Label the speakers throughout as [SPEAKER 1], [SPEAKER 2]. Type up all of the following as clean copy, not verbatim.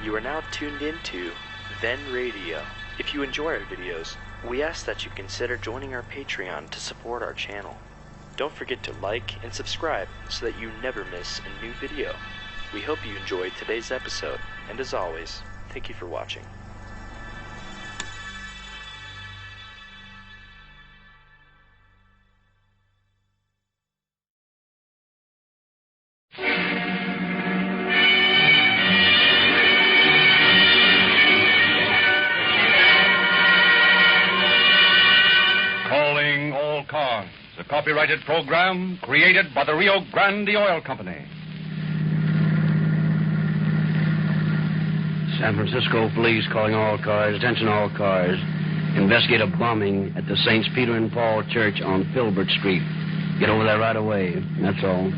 [SPEAKER 1] You are now tuned into Then Radio. If you enjoy our videos, we ask that you consider joining our Patreon to support our channel. Don't forget to like and subscribe so that you never miss a new video. We hope you enjoyed today's episode, and as always, thank you for watching.
[SPEAKER 2] Calling All Cars, a copyrighted program created by the Rio Grande Oil Company.
[SPEAKER 3] San Francisco police calling all cars. Attention all cars. Investigate a bombing at the Saints Peter and Paul Church on Filbert Street. Get over there right away. That's all.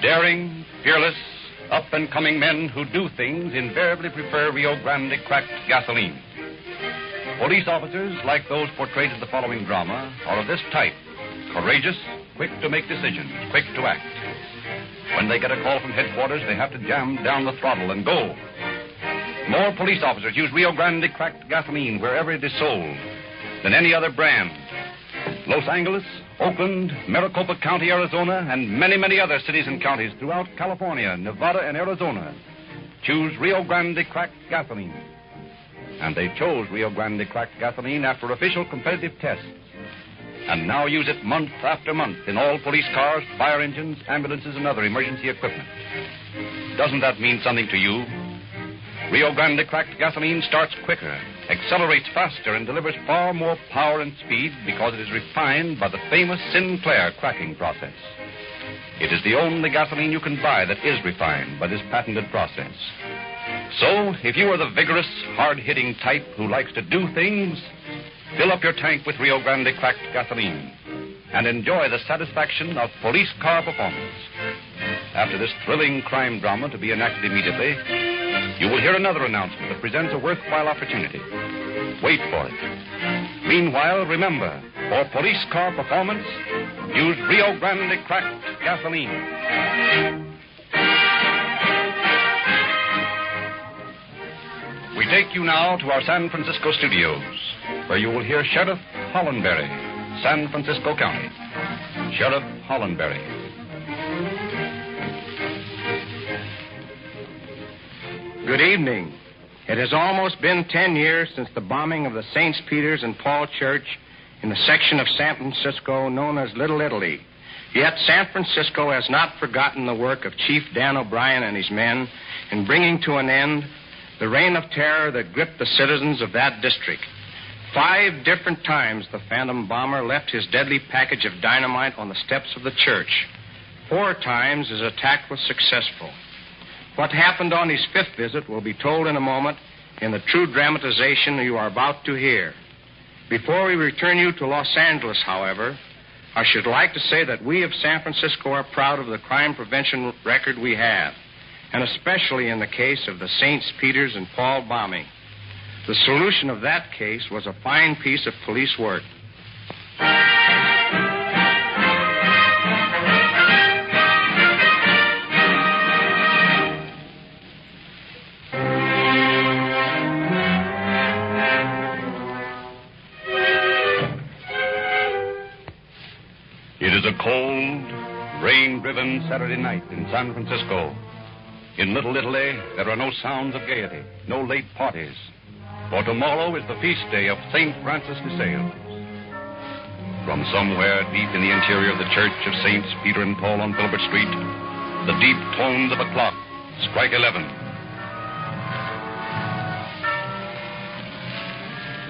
[SPEAKER 2] Daring, fearless, up-and-coming men who do things invariably prefer Rio Grande cracked gasoline. Police officers, like those portrayed in the following drama, are of this type: courageous, quick to make decisions, quick to act. When they get a call from headquarters, they have to jam down the throttle and go. More police officers use Rio Grande cracked gasoline wherever it is sold than any other brand. Los Angeles, Oakland, Maricopa County, Arizona, and many, many other cities and counties throughout California, Nevada, and Arizona choose Rio Grande cracked gasoline. And they chose Rio Grande cracked gasoline after official competitive tests, and now use it month after month in all police cars, fire engines, ambulances, and other emergency equipment. Doesn't that mean something to you? Rio Grande cracked gasoline starts quicker, accelerates faster, and delivers far more power and speed because it is refined by the famous Sinclair cracking process. It is the only gasoline you can buy that is refined by this patented process. So, if you are the vigorous, hard-hitting type who likes to do things, fill up your tank with Rio Grande cracked gasoline and enjoy the satisfaction of police car performance. After this thrilling crime drama to be enacted immediately, you will hear another announcement that presents a worthwhile opportunity. Wait for it. Meanwhile, remember, for police car performance, use Rio Grande cracked gasoline. We take you now to our San Francisco studios, where you will hear Sheriff Hollenberry, San Francisco County. Sheriff Hollenberry.
[SPEAKER 4] Good evening. It has almost been 10 years since the bombing of the Saints Peter's and Paul Church in the section of San Francisco known as Little Italy. Yet San Francisco has not forgotten the work of Chief Dan O'Brien and his men in bringing to an end the reign of terror that gripped the citizens of that district. 5 different times the phantom bomber left his deadly package of dynamite on the steps of the church. 4 times his attack was successful. What happened on his 5th visit will be told in a moment in the true dramatization you are about to hear. Before we return you to Los Angeles, however, I should like to say that we of San Francisco are proud of the crime prevention record we have, and especially in the case of the Saints Peter's and Paul bombing. The solution of that case was a fine piece of police work.
[SPEAKER 2] It is a cold, rain-driven Saturday night in San Francisco. In Little Italy, there are no sounds of gaiety, no late parties. For tomorrow is the feast day of St. Francis de Sales. From somewhere deep in the interior of the Church of Saints Peter and Paul on Filbert Street, the deep tones of a clock strike 11.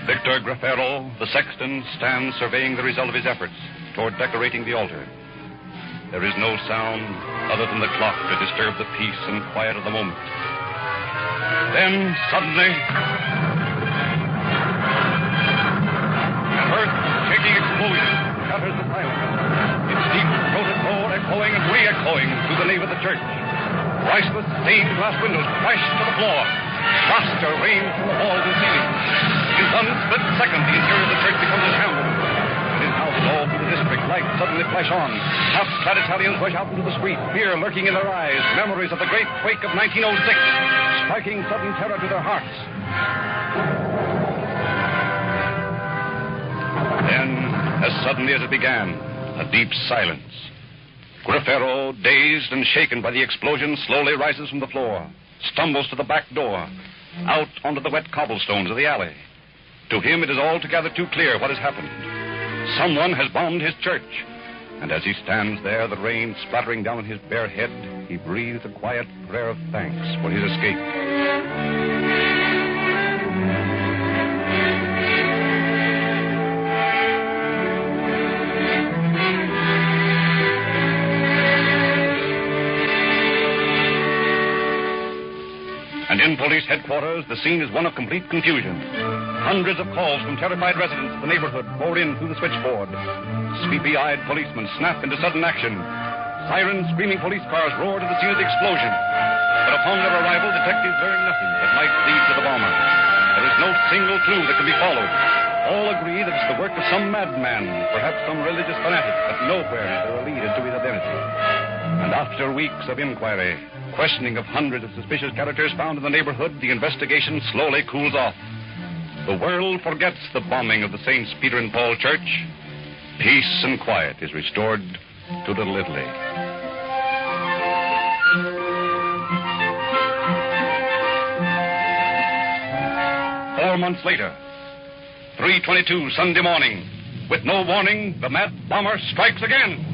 [SPEAKER 2] Victor Grafero, the sexton, stands surveying the result of his efforts toward decorating the altar. There is no sound other than the clock to disturb the peace and quiet of the moment. Then, suddenly, an earth-shaking explosion shatters the silence. Its deep-throated roar echoing and re-echoing through the nave of the church. Priceless stained glass windows crashed to the floor. Plaster rained from the walls and ceiling. In one split second, the interior of the church becomes a shambles. And in houses all through the district, lights suddenly flash on. Half-clad Italians rush out into the street, fear lurking in their eyes, memories of the great quake of 1906, striking sudden terror to their hearts. Then, as suddenly as it began, a deep silence. Grifero, dazed and shaken by the explosion, slowly rises from the floor, stumbles to the back door, out onto the wet cobblestones of the alley. To him, it is altogether too clear what has happened. Someone has bombed his church. And as he stands there, the rain splattering down on his bare head, he breathes a quiet prayer of thanks for his escape. And in police headquarters, the scene is one of complete confusion. Hundreds of calls from terrified residents of the neighborhood pour in through the switchboard. Sleepy-eyed policemen snap into sudden action. Siren screaming police cars roar to the scene of the explosion. But upon their arrival, detectives learn nothing that might lead to the bomber. There is no single clue that can be followed. All agree that it's the work of some madman, perhaps some religious fanatic, but nowhere is there a lead as to his identity. And after weeks of inquiry, questioning of hundreds of suspicious characters found in the neighborhood, the investigation slowly cools off. The world forgets the bombing of the Saints Peter and Paul Church. Peace and quiet is restored to Little Italy. Four months later, 3:22 Sunday morning. With no warning, the mad bomber strikes again.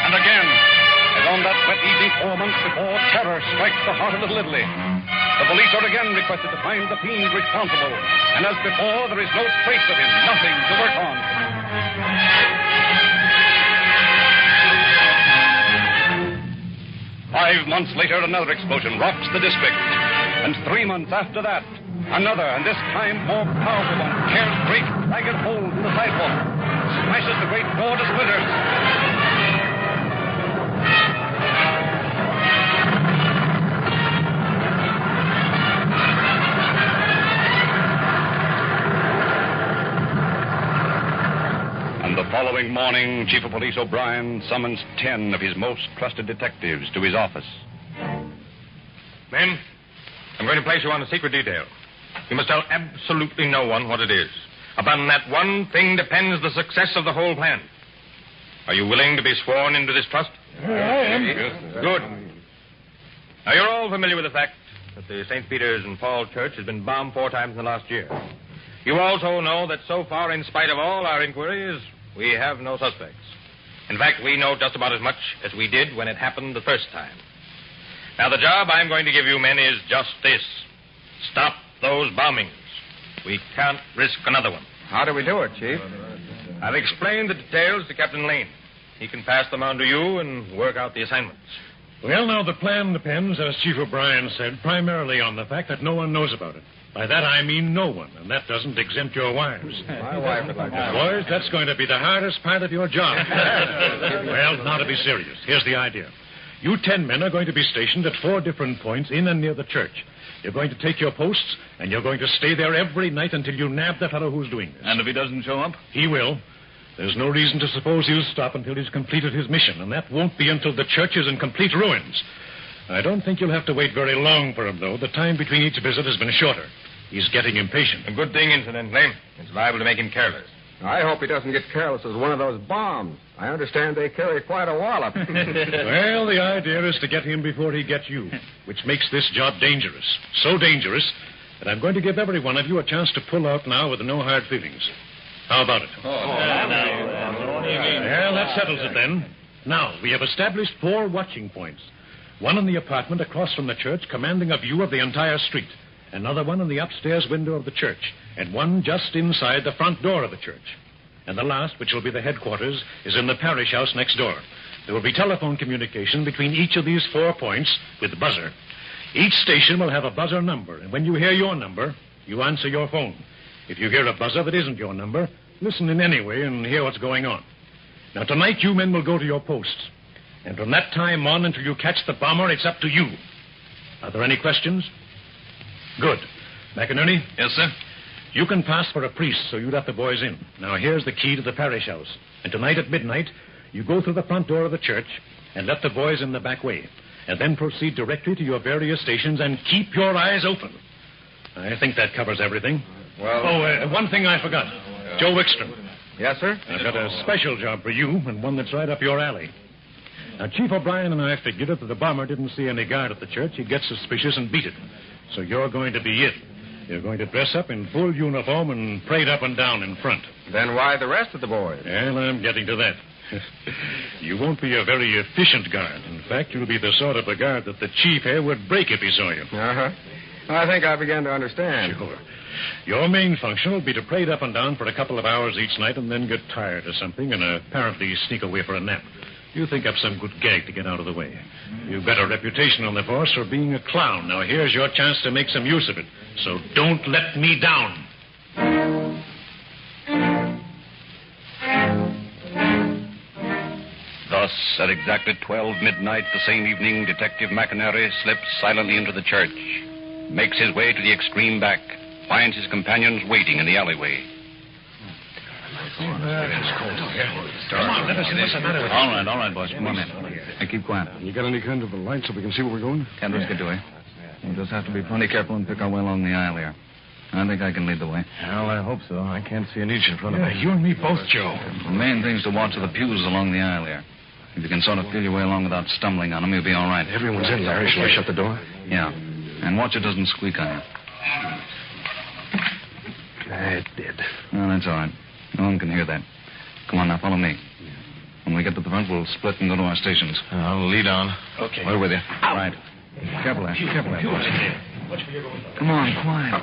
[SPEAKER 2] And again, as on that wet evening 4 months before, terror strikes the heart of Little Italy. The police are again requested to find the fiend responsible. And as before, there is no trace of him, nothing to work on. 5 months later, another explosion rocks the district. And 3 months after that, another, and this time more powerful one, tears great ragged holes in the sidewalk, smashes the great door to splinters. And the following morning, Chief of Police O'Brien summons 10 of his most trusted detectives to his office.
[SPEAKER 5] Men, I'm going to place you on a secret detail. You must tell absolutely no one what it is. Upon that one thing depends the success of the whole plan. Are you willing to be sworn into this trust?
[SPEAKER 6] I am.
[SPEAKER 5] Good. Now, you're all familiar with the fact that the St. Peter's and Paul Church has been bombed 4 times in the last year. You also know that so far, in spite of all our inquiries, we have no suspects. In fact, we know just about as much as we did when it happened the first time. Now, the job I'm going to give you men is just this. Stop those bombings. We can't risk another one.
[SPEAKER 4] How do we do it, Chief?
[SPEAKER 5] I've explained the details to Captain Lane. He can pass them on to you and work out the assignments.
[SPEAKER 6] Well, now, the plan depends, as Chief O'Brien said, primarily on the fact that no one knows about it. By that, I mean no one, and that doesn't exempt your wives.
[SPEAKER 4] My wife would like that.
[SPEAKER 6] Boys, that's going to be the hardest part of your job. Well, now to be serious, here's the idea. You 10 men are going to be stationed at 4 different points in and near the church. You're going to take your posts, and you're going to stay there every night until you nab the fellow who's doing this.
[SPEAKER 7] And if he doesn't show up?
[SPEAKER 6] He will. There's no reason to suppose he'll stop until he's completed his mission, and that won't be until the church is in complete ruins. I don't think you'll have to wait very long for him, though. The time between each visit has been shorter. He's getting impatient.
[SPEAKER 5] A good thing, incidentally. It's liable to make him careless.
[SPEAKER 4] I hope he doesn't get careless as one of those bombs. I understand they carry quite a wallop.
[SPEAKER 6] Well, the idea is to get him before he gets you, which makes this job dangerous. So dangerous that I'm going to give every one of you a chance to pull out now with no hard feelings. How about it? Well, that settles it then. Now, we have established 4 watching points. One in the apartment across from the church, commanding a view of the entire street. Another one in the upstairs window of the church. And one just inside the front door of the church. And the last, which will be the headquarters, is in the parish house next door. There will be telephone communication between each of these 4 points with the buzzer. Each station will have a buzzer number, and when you hear your number, you answer your phone. If you hear a buzzer that isn't your number, listen in anyway and hear what's going on. Now, tonight, you men will go to your posts. And from that time on until you catch the bomber, it's up to you. Are there any questions? Good. McInerney?
[SPEAKER 5] Yes, sir.
[SPEAKER 6] You can pass for a priest, so you let the boys in. Now, here's the key to the parish house. And tonight at midnight, you go through the front door of the church and let the boys in the back way. And then proceed directly to your various stations and keep your eyes open. I think that covers everything.
[SPEAKER 5] Well...
[SPEAKER 6] one thing I forgot. Joe Wickstrom.
[SPEAKER 5] Yes, sir?
[SPEAKER 6] I've got a special job for you, and one that's right up your alley. Now, Chief O'Brien and I figured that the bomber didn't see any guard at the church, he'd get suspicious and beat it. So you're going to be it. You're going to dress up in full uniform and parade up and down in front.
[SPEAKER 5] Then why the rest of the boys?
[SPEAKER 6] Well, I'm getting to that. You won't be a very efficient guard. In fact, you'll be the sort of a guard that the chief here would break if he saw you.
[SPEAKER 5] Uh-huh. I think I begin to understand.
[SPEAKER 6] Sure. Your main function will be to parade up and down for a couple of hours each night and then get tired or something and apparently sneak away for a nap. You think up some good gag to get out of the way. You've got a reputation on the force for being a clown. Now, here's your chance to make some use of it. So don't let me down.
[SPEAKER 2] Thus, at exactly 12 midnight the same evening, Detective McInerney slips silently into the church, makes his way to the extreme back, finds his companions waiting in the alleyway.
[SPEAKER 6] Come on, let us see what's the matter with you.
[SPEAKER 7] All right, boys. Come on in. Hey, keep quiet.
[SPEAKER 8] You got any kind of a light so we can see where we're going?
[SPEAKER 7] Can't risk it, do we? We'll just have to be plenty careful and pick our way along the aisle here. I think I can lead the way.
[SPEAKER 8] Well, I hope so. I can't see an inch in front of me.
[SPEAKER 6] You and me both, Joe.
[SPEAKER 7] The main thing is to watch the pews along the aisle here. If you can sort of feel your way along without stumbling on them, you'll be all right.
[SPEAKER 8] Everyone's in, Larry. Shall I shut the door?
[SPEAKER 7] Yeah. And watch it doesn't squeak on you.
[SPEAKER 8] It did.
[SPEAKER 7] Well, that's all right. No one can hear that. Come on, now, follow me. When we get to the front, we'll split and go to our stations.
[SPEAKER 8] I'll lead on.
[SPEAKER 6] Okay.
[SPEAKER 8] We're with you.
[SPEAKER 7] Right. Careful there. Careful there, boys. Come on,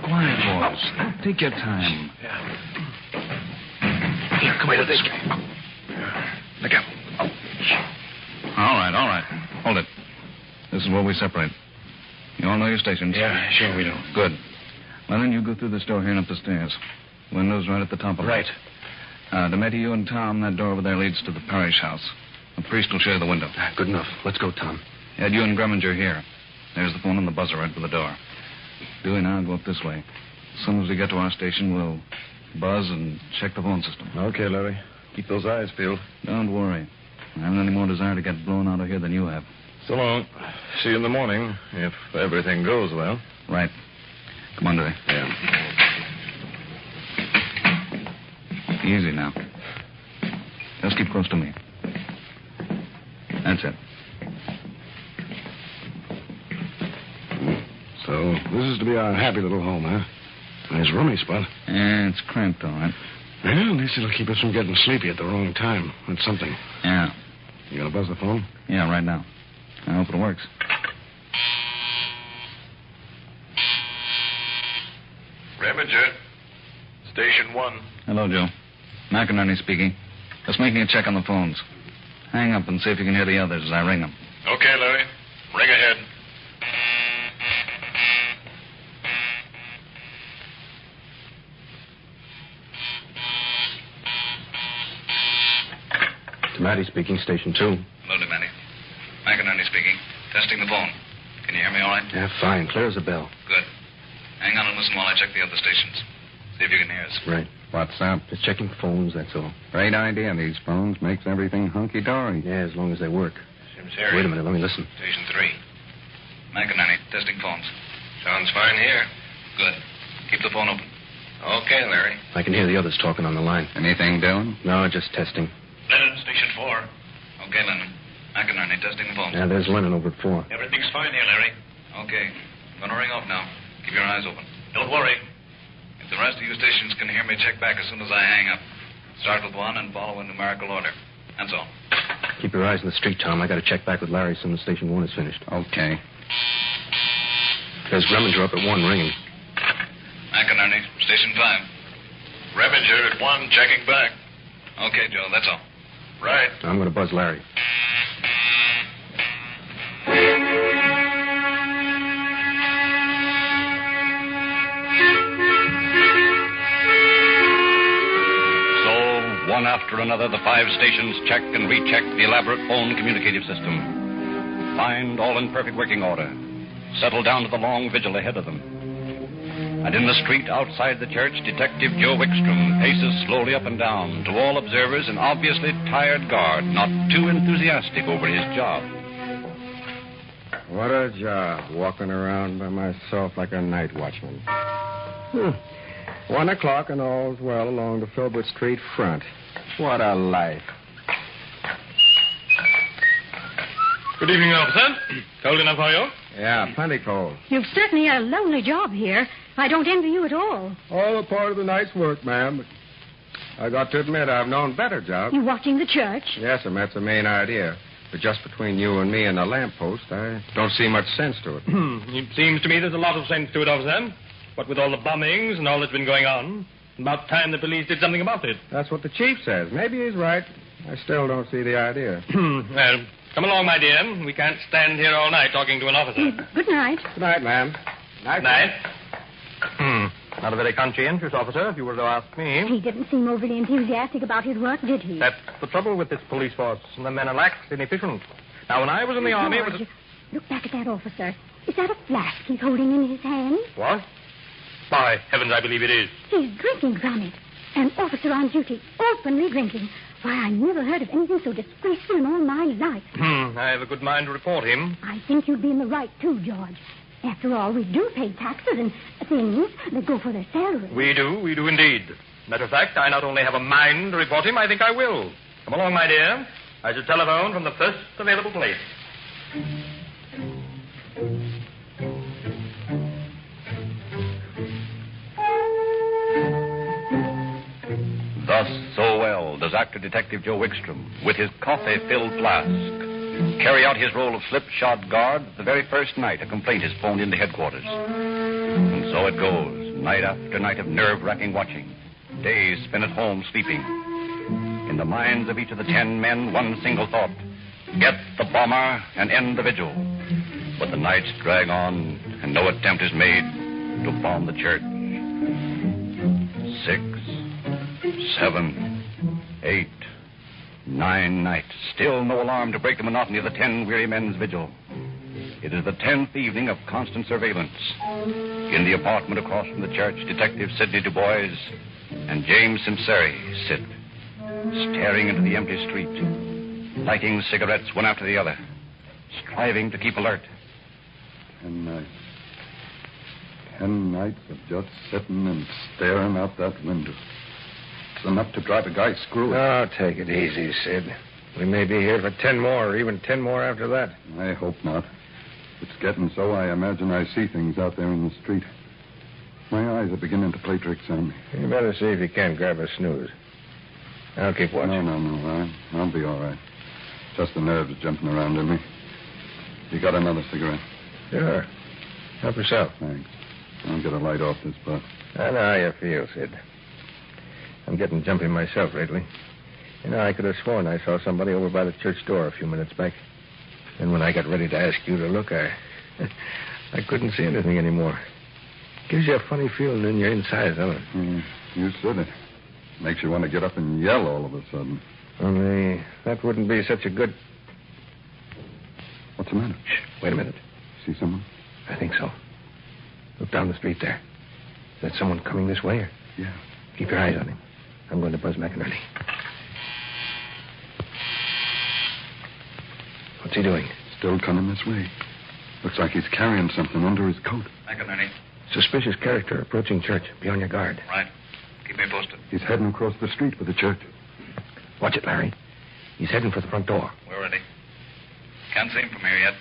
[SPEAKER 7] quiet, boys. Take your time.
[SPEAKER 8] Here, come over this way. Look out.
[SPEAKER 7] All right. Hold it. This is where we separate. You all know your stations?
[SPEAKER 6] Yeah, sure we do.
[SPEAKER 7] Good. Well, then you go through this door here and up the stairs. Window's right at the top of it.
[SPEAKER 6] Right.
[SPEAKER 7] DeMette, you and Tom, that door over there leads to the parish house. The priest will share the window.
[SPEAKER 8] Good enough. Let's go, Tom.
[SPEAKER 7] Ed, you and Greminger here. There's the phone and the buzzer right by the door. Dewey and I'll go up this way. As soon as we get to our station, we'll buzz and check the phone system.
[SPEAKER 8] Okay, Larry. Keep those eyes peeled.
[SPEAKER 7] Don't worry. I haven't any more desire to get blown out of here than you have.
[SPEAKER 8] So long. See you in the morning, if everything goes well.
[SPEAKER 7] Right. Come on, Dewey.
[SPEAKER 8] Yeah.
[SPEAKER 7] Easy now. Just keep close to me. That's it.
[SPEAKER 8] So, this is to be our happy little home, huh? Nice roomy spot.
[SPEAKER 7] Yeah, it's cramped, all right.
[SPEAKER 8] Well, at least it'll keep us from getting sleepy at the wrong time. That's something.
[SPEAKER 7] Yeah.
[SPEAKER 8] You gonna buzz the phone?
[SPEAKER 7] Yeah, right now. I hope it works.
[SPEAKER 9] Reminger. Station 1.
[SPEAKER 7] Hello, Joe. McInerney speaking. Just making a check on the phones. Hang up and see if you can hear the others as I ring them.
[SPEAKER 9] Okay, Larry. Ring ahead.
[SPEAKER 8] DeMette speaking, Station 2.
[SPEAKER 7] Hello, DeMette. McInerney speaking. Testing the phone. Can you hear me all right?
[SPEAKER 8] Yeah, fine. Clear as a bell.
[SPEAKER 7] Good. Hang on and listen while I check the other stations. See if you can hear us.
[SPEAKER 8] Right.
[SPEAKER 4] What's up?
[SPEAKER 8] Just checking phones, that's all.
[SPEAKER 4] Great idea. These phones makes everything hunky-dory.
[SPEAKER 8] Yeah, as long as they work.
[SPEAKER 9] Sims Harry.
[SPEAKER 8] Wait a minute, let me listen.
[SPEAKER 9] Station 3.
[SPEAKER 7] McInerney, testing phones.
[SPEAKER 9] Sounds fine here.
[SPEAKER 7] Good. Keep the phone open.
[SPEAKER 9] Okay, Larry.
[SPEAKER 8] I can hear the others talking on the line.
[SPEAKER 4] Anything doing?
[SPEAKER 8] No, just testing.
[SPEAKER 9] Lennon, Station 4.
[SPEAKER 7] Okay, Lennon. McInerney, testing the phones.
[SPEAKER 8] Yeah, there's Lennon over at 4.
[SPEAKER 9] Everything's fine here, Larry.
[SPEAKER 7] Okay. Gonna ring off now. Keep your eyes open.
[SPEAKER 9] Don't worry.
[SPEAKER 7] If the rest of you stations can hear me, check back as soon as I hang up. Start with 1 and follow in numerical order. That's all.
[SPEAKER 8] Keep your eyes on the street, Tom. I got to check back with Larry as soon as Station 1 is finished.
[SPEAKER 4] Okay.
[SPEAKER 8] There's Greminger up at 1 ringing.
[SPEAKER 7] McInerney, Station 5.
[SPEAKER 9] Reminger at 1, checking back.
[SPEAKER 7] Okay, Joe, that's all.
[SPEAKER 9] Right.
[SPEAKER 8] I'm going to buzz Larry.
[SPEAKER 2] One after another, the 5 stations check and recheck the elaborate phone communicative system. Find all in perfect working order. Settle down to the long vigil ahead of them. And in the street outside the church, Detective Joe Wickstrom paces slowly up and down, to all observers an obviously tired guard, not too enthusiastic over his job.
[SPEAKER 4] What a job, walking around by myself like a night watchman. 1 o'clock and all's well along the Filbert Street front. What a life.
[SPEAKER 5] Good evening, officer. Cold enough for you?
[SPEAKER 4] Yeah, plenty cold.
[SPEAKER 10] You've certainly had a lonely job here. I don't envy you at all.
[SPEAKER 4] All a part of the night's work, ma'am. But I got to admit, I've known better jobs.
[SPEAKER 10] You watching the church?
[SPEAKER 4] Yes, ma'am, that's the main idea. But just between you and me and the lamppost, I don't see much sense to it.
[SPEAKER 5] It seems to me there's a lot of sense to it, officer. What with all the bombings and all that's been going on, about time the police did something about it.
[SPEAKER 4] That's what the chief says. Maybe he's right. I still don't see the idea.
[SPEAKER 5] Well, come along, my dear. We can't stand here all night talking to an officer.
[SPEAKER 10] Good night.
[SPEAKER 4] Good night, ma'am.
[SPEAKER 5] Good night. Not a very conscientious officer, if you were to ask me.
[SPEAKER 10] He didn't seem overly enthusiastic about his work, did he?
[SPEAKER 5] That's the trouble with this police force. The men are lax, inefficient. Now, when I was in the army...
[SPEAKER 10] George, look back at that officer. Is that a flask he's holding in his hand?
[SPEAKER 5] What? By heavens, I believe it is.
[SPEAKER 10] He's drinking from it. An officer on duty, openly drinking. Why, I never heard of anything so disgraceful in all my life.
[SPEAKER 5] I have a good mind to report him.
[SPEAKER 10] I think you'd be in the right, too, George. After all, we do pay taxes and things that go for their salary.
[SPEAKER 5] We do indeed. Matter of fact, I not only have a mind to report him, I think I will. Come along, my dear. I shall telephone from the first available place.
[SPEAKER 2] Thus, so well does actor Detective Joe Wickstrom, with his coffee-filled flask, carry out his role of slipshod guard the very first night a complaint is phoned into headquarters. And so it goes, night after night of nerve-wracking watching, days spent at home sleeping. In the minds of each of the 10 men, one single thought: get the bomber and end the vigil. But the nights drag on, and no attempt is made to bomb the church. 6, 7, 8, 9 nights. Still no alarm to break the monotony of the 10 weary men's vigil. It is the 10th evening of constant surveillance. In the apartment across from the church, Detective Sidney Du Bois and James Simseri sit, staring into the empty street, lighting cigarettes one after the other, striving to keep alert.
[SPEAKER 11] 10 nights. 10 nights of just sitting and staring out that window. It's enough to drive a guy screwy.
[SPEAKER 4] Oh, take it easy, Sid. We may be here for 10 more, or even 10 more after that.
[SPEAKER 11] I hope not. It's getting so I imagine I see things out there in the street. My eyes are beginning to play tricks on me.
[SPEAKER 4] You better see if you can't grab a snooze. I'll keep watching.
[SPEAKER 11] No. I'll be all right. Just the nerves jumping around in me. You got another cigarette?
[SPEAKER 4] Sure. Help yourself.
[SPEAKER 11] Thanks. I'll get a light off this butt.
[SPEAKER 4] I know how you feel, Sid. I'm getting jumpy myself lately. You know, I could have sworn I saw somebody over by the church door a few minutes back. And when I got ready to ask you to look, I couldn't see anything anymore. Gives you a funny feeling in your insides, doesn't it?
[SPEAKER 11] You said it. Makes you want to get up and yell all of a sudden.
[SPEAKER 4] Only that wouldn't be such a good...
[SPEAKER 11] What's the matter?
[SPEAKER 4] Shh, wait a minute.
[SPEAKER 11] See someone?
[SPEAKER 4] I think so. Look down the street there. Is that someone coming this way? Or...
[SPEAKER 11] Yeah.
[SPEAKER 4] Keep your eyes on him. I'm going to buzz McInerney. What's he doing?
[SPEAKER 11] Still coming this way. Looks like he's carrying something under his coat.
[SPEAKER 9] McInerney.
[SPEAKER 4] Suspicious character approaching church. Be on your guard.
[SPEAKER 9] Right. Keep me posted.
[SPEAKER 11] He's heading across the street for the church.
[SPEAKER 4] Watch it, Larry. He's heading for the front door.
[SPEAKER 9] We're ready. Can't see him from here yet.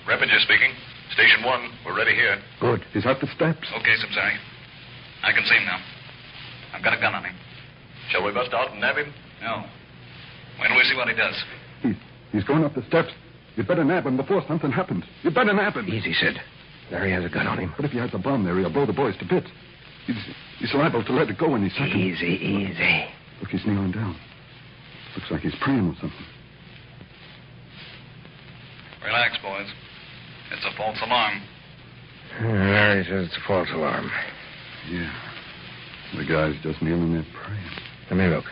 [SPEAKER 9] Revejar speaking. Station 1. We're ready here.
[SPEAKER 11] Good. He's at the steps.
[SPEAKER 9] Okay, Simsari. I can see him now. I've got a gun on him. Shall we bust out and nab him? No. When do we see what he does?
[SPEAKER 11] He's going up the steps. You'd better nab him before something happens. You'd better nab him.
[SPEAKER 4] Easy, Sid. Larry has a gun on him.
[SPEAKER 11] But if he has a bomb there, he'll blow the boys to bits. He's liable to let it go any second.
[SPEAKER 4] Easy.
[SPEAKER 11] Look, he's kneeling down. Looks like he's praying or something.
[SPEAKER 9] Relax, boys. It's a false alarm.
[SPEAKER 4] Larry says it's a false alarm.
[SPEAKER 11] Yeah. The guy's just kneeling there praying.
[SPEAKER 4] Let me look.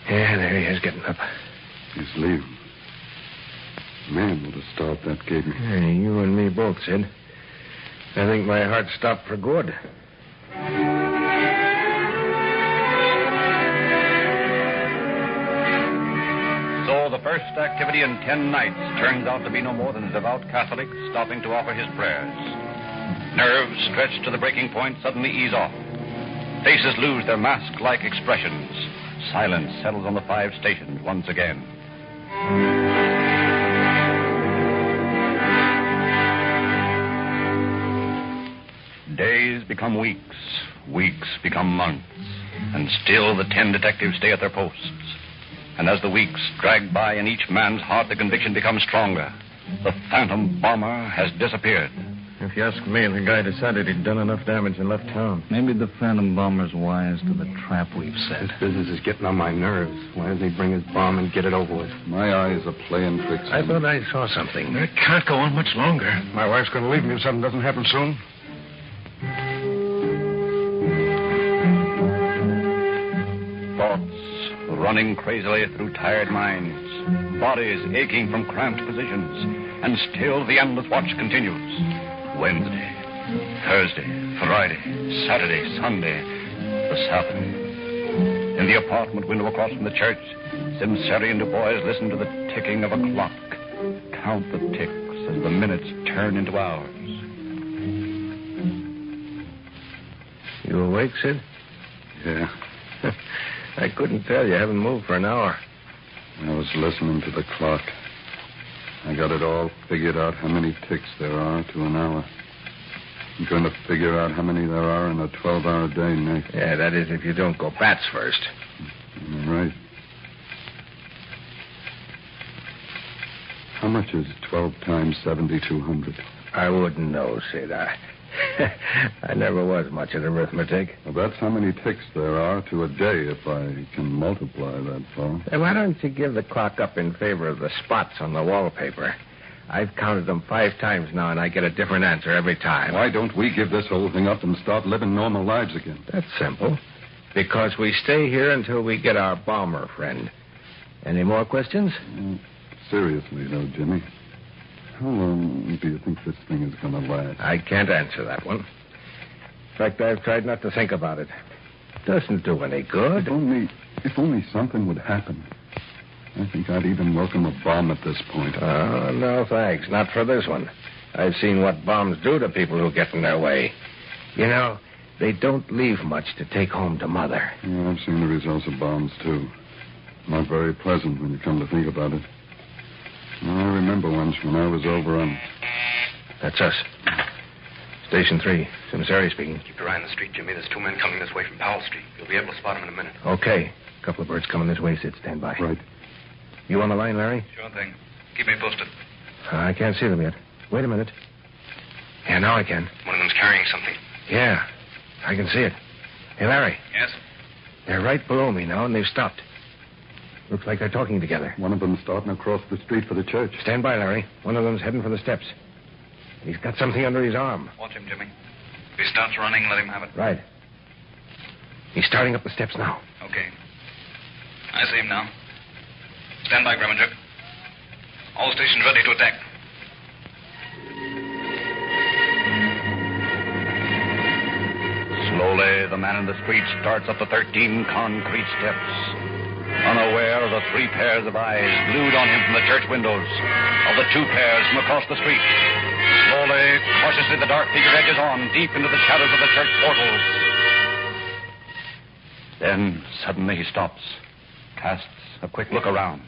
[SPEAKER 12] Yeah, there he is, getting up.
[SPEAKER 11] He's leaving. Man, what a start that gave me.
[SPEAKER 12] Hey, you and me both, Sid. I think my heart stopped for good.
[SPEAKER 2] So the first activity in 10 nights turns out to be no more than a devout Catholic stopping to offer his prayers. Nerves stretched to the breaking point suddenly ease off. Faces lose their mask-like expressions. Silence settles on the 5 stations once again. Days become weeks, weeks become months, and still the 10 detectives stay at their posts. And as the weeks drag by in each man's heart, the conviction becomes stronger. The phantom bomber has disappeared.
[SPEAKER 12] If you ask me, the guy decided he'd done enough damage and left town.
[SPEAKER 7] Maybe the phantom bomber's wise to the trap we've set.
[SPEAKER 8] This business is getting on my nerves. Why doesn't he bring his bomb and get it over with?
[SPEAKER 11] My eyes are playing tricks.
[SPEAKER 12] I thought I saw something.
[SPEAKER 6] It can't go on much longer.
[SPEAKER 12] My wife's going to leave me if something doesn't happen soon.
[SPEAKER 2] Thoughts running crazily through tired minds, bodies aching from cramped positions, and still the endless watch continues. Wednesday, Thursday, Friday, Saturday, Sunday, the Sabbath. In the apartment window across from the church, Simseri and Du Bois listen to the ticking of a clock, count the ticks as the minutes turn into hours.
[SPEAKER 12] You awake, Sid?
[SPEAKER 11] Yeah.
[SPEAKER 12] I couldn't tell. You haven't moved for an hour.
[SPEAKER 11] I was listening to the clock. I got it all figured out how many ticks there are to an hour. I'm trying to figure out how many there are in a 12-hour day, Nick.
[SPEAKER 12] Yeah, that is if you don't go bats first.
[SPEAKER 11] Right. How much is 12 times 7,200?
[SPEAKER 12] I wouldn't know, Sid. I never was much at arithmetic.
[SPEAKER 11] Well, that's how many ticks there are to a day if I can multiply that far.
[SPEAKER 12] Hey, why don't you give the clock up in favor of the spots on the wallpaper? I've counted them 5 times now, and I get a different answer every time.
[SPEAKER 11] Why don't we give this whole thing up and start living normal lives again?
[SPEAKER 12] That's simple. Because we stay here until we get our bomber friend. Any more questions?
[SPEAKER 11] Seriously, though, Jimmy. How long do you think this thing is going to last?
[SPEAKER 12] I can't answer that one. In fact, I've tried not to think about it. It doesn't do any good.
[SPEAKER 11] If only something would happen. I think I'd even welcome a bomb at this point.
[SPEAKER 12] Oh, no, thanks. Not for this one. I've seen what bombs do to people who get in their way. You know, they don't leave much to take home to Mother.
[SPEAKER 11] Yeah, I've seen the results of bombs, too. Not very pleasant when you come to think about it. I remember once when I was over on...
[SPEAKER 12] That's us. Station 3. Simsari speaking.
[SPEAKER 8] Keep your eye on the street, Jimmy. There's 2 men coming this way from Powell Street. You'll be able to spot them in a minute.
[SPEAKER 12] Okay. A couple of birds coming this way, Sid. Stand by.
[SPEAKER 11] Right.
[SPEAKER 12] You on the line, Larry?
[SPEAKER 9] Sure thing. Keep me posted.
[SPEAKER 12] I can't see them yet. Wait a minute. Yeah, now I can.
[SPEAKER 8] One of them's carrying something.
[SPEAKER 12] Yeah, I can see it. Hey, Larry.
[SPEAKER 9] Yes?
[SPEAKER 12] They're right below me now, and they've stopped. Looks like they're talking together.
[SPEAKER 11] One of them's starting across the street for the church.
[SPEAKER 12] Stand by, Larry. One of them's heading for the steps. He's got something under his arm.
[SPEAKER 9] Watch him, Jimmy. If he starts running, let him have it.
[SPEAKER 12] Right. He's starting up the steps now.
[SPEAKER 9] Okay. I see him now. Stand by, Grimminger. All stations ready to attack.
[SPEAKER 2] Slowly, the man in the street starts up the 13 concrete steps. Unaware of the 3 pairs of eyes glued on him from the church windows, of the 2 pairs from across the street. Slowly, cautiously, the dark figure edges on deep into the shadows of the church portals. Then, suddenly, he stops, casts a quick look around,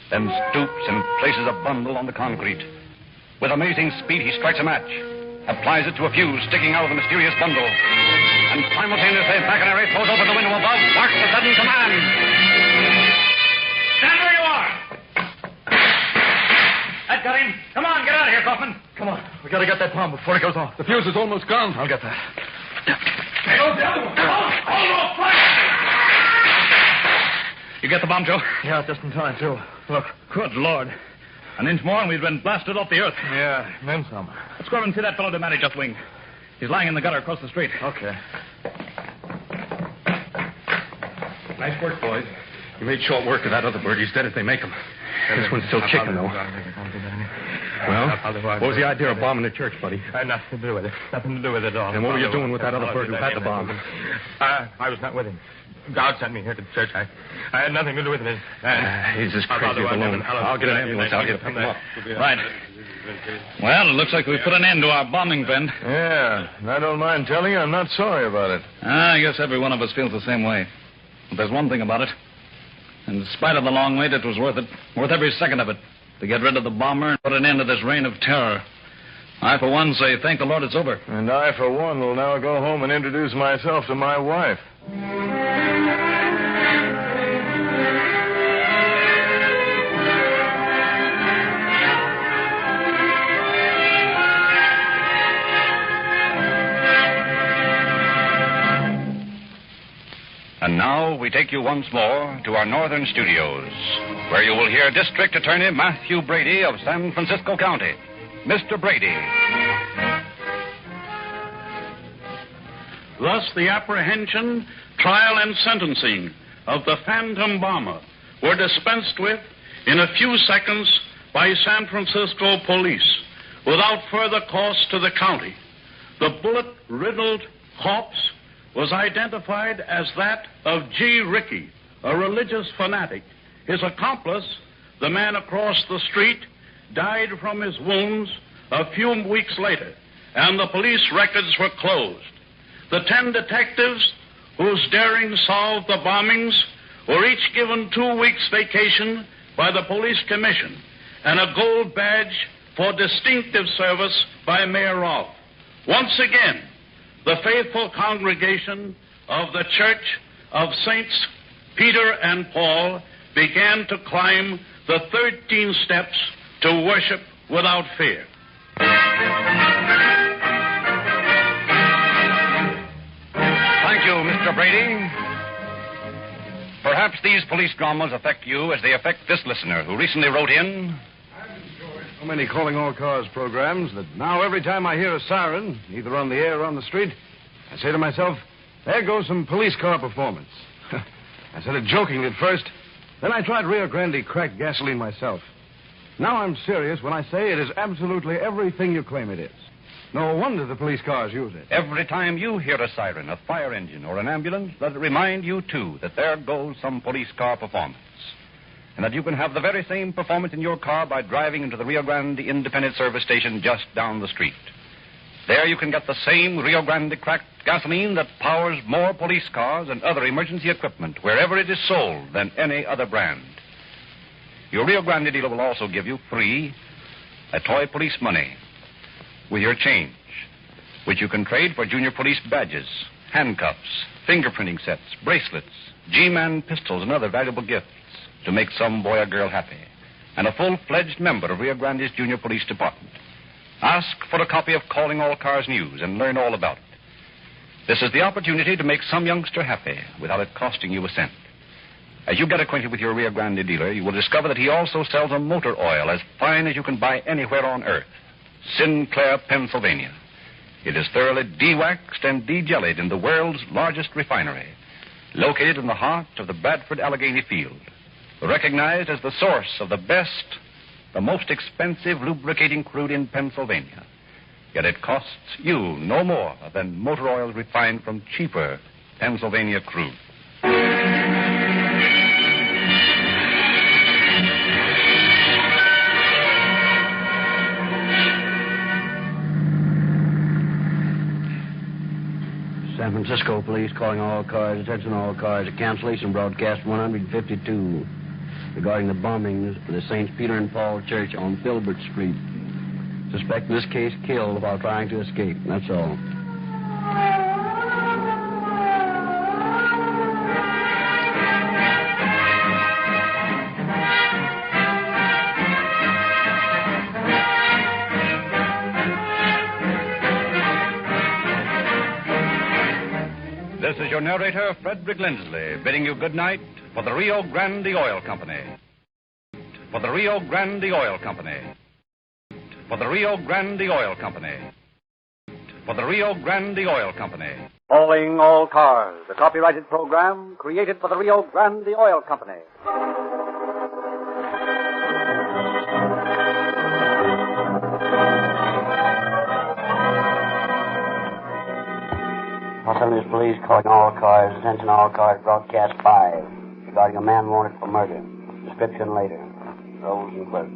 [SPEAKER 2] then stoops and places a bundle on the concrete. With amazing speed, he strikes a match, applies it to a fuse sticking out of the mysterious bundle, and simultaneously, Macquarie throws open the window above, barks a sudden command.
[SPEAKER 5] Stand where you are! That got him. Come on, get out of here, Kaufman.
[SPEAKER 8] Come on. We got to get that bomb before it goes off. The fuse is almost gone. I'll get that.
[SPEAKER 5] There goes the other one. Almost fire!
[SPEAKER 9] You get the bomb, Joe?
[SPEAKER 8] Yeah, just in time, too. Look.
[SPEAKER 9] Good Lord. An inch more and we'd been blasted off the earth.
[SPEAKER 8] Yeah, then some.
[SPEAKER 9] Let's go over and see that fellow Dematti just winged. He's lying in the gutter across the street.
[SPEAKER 8] Okay.
[SPEAKER 9] Nice work, boys.
[SPEAKER 8] You made short work of that other bird. He's dead if they make him. This one's still kicking, though. Well, what was the idea of bombing the church, buddy?
[SPEAKER 5] Nothing to do with it. Nothing to do with it at all.
[SPEAKER 8] And what were you doing with that other bird who had the bomb?
[SPEAKER 5] I was not with him. God sent me here to the church. I had nothing to do with it.
[SPEAKER 8] He's just crazy alone. I'll get an ambulance out here to pick him up.
[SPEAKER 2] Right. Well, it looks like we've put an end to our bombing, Ben.
[SPEAKER 13] Yeah, and I don't mind telling you, I'm not sorry about it.
[SPEAKER 2] I guess every one of us feels the same way. But there's one thing about it. In spite of the long wait, it was worth it. Worth every second of it. To get rid of the bomber and put an end to this reign of terror. I, for one, say thank the Lord it's over.
[SPEAKER 13] And I, for one, will now go home and introduce myself to my wife.
[SPEAKER 2] And now we take you once more to our northern studios, where you will hear District Attorney Matthew Brady of San Francisco County. Mr. Brady.
[SPEAKER 14] Thus, the apprehension, trial, and sentencing of the phantom bomber were dispensed with in a few seconds by San Francisco police without further cost to the county. The bullet-riddled corpse was identified as that of G. Rickey, a religious fanatic. His accomplice, the man across the street, died from his wounds a few weeks later, and the police records were closed. The 10 detectives whose daring solved the bombings were each given 2 weeks' vacation by the police commission and a gold badge for distinctive service by Mayor Rolfe. Once again, the faithful congregation of the Church of Saints Peter and Paul began to climb the 13 steps to worship without fear.
[SPEAKER 2] Thank you, Mr. Brady. Perhaps these police dramas affect you as they affect this listener who recently wrote in.
[SPEAKER 15] So many calling all cars programs that now every time I hear a siren, either on the air or on the street, I say to myself, there goes some police car performance. I said it jokingly at first, then I tried Rio Grande cracked gasoline myself. Now I'm serious when I say it is absolutely everything you claim it is. No wonder the police cars use it.
[SPEAKER 2] Every time you hear a siren, a fire engine, or an ambulance, let it remind you, too, that there goes some police car performance. And that you can have the very same performance in your car by driving into the Rio Grande Independent Service Station just down the street. There you can get the same Rio Grande cracked gasoline that powers more police cars and other emergency equipment wherever it is sold than any other brand. Your Rio Grande dealer will also give you free a toy police money with your change, which you can trade for junior police badges, handcuffs, fingerprinting sets, bracelets, G-Man pistols, and other valuable gifts to make some boy or girl happy, and a full-fledged member of Rio Grande's Junior Police Department. Ask for a copy of Calling All Cars News and learn all about it. This is the opportunity to make some youngster happy without it costing you a cent. As you get acquainted with your Rio Grande dealer, you will discover that he also sells a motor oil as fine as you can buy anywhere on earth. Sinclair, Pennsylvania. It is thoroughly de-waxed and de-jellied in the world's largest refinery, located in the heart of the Bradford Allegheny field, recognized as the source of the best, the most expensive lubricating crude in Pennsylvania. Yet it costs you no more than motor oil refined from cheaper Pennsylvania crude.
[SPEAKER 3] San Francisco police calling all cars, attention all cars, a cancellation broadcast 152 regarding the bombings of the St. Peter and Paul Church on Filbert Street. Suspect in this case killed while trying to escape. That's all.
[SPEAKER 2] This is your narrator, Frederick Lindsley, bidding you good night for the Rio Grande Oil Company. For the Rio Grande Oil Company. For the Rio Grande Oil Company. For the Rio Grande Oil Company.
[SPEAKER 16] Calling All Cars, the copyrighted program created for the Rio Grande Oil Company.
[SPEAKER 3] Los Angeles Police calling all cars. Attention all cars. Broadcast 5. Regarding a man wanted for murder. Description later. Rose and clerk.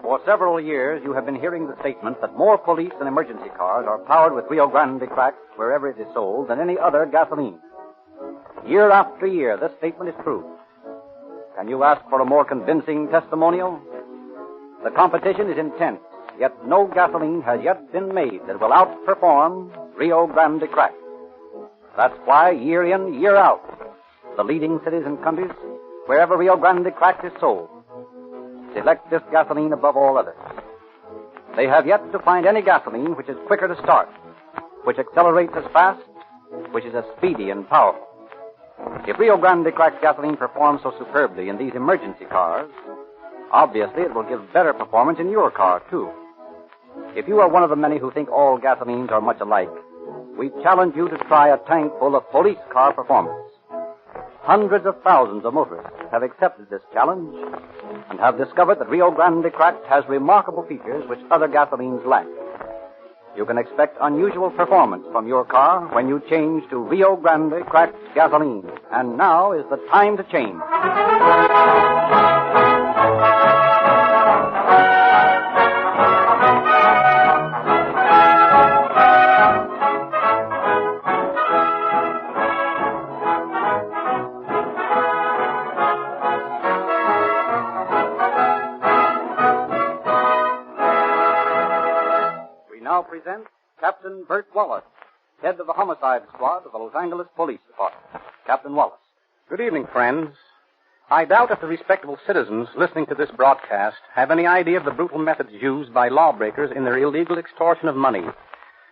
[SPEAKER 16] For several years, you have been hearing the statement that more police and emergency cars are powered with Rio Grande crack wherever it is sold than any other gasoline. Year after year, this statement is proved. Can you ask for a more convincing testimonial? The competition is intense, yet no gasoline has yet been made that will outperform Rio Grande crack. That's why, year in, year out, the leading cities and countries, wherever Rio Grande crack is sold, select this gasoline above all others. They have yet to find any gasoline which is quicker to start, which accelerates as fast, which is as speedy and powerful. If Rio Grande cracked gasoline performs so superbly in these emergency cars, obviously it will give better performance in your car, too. If you are one of the many who think all gasolines are much alike, we challenge you to try a tank full of police car performance. Hundreds of thousands of motorists have accepted this challenge and have discovered that Rio Grande cracked has remarkable features which other gasolines lack. You can expect unusual performance from your car when you change to Rio Grande cracked gasoline. And now is the time to change. Present Captain Bert Wallace, head of the homicide squad of the Los Angeles Police Department. Captain Wallace.
[SPEAKER 17] Good evening, friends. I doubt if the respectable citizens listening to this broadcast have any idea of the brutal methods used by lawbreakers in their illegal extortion of money.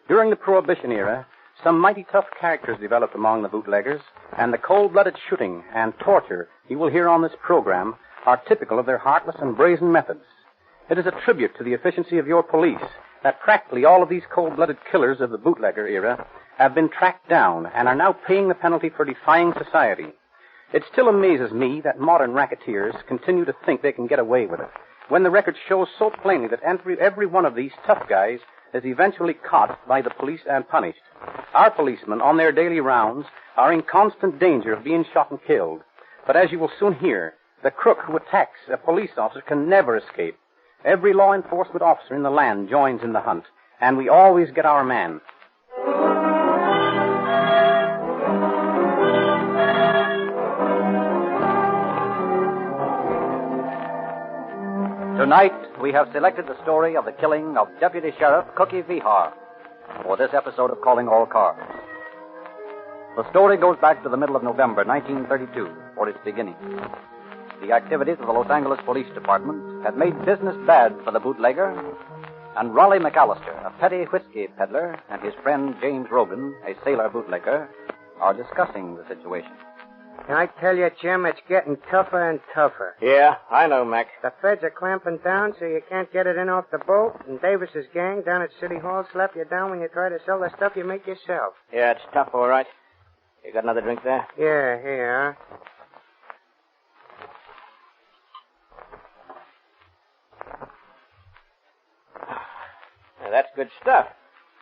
[SPEAKER 17] During the Prohibition era, some mighty tough characters developed among the bootleggers, and the cold-blooded shooting and torture you will hear on this program are typical of their heartless and brazen methods. It is a tribute to the efficiency of your police that practically all of these cold-blooded killers of the bootlegger era have been tracked down and are now paying the penalty for defying society. It still amazes me that modern racketeers continue to think they can get away with it, when the record shows so plainly that every one of these tough guys is eventually caught by the police and punished. Our policemen, on their daily rounds, are in constant danger of being shot and killed. But as you will soon hear, the crook who attacks a police officer can never escape. Every law enforcement officer in the land joins in the hunt, and we always get our man.
[SPEAKER 16] Tonight, we have selected the story of the killing of Deputy Sheriff Cookie Vejar for this episode of Calling All Cars. The story goes back to the middle of November 1932 for its beginning. The activities of the Los Angeles Police Department had made business bad for the bootlegger, and Raleigh McAllister, a petty whiskey peddler, and his friend James Rogan, a sailor bootlegger, are discussing the situation.
[SPEAKER 18] Can I tell you, Jim, it's getting tougher and tougher.
[SPEAKER 12] Yeah, I know, Mac.
[SPEAKER 18] The feds are clamping down so you can't get it in off the boat, and Davis's gang down at City Hall slap you down when you try to sell the stuff you make yourself.
[SPEAKER 12] Yeah, it's tough, all right. You got another drink there?
[SPEAKER 18] Yeah, here.
[SPEAKER 12] Now, that's good stuff.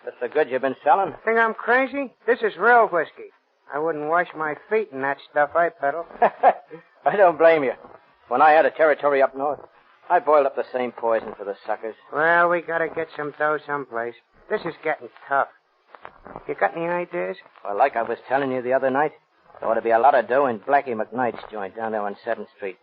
[SPEAKER 12] That's the good you've been selling.
[SPEAKER 18] Think I'm crazy? This is real whiskey. I wouldn't wash my feet in that stuff I peddle.
[SPEAKER 12] I don't blame you. When I had a territory up north, I boiled up the same poison for the suckers.
[SPEAKER 18] Well, we gotta get some dough someplace. This is getting tough. You got any ideas?
[SPEAKER 12] Well, like I was telling you the other night, there ought to be a lot of dough in Blackie McKnight's joint down there on 7th Street.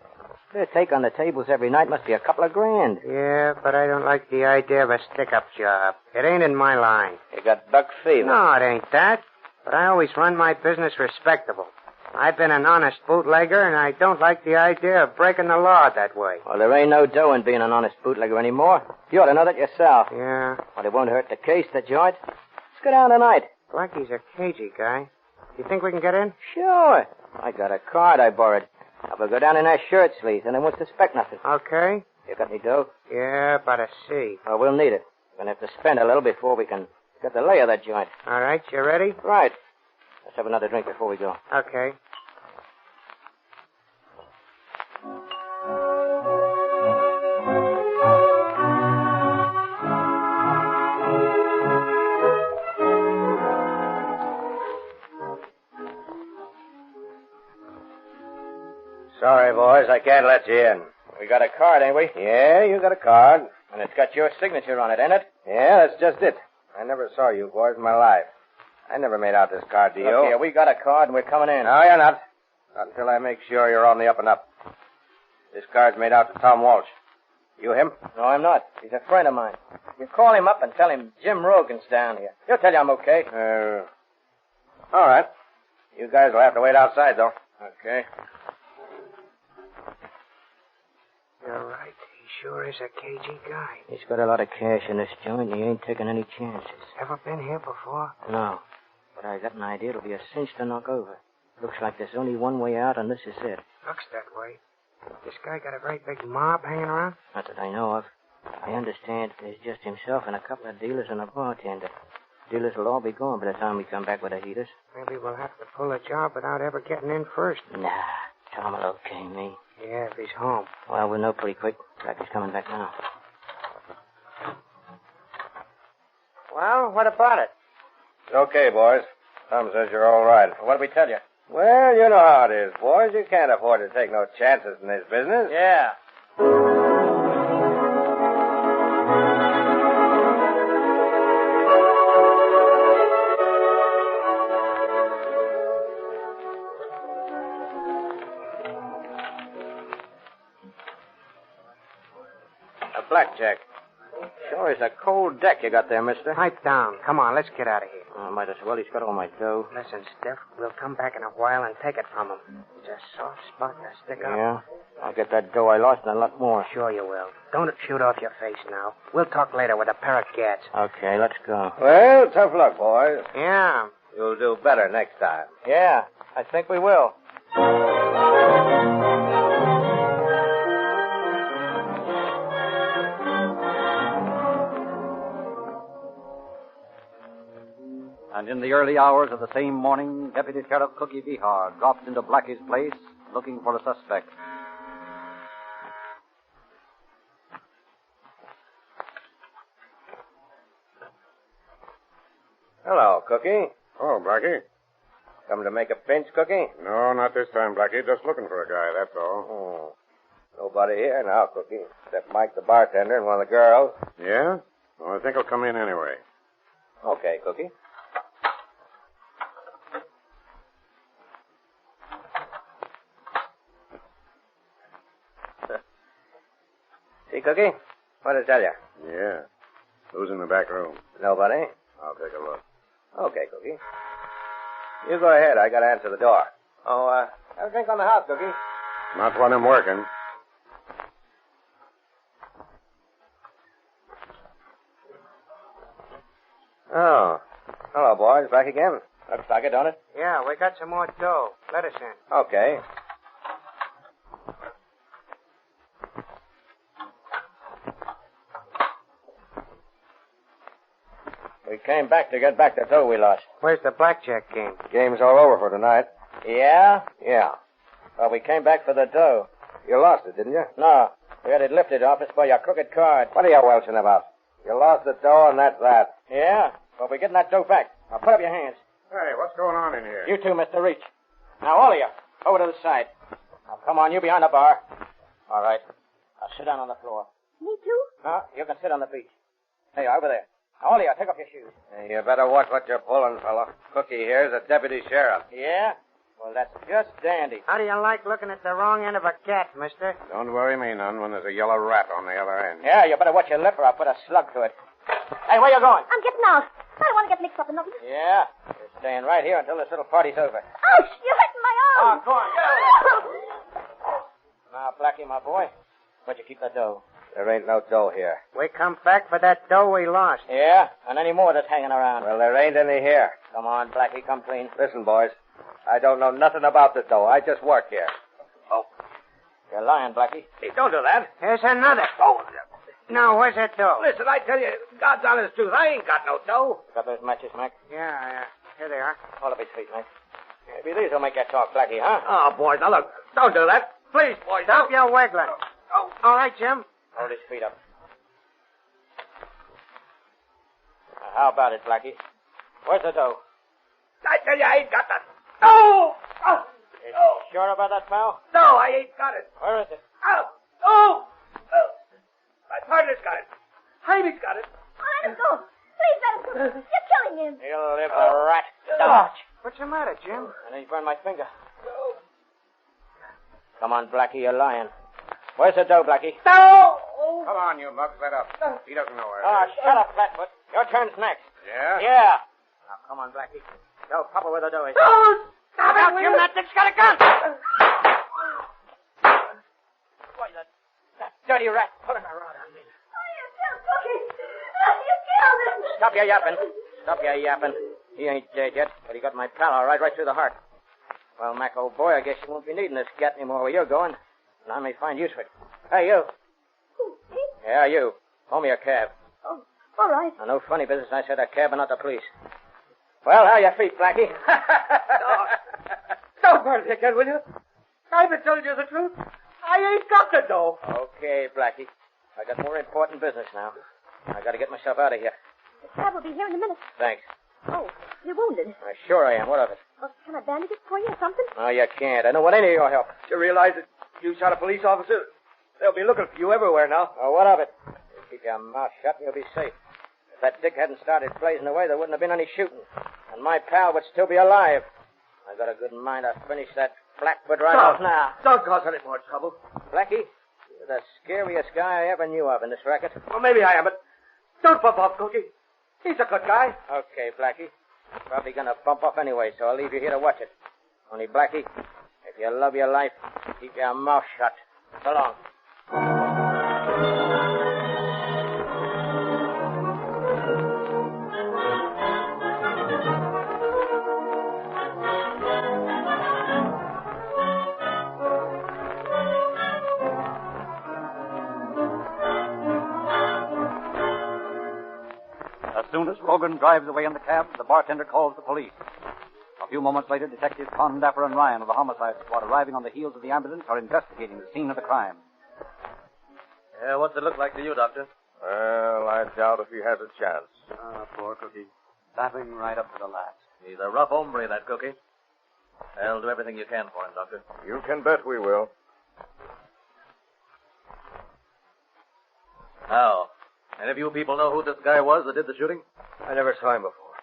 [SPEAKER 12] Their take on the tables every night must be a couple of grand.
[SPEAKER 18] Yeah, but I don't like the idea of a stick-up job. It ain't in my line.
[SPEAKER 12] You got buck fever.
[SPEAKER 18] No, it ain't that. But I always run my business respectable. I've been an honest bootlegger, and I don't like the idea of breaking the law that way.
[SPEAKER 19] Well, there ain't no dough in being an honest bootlegger anymore. You ought to know that yourself.
[SPEAKER 18] Yeah.
[SPEAKER 19] Well, it won't hurt the case, the joint. Let's go down tonight.
[SPEAKER 18] Blackie's a cagey guy. You think we can get in?
[SPEAKER 19] Sure. I got a card I borrowed. I'll go down in our shirt sleeves, and they won't suspect nothing.
[SPEAKER 18] Okay.
[SPEAKER 19] You got any dough?
[SPEAKER 18] Yeah, about a C.
[SPEAKER 19] Well, we'll need it. We're going to have to spend a little before we can get the lay of that joint.
[SPEAKER 18] All right, you ready?
[SPEAKER 19] Right. Let's have another drink before we go.
[SPEAKER 18] Okay.
[SPEAKER 12] Sorry, boys, I can't let you in.
[SPEAKER 19] We got a card, ain't we?
[SPEAKER 12] Yeah, you got a card.
[SPEAKER 19] And it's got your signature on it, ain't it?
[SPEAKER 12] Yeah, that's just it. I never saw you boys in my life. I never made out this card to you.
[SPEAKER 19] Look here, we got a card and we're coming in.
[SPEAKER 12] No, you're not. Not until I make sure you're on the up and up. This card's made out to Tom Walsh. You him?
[SPEAKER 19] No, I'm not. He's a friend of mine. You call him up and tell him Jim Rogan's down here. He'll tell you I'm okay.
[SPEAKER 12] All right. You guys will have to wait outside, though.
[SPEAKER 19] Okay.
[SPEAKER 18] You're right. He sure is a cagey guy.
[SPEAKER 19] He's got a lot of cash in this joint, and he ain't taking any chances.
[SPEAKER 18] Ever been here before?
[SPEAKER 19] No. But I got an idea it'll be a cinch to knock over. Looks like there's only one way out, and this is it.
[SPEAKER 18] Looks that way. This guy got a great big mob hanging around?
[SPEAKER 19] Not that I know of. I understand there's just himself and a couple of dealers and a bartender. Dealers will all be gone by the time we come back with the heaters.
[SPEAKER 18] Maybe we'll have to pull a job without ever getting in first.
[SPEAKER 19] Nah, Tom will okay me.
[SPEAKER 18] Yeah, if he's home.
[SPEAKER 19] Well, we'll know pretty quick. Like he's coming back now.
[SPEAKER 18] Well, what about it?
[SPEAKER 12] It's okay, boys. Tom says you're all right.
[SPEAKER 19] What did we tell you?
[SPEAKER 12] Well, you know how it is, boys. You can't afford to take no chances in this business.
[SPEAKER 19] Yeah.
[SPEAKER 12] A blackjack. Sure is a cold deck you got there, mister.
[SPEAKER 18] Pipe down. Come on, let's get out of here.
[SPEAKER 19] Might as well. He's got all my dough.
[SPEAKER 18] Listen, Steph, we'll come back in a while and take it from him. It's a soft spot to stick up.
[SPEAKER 19] Yeah? I'll get that dough I lost and a lot more.
[SPEAKER 18] Sure you will. Don't shoot off your face now. We'll talk later with a pair of gats.
[SPEAKER 19] Okay, let's go.
[SPEAKER 12] Well, tough luck, boys.
[SPEAKER 18] Yeah.
[SPEAKER 12] You'll do better next time.
[SPEAKER 19] Yeah, I think we will.
[SPEAKER 16] And in the early hours of the same morning, Deputy Sheriff Cookie Vejar dropped into Blackie's place looking for a suspect.
[SPEAKER 12] Hello, Cookie.
[SPEAKER 13] Oh, Blackie.
[SPEAKER 12] Come to make a pinch, Cookie?
[SPEAKER 13] No, not this time, Blackie. Just looking for a guy, that's all.
[SPEAKER 12] Oh. Nobody here now, Cookie, except Mike the bartender and one of the girls.
[SPEAKER 13] Yeah? Well, I think he'll come in anyway.
[SPEAKER 12] Okay, Cookie. See, Cookie? What did I tell you?
[SPEAKER 13] Yeah. Who's in the back room?
[SPEAKER 12] Nobody.
[SPEAKER 13] I'll take a look.
[SPEAKER 12] Okay, Cookie. You go ahead. I gotta answer the door. Oh, have a drink on the house, Cookie.
[SPEAKER 13] Not when I'm working.
[SPEAKER 12] Oh. Hello, boys. Back again?
[SPEAKER 19] Looks like it, don't it?
[SPEAKER 18] Yeah, we got some more dough. Let us in.
[SPEAKER 12] Okay.
[SPEAKER 19] We came back to get back the dough we lost.
[SPEAKER 18] Where's the blackjack game?
[SPEAKER 12] Game's all over for tonight.
[SPEAKER 19] Yeah?
[SPEAKER 12] Yeah.
[SPEAKER 19] Well, we came back for the dough.
[SPEAKER 12] You lost it, didn't you?
[SPEAKER 19] No. We had it lifted off us by your crooked card.
[SPEAKER 12] What are you welching about? You lost the dough, and that's that.
[SPEAKER 19] Yeah? Well, we're getting that dough back. Now, put up your hands.
[SPEAKER 13] Hey, what's going on in here?
[SPEAKER 19] You two, Mr. Reach. Now, all of you, over to the side. Now, come on, you behind the bar. All right. Now, sit down on the floor.
[SPEAKER 10] Me too?
[SPEAKER 19] No, you can sit on the beach. Hey, over there. Now, all of you, take off your shoes.
[SPEAKER 12] Hey, you better watch what you're pulling, fellow. Cookie here's a deputy sheriff.
[SPEAKER 19] Yeah? Well, that's just dandy.
[SPEAKER 18] How do you like looking at the wrong end of a cat, mister?
[SPEAKER 13] Don't worry me none when there's a yellow rat on the other end.
[SPEAKER 19] Yeah, you better watch your lip or I'll put a slug to it. Hey, where you going?
[SPEAKER 10] I'm getting out. I don't want to get mixed up in nothing.
[SPEAKER 19] Yeah? You're staying right here until this little party's over.
[SPEAKER 10] Ouch! You hurt my arm.
[SPEAKER 19] go on. Now, Blackie, my boy, where'd you keep that dough?
[SPEAKER 12] There ain't no dough here.
[SPEAKER 18] We come back for that dough we lost.
[SPEAKER 19] Yeah? And any more that's hanging around?
[SPEAKER 12] Well, there ain't any here.
[SPEAKER 19] Come on, Blackie, come clean.
[SPEAKER 12] Listen, boys. I don't know nothing about the dough. I just work here.
[SPEAKER 19] Oh. You're lying, Blackie.
[SPEAKER 12] Hey, don't do that.
[SPEAKER 18] Here's another.
[SPEAKER 12] Oh.
[SPEAKER 18] Now, where's that dough?
[SPEAKER 12] Listen, I tell you, God's honest truth, I ain't got no dough.
[SPEAKER 19] Got those matches, Mac?
[SPEAKER 18] Yeah. Here they are.
[SPEAKER 19] Hold up his feet, Mac. Maybe these will make you talk, Blackie, huh?
[SPEAKER 12] Oh, boys, now look. Don't do that. Please, boys.
[SPEAKER 18] Stop your waggling.
[SPEAKER 12] Oh.
[SPEAKER 18] All right, Jim.
[SPEAKER 19] Hold his feet up. Now, how about it, Blackie? Where's the dough?
[SPEAKER 12] I tell you, I ain't got that. No! Oh.
[SPEAKER 19] You sure about that, pal?
[SPEAKER 12] No, I ain't got it.
[SPEAKER 19] Where is it?
[SPEAKER 12] Oh! Oh! My partner's got it. Jaime's got it.
[SPEAKER 10] Oh, let him go. Please let him go. You're killing him.
[SPEAKER 19] He'll live, the rat. Dodge.
[SPEAKER 18] What's the matter, Jim?
[SPEAKER 19] And he burned my finger. Come on, Blackie, you're lying. Where's the dough, Blackie?
[SPEAKER 12] No!
[SPEAKER 4] Come on, you mugs, let up. He doesn't know where
[SPEAKER 19] Oh,
[SPEAKER 4] it is.
[SPEAKER 19] shut up, Flatfoot. Your turn's next.
[SPEAKER 4] Yeah?
[SPEAKER 19] Yeah. Now, come on, Blackie. Tell Papa where the dough is.
[SPEAKER 12] No!
[SPEAKER 18] Stop out, Jim. That dick's got a gun.
[SPEAKER 19] Why, that dirty rat pulling a rod on me.
[SPEAKER 10] Oh, you killed Cookie. You killed him.
[SPEAKER 19] Stop your yapping. Stop your yapping. He ain't dead yet, but he got my pal all right through the heart. Well, Mac, old boy, I guess you won't be needing this gat anymore where you're going. And I may find use for it. Hey, you.
[SPEAKER 10] Who, me?
[SPEAKER 19] Yeah, you. Hold me a cab.
[SPEAKER 10] Oh, all right.
[SPEAKER 19] Now, no funny business. I said a cab and not the police. Well, how your feet, Blackie?
[SPEAKER 12] Don't burn it again, will you? I've been telling you the truth. I ain't got the dough.
[SPEAKER 19] Okay, Blackie. I got more important business now. I got to get myself out of here.
[SPEAKER 10] The cab will be here in a minute.
[SPEAKER 19] Thanks.
[SPEAKER 10] Oh, you're wounded.
[SPEAKER 19] Sure I am. What of it?
[SPEAKER 10] Well, can I bandage it for you or something?
[SPEAKER 19] No, you can't. I don't want any of your help.
[SPEAKER 12] You realize that you shot a police officer? They'll be looking for you everywhere now.
[SPEAKER 19] Oh, what of it? You keep your mouth shut and you'll be safe. If that dick hadn't started blazing away, there wouldn't have been any shooting. And my pal would still be alive. I got a good mind to finish that Flatfoot right off now.
[SPEAKER 12] Don't cause any more trouble.
[SPEAKER 19] Blackie, you're the scariest guy I ever knew of in this racket.
[SPEAKER 12] Well, maybe I am, but don't bump off, Cookie. He's a good guy.
[SPEAKER 19] Okay, Blackie. Probably gonna bump off anyway, so I'll leave you here to watch it. Only, Blackie, if you love your life, keep your mouth shut. So long.
[SPEAKER 16] As soon as Rogan drives away in the cab, the bartender calls the police. A few moments later, Detectives Condapper and Ryan of the Homicide Squad, arriving on the heels of the ambulance, are investigating the scene of the crime.
[SPEAKER 8] Yeah, what's it look like to you, Doctor?
[SPEAKER 13] Well, I doubt if he has a chance.
[SPEAKER 16] Ah, poor Cookie. Laughing right up to the last.
[SPEAKER 8] He's a rough hombre, that Cookie. I'll do everything you can for him, Doctor.
[SPEAKER 13] You can bet we will.
[SPEAKER 8] Now, any of you people know who this guy was that did the shooting?
[SPEAKER 12] I never saw him before.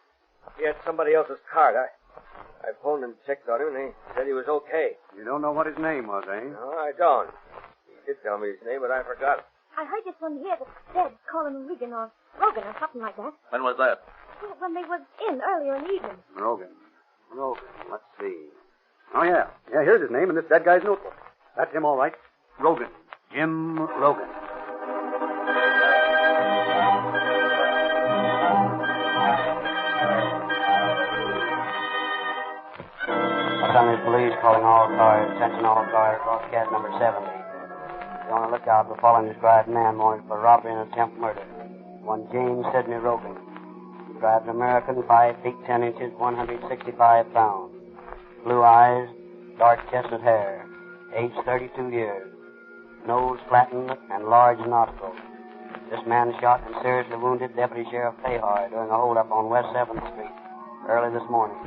[SPEAKER 12] He had somebody else's card. I phoned and checked on him, and he said he was okay.
[SPEAKER 16] You don't know what his name was, eh?
[SPEAKER 12] No, I don't. He did tell me his name, but I forgot.
[SPEAKER 10] I heard this one here that's dead, calling him Regan or Rogan or something like that.
[SPEAKER 8] When was that?
[SPEAKER 10] When they was in earlier in the evening.
[SPEAKER 16] Rogan. Let's see. Oh, yeah. Yeah, here's his name in this dead guy's notebook. That's him, all right. Rogan. Jim Rogan. Los Angeles Police calling all cars. Attention all cars. Broadcast number 70. Be on the lookout for following described man wanted for robbery and attempt murder. One James Sidney Rogan. Drives American, 5 feet 10 inches, 165 pounds. Blue eyes, dark chestnut hair. Age 32 years. Nose flattened and large nostrils. This man shot and seriously wounded Deputy Sheriff Vejar during a holdup on West 7th Street early this morning.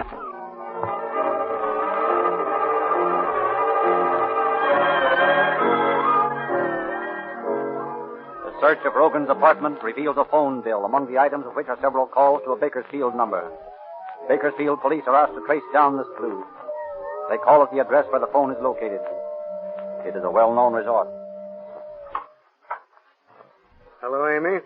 [SPEAKER 16] The search of Rogan's apartment reveals a phone bill, among the items of which are several calls to a Bakersfield number. Bakersfield police are asked to trace down this clue. They call at the address where the phone is located. It is a well-known resort.
[SPEAKER 18] Hello, Amy.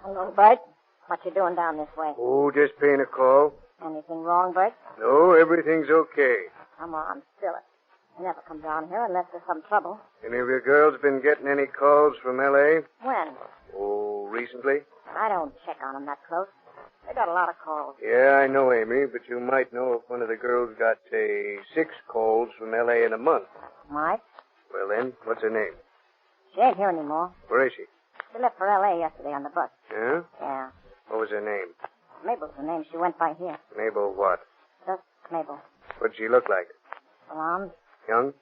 [SPEAKER 10] Hello, Bert. What you doing down this way?
[SPEAKER 18] Oh, just paying a call.
[SPEAKER 10] Anything wrong, Bert?
[SPEAKER 18] No, everything's okay.
[SPEAKER 10] Come on, spill it.
[SPEAKER 20] I never come down here unless there's some trouble.
[SPEAKER 18] Any of your girls been getting any calls from L.A.?
[SPEAKER 20] When?
[SPEAKER 18] Oh, recently?
[SPEAKER 20] I don't check on them that close. They got a lot of calls.
[SPEAKER 18] Yeah, I know, Amy, but you might know if one of the girls got, say, 6 calls from L.A. in a month.
[SPEAKER 20] Might.
[SPEAKER 18] Well, then, what's her name?
[SPEAKER 20] She ain't here anymore.
[SPEAKER 18] Where is she?
[SPEAKER 20] She left for L.A. yesterday on the bus.
[SPEAKER 18] Yeah?
[SPEAKER 20] Yeah.
[SPEAKER 18] What was her name?
[SPEAKER 20] Mabel's the name. She went by here.
[SPEAKER 18] Mabel what?
[SPEAKER 20] Just Mabel.
[SPEAKER 18] What'd she look like?
[SPEAKER 20] Blonde.
[SPEAKER 18] Young?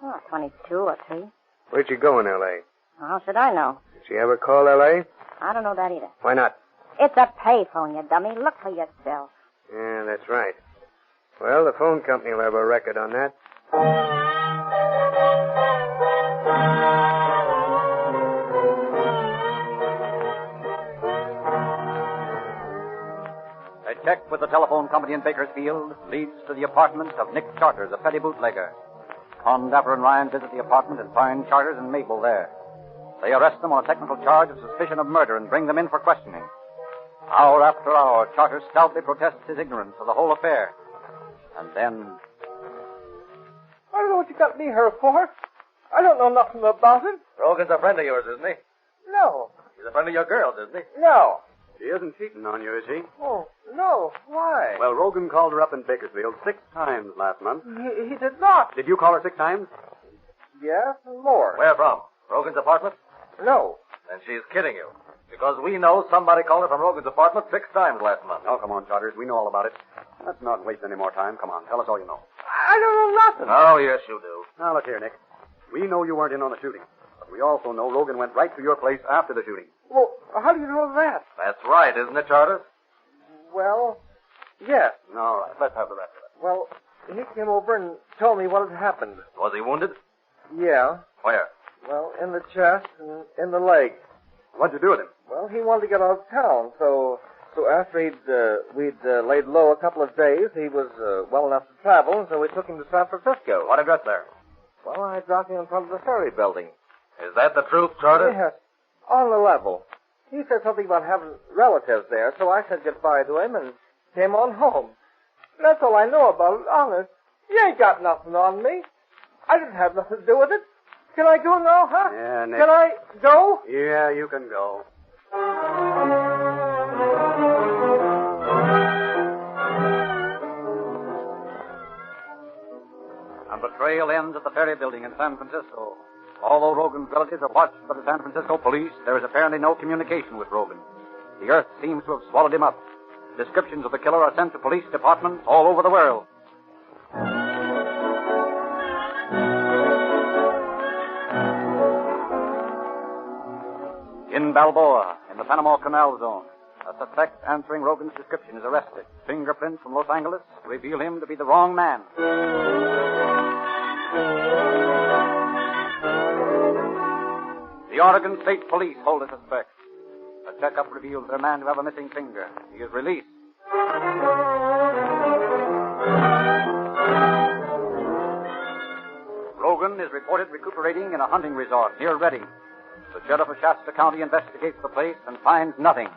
[SPEAKER 20] Oh, 22 or 3.
[SPEAKER 18] Where'd she go in L.A.?
[SPEAKER 20] How should I know?
[SPEAKER 18] Did she ever call L.A.?
[SPEAKER 20] I don't know that either.
[SPEAKER 18] Why not?
[SPEAKER 20] It's a payphone, you dummy. Look for yourself.
[SPEAKER 18] Yeah, that's right. Well, the phone company will have a record on that.
[SPEAKER 16] A check with the telephone company in Bakersfield leads to the apartment of Nick Charters, a petty bootlegger. Con Dapper and Ryan visit the apartment and find Charters and Mabel there. They arrest them on a technical charge of suspicion of murder and bring them in for questioning. Hour after hour, Charters stoutly protests his ignorance of the whole affair. And then...
[SPEAKER 21] I don't know what you got me here for. I don't know nothing about it.
[SPEAKER 9] Rogan's a friend of yours, isn't he?
[SPEAKER 21] No.
[SPEAKER 9] He's a friend of your girls, isn't he?
[SPEAKER 21] No.
[SPEAKER 16] He isn't cheating on you, is he?
[SPEAKER 21] Oh, no. Why?
[SPEAKER 16] Well, Rogan called her up in Bakersfield 6 times last month.
[SPEAKER 21] He did not.
[SPEAKER 16] Did you call her 6 times?
[SPEAKER 21] Yes, and more.
[SPEAKER 9] Where from? Rogan's apartment?
[SPEAKER 21] No.
[SPEAKER 9] Then she's kidding you. Because we know somebody called her from Rogan's apartment 6 times last month.
[SPEAKER 16] Oh, come on, Charters. We know all about it. Let's not waste any more time. Come on, tell us all you know.
[SPEAKER 21] I don't know nothing.
[SPEAKER 9] Oh, yes, you do.
[SPEAKER 16] Now, look here, Nick. We know you weren't in on the shooting. But we also know Rogan went right to your place after the shooting.
[SPEAKER 21] Well, how do you know that?
[SPEAKER 9] That's right, isn't it, Charters?
[SPEAKER 21] Well, yes.
[SPEAKER 16] All right, let's have the rest of it.
[SPEAKER 21] Well, he came over and told me what had happened.
[SPEAKER 9] Was he wounded?
[SPEAKER 21] Yeah.
[SPEAKER 9] Where?
[SPEAKER 21] Well, in the chest and in the leg.
[SPEAKER 16] What'd you do with him?
[SPEAKER 21] Well, he wanted to get out of town, so after we'd laid low a couple of days, he was well enough to travel, and so we took him to San Francisco.
[SPEAKER 9] What address there?
[SPEAKER 21] Well, I dropped him in front of the ferry building.
[SPEAKER 9] Is that the truth, Charters?
[SPEAKER 21] Yes, on the level. He said something about having relatives there, so I said goodbye to him and came on home. That's all I know about it, honest. You ain't got nothing on me. I didn't have nothing to do with it. Can I go now, huh?
[SPEAKER 16] Yeah, Nick.
[SPEAKER 21] Can I go?
[SPEAKER 16] Yeah, you can go. And the trail ends at the ferry building in San Francisco. Although Rogan's relatives are watched by the San Francisco police, there is apparently no communication with Rogan. The earth seems to have swallowed him up. Descriptions of the killer are sent to police departments all over the world. In Balboa, in the Panama Canal Zone, a suspect answering Rogan's description is arrested. Fingerprints from Los Angeles reveal him to be the wrong man. The Oregon State Police hold a suspect. A checkup reveals their man to have a missing finger. He is released. Rogan is reported recuperating in a hunting resort near Redding. The sheriff of Shasta County investigates the place and finds nothing.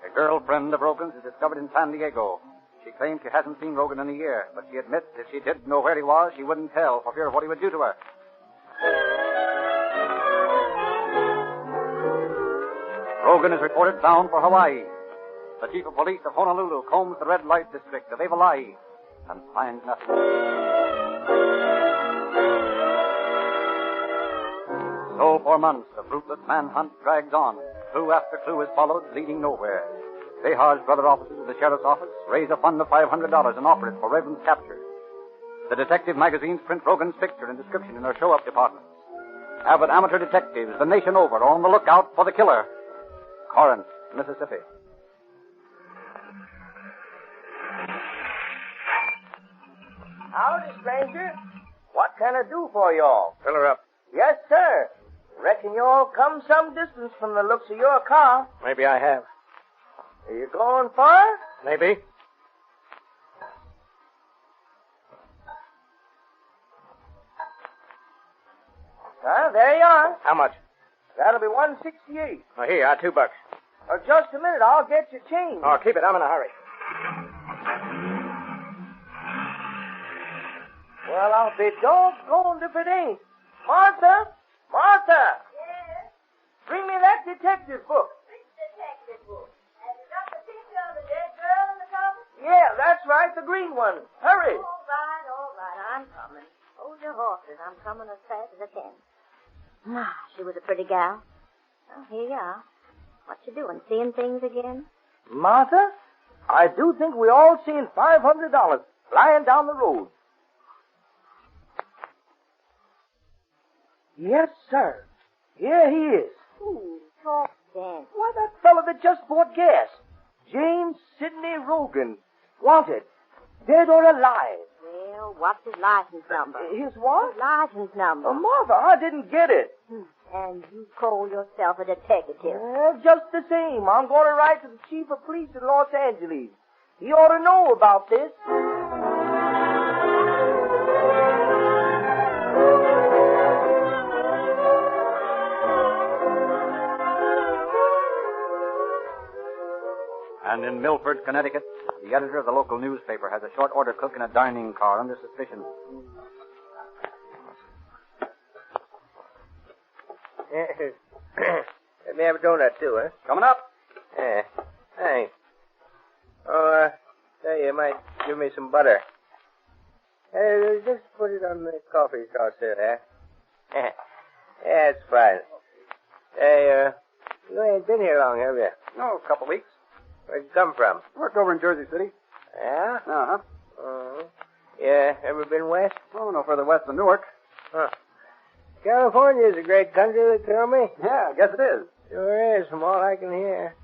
[SPEAKER 16] A girlfriend of Rogan's is discovered in San Diego. She claims she hasn't seen Rogan in a year, but she admits if she did know where he was, she wouldn't tell for fear of what he would do to her. Rogan is reported bound for Hawaii. The chief of police of Honolulu combs the red light district of Evalai and finds nothing. So for months, the fruitless manhunt drags on. Clue after clue is followed, leading nowhere. Vejar's brother officers of the sheriff's office raise a fund of $500 and offer it for Raven's capture. The detective magazines print Rogan's picture and description in their show-up departments. Avid amateur detectives the nation over are on the lookout for the killer. Corinth, Mississippi.
[SPEAKER 19] Howdy, stranger. What can I do for y'all?
[SPEAKER 18] Fill her up.
[SPEAKER 19] Yes, sir. Reckon you all come some distance from the looks of your car.
[SPEAKER 18] Maybe I have.
[SPEAKER 19] Are you going far?
[SPEAKER 18] Maybe.
[SPEAKER 19] There you are.
[SPEAKER 18] How much?
[SPEAKER 19] That'll be $168.
[SPEAKER 18] Oh, here, $2.
[SPEAKER 21] Just a minute. I'll get your change.
[SPEAKER 19] Oh, keep it. I'm in a hurry.
[SPEAKER 21] Well, I'll be doggone if it ain't. Martha! Martha!
[SPEAKER 1] Yes?
[SPEAKER 21] Bring me that detective book.
[SPEAKER 1] Which detective book? Have you got the picture of the dead girl in the cover?
[SPEAKER 21] Yeah, that's right, the green one. Hurry.
[SPEAKER 1] All right. I'm coming. Hold your horses. I'm coming as fast as I can. My, she was a pretty gal. Well, here you are. What you doing? Seeing things again?
[SPEAKER 21] Martha, I do think we all seen $500 lying down the road. Yes, sir. Here he is.
[SPEAKER 1] Ooh, talk then.
[SPEAKER 21] Why, that fellow that just bought gas. James Sidney Rogan. Wanted. Dead or alive.
[SPEAKER 1] Well, what's his license number?
[SPEAKER 21] His what?
[SPEAKER 1] His license number.
[SPEAKER 21] Martha, I didn't get it.
[SPEAKER 1] And you call yourself a detective?
[SPEAKER 21] Just the same. I'm going to write to the chief of police in Los Angeles. He ought to know about this.
[SPEAKER 16] And in Milford, Connecticut, the editor of the local newspaper has a short order cook in a dining car under suspicion.
[SPEAKER 19] Let me have a donut, too, huh?
[SPEAKER 16] Coming up.
[SPEAKER 19] Yeah. Thanks. Oh, say, you might give me some butter. Hey, just put it on the coffee saucer, huh? Yeah, it's fine. Hey, you ain't been here long, have you?
[SPEAKER 16] No, a couple weeks.
[SPEAKER 19] Where'd you come from?
[SPEAKER 16] Worked over in Jersey City.
[SPEAKER 19] Yeah?
[SPEAKER 16] Uh-huh.
[SPEAKER 19] Yeah, ever been west?
[SPEAKER 16] Oh, no further west than Newark.
[SPEAKER 19] Huh. California's a great country, they tell me.
[SPEAKER 16] Yeah, I guess it is.
[SPEAKER 19] Sure is, from all I can hear.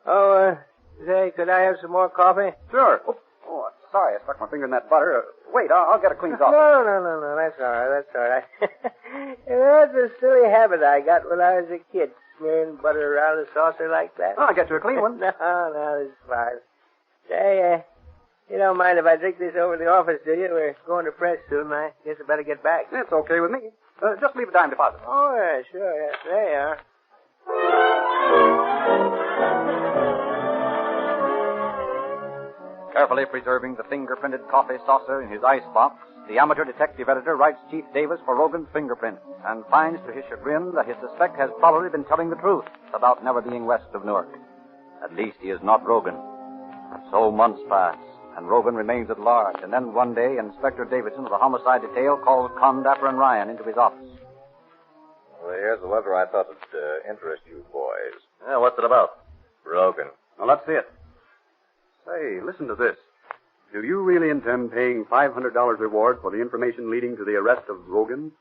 [SPEAKER 19] Oh, say, could I have some more coffee?
[SPEAKER 16] Sure. Oh, sorry, I stuck my finger in that butter. Wait, I'll get it cleaned off.
[SPEAKER 19] No, that's all right. That's a silly habit I got when I was a kid, smearing butter around a saucer like that.
[SPEAKER 16] I'll get you a clean one.
[SPEAKER 19] No, this is fine. Say, you don't mind if I drink this over to the office, do you? We're going to press soon. I guess I better get back.
[SPEAKER 16] It's okay with me. Just leave a dime deposit.
[SPEAKER 19] Oh, yeah, sure. Yeah. There you are.
[SPEAKER 16] Carefully preserving the finger-printed coffee saucer in his icebox, the amateur detective editor writes Chief Davis for Rogan's fingerprint and finds to his chagrin that his suspect has probably been telling the truth about never being west of Newark. At least he is not Rogan. So months pass, and Rogan remains at large, and then one day Inspector Davidson of the homicide detail calls Condapper and Ryan into his office.
[SPEAKER 22] Well, here's the letter I thought would interest you boys.
[SPEAKER 9] Yeah, what's it about?
[SPEAKER 22] Rogan.
[SPEAKER 2] Well, let's see it. Say, listen to this. Do you really intend paying $500 reward for the information leading to the arrest of Rogan?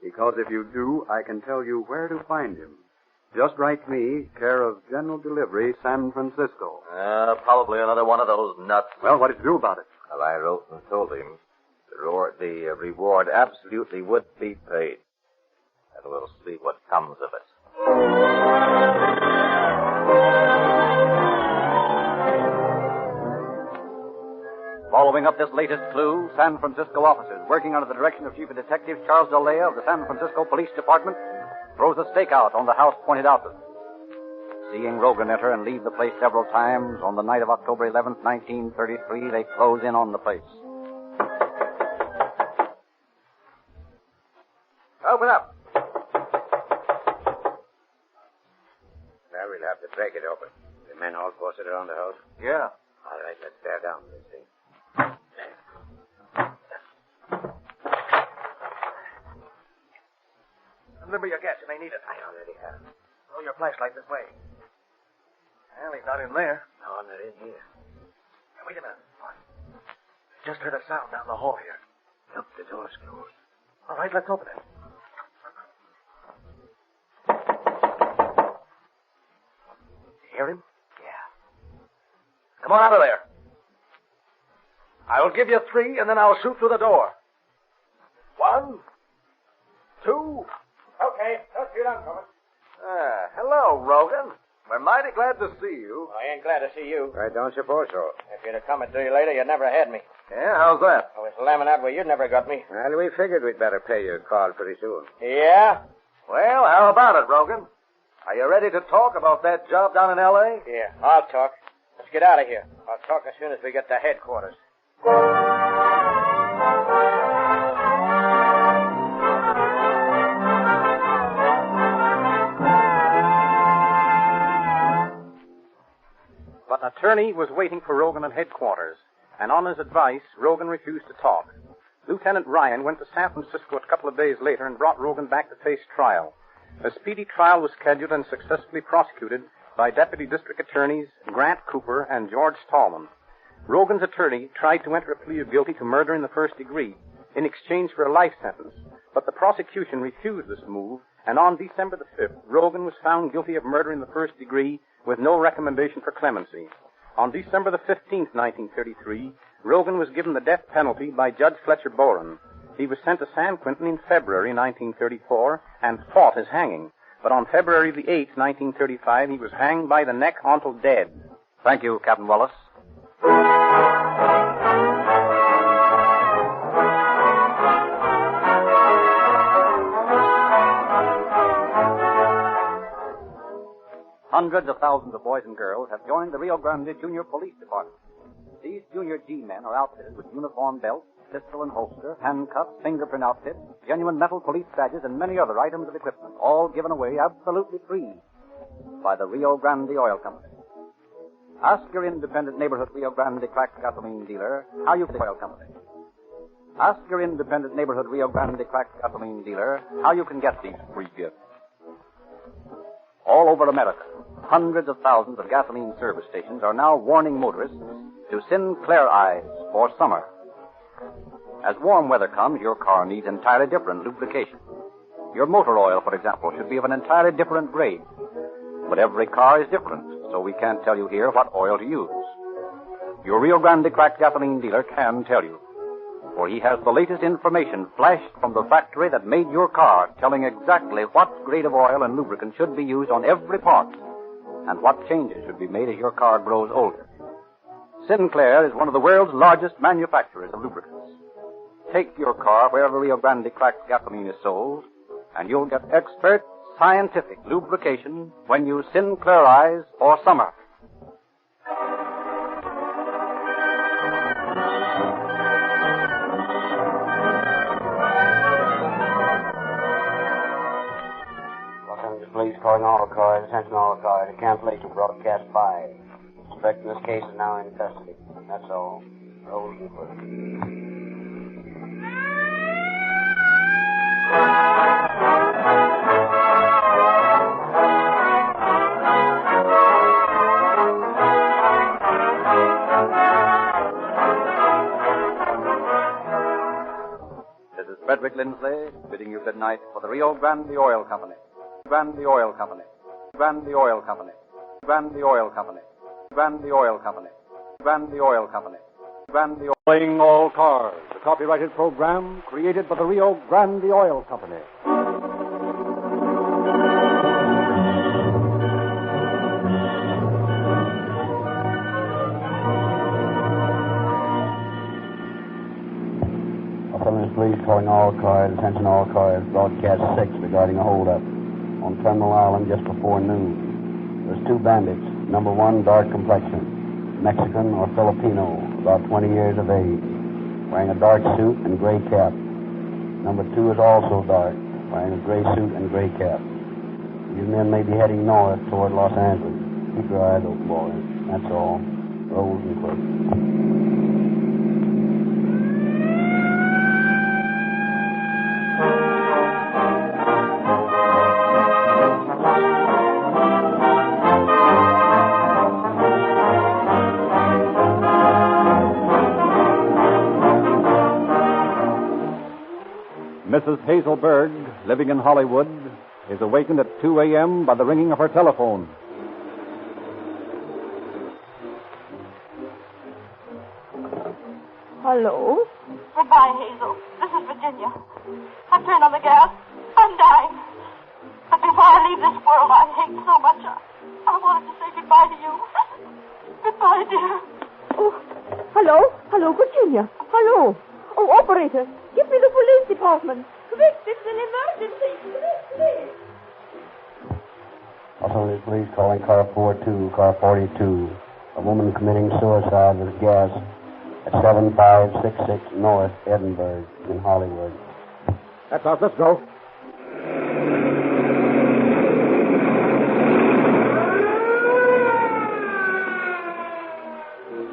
[SPEAKER 2] Because if you do, I can tell you where to find him. Just write me, care of General Delivery, San Francisco.
[SPEAKER 9] Probably another one of those nuts.
[SPEAKER 2] Well, what did you do about it?
[SPEAKER 22] Well, I wrote and told him the reward absolutely would be paid. And we'll see what comes of it.
[SPEAKER 16] Following up this latest clue, San Francisco officers, working under the direction of Chief of Detective Charles Delea of the San Francisco Police Department, throws a stakeout on the house pointed out to them. Seeing Rogan enter and leave the place several times, on the night of October 11th, 1933, they close in on the place.
[SPEAKER 19] Open up. Now we'll have to break it open. The men all posted around the house?
[SPEAKER 16] Yeah.
[SPEAKER 19] All right, let's tear down this thing.
[SPEAKER 21] Remember your gas. You may need it.
[SPEAKER 19] I already have.
[SPEAKER 21] Throw your flashlight this way. Well, he's not in there.
[SPEAKER 19] No, not in here.
[SPEAKER 21] Now, wait a minute. Just heard a sound down the hall here.
[SPEAKER 19] Look, the door's closed.
[SPEAKER 21] All right, let's open it. Hear him?
[SPEAKER 19] Yeah.
[SPEAKER 21] Come on out of there. I will give you 3, and then I'll shoot through the door. 1, 2. Okay, let's get on, coming.
[SPEAKER 22] Hello, Rogan. We're mighty glad to see you.
[SPEAKER 19] I ain't glad to see you.
[SPEAKER 12] I don't suppose so.
[SPEAKER 19] If you'd have come to you later, you'd never had me.
[SPEAKER 22] Yeah, how's that?
[SPEAKER 19] I was lambing out where you'd never got me.
[SPEAKER 12] Well, we figured we'd better pay your call pretty soon.
[SPEAKER 19] Yeah?
[SPEAKER 22] Well, how about it, Rogan?
[SPEAKER 16] Are you ready to talk about that job down in L.A.?
[SPEAKER 19] Yeah, I'll talk. Let's get out of here. I'll talk as soon as we get to headquarters.
[SPEAKER 16] But an attorney was waiting for Rogan at headquarters, and on his advice, Rogan refused to talk. Lieutenant Ryan went to San Francisco a couple of days later and brought Rogan back to face trial. A speedy trial was scheduled and successfully prosecuted by Deputy District Attorneys Grant Cooper and George Stallman. Rogan's attorney tried to enter a plea of guilty to murder in the first degree in exchange for a life sentence, but the prosecution refused this move, and on December the 5th, Rogan was found guilty of murder in the first degree with no recommendation for clemency. On December the 15th, 1933, Rogan was given the death penalty by Judge Fletcher Boren. He was sent to San Quentin in February 1934 and fought his hanging. But on February the 8th, 1935, he was hanged by the neck until dead.
[SPEAKER 17] Thank you, Captain Wallace. Hundreds of thousands of boys and girls have joined the Rio Grande Junior Police Department. These junior G-men are outfitted with uniform belts, pistol and holster, handcuffs, fingerprint outfits, genuine metal police badges, and many other items of equipment, all given away absolutely free by the Rio Grande Oil Company. Ask your independent neighborhood Rio Grande cracked gasoline dealer how you can get the oil company. Ask your independent neighborhood Rio Grande cracked gasoline dealer how you can get these free gifts. All over America, hundreds of thousands of gasoline service stations are now warning motorists to Sinclair Eyes for summer. As warm weather comes, your car needs entirely different lubrication. Your motor oil, for example, should be of an entirely different grade. But every car is different, so we can't tell you here what oil to use. Your Rio Grande cracked gasoline dealer can tell you, for he has the latest information flashed from the factory that made your car, telling exactly what grade of oil and lubricant should be used on every part and what changes should be made as your car grows older. Sinclair is one of the world's largest manufacturers of lubricants. Take your car wherever Rio Grande cracked gasoline is sold, and you'll get expert, scientific lubrication when you Sinclair Eyes for summer.
[SPEAKER 3] Police calling all cars, attention all cars, a cancellation broadcast 5. Suspect in this case is now in custody. That's all. Rolls and quit.
[SPEAKER 17] This is Frederick Lindsley bidding you good night for the Rio Grande Oil Company. Grande Oil Company. Grande Oil Company. Grande Oil Company. Grande Oil Company. Grande Oil Company. Grande Oil.
[SPEAKER 16] Playing All Cars, a copyrighted program created by the Rio Grande Oil Company.
[SPEAKER 3] Police calling all cars, attention all cars, broadcast 6 regarding a holdup on Terminal Island just before noon. There's 2 bandits. Number 1, dark complexion, Mexican or Filipino, about 20 years of age, wearing a dark suit and gray cap. Number 2 is also dark, wearing a gray suit and gray cap. These men may be heading north toward Los Angeles. Keep your eyes open, boys. That's all. Rolls and quit.
[SPEAKER 16] Mrs. Hazel Berg, living in Hollywood, is awakened at 2 a.m. by the ringing of her telephone.
[SPEAKER 6] Hello? Goodbye, Hazel. This is Virginia. I've turned on the gas. I'm dying. But before I leave this world I hate so much, I wanted to say goodbye to you. Goodbye, dear.
[SPEAKER 7] Oh, hello? Hello, Virginia. Hello. Oh, operator, give me the police department. Quick, it's an emergency. Quick, please.
[SPEAKER 3] Los Angeles Police calling car 42, car 42. A woman committing suicide with gas at 7566 North Edinburgh in Hollywood.
[SPEAKER 16] That's us. Let's go.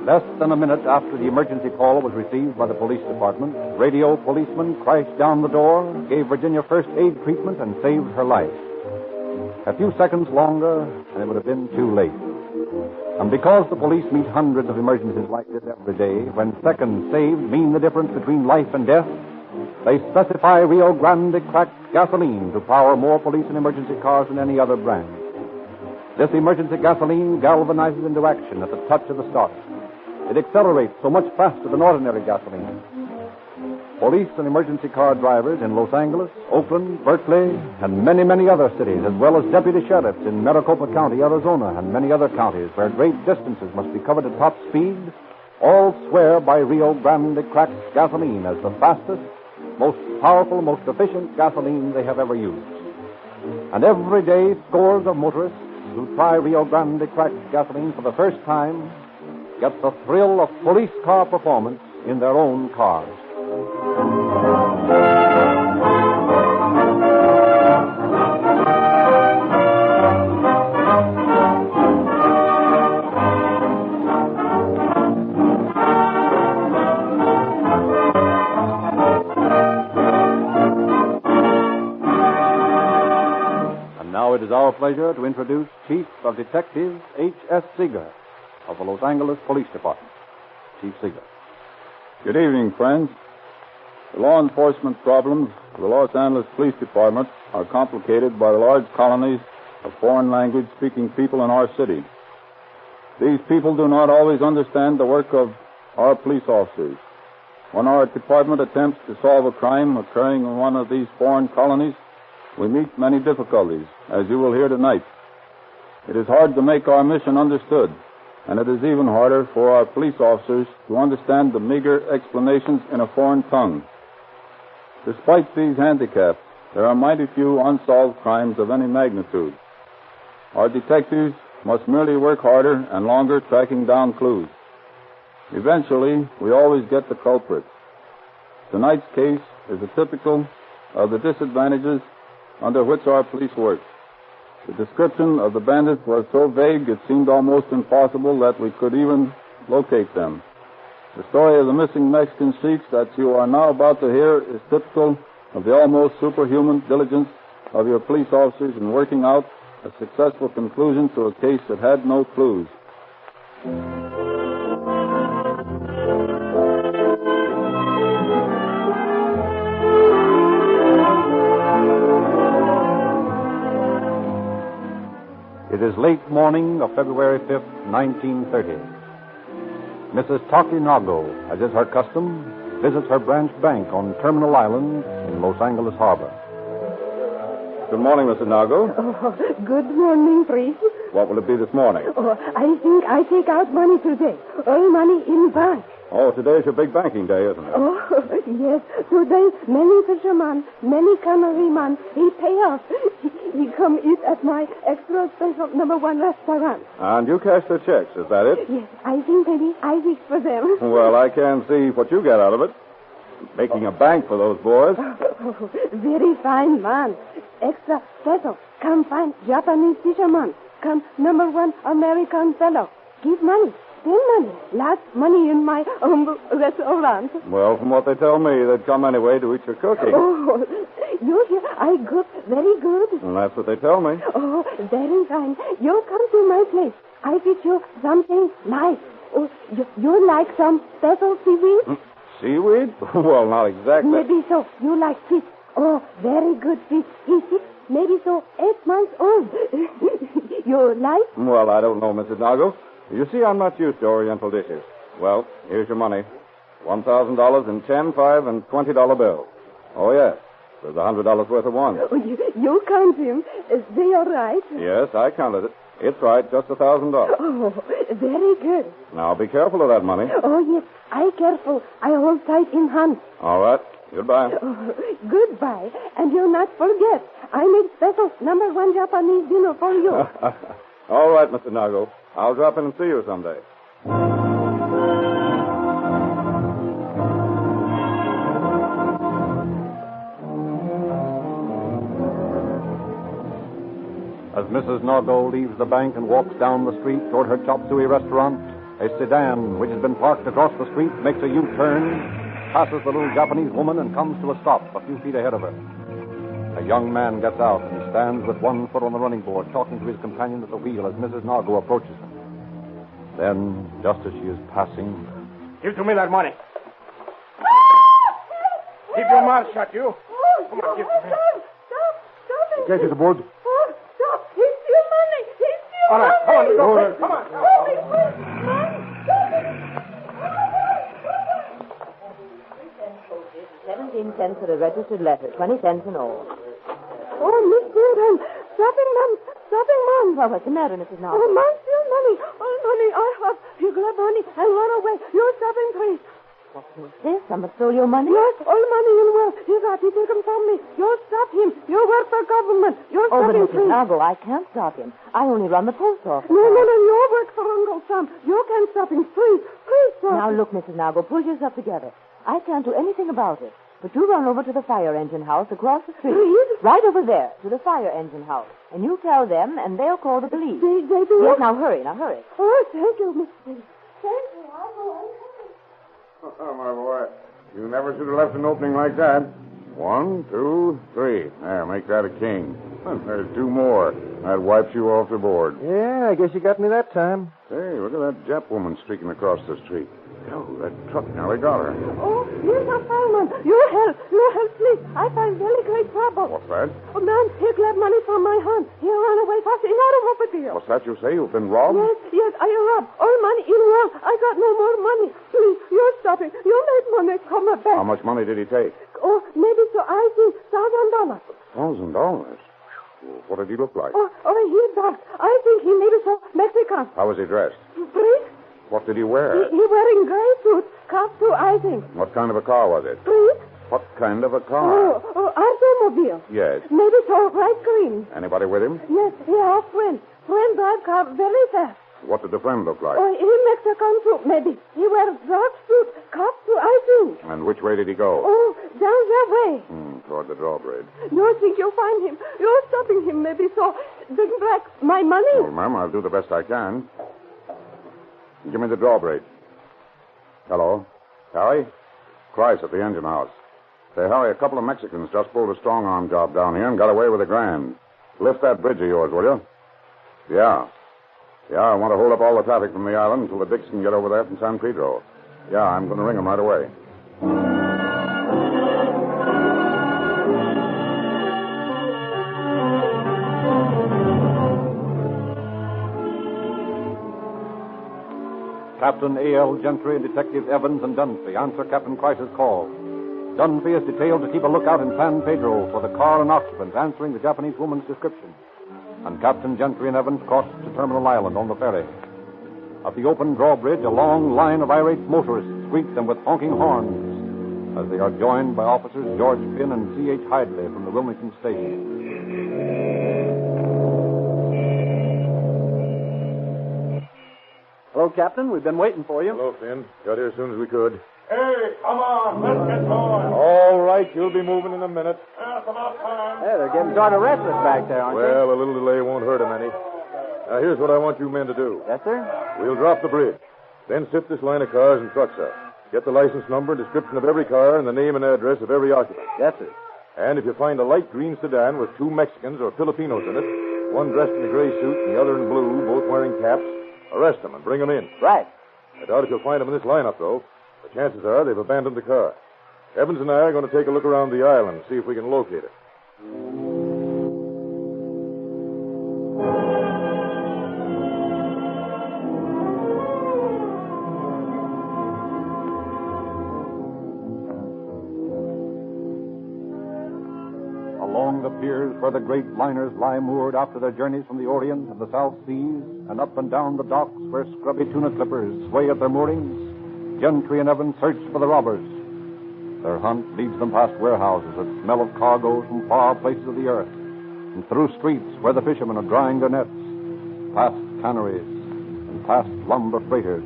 [SPEAKER 16] Less than a minute after the emergency call was received by the police department, radio policeman crashed down the door, gave Virginia first aid treatment, and saved her life. A few seconds longer, and it would have been too late. And because the police meet hundreds of emergencies like this every day, when seconds saved mean the difference between life and death, they specify Rio Grande cracked gasoline to power more police and emergency cars than any other brand. This emergency gasoline galvanizes into action at the touch of the starter. It accelerates so much faster than ordinary gasoline. Police and emergency car drivers in Los Angeles, Oakland, Berkeley, and many, many other cities, as well as deputy sheriffs in Maricopa County, Arizona, and many other counties where great distances must be covered at top speed, all swear by Rio Grande cracked gasoline as the fastest, most powerful, most efficient gasoline they have ever used. And every day, scores of motorists who try Rio Grande cracked gasoline for the first time get the thrill of police car performance in their own cars. And now it is our pleasure to introduce Chief of Detectives H.S. Seeger of the Los Angeles Police Department. Chief Seeger.
[SPEAKER 5] Good evening, friends. The law enforcement problems of the Los Angeles Police Department are complicated by the large colonies of foreign language-speaking people in our city. These people do not always understand the work of our police officers. When our department attempts to solve a crime occurring in one of these foreign colonies, we meet many difficulties, as you will hear tonight. It is hard to make our mission understood, and it is even harder for our police officers to understand the meager explanations in a foreign tongue. Despite these handicaps, there are mighty few unsolved crimes of any magnitude. Our detectives must merely work harder and longer tracking down clues. Eventually, we always get the culprits. Tonight's case is a typical of the disadvantages under which our police work. The description of the bandits was so vague it seemed almost impossible that we could even locate them. The story of the missing Mexican Sheiks that you are now about to hear is typical of the almost superhuman diligence of your police officers in working out a successful conclusion to a case that had no clues.
[SPEAKER 16] It is late morning of February 5th, 1930. Mrs. Takinago, as is her custom, visits her branch bank on Terminal Island in Los Angeles Harbor.
[SPEAKER 5] Good morning, Mr. Nago.
[SPEAKER 7] Oh, good morning, priest.
[SPEAKER 5] What will it be this morning?
[SPEAKER 7] Oh, I think I take out money today. All money in bank.
[SPEAKER 5] Oh, today's your big banking day, isn't it?
[SPEAKER 7] Oh, yes. Today, many fishermen, many cannerymen, he pay off. He come eat at my extra special #1 restaurant.
[SPEAKER 5] And you cash their checks, is that it?
[SPEAKER 7] Yes, I think maybe I fix for them.
[SPEAKER 5] Well, I can see what you get out of it. Making a bank for those boys.
[SPEAKER 7] Oh, very fine man. Extra special. Come find Japanese fisherman. Come #1 American fellow. Give money. Spend money. Lots money in my restaurant.
[SPEAKER 5] Well, from what they tell me, they'd come anyway to eat your cooking.
[SPEAKER 7] Oh, you hear? I cook very good.
[SPEAKER 5] And that's what they tell me.
[SPEAKER 7] Oh, very fine. You come to my place. I fix you something nice. Oh, you like some special seaweed?
[SPEAKER 5] Seaweed? Well, not exactly.
[SPEAKER 7] Maybe so. You like fish. Oh, very good fish. He 6, maybe so 8 months old. You like?
[SPEAKER 5] Well, I don't know, Mrs. Nago. You see, I'm not used to Oriental dishes. Well, here's your money. $1,000 in 10, 5, and $20 bills. Oh, yes. There's $100 worth of ones.
[SPEAKER 7] Oh, you count him. Is they all right?
[SPEAKER 5] Yes, I counted it. It's right, just $1,000.
[SPEAKER 7] Oh, very good.
[SPEAKER 5] Now, be careful of that money.
[SPEAKER 7] Oh, yes. I careful. I hold tight in hand.
[SPEAKER 5] All right. Goodbye.
[SPEAKER 7] Oh, goodbye. And you not forget, I made special #1 Japanese dinner for you.
[SPEAKER 5] All right, Mr. Nago. I'll drop in and see you someday. As Mrs. Nago leaves the bank and walks down the street toward her chop suey restaurant, a sedan, which has been parked across the street, makes a U-turn, passes the little Japanese woman, and comes to a stop a few feet ahead of her. A young man gets out and stands with one foot on the running board, talking to his companion at the wheel as Mrs. Nago approaches him. Then, just as she is passing...
[SPEAKER 4] Give to me that money. Keep your mouth shut, you. Come on, give it to me.
[SPEAKER 7] Stop.
[SPEAKER 5] Get it aboard.
[SPEAKER 7] Stop. He steal money.
[SPEAKER 4] All right, come on, let's go. Come on.
[SPEAKER 11] 17 cents for a registered letter, 20 cents in all.
[SPEAKER 7] Oh, Miss Gordon, stopping, ma'am.
[SPEAKER 11] Well, what's the matter, Mrs. Nago?
[SPEAKER 7] Oh, man, steal money. All money I have. You grab money and run away. You're stopping, please.
[SPEAKER 11] What was this? Someone stole your money?
[SPEAKER 7] Yes, all money in well. He take him from me. You stop him. You work for government. You're stopping,
[SPEAKER 11] but Mrs. Nago, I can't stop him. I only run the post office.
[SPEAKER 7] No, you work for Uncle Sam. You can't stop him. Please stop.
[SPEAKER 11] Now, look, Mrs. Nago, pull yourself together. I can't do anything about it. But you run over to the fire engine house across the street.
[SPEAKER 7] Please?
[SPEAKER 11] Right over there, to the fire engine house. And you tell them, and they'll call the police.
[SPEAKER 7] They do?
[SPEAKER 11] Yes, now hurry.
[SPEAKER 7] Oh, thank you, Miss. Thank you. I'll go.
[SPEAKER 5] Oh, my boy. You never should have left an opening like that. 1, 2, 3. There, make that a king. There's 2 more. That wipes you off the board.
[SPEAKER 21] Yeah, I guess you got me that time.
[SPEAKER 5] Hey, look at that Jap woman streaking across the street. Oh, that truck nearly got her.
[SPEAKER 7] Oh, here's a fireman. You help, please. I find very great trouble.
[SPEAKER 5] What's that?
[SPEAKER 7] Oh, man, he grabbed money from my hand. He ran away fast in automobile.
[SPEAKER 5] What's that you say? You've been robbed?
[SPEAKER 7] Yes, I robbed. All money in well. I got no more money. Please, you're stopping. You make money come back.
[SPEAKER 5] How much money did he take?
[SPEAKER 7] Oh, maybe so I think $1,000.
[SPEAKER 5] $1,000? What did he look like?
[SPEAKER 7] Oh, he dark. I think he maybe so Mexican.
[SPEAKER 5] How was he dressed?
[SPEAKER 7] Please?
[SPEAKER 5] What did he wear?
[SPEAKER 7] He wearing gray suit. Castor, I think.
[SPEAKER 5] What kind of a car was it?
[SPEAKER 7] Please?
[SPEAKER 5] What kind of a car?
[SPEAKER 7] Oh, automobile.
[SPEAKER 5] Yes.
[SPEAKER 7] Maybe so bright green.
[SPEAKER 5] Anybody with him?
[SPEAKER 7] Yes, he has friend. Friend drive car very fast.
[SPEAKER 5] What did the friend look like?
[SPEAKER 7] Oh, he Mexican too, maybe. He wears dark suit. Castor, I think.
[SPEAKER 5] And which way did he go?
[SPEAKER 7] Oh, down that way.
[SPEAKER 5] Toward the drawbridge.
[SPEAKER 7] You think you'll find him. You're stopping him, maybe so. Bring back my money.
[SPEAKER 5] Well, ma'am, I'll do the best I can. Give me the drawbridge. Hello? Harry? Christ at the engine house. Say, Harry, a couple of Mexicans just pulled a strong-arm job down here and got away with $1,000. Lift that bridge of yours, will you? Yeah, I want to hold up all the traffic from the island until the Dicks can get over there from San Pedro. Yeah, I'm going to ring them right away. Captain A.L. Gentry and Detectives Evans and Dunphy answer Captain Price's call. Dunphy is detailed to keep a lookout in San Pedro for the car and occupants answering the Japanese woman's description. And Captain Gentry and Evans cross to Terminal Island on the ferry. At the open drawbridge, a long line of irate motorists greet them with honking horns as they are joined by officers George Finn and C.H. Hidley from the Wilmington station.
[SPEAKER 21] Hello, Captain. We've been waiting for you.
[SPEAKER 5] Hello, Finn. Got here as soon as we could.
[SPEAKER 14] Hey, come on. Let's get going.
[SPEAKER 5] All right, you'll be moving in a minute.
[SPEAKER 14] That's about time.
[SPEAKER 21] Hey, they're getting sort of restless back there, aren't they?
[SPEAKER 5] Well, a little delay won't hurt them any. Now, here's what I want you men to do.
[SPEAKER 21] Yes, sir?
[SPEAKER 5] We'll drop the bridge. Then sift this line of cars and trucks up. Get the license number and description of every car and the name and address of every occupant.
[SPEAKER 21] Yes, sir.
[SPEAKER 5] And if you find a light green sedan with 2 Mexicans or Filipinos in it, one dressed in a gray suit and the other in blue, both wearing caps, arrest them and bring them in.
[SPEAKER 21] Right.
[SPEAKER 5] I doubt if you'll find them in this lineup, though. The chances are they've abandoned the car. Evans and I are going to take a look around the island and see if we can locate it. Along the piers where the great liners lie moored after their journeys from the Orient and the South Seas, and up and down the docks where scrubby tuna clippers sway at their moorings, Gentry and Evans search for the robbers. Their hunt leads them past warehouses that smell of cargoes from far places of the earth,
[SPEAKER 13] and through streets where the fishermen are drying their nets, past canneries and past lumber freighters.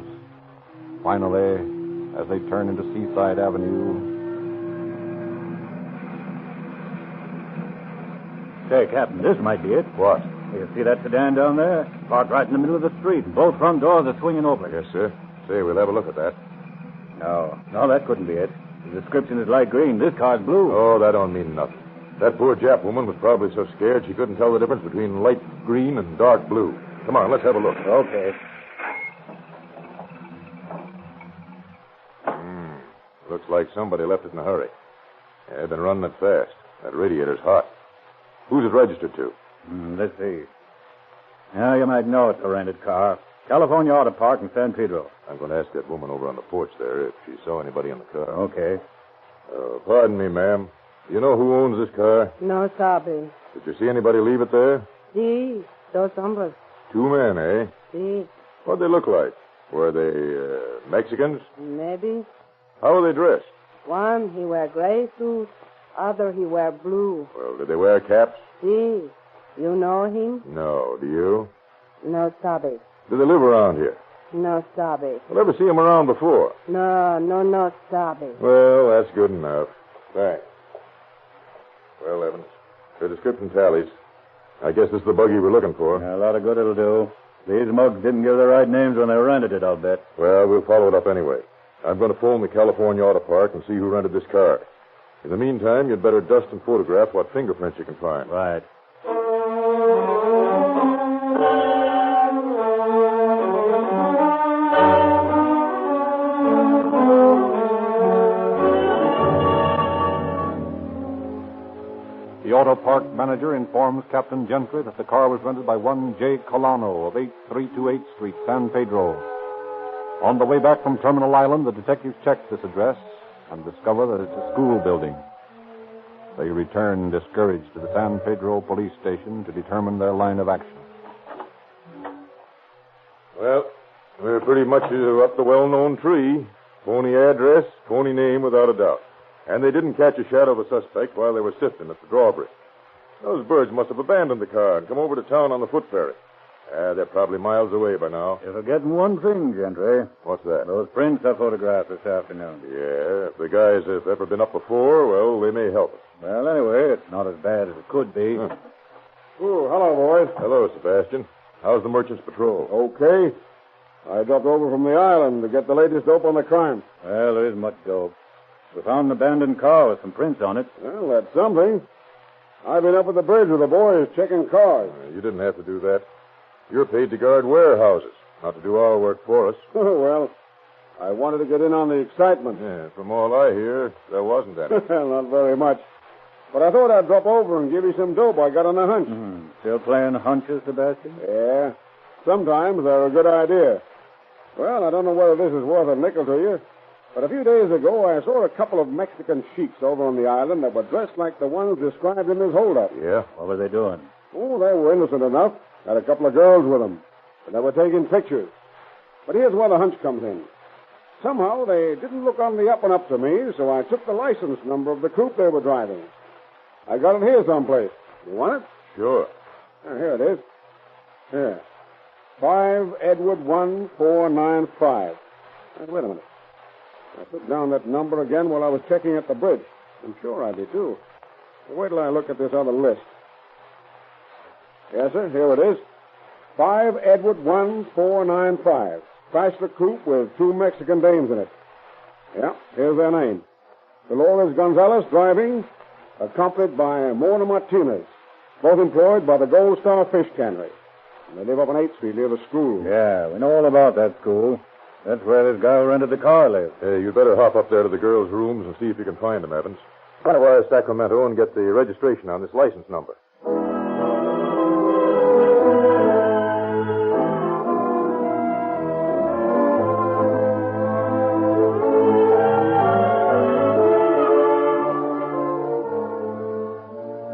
[SPEAKER 13] Finally, as they turn into Seaside Avenue...
[SPEAKER 5] Say, Captain, this might be it.
[SPEAKER 13] What?
[SPEAKER 5] You see that sedan down there? Parked right in the middle of the street. Both front doors are swinging open.
[SPEAKER 13] Yes, sir. Say, we'll have a look at that.
[SPEAKER 5] No, that couldn't be it. The description is light green. This car's blue.
[SPEAKER 13] Oh, that don't mean nothing. That poor Jap woman was probably so scared she couldn't tell the difference between light green and dark blue. Come on, let's have a look.
[SPEAKER 5] Okay.
[SPEAKER 13] Looks like somebody left it in a hurry. Yeah, they've been running it fast. That radiator's hot. Who's it registered to?
[SPEAKER 5] Let's see. Yeah, you might know it's a rented car. California Auto Park in San Pedro.
[SPEAKER 13] I'm going to ask that woman over on the porch there if she saw anybody in the car.
[SPEAKER 5] Okay.
[SPEAKER 13] Pardon me, ma'am. Do you know who owns this car?
[SPEAKER 7] No sabe.
[SPEAKER 13] Did you see anybody leave it there?
[SPEAKER 7] Sí, dos hombres.
[SPEAKER 13] 2 men, eh?
[SPEAKER 7] Sí.
[SPEAKER 13] What'd they look like? Were they Mexicans?
[SPEAKER 7] Maybe.
[SPEAKER 13] How were they dressed?
[SPEAKER 7] One, he wear gray suit. Other, he wear blue.
[SPEAKER 13] Well, did they wear caps?
[SPEAKER 7] Sí. You know him?
[SPEAKER 13] No. Do you?
[SPEAKER 7] No sabe.
[SPEAKER 13] Do they live around here?
[SPEAKER 7] No sabe.
[SPEAKER 13] Well, ever see them around before?
[SPEAKER 7] No sabe.
[SPEAKER 13] Well, that's good enough. Thanks. Well, Evans, the description tallies. I guess this is the buggy we're looking for.
[SPEAKER 5] Yeah, a lot of good it'll do. These mugs didn't give the right names when they rented it, I'll bet.
[SPEAKER 13] Well, we'll follow it up anyway. I'm going to phone the California Auto Park and see who rented this car. In the meantime, you'd better dust and photograph what fingerprints you can find.
[SPEAKER 5] Right.
[SPEAKER 13] The Auto Park manager informs Captain Gentry that the car was rented by one J. Colano of 8328 Street, San Pedro. On the way back from Terminal Island, the detectives check this address and discover that it's a school building. They return discouraged to the San Pedro police station to determine their line of action. Well, we're pretty much up the well-known tree. Phony address, phony name without a doubt. And they didn't catch a shadow of a suspect while they were sifting at the drawbridge. Those birds must have abandoned the car and come over to town on the foot ferry. They're probably miles away by now.
[SPEAKER 5] You're forgetting one thing, Gentry.
[SPEAKER 13] What's that?
[SPEAKER 5] Those prints I photographed this afternoon.
[SPEAKER 13] Yeah, if the guys have ever been up before, well, they may help us.
[SPEAKER 5] Well, anyway, it's not as bad as it could be.
[SPEAKER 13] Huh.
[SPEAKER 15] Oh, hello, boys.
[SPEAKER 13] Hello, Sebastian. How's the Merchant's Patrol?
[SPEAKER 15] Okay. I dropped over from the island to get the latest dope on the crime.
[SPEAKER 5] Well, there isn't much dope. We found an abandoned car with some prints on it.
[SPEAKER 15] Well, that's something. I've been up at the bridge with the boys checking cars.
[SPEAKER 13] You didn't have to do that. You're paid to guard warehouses, not to do our work for us.
[SPEAKER 15] Well, I wanted to get in on the excitement.
[SPEAKER 13] Yeah, from all I hear, there wasn't any.
[SPEAKER 15] Not very much. But I thought I'd drop over and give you some dope I got on a hunch.
[SPEAKER 5] Still playing hunches, Sebastian?
[SPEAKER 15] Yeah. Sometimes they're a good idea. Well, I don't know whether this is worth a nickel to you, but a few days ago I saw a couple of Mexican sheiks over on the island that were dressed like the ones described in this holdup.
[SPEAKER 13] Yeah?
[SPEAKER 5] What were they doing?
[SPEAKER 15] Oh, they were innocent enough. Had a couple of girls with them. And they were taking pictures. But here's where the hunch comes in. Somehow they didn't look on the up and up to me, so I took the license number of the coupe they were driving. I got it here someplace. You want it?
[SPEAKER 13] Sure.
[SPEAKER 15] Here it is. Here. 5 Edward 1495. Wait a minute. I put down that number again while I was checking at the bridge. I'm sure I did, too. Wait till I look at this other list. Yes, sir, here it is. 5 Edward 1495. Chrysler coupe with 2 Mexican dames in it. Yeah, here's their name. Dolores Gonzalez driving, accompanied by Mona Martinez, both employed by the Gold Star Fish Cannery. And they live up on 8th Street near the school.
[SPEAKER 5] Yeah, we know all about that school. That's where this guy who rented the car lives.
[SPEAKER 13] Hey, you'd better hop up there to the girls' rooms and see if you can find them, Evans. Try to wire Sacramento and get the registration on this license number.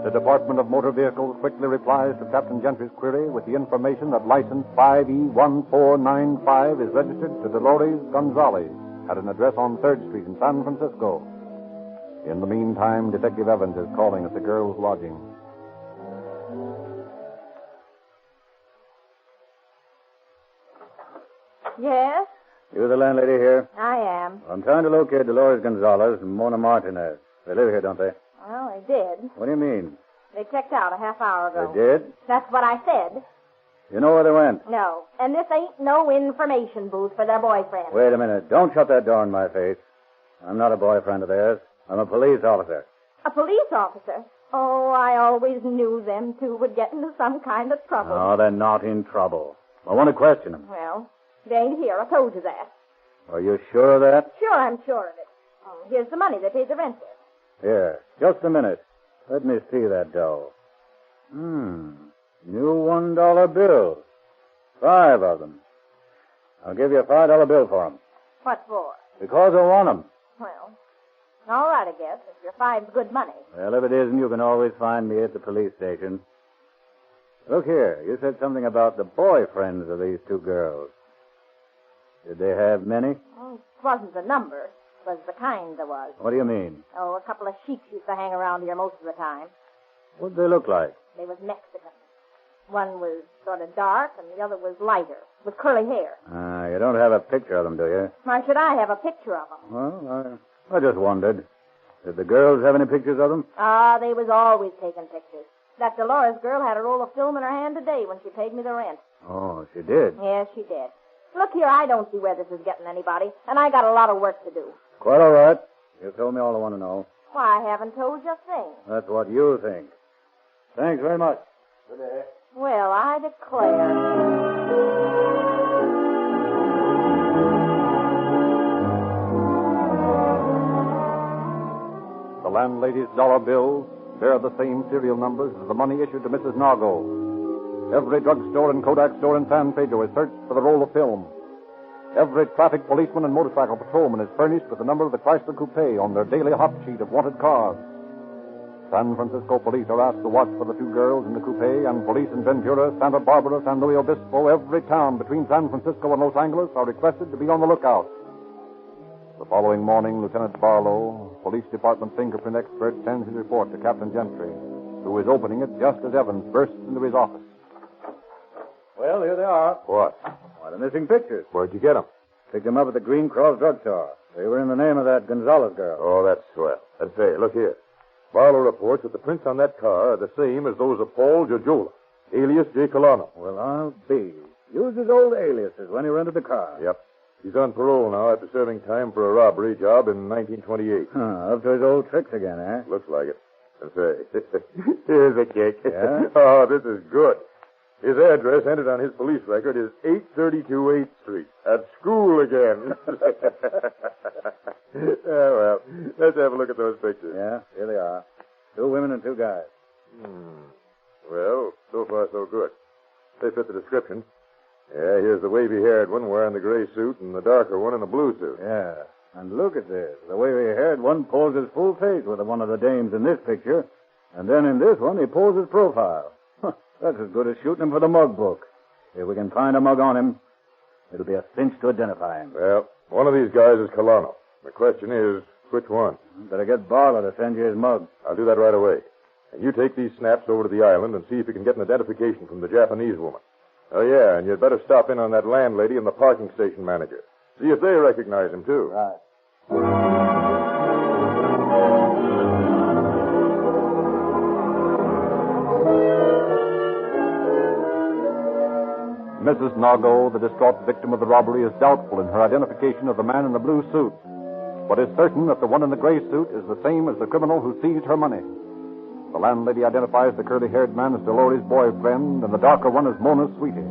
[SPEAKER 13] The Department of Motor Vehicles quickly replies to Captain Gentry's query with the information that license 5E1495 is registered to Dolores Gonzalez at an address on 3rd Street in San Francisco. In the meantime, Detective Evans is calling at the girls' lodging.
[SPEAKER 1] Yes,
[SPEAKER 5] You the landlady here?
[SPEAKER 1] I am.
[SPEAKER 5] I'm trying to locate Dolores Gonzalez and Mona Martinez. They live here, don't they?
[SPEAKER 1] Well, they did.
[SPEAKER 5] What do you mean?
[SPEAKER 1] They checked out a half hour ago.
[SPEAKER 5] They did?
[SPEAKER 1] That's what I said.
[SPEAKER 5] You know where they went?
[SPEAKER 1] No. And this ain't no information booth for their boyfriend.
[SPEAKER 5] Wait a minute. Don't shut that door in my face. I'm not a boyfriend of theirs. I'm a police officer.
[SPEAKER 1] A police officer? Oh, I always knew them two would get into some kind of trouble.
[SPEAKER 5] No, they're not in trouble. I want to question them.
[SPEAKER 1] Well, they ain't here. I told you that.
[SPEAKER 5] Are you sure of that?
[SPEAKER 1] Sure, I'm sure of it. Oh, here's the money they paid the rent with.
[SPEAKER 5] Here. Just a minute. Let me see that dough. New $1 bills. 5 of them. I'll give you a $5 bill for them.
[SPEAKER 1] What for?
[SPEAKER 5] Because I want them.
[SPEAKER 1] Well, all right, I guess, if your 5's good money.
[SPEAKER 5] Well, if it isn't, you can always find me at the police station. Look here. You said something about the boyfriends of these 2 girls. Did they have many?
[SPEAKER 1] Oh, it wasn't the number. It was the kind there was.
[SPEAKER 5] What do you mean?
[SPEAKER 1] Oh, a couple of Sheiks used to hang around here most of the time.
[SPEAKER 5] What'd they look like?
[SPEAKER 1] They was Mexican. One was sort of dark, and the other was lighter, with curly hair.
[SPEAKER 5] You don't have a picture of them, do you?
[SPEAKER 1] Why should I have a picture of them?
[SPEAKER 5] Well, I just wondered. Did the girls have any pictures of them?
[SPEAKER 1] They was always taking pictures. That Dolores girl had a roll of film in her hand today when she paid me the rent.
[SPEAKER 5] Oh, she did?
[SPEAKER 1] Yes, she did. Look here, I don't see where this is getting anybody, and I got a lot of work to do.
[SPEAKER 5] Quite all right. You told me all I want to know.
[SPEAKER 1] Why, I haven't told you a thing.
[SPEAKER 5] That's what you think. Thanks very much. Good day.
[SPEAKER 1] Well, I declare.
[SPEAKER 13] The landlady's dollar bills bear the same serial numbers as the money issued to Mrs. Nargo. Every drugstore and Kodak store in San Pedro is searched for the roll of film. Every traffic policeman and motorcycle patrolman is furnished with the number of the Chrysler Coupe on their daily hot sheet of wanted cars. San Francisco police are asked to watch for the 2 girls in the coupe, and police in Ventura, Santa Barbara, San Luis Obispo, every town between San Francisco and Los Angeles are requested to be on the lookout. The following morning, Lieutenant Barlow, Police Department fingerprint expert, sends his report to Captain Gentry, who is opening it just as Evans bursts into his office.
[SPEAKER 5] Well, here they are.
[SPEAKER 22] What?
[SPEAKER 5] Why, the missing pictures.
[SPEAKER 22] Where'd you get them?
[SPEAKER 5] Picked them up at the Green Cross drugstore. They were in the name of that Gonzalez girl.
[SPEAKER 22] Oh, that's swell. And say, look here. Barlow reports that the prints on that car are the same as those of Paul Jojola, alias J. Colano.
[SPEAKER 5] Well, I'll be. Used his old aliases when he rented the car.
[SPEAKER 22] Yep. He's on parole now after serving time for a robbery job in 1928.
[SPEAKER 5] Up to his old tricks again, eh?
[SPEAKER 22] Looks like it. And say, here's a kick.
[SPEAKER 5] Yeah?
[SPEAKER 22] Oh, this is good. His address entered on his police record is 832 8th Street. At school again. Well, let's have a look at those pictures.
[SPEAKER 5] Yeah, here they are. 2 women and 2 guys.
[SPEAKER 22] Well, so far so good. They fit the description. Yeah, here's the wavy-haired one wearing the gray suit and the darker one in the blue suit.
[SPEAKER 5] Yeah. And look at this. The wavy-haired one poses full face with one of the dames in this picture. And then in this one, he poses profile. That's as good as shooting him for the mug book. If we can find a mug on him, it'll be a cinch to identify him.
[SPEAKER 22] Well, one of these guys is Colano. The question is, which one?
[SPEAKER 5] Better get Barlow to send you his mug.
[SPEAKER 22] I'll do that right away. And you take these snaps over to the island and see if you can get an identification from the Japanese woman. Oh, yeah, and you'd better stop in on that landlady and the parking station manager. See if they recognize him, too.
[SPEAKER 5] Right.
[SPEAKER 13] Mrs. Nargo, the distraught victim of the robbery, is doubtful in her identification of the man in the blue suit, but is certain that the one in the gray suit is the same as the criminal who seized her money. The landlady identifies the curly-haired man as Dolores' boyfriend, and the darker one as Mona's sweetie.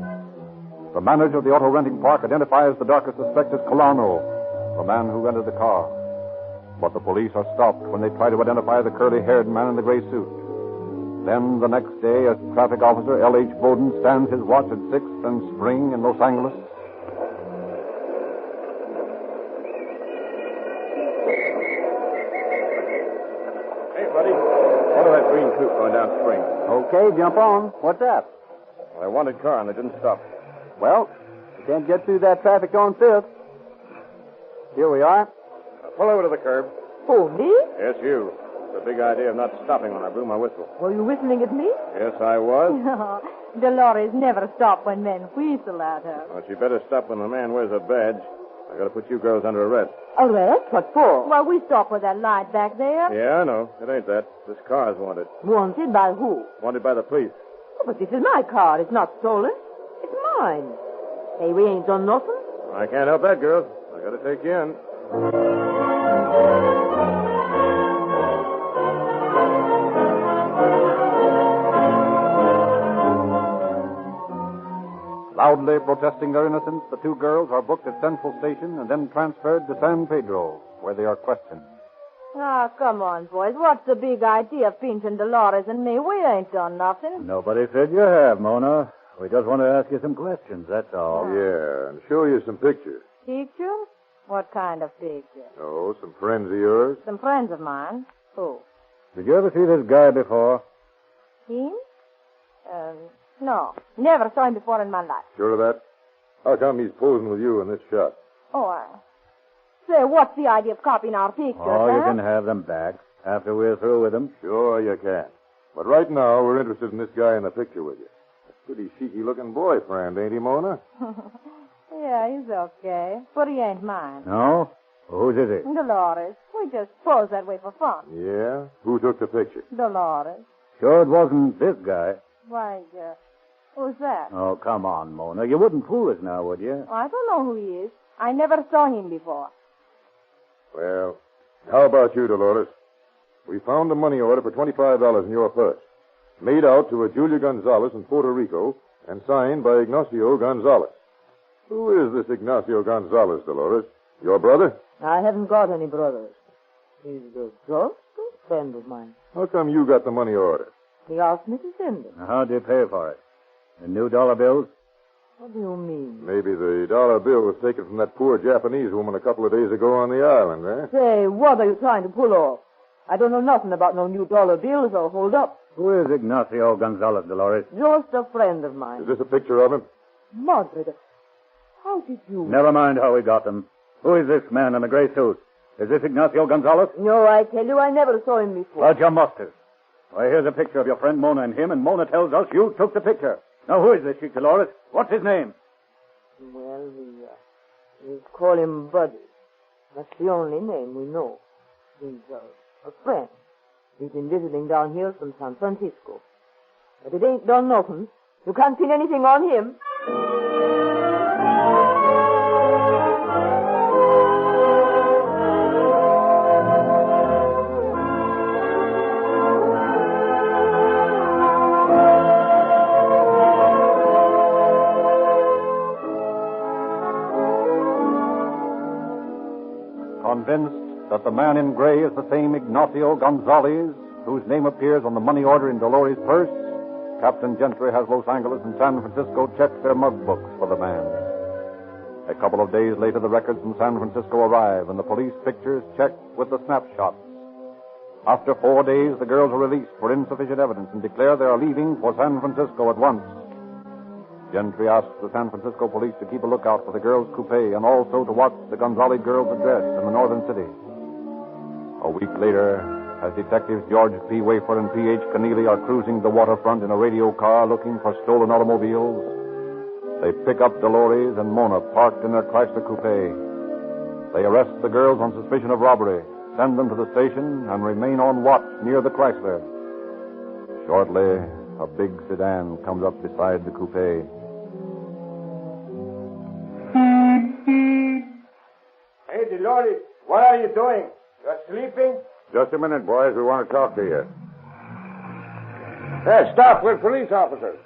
[SPEAKER 13] The manager of the auto renting park identifies the darker suspect as Colano, the man who rented the car. But the police are stopped when they try to identify the curly-haired man in the gray suit. Then, the next day, a traffic officer, L.H. Bowden, stands his watch at 6th and Spring in Los Angeles.
[SPEAKER 22] Hey, buddy. Order that green coupe going down Spring.
[SPEAKER 18] Okay, jump on. What's up?
[SPEAKER 22] Well, I wanted car, and they didn't stop.
[SPEAKER 18] Well, you can't get through that traffic on 5th. Here we are.
[SPEAKER 22] Now, pull over to the curb.
[SPEAKER 18] Oh, me?
[SPEAKER 22] Yes, you. The big idea of not stopping when I blew my whistle.
[SPEAKER 11] Were you whistling at me?
[SPEAKER 22] Yes, I was.
[SPEAKER 8] No, Dolores never stopped when men whistle at her.
[SPEAKER 22] Well, she better stop when the man wears a badge. I gotta put you girls under arrest.
[SPEAKER 11] Arrest? What for?
[SPEAKER 8] Well, we stopped with that light back there.
[SPEAKER 22] Yeah, I know. It ain't that. This car's wanted.
[SPEAKER 11] Wanted by who?
[SPEAKER 22] Wanted by the police.
[SPEAKER 11] Oh, but this is my car. It's not stolen. It's mine. Hey, we ain't done nothing.
[SPEAKER 22] I can't help that, girls. I gotta take you in.
[SPEAKER 13] Loudly protesting their innocence, the two girls are booked at Central Station and then transferred to San Pedro, where they are questioned.
[SPEAKER 8] Ah, come on, boys. What's the big idea of pinching Dolores and me? We ain't done nothing.
[SPEAKER 10] Nobody said you have, Mona. We just want to ask you some questions, that's all.
[SPEAKER 22] Yeah, and show you some pictures.
[SPEAKER 8] Pictures? What kind of pictures?
[SPEAKER 22] Oh, some friends of yours.
[SPEAKER 8] Some friends of mine. Who?
[SPEAKER 10] Did you ever see this guy before?
[SPEAKER 8] Him? No. Never saw him before in my life.
[SPEAKER 22] Sure of that? How come he's posing with you in this shot?
[SPEAKER 8] Oh, Say, what's the idea of copying our pictures,
[SPEAKER 10] Oh, you
[SPEAKER 8] huh?
[SPEAKER 10] can have them back after we're through with them.
[SPEAKER 22] Sure you can. But right now, we're interested in this guy in the picture with you. A pretty cheeky-looking boyfriend, ain't he, Mona?
[SPEAKER 8] Yeah, he's okay. But he ain't mine.
[SPEAKER 10] No? Whose is it?
[SPEAKER 8] Dolores. We just posed that way for fun.
[SPEAKER 22] Yeah? Who took the picture?
[SPEAKER 8] Dolores.
[SPEAKER 10] Sure it wasn't this guy.
[SPEAKER 8] Why, who's that?
[SPEAKER 10] Oh, come on, Mona. You wouldn't fool us now, would you?
[SPEAKER 8] Oh, I don't know who he is. I never saw him before.
[SPEAKER 22] Well, how about you, Dolores? We found a money order for $25 in your purse. Made out to a Julia Gonzalez in Puerto Rico and signed by Ignacio Gonzalez. Who is this Ignacio Gonzalez, Dolores? Your brother?
[SPEAKER 11] I haven't got any brothers. He's just a friend of mine.
[SPEAKER 22] How come you got the money order?
[SPEAKER 11] He asked me to send it.
[SPEAKER 10] How'd you pay for it? The new dollar bills?
[SPEAKER 11] What do you mean?
[SPEAKER 22] Maybe the dollar bill was taken from that poor Japanese woman a couple of days ago on the island, eh?
[SPEAKER 11] Say, what are you trying to pull off? I don't know nothing about no new dollar bills or Holdup.
[SPEAKER 10] Who is Ignacio Gonzalez, Dolores?
[SPEAKER 11] Just a friend of mine.
[SPEAKER 22] Is this a picture of him?
[SPEAKER 11] Madre, how did you...
[SPEAKER 10] Never mind how we got them. Who is this man in the gray suit? Is this Ignacio Gonzalez?
[SPEAKER 11] No, I tell you, I never saw him before.
[SPEAKER 10] But you must have. Why, here's a picture of your friend Mona and him, and Mona tells us you took the picture. Now, who is this Sheik, Dolores? What's his name?
[SPEAKER 11] Well, we call him Buddy. That's the only name we know. He's a friend. He's been visiting down here from San Francisco. But it ain't done nothing. You can't pin anything on him.
[SPEAKER 13] Convinced that the man in gray is the same Ignacio Gonzalez, whose name appears on the money order in Dolores' purse, Captain Gentry has Los Angeles and San Francisco check their mug books for the man. A couple of days later, the records from San Francisco arrive, and the police pictures checked with the snapshots. After 4 days, the girls are released for insufficient evidence and declare they are leaving for San Francisco at once. Gentry asks the San Francisco police to keep a lookout for the girls' coupe and also to watch the Gonzalez girls' address in the northern city. A week later, as detectives George P. Wafer and P.H. Keneally are cruising the waterfront in a radio car looking for stolen automobiles, they pick up Dolores and Mona parked in their Chrysler coupe. They arrest the girls on suspicion of robbery, send them to the station, and remain on watch near the Chrysler. Shortly, a big sedan comes up beside the coupe.
[SPEAKER 15] Hey, Dolores, what are you doing? You're sleeping?
[SPEAKER 22] Just a minute, boys. We want to talk to you.
[SPEAKER 15] Hey, stop. We're police officers.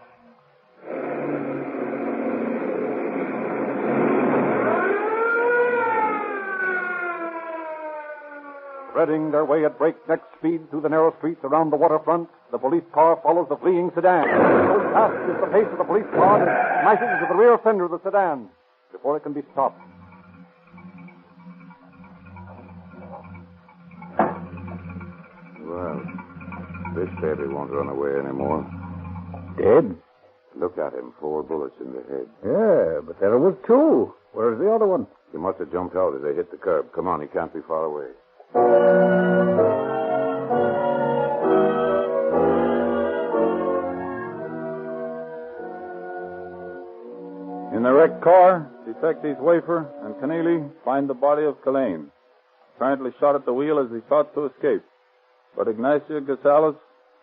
[SPEAKER 13] Threading their way at breakneck speed through the narrow streets around the waterfront, the police car follows the fleeing sedan. So fast is the pace of the police car that it smashes into the rear fender of the sedan before it can be stopped.
[SPEAKER 22] Well, this baby won't run away anymore.
[SPEAKER 10] Dead?
[SPEAKER 22] Look at him. 4 bullets in the head.
[SPEAKER 10] Yeah, but there was 2. Where's the other one?
[SPEAKER 22] He must have jumped out as they hit the curb. Come on, he can't be far away.
[SPEAKER 5] car, Detectives Wafer and Keneally find the body of Callane, apparently shot at the wheel as he sought to escape. But Ignacio Gonzalez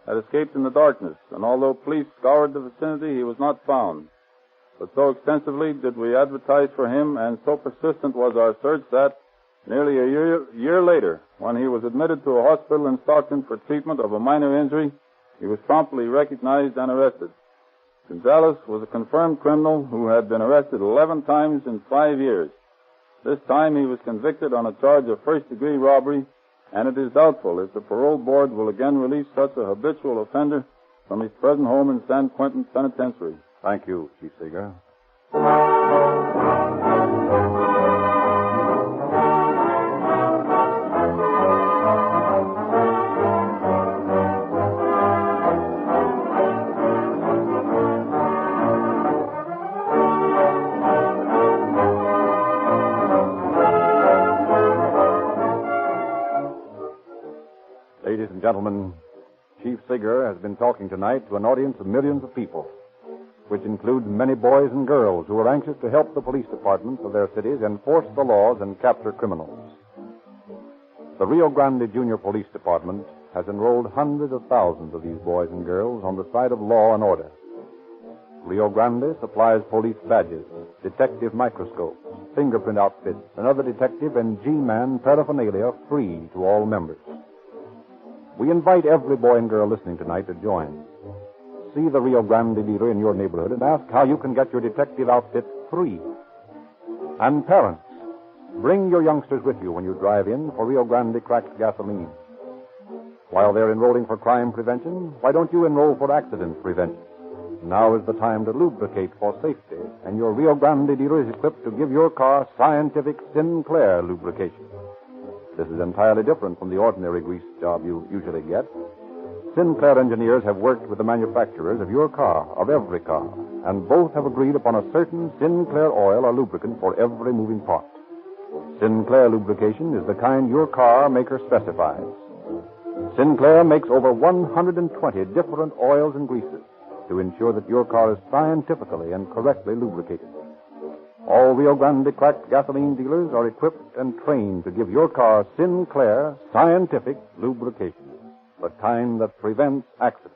[SPEAKER 5] had escaped in the darkness, and although police scoured the vicinity, he was not found. But so extensively did we advertise for him, and so persistent was our search that, nearly a year later, when he was admitted to a hospital in Stockton for treatment of a minor injury, he was promptly recognized and arrested. Gonzalez was a confirmed criminal who had been arrested 11 times in 5 years. This time he was convicted on a charge of first-degree robbery, and it is doubtful if the parole board will again release such a habitual offender from his present home in San Quentin Penitentiary.
[SPEAKER 13] Thank you, Chief Seeger. Ladies and gentlemen, Chief Seeger has been talking tonight to an audience of millions of people, which includes many boys and girls who are anxious to help the police departments of their cities enforce the laws and capture criminals. The Rio Grande Junior Police Department has enrolled hundreds of thousands of these boys and girls on the side of law and order. Rio Grande supplies police badges, detective microscopes, fingerprint outfits, and other detective and G-Man paraphernalia free to all members. We invite every boy and girl listening tonight to join. See the Rio Grande dealer in your neighborhood and ask how you can get your detective outfit free. And parents, bring your youngsters with you when you drive in for Rio Grande cracked gasoline. While they're enrolling for crime prevention, why don't you enroll for accident prevention? Now is the time to lubricate for safety, and your Rio Grande dealer is equipped to give your car scientific Sinclair lubrication. This is entirely different from the ordinary grease job you usually get. Sinclair engineers have worked with the manufacturers of your car, of every car, and both have agreed upon a certain Sinclair oil or lubricant for every moving part. Sinclair lubrication is the kind your car maker specifies. Sinclair makes over 120 different oils and greases to ensure that your car is scientifically and correctly lubricated. All Rio Grande cracked gasoline dealers are equipped and trained to give your car Sinclair scientific lubrication, the kind that prevents accidents.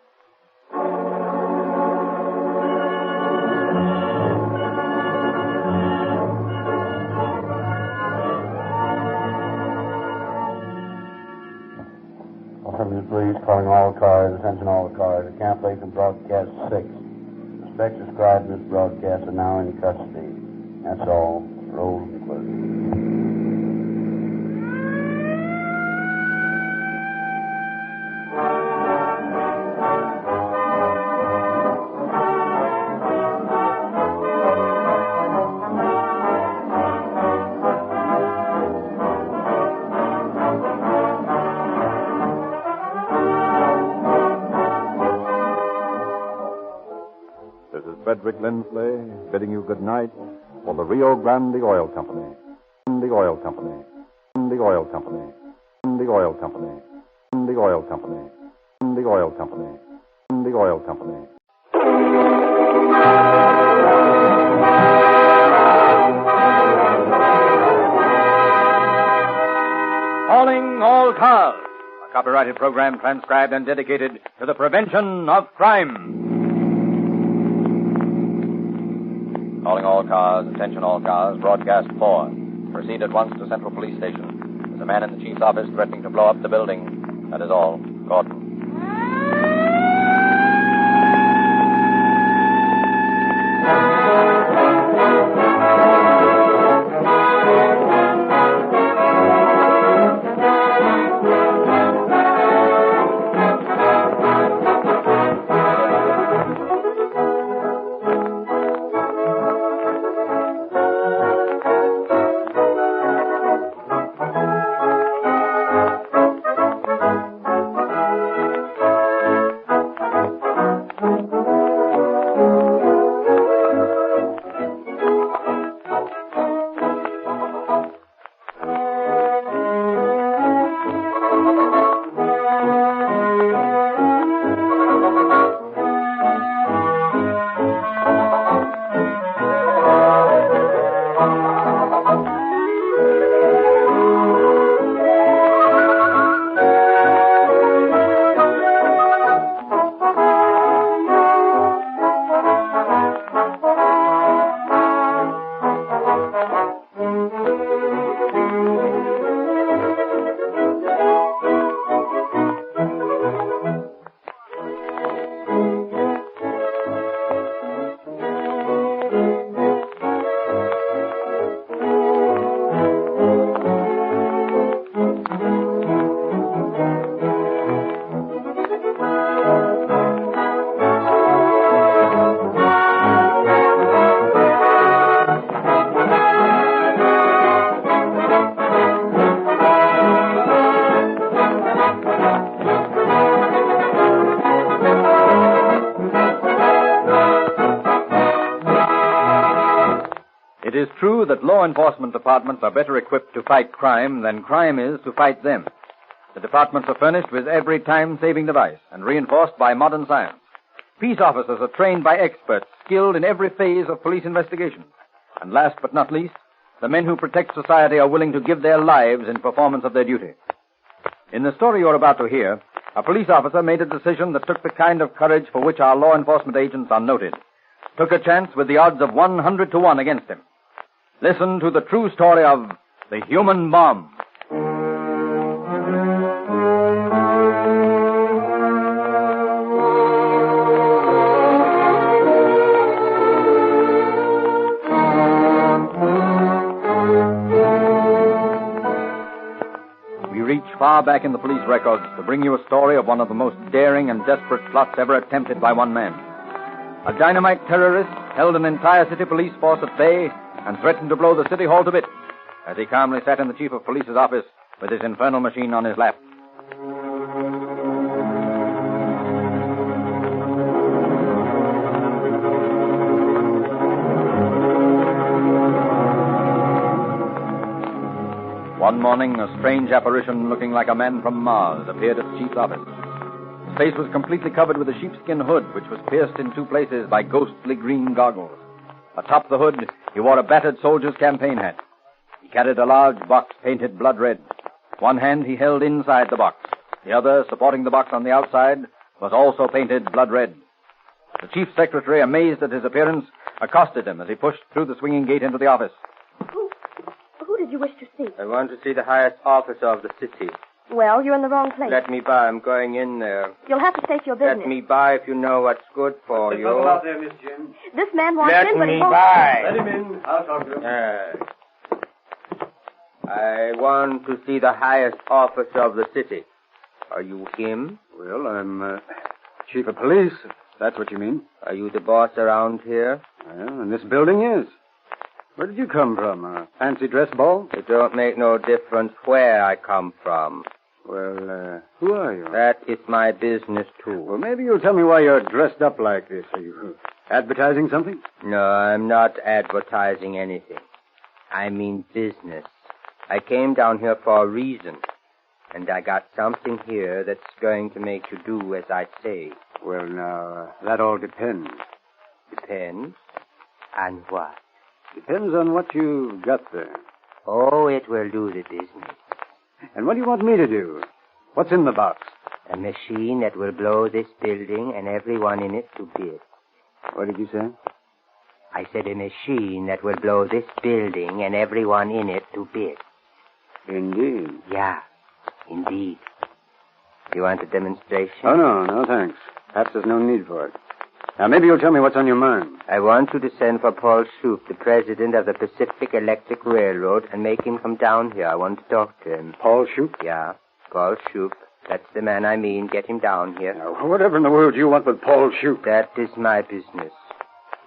[SPEAKER 3] Please, calling all cars, attention all cars. The cancellation broadcast 6. Suspects described in this broadcast are now in custody. That's all. Roll concluded.
[SPEAKER 13] Frederick Lindsley bidding you good night for the Rio Grande Oil Company. The Oil Company. The Oil Company. The Oil Company. The Oil Company. The Oil Company. The Oil Company.
[SPEAKER 2] Calling all cars. A copyrighted program transcribed and dedicated to the prevention of crime.
[SPEAKER 16] Calling all cars, attention all cars, broadcast 4. Proceed at once to Central Police Station. There's a man in the chief's office threatening to blow up the building. That is all. Gordon.
[SPEAKER 9] true that law enforcement departments are better equipped to fight crime than crime is to fight them. The departments are furnished with every time-saving device and reinforced by modern science. Peace officers are trained by experts skilled in every phase of police investigation. And last but not least, the men who protect society are willing to give their lives in performance of their duty. In the story you're about to hear, a police officer made a decision that took the kind of courage for which our law enforcement agents are noted. Took a chance with the odds of 100 to 1 against him. Listen to the true story of the human bomb. We reach far back in the police records to bring you a story of one of the most daring and desperate plots ever attempted by one man. A dynamite terrorist held an entire city police force at bay and threatened to blow the city hall to bits as he calmly sat in the chief of police's office with his infernal machine on his lap. One morning, a strange apparition looking like a man from Mars appeared at the chief's office. His face was completely covered with a sheepskin hood, which was pierced in two places by ghostly green goggles. Atop the hood, he wore a battered soldier's campaign hat. He carried a large box painted blood red. One hand he held inside the box. The other, supporting the box on the outside, was also painted blood red. The chief secretary, amazed at his appearance, accosted him as he pushed through the swinging gate into the office.
[SPEAKER 1] Who did you wish to see?
[SPEAKER 20] I want to see the highest officer of the city.
[SPEAKER 1] Well, you're in the wrong place.
[SPEAKER 20] Let me by. I'm going in there.
[SPEAKER 1] You'll have to state your business.
[SPEAKER 20] Let me by if you know what's good for you.
[SPEAKER 14] Out there, Miss Jim.
[SPEAKER 1] This man wants
[SPEAKER 20] Let
[SPEAKER 1] in, but
[SPEAKER 20] me
[SPEAKER 1] he won't.
[SPEAKER 20] by.
[SPEAKER 14] Let him in. I'll talk to him.
[SPEAKER 20] I want to see the highest officer of the city. Are you him?
[SPEAKER 23] Well, I'm chief of police, if that's what you mean.
[SPEAKER 20] Are you the boss around here?
[SPEAKER 23] Well, and this building is. Where did you come from? A fancy dress ball?
[SPEAKER 20] It don't make no difference where I come from.
[SPEAKER 23] Well, who are you?
[SPEAKER 20] That is my business, too.
[SPEAKER 23] Well, maybe you'll tell me why you're dressed up like this. Are you advertising something?
[SPEAKER 20] No, I'm not advertising anything. I mean business. I came down here for a reason. And I got something here that's going to make you do as I say.
[SPEAKER 23] Well, now, that all depends.
[SPEAKER 20] Depends? On what?
[SPEAKER 23] Depends on what you've got there.
[SPEAKER 20] Oh, it will do the business.
[SPEAKER 23] And what do you want me to do? What's in the box?
[SPEAKER 20] A machine that will blow this building and everyone in it to bits.
[SPEAKER 23] What did you say?
[SPEAKER 20] I said a machine that will blow this building and everyone in it to bits.
[SPEAKER 23] Indeed.
[SPEAKER 20] Yeah, indeed. You want a demonstration?
[SPEAKER 23] Oh, no, thanks. Perhaps there's no need for it. Now, maybe you'll tell me what's on your mind.
[SPEAKER 20] I want you to send for Paul Shoup, the president of the Pacific Electric Railroad, and make him come down here. I want to talk to him.
[SPEAKER 23] Paul Shoup?
[SPEAKER 20] Yeah, Paul Shoup. That's the man I mean. Get him down here.
[SPEAKER 23] Now, whatever in the world do you want with Paul Shoup?
[SPEAKER 20] That is my business.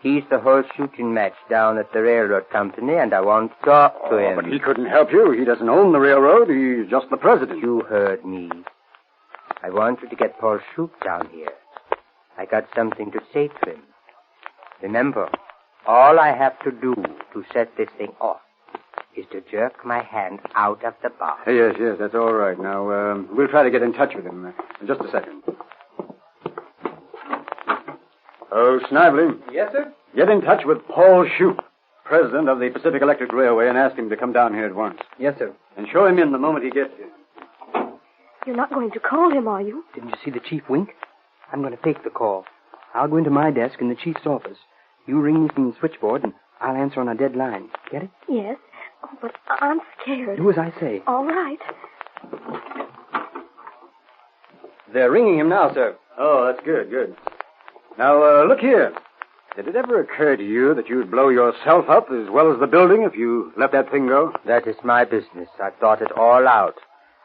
[SPEAKER 20] He's the whole shooting match down at the railroad company, and I want to talk to him.
[SPEAKER 23] But he couldn't help you. He doesn't own the railroad. He's just the president.
[SPEAKER 20] You heard me. I want you to get Paul Shoup down here. I got something to say to him. Remember, all I have to do to set this thing off is to jerk my hand out of the box.
[SPEAKER 23] Yes, that's all right. Now, we'll try to get in touch with him in just a second. Oh, Snively.
[SPEAKER 21] Yes, sir?
[SPEAKER 23] Get in touch with Paul Shoup, president of the Pacific Electric Railway, and ask him to come down here at once.
[SPEAKER 21] Yes, sir.
[SPEAKER 23] And show him in the moment he gets here.
[SPEAKER 1] You're not going to call him, are you?
[SPEAKER 21] Didn't you see the chief wink? I'm going to take the call. I'll go into my desk in the chief's office. You ring me from the switchboard, and I'll answer on a dead line. Get it?
[SPEAKER 1] Yes. Oh, but I'm scared.
[SPEAKER 21] Do as I say.
[SPEAKER 1] All right.
[SPEAKER 23] They're ringing him now, sir. Oh, that's good. Now, look here. Did it ever occur to you that you'd blow yourself up as well as the building if you let that thing go?
[SPEAKER 20] That is my business. I've thought it all out.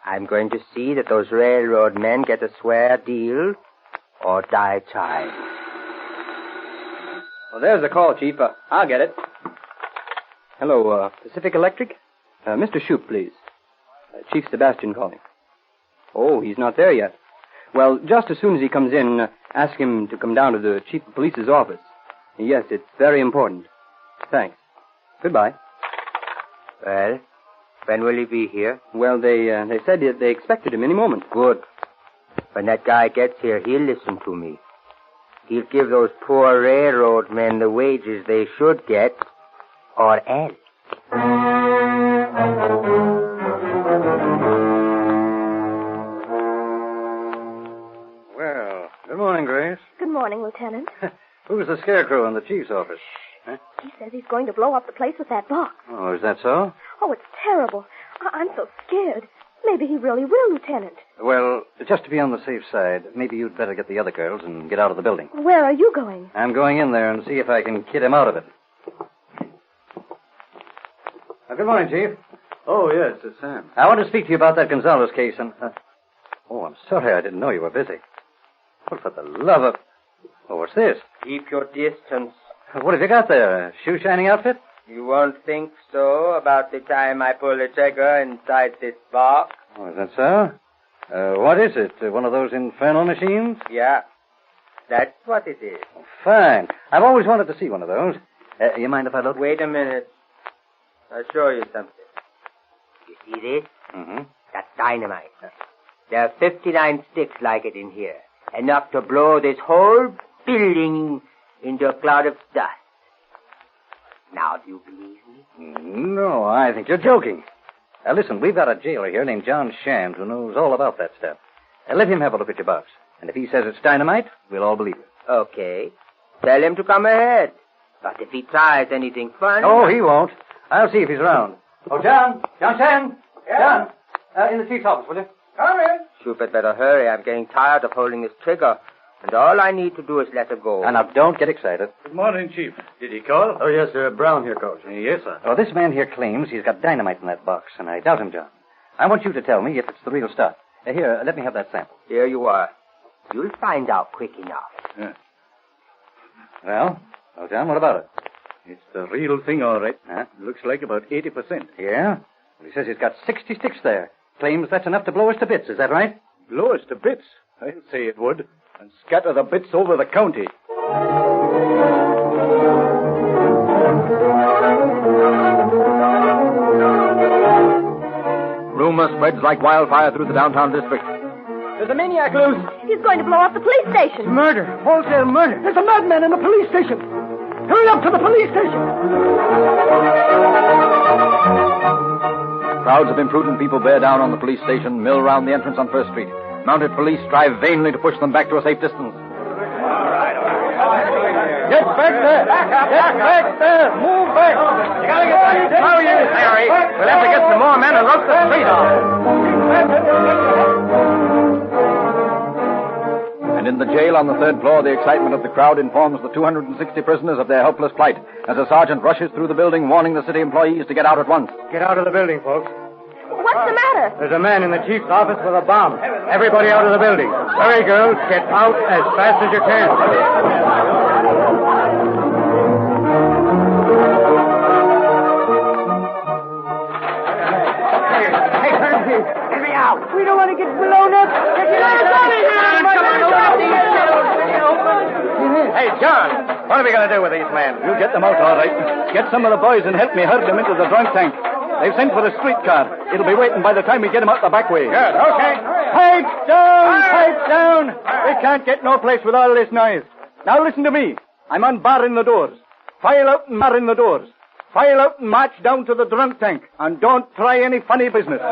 [SPEAKER 20] I'm going to see that those railroad men get a square deal or die trying.
[SPEAKER 21] Well, there's the call, Chief. I'll get it. Hello, Pacific Electric? Mr. Shoup, please. Chief Sebastian calling. Oh, he's not there yet. Well, just as soon as he comes in, ask him to come down to the Chief of Police's office. Yes, it's very important. Thanks. Goodbye.
[SPEAKER 20] Well, when will he be here?
[SPEAKER 23] Well, they said they expected him any moment.
[SPEAKER 20] Good. When that guy gets here, he'll listen to me. He'll give those poor railroad men the wages they should get, or else.
[SPEAKER 23] Well, good morning, Grace.
[SPEAKER 1] Good morning, Lieutenant.
[SPEAKER 23] Who's the scarecrow in the chief's office? Huh?
[SPEAKER 1] He says he's going to blow up the place with that box.
[SPEAKER 23] Oh, is that so?
[SPEAKER 1] Oh, it's terrible. I'm so scared. Maybe he really will, Lieutenant.
[SPEAKER 23] Well, just to be on the safe side, maybe you'd better get the other girls and get out of the building.
[SPEAKER 1] Where are you going?
[SPEAKER 23] I'm going in there and see if I can kid him out of it. Good morning, Chief.
[SPEAKER 14] Oh, yes, it's Sam.
[SPEAKER 23] I want to speak to you about that Gonzalez case and... Oh, I'm sorry. I didn't know you were busy. Well, for the love of... Oh, what's this?
[SPEAKER 20] Keep your distance.
[SPEAKER 23] What have you got there? A shoe-shining outfit?
[SPEAKER 20] You won't think so about the time I pull the trigger inside this box.
[SPEAKER 23] Oh, is that so? What is it? One of those infernal machines?
[SPEAKER 20] Yeah, that's what it is.
[SPEAKER 23] Oh, fine. I've always wanted to see one of those. You mind if I look?
[SPEAKER 20] Wait a minute. I'll show you something. You see this?
[SPEAKER 23] Mm-hmm.
[SPEAKER 20] That's dynamite. There are 59 sticks like it in here. Enough to blow this whole building into a cloud of dust. Now, do you believe me?
[SPEAKER 23] No, I think you're joking. Listen, we've got a jailer here named John Shand who knows all about that stuff. Let him have a look at your box. And if he says it's dynamite, we'll all believe it.
[SPEAKER 20] Okay. Tell him to come ahead. But if he tries anything funny...
[SPEAKER 23] Oh, he won't. I'll see if he's around. Oh, John! John Shand! Yeah? John! In the chief's office, will you?
[SPEAKER 21] Come in.
[SPEAKER 20] You'd better hurry. I'm getting tired of holding this trigger. And all I need to do is let her go.
[SPEAKER 23] And now, don't get excited.
[SPEAKER 14] Good morning, Chief. Did he call?
[SPEAKER 23] Oh, yes, sir. Brown here calls.
[SPEAKER 14] Yes, sir.
[SPEAKER 23] Oh, this man here claims he's got dynamite in that box, and I doubt him, John. I want you to tell me if it's the real stuff. Here, let me have that sample.
[SPEAKER 20] Here you are. You'll find out quick enough.
[SPEAKER 14] Yeah.
[SPEAKER 23] Well, John, what about it?
[SPEAKER 14] It's the real thing, all right. Huh? Looks like about 80%.
[SPEAKER 23] Yeah? Well, he says he's got 60 sticks there. Claims that's enough to blow us to bits. Is that right?
[SPEAKER 14] Blow us to bits? I'd say it would. And scatter the bits over the county.
[SPEAKER 9] Rumor spreads like wildfire through the downtown district.
[SPEAKER 21] There's a maniac loose.
[SPEAKER 1] He's going to blow up the police station.
[SPEAKER 21] Murder. Wholesale murder. There's a madman in the police station. Hurry up to the police station.
[SPEAKER 9] Crowds of imprudent people bear down on the police station, mill round the entrance on First Street. Mounted police strive vainly to push them back to a safe distance.
[SPEAKER 21] Get back there! Get back there! Move back! You gotta get back there!
[SPEAKER 20] No use, Harry. We'll have to get some more men and rope the street off.
[SPEAKER 9] And in the jail on the third floor, the excitement of the crowd informs the 260 prisoners of their helpless plight as a sergeant rushes through the building, warning the city employees to get out at once.
[SPEAKER 21] Get out of the building, folks.
[SPEAKER 1] What's the matter?
[SPEAKER 21] There's a man in the chief's office with a bomb. Everybody out of the building. Hurry, girls. Get out as fast as you can. Hey, get me out. We don't want to get blown up. Get me out of here.
[SPEAKER 14] Hey, John, what are we going to do with these men? You get them out, all right. Get some of the boys and help me herd them into the drunk tank. They've sent for a streetcar. It'll be waiting by the time we get them out the back way.
[SPEAKER 21] Good, okay.
[SPEAKER 14] Pipes down! Pipes down! We can't get no place with all this noise. Now listen to me. I'm unbarring the doors. File out and bar in the doors. File out and march down to the drunk tank. And don't try any funny business. All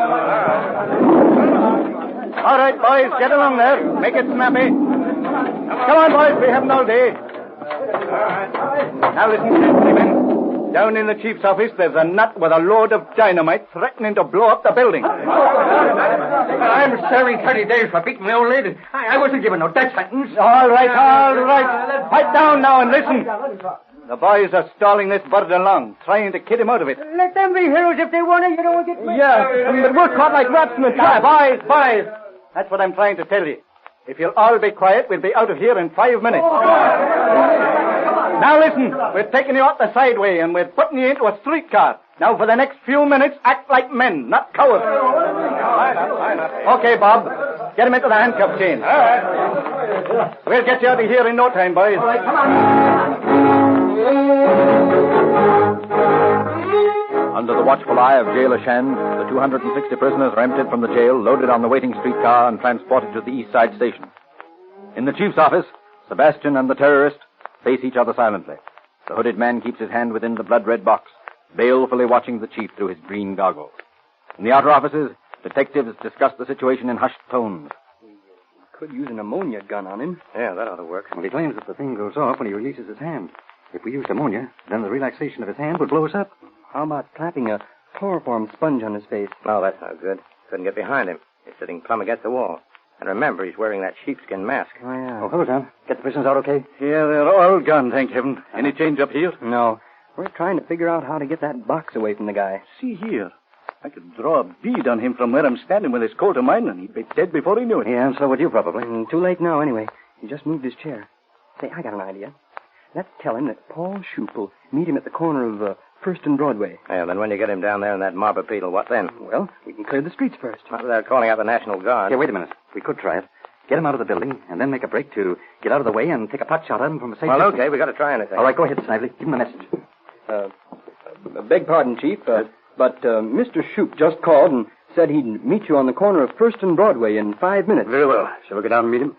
[SPEAKER 14] right, boys, get along there. Make it snappy. Come on, boys, we haven't all day. Now listen carefully, men. Down in the chief's office, there's a nut with a load of dynamite threatening to blow up the building.
[SPEAKER 21] I'm serving 30 days for beating my old lady. I wasn't given no death sentence.
[SPEAKER 14] All right. Pipe down now and listen. The boys are stalling this bird along, trying to kid him out of it.
[SPEAKER 21] Let them be heroes if they want to. You don't get me.
[SPEAKER 14] Yeah, but we're caught like rats in the trap. Boys. That's what I'm trying to tell you. If you'll all be quiet, we'll be out of here in 5 minutes. Now listen, we're taking you out the sideway and we're putting you into a streetcar. Now for the next few minutes, act like men, not cowards. Okay, Bob, get him into the handcuff chain. We'll get you out of here in no time, boys.
[SPEAKER 21] All right, come on.
[SPEAKER 9] A Under the watchful eye of Jailer Shand, the 260 prisoners are emptied from the jail, loaded on the waiting streetcar, and transported to the East Side Station. In the chief's office, Sebastian and the terrorist face each other silently. The hooded man keeps his hand within the blood-red box, balefully watching the chief through his green goggles. In the outer offices, detectives discuss the situation in hushed tones.
[SPEAKER 3] Could use an ammonia gun on him.
[SPEAKER 12] Yeah, that ought to work.
[SPEAKER 3] Well, he claims that the thing goes off when he releases his hand. If we used ammonia, then the relaxation of his hand would blow us up.
[SPEAKER 12] How about clapping a chloroform sponge on his face?
[SPEAKER 18] Oh, that's no good. Couldn't get behind him. He's sitting plumb against the wall. And remember, he's wearing that sheepskin mask.
[SPEAKER 12] Oh, yeah.
[SPEAKER 3] Oh, hello, John. Get the prisoners out okay?
[SPEAKER 12] Yeah, they're all gone, thank heaven. Any change up here?
[SPEAKER 3] No. We're trying to figure out how to get that box away from the guy.
[SPEAKER 12] See here. I could draw a bead on him from where I'm standing with his coat of mine, and he'd be dead before he knew it.
[SPEAKER 3] Yeah, and so would you probably.
[SPEAKER 12] Too late now, anyway. He just moved his chair. Say, I got an idea. Let's tell him that Paul Shoup will meet him at the corner of First and Broadway.
[SPEAKER 18] Yeah, then when you get him down there in that mob of people, what then?
[SPEAKER 12] Well, we can clear the streets first.
[SPEAKER 18] Not without calling out the National Guard.
[SPEAKER 3] Yeah, wait a minute. We could try it. Get him out of the building, and then make a break to get out of the way and take a pot shot at him from a safe distance.
[SPEAKER 18] Okay, we got to try anything.
[SPEAKER 3] All right, go ahead, Snively. Give him the message.
[SPEAKER 12] Beg pardon, Chief, but Mr. Shoup just called and said he'd meet you on the corner of First and Broadway in 5 minutes.
[SPEAKER 3] Very well. Shall we go down and meet him?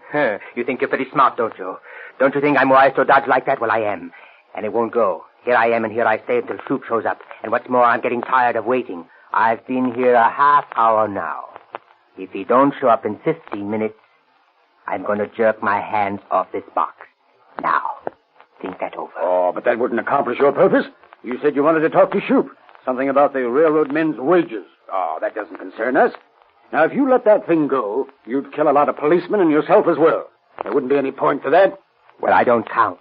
[SPEAKER 20] You think you're pretty smart, don't you? Don't you think I'm wise to dodge like that? Well, I am. And it won't go. Here I am, and here I stay until Shoup shows up. And what's more, I'm getting tired of waiting. I've been here a half hour now. If he don't show up in 15 minutes, I'm going to jerk my hands off this box. Now, think that over.
[SPEAKER 3] Oh, but that wouldn't accomplish your purpose. You said you wanted to talk to Shoup. Something about the railroad men's wages. Oh, that doesn't concern us. Now, if you let that thing go, you'd kill a lot of policemen and yourself as well. There wouldn't be any point to that.
[SPEAKER 20] Well, I don't count.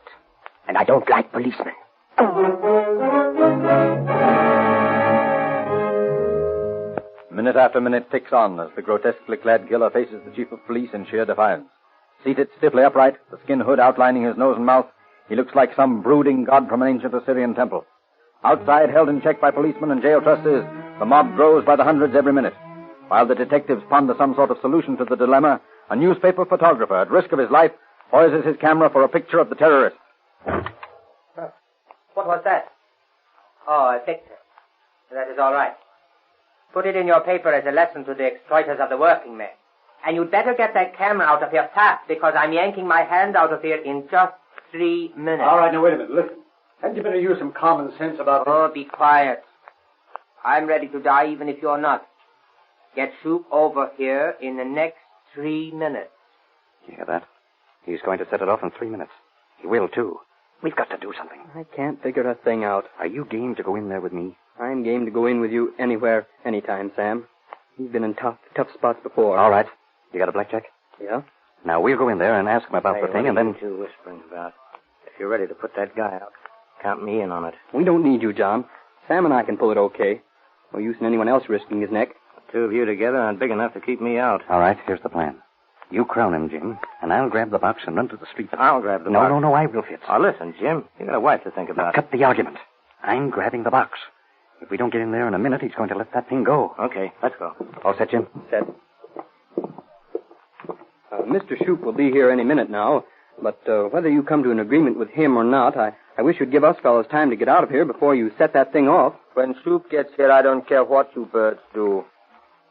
[SPEAKER 20] And I don't like policemen.
[SPEAKER 9] Minute after minute ticks on as the grotesquely clad killer faces the chief of police in sheer defiance. Seated stiffly upright, the skin hood outlining his nose and mouth, he looks like some brooding god from an ancient Assyrian temple. Outside, held in check by policemen and jail trustees, the mob grows by the hundreds every minute. While the detectives ponder some sort of solution to the dilemma, a newspaper photographer, at risk of his life, poises his camera for a picture of the terrorist.
[SPEAKER 20] What was that? Oh, a picture. That is all right. Put it in your paper as a lesson to the exploiters of the working men. And you'd better get that camera out of here fast, because I'm yanking my hand out of here in just 3 minutes.
[SPEAKER 3] All right, now, wait a minute. Listen. Hadn't you better use some common sense about this?
[SPEAKER 20] Oh, be quiet. I'm ready to die even if you're not. Get Shoup over here in the next 3 minutes.
[SPEAKER 3] You hear that? He's going to set it off in 3 minutes. He will, too. We've got to do something.
[SPEAKER 12] I can't figure a thing out.
[SPEAKER 3] Are you game to go in there with me?
[SPEAKER 12] I'm game to go in with you anywhere, anytime, Sam. You've been in tough spots before.
[SPEAKER 3] All right. You got a blackjack?
[SPEAKER 12] Yeah?
[SPEAKER 3] Now, we'll go in there and ask him about the thing, and then...
[SPEAKER 18] What are you two whispering about? If you're ready to put that guy out, count me in on it.
[SPEAKER 12] We don't need you, John. Sam and I can pull it okay. No use in anyone else risking his neck.
[SPEAKER 18] The two of you together aren't big enough to keep me out.
[SPEAKER 3] All right, here's the plan. You crown him, Jim, and I'll grab the box and run to the street.
[SPEAKER 18] I'll grab the box.
[SPEAKER 3] No, I will, Fitz.
[SPEAKER 18] Oh, listen, Jim, you got a wife to think about.
[SPEAKER 3] Cut the argument. I'm grabbing the box. If we don't get in there in a minute, he's going to let that thing go.
[SPEAKER 18] Okay, let's go.
[SPEAKER 3] All set, Jim?
[SPEAKER 12] Set. Mr. Shoup will be here any minute now, but whether you come to an agreement with him or not, I wish you'd give us fellows time to get out of here before you set that thing off.
[SPEAKER 18] When Shoup gets here, I don't care what you birds do.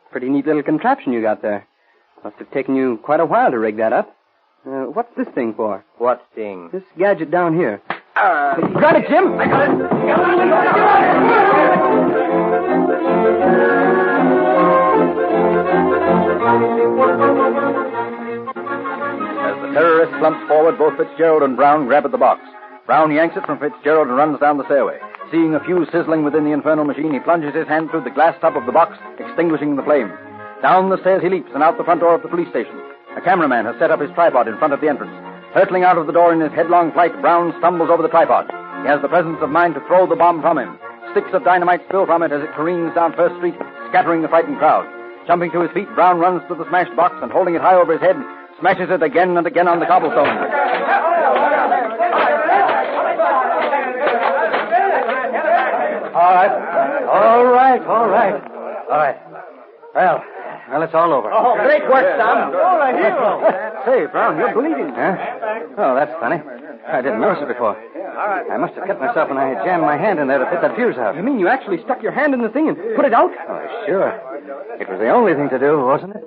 [SPEAKER 12] Pretty neat little contraption you got there. Must have taken you quite a while to rig that up. What's this thing for?
[SPEAKER 18] What thing?
[SPEAKER 12] This gadget down here. You got it, Jim!
[SPEAKER 18] I got it!
[SPEAKER 9] As the terrorist slumps forward, both Fitzgerald and Brown grab at the box. Brown yanks it from Fitzgerald and runs down the stairway. Seeing a fuse sizzling within the infernal machine, he plunges his hand through the glass top of the box, extinguishing the flame. Down the stairs he leaps and out the front door of the police station. A cameraman has set up his tripod in front of the entrance. Hurtling out of the door in his headlong flight, Brown stumbles over the tripod. He has the presence of mind to throw the bomb from him. Sticks of dynamite spill from it as it careens down First Street, scattering the frightened crowd. Jumping to his feet, Brown runs to the smashed box and, holding it high over his head, smashes it again and again on the cobblestones.
[SPEAKER 3] All right. Well,
[SPEAKER 12] Well, it's all over.
[SPEAKER 14] Oh, great work, Sam. You're a hero.
[SPEAKER 12] Say, Brown, you're bleeding. Huh? Oh, that's funny. I didn't notice it before. I must have cut myself when I jammed my hand in there to put that fuse out.
[SPEAKER 14] You mean you actually stuck your hand in the thing and put it out?
[SPEAKER 12] Oh, sure. It was the only thing to do, wasn't it?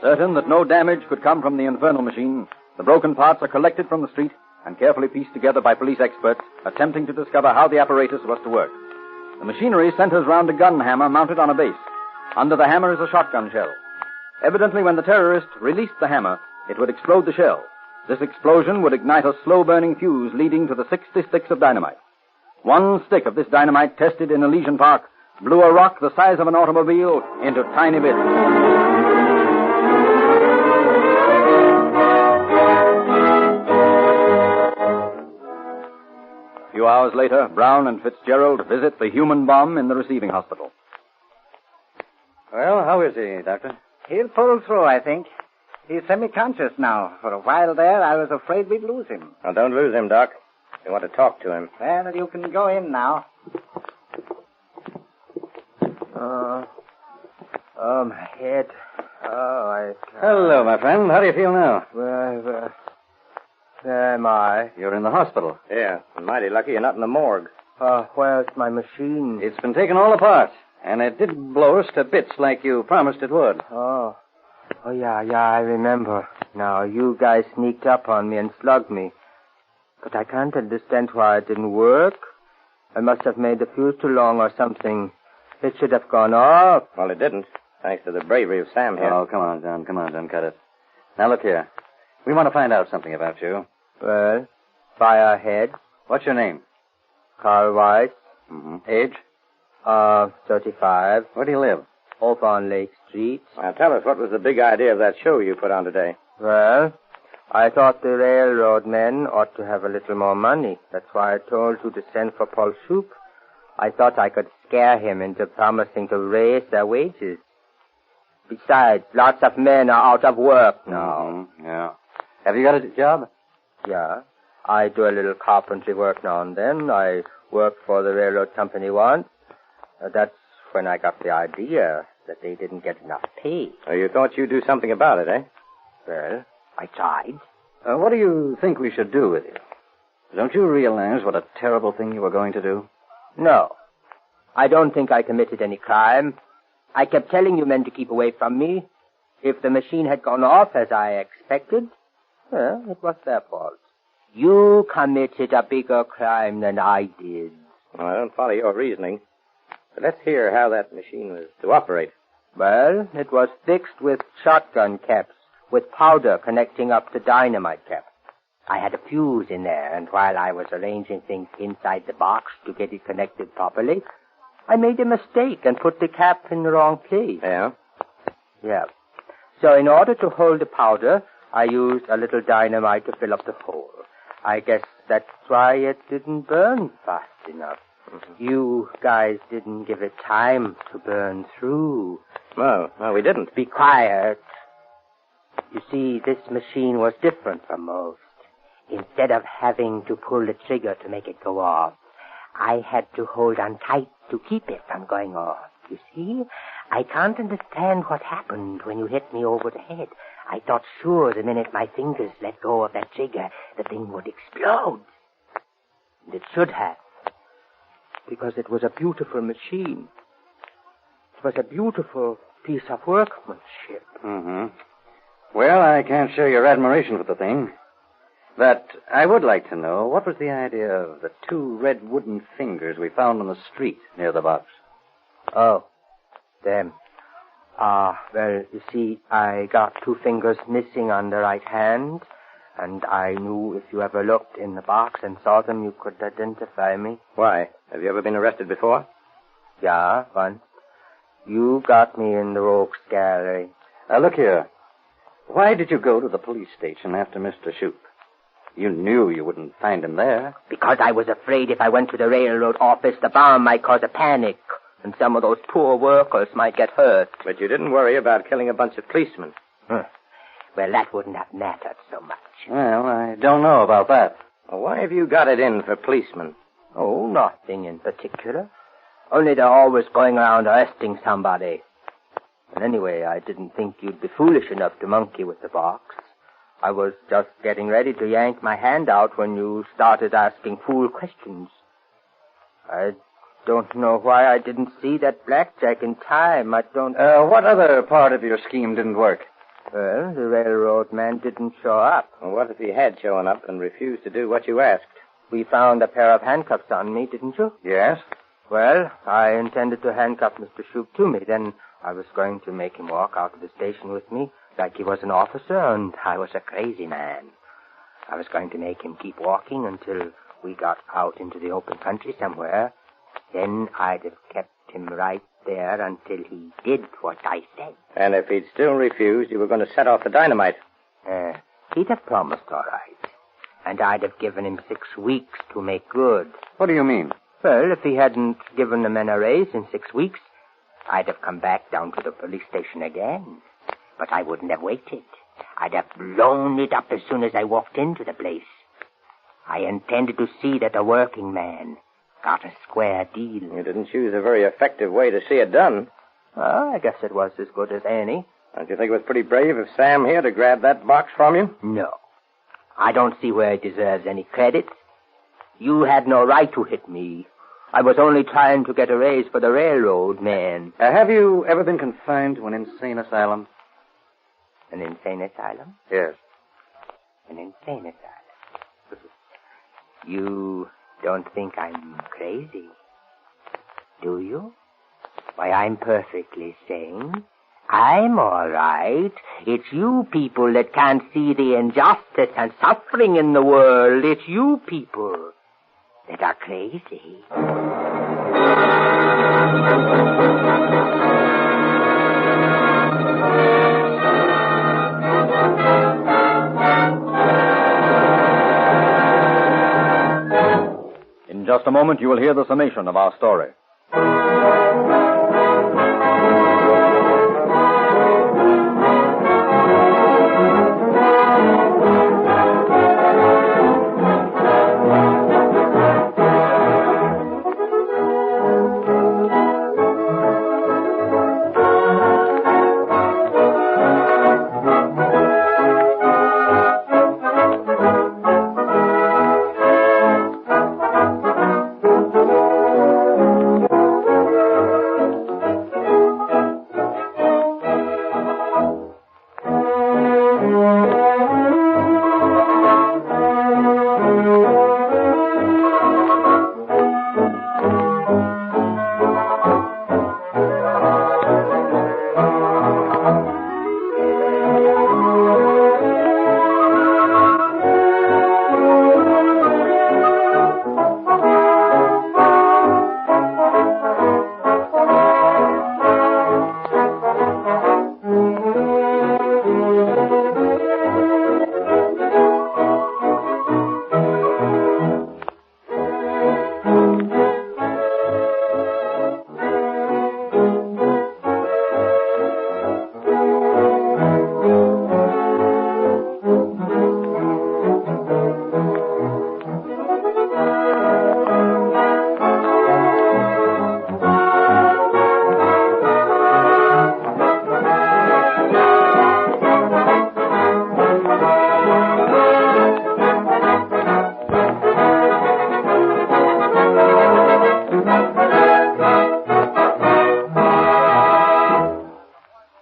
[SPEAKER 9] Certain that no damage could come from the infernal machine, the broken parts are collected from the street and carefully pieced together by police experts attempting to discover how the apparatus was to work. The machinery centers round a gun hammer mounted on a base. Under the hammer is a shotgun shell. Evidently, when the terrorist released the hammer, it would explode the shell. This explosion would ignite a slow-burning fuse leading to the 60 sticks of dynamite. One stick of this dynamite tested in Elysian Park blew a rock the size of an automobile into tiny bits. A few hours later, Brown and Fitzgerald visit the human bomb in the receiving hospital.
[SPEAKER 12] Well, how is he, Doctor?
[SPEAKER 6] He'll pull through, I think. He's semi-conscious now. For a while there, I was afraid we'd lose him.
[SPEAKER 20] Now, don't lose him, Doc. We want to talk to him.
[SPEAKER 6] Well, you can go in now. My head.
[SPEAKER 12] Hello, my friend. How do you feel now?
[SPEAKER 6] Where am I?
[SPEAKER 12] You're in the hospital.
[SPEAKER 20] Yeah, I'm mighty lucky you're not in the morgue.
[SPEAKER 6] Where's my machine?
[SPEAKER 12] It's been taken all apart, and it did blow us to bits like you promised it would.
[SPEAKER 6] Oh, yeah, I remember. Now, you guys sneaked up on me and slugged me. But I can't understand why it didn't work. I must have made the fuse too long or something. It should have gone off.
[SPEAKER 20] Well, it didn't, thanks to the bravery of Sam here.
[SPEAKER 12] Oh, come on, John. Come on, John. Cut it. Now, look here. We want to find out something about you.
[SPEAKER 6] Well, fire ahead.
[SPEAKER 12] What's your name?
[SPEAKER 6] Carl White.
[SPEAKER 12] Mm-hmm. Age?
[SPEAKER 6] 35.
[SPEAKER 12] Where do you live?
[SPEAKER 6] Over on Lake Street.
[SPEAKER 20] Now, tell us, what was the big idea of that show you put on today?
[SPEAKER 6] Well, I thought the railroad men ought to have a little more money. That's why I told you to send for Paul Shoop. I thought I could scare him into promising to raise their wages. Besides, lots of men are out of work now.
[SPEAKER 12] Mm-hmm. Yeah. Have you got a job?
[SPEAKER 6] Yeah. I do a little carpentry work now and then. I worked for the railroad company once. That's when I got the idea that they didn't get enough pay.
[SPEAKER 20] So you thought you'd do something about it, eh?
[SPEAKER 6] Well, I tried.
[SPEAKER 12] What do you think we should do with you? Don't you realize what a terrible thing you were going to do?
[SPEAKER 6] No. I don't think I committed any crime. I kept telling you men to keep away from me. If the machine had gone off as I expected, well, it was their fault. You committed a bigger crime than I did.
[SPEAKER 20] Well, I don't follow your reasoning. But let's hear how that machine was to operate.
[SPEAKER 6] Well, it was fixed with shotgun caps, with powder connecting up to dynamite caps. I had a fuse in there, and while I was arranging things inside the box to get it connected properly, I made a mistake and put the cap in the wrong place.
[SPEAKER 20] Yeah?
[SPEAKER 6] Yeah. So in order to hold the powder, I used a little dynamite to fill up the hole. I guess that's why it didn't burn fast enough. Mm-hmm. You guys didn't give it time to burn through.
[SPEAKER 20] No, we didn't.
[SPEAKER 6] Be quiet. You see, this machine was different from most. Instead of having to pull the trigger to make it go off, I had to hold on tight to keep it from going off. You see, I can't understand what happened when you hit me over the head. I thought sure the minute my fingers let go of that trigger, the thing would explode. And it should have. Because it was a beautiful machine. It was a beautiful piece of workmanship.
[SPEAKER 12] Mm-hmm. Well, I can't share your admiration for the thing. But I would like to know, what was the idea of the 2 red wooden fingers we found on the street near the box?
[SPEAKER 6] Oh, them. Well, you see, I got 2 fingers missing on the right hand, and I knew if you ever looked in the box and saw them, you could identify me.
[SPEAKER 20] Why? Have you ever been arrested before?
[SPEAKER 6] Yeah, once. You got me in the rogues gallery.
[SPEAKER 12] Now, look here. Why did you go to the police station after Mr. Shoop? You knew you wouldn't find him there.
[SPEAKER 6] Because I was afraid if I went to the railroad office, the bomb might cause a panic, and some of those poor workers might get hurt.
[SPEAKER 20] But you didn't worry about killing a bunch of policemen.
[SPEAKER 6] Well, that wouldn't have mattered so much.
[SPEAKER 12] Well, I don't know about that.
[SPEAKER 20] Well, why have you got it in for policemen? Oh, nothing in particular. Only they're always going around arresting somebody. And anyway, I didn't think you'd be foolish enough to monkey with the box. I was just getting ready to yank my hand out when you started asking fool questions. I don't know why I didn't see that blackjack in time. I don't...
[SPEAKER 12] What other part of your scheme didn't work?
[SPEAKER 20] Well, the railroad man didn't show up.
[SPEAKER 12] Well, what if he had shown up and refused to do what you asked?
[SPEAKER 20] We found a pair of handcuffs on me, didn't you?
[SPEAKER 12] Yes.
[SPEAKER 20] Well, I intended to handcuff Mr. Sheik to me. Then I was going to make him walk out of the station with me like he was an officer and I was a crazy man. I was going to make him keep walking until we got out into the open country somewhere. Then I'd have kept him right there until he did what I said.
[SPEAKER 12] And if he'd still refused, you were going to set off the dynamite.
[SPEAKER 20] He'd have promised all right. And I'd have given him 6 weeks to make good.
[SPEAKER 12] What do you mean?
[SPEAKER 20] Well, if he hadn't given the men a raise in 6 weeks, I'd have come back down to the police station again. But I wouldn't have waited. I'd have blown it up as soon as I walked into the place. I intended to see that a working man got a square deal.
[SPEAKER 12] You didn't choose a very effective way to see it done.
[SPEAKER 20] Well, I guess it was as good as any.
[SPEAKER 12] Don't you think it was pretty brave of Sam here to grab that box from you?
[SPEAKER 20] No. I don't see where he deserves any credit. You had no right to hit me. I was only trying to get a raise for the railroad man.
[SPEAKER 12] Have you ever been confined to an insane asylum?
[SPEAKER 20] An insane asylum?
[SPEAKER 12] Yes.
[SPEAKER 20] An insane asylum. You don't think I'm crazy, do you? Why, I'm perfectly sane. I'm all right. It's you people that can't see the injustice and suffering in the world. It's you people that are crazy.
[SPEAKER 9] In just a moment, you will hear the summation of our story.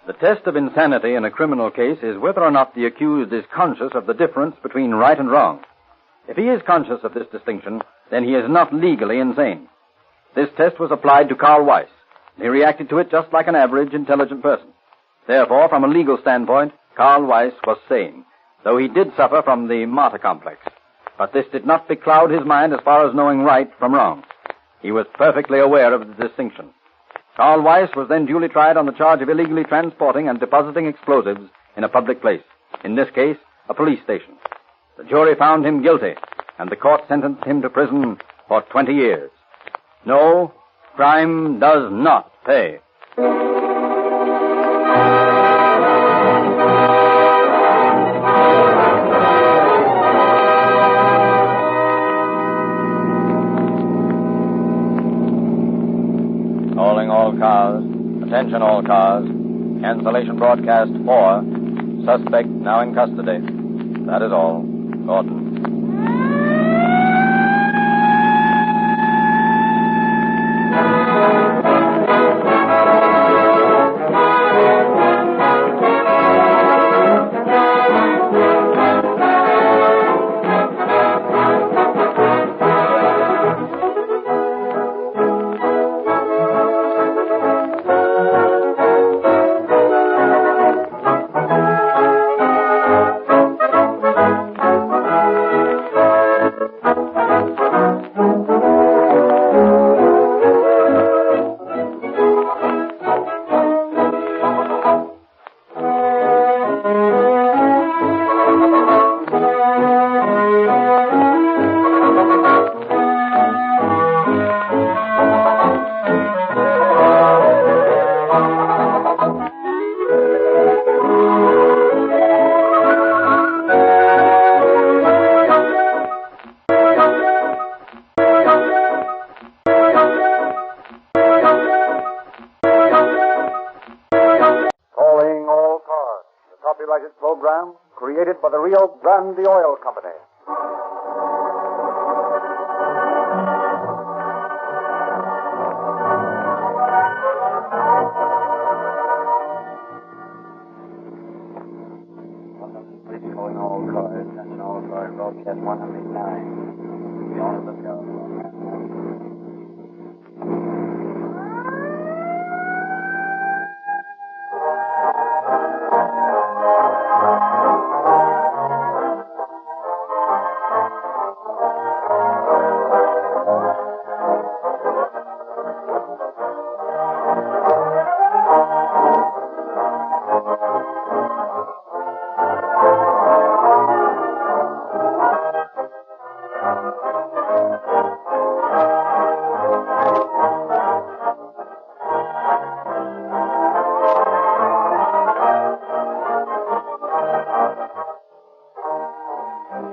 [SPEAKER 9] The test of insanity in a criminal case is whether or not the accused is conscious of the difference between right and wrong. If he is conscious of this distinction, then he is not legally insane. This test was applied to Carl Weiss. He reacted to it just like an average, intelligent person. Therefore, from a legal standpoint, Carl Weiss was sane, though he did suffer from the martyr complex. But this did not becloud his mind as far as knowing right from wrong. He was perfectly aware of the distinction. Carl Weiss was then duly tried on the charge of illegally transporting and depositing explosives in a public place, in this case, a police station. The jury found him guilty, and the court sentenced him to prison for 20 years. No, crime does not pay.
[SPEAKER 16] cars. Attention all cars. Cancellation broadcast 4. Suspect now in custody. That is all. Gordon. Program created by the Rio Grande Oil Company.
[SPEAKER 3] Calling all cars, attention all cars, broadcast 109. The owner of the car.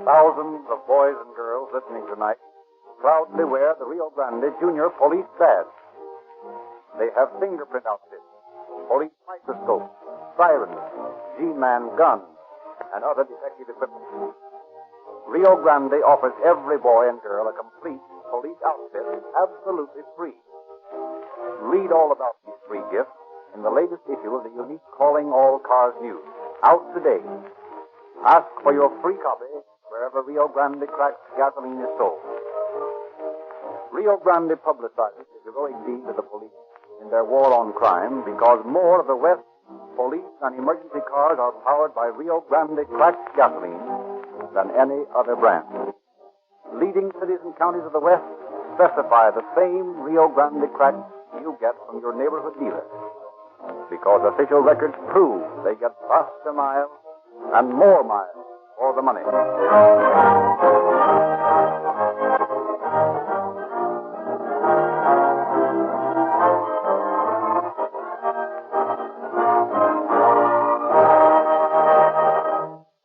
[SPEAKER 16] Thousands of boys and girls listening tonight proudly wear the Rio Grande Junior Police Badge. They have fingerprint outfits, police microscopes, sirens, G-man guns, and other detective equipment. Rio Grande offers every boy and girl a complete police outfit absolutely free. Read all about these free gifts in the latest issue of the unique Calling All Cars News, out today. Ask for your free copy wherever Rio Grande cracked gasoline is sold. Rio Grande publicizes the heroic deeds of the police in their war on crime because more of the West's police and emergency cars are powered by Rio Grande cracked gasoline than any other brand. Leading cities and counties of the West specify the same Rio Grande cracked you get from your neighborhood dealer because official records prove they get faster miles and more miles for the money.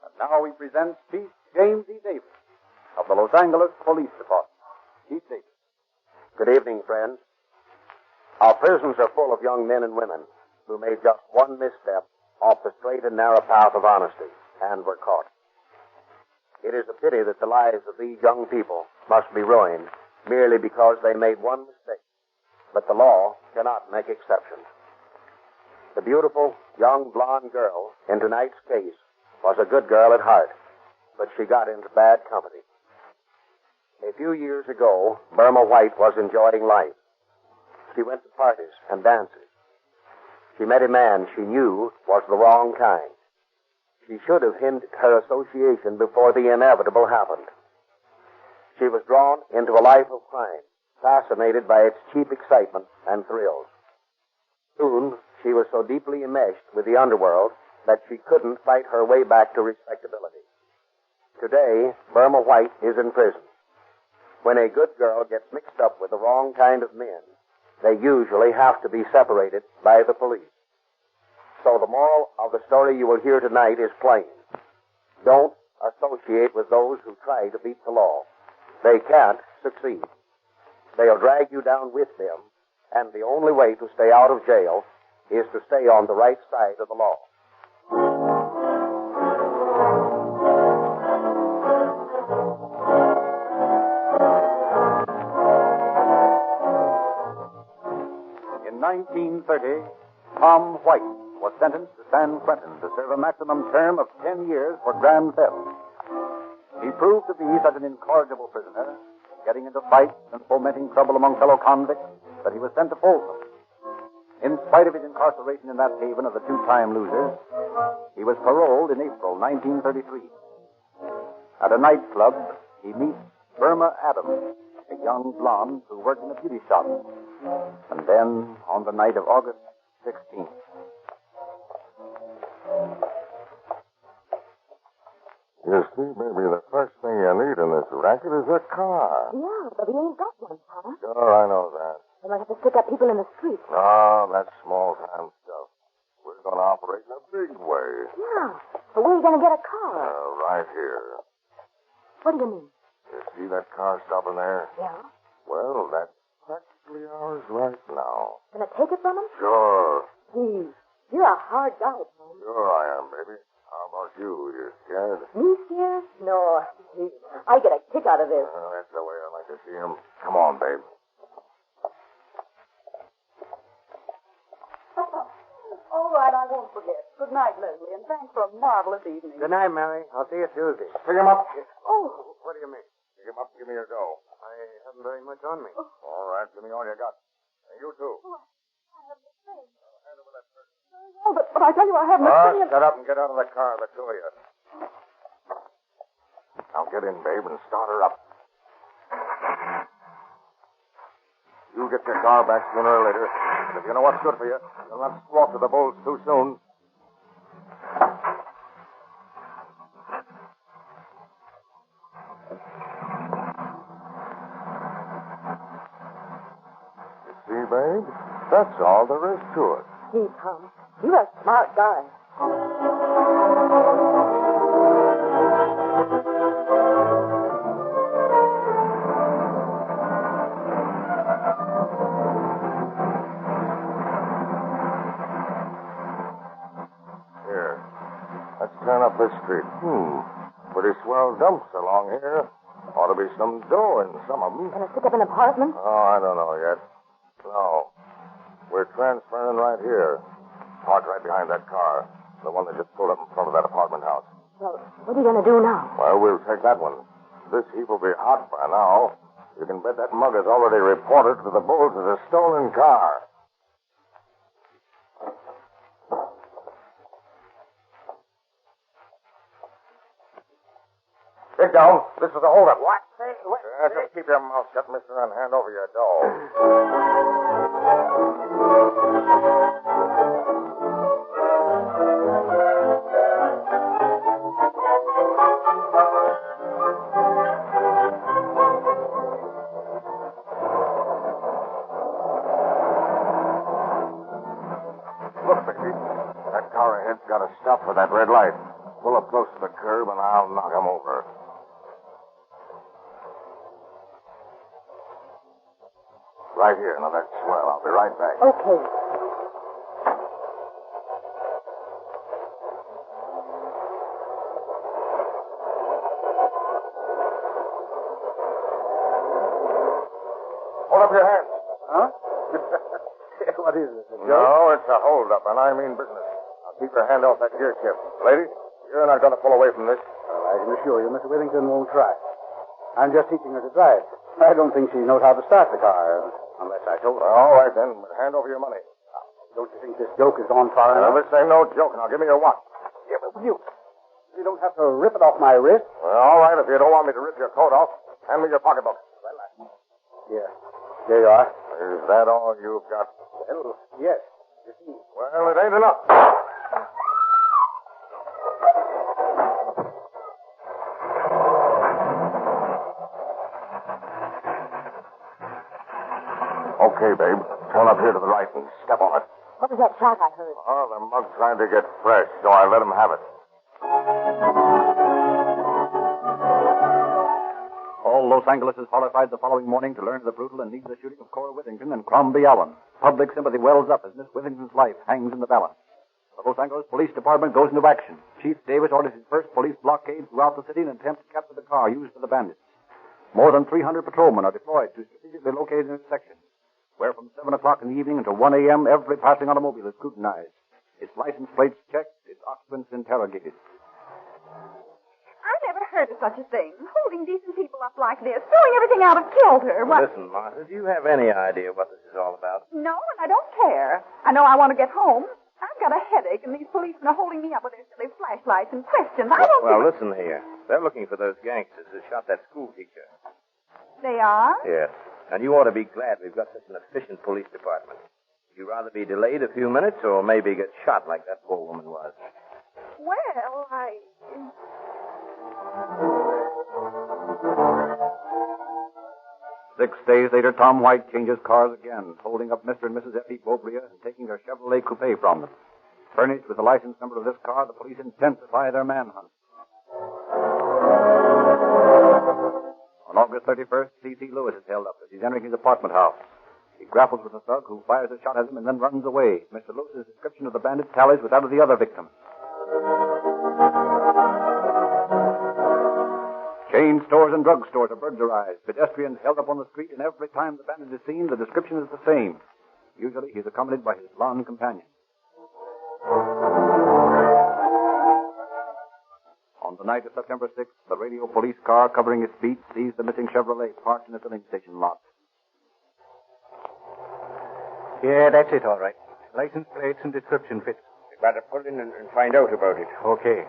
[SPEAKER 16] And now we present Chief James E. Davis of the Los Angeles Police Department. Chief Davis.
[SPEAKER 4] Good evening, friends. Our prisons are full of young men and women who made just one misstep off the straight and narrow path of honesty and were caught. It is a pity that the lives of these young people must be ruined merely because they made one mistake. But the law cannot make exceptions. The beautiful, young blonde girl in tonight's case was a good girl at heart, but she got into bad company. A few years ago, Burma White was enjoying life. She went to parties and dances. She met a man she knew was the wrong kind. She should have hindered her association before the inevitable happened. She was drawn into a life of crime, fascinated by its cheap excitement and thrills. Soon, she was so deeply enmeshed with the underworld that she couldn't fight her way back to respectability. Today, Burma White is in prison. When a good girl gets mixed up with the wrong kind of men, they usually have to be separated by the police. So the moral of the story you will hear tonight is plain. Don't associate with those who try to beat the law. They can't succeed. They'll drag you down with them And the only way to stay out of jail is to stay on the right side of the law.
[SPEAKER 16] In 1930, Tom White was sentenced to San Quentin to serve a maximum term of 10 years for grand theft. He proved to be such an incorrigible prisoner, getting into fights and fomenting trouble among fellow convicts, that he was sent to Folsom. In spite of his incarceration in that haven of the two-time losers, he was paroled in April 1933. At a nightclub, he meets Burma Adams, a young blonde who worked in a beauty shop. And then, on the night of August 16th,
[SPEAKER 22] You see, baby, the first thing you need in this racket is a car.
[SPEAKER 1] Yeah, but we ain't got one, Tom.
[SPEAKER 22] Sure, I know that.
[SPEAKER 1] We might have to pick up people in the street.
[SPEAKER 22] Oh, that's small-time stuff. We're going to operate in a big way.
[SPEAKER 1] Yeah, but where are you going to get a car?
[SPEAKER 22] Right here.
[SPEAKER 1] What do you mean?
[SPEAKER 22] You see that car stopping there?
[SPEAKER 1] Yeah?
[SPEAKER 22] Well, that's practically ours right now.
[SPEAKER 1] Gonna take it from him?
[SPEAKER 22] Sure.
[SPEAKER 1] Gee, you're a hard guy, Tom.
[SPEAKER 22] Sure I am, baby. How about you? You scared?
[SPEAKER 1] Me scared? No. I get a kick out of this.
[SPEAKER 22] That's the way I like to see him. Come on, babe.
[SPEAKER 7] All right, I won't forget. Good night, Leslie, and thanks for a marvelous evening.
[SPEAKER 18] Good night, Mary. I'll see you Tuesday.
[SPEAKER 22] Pick him up.
[SPEAKER 7] Oh.
[SPEAKER 18] What do you mean?
[SPEAKER 22] Pick him up and give me your dough.
[SPEAKER 18] I haven't very much on me.
[SPEAKER 22] All right, give me all you got. And you too.
[SPEAKER 7] Oh, but I tell you, I haven't a penny.
[SPEAKER 22] Shut up and get out of the car, the two of you. Now get in, babe, and start her up. You'll get your car back sooner or later. And if you know what's good for you, you'll not squawk to the bulls too soon. You see, babe? That's all there is to it.
[SPEAKER 1] Gee, Tom, you're a smart guy.
[SPEAKER 22] Here. Let's turn up this street. Pretty swell dumps along here. Ought to be some dough in some of them.
[SPEAKER 1] Gonna stick up an apartment?
[SPEAKER 22] Oh, I don't know yet. No. We're transferring right here. Parked right behind that car. The one that just pulled up in front of that apartment house.
[SPEAKER 1] Well, what are you gonna do now?
[SPEAKER 22] Well, we'll take that one. This heap will be hot by now. You can bet that mug has already reported to the bulls as a stolen car. Dig down. This is a holdup.
[SPEAKER 18] What? Say, what?
[SPEAKER 22] Just keep your mouth shut, mister, and hand over your dough. Look, baby. That car ahead's got to stop for that red light. Pull up close to the curb, and I'll knock him over. Right here. Now, that's swell. I'll be right back.
[SPEAKER 1] Okay.
[SPEAKER 22] Hold up your hands.
[SPEAKER 18] Huh? What is this, a joke?
[SPEAKER 22] No, it's a holdup, and I mean business. Now, keep your hand off that gear shift. Lady, you're not going to pull away from this.
[SPEAKER 14] Well, I can assure you, Mr. Withington won't try. I'm just teaching her to drive. I don't think she knows how to start the car, unless I told her.
[SPEAKER 22] All right, then. But hand over your money.
[SPEAKER 14] Don't you think this joke has gone far
[SPEAKER 22] Now,
[SPEAKER 14] enough?
[SPEAKER 22] this ain't no joke. Now, give me your watch.
[SPEAKER 14] You don't have to rip it off my wrist.
[SPEAKER 22] Well, all right, if you don't want me to rip your coat off, hand me your pocketbook.
[SPEAKER 14] Here. There you are.
[SPEAKER 22] Is that all you've got?
[SPEAKER 14] Well, yes. You see.
[SPEAKER 22] Well, it ain't enough. Okay, babe. Turn up here to the right and step on it.
[SPEAKER 1] What was that shot I heard?
[SPEAKER 22] Oh, the mug's trying to get fresh, so I let him have it.
[SPEAKER 13] All
[SPEAKER 16] Los Angeles is horrified the following morning to learn of the brutal and needless shooting of Cora Whittington and Crombie Allen. Public sympathy wells up as Miss Whittington's life hangs in the balance. The Los Angeles Police Department goes into action. Chief Davis orders his first police blockade throughout the city in an attempt to capture the car used for the bandits. More than 300 patrolmen are deployed to strategically located intersections, where from 7 o'clock in the evening until 1 a.m. every passing automobile is scrutinized, its license plates checked, its occupants interrogated.
[SPEAKER 7] I never heard of such a thing. Holding decent people up like this, throwing everything out of kilter.
[SPEAKER 4] Well, listen, Martha, do you have any idea what this is all about?
[SPEAKER 7] No, and I don't care. I know I want to get home. I've got a headache, and these policemen are holding me up with their silly flashlights and questions. I don't
[SPEAKER 4] Well, listen here. They're looking for those gangsters who shot that school teacher.
[SPEAKER 7] They are?
[SPEAKER 4] Yes. And you ought to be glad we've got such an efficient police department. Would you rather be delayed a few minutes or maybe get shot like that poor woman was?
[SPEAKER 7] Well,
[SPEAKER 16] 6 days later, Tom White changes cars again, holding up Mr. and Mrs. Effie Bobria and taking their Chevrolet coupe from them. Furnished with the license number of this car, the police intensify their manhunt. On August 31st, C.C. Lewis is held up as he's entering his apartment house. He grapples with a thug who fires a shot at him and then runs away. Mr. Lewis's description of the bandit tallies with that of the other victim. Chain stores and drug stores are burglarized. Pedestrians held up on the street, and every time the bandit is seen, the description is the same. Usually, he's accompanied by his blonde companion. On the night of September 6th, the radio police car covering its beat sees the missing Chevrolet parked in a filling station lot.
[SPEAKER 14] Yeah, that's it, all right. License plates and description fits.
[SPEAKER 10] We'd better pull in and find out about it.
[SPEAKER 14] Okay.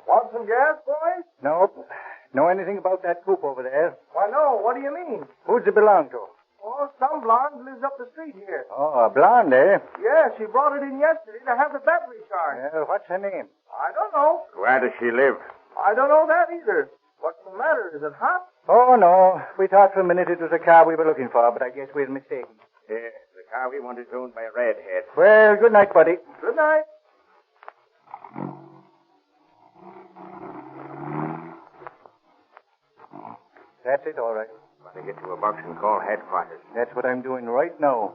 [SPEAKER 21] Want some gas, boys?
[SPEAKER 14] Nope. Know anything about that coupe over there?
[SPEAKER 21] Why, no. What do you mean?
[SPEAKER 14] Who's it belong to?
[SPEAKER 21] Oh, some blonde lives up the street here.
[SPEAKER 14] Oh, a blonde, eh?
[SPEAKER 21] Yeah, she brought it in yesterday to have the battery charged.
[SPEAKER 14] What's her name?
[SPEAKER 21] I don't know.
[SPEAKER 10] Where does she live?
[SPEAKER 21] I don't know that either. What's the matter? Is it hot?
[SPEAKER 14] Oh, no. We thought for a minute it was a car we were looking for, but I guess we're mistaken.
[SPEAKER 10] Yeah, the car we want is owned by a redhead.
[SPEAKER 14] Well, good night, buddy.
[SPEAKER 21] Good night.
[SPEAKER 14] That's it, all right.
[SPEAKER 10] Better get to a box and call headquarters.
[SPEAKER 14] That's what I'm doing right now.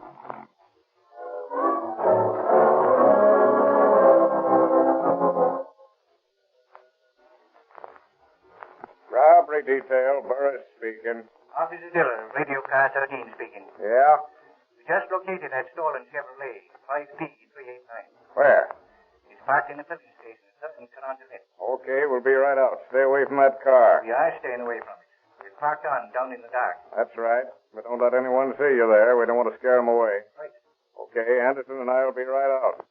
[SPEAKER 15] Robbery detail, Burris speaking.
[SPEAKER 18] Officer Diller, radio car 13 speaking.
[SPEAKER 15] Yeah?
[SPEAKER 18] We just located that stolen Chevrolet, 5P389.
[SPEAKER 15] Where?
[SPEAKER 18] It's parked in the filling station at Hudson, Caliente.
[SPEAKER 15] Okay, we'll be right out. Stay away from that car.
[SPEAKER 18] We are staying away from it. We're parked on down in the dark.
[SPEAKER 15] That's right. But don't let anyone see you there. We don't want to scare them away.
[SPEAKER 18] Right.
[SPEAKER 15] Okay, Anderson and I will be right out.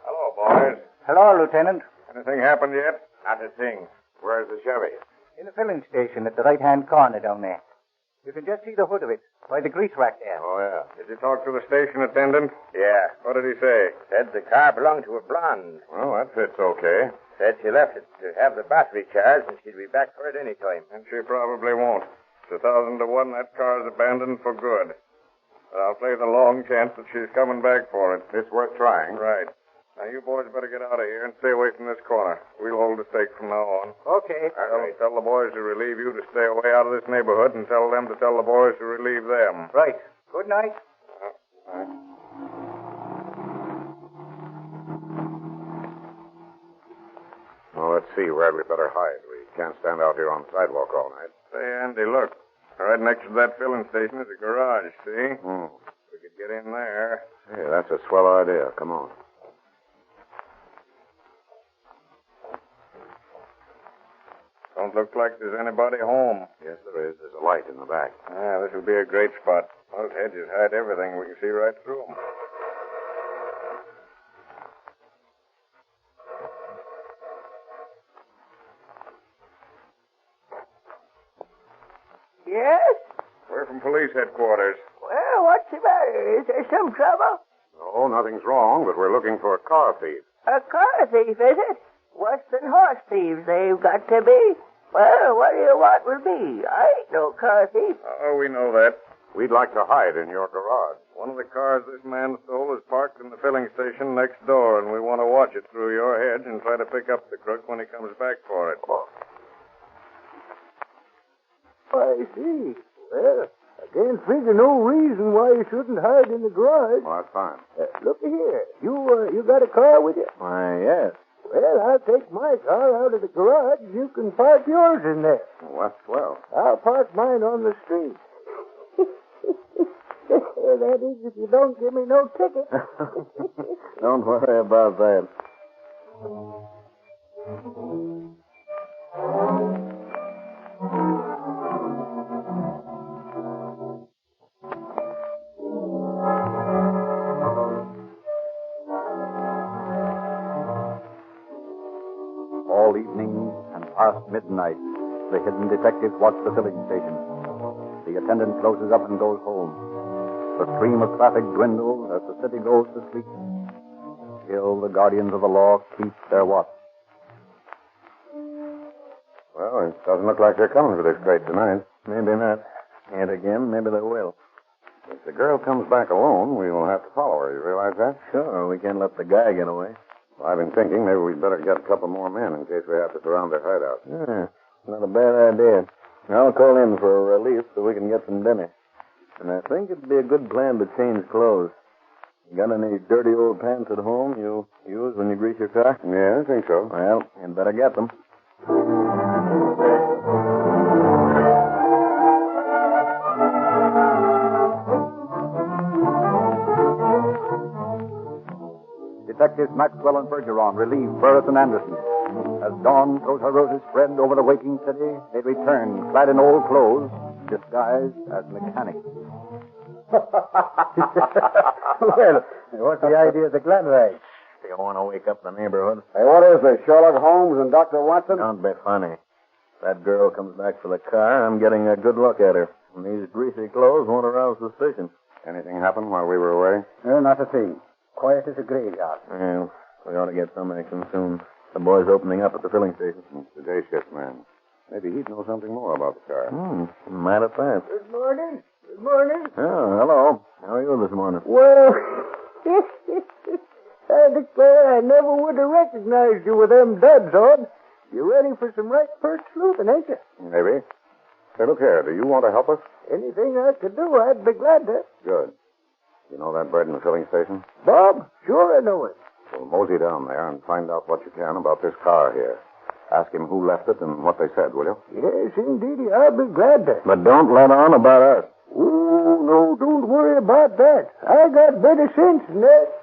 [SPEAKER 15] Hello, boys.
[SPEAKER 14] Hello, Lieutenant.
[SPEAKER 15] Anything happened yet? Not a thing. Where's the Chevy?
[SPEAKER 14] In the filling station at the right-hand corner down there. You can just see the hood of it by the grease rack there.
[SPEAKER 15] Oh, yeah. Did you talk to the station attendant?
[SPEAKER 4] Yeah.
[SPEAKER 15] What did he say?
[SPEAKER 4] Said the car belonged to a blonde.
[SPEAKER 15] Well, that fits okay.
[SPEAKER 4] Said she left it to have the battery charged and she'd be back for it any time.
[SPEAKER 15] And she probably won't. It's 1,000 to 1 that car's abandoned for good. But I'll play the long chance that she's coming back for it. It's worth trying. Right. Now, you boys better get out of here and stay away from this corner. We'll hold the stake from now on.
[SPEAKER 14] Okay.
[SPEAKER 15] Tell the boys to relieve you to stay away out of this neighborhood and tell them to tell the boys to relieve them.
[SPEAKER 14] Right. Good night.
[SPEAKER 15] Well, let's see where we better hide. We can't stand out here on the sidewalk all night. Say, Andy, look. Right next to that filling station is a garage, see? We could get in there. Yeah, that's a swell idea. Come on. Don't look like there's anybody home. Yes, there is. There's a light in the back. Ah, this will be a great spot. Those hedges hide everything. We can see right through them.
[SPEAKER 8] Yes?
[SPEAKER 15] We're from police headquarters.
[SPEAKER 8] Well, what's the matter? Is there some trouble?
[SPEAKER 15] No, nothing's wrong, but we're looking for a car thief.
[SPEAKER 8] A car thief, is it? Worse than horse thieves, they've got to be. Well, what do you want with me? I ain't no car thief.
[SPEAKER 22] Oh, we know that. We'd like to hide in your garage. One of the cars this man stole is parked in the filling station next door, and we want to watch it through your hedge and try to pick up the crook when he comes back for it.
[SPEAKER 8] I see. Well, I can't figure no reason why you shouldn't hide in the garage.
[SPEAKER 22] Well, that's fine.
[SPEAKER 8] Look here. You got a car with you?
[SPEAKER 22] Why, yes.
[SPEAKER 8] Well, I'll take my car out of the garage. You can park yours in there.
[SPEAKER 22] Well, that's swell.
[SPEAKER 8] I'll park mine on the street. That is, if you don't give me no ticket.
[SPEAKER 22] Don't worry about that.
[SPEAKER 16] All evening and past midnight, the hidden detectives watch the filling station. The attendant closes up and goes home. The stream of traffic dwindles as the city goes to sleep. Still, the guardians of the law keep their watch.
[SPEAKER 22] Well, it doesn't look like they're coming for this crate tonight.
[SPEAKER 3] Maybe not. And again, maybe they will.
[SPEAKER 22] If the girl comes back alone, we will have to follow her. You realize that?
[SPEAKER 3] Sure, we can't let the guy get away.
[SPEAKER 22] Well, I've been thinking maybe we'd better get a couple more men in case we have to surround their hideout.
[SPEAKER 3] Yeah, not a bad idea. I'll call in for a relief so we can get some dinner. And I think it'd be a good plan to change clothes. You got any dirty old pants at home you use when you grease your car?
[SPEAKER 22] Yeah, I think so.
[SPEAKER 3] Well, you'd better get them.
[SPEAKER 16] Detectives Maxwell and Vejar relieve Burris and Anderson. As dawn throws her roses spread over the waking city, they return, clad in old clothes, disguised as mechanics.
[SPEAKER 3] Well, what's the idea of the glad rags? You want to wake up the neighborhood?
[SPEAKER 15] Hey, what is this, Sherlock Holmes and Dr. Watson?
[SPEAKER 3] Don't be funny. That girl comes back for the car, I'm getting a good look at her. And these greasy clothes won't arouse suspicion.
[SPEAKER 22] Anything happen while we were away?
[SPEAKER 3] Not a thing. Quiet as a graveyard. Well, we ought to get some action soon. The boy's opening up at the filling station.
[SPEAKER 22] It's the day shift man. Maybe he'd know something more about the car.
[SPEAKER 3] Might have passed.
[SPEAKER 8] Good morning. Good morning.
[SPEAKER 3] Oh, hello. How are you this morning?
[SPEAKER 8] Well, I declare I never would have recognized you with them duds on. You ready for some right first sleuthing, ain't you?
[SPEAKER 22] Maybe. Hey, look here. Do you want to help us?
[SPEAKER 8] Anything I could do, I'd be glad to.
[SPEAKER 22] Good. You know that bird in the filling station?
[SPEAKER 8] Bob? Sure I know it.
[SPEAKER 22] Well, mosey down there and find out what you can about this car here. Ask him who left it and what they said, will you?
[SPEAKER 8] Yes, indeed, I'll be glad to.
[SPEAKER 3] But don't let on about us.
[SPEAKER 8] Oh, no, don't worry about that. I got better sense than that.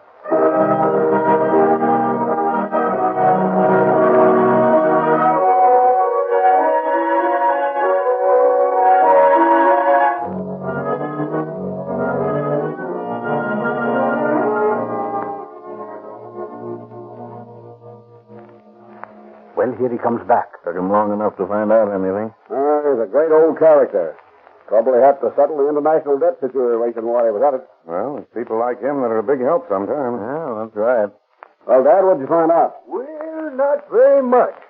[SPEAKER 16] Well, here he comes back.
[SPEAKER 3] Took him long enough to find out anything.
[SPEAKER 15] He's a great old character. Probably had to settle the international debt situation while he was at it.
[SPEAKER 22] Well, it's people like him that are a big help sometimes.
[SPEAKER 3] Yeah, that's right.
[SPEAKER 15] Well, Dad, what'd you find out?
[SPEAKER 8] Well, not very much.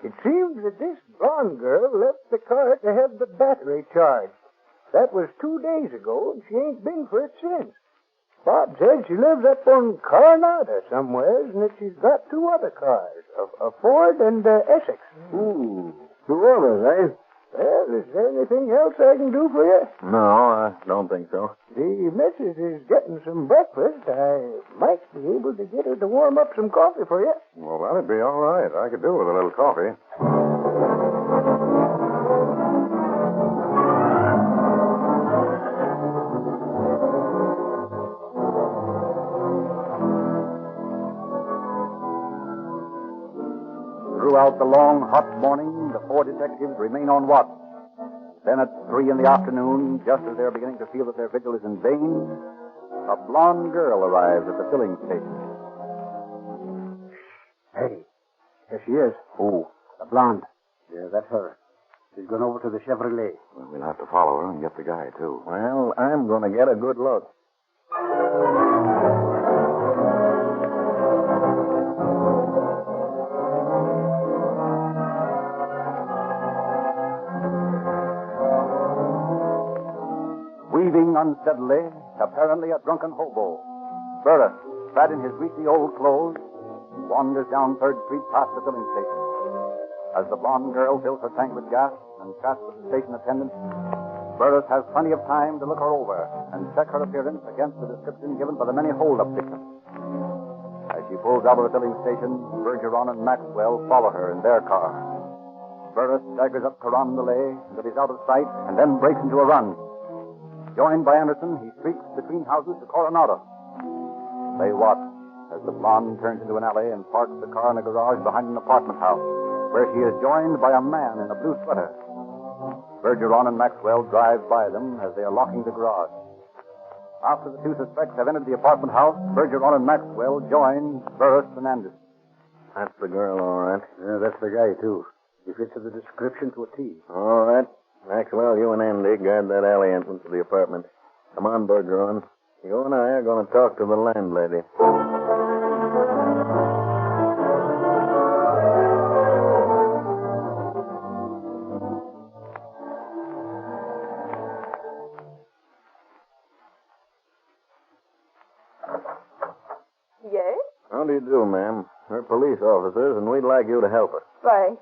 [SPEAKER 8] It seems that this blonde girl left the car to have the battery charged. That was 2 days ago, and she ain't been for it since. Bob said she lives up on Coronado somewheres, and that she's got 2 other cars, a Ford and Essex.
[SPEAKER 15] 2 others, eh?
[SPEAKER 8] Well, is there anything else I can do for you?
[SPEAKER 3] No, I don't think so.
[SPEAKER 8] The missus is getting some breakfast. I might be able to get her to warm up some coffee for you.
[SPEAKER 22] Well, that'd be all right. I could do with a little coffee.
[SPEAKER 16] Throughout the long, hot morning, the 4 detectives remain on watch. Then at 3 in the afternoon, just as they're beginning to feel that their vigil is in vain, a blonde girl arrives at the filling station.
[SPEAKER 3] Hey, there she is.
[SPEAKER 22] Who?
[SPEAKER 3] The blonde. Yeah, that's her. She's gone over to the Chevrolet.
[SPEAKER 22] Well, we'll have to follow her and get the guy, too.
[SPEAKER 3] Well, I'm going to get a good look.
[SPEAKER 16] Breathing unsteadily, apparently a drunken hobo, Burris, clad in his greasy old clothes, wanders down 3rd Street past the filling station. As the blonde girl fills her tank with gas and chats with the station attendant, Burris has plenty of time to look her over and check her appearance against the description given by the many hold-up victims. As she pulls out of the filling station, Vejar and Maxwell follow her in their car. Burris staggers up Carondelet until he's out of sight and then breaks into a run. Joined by Anderson, he streaks between houses to Coronado. They watch as the blonde turns into an alley and parks the car in a garage behind an apartment house, where she is joined by a man in a blue sweater. Vejar and Maxwell drive by them as they are locking the garage. After the two suspects have entered the apartment house, Vejar and Maxwell join Burris and Anderson.
[SPEAKER 4] That's the girl, all right.
[SPEAKER 10] Yeah, that's the guy, too. He fits the description to a T.
[SPEAKER 4] All right. Maxwell, you and Andy guard that alley entrance to the apartment. Come on, Bergeron. You and I are going to talk to the landlady.
[SPEAKER 7] Yes?
[SPEAKER 4] How do you do, ma'am? We're police officers, and we'd like you to help us.
[SPEAKER 7] Why,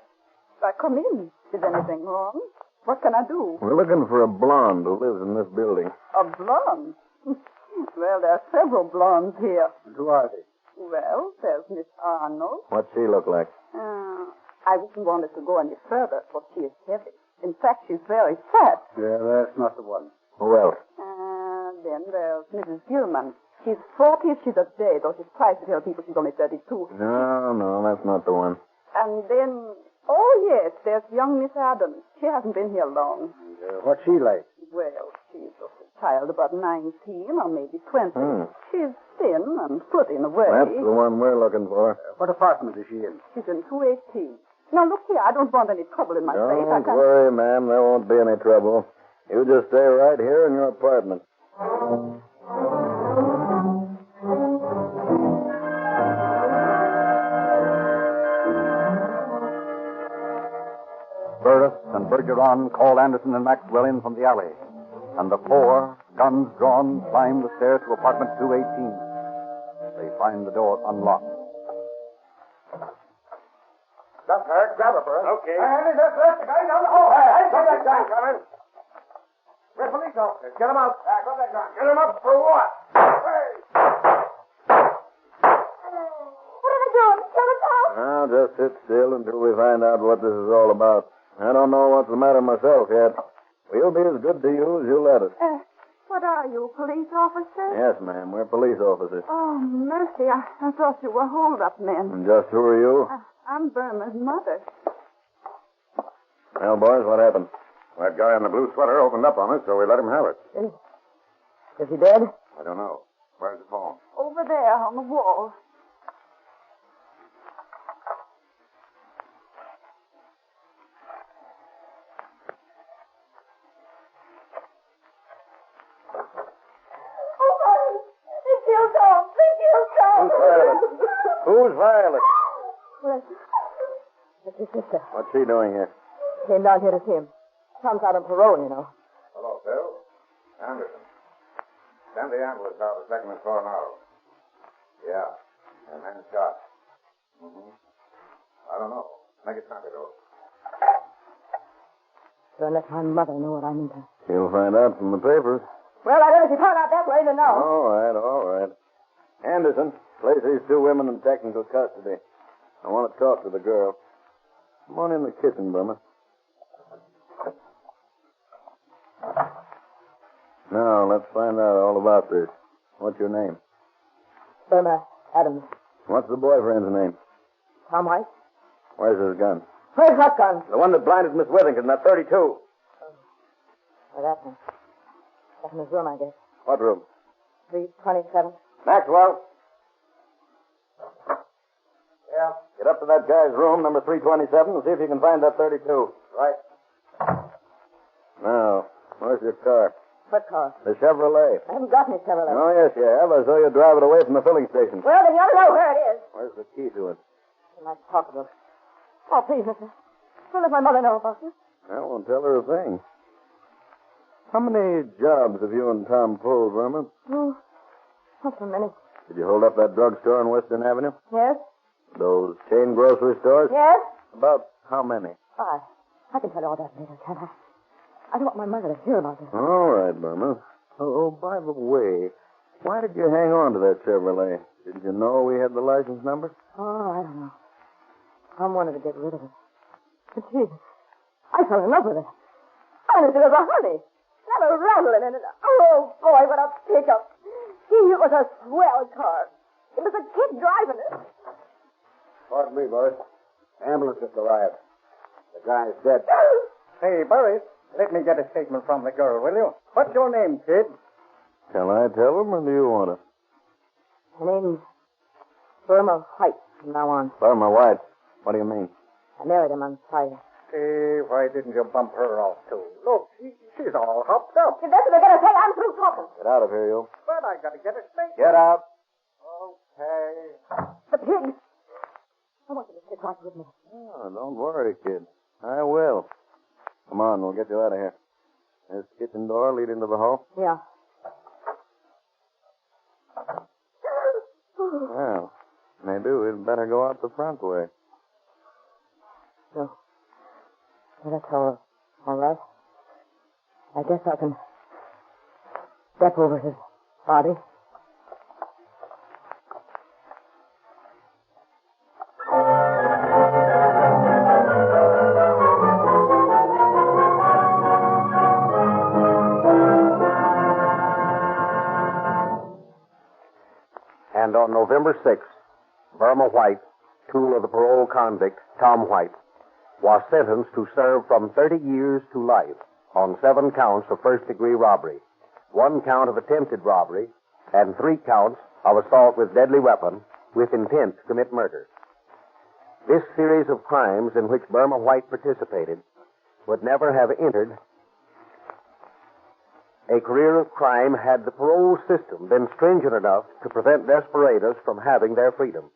[SPEAKER 7] come in. Is anything wrong? What can I do?
[SPEAKER 4] We're looking for a blonde who lives in this building.
[SPEAKER 7] A blonde? Well, there are several blondes here.
[SPEAKER 10] And who are they?
[SPEAKER 7] Well, there's Miss Arnold.
[SPEAKER 4] What's she look like?
[SPEAKER 7] I wouldn't want her to go any further, for she is heavy. In fact, she's very fat.
[SPEAKER 10] Yeah, that's not the one.
[SPEAKER 4] Who else?
[SPEAKER 7] Then there's Mrs. Gilman. She's 40 if she's a day, though she's tries to tell people she's only 32.
[SPEAKER 4] No, that's not the one.
[SPEAKER 7] And then, oh, yes, there's young Miss Adams. She hasn't been here long.
[SPEAKER 10] What's she like?
[SPEAKER 7] Well, she's just a child about 19 or maybe 20. She's thin and foot in a way.
[SPEAKER 4] That's the one we're looking for.
[SPEAKER 10] What apartment is she in?
[SPEAKER 7] She's in 218. Now, look here, I don't want any trouble in my face.
[SPEAKER 4] Don't worry, ma'am. There won't be any trouble. You just stay right here in your apartment.
[SPEAKER 16] Burris and Bergeron call Anderson and Maxwell in from the alley, and the four, guns drawn, climb the stairs to apartment 218. They find the door unlocked.
[SPEAKER 10] Stop her. Grab her for us.
[SPEAKER 14] Okay.
[SPEAKER 10] Hey, that's the guy down the hall. Hey, come that guy coming. We're police officers. Get him out. Come that gun. Get him up for what? Hey!
[SPEAKER 7] What are they doing? Kill us out?
[SPEAKER 4] Now, just sit still until we find out what this is all about. I don't know what's the matter myself yet. We'll be as good to you as you let us.
[SPEAKER 7] What are you, police officer?
[SPEAKER 4] Yes, ma'am. We're police officers.
[SPEAKER 7] Oh, mercy. I thought you were hold-up men.
[SPEAKER 4] And just who are you?
[SPEAKER 7] I'm Burma's mother.
[SPEAKER 4] Well, boys, what happened?
[SPEAKER 22] That guy in the blue sweater opened up on us, so we let him have it.
[SPEAKER 8] Is he dead?
[SPEAKER 22] I don't know. Where's the phone?
[SPEAKER 7] Over there on the wall.
[SPEAKER 4] Who's Violet?
[SPEAKER 8] Well, that's his sister.
[SPEAKER 4] What's she doing here?
[SPEAKER 8] Came down here to see him. Tom's out on parole, you know.
[SPEAKER 22] Hello, Phil. Anderson. Send the ambulance out to 2nd and Coronado. Yeah. And man shot. I don't know. Make it snappy, though.
[SPEAKER 8] Don't let my mother know what I'm into.
[SPEAKER 4] You'll find out from the papers.
[SPEAKER 8] Well, I don't know if you found out that way to know.
[SPEAKER 4] All right. Anderson, place these two women in technical custody. I want to talk to the girl. Come on in the kitchen, Burma. Now, let's find out all about this. What's your name?
[SPEAKER 8] Burma Adams.
[SPEAKER 4] What's the boyfriend's name?
[SPEAKER 8] Tom White.
[SPEAKER 4] Where's his gun?
[SPEAKER 8] Where's what gun?
[SPEAKER 4] The one that blinded Miss Withington, that 32.
[SPEAKER 8] Well, that's him. That's in his room, I guess.
[SPEAKER 4] What room?
[SPEAKER 8] 327.
[SPEAKER 4] Maxwell. Yeah. Get up to that guy's room, number 327, and see if you can find that 32. Right. Now, where's your car?
[SPEAKER 8] What car?
[SPEAKER 4] The Chevrolet.
[SPEAKER 8] I haven't got any Chevrolet.
[SPEAKER 4] Oh, yes, you have. I saw you drive it away from the filling station.
[SPEAKER 8] Well, then you ought to know where it is.
[SPEAKER 4] Where's the key to it?
[SPEAKER 8] In my pocketbook. Oh, please, mister. Don't let my mother know about this.
[SPEAKER 4] I won't tell her a thing.
[SPEAKER 22] How many jobs have you and Tom pulled, Burma?
[SPEAKER 11] Oh, not so many.
[SPEAKER 22] Did you hold up that drugstore on Western Avenue?
[SPEAKER 11] Yes?
[SPEAKER 22] Those chain grocery stores?
[SPEAKER 11] Yes?
[SPEAKER 22] About how many?
[SPEAKER 11] I can tell you all that later, can't I? I don't want my mother to hear about this.
[SPEAKER 22] All right, Burma. Oh, by the way, why did you hang on to that Chevrolet? Didn't you know we had the license number?
[SPEAKER 11] Oh, I don't know. Tom wanted to get rid of it. But gee, I fell in love with it. Honest, it was a honey. Not a rattling in it. Oh, boy, what a pickup. Gee, it was a swell car. It was a kid driving it.
[SPEAKER 22] Pardon me, boys. Ambulance just arrived. The guy's dead.
[SPEAKER 14] Hey, Burris, let me get a statement from the girl, will you? What's your name, kid?
[SPEAKER 22] Shall I tell him, or do you want to?
[SPEAKER 11] Her name's Burma White from now on.
[SPEAKER 22] Burma White. What do you mean?
[SPEAKER 11] I married him on Friday.
[SPEAKER 14] Hey, why didn't you bump her off, too? Look, she's all hopped up.
[SPEAKER 11] If that's what they're going to say, I'm through talking.
[SPEAKER 22] Get out of here, you.
[SPEAKER 14] But I got to get a statement.
[SPEAKER 22] Get out.
[SPEAKER 14] Okay.
[SPEAKER 11] The pig. I want you to sit right with me.
[SPEAKER 22] Oh, don't worry, kid. I will. Come on, we'll get you out of here. There's the kitchen door leading to the hall.
[SPEAKER 11] Yeah.
[SPEAKER 22] Well, maybe we'd better go out the front way.
[SPEAKER 11] No. Well, that's all right. I guess I can step over his body.
[SPEAKER 4] And on November 6th, Burma White, tool of the parole convict Tom White, was sentenced to serve from 30 years to life on 7 counts of first-degree robbery, 1 count of attempted robbery, and 3 counts of assault with deadly weapon with intent to commit murder. This series of crimes in which Burma White participated would never have entered a career of crime had the parole system been stringent enough to prevent desperados from having their freedom.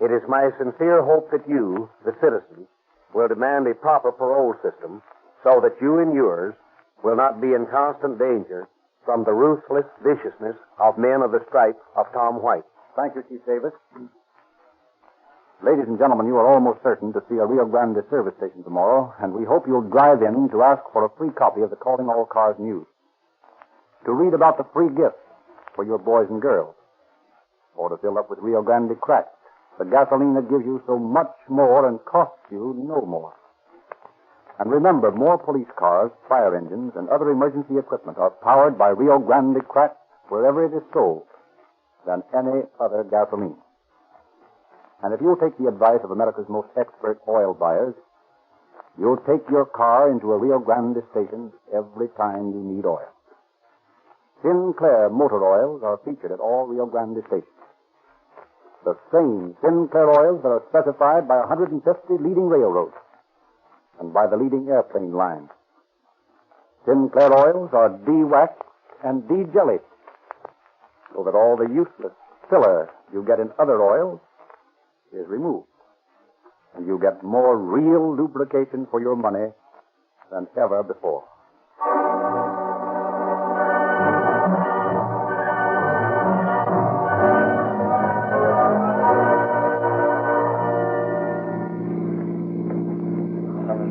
[SPEAKER 4] It is my sincere hope that you, the citizens, will demand a proper parole system so that you and yours will not be in constant danger from the ruthless viciousness of men of the stripe of Tom White.
[SPEAKER 16] Thank you, Chief Davis. Ladies and gentlemen, you are almost certain to see a Rio Grande service station tomorrow, and we hope you'll drive in to ask for a free copy of the Calling All Cars news, to read about the free gifts for your boys and girls, or to fill up with Rio Grande cracked, the gasoline that gives you so much more and costs you no more. And remember, more police cars, fire engines, and other emergency equipment are powered by Rio Grande cracked wherever it is sold than any other gasoline. And if you'll take the advice of America's most expert oil buyers, you'll take your car into a Rio Grande station every time you need oil. Sinclair motor oils are featured at all Rio Grande stations. The same Sinclair oils that are specified by 150 leading railroads and by the leading airplane lines. Sinclair oils are de-waxed and de-jellied so that all the useless filler you get in other oils is removed, and you get more real lubrication for your money than ever before.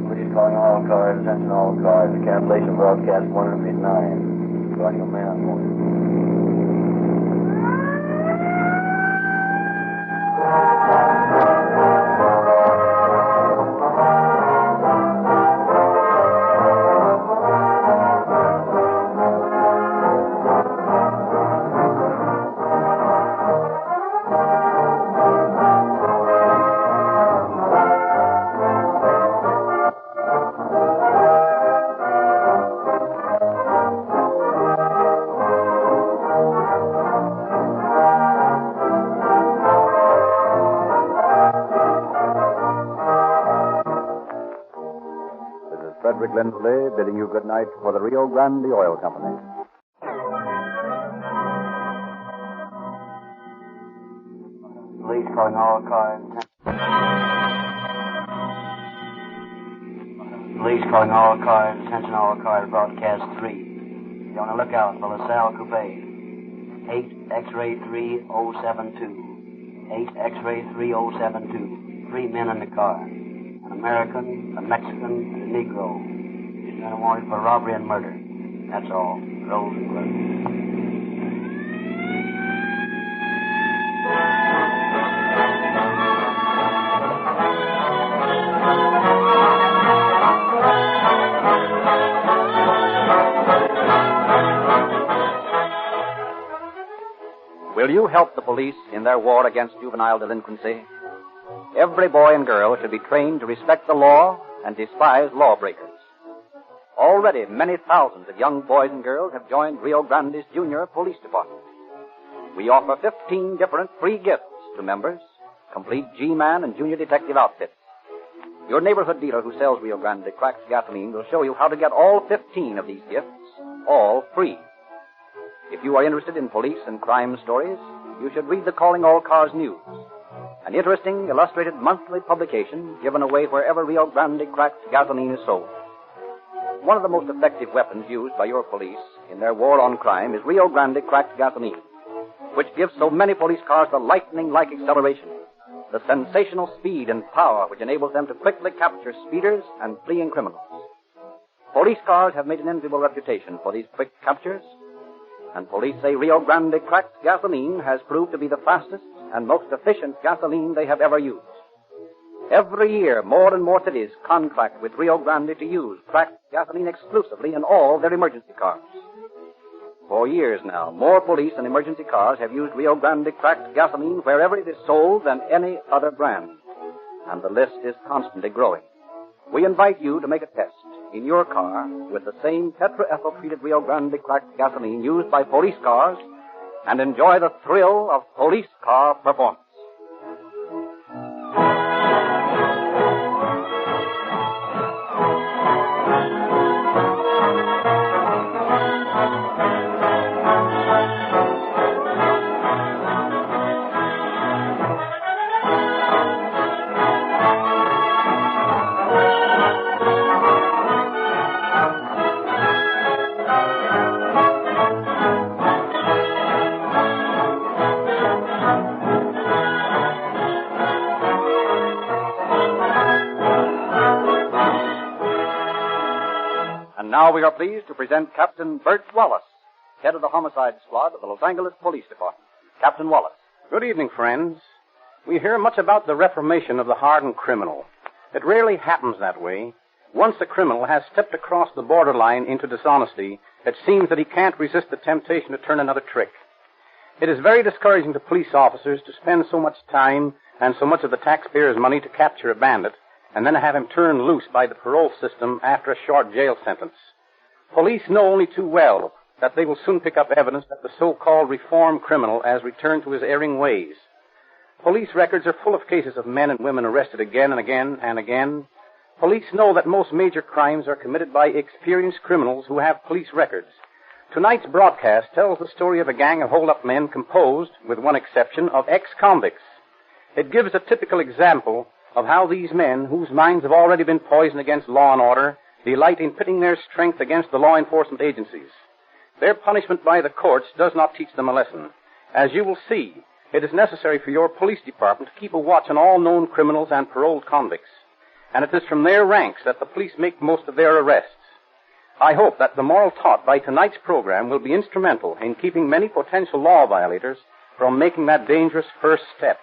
[SPEAKER 3] Please calling all cars, attention all cars. Cancellation broadcast 109. Regarding a man wanted.
[SPEAKER 16] Frederick Lindsley bidding you good night for the Rio Grande Oil Company.
[SPEAKER 3] Police calling all cars. Police calling all cars. Attention all cars. Broadcast 3. Be on the lookout for LaSalle Coupe. 8 X-ray 3072. 8 X-ray 3072. 3 men in the car. An American, a Mexican, and a Negro. These men are wanted for robbery and murder. That's all. Rolls and close.
[SPEAKER 16] Will you help the police in their war against juvenile delinquency? Every boy and girl should be trained to respect the law and despise lawbreakers. Already, many thousands of young boys and girls have joined Rio Grande's Junior Police Department. We offer 15 different free gifts to members, complete G-Man and Junior Detective outfits. Your neighborhood dealer who sells Rio Grande cracked gasoline will show you how to get all 15 of these gifts, all free. If you are interested in police and crime stories, you should read the Calling All Cars News, an interesting illustrated monthly publication given away wherever Rio Grande cracked gasoline is sold. One of the most effective weapons used by your police in their war on crime is Rio Grande cracked gasoline, which gives so many police cars the lightning-like acceleration, the sensational speed and power which enables them to quickly capture speeders and fleeing criminals. Police cars have made an enviable reputation for these quick captures, and police say Rio Grande cracked gasoline has proved to be the fastest and most efficient gasoline they have ever used. Every year, more and more cities contract with Rio Grande to use cracked gasoline exclusively in all their emergency cars. For years now, more police and emergency cars have used Rio Grande cracked gasoline wherever it is sold than any other brand, and the list is constantly growing. We invite you to make a test in your car with the same tetraethyl-treated Rio Grande cracked gasoline used by police cars and enjoy the thrill of police car performance. Now we are pleased to present Captain Bert Wallace, head of the homicide squad of the Los Angeles Police Department. Captain Wallace.
[SPEAKER 5] Good evening, friends. We hear much about the reformation of the hardened criminal. It rarely happens that way. Once a criminal has stepped across the borderline into dishonesty, it seems that he can't resist the temptation to turn another trick. It is very discouraging to police officers to spend so much time and so much of the taxpayers' money to capture a bandit, and then have him turned loose by the parole system after a short jail sentence. Police know only too well that they will soon pick up evidence that the so-called reformed criminal has returned to his erring ways. Police records are full of cases of men and women arrested again and again and again. Police know that most major crimes are committed by experienced criminals who have police records. Tonight's broadcast tells the story of a gang of hold-up men composed, with one exception, of ex-convicts. It gives a typical example of how these men, whose minds have already been poisoned against law and order, delight in pitting their strength against the law enforcement agencies. Their punishment by the courts does not teach them a lesson. As you will see, it is necessary for your police department to keep a watch on all known criminals and paroled convicts, and it is from their ranks that the police make most of their arrests. I hope that the moral taught by tonight's program will be instrumental in keeping many potential law violators from making that dangerous first step.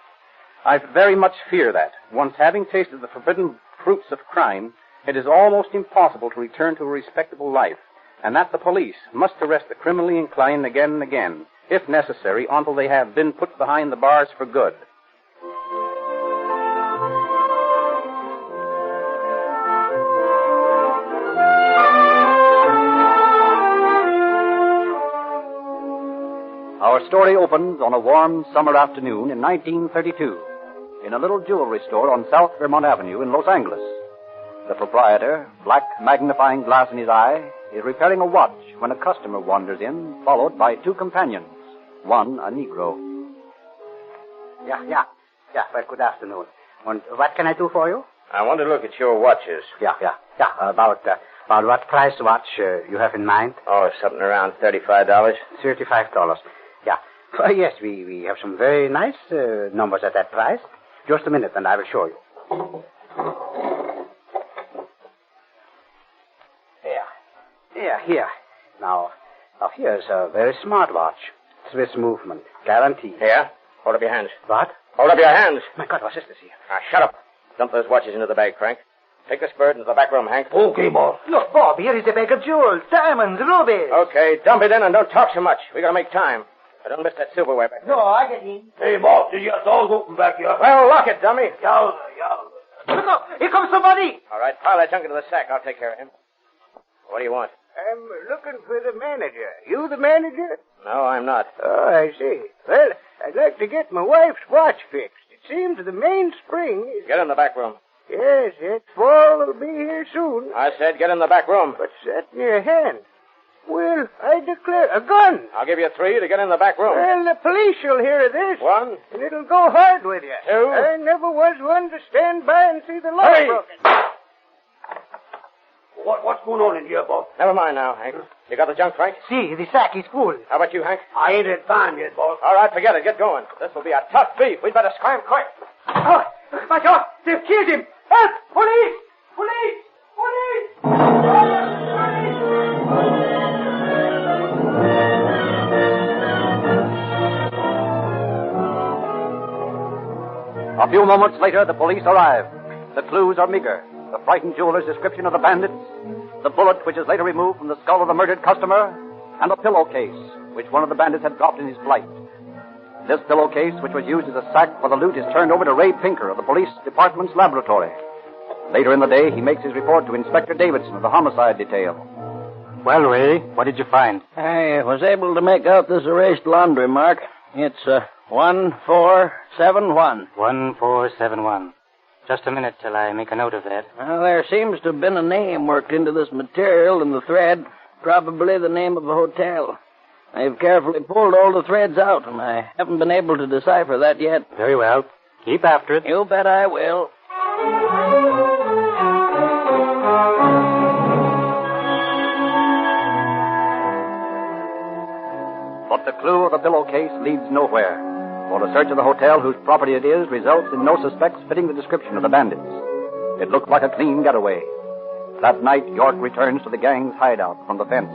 [SPEAKER 5] I very much fear that, once having tasted the forbidden fruits of crime, it is almost impossible to return to a respectable life, and that the police must arrest the criminally inclined again and again, if necessary, until they have been put behind the bars for good.
[SPEAKER 16] Our story opens on a warm summer afternoon in 1932 in a little jewelry store on South Vermont Avenue in Los Angeles. The proprietor, black magnifying glass in his eye, is repairing a watch when a customer wanders in, followed by two companions, one a Negro.
[SPEAKER 17] Yeah, well, good afternoon. And what can I do for you?
[SPEAKER 16] I want to look at your watches.
[SPEAKER 2] Yeah. About what price watch you have in mind?
[SPEAKER 16] Oh, something around $35.
[SPEAKER 2] $35. Yeah. Yes, we have some very nice numbers at that price. Just a minute, and I will show you. Here. Now, here's a very smart watch. Swiss movement. Guaranteed.
[SPEAKER 16] Here? Hold up your hands.
[SPEAKER 2] What?
[SPEAKER 16] Hold up your hands.
[SPEAKER 2] My God, what's this here?
[SPEAKER 16] Shut up. Dump those watches into the bag, Frank. Take this bird into the back room, Hank.
[SPEAKER 8] Okay, boss.
[SPEAKER 18] Look, Bob, here is a bag of jewels, diamonds, rubies.
[SPEAKER 16] Okay, dump it in and don't talk so much. We gotta make time. I don't miss that silverware back there.
[SPEAKER 18] No, I get in.
[SPEAKER 8] Hey, boss, did you doors open back here?
[SPEAKER 16] Well, lock it, dummy.
[SPEAKER 8] Yowza.
[SPEAKER 18] Look up, here comes somebody.
[SPEAKER 16] All right, pile that junk into the sack. I'll take care of him. What do you want?
[SPEAKER 18] I'm looking for the manager. You the manager?
[SPEAKER 16] No, I'm not.
[SPEAKER 18] Oh, I see. Well, I'd like to get my wife's watch fixed. It seems the mainspring is...
[SPEAKER 16] Get in the back room.
[SPEAKER 18] Yes, that fall will be here soon.
[SPEAKER 16] I said get in the back room.
[SPEAKER 18] What's that in your hand? Well, I declare, a gun.
[SPEAKER 16] I'll give you 3 to get in the back room.
[SPEAKER 18] Well, the police will hear of this.
[SPEAKER 16] 1.
[SPEAKER 18] And it'll go hard with you.
[SPEAKER 16] 2.
[SPEAKER 18] I never was one to stand by and see the law broken.
[SPEAKER 8] What's going on in here, boss?
[SPEAKER 16] Never mind now, Hank. You got the junk, Frank?
[SPEAKER 18] See, the sack is full.
[SPEAKER 16] How about you, Hank?
[SPEAKER 8] I ain't had time yet, boss.
[SPEAKER 16] All right, forget it. Get going. This will be a tough beef. We'd better scram quick.
[SPEAKER 18] Oh, my God, they've killed him. Help! Police! Police! Police!
[SPEAKER 2] A few moments later, the police arrive. The clues are meager. The frightened jeweler's description of the bandits, the bullet which is later removed from the skull of the murdered customer, and a pillowcase which one of the bandits had dropped in his flight. This pillowcase, which was used as a sack for the loot, is turned over to Ray Pinker of the police department's laboratory. Later in the day, he makes his report to Inspector Davidson of the homicide detail.
[SPEAKER 5] Well, Ray, what did you find?
[SPEAKER 3] I was able to make out this erased laundry mark. It's 1471.
[SPEAKER 5] 1471. Just a minute till I make a note of that.
[SPEAKER 3] Well, there seems to have been a name worked into this material in the thread. Probably the name of a hotel. I've carefully pulled all the threads out, and I haven't been able to decipher that yet.
[SPEAKER 5] Very well. Keep after it.
[SPEAKER 3] You bet I will.
[SPEAKER 2] But the clue of the pillowcase leads nowhere. For a search of the hotel whose property it is results in no suspects fitting the description of the bandits. It looked like a clean getaway. That night, York returns to the gang's hideout from the fence.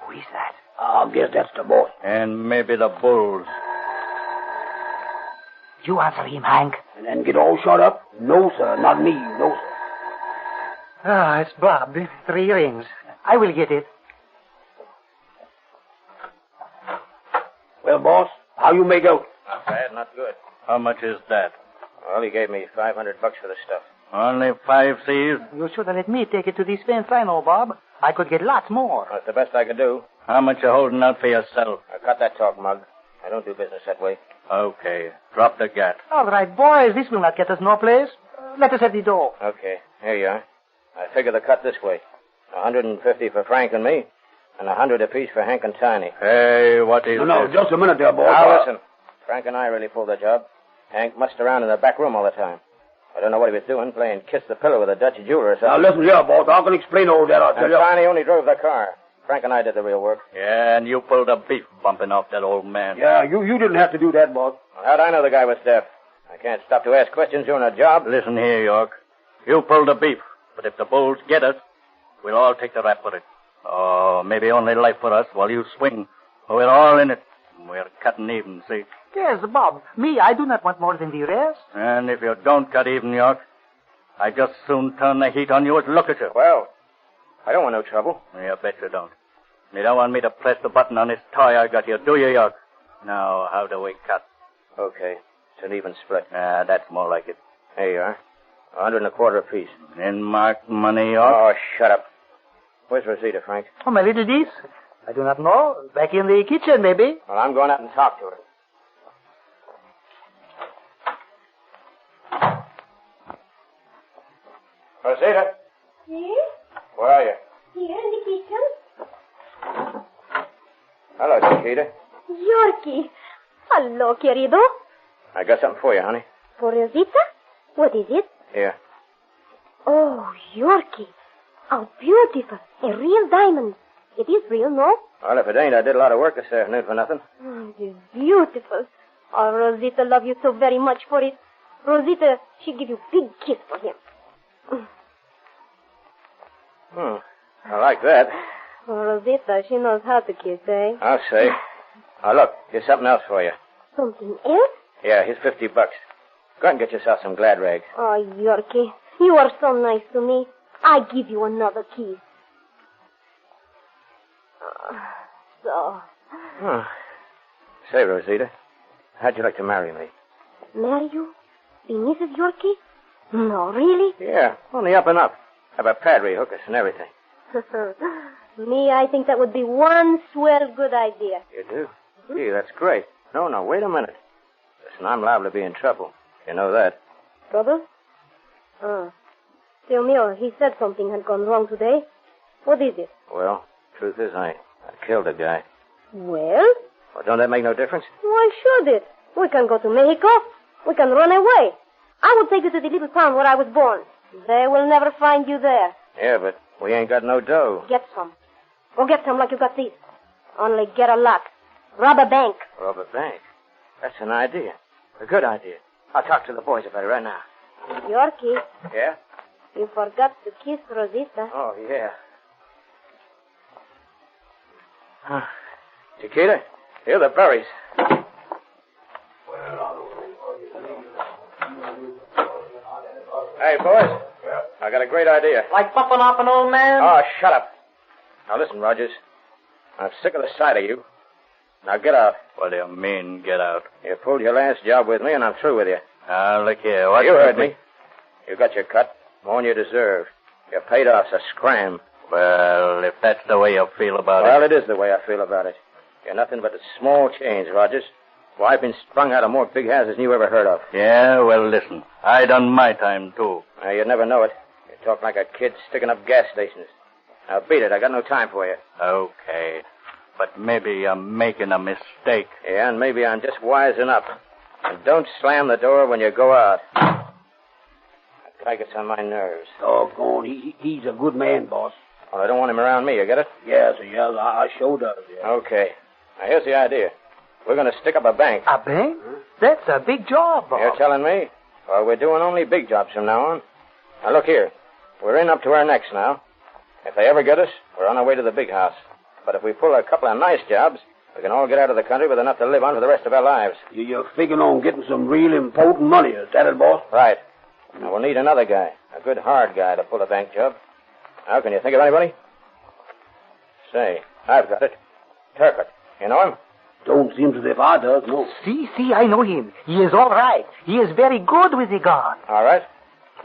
[SPEAKER 3] Who is that?
[SPEAKER 8] I guess that's the boy.
[SPEAKER 3] And maybe the bulls.
[SPEAKER 18] You answer him, Hank.
[SPEAKER 8] And then get all shut up? No, sir, not me. No, sir.
[SPEAKER 18] Ah, it's Bob. 3 rings. I will get it.
[SPEAKER 8] Well, boss, how you make out?
[SPEAKER 16] Not bad, not good.
[SPEAKER 3] How much is that?
[SPEAKER 16] Well, he gave me $500 for the stuff.
[SPEAKER 3] Only 5 C's?
[SPEAKER 18] You should have let me take it to this fence, I know, Bob. I could get lots more.
[SPEAKER 16] That's the best I could do.
[SPEAKER 3] How much you holding out for yourself?
[SPEAKER 16] I cut that talk, Mug. I don't do business that way.
[SPEAKER 3] Okay. Drop the gat.
[SPEAKER 18] All right, boys, this will not get us no place. Let us at the door.
[SPEAKER 16] Okay, here you are. I figure the cut this way. 150 for Frank and me, and 100 apiece for Hank and Tiny.
[SPEAKER 3] Hey, what is
[SPEAKER 8] No,
[SPEAKER 3] this?
[SPEAKER 8] just a minute there, boss.
[SPEAKER 16] Now, listen. Frank and I really pulled the job. Hank mussed around in the back room all the time. I don't know what he was doing, playing kiss the pillow with a Dutch jeweler or something.
[SPEAKER 8] Now, listen here, boss. I can explain all that, I'll tell
[SPEAKER 16] And
[SPEAKER 8] you.
[SPEAKER 16] Tiny only drove the car. Frank and I did the real work.
[SPEAKER 3] Yeah, and you pulled a beef bumping off that old man.
[SPEAKER 8] Yeah, you didn't have to do that, boss.
[SPEAKER 16] Well, how'd I know the guy was deaf? I can't stop to ask questions during a job.
[SPEAKER 3] Listen here, York. You pulled the beef, but if the bulls get us, we'll all take the rap for it. Oh, maybe only life for us while you swing. We're all in it. We're cutting even, see?
[SPEAKER 18] Yes, Bob. Me, I do not want more than the rest.
[SPEAKER 3] And if you don't cut even, York, I just soon turn the heat on you as look at you.
[SPEAKER 16] Well, I don't want no trouble.
[SPEAKER 3] Yeah, I bet you don't. You don't want me to press the button on this toy I got here, do you, York? Now, how do we cut?
[SPEAKER 16] Okay. It's an even split.
[SPEAKER 3] That's more like it.
[SPEAKER 16] Here you are. 125 apiece.
[SPEAKER 3] In marked money, York?
[SPEAKER 16] Oh, shut up. Where's Rosita, Frank?
[SPEAKER 18] Oh, my little niece. I do not know. Back in the kitchen, maybe.
[SPEAKER 16] Well, I'm going out and talk to her. Rosita,
[SPEAKER 1] Yes?
[SPEAKER 16] where are you?
[SPEAKER 1] Here in the kitchen.
[SPEAKER 16] Hello, Chiquita.
[SPEAKER 1] Yorkie. Hello, querido.
[SPEAKER 17] I got something for you, honey.
[SPEAKER 1] For Rosita? What is it?
[SPEAKER 17] Here.
[SPEAKER 1] Oh, Yorkie. How beautiful. A real diamond. It is real, no?
[SPEAKER 17] Well, if it ain't, I did a lot of work this afternoon for nothing.
[SPEAKER 1] Oh, it is beautiful. Oh, Rosita love you so very much for it. Rosita, she give you big kiss for him.
[SPEAKER 17] I like that.
[SPEAKER 1] Oh, Rosita, she knows how to kiss, eh?
[SPEAKER 17] I'll say. Oh, look, here's something else for you.
[SPEAKER 1] Something else?
[SPEAKER 17] Yeah, here's $50. Go ahead and get yourself some glad rags.
[SPEAKER 1] Oh, Yorkie, you are so nice to me. I give you another kiss. So.
[SPEAKER 17] Say, Rosita, how'd you like to marry me?
[SPEAKER 1] Marry you? Be Mrs. Yorkie? No, really?
[SPEAKER 17] Yeah, only up and up. Have a padre hook us and everything.
[SPEAKER 1] Me, I think that would be one swell good idea.
[SPEAKER 17] You do? Gee, that's great. No, wait a minute. Listen, I'm liable to be in trouble. You know that.
[SPEAKER 1] Trouble? Tell me, he said something had gone wrong today. What is it?
[SPEAKER 17] Well, truth is, I killed a guy.
[SPEAKER 1] Well,
[SPEAKER 17] Don't that make no difference?
[SPEAKER 1] why should it? We can go to Mexico. We can run away. I will take you to the little town where I was born. They will never find you there.
[SPEAKER 17] Yeah, but we ain't got no dough.
[SPEAKER 1] Get some. Go get some like you got this. Only get a lot. Rob a bank.
[SPEAKER 17] Rob a bank? That's an idea. A good idea. I'll talk to the boys about it right now.
[SPEAKER 1] Yorkie,
[SPEAKER 17] Yeah?
[SPEAKER 1] you forgot to kiss Rosita.
[SPEAKER 17] Oh, yeah. Chiquita, here are the berries. Hey, boys. I got a great idea.
[SPEAKER 18] Like bumping off an old man?
[SPEAKER 17] Oh, shut up. Now, listen, Rogers. I'm sick of the sight of you. Now, get out.
[SPEAKER 3] What do you mean, get out?
[SPEAKER 17] You pulled your last job with me, and I'm through with you.
[SPEAKER 3] Now, look here. What
[SPEAKER 17] You heard me. You got your cut. More than you deserve. You're paid off, so scram.
[SPEAKER 3] Well, if that's the way you feel about
[SPEAKER 17] Well, it is the way I feel about it. You're nothing but a small change, Rogers. Well, I've been sprung out of more big houses than you ever heard of.
[SPEAKER 3] Yeah, well, listen. I done my time, too.
[SPEAKER 17] Now, you'd never know it. You talk like a kid sticking up gas stations. Now, beat it. I got no time for you.
[SPEAKER 3] Okay. But maybe you're making a mistake.
[SPEAKER 17] Yeah, and maybe I'm just wising up. And don't slam the door when you go out. That guy gets on my nerves.
[SPEAKER 19] Doggone, he's a good man, boss.
[SPEAKER 17] Well, I don't want him around me. You get it?
[SPEAKER 19] Yes, I sure does, yeah.
[SPEAKER 17] Okay. Now, here's the idea. We're going to stick up a bank.
[SPEAKER 18] A bank? That's a big job, boss.
[SPEAKER 17] You're telling me? Well, we're doing only big jobs from now on. Now, look here. We're in up to our necks now. If they ever get us, we're on our way to the big house. But if we pull a couple of nice jobs, we can all get out of the country with enough to live on for the rest of our lives.
[SPEAKER 19] You're figuring on getting some real important money, is that it, boss?
[SPEAKER 17] Right. Now, we'll need another guy, a good hard guy to pull a bank job. Now, can you think of anybody? Say, I've got it. Turcotte. You know him?
[SPEAKER 19] Don't seem as if I does, no.
[SPEAKER 18] See, I know him. He is all right. He is very good with the gun.
[SPEAKER 17] All right.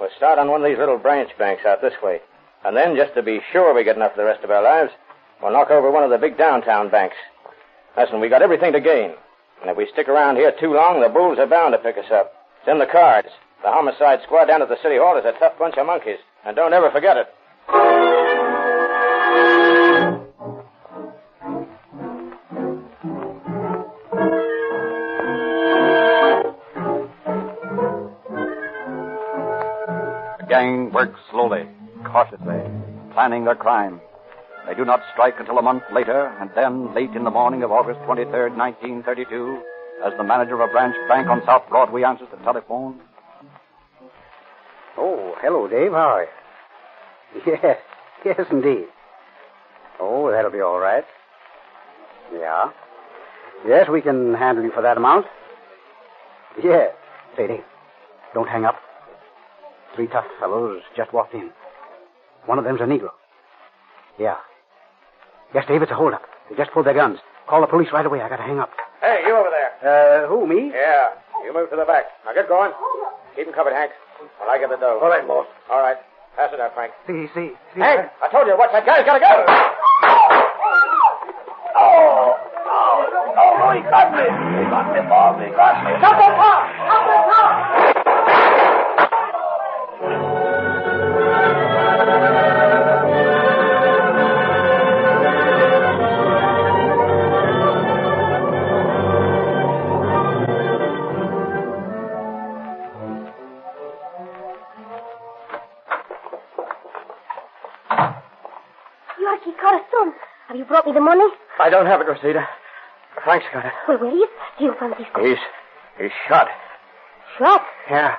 [SPEAKER 17] We'll start on one of these little branch banks out this way. And then, just to be sure we get enough for the rest of our lives, we'll knock over one of the big downtown banks. Listen, we got everything to gain. And if we stick around here too long, the bulls are bound to pick us up. It's in the cards. The homicide squad down at the city hall is a tough bunch of monkeys. And don't ever forget it.
[SPEAKER 2] The gang works slowly, cautiously, planning their crime. They do not strike until a month later, and then, late in the morning of August 23rd, 1932, as the manager of a branch bank on South Broadway answers the telephone.
[SPEAKER 23] Oh, hello, Dave. How are you? Yes, indeed. Oh, that'll be all right. Yeah. Yes, we can handle you for that amount. Yeah. Say, Dave, don't hang up. 3 tough fellows just walked in. One of them's a Negro. Yeah. Yes, Dave, it's a holdup. They just pulled their guns. Call the police right away. I gotta hang up.
[SPEAKER 17] Hey, you over there.
[SPEAKER 23] Who, me?
[SPEAKER 17] Yeah. You move to the back. Now get going. Keep him covered, Hank. While I get the dough.
[SPEAKER 19] All right, boss.
[SPEAKER 17] All right. Pass it out, Frank.
[SPEAKER 23] See.
[SPEAKER 17] Hank, I told you, watch that guy. He's got a gun.
[SPEAKER 19] Oh, he got me. He got me, boss. He got me.
[SPEAKER 18] Stop that car! Stop that car!
[SPEAKER 1] Yankee Castor. Have you brought me the money?
[SPEAKER 17] I don't have it, Rosita. Frank's got it.
[SPEAKER 1] Well, where is Tio Francisco?
[SPEAKER 17] He's shot.
[SPEAKER 1] Shot?
[SPEAKER 17] Yeah.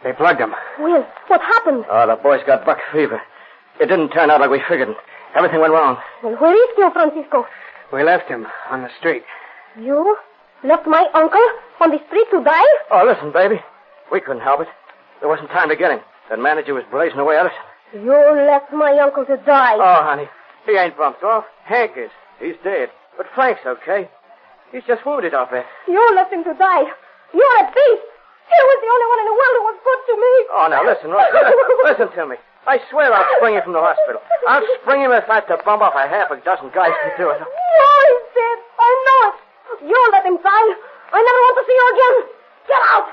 [SPEAKER 17] They plugged him.
[SPEAKER 1] Well, what happened?
[SPEAKER 17] Oh, the boy's got buck fever. It didn't turn out like we figured. Everything went wrong.
[SPEAKER 1] Well, where is Tio Francisco?
[SPEAKER 17] We left him on the street.
[SPEAKER 1] You left my uncle on the street to die?
[SPEAKER 17] Oh, listen, baby. We couldn't help it. There wasn't time to get him. That manager was blazing away at us.
[SPEAKER 1] You left my uncle to die.
[SPEAKER 17] Oh, honey. He ain't bumped off. Hank is. He's dead. But Frank's okay. He's just wounded off there.
[SPEAKER 1] You left him to die. You're a thief. He was the only one in the world who was good to me.
[SPEAKER 17] Oh, now listen, Rosita. Listen to me. I swear I'll spring him from the hospital. I'll spring him if I have to bump off a half a dozen guys to do it.
[SPEAKER 1] No, he's dead. I know it. You let him die. I never want to see you again. Get out!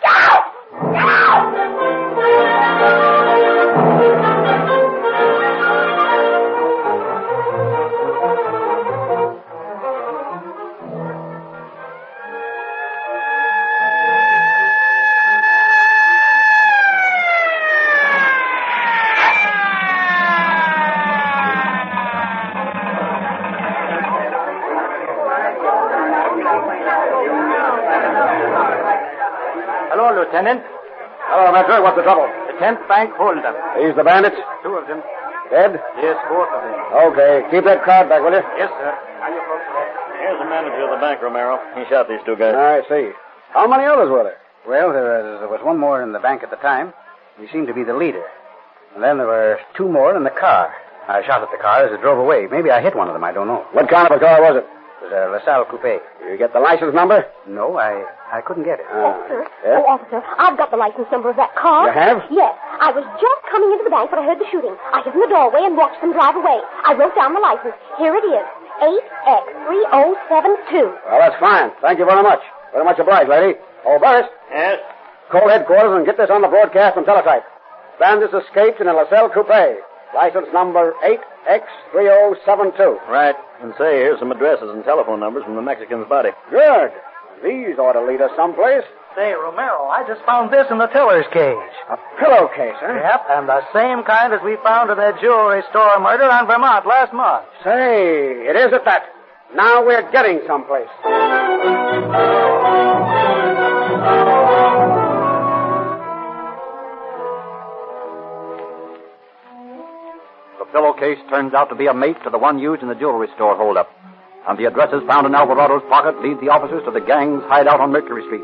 [SPEAKER 1] Get out! Get out!
[SPEAKER 2] Hello, Lieutenant.
[SPEAKER 22] Hello, Metro. What's the trouble?
[SPEAKER 2] The 10th Bank Holdup.
[SPEAKER 22] These the bandits?
[SPEAKER 2] 2 of them.
[SPEAKER 22] Dead?
[SPEAKER 2] Yes, 4 of them.
[SPEAKER 22] Okay. Keep that card back, will you?
[SPEAKER 2] Yes, sir. Are you folks?
[SPEAKER 6] Here's the manager of the bank, Romero. He shot these 2 guys.
[SPEAKER 22] I see. How many others were there?
[SPEAKER 23] Well, there was one more in the bank at the time. He seemed to be the leader. And then there were 2 more in the car. I shot at the car as it drove away. Maybe I hit one of them. I don't know.
[SPEAKER 22] What kind of a car was it?
[SPEAKER 23] It was a LaSalle coupe.
[SPEAKER 22] You get the license number?
[SPEAKER 23] No, I couldn't get it.
[SPEAKER 1] Officer,
[SPEAKER 22] yes?
[SPEAKER 1] Officer, I've got the license number of that car.
[SPEAKER 22] You have?
[SPEAKER 1] Yes. I was just coming into the bank when I heard the shooting. I hid in the doorway and watched them drive away. I wrote down the license. Here it is. 8X3072.
[SPEAKER 22] Well, that's fine. Thank you very much. Very much obliged, lady. Oh, Burris.
[SPEAKER 6] Yes?
[SPEAKER 22] Call headquarters and get this on the broadcast and teletype. Bandits escaped in a LaSalle coupe. License number 8X3072.
[SPEAKER 6] Right. And say, here's some addresses and telephone numbers from the Mexican's body.
[SPEAKER 22] Good. These ought to lead us someplace.
[SPEAKER 18] Say, Romero, I just found this in the teller's cage.
[SPEAKER 22] A pillowcase, huh?
[SPEAKER 18] Yep, and the same kind as we found in that jewelry store murder on Vermont last month.
[SPEAKER 22] Say, it is at that. Now we're getting someplace.
[SPEAKER 2] The pillowcase turns out to be a mate to the one used in the jewelry store holdup. And the addresses found in Alvarado's pocket lead the officers to the gang's hideout on Mercury Street.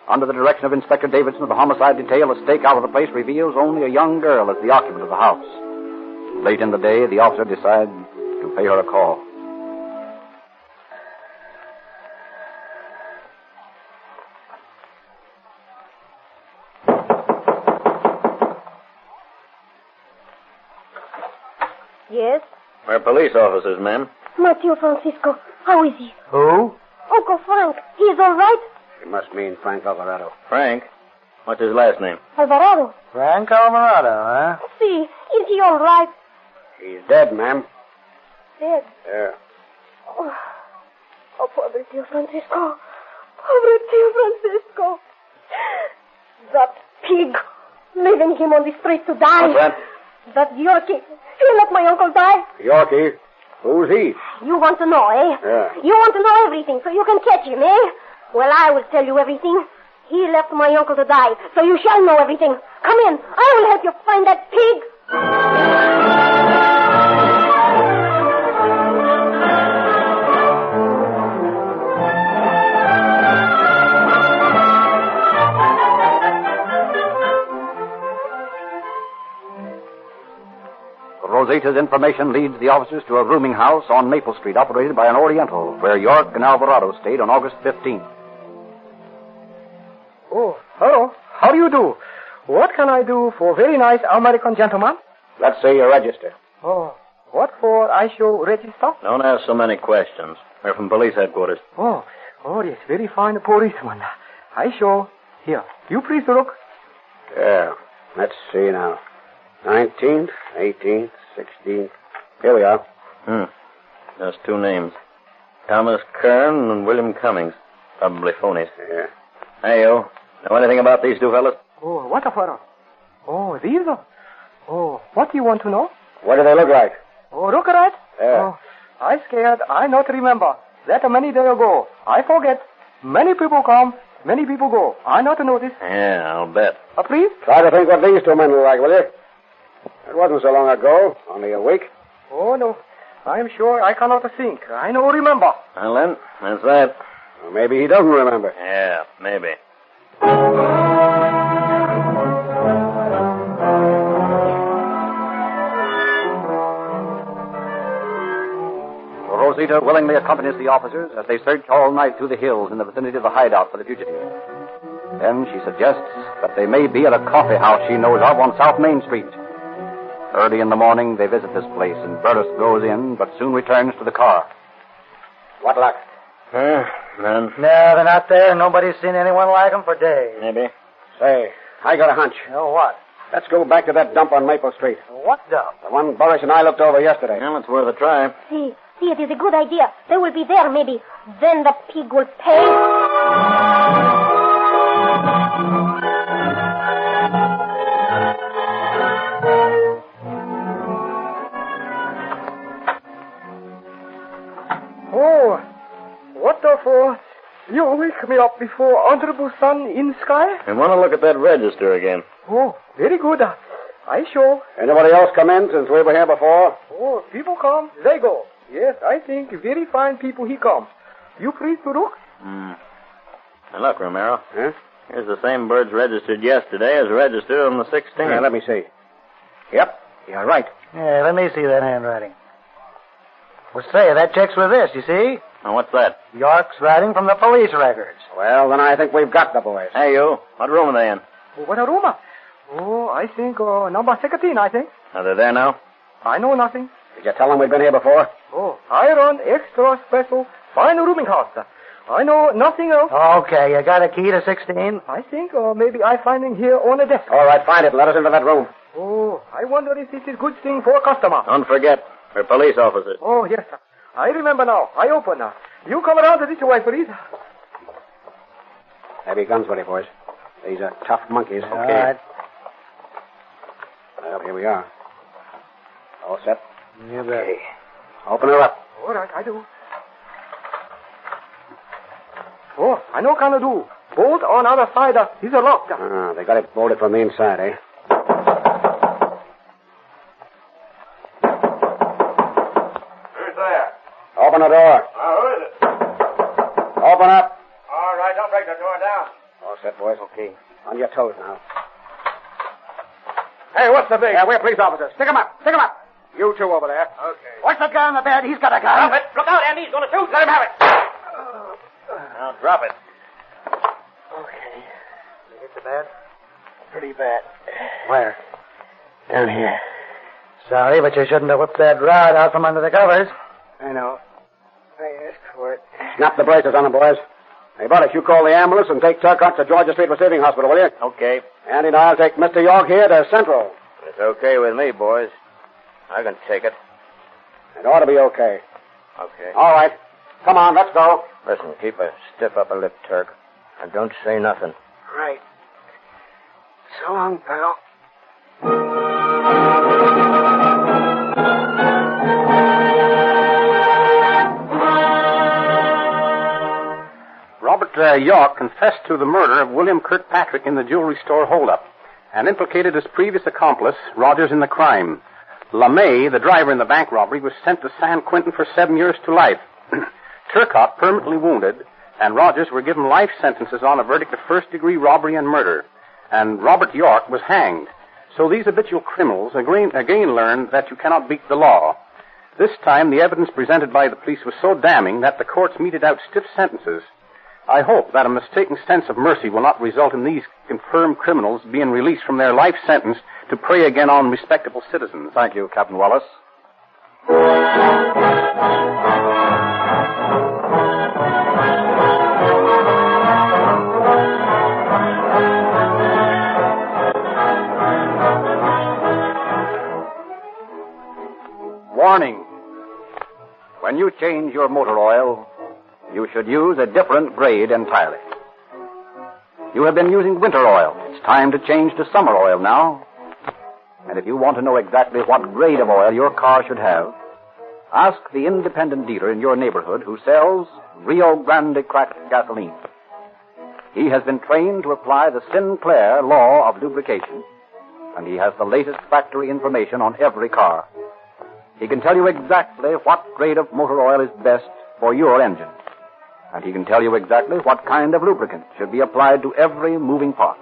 [SPEAKER 2] Under the direction of Inspector Davidson of the homicide detail, a stakeout of the place reveals only a young girl as the occupant of the house. Late in the day, the officer decides to pay her a call.
[SPEAKER 1] Yes?
[SPEAKER 6] We're police officers, ma'am.
[SPEAKER 1] My Tio Francisco. How is he?
[SPEAKER 22] Who?
[SPEAKER 1] Uncle Frank. He is all right?
[SPEAKER 22] You must mean Frank Alvarado.
[SPEAKER 6] Frank? What's his last name?
[SPEAKER 1] Alvarado.
[SPEAKER 18] Frank Alvarado, huh?
[SPEAKER 1] See, is he all right?
[SPEAKER 22] He's dead, ma'am.
[SPEAKER 1] Dead.
[SPEAKER 22] Yeah.
[SPEAKER 1] Oh, pobre Tio Francisco. Pobre Tio Francisco. That pig. Leaving him on the street to die.
[SPEAKER 22] What's that?
[SPEAKER 1] That Yorkie. He let my uncle die.
[SPEAKER 22] Yorkie? Who's he?
[SPEAKER 1] You want to know, eh?
[SPEAKER 22] Yeah.
[SPEAKER 1] You want to know everything so you can catch him, eh? Well, I will tell you everything. He left my uncle to die, so you shall know everything. Come in. I will help you find that pig.
[SPEAKER 2] Rosita's information leads the officers to a rooming house on Maple Street operated by an Oriental, where York and Alvarado stayed on August 15th.
[SPEAKER 18] Oh, hello. How do you do? What can I do for very nice American gentleman?
[SPEAKER 22] Let's see your register.
[SPEAKER 18] Oh, what for I show register?
[SPEAKER 6] Don't ask so many questions. We're from police headquarters.
[SPEAKER 18] Oh, yes, very fine policeman. I show. Here, you please look.
[SPEAKER 22] Yeah. Let's see now. 19th, 18th, 16th. Here we are.
[SPEAKER 6] Just 2 names. Thomas Kern and William Cummings. Probably phonies.
[SPEAKER 22] Yeah.
[SPEAKER 6] Hey, you. Know anything about these 2 fellas?
[SPEAKER 18] Oh, what a fellow. Oh, these are... Oh, what do you want to know?
[SPEAKER 22] What do they look like?
[SPEAKER 21] Oh, look at that.
[SPEAKER 22] There.
[SPEAKER 21] Oh, I scared. I not remember. That many days ago. I forget. Many people come, many people go. I not notice.
[SPEAKER 6] Yeah, I'll bet.
[SPEAKER 21] Please?
[SPEAKER 15] Try to think what these two men were like, will you? It wasn't so long ago, only a week.
[SPEAKER 21] Oh, no. I'm sure I cannot think. I no remember.
[SPEAKER 6] Well, then, that's that.
[SPEAKER 15] Well, maybe he doesn't remember.
[SPEAKER 6] Yeah, maybe.
[SPEAKER 2] Rosita willingly accompanies the officers as they search all night through the hills in the vicinity of the hideout for the fugitive. Then she suggests that they may be at a coffee house she knows of on South Main Street. Early in the morning, they visit this place, and Burtis goes in, but soon returns to the car.
[SPEAKER 23] What luck?
[SPEAKER 6] None.
[SPEAKER 23] No, they're not there. Nobody's seen anyone like them for days.
[SPEAKER 6] Maybe.
[SPEAKER 15] Say, I got a hunch.
[SPEAKER 23] Oh, what?
[SPEAKER 15] Let's go back to that dump on Maple Street.
[SPEAKER 23] What dump?
[SPEAKER 15] The one Boris and I looked over yesterday.
[SPEAKER 6] Well, it's worth a try.
[SPEAKER 1] See, it is a good idea. They will be there, maybe. Then the pig will pay.
[SPEAKER 21] Oh, what the for? You wake me up before honorable sun in sky?
[SPEAKER 6] I want to look at that register again.
[SPEAKER 21] Oh, very good. I show.
[SPEAKER 15] Anybody else come in since we were here before?
[SPEAKER 21] Oh, people come, they go. Yes, I think very fine people he come. You please to look?
[SPEAKER 6] Now look, Romero.
[SPEAKER 15] Huh?
[SPEAKER 6] Here's the same birds registered yesterday as registered on the 16th.
[SPEAKER 15] Let me see. Yep, you're right.
[SPEAKER 23] Yeah, let me see that handwriting. Well, say, that checks with this, you see?
[SPEAKER 6] Now, what's that?
[SPEAKER 23] York's writing from the police records.
[SPEAKER 15] Well, then I think we've got the boys.
[SPEAKER 6] Hey, you. What room are they in?
[SPEAKER 21] Oh, what a room? Oh, I think number 16, I think.
[SPEAKER 6] Are they there now?
[SPEAKER 21] I know nothing.
[SPEAKER 15] Did you tell them we'd been here before?
[SPEAKER 21] Oh, I run extra special fine rooming house. I know nothing else.
[SPEAKER 23] Okay, you got a key to 16?
[SPEAKER 21] I think, or maybe I find it here on the desk.
[SPEAKER 15] All right, find it and let us into that room.
[SPEAKER 21] Oh, I wonder if this is good thing for a customer.
[SPEAKER 6] Don't forget, we're police officers.
[SPEAKER 21] Oh, yes, sir. I remember now. I open now. You come around to this way, please.
[SPEAKER 15] Have your guns ready, boys. These are tough monkeys.
[SPEAKER 23] All right.
[SPEAKER 15] Well, here we are. All set?
[SPEAKER 23] You bet.
[SPEAKER 15] Okay. Open her up.
[SPEAKER 21] All right, I do. Oh, I know can do. Bolt on other side. He's a lock.
[SPEAKER 15] They got it bolted from the inside, eh?
[SPEAKER 10] Who's there?
[SPEAKER 15] Open the door.
[SPEAKER 10] Who is it?
[SPEAKER 15] Open up.
[SPEAKER 10] All right, don't break the door down.
[SPEAKER 15] All set, boys. Okay. On your toes now.
[SPEAKER 10] Hey, what's the big?
[SPEAKER 15] Yeah, we're police officers. Stick 'em up. Stick 'em up. You two over there.
[SPEAKER 10] Okay.
[SPEAKER 15] What's the guy on the bed? He's got a gun.
[SPEAKER 10] Drop it. Look out, Andy. He's going to shoot. Let him have it.
[SPEAKER 6] Now, drop it.
[SPEAKER 23] Okay. You hit the bed?
[SPEAKER 15] Pretty bad.
[SPEAKER 23] Where?
[SPEAKER 15] Down here.
[SPEAKER 23] Sorry, but you shouldn't have whipped that rod out from under the covers.
[SPEAKER 15] I know. I asked for it. Snap the braces on them, boys. Hey, Boris, you call the ambulance and take Turcotte to Georgia Street Receiving Hospital, will you?
[SPEAKER 6] Okay.
[SPEAKER 15] Andy and I'll take Mr. York here to Central.
[SPEAKER 6] It's okay with me, boys. I can take it.
[SPEAKER 15] It ought to be okay.
[SPEAKER 6] Okay.
[SPEAKER 15] All right. Come on, let's go.
[SPEAKER 17] Listen, keep a stiff upper lip, Turk. And don't say nothing.
[SPEAKER 15] Right. So long, pal.
[SPEAKER 5] Robert York confessed to the murder of William Kirkpatrick in the jewelry store Holdup and implicated his previous accomplice, Rogers, in the crime. LeMay, the driver in the bank robbery, was sent to San Quentin for 7 years to life. Turcotte permanently wounded, and Rogers were given life sentences on a verdict of first-degree robbery and murder. And Robert York was hanged. So these habitual criminals again learned that you cannot beat the law. This time, the evidence presented by the police was so damning that the courts meted out stiff sentences. I hope that a mistaken sense of mercy will not result in these confirmed criminals being released from their life sentence to prey again on respectable citizens.
[SPEAKER 2] Thank you, Captain Wallace. Warning. When you change your motor oil, you should use a different grade entirely. You have been using winter oil. It's time to change to summer oil now. And if you want to know exactly what grade of oil your car should have, Ask the independent dealer in your neighborhood who sells Rio Grande cracked gasoline. He has been trained to apply the Sinclair law of lubrication, and he has the latest factory information on every car. He can tell you exactly what grade of motor oil is best for your engine, and he can tell you exactly what kind of lubricant should be applied to every moving part.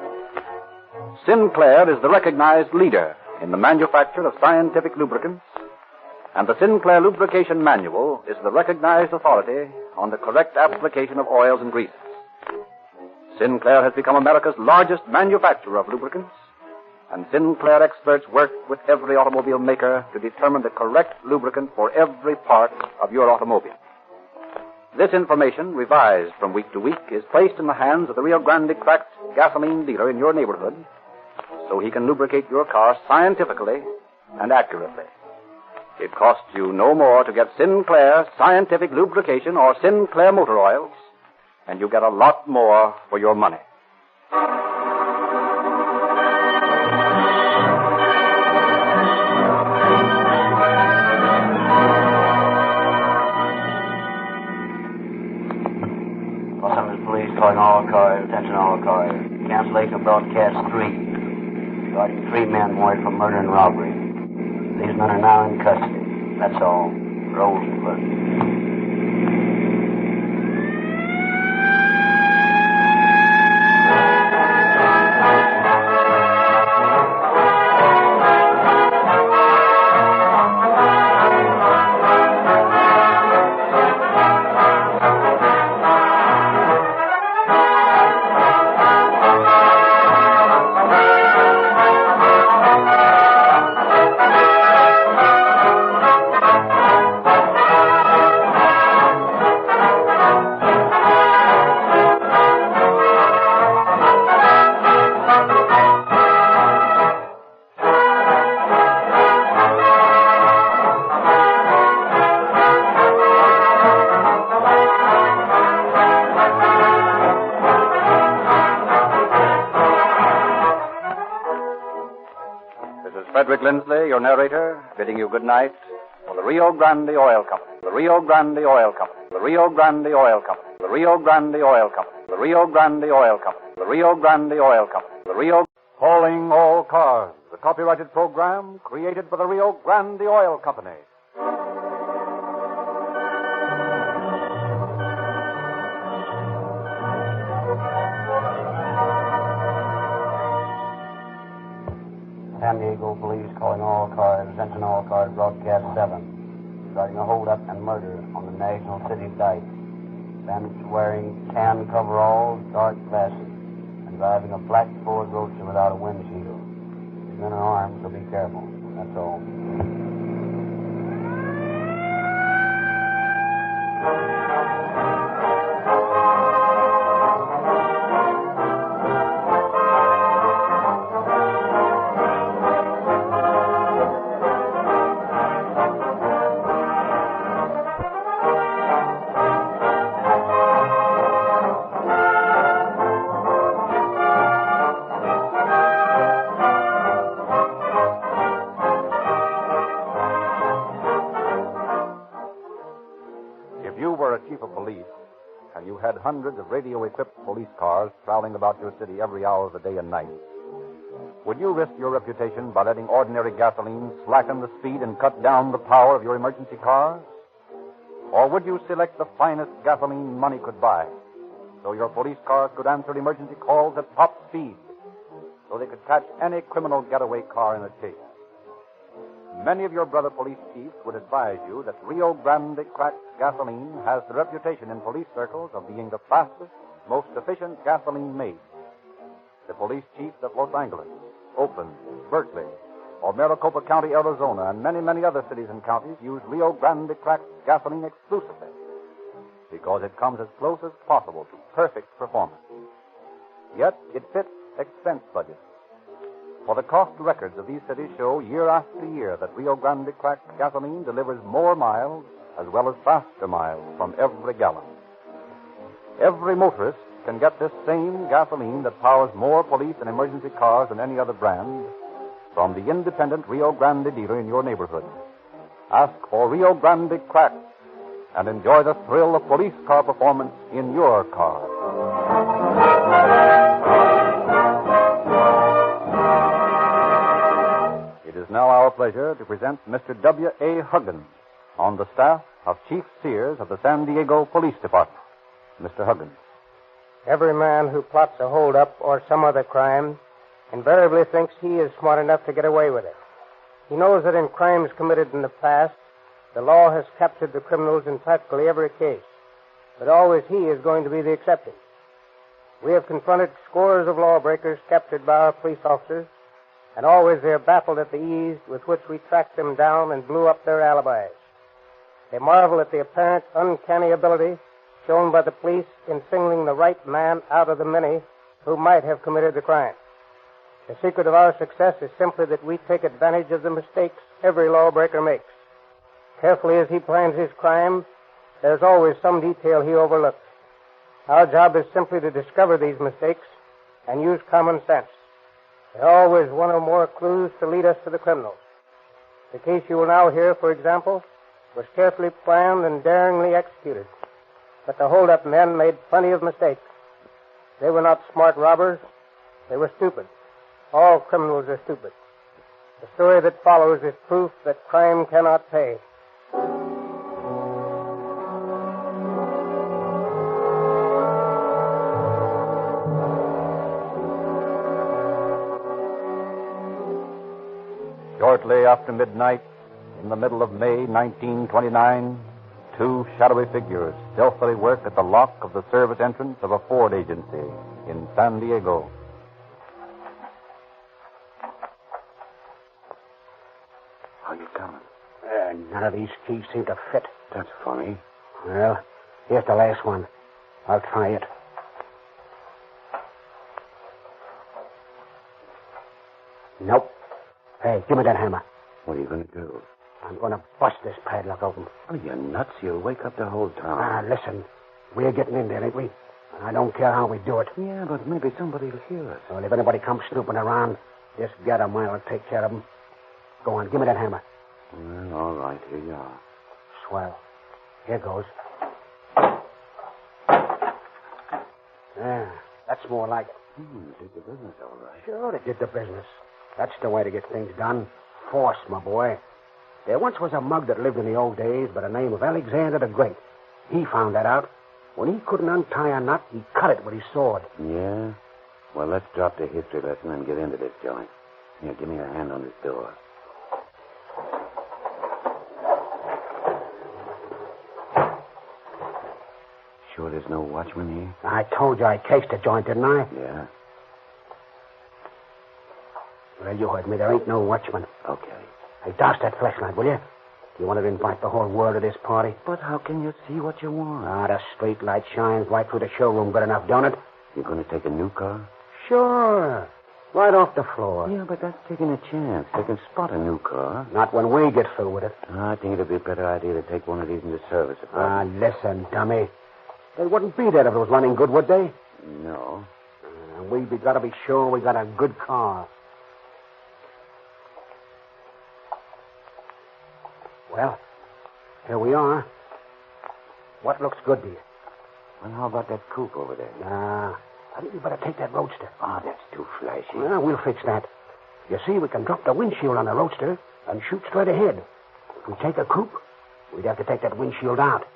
[SPEAKER 2] Sinclair is the recognized leader in the manufacture of scientific lubricants, and the Sinclair Lubrication Manual is the recognized authority on the correct application of oils and greases. Sinclair has become America's largest manufacturer of lubricants, and Sinclair experts work with every automobile maker to determine the correct lubricant for every part of your automobile. This information, revised from week to week, is placed in the hands of the Rio Grande cracked gasoline dealer in your neighborhood, so he can lubricate your car scientifically and accurately. It costs you no more to get Sinclair scientific lubrication or Sinclair motor oils, and you get a lot more for your money.
[SPEAKER 3] Los Angeles Police calling all cars, attention all cars. Cancellation of broadcast 3. Regarding 3 men wanted for murder and robbery. These men are now in custody. That's all. Roll close.
[SPEAKER 2] Frederick Lindsley, your narrator, bidding you good night for the Rio Grande Oil Company. The Rio Grande Oil Company. The Rio Grande Oil Company. The Rio Grande Oil Company. The Rio Grande Oil Company. The Rio Grande Oil Company. The Rio...
[SPEAKER 13] Calling All Cars, the copyrighted program created by the Rio Grande Oil Company.
[SPEAKER 3] San Diego Police calling all cars, attention all cars, broadcast 7. Regarding a holdup and murder on the National City Dike. Bandits wearing tan coveralls, dark glasses, and driving a black Ford Roadster without a windshield. These men are armed, so be careful. That's all.
[SPEAKER 13] Hundreds of radio-equipped police cars prowling about your city every hour of the day and night. Would you risk your reputation by letting ordinary gasoline slacken the speed and cut down the power of your emergency cars? Or would you select the finest gasoline money could buy, so your police cars could answer emergency calls at top speed, so they could catch any criminal getaway car in a chase? Many of your brother police chiefs would advise you that Rio Grande cracked gasoline has the reputation in police circles of being the fastest, most efficient gasoline made. The police chiefs of Los Angeles, Oakland, Berkeley, or Maricopa County, Arizona, and many, many other cities and counties use Rio Grande cracked gasoline exclusively because it comes as close as possible to perfect performance. Yet it fits expense budgets. For the cost records of these cities show year after year that Rio Grande cracked gasoline delivers more miles as well as faster miles from every gallon. Every motorist can get this same gasoline that powers more police and emergency cars than any other brand from the independent Rio Grande dealer in your neighborhood.
[SPEAKER 2] Ask for Rio Grande Crack and enjoy the thrill of police car performance in your car. It is now our pleasure to present Mr. W.A. Huggins on the staff of Chief Sears of the San Diego Police Department. Mr. Huggins.
[SPEAKER 9] Every man who plots a holdup or some other crime invariably thinks he is smart enough to get away with it. He knows that in crimes committed in the past, the law has captured the criminals in practically every case, but always he is going to be the exception. We have confronted scores of lawbreakers captured by our police officers, and always they are baffled at the ease with which we tracked them down and blew up their alibis. They marvel at the apparent uncanny ability shown by the police in singling the right man out of the many who might have committed the crime. The secret of our success is simply that we take advantage of the mistakes every lawbreaker makes. Carefully as he plans his crime, there's always some detail he overlooks. Our job is simply to discover these mistakes and use common sense. There are always one or more clues to lead us to the criminals. The case you will now hear, for example, was carefully planned and daringly executed. But the hold-up men made plenty of mistakes. They were not smart robbers. They were stupid. All criminals are stupid. The story that follows is proof that crime cannot pay.
[SPEAKER 2] Shortly after midnight, in the middle of May 1929, two shadowy figures stealthily work at the lock of the service entrance of a Ford agency in San Diego.
[SPEAKER 23] How you coming? None of these keys seem to fit.
[SPEAKER 6] That's funny.
[SPEAKER 23] Well, here's the last one. I'll try it. Nope. Hey, give me that hammer.
[SPEAKER 6] What are you going to do?
[SPEAKER 23] I'm going to bust this padlock open.
[SPEAKER 6] Are you nuts? You'll wake up the whole town.
[SPEAKER 23] Listen. We're getting in there, ain't we? And I don't care how we do it.
[SPEAKER 6] Yeah, but maybe somebody will hear us.
[SPEAKER 23] Well, if anybody comes snooping around, just get 'em. I'll take care of 'em. Go on, give me that hammer.
[SPEAKER 6] Well, all right. Here you are.
[SPEAKER 23] Swell. Here goes. Yeah, that's more like it.
[SPEAKER 6] Did the business all right.
[SPEAKER 23] Sure, it did the business. That's the way to get things done. Force, my boy. There once was a mug that lived in the old days by the name of Alexander the Great. He found that out. When he couldn't untie a knot, he cut it with his sword.
[SPEAKER 6] Yeah? Well, let's drop the history lesson and get into this joint. Here, give me a hand on this door. Sure there's no watchman here?
[SPEAKER 23] I told you I cased the joint, didn't I?
[SPEAKER 6] Yeah.
[SPEAKER 23] Well, you heard me. There ain't no watchman.
[SPEAKER 6] Okay.
[SPEAKER 23] Hey, douse that flashlight, will you? You want to invite the whole world to this party?
[SPEAKER 6] But how can you see what you want?
[SPEAKER 23] The street light shines right through the showroom good enough, don't it?
[SPEAKER 6] You're going to take a new car?
[SPEAKER 23] Sure. Right off the floor.
[SPEAKER 6] Yeah, but that's taking a chance. They can spot a new car.
[SPEAKER 23] Not when we get through with it.
[SPEAKER 6] I think it'd be a better idea to take one of these into service.
[SPEAKER 23] Listen, dummy. They wouldn't be there if it was running good, would they?
[SPEAKER 6] No.
[SPEAKER 23] We've got to be sure we got a good car. Well, here we are. What looks good to you?
[SPEAKER 6] Well, how about that coupe over there?
[SPEAKER 23] I think we better take that roadster.
[SPEAKER 6] That's too flashy.
[SPEAKER 23] Well, we'll fix that. You see, we can drop the windshield on the roadster and shoot straight ahead. If we take a coupe, we'd have to take that windshield out,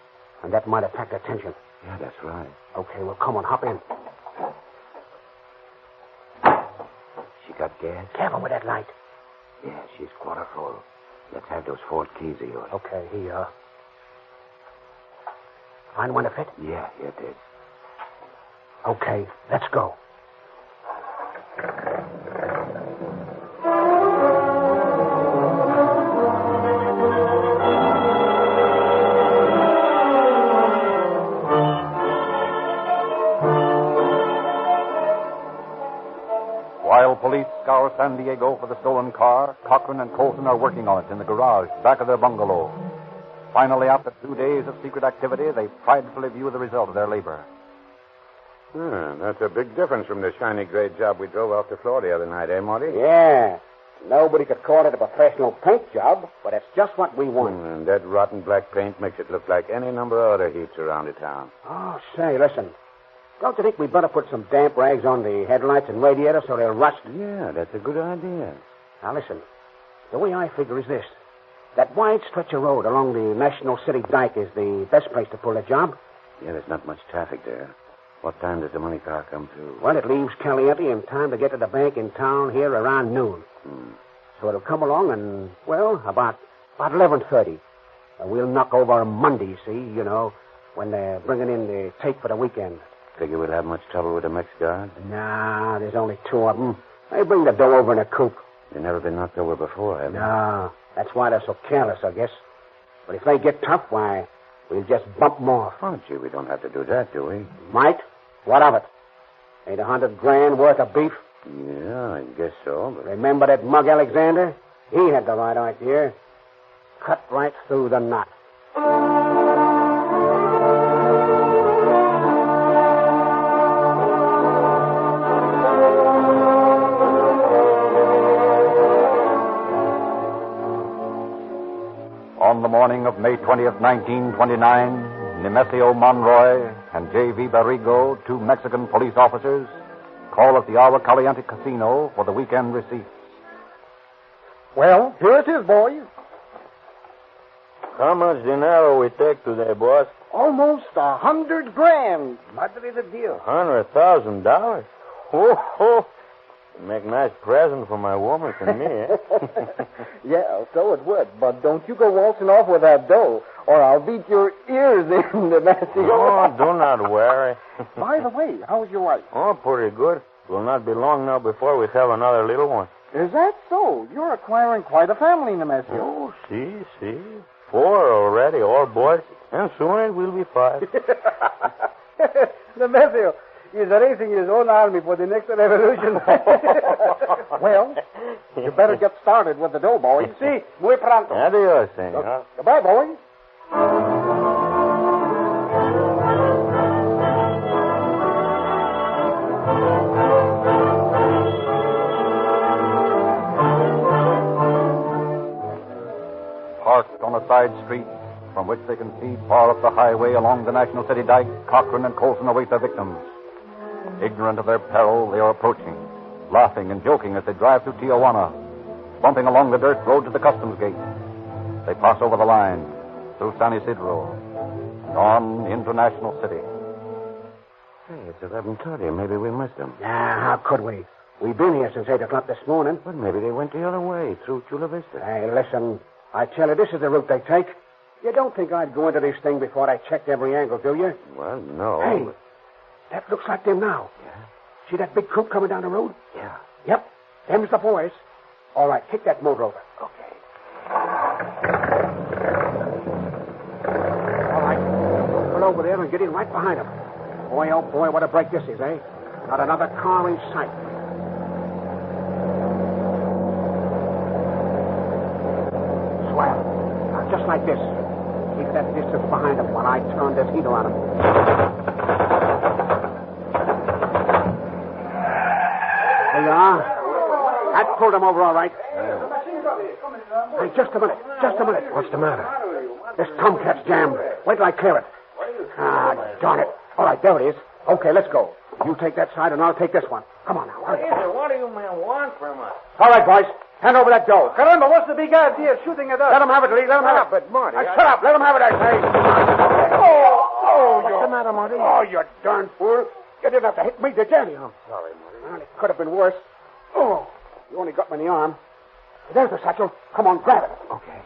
[SPEAKER 23] and that might attract attention.
[SPEAKER 6] Yeah, that's right.
[SPEAKER 23] Okay, well, come on, hop in.
[SPEAKER 6] She got gas?
[SPEAKER 23] Careful with that light.
[SPEAKER 6] Yeah, she's quarter full. Let's have those Ford keys of yours.
[SPEAKER 23] Okay, here you are. Find one to fit?
[SPEAKER 6] Yeah, here it is.
[SPEAKER 23] Okay, let's go.
[SPEAKER 2] While police scour San Diego for the stolen car, Cochran and Colson are working on it in the garage back of their bungalow. Finally, after 2 days of secret activity, they pridefully view the result of their labor.
[SPEAKER 6] That's a big difference from the shiny gray job we drove off to Florida the other night, eh, Marty?
[SPEAKER 23] Yeah. Nobody could call it a professional paint job, but it's just what we want.
[SPEAKER 6] And that rotten black paint makes it look like any number of other heaps around the town.
[SPEAKER 23] Oh, say, listen. Don't you think we'd better put some damp rags on the headlights and radiator so they'll rust?
[SPEAKER 6] Yeah, that's a good idea.
[SPEAKER 23] Now, listen. The way I figure is this. That wide stretch of road along the National City Dike is the best place to pull the job.
[SPEAKER 6] Yeah, there's not much traffic there. What time does the money car come through?
[SPEAKER 23] Well, it leaves Caliente in time to get to the bank in town here around noon. So it'll come along and, well, about 11:30. We'll knock over Monday, see, you know, when they're bringing in the tape for the weekend.
[SPEAKER 6] Figure we'll have much trouble with the Mex guards?
[SPEAKER 23] Nah, there's only 2 of them. They bring the dough over in a coupe.
[SPEAKER 6] They've never been knocked over before, have they?
[SPEAKER 23] No, that's why they're so careless, I guess. But if they get tough, why, we'll just bump them off.
[SPEAKER 6] Oh, gee, we don't have to do that, do we?
[SPEAKER 23] Might. What of it? Ain't $100,000 worth of beef?
[SPEAKER 6] Yeah, I guess so, but...
[SPEAKER 23] Remember that mug Alexander? He had the right idea. Cut right through the knot.
[SPEAKER 2] On the morning of May 20th, 1929, Nemesio Monroy and J.V. Barrigo, 2 Mexican police officers, call at the Agua Caliente Casino for the weekend receipts.
[SPEAKER 14] Well, here it is, boys.
[SPEAKER 6] How much dinero we take today, boss?
[SPEAKER 14] Almost $100,000. Madre de Dios.
[SPEAKER 6] $100,000? Oh. Make nice present for my woman and me, eh?
[SPEAKER 14] Yeah, so it would. But don't you go waltzing off with that dough, or I'll beat your ears in, Nemesio.
[SPEAKER 6] Oh, do not worry.
[SPEAKER 14] By the way, how's your wife?
[SPEAKER 6] Oh, pretty good. Will not be long now before we have another little one.
[SPEAKER 14] Is that so? You're acquiring quite a family, Nemesio.
[SPEAKER 6] Oh, see. 4 already, all boys. And soon it will be 5.
[SPEAKER 14] Nemesio, he's raising his own army for the next revolution. Well, you better get started with the dough, boys. See, muy pronto.
[SPEAKER 6] Adios, senor.
[SPEAKER 14] Goodbye, boys.
[SPEAKER 2] Parked on a side street from which they can see far up the highway along the National City Dike, Cochran and Colson await their victims. Ignorant of their peril, they are approaching, laughing and joking as they drive through Tijuana, bumping along the dirt road to the customs gate. They pass over the line, through San Isidro, and on into National City.
[SPEAKER 6] Hey, it's 11:30. Maybe we missed them.
[SPEAKER 23] Nah, how could we? We've been here since 8 o'clock this morning.
[SPEAKER 6] But maybe they went the other way, through Chula Vista.
[SPEAKER 23] Hey, listen. I tell you, this is the route they take. You don't think I'd go into this thing before I checked every angle, do you?
[SPEAKER 6] Well, no.
[SPEAKER 23] Hey,
[SPEAKER 6] but...
[SPEAKER 23] that looks like them now.
[SPEAKER 6] Yeah?
[SPEAKER 23] See that big coupe coming down the road?
[SPEAKER 6] Yeah.
[SPEAKER 23] Yep. Them's the boys. All right, kick that motor over.
[SPEAKER 6] Okay.
[SPEAKER 23] All right. Pull over there and get in right behind them. Boy, oh boy, what a break this is, eh? Not another car in sight. Swell. Now, just like this. Keep that distance behind them while I turn this heater on them. There you are. That pulled them over all right. Hey, just a minute.
[SPEAKER 6] What's the matter?
[SPEAKER 23] This tomcat's jammed. Wait till I clear it. Ah, darn it. All right, there it is. Okay, let's go. You take that side and I'll take this one. Come on now.
[SPEAKER 6] What do you men want from us?
[SPEAKER 23] All right, boys. Hand over that dough.
[SPEAKER 14] Caramba, what's the big idea of shooting at us?
[SPEAKER 23] Let them have it, Lee. Let them have it.
[SPEAKER 6] But, Marty...
[SPEAKER 23] Shut up. Let them have it, I say.
[SPEAKER 6] What's the matter, Marty?
[SPEAKER 23] Oh, you darn fool. You didn't have to hit me, did you?
[SPEAKER 6] I'm sorry, Marty.
[SPEAKER 23] Well, it could have been worse. Oh, you only got me in the arm. There's the satchel. Come on, grab it.
[SPEAKER 6] Okay.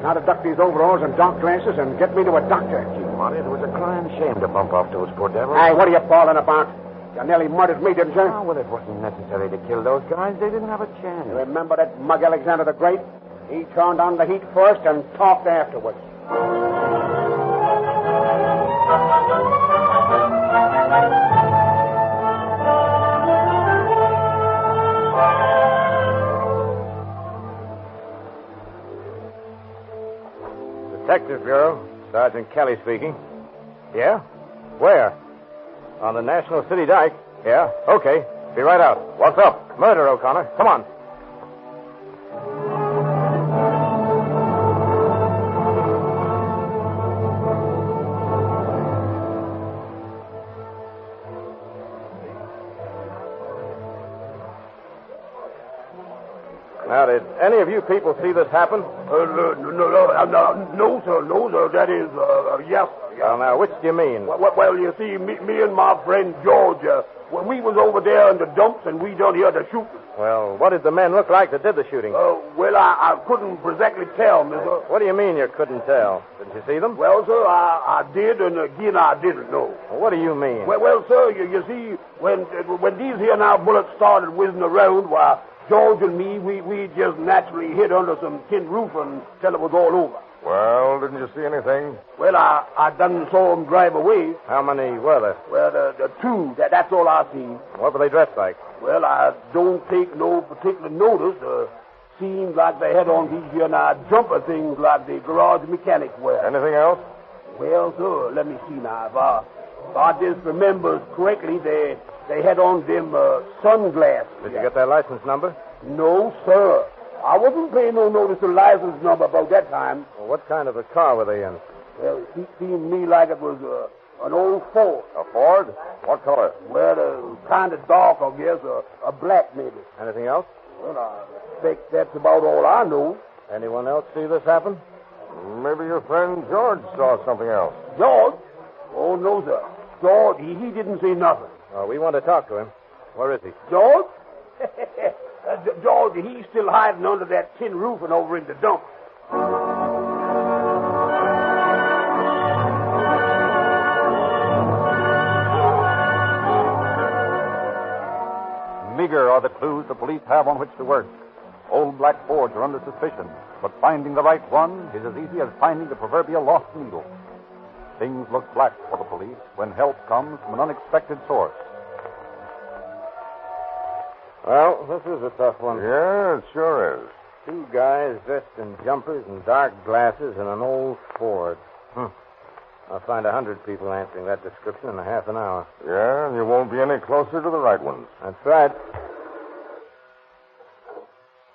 [SPEAKER 23] Now to duck these overalls and dark glasses and get me to a doctor.
[SPEAKER 6] Gee, Marty, it was a crying shame to bump off those poor devils.
[SPEAKER 23] Hey, what are you bawling about? You nearly murdered me, didn't you?
[SPEAKER 6] Oh, well, it wasn't necessary to kill those guys. They didn't have a chance.
[SPEAKER 23] You remember that mug Alexander the Great? He turned on the heat first and talked afterwards.
[SPEAKER 7] Detective Bureau. Sergeant Kelly speaking. Yeah? Where? On the National City Dike. Yeah? Okay. Be right out. What's up? Murder, O'Connor. Come on. Now, did any of you people see this happen?
[SPEAKER 10] No, sir. That is, yes.
[SPEAKER 7] Well, now, which do you mean?
[SPEAKER 10] Well, you see, me and my friend George, we was over there in the dumps, and we done hear the shooting.
[SPEAKER 7] Well, what did the men look like that did the shooting?
[SPEAKER 10] Well, I couldn't exactly tell, mister.
[SPEAKER 7] What do you mean you couldn't tell? Didn't you see them?
[SPEAKER 10] Well, sir, I did, and again, I didn't know.
[SPEAKER 7] Well, what do you mean?
[SPEAKER 10] Well, sir, you see, when these here now bullets started whizzing around, why, George and me, we just naturally hid under some tin roof until it was all over.
[SPEAKER 22] Well, didn't you see anything?
[SPEAKER 10] Well, I done saw them drive away.
[SPEAKER 7] How many were there?
[SPEAKER 10] Well, the two. That's all I seen.
[SPEAKER 7] What were they dressed like?
[SPEAKER 10] Well, I don't take no particular notice. Seems like they had on these here now jumper things like the garage mechanics wear.
[SPEAKER 22] Anything else?
[SPEAKER 10] Well, sir, let me see now. If I just remember correctly, they had on them sunglasses.
[SPEAKER 7] Did you get their license number?
[SPEAKER 10] No, sir. I wasn't paying no notice to license number about that time.
[SPEAKER 7] Well, what kind of a car were they in?
[SPEAKER 10] Well, it seemed to me like it was an old Ford.
[SPEAKER 22] A Ford? What color?
[SPEAKER 10] Well, kind of dark, I guess. A black, maybe.
[SPEAKER 7] Anything else?
[SPEAKER 10] Well, I think that's about all I know.
[SPEAKER 7] Anyone else see this happen?
[SPEAKER 22] Maybe your friend George saw something else.
[SPEAKER 10] George? Oh, no, sir. George, he didn't see nothing.
[SPEAKER 7] Oh, we want to talk to him. Where is he?
[SPEAKER 10] George? George, he's still hiding under that tin roof and over in the dump.
[SPEAKER 2] Meager are the clues the police have on which to work. Old black Fords are under suspicion, but finding the right one is as easy as finding the proverbial lost needle. Things look black for the police when help comes from an unexpected source.
[SPEAKER 7] Well, this is a tough one.
[SPEAKER 22] Yeah, it sure is.
[SPEAKER 7] Two guys dressed in jumpers and dark glasses in an old Ford. I'll find 100 people answering that description in a half an hour.
[SPEAKER 22] Yeah, and you won't be any closer to the right ones.
[SPEAKER 7] That's right.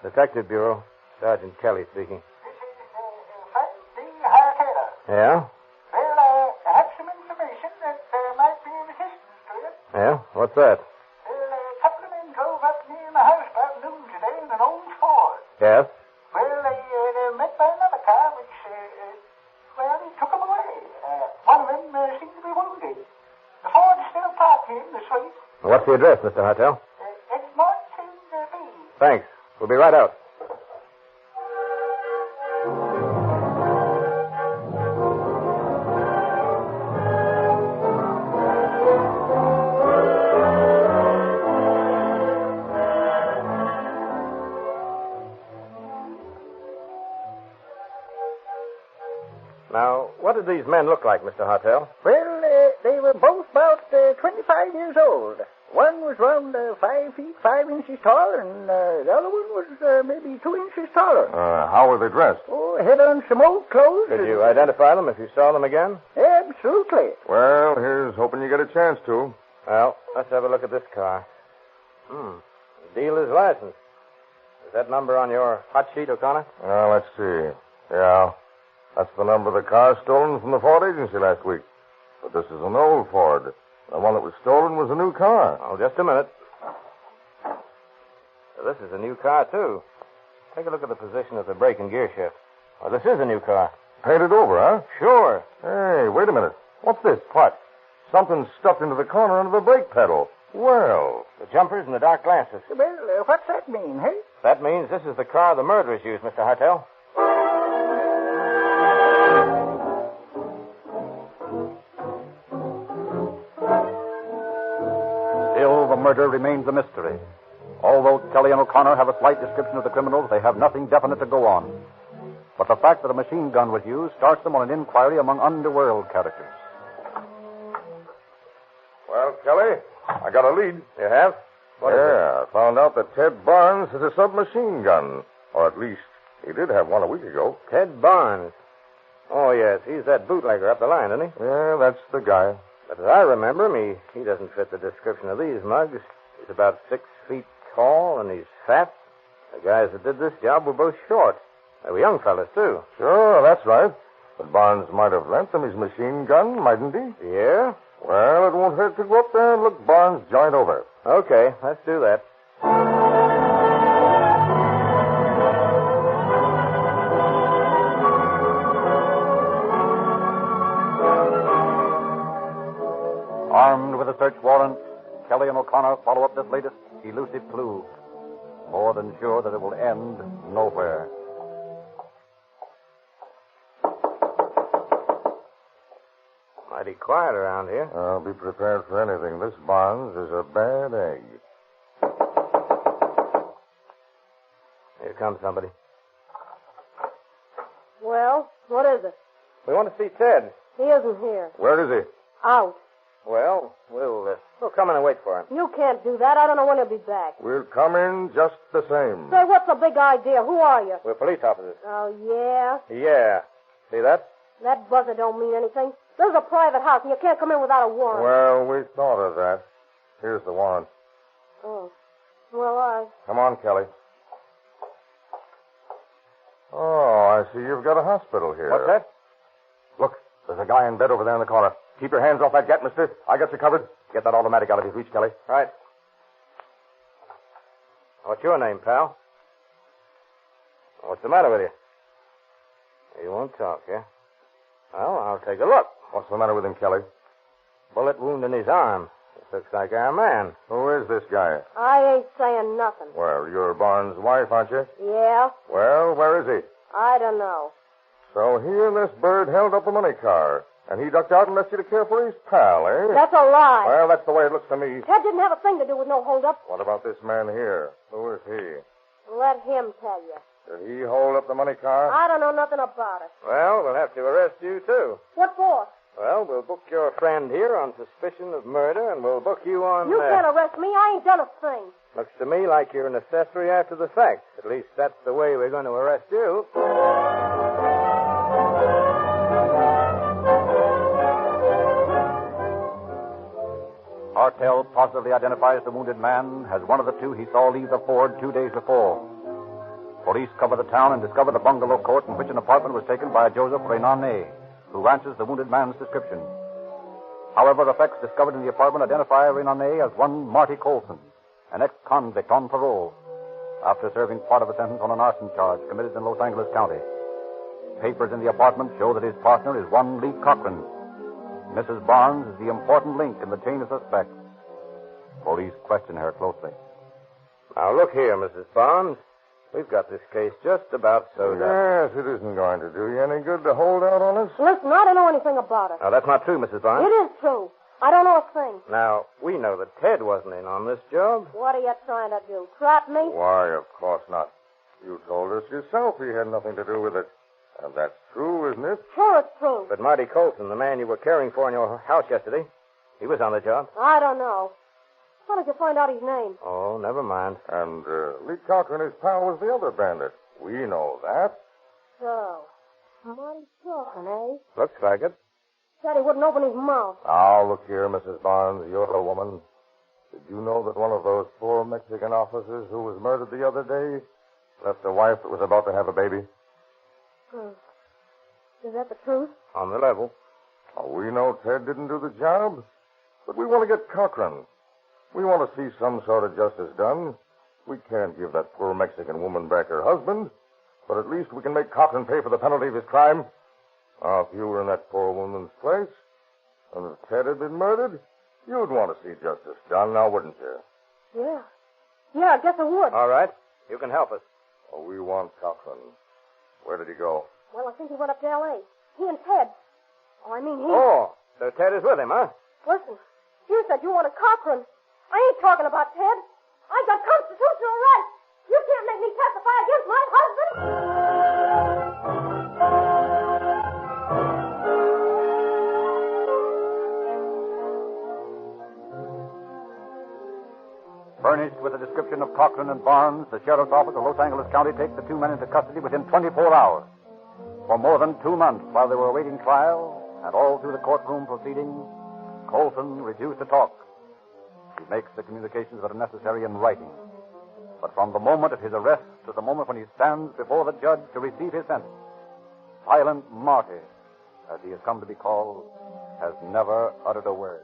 [SPEAKER 7] Detective Bureau, Sergeant Kelly speaking. Yeah?
[SPEAKER 12] Well, I have some information that might be of assistance to you.
[SPEAKER 7] Yeah? What's that?
[SPEAKER 12] Well, a couple of men drove up near my house about noon today in an old Ford.
[SPEAKER 7] Yes?
[SPEAKER 12] Well, they met by another car, which, they took them away. One of them seemed to be wounded. The Ford's still parked here in the street.
[SPEAKER 7] What's the address, Mr. Hartel?
[SPEAKER 12] It's marked in B.
[SPEAKER 7] Thanks. We'll be right out. Now, what did these men look like, Mr. Hartel?
[SPEAKER 21] Well, they were both about 25 years old. One was around 5 feet, 5 inches tall, and the other one was maybe 2 inches taller.
[SPEAKER 22] How were they dressed?
[SPEAKER 21] Oh, had on some old clothes.
[SPEAKER 7] Could you identify them if you saw them again?
[SPEAKER 21] Absolutely.
[SPEAKER 22] Well, here's hoping you get a chance to.
[SPEAKER 7] Well, let's have a look at this car. Dealer's license. Is that number on your hot sheet, O'Connor?
[SPEAKER 22] Let's see. Yeah. That's the number of the car stolen from the Ford agency last week. But this is an old Ford. The one that was stolen was a new car.
[SPEAKER 7] Oh, just a minute. So this is a new car, too. Take a look at the position of the brake and gear shift. Oh, this is a new car.
[SPEAKER 22] Painted over, huh?
[SPEAKER 7] Sure.
[SPEAKER 22] Hey, wait a minute. What's this?
[SPEAKER 7] What?
[SPEAKER 22] Something stuffed into the corner under the brake pedal. Well.
[SPEAKER 7] The jumpers and the dark glasses.
[SPEAKER 21] Well, what's that mean, hey?
[SPEAKER 7] That means this is the car the murderers used, Mr. Hartel.
[SPEAKER 2] Still, the murder remains a mystery. Although Kelly and O'Connor have a slight description of the criminals, they have nothing definite to go on. But the fact that a machine gun was used starts them on an inquiry among underworld characters.
[SPEAKER 22] Well, Kelly, I got a lead.
[SPEAKER 7] You have? What is it?
[SPEAKER 22] I found out that Ted Barnes has a submachine gun. Or at least, he did have one a week ago.
[SPEAKER 7] Ted Barnes.
[SPEAKER 17] Oh, yes. He's that bootlegger up the line, isn't he?
[SPEAKER 22] Yeah, that's the guy.
[SPEAKER 17] But as I remember him, he doesn't fit the description of these mugs. He's about 6 feet tall, and he's fat. The guys that did this job were both short. They were young fellas, too.
[SPEAKER 22] Sure, that's right. But Barnes might have lent them his machine gun, mightn't he?
[SPEAKER 17] Yeah?
[SPEAKER 22] Well, it won't hurt to go up there and look Barnes' joint over.
[SPEAKER 17] Okay, let's do that.
[SPEAKER 2] Armed with a search warrant, Kelly and O'Connor follow up this latest elusive clue. More than sure that it will end nowhere.
[SPEAKER 17] Mighty quiet around here.
[SPEAKER 22] I'll be prepared for anything. This Barnes is a bad egg.
[SPEAKER 17] Here comes somebody.
[SPEAKER 4] Well, what is it?
[SPEAKER 17] We want to see Ted.
[SPEAKER 4] He isn't here.
[SPEAKER 22] Where is he?
[SPEAKER 4] Out.
[SPEAKER 17] Well, we'll come in and wait for him.
[SPEAKER 4] You can't do that. I don't know when he'll be back.
[SPEAKER 22] We'll come in just the same.
[SPEAKER 4] Say, what's the big idea? Who are you?
[SPEAKER 17] We're police officers.
[SPEAKER 4] Oh, yeah?
[SPEAKER 17] Yeah. See that?
[SPEAKER 4] That buzzer don't mean anything. This is a private house, and you can't come in without a warrant.
[SPEAKER 22] Well, we thought of that. Here's the warrant.
[SPEAKER 4] Oh. Well,
[SPEAKER 22] Come on, Kelly. Oh, I see you've got a hospital here.
[SPEAKER 17] What's that?
[SPEAKER 22] Look, there's a guy in bed over there in the corner. Keep your hands off that gat, mister. I got you covered. Get that automatic out of his reach, Kelly.
[SPEAKER 17] Right. What's your name, pal? What's the matter with you? You won't talk, yeah? Well, I'll take a look.
[SPEAKER 22] What's the matter with him, Kelly?
[SPEAKER 17] Bullet wound in his arm. This looks like our man.
[SPEAKER 22] Who is this guy?
[SPEAKER 4] I ain't saying nothing.
[SPEAKER 22] Well, you're Barnes' wife, aren't you?
[SPEAKER 4] Yeah?
[SPEAKER 22] Well, where is he?
[SPEAKER 4] I don't know.
[SPEAKER 22] So he and this bird held up the money car, and he ducked out and left you to care for his pal, eh?
[SPEAKER 4] That's a lie.
[SPEAKER 22] Well, that's the way it looks to me.
[SPEAKER 4] Ted didn't have a thing to do with no holdup.
[SPEAKER 22] What about this man here? Who is he?
[SPEAKER 4] Let him tell you.
[SPEAKER 22] Did he hold up the money car?
[SPEAKER 4] I don't know nothing about it.
[SPEAKER 17] Well, we'll have to arrest you, too.
[SPEAKER 4] What for?
[SPEAKER 17] Well, we'll book your friend here on suspicion of murder, and we'll book you on...
[SPEAKER 4] You can't arrest me. I ain't done a thing.
[SPEAKER 17] Looks to me like you're an accessory after the fact. At least that's the way we're going to arrest you.
[SPEAKER 2] Hartel positively identifies the wounded man as one of the two he saw leave the Ford 2 days before. Police cover the town and discover the bungalow court in which an apartment was taken by Joseph Renane, who answers the wounded man's description. However, effects discovered in the apartment identify Renane as one Marty Colson, an ex-convict on parole, after serving part of a sentence on an arson charge committed in Los Angeles County. Papers in the apartment show that his partner is one Lee Cochran. Mrs. Barnes is the important link in the chain of suspects. Police question her closely.
[SPEAKER 17] Now, look here, Mrs. Barnes. We've got this case just about sewed up.
[SPEAKER 22] Yes, it isn't going to do you any good to hold out on us.
[SPEAKER 4] Listen, I don't know anything about it.
[SPEAKER 17] Now, that's not true, Mrs. Barnes.
[SPEAKER 4] It is true. I don't know a thing.
[SPEAKER 17] Now, we know that Ted wasn't in on this job.
[SPEAKER 4] What are you trying to do? Trap me?
[SPEAKER 22] Why, of course not. You told us yourself he had nothing to do with it. And that's true, isn't it?
[SPEAKER 4] Sure, it's true.
[SPEAKER 17] But Marty Colson, the man you were caring for in your house yesterday, he was on the job.
[SPEAKER 4] I don't know. How did you find out his name?
[SPEAKER 17] Oh, never mind.
[SPEAKER 22] And Lee Cochran, his pal, was the other bandit. We know that.
[SPEAKER 4] So, Marty Cochran, eh?
[SPEAKER 17] Looks like it.
[SPEAKER 4] Said he wouldn't open his mouth.
[SPEAKER 22] Now, look here, Mrs. Barnes. You're a woman. Did you know that one of those poor Mexican officers who was murdered the other day left a wife that was about to have a baby?
[SPEAKER 4] Is that the truth?
[SPEAKER 17] On the level.
[SPEAKER 22] Oh, we know Ted didn't do the job, but we want to get Cochran. We want to see some sort of justice done. We can't give that poor Mexican woman back her husband, but at least we can make Cochran pay for the penalty of his crime. Now, if you were in that poor woman's place, and if Ted had been murdered, you'd want to see justice done, now wouldn't you?
[SPEAKER 4] Yeah. Yeah, I guess I would.
[SPEAKER 17] All right. You can help us.
[SPEAKER 22] Oh, we want Cochran. Where did he go?
[SPEAKER 4] Well, I think he went up to L.A. He and Ted. Oh, I mean, he...
[SPEAKER 17] Oh, so Ted is with him, huh?
[SPEAKER 4] Listen, you said you wanted Cochran. I ain't talking about Ted. I got constitutional rights. You can't make me testify against my husband.
[SPEAKER 2] Furnished with a description of Cochran and Barnes, the sheriff's office of Los Angeles County takes the two men into custody within 24 hours. For more than 2 months while they were awaiting trial, and all through the courtroom proceedings, Colson refused to talk. He makes the communications that are necessary in writing. But from the moment of his arrest to the moment when he stands before the judge to receive his sentence, Silent Marty, as he has come to be called, has never uttered a word.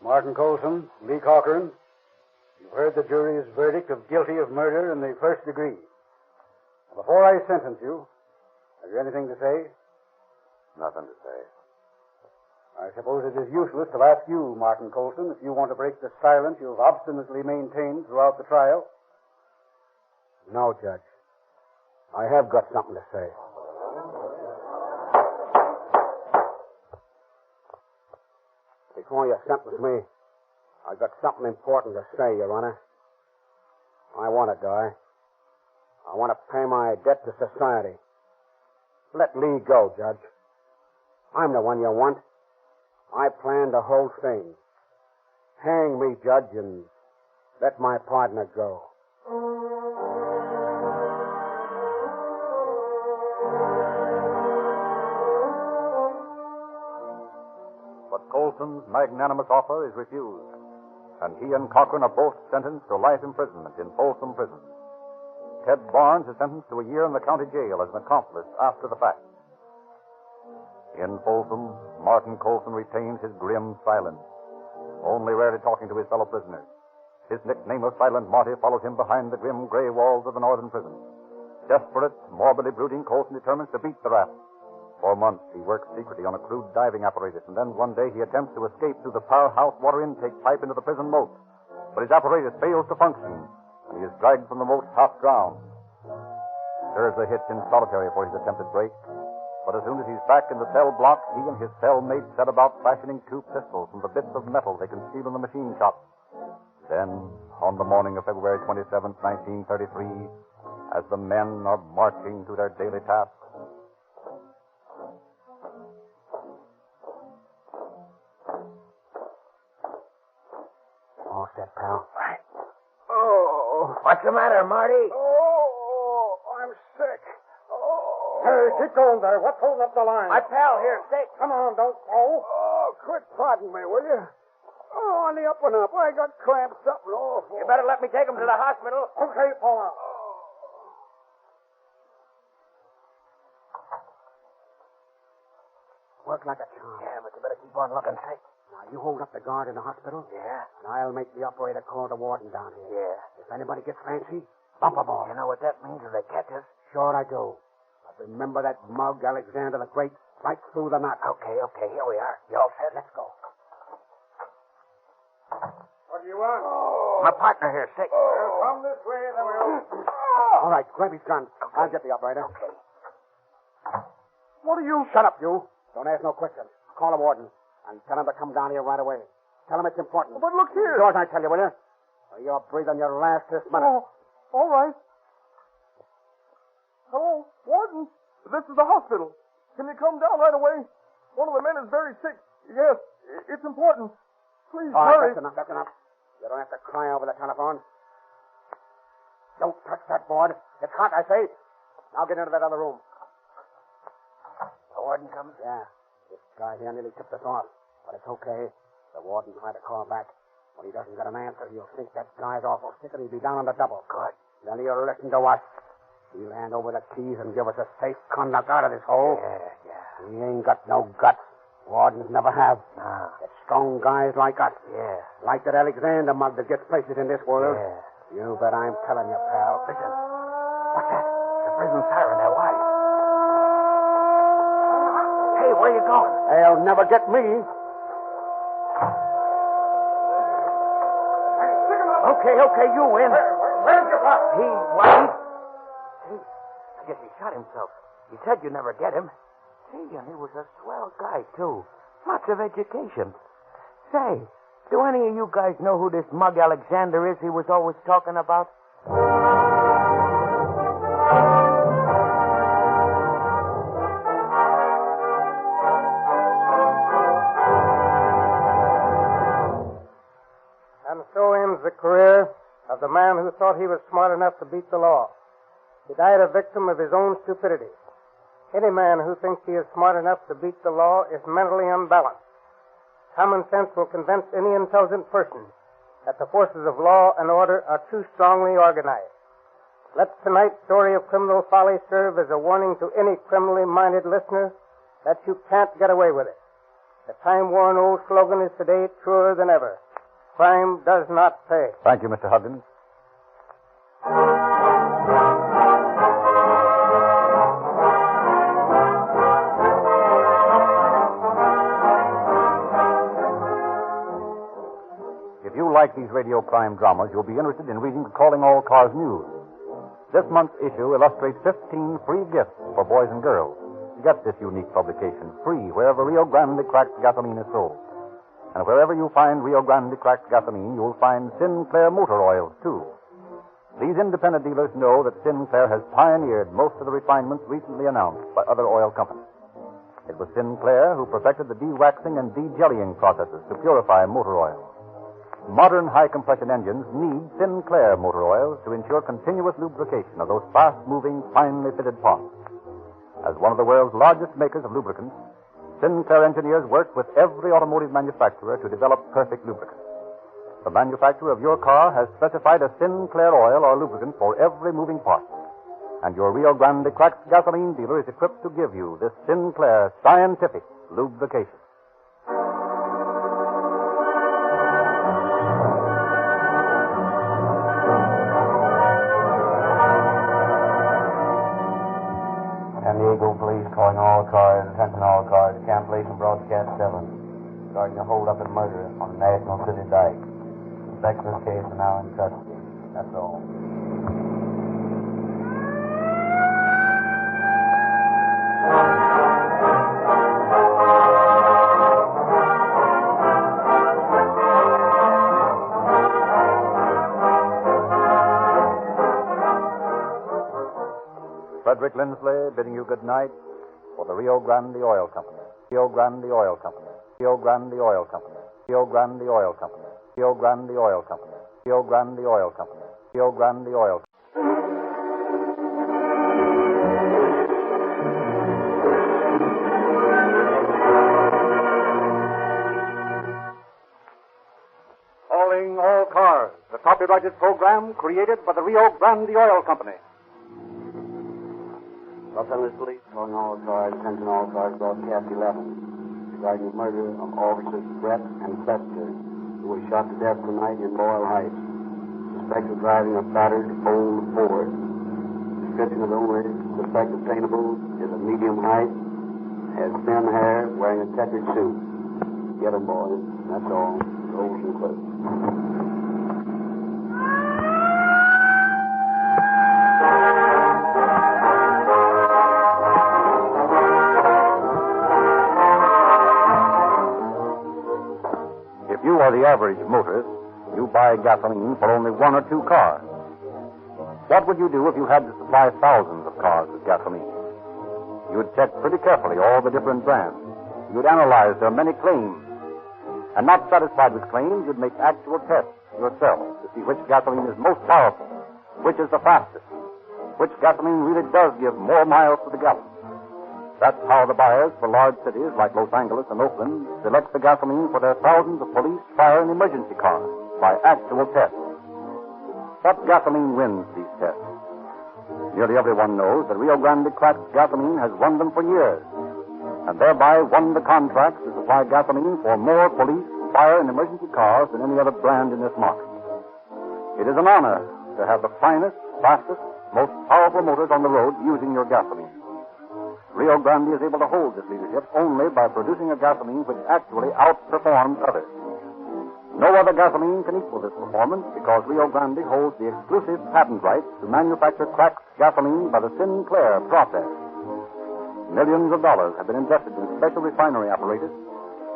[SPEAKER 3] Martin Colson, Lee Cochran, you've heard the jury's verdict of guilty of murder in the first degree. Before I sentence you, have you anything to say?
[SPEAKER 22] Nothing to say.
[SPEAKER 3] I suppose it is useless to ask you, Martin Colson, if you want to break the silence you've obstinately maintained throughout the trial. No, Judge. I have got something to say. Before you sentence me, I've got something important to say, Your Honor. I want to die. I want to pay my debt to society. Let Lee go, Judge. I'm the one you want. I planned the whole thing. Hang me, Judge, and let my partner go.
[SPEAKER 2] But Colson's magnanimous offer is refused, and he and Cochran are both sentenced to life imprisonment in Folsom Prison. Ted Barnes is sentenced to a year in the county jail as an accomplice after the fact. In Folsom, Martin Colson retains his grim silence, only rarely talking to his fellow prisoners. His nickname of Silent Marty follows him behind the grim gray walls of the northern prison. Desperate, morbidly brooding, Colson determines to beat the rap. For months, he works secretly on a crude diving apparatus, and then one day he attempts to escape through the powerhouse water intake pipe into the prison moat. But his apparatus fails to function, and he is dragged from the moat half drowned. Serves a hitch in solitary for his attempted break. But as soon as he's back in the cell block, he and his cellmates set about fashioning 2 pistols from the bits of metal they conceal in the machine shop. Then, on the morning of February 27th, 1933, as the men are marching to their daily task,
[SPEAKER 3] All set, pal.
[SPEAKER 19] Right. Oh, what's the matter, Marty?
[SPEAKER 9] Oh, I'm sick. Oh. Hey, keep going there. What's holding up the line?
[SPEAKER 19] My pal here, sick.
[SPEAKER 9] Come on, don't fall.
[SPEAKER 10] Oh, quit prodding me, will you? Oh, on the up and up. I got cramps, something awful.
[SPEAKER 19] You better let me take him to the hospital.
[SPEAKER 9] Okay, pull out.
[SPEAKER 3] Work like a charm.
[SPEAKER 19] Yeah, but you better keep on looking sick.
[SPEAKER 3] Now, you hold up the guard in the hospital.
[SPEAKER 19] Yeah?
[SPEAKER 3] And I'll make the operator call the warden down here.
[SPEAKER 19] Yeah.
[SPEAKER 3] If anybody gets fancy, bump 'em off.
[SPEAKER 19] You know what that means if they catch us?
[SPEAKER 3] Sure I do. But remember that mug, Alexander the Great, right through the knot.
[SPEAKER 19] Okay, here we are. You all set?
[SPEAKER 3] Let's go.
[SPEAKER 9] What do you want?
[SPEAKER 19] My partner here's sick.
[SPEAKER 9] Well, come this way, then we'll...
[SPEAKER 3] All right, grab his gun. Okay. I'll get the operator.
[SPEAKER 19] Okay.
[SPEAKER 9] What are you...
[SPEAKER 3] Shut up, you. Don't ask no questions. Call the warden and tell him to come down here right away. Tell him it's important.
[SPEAKER 9] But look here.
[SPEAKER 3] George, I tell you, will you? Or you're breathing your last this minute.
[SPEAKER 9] Oh, all right. Hello, warden. This is the hospital. Can you come down right away? One of the men is very sick. Yes, it's important. Please
[SPEAKER 3] All right,
[SPEAKER 9] hurry.
[SPEAKER 3] that's enough. You don't have to cry over the telephone. Don't touch that board. It's hot, I say. Now get into that other room.
[SPEAKER 19] The warden comes?
[SPEAKER 3] Yeah. This guy here nearly tipped us off. But it's okay. The warden tried to call back. When he doesn't get an answer, he'll think that guy's awful sick and he'll be down on the double.
[SPEAKER 19] Good.
[SPEAKER 3] Then he'll listen to us. He'll hand over the keys and give us a safe conduct out of this hole.
[SPEAKER 19] Yeah.
[SPEAKER 3] He ain't got no guts. Wardens never have.
[SPEAKER 19] No.
[SPEAKER 3] It's strong guys like us.
[SPEAKER 19] Yeah.
[SPEAKER 3] Like that Alexander mug that gets places in this world.
[SPEAKER 19] Yeah.
[SPEAKER 3] You bet I'm telling you, pal.
[SPEAKER 19] Listen. What's that? The prison siren. They're wise. Hey, where you going?
[SPEAKER 3] They'll never get me.
[SPEAKER 19] Okay, you win.
[SPEAKER 9] Where's your pop?
[SPEAKER 19] He wasn't. Hey, I guess he shot himself. He said you'd never get him. Hey, and he was a swell guy, too. Lots of education. Say, do any of you guys know who this mug Alexander is he was always talking about?
[SPEAKER 9] And so ends the career of the man who thought he was smart enough to to beat the law. He died a victim of his own stupidity. Any man who thinks he is smart enough to beat the law is mentally unbalanced. Common sense will convince any intelligent person that the forces of law and order are too strongly organized. Let tonight's story of criminal folly serve as a warning to any criminally minded listener that you can't get away with it. The time-worn old slogan is today truer than ever. Crime does not pay.
[SPEAKER 2] Thank you, Mr. Hudson. If you like these radio crime dramas, you'll be interested in reading Calling All Cars News. This month's issue illustrates 15 free gifts for boys and girls. Get this unique publication free wherever Rio Grande cracked gasoline is sold. And wherever you find Rio Grande cracked gasoline, you'll find Sinclair motor oils, too. These independent dealers know that Sinclair has pioneered most of the refinements recently announced by other oil companies. It was Sinclair who perfected the de-waxing and de-jellying processes to purify motor oil. Modern high-compression engines need Sinclair motor oils to ensure continuous lubrication of those fast-moving, finely fitted parts. As one of the world's largest makers of lubricants, Sinclair engineers work with every automotive manufacturer to develop perfect lubricants. The manufacturer of your car has specified a Sinclair oil or lubricant for every moving part. And your Rio Grande cracked gasoline dealer is equipped to give you this Sinclair scientific lubrication.
[SPEAKER 3] Police calling all cars, attention all cars, cancellation broadcast 7. Regarding a holdup and murder on the National City Dike. Suspects case are now in custody. That's all.
[SPEAKER 2] Frederick Lindsley bidding you good night for the Rio Grande Oil Company. Rio Grande Oil Company. Rio Grande Oil Company. Rio Grande Oil Company. Rio Grande Oil Company. Rio Grande Oil Company. Rio Grande Oil Company. Calling All Cars, the copyrighted program created by the Rio Grande Oil Company.
[SPEAKER 3] Los Angeles Police calling all cars, attention all cars, broadcast 11. Regarding the murder of officers Brett and Castor, who were shot to death tonight in Loyal Heights. Suspect of driving a battered old Ford. Description of the only suspect obtainable is a medium height, has thin hair, wearing a checkered suit. Get 'em, boys. That's all. Rolls and clips.
[SPEAKER 2] You are the average motorist. You buy gasoline for only one or two cars. What would you do if you had to supply thousands of cars with gasoline? You would check pretty carefully all the different brands. You would analyze their many claims. And not satisfied with claims, you'd make actual tests yourself to see which gasoline is most powerful, which is the fastest, which gasoline really does give more miles to the gallon. That's how the buyers for large cities like Los Angeles and Oakland select the gasoline for their thousands of police, fire, and emergency cars by actual tests. What gasoline wins these tests? Nearly everyone knows that Rio Grande cracked gasoline has won them for years, and thereby won the contracts to supply gasoline for more police, fire, and emergency cars than any other brand in this market. It is an honor to have the finest, fastest, most powerful motors on the road using your gasoline. Rio Grande is able to hold this leadership only by producing a gasoline which actually outperforms others. No other gasoline can equal this performance because Rio Grande holds the exclusive patent rights to manufacture cracked gasoline by the Sinclair process. Millions of dollars have been invested in special refinery apparatus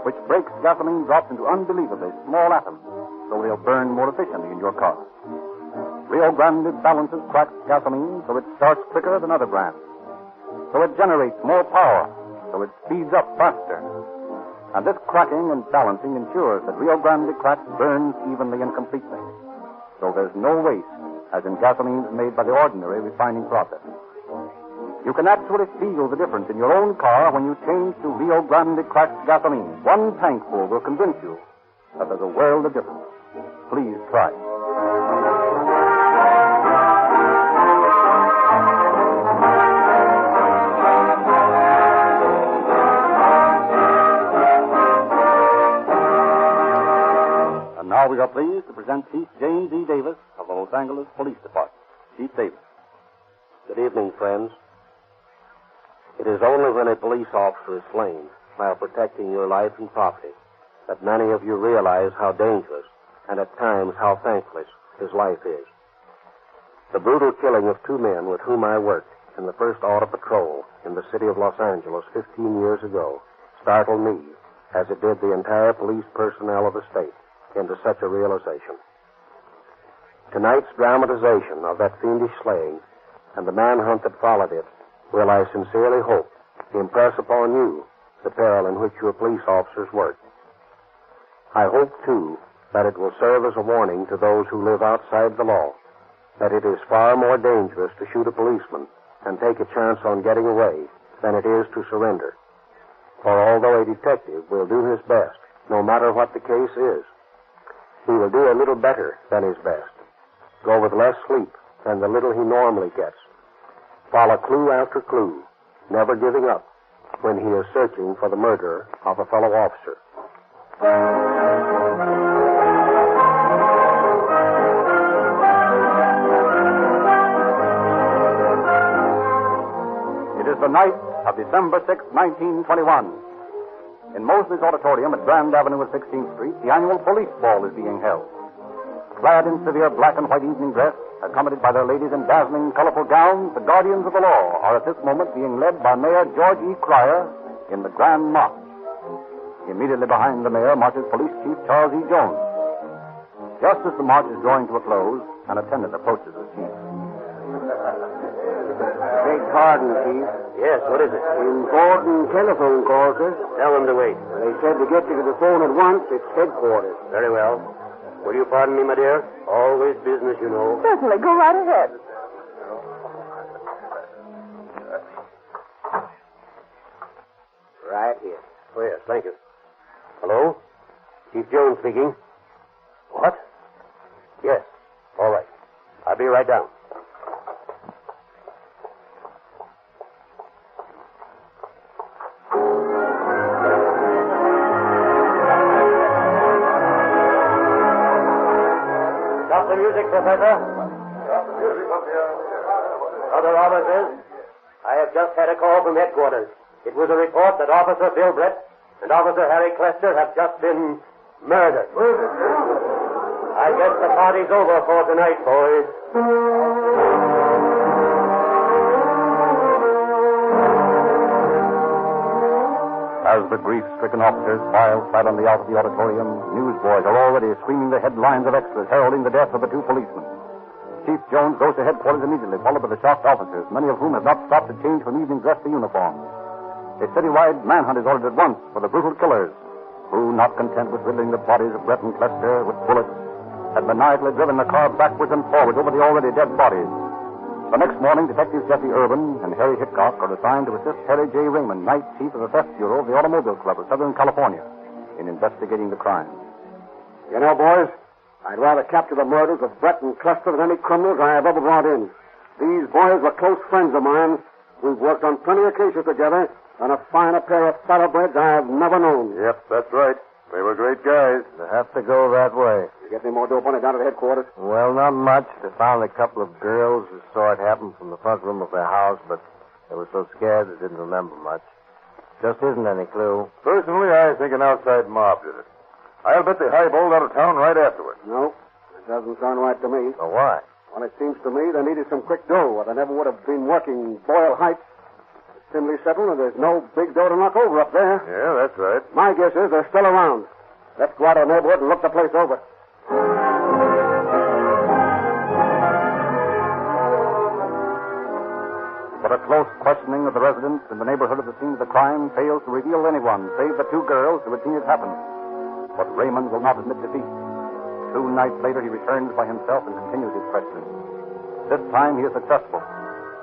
[SPEAKER 2] which breaks gasoline drops into unbelievably small atoms so they'll burn more efficiently in your car. Rio Grande balances cracked gasoline so it starts quicker than other brands. So it generates more power, so it speeds up faster. And this cracking and balancing ensures that Rio Grande crack burns evenly and completely. So there's no waste as in gasoline made by the ordinary refining process. You can actually feel the difference in your own car when you change to Rio Grande cracked gasoline. One tankful will convince you that there's a world of difference. Please try it. And now we are pleased to present Chief James E. Davis of the Los Angeles Police Department. Chief Davis.
[SPEAKER 8] Good evening, friends. It is only when a police officer is slain while protecting your life and property that many of you realize how dangerous and at times how thankless his life is. The brutal killing of two men with whom I worked in the first Auto Patrol in the city of Los Angeles 15 years ago startled me, as it did the entire police personnel of the state, into such a realization. Tonight's dramatization of that fiendish slaying and the manhunt that followed it will, I sincerely hope, impress upon you the peril in which your police officers work. I hope, too, that it will serve as a warning to those who live outside the law that it is far more dangerous to shoot a policeman and take a chance on getting away than it is to surrender. For although a detective will do his best, no matter what the case is, he will do a little better than his best, go with less sleep than the little he normally gets, follow clue after clue, never giving up when he is searching for the murderer of a fellow officer.
[SPEAKER 2] It is the night of December 6, 1921. In Mosley's Auditorium at Grand Avenue and 16th Street, the annual police ball is being held. Clad in severe black and white evening dress, accompanied by their ladies in dazzling, colorful gowns, the guardians of the law are at this moment being led by Mayor George E. Cryer in the Grand March. Immediately behind the mayor marches Police Chief Charles E. Jones. Just as the march is drawing to a close, an attendant approaches the chief.
[SPEAKER 8] Beg pardon, Chief. Yes, what is it? Important telephone call, sir. Tell them to wait. They said to get you to the phone at once. It's headquarters. Very well. Will you pardon me, my dear? Always business, you know.
[SPEAKER 11] Certainly. Go right ahead.
[SPEAKER 8] Right here. Oh, yes, thank you. Hello? Chief Jones speaking. What? Yes. All right. I'll be right down.
[SPEAKER 2] Stop the music, Professor.
[SPEAKER 8] Other officers, I have just had a call from headquarters. It was a report that Officer Bill Brett and Officer Harry Clester have just been murdered. I guess the party's over for tonight, boys.
[SPEAKER 2] As the grief-stricken officers file silently out of the auditorium, newsboys are already screaming the headlines of extras heralding the death of the two policemen. Chief Jones goes to headquarters immediately, followed by the shocked officers, many of whom have not stopped to change from evening dress to uniform. A citywide manhunt is ordered at once for the brutal killers, who, not content with riddling the bodies of Brett and Clester with bullets, had maniacally driven the car backwards and forwards over the already dead bodies. The next morning, Detectives Jesse Urban and Harry Hickok are assigned to assist Harry J. Raymond, Night Chief of the Theft Bureau of the Automobile Club of Southern California, in investigating the crime.
[SPEAKER 15] You know, boys, I'd rather capture the murders of Brett and Clester than any criminals I have ever brought in. These boys were close friends of mine. We've worked on plenty of cases together, and a finer pair of thoroughbreds I have never known.
[SPEAKER 22] Yep, that's right. They were great guys.
[SPEAKER 20] They have to go that way.
[SPEAKER 15] You get any more dope on it down to the headquarters?
[SPEAKER 20] Well, not much. They found a couple of girls who saw it happen from the front room of their house, but they were so scared they didn't remember much. Just isn't any clue.
[SPEAKER 22] Personally, I think an outside mob did it. I'll bet they highballed out of town right afterward.
[SPEAKER 15] No, it doesn't sound right to me.
[SPEAKER 20] So why?
[SPEAKER 15] Well, it seems to me they needed some quick dough, or they never would have been working Boyle Heights. It's thinly settled, and there's no big dough to knock over up there.
[SPEAKER 22] Yeah, that's right.
[SPEAKER 15] My guess is they're still around. Let's go out of the neighborhood and look the place over.
[SPEAKER 2] But a close questioning of the residents in the neighborhood of the scene of the crime fails to reveal anyone save the two girls who had seen it happen. But Raymond will not admit defeat. 2 nights later, he returns by himself and continues his questioning. This time, he is successful.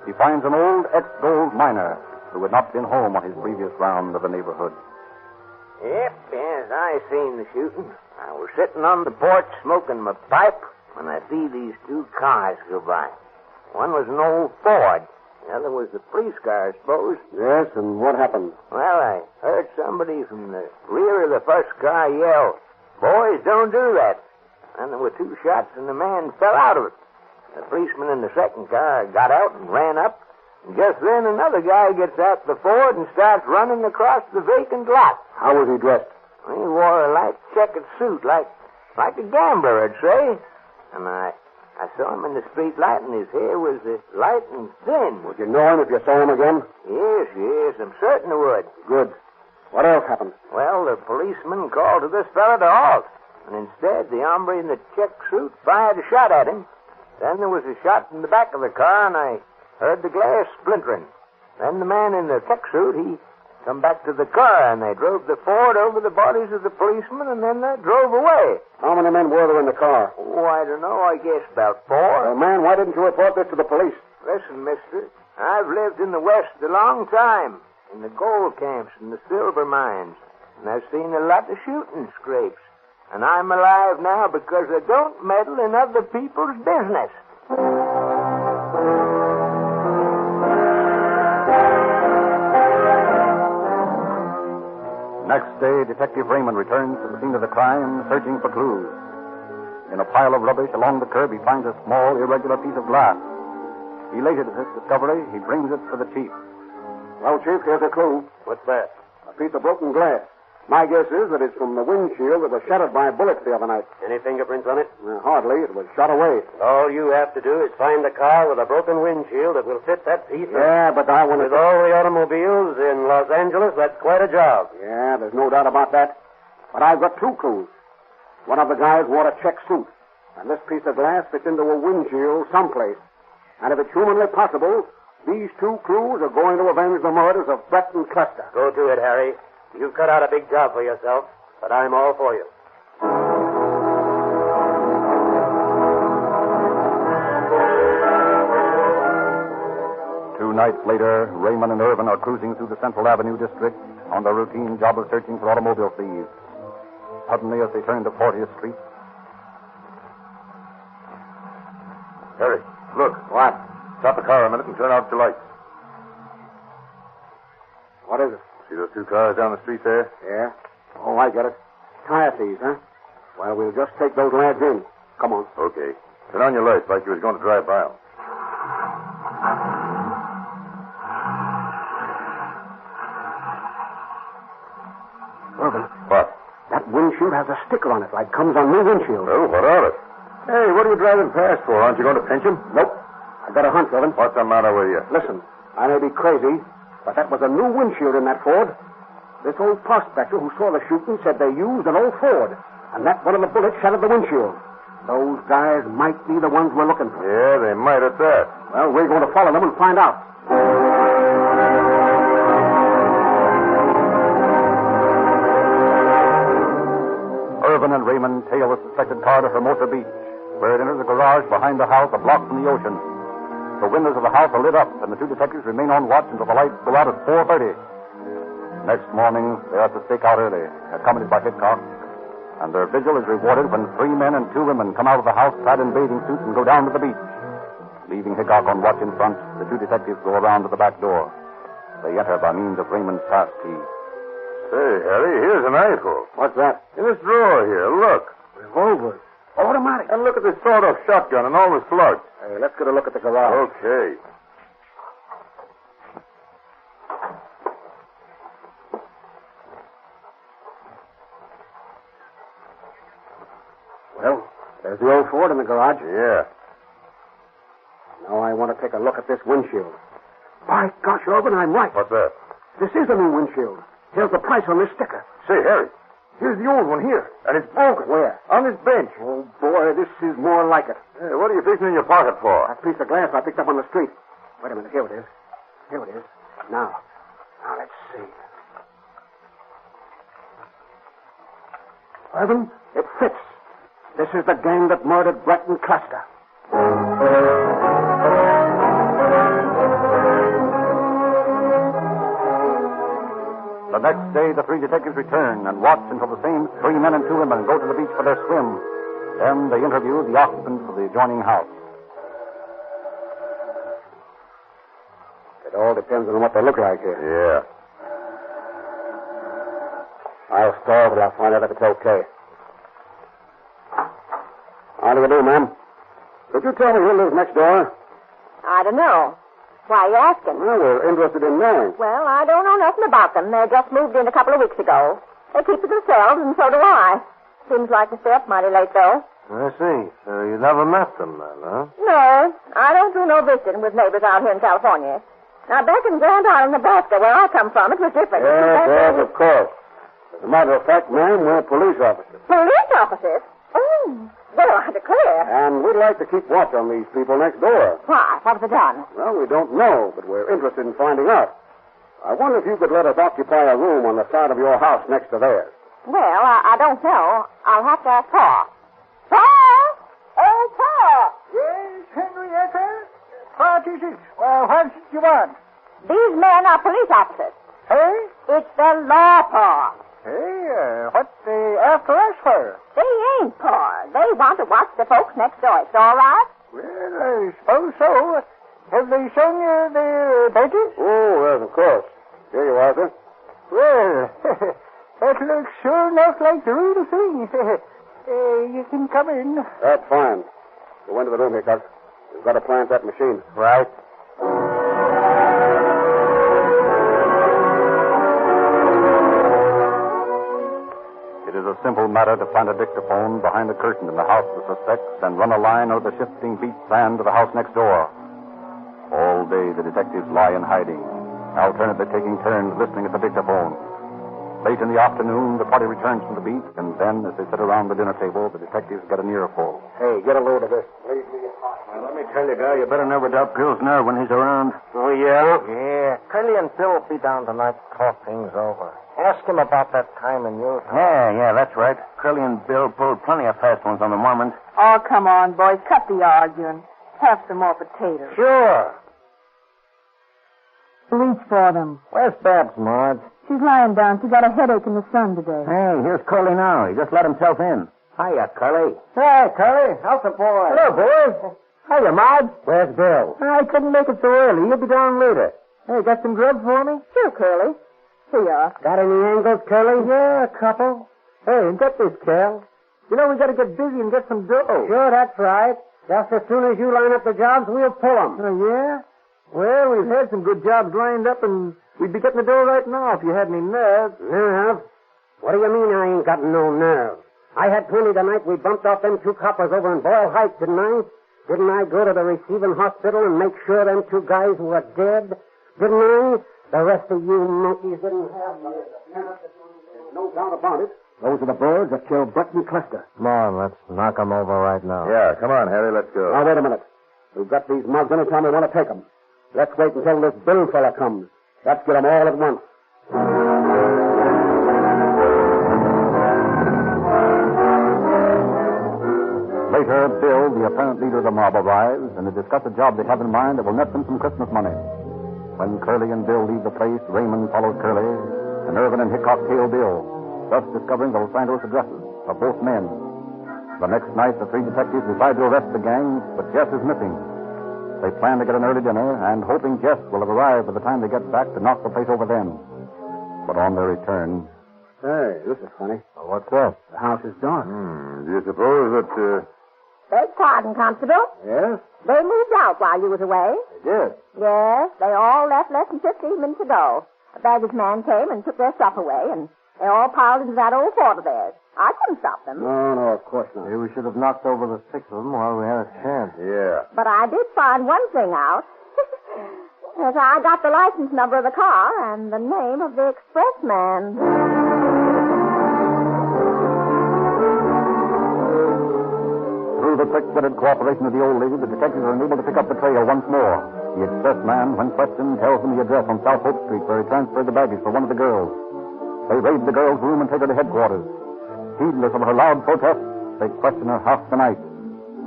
[SPEAKER 2] He finds an old ex-gold miner who had not been home on his previous round of the neighborhood.
[SPEAKER 19] Yep, yes, I seen the shooting. I was sitting on the porch smoking my pipe when I see these 2 cars go by. One was an old Ford. The other was a police car, I suppose.
[SPEAKER 8] Yes, and what happened?
[SPEAKER 19] Well, I heard somebody from the rear of the first car yell, "Boys, don't do that." And there were 2 shots, and the man fell out of it. The policeman in the second car got out and ran up. And just then, another guy gets out the Ford and starts running across the vacant lot.
[SPEAKER 8] How was he dressed?
[SPEAKER 19] He wore a light checkered suit, like a gambler, I'd say. And I saw him in the street light, and his hair was light and thin.
[SPEAKER 8] Would you know him if you saw him again?
[SPEAKER 19] Yes, I'm certain I would.
[SPEAKER 8] Good. What else happened?
[SPEAKER 19] Well, the policeman called to this fella to halt. And instead, the hombre in the check suit fired a shot at him. Then there was a shot in the back of the car, and I heard the glass splintering. Then the man in the check suit, he come back to the car, and they drove the Ford over the bodies of the policemen, and then they drove away.
[SPEAKER 8] How many men were there in the car?
[SPEAKER 19] Oh, I don't know. I guess about 4.
[SPEAKER 8] Well, man, why didn't you report this to the police?
[SPEAKER 19] Listen, mister, I've lived in the West a long time, in the gold camps and the silver mines, and I've seen a lot of shooting scrapes. And I'm alive now because I don't meddle in other people's business.
[SPEAKER 2] Next day, Detective Raymond returns to the scene of the crime, searching for clues. In a pile of rubbish along the curb, he finds a small, irregular piece of glass. Elated at this discovery, he brings it to the chief.
[SPEAKER 8] Well, Chief, here's a clue.
[SPEAKER 20] What's that?
[SPEAKER 8] A piece of broken glass. My guess is that it's from the windshield that was shattered by bullets the other night.
[SPEAKER 20] Any fingerprints on it?
[SPEAKER 8] Hardly. It was shot away.
[SPEAKER 20] All you have to do is find a car with a broken windshield that will fit that piece.
[SPEAKER 8] Yeah, but I want to...
[SPEAKER 20] With all the automobiles in Los Angeles, that's quite a job.
[SPEAKER 8] Yeah, there's no doubt about that. But I've got 2 clues. One of the guys wore a check suit, and this piece of glass fits into a windshield someplace. And if it's humanly possible, these 2 clues are going to avenge the murders of Brett and Custer.
[SPEAKER 20] Go to it, Harry. You've cut out a big job for yourself, but I'm all for you.
[SPEAKER 2] 2 nights later, Raymond and Irvin are cruising through the Central Avenue district on their routine job of searching for automobile thieves. Suddenly, as they turn to 40th Street...
[SPEAKER 22] Harry, look.
[SPEAKER 8] What?
[SPEAKER 22] Stop the car a minute and turn out the lights.
[SPEAKER 8] What is it?
[SPEAKER 22] See those 2 cars down the street there?
[SPEAKER 8] Yeah. Oh, I get it. Tire thieves, huh? Well, we'll just take those lads in. Come on.
[SPEAKER 22] Okay. Turn on your lights like you was going to drive by them.
[SPEAKER 8] Irvin.
[SPEAKER 22] What?
[SPEAKER 8] That windshield has a sticker on it, like comes on new windshield.
[SPEAKER 22] Oh, what of it? Hey, what are you driving past for? Aren't you going to pinch him?
[SPEAKER 8] Nope. I got a hunch, Irvin.
[SPEAKER 22] What's the matter with you?
[SPEAKER 8] Listen, I may be crazy, but that was a new windshield in that Ford. This old prospector who saw the shooting said they used an old Ford, and that one of the bullets shattered the windshield. Those guys might be the ones we're looking for.
[SPEAKER 22] Yeah, they might at that.
[SPEAKER 8] Well, we're going to follow them and find out.
[SPEAKER 2] Irvin and Raymond tail the suspected car to Hermosa Beach, where it enters a garage behind the house a block from the ocean. The windows of the house are lit up, and the 2 detectives remain on watch until the lights go out at 4:30. Next morning, they are to stake out early, accompanied by Hickok, and their vigil is rewarded when 3 men and 2 women come out of the house clad in bathing suits and go down to the beach. Leaving Hickok on watch in front, the 2 detectives go around to the back door. They enter by means of Raymond's pass key.
[SPEAKER 22] Say, Harry, here's an eyeful.
[SPEAKER 8] What's that?
[SPEAKER 22] In this drawer here, look.
[SPEAKER 8] Revolvers. Automatic.
[SPEAKER 22] And look at this sawed-off shotgun and all the slugs.
[SPEAKER 8] Hey, let's get a look at the garage.
[SPEAKER 22] Okay.
[SPEAKER 8] Well, there's the old Ford in the garage.
[SPEAKER 22] Yeah.
[SPEAKER 8] Now I want to take a look at this windshield. By gosh, Irvin, I'm right.
[SPEAKER 22] What's that?
[SPEAKER 8] This is a new windshield. Here's the price on this sticker.
[SPEAKER 22] Say, Harry, here's the old one here, and it's broken.
[SPEAKER 8] Where?
[SPEAKER 22] On this bench.
[SPEAKER 8] Oh, boy, this is more like it.
[SPEAKER 22] Hey, what are you fixing in your pocket for?
[SPEAKER 8] That piece of glass I picked up on the street. Wait a minute. Here it is. Here it is. Now, let's see. Irvin, it fits.
[SPEAKER 19] This is the gang that murdered Brett and Castor.
[SPEAKER 13] The next day, the three detectives return and watch until the same 3 men and 2 women go to the beach for their swim. Then they interview the occupants of the adjoining house.
[SPEAKER 8] It all depends on what they look like here.
[SPEAKER 22] Yeah.
[SPEAKER 8] I'll stall, but I'll find out if it's okay. How do you do, ma'am? Could you tell me who lives next door?
[SPEAKER 1] I don't know. Why are you asking?
[SPEAKER 8] Well, we're interested in knowing.
[SPEAKER 1] Well, I don't know nothing about them. They just moved in a couple of weeks ago. They keep to themselves, and so do I. Seems like they're up mighty late, though.
[SPEAKER 20] I see. So you never met them then, huh?
[SPEAKER 1] No, I don't do no visiting with neighbors out here in California. Now, back in Grand Island, Nebraska, where I come from, it was different.
[SPEAKER 8] Yes, of course. As a matter of fact, ma'am, we're police officers.
[SPEAKER 1] Police officers? Oh, well, I declare.
[SPEAKER 8] And we'd like to keep watch on these people next door.
[SPEAKER 1] Why? What have they done?
[SPEAKER 8] Well, we don't know, but we're interested in finding out. I wonder if you could let us occupy a room on the side of your house next to theirs.
[SPEAKER 1] Well, I don't know. I'll have to ask Pa. Pa! Oh, Pa!
[SPEAKER 12] Yes, Henrietta? What is it? Well, what did you want?
[SPEAKER 1] These men are police officers.
[SPEAKER 12] Hey?
[SPEAKER 1] It's the law, Pa.
[SPEAKER 12] Hey, what they after us for?
[SPEAKER 1] They ain't, Pa. They want to watch the folks next door. It's all right?
[SPEAKER 12] Well, I suppose so. Have they shown you their papers?
[SPEAKER 8] Oh, yes, of course. Here you are, sir.
[SPEAKER 12] Well, that looks sure enough like the real thing. You can come in.
[SPEAKER 8] That's fine. Go into the room here, Cox. We've got to plant that machine.
[SPEAKER 20] Right.
[SPEAKER 13] It is a simple matter to plant a dictaphone behind a curtain in the house of the suspects and run a line over the shifting beach sand to the house next door. All day the detectives lie in hiding, alternately taking turns listening at the dictaphone. Late in the afternoon, the party returns from the beach, and then, as they sit around the dinner table, the detectives get an earful.
[SPEAKER 8] Hey, get a load of this.
[SPEAKER 20] Well, let me tell you, guy, you better never doubt Bill's nerve when he's around.
[SPEAKER 8] Oh, yeah?
[SPEAKER 20] Yeah. Curly and Bill will be down tonight to talk things over. Ask him about that time in Utah. Yeah, that's right. Curly and Bill pulled plenty of fast ones on the Mormons.
[SPEAKER 11] Oh, come on, boys. Cut the arguing. Have some more potatoes.
[SPEAKER 20] Sure.
[SPEAKER 11] Reach for them.
[SPEAKER 20] Where's Babs, Marge?
[SPEAKER 11] She's lying down. She got a headache in the sun today.
[SPEAKER 20] Hey, here's Curly now. He just let himself in. Hiya, Curly. Hey, Curly. How's the boy? Hello, boys. Hiya, Marge. Where's Bill? I couldn't make it so early. He'll be down later. Hey, got some grub for me?
[SPEAKER 11] Sure, Curly. Here you are.
[SPEAKER 20] Got any angles, Curly? Yeah, a couple. Hey, and get this, Cal. You know, we got to get busy and get some dough. Sure, that's right. Just as soon as you line up the jobs, we'll pull them. Oh, yeah? Well, we've had some good jobs lined up, and we'd be getting the dough right now if you had any nerve.
[SPEAKER 8] Nerve? What do you mean I ain't got no nerve? I had plenty the night we bumped off them 2 coppers over in Boyle Heights, didn't I? Didn't I go to the receiving hospital and make sure them 2 guys were dead? Didn't I? The rest of you monkeys didn't have no doubt about it. Those are the birds that killed Brett and Castor.
[SPEAKER 20] Come on, let's knock them over right now.
[SPEAKER 22] Yeah, come on, Harry, let's go.
[SPEAKER 8] Now, wait a minute. We've got these mugs any time we want to take them. Let's wait until this Bill fella comes. Let's get them all at once.
[SPEAKER 13] Later, Bill, the apparent leader of the mob, arrives, and they discuss a job they have in mind that will net them some Christmas money. When Curly and Bill leave the place, Raymond follows Curly, and Irvin and Hickok tail Bill, thus discovering the Los Angeles addresses of both men. The next night, the 3 detectives decide to arrest the gang, but Jess is missing. They plan to get an early dinner, and hoping Jess will have arrived by the time they get back to knock the place over then. But on their return...
[SPEAKER 8] Hey, this is funny.
[SPEAKER 20] Well, what's that?
[SPEAKER 8] The house is dark.
[SPEAKER 22] Do you suppose that,
[SPEAKER 1] Beg pardon, Constable.
[SPEAKER 8] Yes?
[SPEAKER 1] They moved out while you was away.
[SPEAKER 8] They did?
[SPEAKER 1] Yes, they all left less than 15 minutes ago. A baggage man came and took their stuff away, and they all piled into that old Ford of theirs. I couldn't stop them.
[SPEAKER 8] No, of course not.
[SPEAKER 20] Maybe we should have knocked over the 6 of them while we had a chance.
[SPEAKER 22] Yeah.
[SPEAKER 1] But I did find one thing out. Yes, I got the license number of the car and the name of the expressman.
[SPEAKER 13] Through the quick-witted cooperation of the old lady, the detectives are enabled to pick up the trail once more. The expressman, when questioned, tells them the address on South Hope Street where he transferred the baggage for one of the girls. They raid the girl's room and take her to headquarters. Heedless of her loud protests, They question her half the night.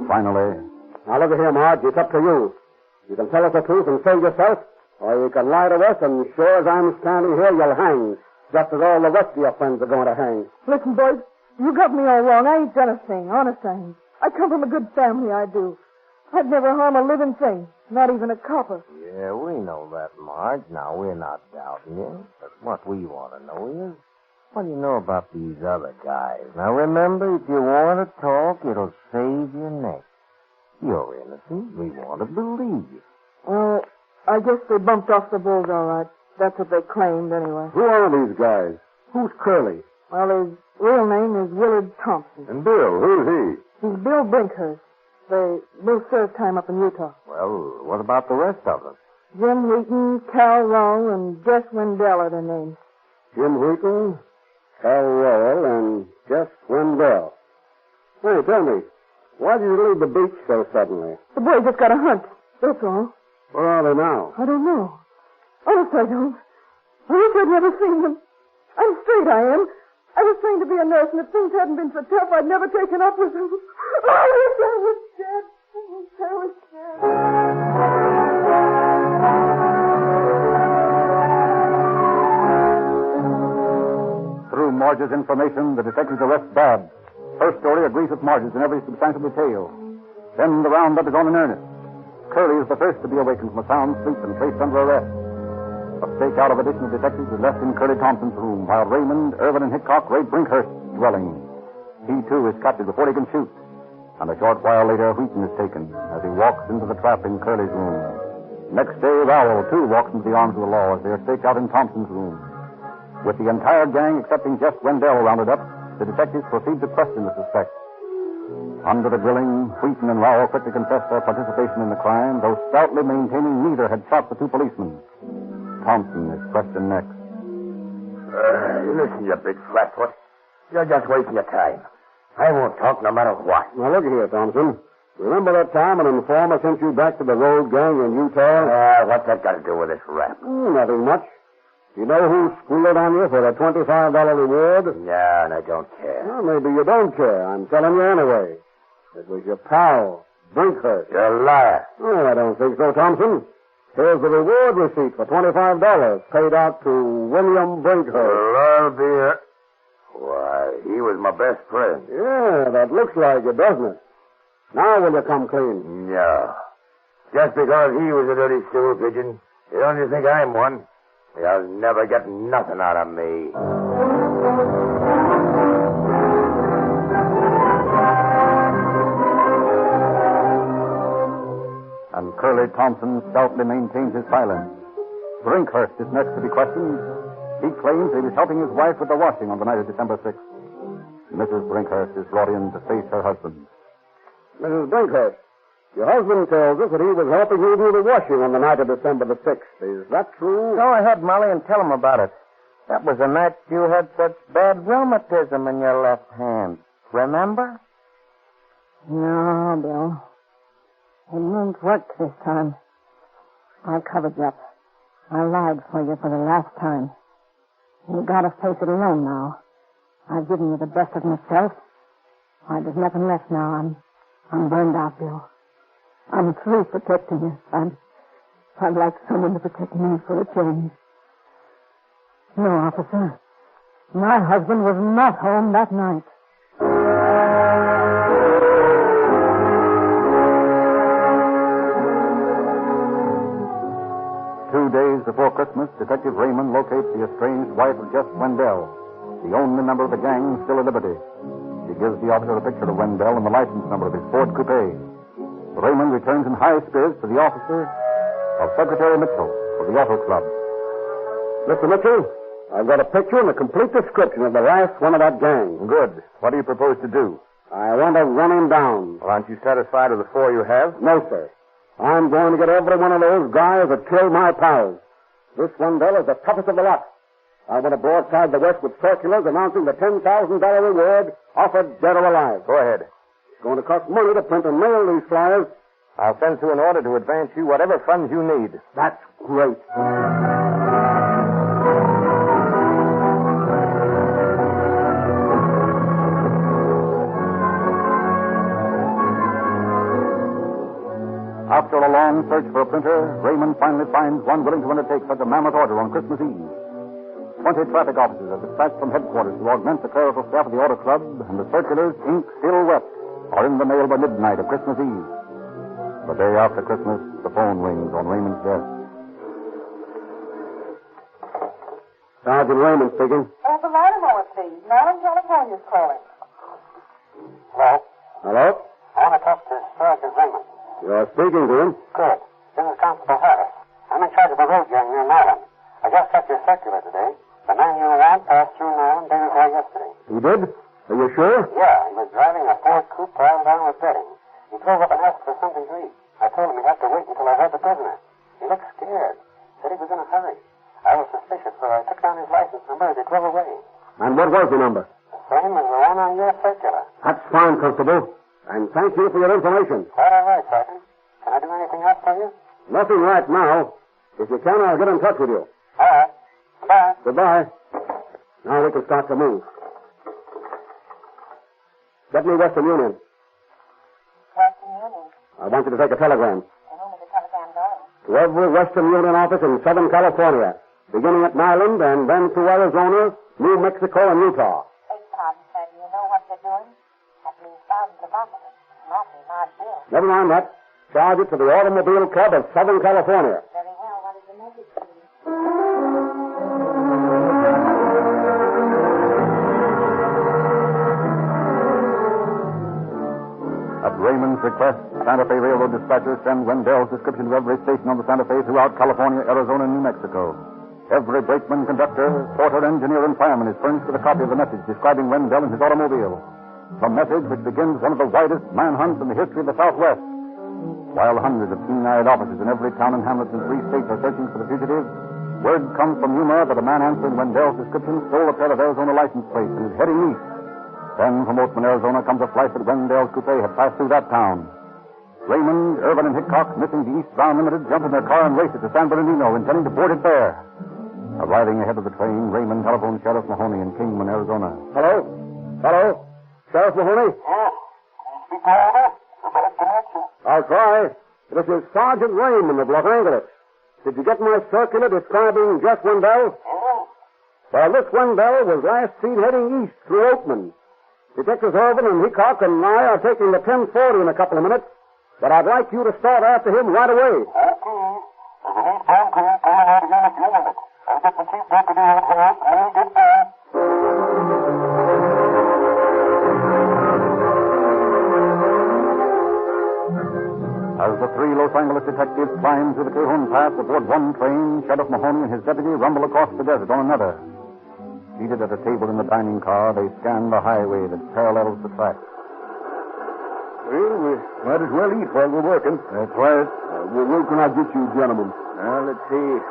[SPEAKER 13] Finally...
[SPEAKER 20] Now, look at here, Marge. It's up to you. You can tell us the truth and save yourself, or you can lie to us, and sure as I'm standing here, you'll hang, just as all the rest of your friends are going to hang.
[SPEAKER 11] Listen, boys, you got me all wrong. I ain't done a thing, honest I ain't. I come from a good family, I do. I'd never harm a living thing, not even a copper.
[SPEAKER 19] Yeah, we know that, Marge. Now, we're not doubting you. But what we want to know is, what do you know about these other guys? Now, remember, if you want to talk, it'll save your neck. You're innocent. We want to believe you.
[SPEAKER 11] Well, I guess they bumped off the bulls all right. That's what they claimed, anyway.
[SPEAKER 15] Who are these guys? Who's Curly?
[SPEAKER 11] Well, his real name is Willard Thompson.
[SPEAKER 15] And Bill, who's he?
[SPEAKER 11] He's Bill Brinkhurst. They both served time up in Utah.
[SPEAKER 19] Well, what about the rest of them?
[SPEAKER 11] Jim Wheaton, Cal Rowe, and Jess Wendell are their names.
[SPEAKER 20] Jim Wheaton, Cal Rowell, and Jess Wendell. Hey, tell me, why did you leave the beach so suddenly?
[SPEAKER 11] The boy just got a hunt. That's all.
[SPEAKER 20] Where are they now?
[SPEAKER 11] I don't know. Honest, I don't. I wish I'd never seen them. I'm straight, I am. I was trained to be a nurse, and if things hadn't been so tough, I'd never taken up with them. Oh, I wish I was dead. I wish I was dead.
[SPEAKER 13] Through Marge's information, the detectives arrest Babs. Her story agrees with Marge's in every substantial detail. Then the roundup is on in earnest. Curly is the first to be awakened from a sound sleep and placed under arrest. A stakeout of additional detectives is left in Curly Thompson's room, while Raymond, Irvin, and Hickok raid Brinkhurst's dwelling. He, too, is captured before he can shoot. And a short while later, Wheaton is taken as he walks into the trap in Curly's room. Next day, Rowell, too, walks into the arms of the law as they are staked out in Thompson's room. With the entire gang, excepting Jess Wendell, rounded up, the detectives proceed to question the suspect. Under the grilling, Wheaton and Rowell quickly confessed their participation in the crime, though stoutly maintaining neither had shot the two policemen. Thompson is questioned next.
[SPEAKER 19] Listen, you big flatfoot. You're just wasting your time. I won't talk no matter what.
[SPEAKER 20] Now, look here, Thompson. Remember that time an informer sent you back to the road gang in Utah?
[SPEAKER 19] What's that got to do with this rap?
[SPEAKER 20] Nothing much. You know who squealed on you for the $25 reward?
[SPEAKER 19] Yeah, and I don't care.
[SPEAKER 20] Well, maybe you don't care. I'm telling you anyway. It was your pal, Brinkhurst.
[SPEAKER 19] You're a liar.
[SPEAKER 20] Oh, I don't think so, Thompson. Here's the reward receipt for $25 paid out to William Brinkhurst.
[SPEAKER 19] Well, I'll be a... Why, he was my best friend.
[SPEAKER 20] Yeah, that looks like it, doesn't it? Now will you come clean?
[SPEAKER 19] No. Just because he was a dirty stool pigeon, you don't think I'm one? You'll never get nothing out of me.
[SPEAKER 13] And Curly Thompson stoutly maintains his silence. Brinkhurst is next to be questioned. He claims he was helping his wife with the washing on the night of December 6th. Mrs. Brinkhurst is brought in to face her husband.
[SPEAKER 20] Mrs. Brinkhurst, your husband tells us that he was helping you do the washing on the night of December the 6th. Is that true?
[SPEAKER 19] Go ahead, Molly, and tell him about it. That was the night you had such bad rheumatism in your left hand. Remember?
[SPEAKER 11] No, Bill. It won't work this time. I covered you up. I lied for you for the last time. You gotta face it alone now. I've given you the best of myself. There's nothing left now. I'm burned out, Bill. I'm through protecting you. I'd like someone to protect me for a change. No, officer. My husband was not home that night.
[SPEAKER 13] 2 days before Christmas, Detective Raymond locates the estranged wife of Jess Wendell, the only member of the gang still at liberty. He gives the officer a picture of Wendell and the license number of his Ford coupe. Raymond returns in high spirits to the officer of Secretary Mitchell of the Auto Club.
[SPEAKER 20] Mr. Mitchell, I've got a picture and a complete description of the last one of that gang.
[SPEAKER 7] Good. What do you propose to do?
[SPEAKER 20] I want to run him down.
[SPEAKER 7] Well, aren't you satisfied with the 4 you have?
[SPEAKER 20] No, sir. I'm going to get every one of those guys that killed my pals. This Wendell is the toughest of the lot. I want to broadside the West with circulars announcing the $10,000 reward offered dead or alive.
[SPEAKER 7] Go ahead.
[SPEAKER 20] It's going to cost money to print and mail these flyers.
[SPEAKER 7] I'll send through an order to advance you whatever funds you need.
[SPEAKER 20] That's great.
[SPEAKER 13] After a long search for a printer, Raymond finally finds one willing to undertake such a mammoth order on Christmas Eve. 20 traffic officers are dispatched from headquarters to augment the clerical staff of the Auto Club, and the circulars, ink still wet, are in the mail by midnight of Christmas Eve. The day after Christmas, the phone rings on Raymond's desk.
[SPEAKER 8] Sergeant Raymond speaking.
[SPEAKER 11] Oh, the line a moment, please. Maryland, California's calling.
[SPEAKER 12] Hello?
[SPEAKER 8] Hello?
[SPEAKER 12] I want to talk to Sergeant Raymond.
[SPEAKER 8] You're speaking to him.
[SPEAKER 12] Good. This is Constable Harris. I'm in charge of the road gang near Maryland. I just got your circular today. The man you want passed through Maryland day before yesterday.
[SPEAKER 8] He did? Are you sure?
[SPEAKER 12] Yeah, he was driving a Ford coupe piled down with bedding. He drove up and asked for something to eat. I told him he'd have to wait until I heard the prisoner. He looked scared. Said he was in a hurry. I was suspicious, so I took down his license number and he drove away.
[SPEAKER 8] And what was the number?
[SPEAKER 12] The same as the one on your circular.
[SPEAKER 8] That's fine, Constable. And thank you for your information.
[SPEAKER 12] Quite all right, Sergeant. Can I do anything else for you?
[SPEAKER 8] Nothing right now. If you can, I'll get in touch with you.
[SPEAKER 12] All right. Bye.
[SPEAKER 8] Goodbye. Now we can start to move. Get me Western Union.
[SPEAKER 11] Western Union.
[SPEAKER 8] I want you to take a telegram.
[SPEAKER 11] And whom is the telegram going?
[SPEAKER 8] To every Western Union office in Southern California, beginning at Maryland and then to Arizona, New Mexico, and Utah.
[SPEAKER 11] Beg pardon, sir. Do you know what they're doing? That means thousands of officers. Awfully large bill.
[SPEAKER 8] Never mind that. Charge it to the Automobile Club of Southern California.
[SPEAKER 11] Very well. What is the message, please?
[SPEAKER 13] At Raymond's request, Santa Fe Railroad dispatchers send Wendell's description to every station on the Santa Fe throughout California, Arizona, and New Mexico. Every brakeman, conductor, porter, engineer, and fireman is furnished with a copy of the message describing Wendell and his automobile. A message which begins one of the widest manhunts in the history of the Southwest. While hundreds of keen-eyed officers in every town and hamlet in 3 states are searching for the fugitive, word comes from Yuma that a man answering Wendell's description stole a pair of Arizona license plates and is heading east. Then from Oatman, Arizona, comes a flash that Wendell's coupe had passed through that town. Raymond, Irvin, and Hickok, missing the eastbound limited, jump in their car and race it to San Bernardino, intending to board it there. Arriving ahead of the train, Raymond telephoned Sheriff Mahoney in Kingman, Arizona.
[SPEAKER 8] Hello? Hello? Sheriff Mahoney?
[SPEAKER 12] Yes. Speak louder.
[SPEAKER 8] I'll try. This is Sergeant Raymond of Los Angeles. Did you get my circular describing Jeff Wendell? Well, this Wendell was last seen heading east through Oatman. Detectives Irvin and Hickok and I are taking the 1040 in a couple of minutes, but I'd like you to start after him right away.
[SPEAKER 12] Okay. If you need time to go ahead again in a few minutes. I'll get the chief deputy out here and we'll get there.
[SPEAKER 13] As the 3 Los Angeles detectives climb through the Cajon Pass aboard one train, Sheriff Mahoney and his deputy rumble across the desert on another. Seated at a table in the dining car, they scan the highway that parallels the track.
[SPEAKER 15] Well, we might as well eat while we're working.
[SPEAKER 13] That's right.
[SPEAKER 15] Where can I get you, gentlemen?
[SPEAKER 10] Let's see.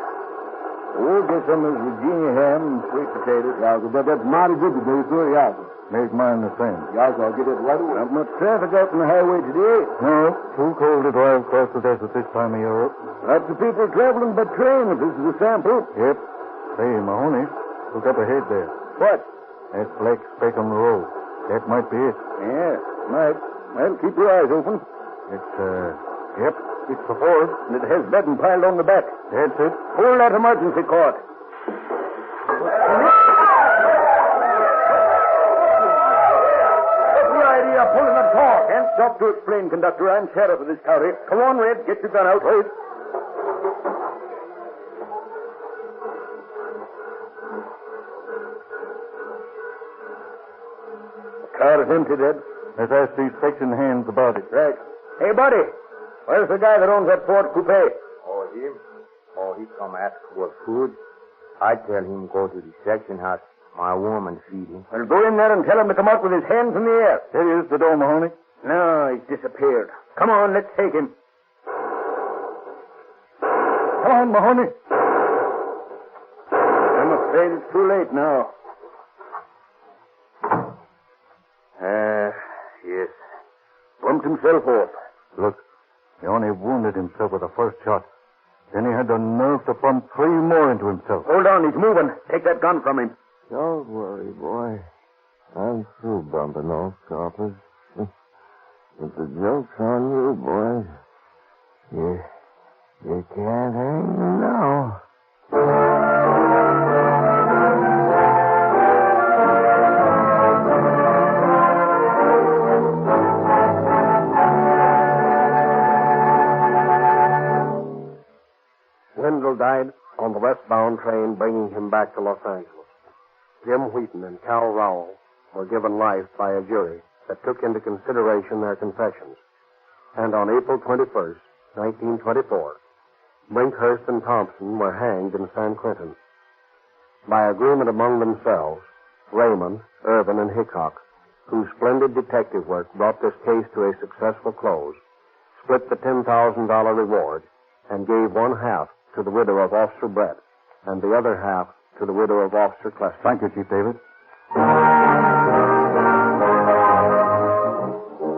[SPEAKER 10] We'll get some of this Virginia ham and sweet potatoes.
[SPEAKER 15] Yeah, that's mighty good today, sir. Yeah.
[SPEAKER 13] Make mine the same.
[SPEAKER 15] Yeah, I'll get it right away.
[SPEAKER 10] Not much traffic out on the highway today.
[SPEAKER 13] No, too cold to drive across the desert this time of year.
[SPEAKER 10] Lots of people traveling by train if this is a sample.
[SPEAKER 13] Yep. Hey, Mahoney, look up ahead there.
[SPEAKER 10] What?
[SPEAKER 13] That black speck on the road. That might be it.
[SPEAKER 10] Yeah, might. Well, keep your eyes open.
[SPEAKER 13] Yep, it's the Ford.
[SPEAKER 10] And it has bedding piled on the back.
[SPEAKER 13] That's it.
[SPEAKER 10] Pull that emergency cord. Pulling the cord. Can't stop to explain, conductor. I'm sheriff of this county. Come on, Red. Get your gun out. Wait. The car is empty, Red.
[SPEAKER 13] Let's ask these section hands about it.
[SPEAKER 10] Right. Hey, buddy. Where's the guy that owns that Ford coupe?
[SPEAKER 9] Oh, him? Oh, he come ask for food. I tell him go to the section house. My woman feed him.
[SPEAKER 10] Well, go in there and tell him to come out with his hands in the air.
[SPEAKER 13] There he is, the door, Mahoney.
[SPEAKER 10] No, he's disappeared. Come on, let's take him.
[SPEAKER 13] Come on, Mahoney.
[SPEAKER 10] I'm afraid it's too late now. Yes. Bumped himself off.
[SPEAKER 13] Look, he only wounded himself with the first shot. Then he had the nerve to pump 3 more into himself.
[SPEAKER 10] Hold on, he's moving. Take that gun from him.
[SPEAKER 22] Don't worry, boy. I'm through bumping off coppers. But the joke's on you, boy.
[SPEAKER 5] You can't hang me now.
[SPEAKER 8] Wendell died on the westbound train bringing him back to Los Angeles. Jim Wheaton and Cal Rowell were given life by a jury that took into consideration their confessions. And on April 21st, 1924, Brinkhurst and Thompson were hanged in San Quentin. By agreement among themselves, Raymond, Irvin, and Hickok, whose splendid detective work brought this case to a successful close, split the $10,000 reward and gave one half to the widow of Officer Brett and the other half to the widow of Officer Clester.
[SPEAKER 22] Thank you, Chief David.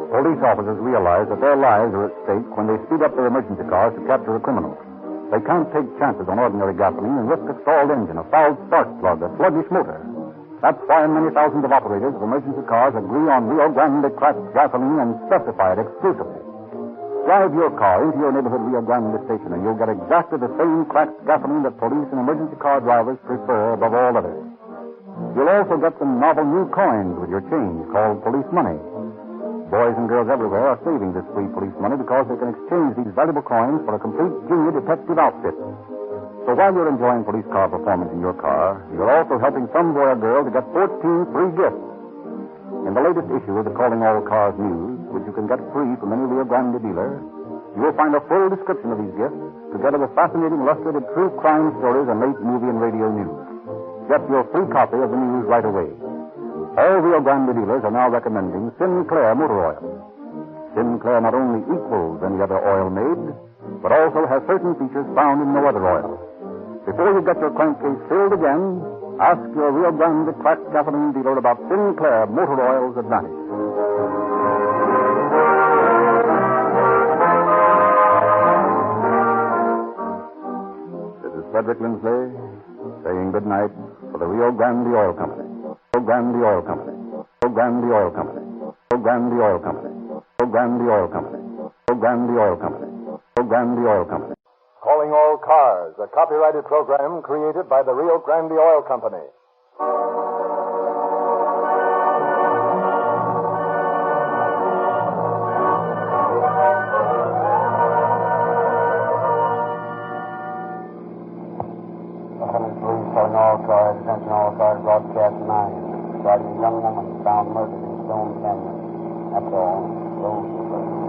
[SPEAKER 22] Police officers realize that their lives are at stake when they speed up their emergency cars to capture a criminal. They can't take chances on ordinary gasoline and risk a stalled engine, a fouled spark plug, a sluggish motor. That's why many thousands of operators of emergency cars agree on Rio Grande cracked gasoline and specify it exclusively. Drive your car into your neighborhood Rio Grande station and you'll get exactly the same cracked gasoline that police and emergency car drivers prefer above all others. You'll also get some novel new coins with your change called police money. Boys and girls everywhere are saving this free police money because they can exchange these valuable coins for a complete junior detective outfit. So while you're enjoying police car performance in your car, you're also helping some boy or girl to get 14 free gifts. In the latest issue of the Calling All Cars News, which you can get free from any Rio Grande dealer, you will find a full description of these gifts, together with fascinating illustrated true crime stories and late movie and radio news. Get your free copy of the news right away. All Rio Grande dealers are now recommending Sinclair motor oil. Sinclair not only equals any other oil made, but also has certain features found in no other oil. Before you get your crankcase filled again, ask your Rio Grande cracked gasoline dealer about Sinclair motor oil's advantage. This is Frederick Lindsley saying good night for the Rio Grande Oil Company. Rio Grande Oil Company. Rio Grande Oil Company. Rio Grande Oil Company. Rio Grande Oil Company. Rio Grande Oil Company. Rio Grande Oil Company. Calling All Cars, a copyrighted program created by the Rio Grande Oil Company.
[SPEAKER 23] Calling all cars, attention all cars, broadcast 9. Regarding a young woman found murdered in Stone Canyon. That's all. Roll the first.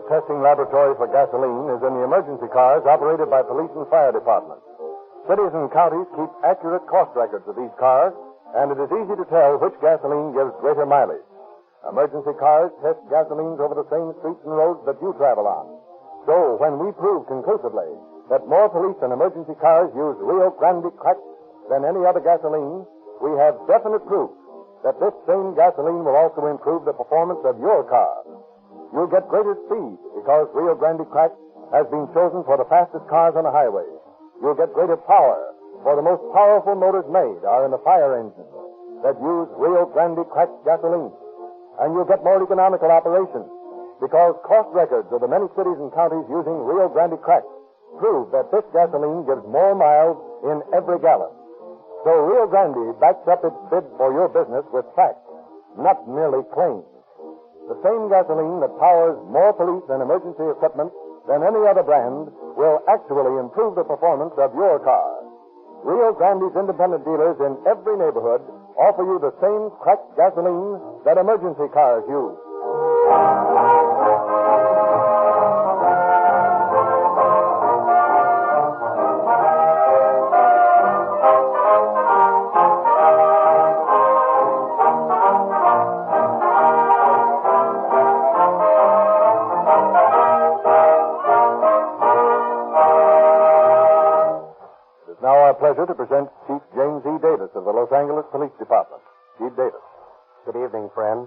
[SPEAKER 22] Testing laboratory for gasoline is in the emergency cars operated by police and fire departments. Cities and counties keep accurate cost records of these cars, and it is easy to tell which gasoline gives greater mileage. Emergency cars test gasolines over the same streets and roads that you travel on. So when we prove conclusively that more police and emergency cars use Rio Grande cracked than any other gasoline, we have definite proof that this same gasoline will also improve the performance of your car. You'll get greater speed because Rio Grande cracked has been chosen for the fastest cars on the highway. You'll get greater power, for the most powerful motors made are in the fire engines that use Rio Grande cracked gasoline. And you'll get more economical operation because cost records of the many cities and counties using Rio Grande cracked prove that this gasoline gives more miles in every gallon. So Rio Grande backs up its bid for your business with facts, not merely claims. The same gasoline that powers more police and emergency equipment than any other brand will actually improve the performance of your car. Rio Grande's independent dealers in every neighborhood offer you the same cracked gasoline that emergency cars use. Pleasure to present Chief James E. Davis of the Los Angeles Police Department. Chief Davis.
[SPEAKER 8] Good evening, friends.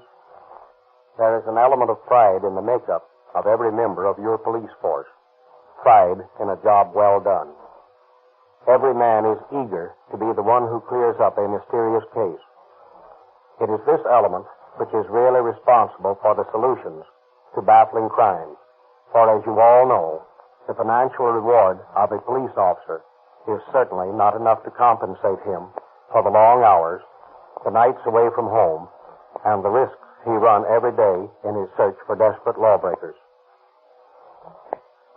[SPEAKER 8] There is an element of pride in the makeup of every member of your police force. Pride in a job well done. Every man is eager to be the one who clears up a mysterious case. It is this element which is really responsible for the solutions to baffling crime. For as you all know, the financial reward of a police officer is certainly not enough to compensate him for the long hours, the nights away from home, and the risks he runs every day in his search for desperate lawbreakers.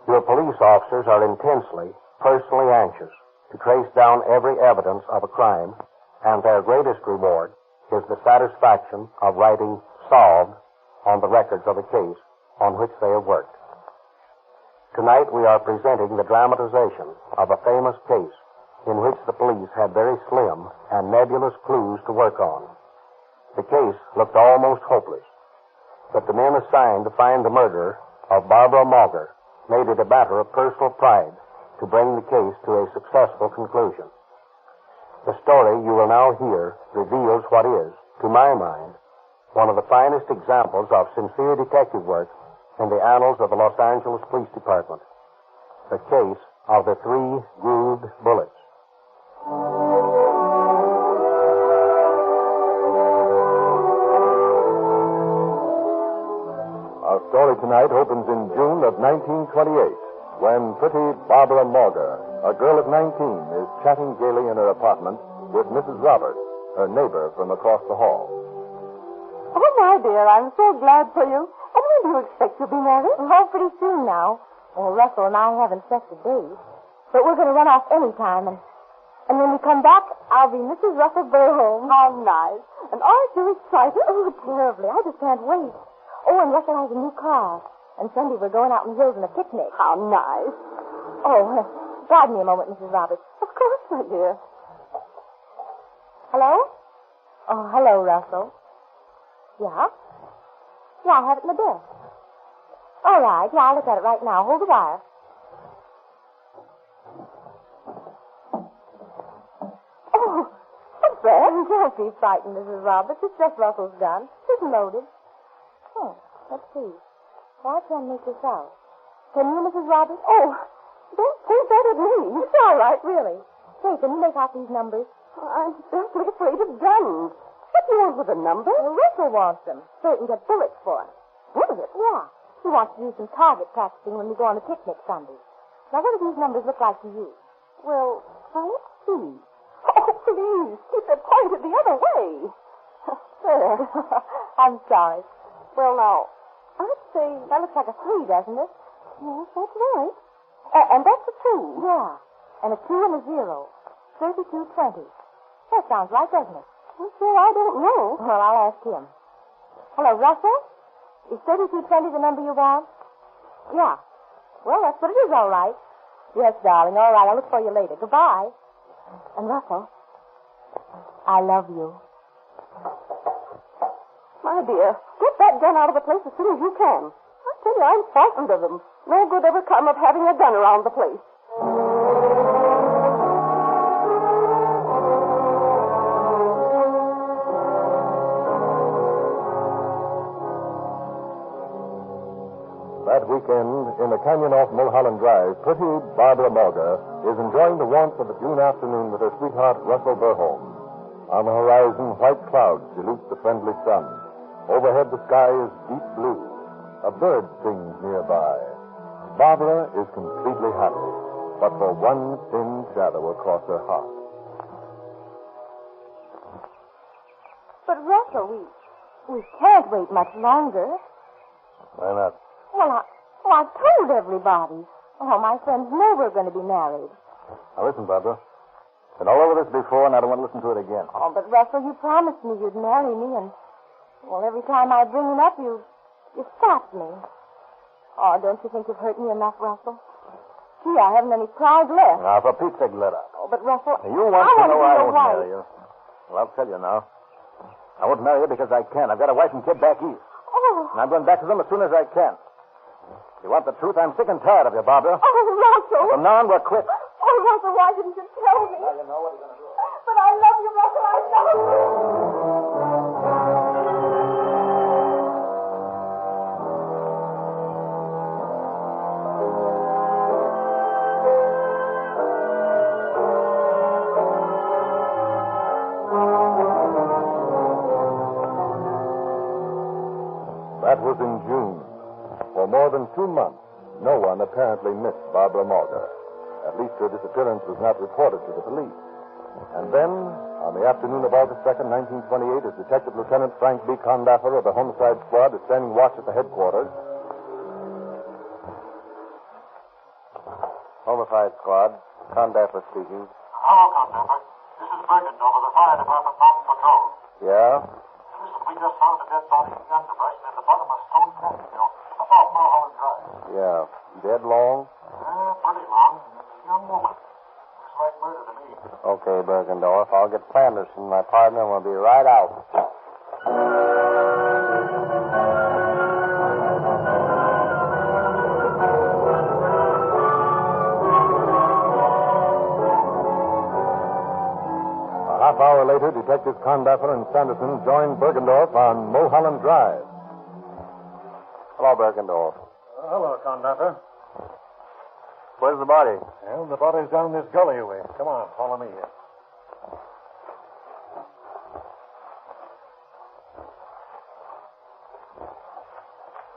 [SPEAKER 8] Your police officers are intensely, personally anxious to trace down every evidence of a crime, and their greatest reward is the satisfaction of writing solved on the records of a case on which they have worked. Tonight we are presenting the dramatization of a famous case in which the police had very slim and nebulous clues to work on. The case looked almost hopeless, but the men assigned to find the murderer of Barbara Mauger made it a matter of personal pride to bring the case to a successful conclusion. The story you will now hear reveals what is, to my mind, one of the finest examples of sincere detective work in the annals of the Los Angeles Police Department. The case of the 3 grooved bullets.
[SPEAKER 22] Our story tonight opens in June of 1928, when pretty Barbara Mauger, a girl of 19, is chatting gaily in her apartment with Mrs. Roberts, her neighbor from across the hall.
[SPEAKER 4] Oh, my dear, I'm so glad for you. And when do you expect to be married?
[SPEAKER 1] Oh, pretty soon now. Well, Russell and I haven't set the date. But we're going to run off any time, and when we come back, I'll be Mrs. Russell Burholm.
[SPEAKER 4] How nice. And aren't you excited?
[SPEAKER 1] Oh, terribly. I just can't wait. Oh, and Russell has a new car. And Sunday we're going out in the hills on a picnic.
[SPEAKER 4] How nice.
[SPEAKER 1] Oh, pardon me a moment, Mrs. Roberts.
[SPEAKER 4] Of course, my dear.
[SPEAKER 1] Hello? Oh, hello, Russell. Yeah? Yeah, I have it in the desk. All right. Yeah, I'll look at it right now. Hold the wire. Oh, what's that? Don't be frightened, Mrs. Roberts. It's just Russell's gun. It's loaded. Oh, let's see. Well, I can't make this out. Can you, Mrs. Roberts?
[SPEAKER 4] Oh, don't point that at me.
[SPEAKER 1] It's all right, really. Say, can you make out these numbers?
[SPEAKER 4] I'm simply afraid of guns. What do you want with a number?
[SPEAKER 1] Well, Russell wants them, so he can get bullets for us.
[SPEAKER 4] Bullets?
[SPEAKER 1] Yeah. He wants to do some target practicing when we go on a picnic Sunday. Now, what do these numbers look like to you?
[SPEAKER 4] Well, let's see. Oh, please, keep it pointed the other way.
[SPEAKER 1] There. I'm sorry.
[SPEAKER 4] Well, now, I'd say...
[SPEAKER 1] That looks like a 3, doesn't it?
[SPEAKER 4] Yes, that's right.
[SPEAKER 1] And that's a 2. Yeah. And a 2 and a 0. 3220. That sounds right, doesn't it?
[SPEAKER 4] Well, sir, I don't know.
[SPEAKER 1] Well, I'll ask him. Hello, Russell? Is 3220 the number you want? Yeah. Well, that's what it is, all right. Yes, darling. All right, I'll look for you later. Goodbye. And, Russell, I love you.
[SPEAKER 4] My dear, get that gun out of the place as soon as you can. I tell you, I'm frightened of them. No good ever come of having a gun around the place.
[SPEAKER 22] That weekend, in the canyon off Mulholland Drive, pretty Barbara Mauger is enjoying the warmth of the June afternoon with her sweetheart, Russell Burholm. On the horizon, white clouds dilute the friendly sun. Overhead, the sky is deep blue. A bird sings nearby. Barbara is completely happy, but for one thin shadow across her heart.
[SPEAKER 1] But, Russell, we can't wait much longer.
[SPEAKER 22] Why not?
[SPEAKER 1] Well, I told everybody. Oh, my friends know we're going to be married.
[SPEAKER 22] Now, listen, Barbara. Been all over this before, and I don't want to listen to it again.
[SPEAKER 1] Oh, but, Russell, you promised me you'd marry me, and, well, every time I bring it up, you stop me. Oh, don't you think you've hurt me enough, Russell? Gee, I haven't any pride left.
[SPEAKER 22] Now, for Pete's sake, let up.
[SPEAKER 1] Oh, but, Russell,
[SPEAKER 22] You want to know I won't marry you. Well, I'll tell you now. I won't marry you because I can. I've got a wife and kid back east.
[SPEAKER 1] Oh.
[SPEAKER 22] And I'm going back to them as soon as I can. You want the truth? I'm sick and tired of you, Barbara.
[SPEAKER 4] Oh, Russell.
[SPEAKER 22] From now on, we're quits.
[SPEAKER 4] Oh, Russell, why didn't you tell me?
[SPEAKER 22] Well, you know what you're going to do.
[SPEAKER 4] But I love you, Russell. I love you.
[SPEAKER 22] 2 months, no one apparently missed Barbara Mulder. At least her disappearance was not reported to the police. And then, on the afternoon of August 2nd, 1928, as Detective Lieutenant Frank B. Condaffer of the Homicide Squad is standing watch at the headquarters.
[SPEAKER 8] Homicide Squad, Condaffer speaking.
[SPEAKER 14] Hello, Condaffer. This is Bergendorf of the Fire Department Mountain Patrol.
[SPEAKER 8] Yeah?
[SPEAKER 14] Listen, we just found a dead body in the underbrush near the bottom of Stone Canyon, up off Mulholland Drive.
[SPEAKER 8] Yeah. Dead long?
[SPEAKER 14] Pretty long. Young woman. Looks like murder to me.
[SPEAKER 8] Okay, Bergendorf. I'll get Sanderson, my partner, and we'll be right out.
[SPEAKER 22] A half hour later, Detectives Condaffer and Sanderson joined Bergendorf on Mulholland Drive.
[SPEAKER 8] Hello, Bergendorf.
[SPEAKER 22] Hello, Condaffer.
[SPEAKER 8] Where's the body?
[SPEAKER 22] Well, the body's down this gully way. Come on, follow me here.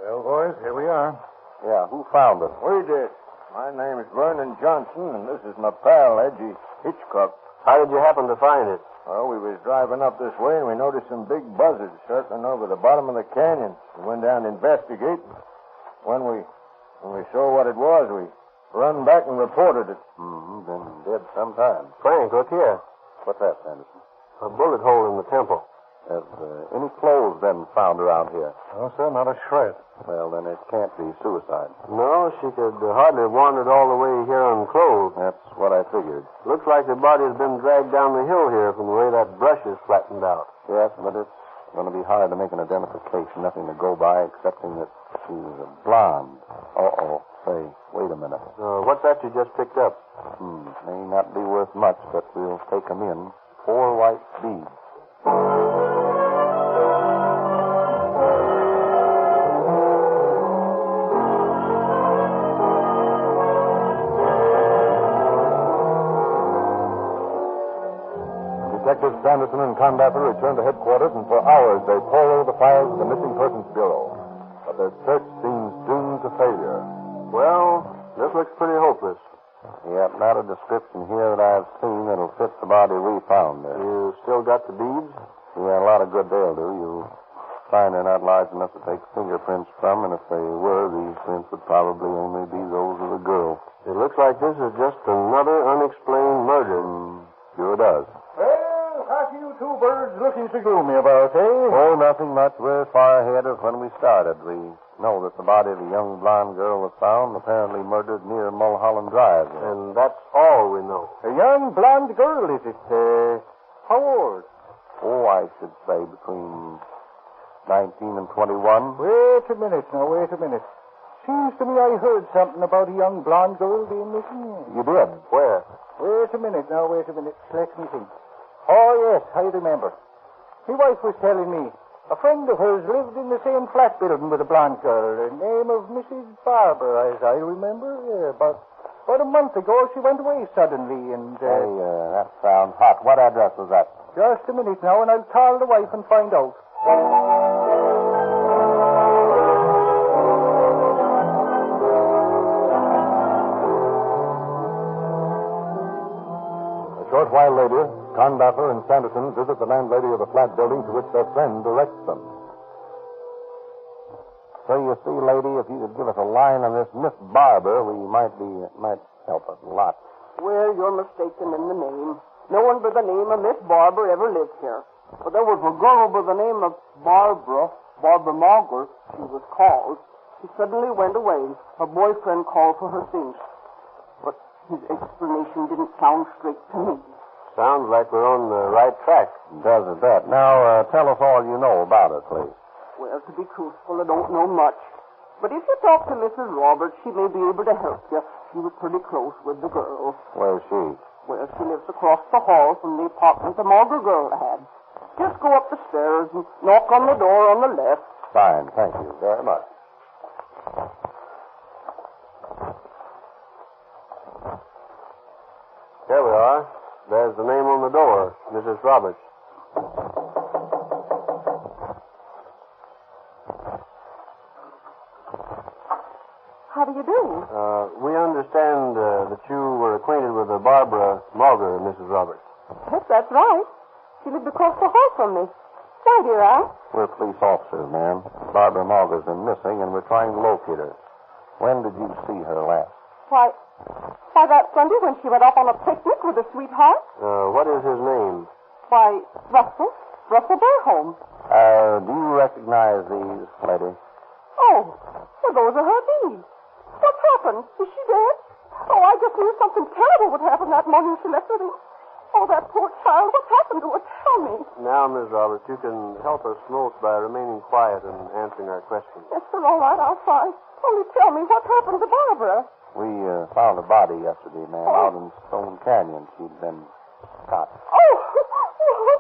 [SPEAKER 22] Well, boys, here we are.
[SPEAKER 8] Yeah, who found it?
[SPEAKER 10] We did. My name is Vernon Johnson, and this is my pal, Edgy Hitchcock.
[SPEAKER 8] How did you happen to find it?
[SPEAKER 10] Well, we was driving up this way, and we noticed some big buzzards circling over the bottom of the canyon. We went down to investigate. When we saw what it was, we run back and reported it.
[SPEAKER 8] Been dead some time.
[SPEAKER 10] Frank, look here.
[SPEAKER 8] What's that, Sanderson?
[SPEAKER 10] A bullet hole in the temple.
[SPEAKER 8] Have any clothes been found around here?
[SPEAKER 22] No, sir, not a shred.
[SPEAKER 8] Well, then it can't be suicide.
[SPEAKER 10] No, she could hardly have wandered all the way here unclothed.
[SPEAKER 8] That's what I figured.
[SPEAKER 10] Looks like the body's been dragged down the hill here from the way that brush is flattened out.
[SPEAKER 8] Yes, but it's going to be hard to make an identification. Nothing to go by excepting that she's a blonde. Uh-oh. Say, wait a minute.
[SPEAKER 10] What's that you just picked up?
[SPEAKER 8] May not be worth much, but we'll take them in. 4 white beads.
[SPEAKER 22] Detectives Sanderson and Condaffer returned to headquarters, and for hours they pored over the files of the Missing Persons Bureau. But their search seems doomed to failure.
[SPEAKER 8] Well, this looks pretty hopeless. Yep, not a description here that I've seen that'll fit the body we found there.
[SPEAKER 10] You still got the beads?
[SPEAKER 8] Yeah, a lot of good they'll do. You'll find they're not large enough to take fingerprints from, and if they were, these prints would probably only be those of the girl.
[SPEAKER 10] It looks like this is just another unexplained murder.
[SPEAKER 8] Sure does.
[SPEAKER 22] Well, what are you two birds looking so gloomy about, eh?
[SPEAKER 8] Oh, nothing much. We're far ahead of when we started. We know that the body of the young blonde girl was found, apparently murdered near Mulholland Drive.
[SPEAKER 10] And that's all we know.
[SPEAKER 22] A young blonde girl, is it? How old?
[SPEAKER 8] Oh, I should say between 19 and 21.
[SPEAKER 22] Wait a minute now, wait a minute. Seems to me I heard something about a young blonde girl being missing.
[SPEAKER 8] You did? Where?
[SPEAKER 22] Wait a minute now, wait a minute. Let me think. Oh, yes, I remember. My wife was telling me a friend of hers lived in the same flat building with a blonde girl, the name of Mrs. Barber, as I remember. Yeah, about a month ago, she went away suddenly, and...
[SPEAKER 8] Hey, that sounds hot. What address was that?
[SPEAKER 22] Just a minute now, and I'll call the wife and find out. A short while later, Condaffer and Sanderson visit the landlady of the flat building to which their friend directs them.
[SPEAKER 8] So you see, lady, if you could give us a line on this Miss Barber, it might help us a lot.
[SPEAKER 16] Well, you're mistaken in the name. No one by the name of Miss Barber ever lived here. But there was a girl by the name of Barbara Mulder, she was called. She suddenly went away. Her boyfriend called for her things. But his explanation didn't sound straight to me.
[SPEAKER 8] Sounds like we're on the right track. Doesn't that? Now, tell us all you know about her, please.
[SPEAKER 16] Well, to be truthful, I don't know much. But if you talk to Mrs. Roberts, she may be able to help you. She was pretty close with the girl.
[SPEAKER 8] Where's she?
[SPEAKER 16] Well, she lives across the hall from the apartment the Mulder girl had. Just go up the stairs and knock on the door on the left.
[SPEAKER 8] Fine, thank you very much.
[SPEAKER 10] Here we are. There's the name on the door, Mrs. Roberts.
[SPEAKER 1] How do you do?
[SPEAKER 8] We understand that you were acquainted with Barbara Mauger, Mrs. Roberts.
[SPEAKER 1] Yes, that's right. She lived across the hall from me. Why, dear Al?
[SPEAKER 8] We're police officers, ma'am. Barbara Mauger's been missing, and we're trying to locate her. When did you see her last?
[SPEAKER 1] Why, that Sunday when she went off on a picnic with her sweetheart.
[SPEAKER 8] What is his name?
[SPEAKER 1] Why, Russell Burholm.
[SPEAKER 8] Do you recognize these, lady?
[SPEAKER 1] Oh, well, those are her beads. What's happened? Is she dead? Oh, I just knew something terrible would happen that morning she left with him. Oh, that poor child. What's happened to her? Tell me.
[SPEAKER 8] Now, Miss Roberts, you can help us most by remaining quiet and answering our questions.
[SPEAKER 1] Yes, sir, all right, I'll try. Only tell me, what happened to Barbara?
[SPEAKER 8] We found a body yesterday, ma'am, out in Stone Canyon. She'd been shot.
[SPEAKER 1] Oh, I knew it.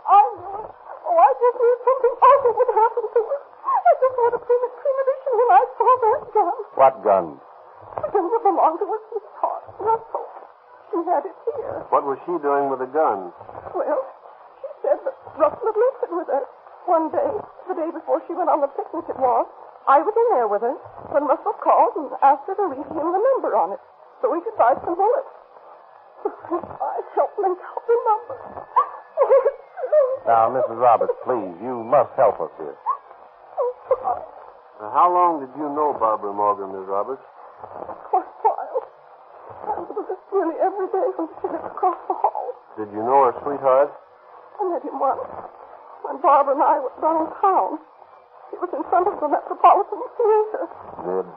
[SPEAKER 1] Oh, I just knew something awful would happen to her. I just had a premonition when I saw that gun.
[SPEAKER 8] What gun?
[SPEAKER 1] The gun that belonged to her sweetheart, Russell. She had it here.
[SPEAKER 8] What was she doing with the gun?
[SPEAKER 1] Well, she said that Russell had left it with her. One day, the day before she went on the picnic it was, I was in there with her when Russell called and asked her to read him the number on it so he could buy some bullets. I helped link out the number.
[SPEAKER 8] Now, Mrs. Roberts, please, you must help us here. How long did you know Barbara Morgan, Miss Roberts?
[SPEAKER 1] For a while. And it was just nearly every day when she lived across the hall.
[SPEAKER 8] Did you know her sweetheart?
[SPEAKER 1] I met him once when Barbara and I were downtown. He was in front of the Metropolitan Theater.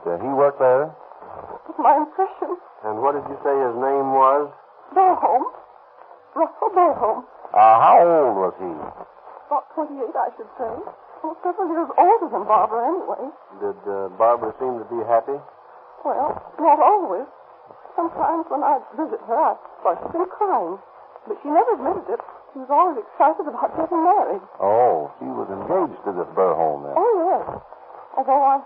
[SPEAKER 8] Did he work there?
[SPEAKER 1] That was my impression.
[SPEAKER 8] And what did you say his name was?
[SPEAKER 1] Burholm. Russell Burholm.
[SPEAKER 8] How old was he?
[SPEAKER 1] About 28, I should say. Well, several years older than Barbara, anyway.
[SPEAKER 8] Did Barbara seem to be happy?
[SPEAKER 1] Well, not always. Sometimes when I visit her, I thought she'd been crying. But she never admitted it. She was always excited about getting married.
[SPEAKER 8] Oh, she was engaged to this Burholm, then.
[SPEAKER 1] Oh, yes. Although I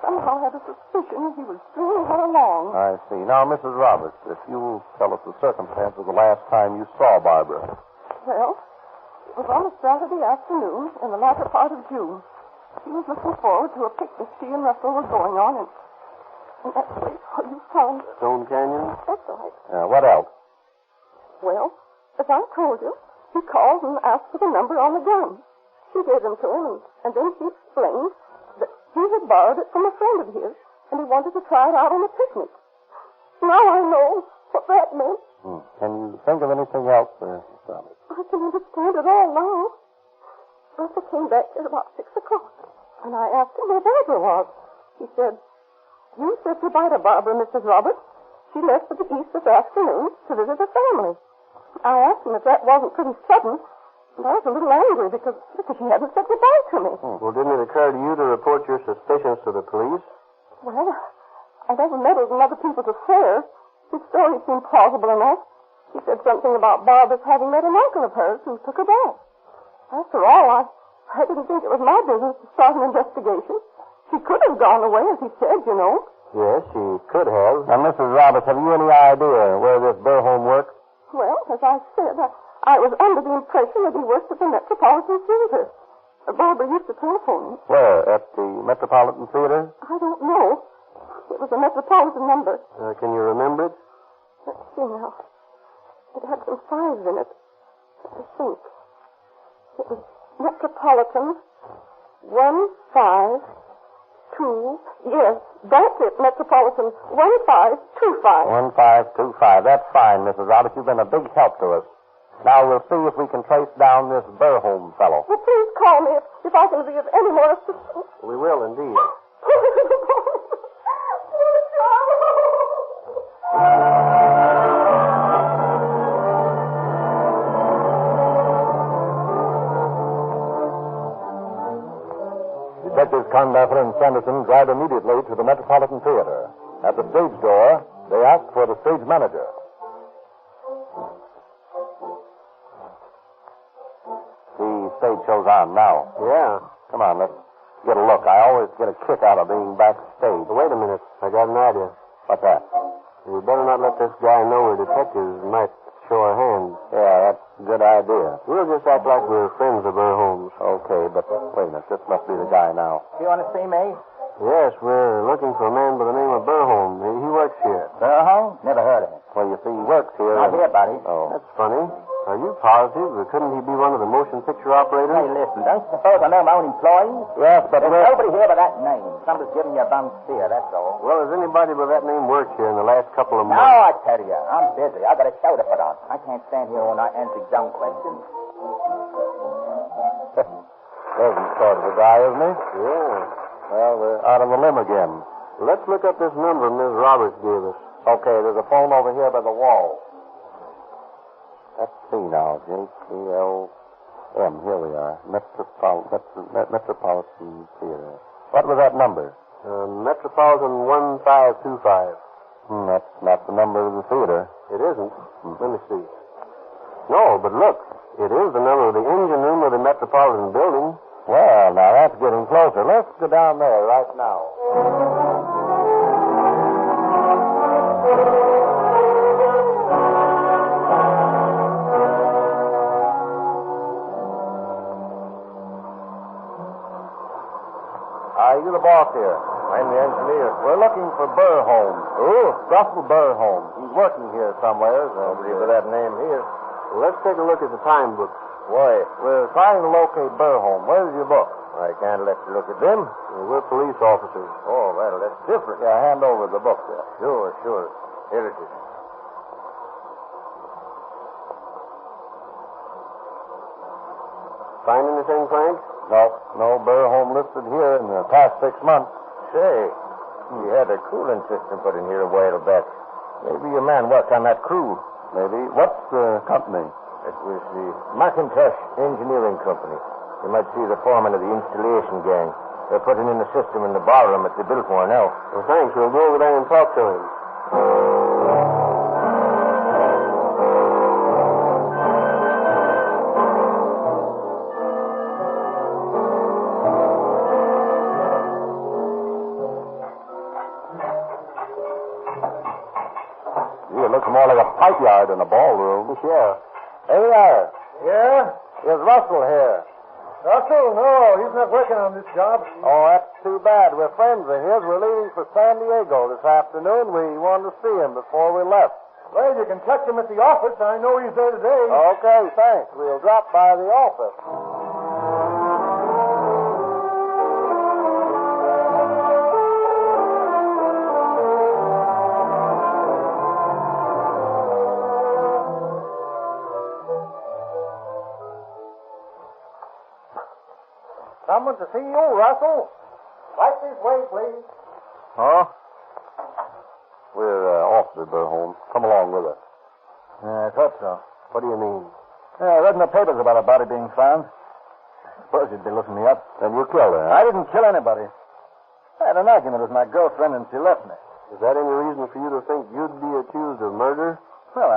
[SPEAKER 1] somehow had a suspicion he was stringing her along.
[SPEAKER 8] I see. Now, Mrs. Roberts, if you'll tell us the circumstances of the last time you saw Barbara.
[SPEAKER 1] Well, it was on a Saturday afternoon in the latter part of June. She was looking forward to a picnic she and Russell were going on, and that's where you found her.
[SPEAKER 8] Stone Canyon?
[SPEAKER 1] That's right.
[SPEAKER 8] What else?
[SPEAKER 1] Well, as I told you, he called and asked for the number on the gun. She gave them to him, and then he explained that he had borrowed it from a friend of his, and he wanted to try it out on a picnic. Now I know what that meant.
[SPEAKER 8] Can you think of anything else, Miss Roberts?
[SPEAKER 1] I can understand it all now. Russell came back here about 6 o'clock, and I asked him where Barbara was. He said, "You said goodbye to Barbara, Mrs. Roberts. She left for the East this afternoon to visit her family." I asked him if that wasn't pretty sudden, and I was a little angry because she hadn't said goodbye to me.
[SPEAKER 8] Well, didn't it occur to you to report your suspicions to the police?
[SPEAKER 1] Well, I never meddled in other people's affairs. His story seemed plausible enough. He said something about Barbara's having met an uncle of hers who took her back. After all, I didn't think it was my business to start an investigation. She could have gone away, as he said, you know.
[SPEAKER 8] Yes, she could have. Now, Mrs. Roberts, have you any idea where this Burholm worked?
[SPEAKER 1] Well, as I said, I was under the impression that he worked at the Metropolitan Theater. Barbara used to telephone him.
[SPEAKER 8] Where? At the Metropolitan Theater?
[SPEAKER 1] I don't know. It was a Metropolitan number.
[SPEAKER 8] Can you remember it?
[SPEAKER 1] Let's see now. It had some fives in it. I think. It was Metropolitan 152. Yes, that's it. Metropolitan 1525.
[SPEAKER 8] 1525. That's fine, Mrs. Roberts. You've been a big help to us. Now we'll see if we can trace down this Burholm fellow.
[SPEAKER 1] Well, please call me if I can be of any more assistance.
[SPEAKER 8] We will indeed.
[SPEAKER 22] Detectives Condaffer and Sanderson drive immediately to the Metropolitan Theater. At the stage door, they ask for the stage manager.
[SPEAKER 8] The stage show's on now.
[SPEAKER 22] Yeah.
[SPEAKER 8] Come on, let's get a look. I always get a kick out of being backstage.
[SPEAKER 22] Wait a minute. I got an idea.
[SPEAKER 8] What's that?
[SPEAKER 22] We better not let this guy know we're detectives. Might show our hands.
[SPEAKER 8] Yeah, that's a good idea.
[SPEAKER 22] We'll just act like we're friends of Burholm's.
[SPEAKER 8] Okay, but wait a minute. This must be the guy now.
[SPEAKER 6] You want to see me?
[SPEAKER 8] Yes, we're looking for a man by the name of Burholm. He works here.
[SPEAKER 19] Burholm? Never heard of him.
[SPEAKER 8] Well, you see, he works here.
[SPEAKER 19] Not here, buddy.
[SPEAKER 8] Oh, that's funny. Are you positive? Or couldn't he be one of the motion picture operators?
[SPEAKER 19] Hey, listen, don't you suppose I know my own employees?
[SPEAKER 8] Yes, but
[SPEAKER 19] there's nobody here by that name. Somebody's giving you a bum steer, that's all.
[SPEAKER 8] Well, has anybody by that name worked here in the last couple of months?
[SPEAKER 19] No, I tell you, I'm busy. I got a show to put on. I can't stand here all night answering dumb questions.
[SPEAKER 10] Pleasant sort of a guy, isn't he?
[SPEAKER 8] Yeah.
[SPEAKER 10] Well, we're out on the limb again.
[SPEAKER 8] Let's look up this number Ms. Roberts gave us.
[SPEAKER 10] Okay, there's a phone over here by the wall. Let's see now, J-C-L-M. Here we are. Metropolitan Theater. What was that number?
[SPEAKER 8] Metropolitan 1525.
[SPEAKER 10] That's not the number of the theater.
[SPEAKER 8] It isn't. Let me see. No, but look. It is the number of the engine room of the Metropolitan building.
[SPEAKER 10] Well, now that's getting closer. Let's go down there right now. Are you the boss here?
[SPEAKER 8] I'm the engineer.
[SPEAKER 10] We're looking for Burholm. Who? Russell Burholm. He's working here somewhere.
[SPEAKER 8] Nobody by that name here. Well, let's take a look at the time book.
[SPEAKER 10] Why? We're trying to locate Burholm. Where's your book?
[SPEAKER 8] I can't let you look at them. We're police officers.
[SPEAKER 10] Oh, well, that's different. Yeah, hand over the book there.
[SPEAKER 8] Sure. Here it is. Find anything, Frank?
[SPEAKER 10] No Burholm listed here in the past 6 months.
[SPEAKER 8] Say, he had a cooling system put in here a while back. Maybe your man worked on that crew.
[SPEAKER 10] Maybe. What's the company?
[SPEAKER 8] It was the Macintosh Engineering Company. You might see the foreman of the installation gang. They're putting in the system in the ballroom that they built for now.
[SPEAKER 10] Well, thanks. We'll go over there and talk to him. It looks more like a pipe yard than a ballroom.
[SPEAKER 8] Yeah.
[SPEAKER 10] Hey there.
[SPEAKER 16] Yeah?
[SPEAKER 10] Is Russell here?
[SPEAKER 16] Russell? No, he's not working on this job.
[SPEAKER 10] Oh, that's too bad. We're friends of his. We're leaving for San Diego this afternoon. We wanted to see him before we left.
[SPEAKER 16] Well, you can catch him at the office. I know he's there today.
[SPEAKER 10] Okay, thanks. We'll drop by the office.
[SPEAKER 16] Someone to see you, Russell. Right this way, please.
[SPEAKER 10] Huh? We're Officer Burholm. Come along with us.
[SPEAKER 16] I thought so.
[SPEAKER 10] What do you mean?
[SPEAKER 16] I read in the papers about a body being found. I suppose you'd be looking me up.
[SPEAKER 10] Then you killed her, huh?
[SPEAKER 16] I didn't kill anybody. I had an argument with my girlfriend and she left me.
[SPEAKER 8] Is that any reason for you to think you'd be accused of murder?
[SPEAKER 16] Well,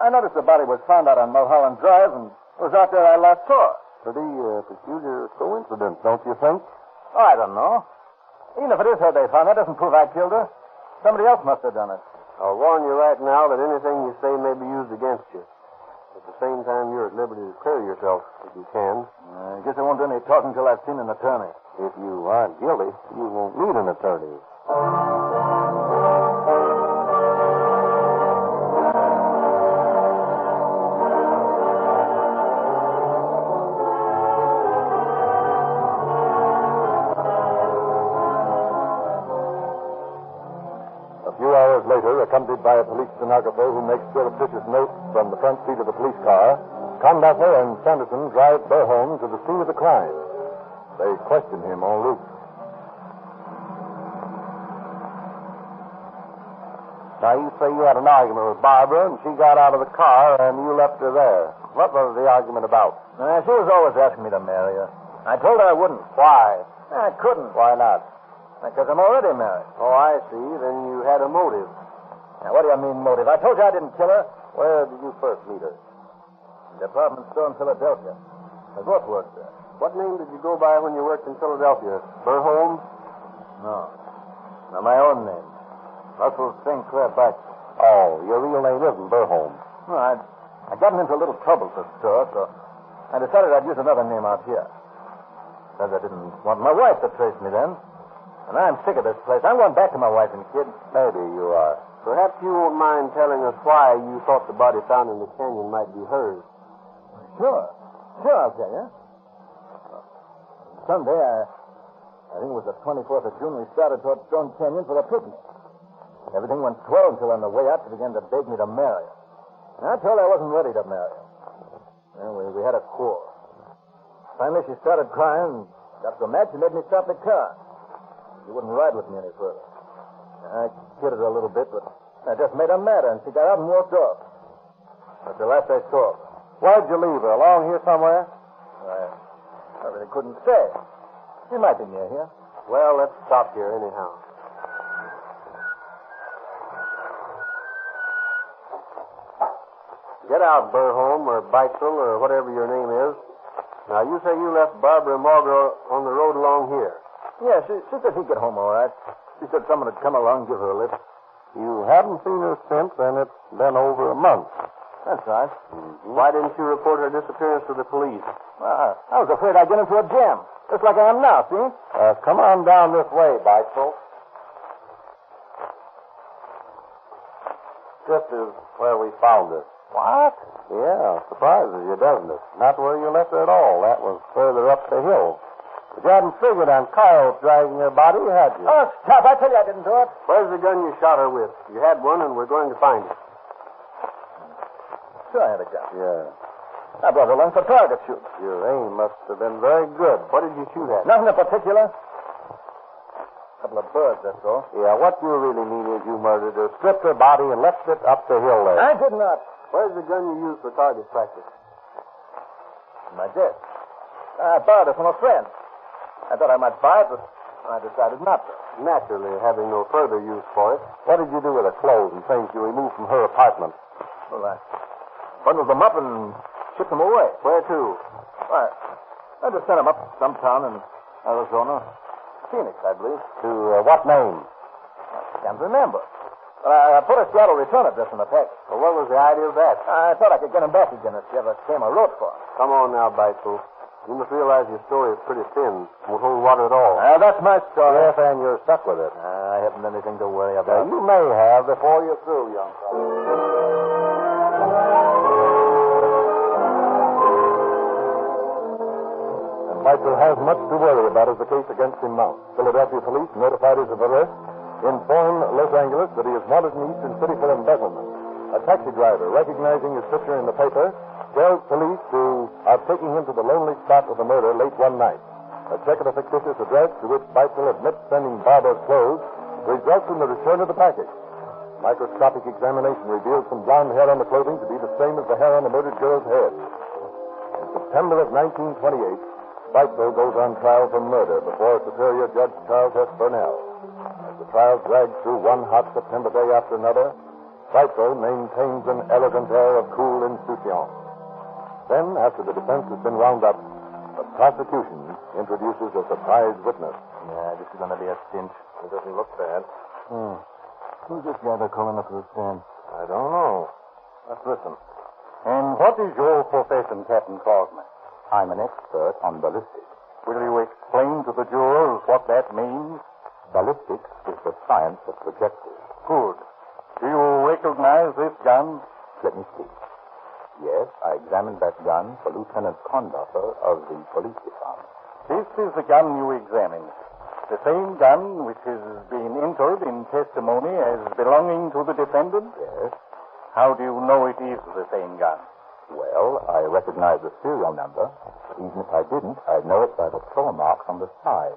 [SPEAKER 16] I noticed the body was found out on Mulholland Drive and it was out there I last saw her.
[SPEAKER 10] Pretty peculiar coincidence, don't you think?
[SPEAKER 16] Oh, I don't know. Even if it is her they found, that doesn't prove I killed her. Somebody else must have done it.
[SPEAKER 8] I'll warn you right now that anything you say may be used against you. At the same time, you're at liberty to clear yourself if you can.
[SPEAKER 16] I guess I won't do any talking until I've seen an attorney.
[SPEAKER 10] If you aren't guilty, you won't need an attorney. Accompanied by a police stenographer who makes surreptitious notes from the front seat of the police car, Conductor and Sanderson drive Burholm to the scene of the crime. They question him en route. Now, you say you had an argument with Barbara, and she got out of the car, and you left her there. What was the argument about?
[SPEAKER 16] She was always asking me to marry her. I told her I wouldn't.
[SPEAKER 10] Why?
[SPEAKER 16] I couldn't.
[SPEAKER 10] Why not?
[SPEAKER 16] Because I'm already married.
[SPEAKER 10] Oh, I see. Then you had a motive.
[SPEAKER 16] Now, what do you mean, motive? I told you I didn't kill her.
[SPEAKER 10] Where did you first meet her?
[SPEAKER 16] Department store in Philadelphia. I both worked there.
[SPEAKER 8] What name did you go by when you worked in Philadelphia? Burholm?
[SPEAKER 16] No. No, my own name. Russell Sinclair Baxter.
[SPEAKER 10] Oh, your real name isn't Burholm.
[SPEAKER 16] No, I'd gotten into a little trouble at the store, so I decided I'd use another name out here. Because I didn't want my wife to trace me then.
[SPEAKER 10] And I'm sick of this place. I'm going back to my wife and kid.
[SPEAKER 8] Maybe you are. Perhaps you won't mind telling us why you thought the body found in the canyon might be hers.
[SPEAKER 10] Sure. Sure, I'll tell you. Someday, I think it was the 24th of June, we started toward Stone Canyon for the picnic. Everything went swell until on the way out, she began to beg me to marry her. And I told her I wasn't ready to marry her. And we had a quarrel. Finally, she started crying and got so mad she made me stop the car. She wouldn't ride with me any further. I kidded her a little bit, but I just made her madder, and she got out and walked off. That's the last I saw her.
[SPEAKER 8] Why'd you leave her? Along here somewhere?
[SPEAKER 10] I really couldn't say. She might be near here.
[SPEAKER 8] Well, let's stop here anyhow. Get out, Burholm, or Beitzel, or whatever your name is. Now, you say you left Barbara and Margaret on the road along here.
[SPEAKER 10] Yeah, she said he'd get home all right. She said someone would come along and give her a lift.
[SPEAKER 8] You haven't seen her since, and it's been over a month.
[SPEAKER 10] That's right.
[SPEAKER 8] Mm-hmm. Why didn't you report her disappearance to the police?
[SPEAKER 10] I was afraid I'd get into a jam, just like I am now, see?
[SPEAKER 8] Come on down this way, Beitzel. This is where we found her.
[SPEAKER 10] What?
[SPEAKER 8] Yeah, surprises you, doesn't it? Not where you left her at all. That was further up the hill. But you hadn't figured on Kyle dragging her body, had you?
[SPEAKER 10] Oh, stop. I tell you I didn't do it.
[SPEAKER 8] Where's the gun you shot her with? You had one, and we're going to find it.
[SPEAKER 10] Sure I had a gun.
[SPEAKER 8] Yeah.
[SPEAKER 10] I brought it along for target shooting.
[SPEAKER 8] Your aim must have been very good. What did you shoot at?
[SPEAKER 10] Nothing in particular. A couple of birds, that's all.
[SPEAKER 8] Yeah, what you really mean is you murdered her, stripped her body, and left it up the hill there.
[SPEAKER 10] I did not.
[SPEAKER 8] Where's the gun you used for target practice?
[SPEAKER 10] In my desk. I borrowed it from a friend. I thought I might buy it, but I decided not to.
[SPEAKER 8] Naturally, having no further use for it, what did you do with the clothes and things you removed from her apartment?
[SPEAKER 10] Well, I bundled them up and shipped them away.
[SPEAKER 8] Where to?
[SPEAKER 10] Why, I just sent them up to some town in Arizona. Phoenix, I believe.
[SPEAKER 8] To what name?
[SPEAKER 10] I can't remember. But I put a Seattle return address in the package.
[SPEAKER 8] Well, what was the idea of that?
[SPEAKER 10] I thought I could get them back again if she ever came or wrote for them.
[SPEAKER 8] Come on now, Beitzel. You must realize your story is pretty thin. Won't hold water at all.
[SPEAKER 10] That's my story.
[SPEAKER 8] Yes, and you're stuck with it.
[SPEAKER 10] I haven't anything to worry about.
[SPEAKER 8] You may have before you're through, young fellow.
[SPEAKER 22] And Beitzel has much to worry about as the case against him mounts. Philadelphia police notified us of arrest, informed Los Angeles that he is wanted in Eastern City for embezzlement. A taxi driver, recognizing his picture in the paper, tells police to are taking him to the lonely spot of the murder late one night. A check of a fictitious address to which Beitzel admits sending Barbara's clothes results in the return of the package. Microscopic examination reveals some blonde hair on the clothing to be the same as the hair on the murdered girl's head. In September of 1928, Beitzel goes on trial for murder before Superior Judge Charles S. Burnell. As the trial drags through one hot September day after another, Beitzel maintains an elegant air of cool insouciance. Then, after the defense has been wound up, the prosecution introduces a surprise witness.
[SPEAKER 10] Yeah, this is going to be a cinch. It doesn't look bad. Who's this guy they're calling up to the stand?
[SPEAKER 22] I don't know.
[SPEAKER 10] Let's listen.
[SPEAKER 6] And what is your profession, Captain Crosman?
[SPEAKER 18] I'm an expert on ballistics.
[SPEAKER 6] Will you explain to the jurors what that means?
[SPEAKER 18] Ballistics is the science of projectiles.
[SPEAKER 6] Good. Do you recognize this gun?
[SPEAKER 18] Let me see. Yes, I examined that gun for Lieutenant Condorfer of the police department.
[SPEAKER 6] This is the gun you examined. The same gun which has been entered in testimony as belonging to the defendant?
[SPEAKER 18] Yes.
[SPEAKER 6] How do you know it is the same gun?
[SPEAKER 18] Well, I recognize the serial number. Even if I didn't, I'd know it by the claw marks on the side.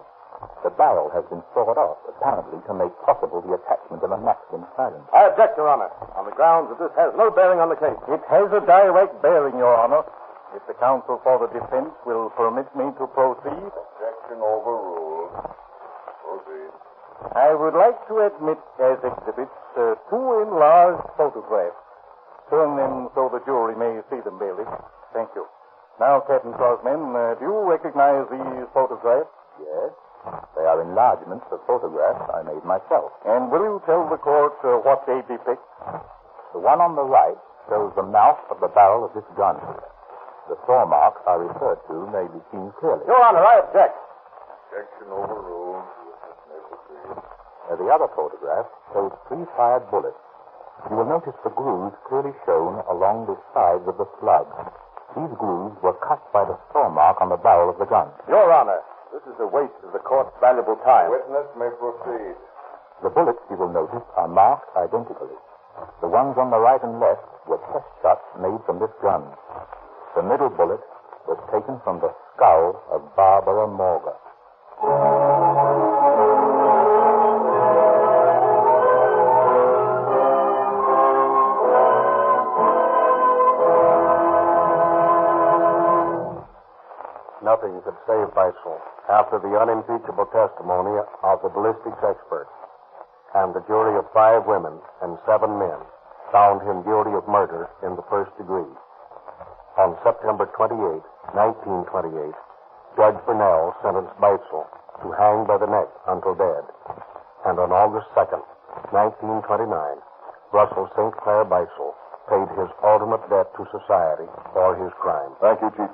[SPEAKER 18] The barrel has been sawed off, apparently to make possible the attachment of a Maxim silence.
[SPEAKER 22] I object, Your Honor, on the grounds that this has no bearing on the case.
[SPEAKER 6] It has a direct bearing, Your Honor. If the counsel for the defense will permit me to proceed.
[SPEAKER 22] Objection overruled. Proceed.
[SPEAKER 6] I would like to admit as exhibits two enlarged photographs. Turn them so the jury may see them, Bailey. Thank you. Now, Captain Crosman, do you recognize these photographs?
[SPEAKER 18] Yes. They are enlargements of photographs I made myself.
[SPEAKER 6] And will you tell the court what they depict?
[SPEAKER 18] The one on the right shows the mouth of the barrel of this gun. The saw marks I referred to may be seen clearly.
[SPEAKER 22] Your Honor, I object. Objection overruled.
[SPEAKER 18] The other photograph shows 3 fired bullets. You will notice the grooves clearly shown along the sides of the slug. These grooves were cut by the saw mark on the barrel of the gun.
[SPEAKER 10] Your Honor, this is a waste of the court's valuable time. Witness may proceed.
[SPEAKER 18] The bullets, you will notice, are marked identically. The ones on the right and left were test shots made from this gun. The middle bullet was taken from the skull of Barbara Morgan.
[SPEAKER 8] Nothing could save Weitzel after the unimpeachable testimony of the ballistics expert. And the jury of 5 women and 7 men found him guilty of murder in the first degree. On September 28, 1928, Judge Burnell sentenced Weitzel to hang by the neck until dead. And on August 2nd, 1929, Russell St. Clair Weitzel paid his ultimate debt to society for his crime.
[SPEAKER 10] Thank you, Chief.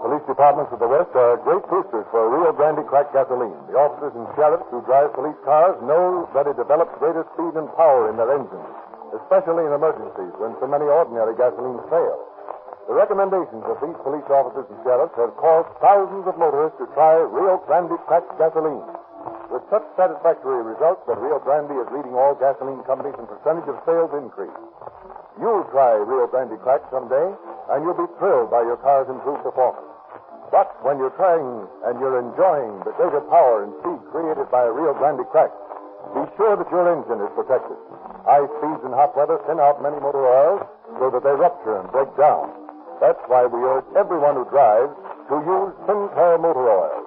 [SPEAKER 10] Police departments of the West are great boosters for Rio Grande cracked gasoline. The officers and sheriffs who drive police cars know that it develops greater speed and power in their engines, especially in emergencies when so many ordinary gasolines fail. The recommendations of these police officers and sheriffs have caused thousands of motorists to try Rio Grande cracked gasoline. With such satisfactory results that Rio Grande is leading all gasoline companies in percentage of sales increase. You'll try Rio Grande cracked someday, and you'll be thrilled by your car's improved performance. But when you're trying and you're enjoying the greater power and speed created by Rio Grande cracked, be sure that your engine is protected. High speeds and hot weather thin out many motor oils so that they rupture and break down. That's why we urge everyone who drives to use Sinclair motor oil.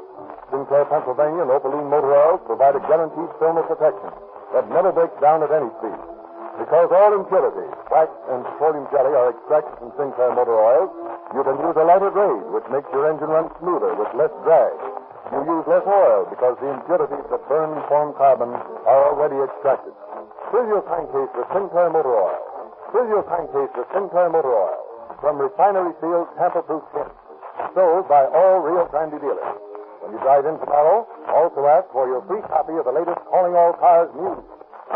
[SPEAKER 10] Sinclair, Pennsylvania, and Opaline motor oils provide a guaranteed film of protection that never breaks down at any speed. Because all impurities, wax and petroleum jelly, are extracted from Sinclair motor oils, you can use a lighter grade, which makes your engine run smoother with less drag. You use less oil because the impurities that burn and form carbon are already extracted. Fill your crankcase with Sinclair motor oil. Fill your crankcase with Sinclair motor oil from refinery-sealed tamper-proof tins, sold by all Rio Grande dealers. When you drive into Barrow, also ask for your free copy of the latest Calling All Cars news,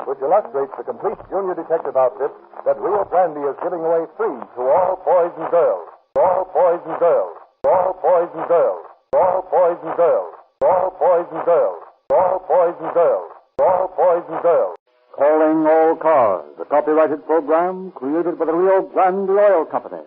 [SPEAKER 10] which illustrates the complete junior detective outfit that Rio Grande is giving away free to all boys and girls. All boys and girls. All boys and girls. All boys and girls. All boys and girls. All boys and girls. All boys and girls.
[SPEAKER 13] Calling All Cars, the copyrighted program created by the Rio Grande Oil Company.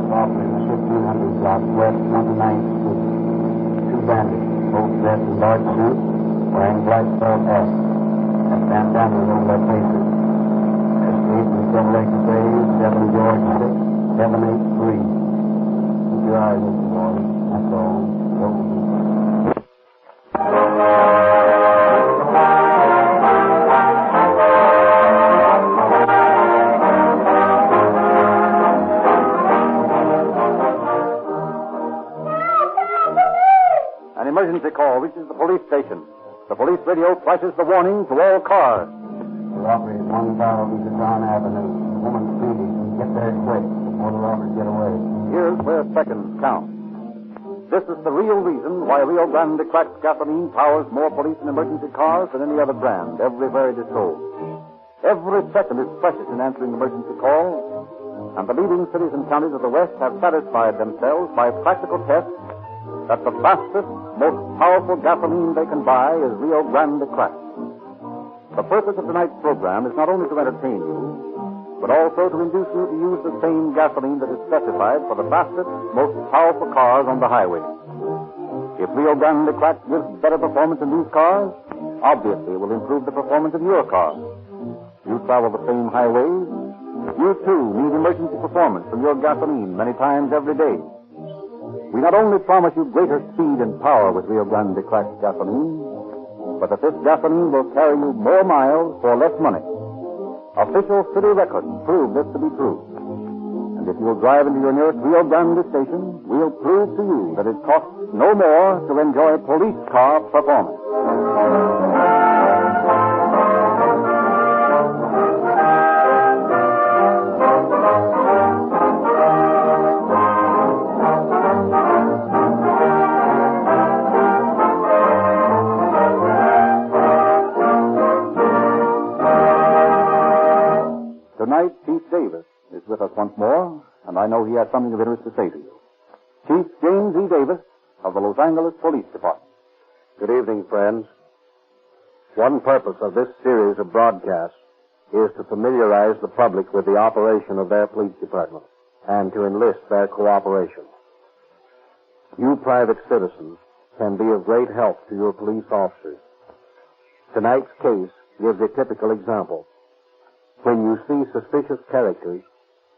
[SPEAKER 3] Robbery, 1500 block, West 29th Street. 2 bandits, both dressed in dark suits, wearing black felt S, and bandanas on their faces. Escape from Chevrolet Cafe, 7 George 6, 783. Keep your eyes open, boys. That's all.
[SPEAKER 2] Emergency call reaches the police station. The police radio flashes the warning to all cars.
[SPEAKER 3] The robbery is 1000 John Avenue. The woman's speedy. Get there quick before the robbers get away.
[SPEAKER 2] Here's where seconds count. This is the real reason why Rio Grande cracked gasoline powers more police and emergency cars than any other brand everywhere it is sold. Every second is precious in answering emergency calls, and the leading cities and counties of the West have satisfied themselves by practical tests that the fastest, most powerful gasoline they can buy is Rio Grande cracked. The purpose of tonight's program is not only to entertain you, but also to induce you to use the same gasoline that is specified for the fastest, most powerful cars on the highway. If Rio Grande cracked gives better performance in these cars, obviously it will improve the performance of your car. You travel the same highways. You, too, need emergency performance from your gasoline many times every day. We not only promise you greater speed and power with Rio Grande cracked gasoline, but that this gasoline will carry you more miles for less money. Official city records prove this to be true. And And if you'll drive into your nearest Rio Grande station, we'll prove to you that it costs no more to enjoy police car performance. Tonight, Chief Davis is with us once more, and I know he has something of interest to say to you. Chief James E. Davis of the Los Angeles Police Department.
[SPEAKER 8] Good evening, friends. One purpose of this series of broadcasts is to familiarize the public with the operation of their police department and to enlist their cooperation. You private citizens can be of great help to your police officers. Tonight's case gives a typical example. When you see suspicious characters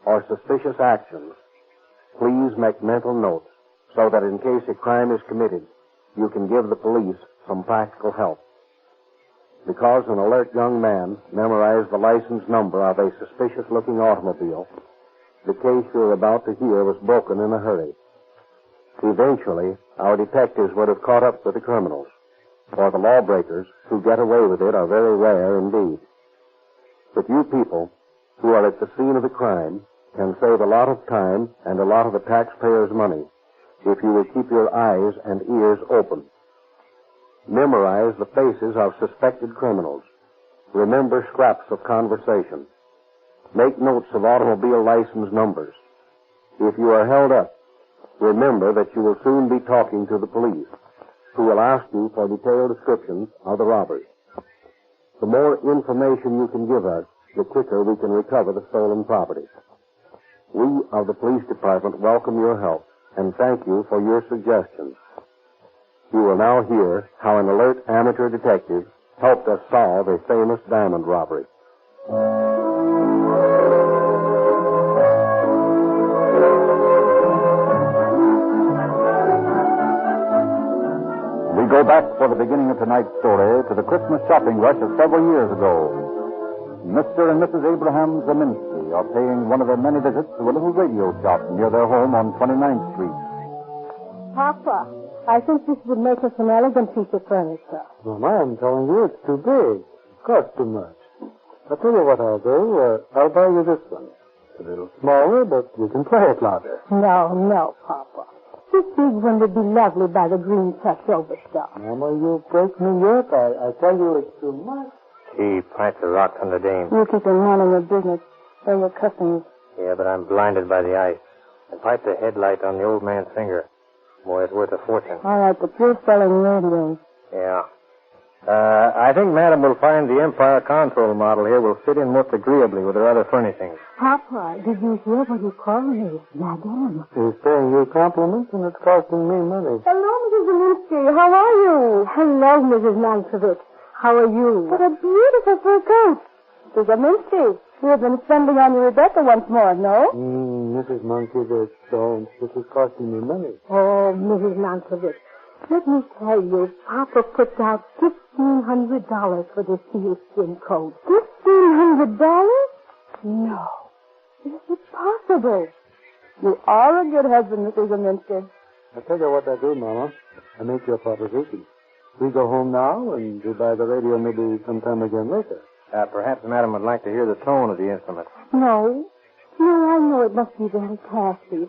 [SPEAKER 8] or suspicious actions, please make mental notes so that in case a crime is committed, you can give the police some practical help. Because an alert young man memorized the license number of a suspicious-looking automobile, the case you're about to hear was broken in a hurry. Eventually, our detectives would have caught up with the criminals, for the lawbreakers who get away with it are very rare indeed. But you people who are at the scene of the crime can save a lot of time and a lot of the taxpayers' money if you will keep your eyes and ears open. Memorize the faces of suspected criminals. Remember scraps of conversation. Make notes of automobile license numbers. If you are held up, remember that you will soon be talking to the police, who will ask you for detailed descriptions of the robbers. The more information you can give us, the quicker we can recover the stolen property. We of the police department welcome your help and thank you for your suggestions. You will now hear how an alert amateur detective helped us solve a famous diamond robbery.
[SPEAKER 2] We go back for the beginning of tonight's story to the Christmas shopping rush of several years ago. Mr. and Mrs. Abraham Zeminski are paying one of their many visits to a little radio shop near their home on 29th Street.
[SPEAKER 1] Papa, I think this would make us an elegant piece of furniture.
[SPEAKER 20] Mama, I'm telling you, it's too big. Costs too much. I'll tell you what I'll do. I'll buy you this one. It's a little smaller, but you can play it louder.
[SPEAKER 1] No, Papa. This big one would be lovely by the green touch over stuff.
[SPEAKER 20] Mama, you break me yet. I tell you it's too much.
[SPEAKER 19] Gee, pints of rocks on the dame.
[SPEAKER 1] You keep in mind of your business. They're your customers.
[SPEAKER 19] Yeah, but I'm blinded by the ice. And pipe the headlight on the old man's finger. Boy, it's worth a fortune.
[SPEAKER 1] All right, but you're selling radios.
[SPEAKER 19] Yeah. I think Madam will find the Empire console model here will fit in most agreeably with her other furnishings.
[SPEAKER 1] Papa, did you hear what he called me? Madame.
[SPEAKER 20] He's paying you compliments, and it's costing me money.
[SPEAKER 1] Hello, Mrs. Zeminski. How are you? Hello, Mrs. Nankovich. How are you? What a beautiful fur coat. Mrs. Zeminski, you have been spending on your Rebecca once more, no?
[SPEAKER 20] Mrs. Nankovich, don't. This is costing me money.
[SPEAKER 1] Oh, Mrs. Nankovich. Let me tell you, Papa put out $1,500 for this sealskin coat. $1,500? No. Is it possible? You are a good husband, Mrs. Zeminski.
[SPEAKER 20] I'll tell you what I do, Mama. I make you a proposition. We go home now, and you buy the radio maybe sometime again later.
[SPEAKER 19] Perhaps Madam would like to hear the tone of the instrument.
[SPEAKER 1] No, I know it must be very classy.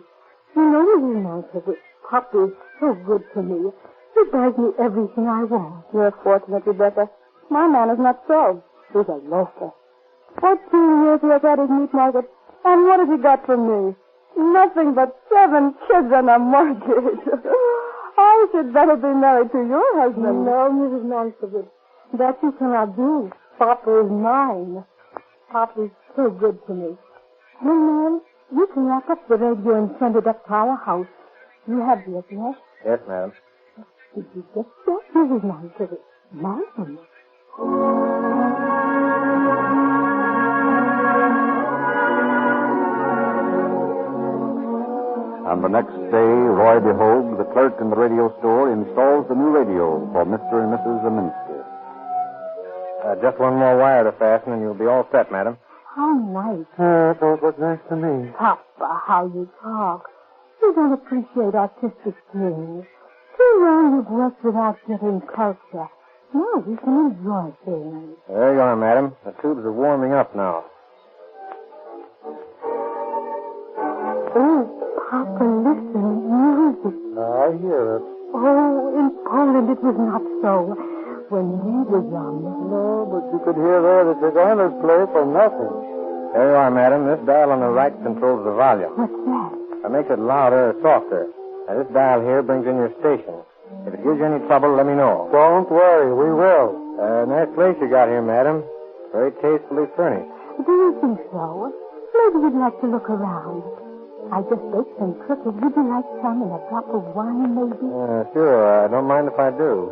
[SPEAKER 1] You know, Mrs. Nankovich, Papa is so good to me. He buys me everything I want. You're fortunate, Rebecca. My man is not so. He's a loafer. 14 years he has had his meat market, and what has he got from me? Nothing but 7 kids and a mortgage. I should better be married to your husband. No, Mrs. Nankovich. That you cannot do. Papa is mine. Papa is so good to me. Well, ma'am, you can wrap up the radio and send it up to our house. You have the address?
[SPEAKER 19] Yes, Madam.
[SPEAKER 1] Did you get that, Mrs. Nankovich? Ma'am.
[SPEAKER 2] And the next day, Roy DeHogue, the clerk in the radio store, installs the new radio for Mr. and Mrs. Zeminski.
[SPEAKER 19] Just one more wire to fasten, and you'll be all set, Madam.
[SPEAKER 11] How nice.
[SPEAKER 20] Don't look nice to me.
[SPEAKER 11] Papa, how you talk. You don't appreciate artistic things. Too long you've worked without getting culture. Now you can enjoy things.
[SPEAKER 9] There you are, madam. The tubes are warming up now.
[SPEAKER 11] Oh, Papa, listen. Music.
[SPEAKER 20] I hear it.
[SPEAKER 11] Oh, in Poland it was not so. When we were young.
[SPEAKER 20] No, but you could hear there the Chicanos play for nothing.
[SPEAKER 9] There you are, madam. This dial on the right controls the volume.
[SPEAKER 11] What's that?
[SPEAKER 9] It makes it louder or softer. Now, this dial here brings in your station. If it gives you any trouble, let me know.
[SPEAKER 20] Don't worry, we will.
[SPEAKER 9] Nice place you got here, madam. Very tastefully furnished.
[SPEAKER 11] Do you think so? Maybe you'd like to look around. I just baked some cookies. Would you like some and a drop of wine, maybe?
[SPEAKER 9] Sure. I don't mind if I do.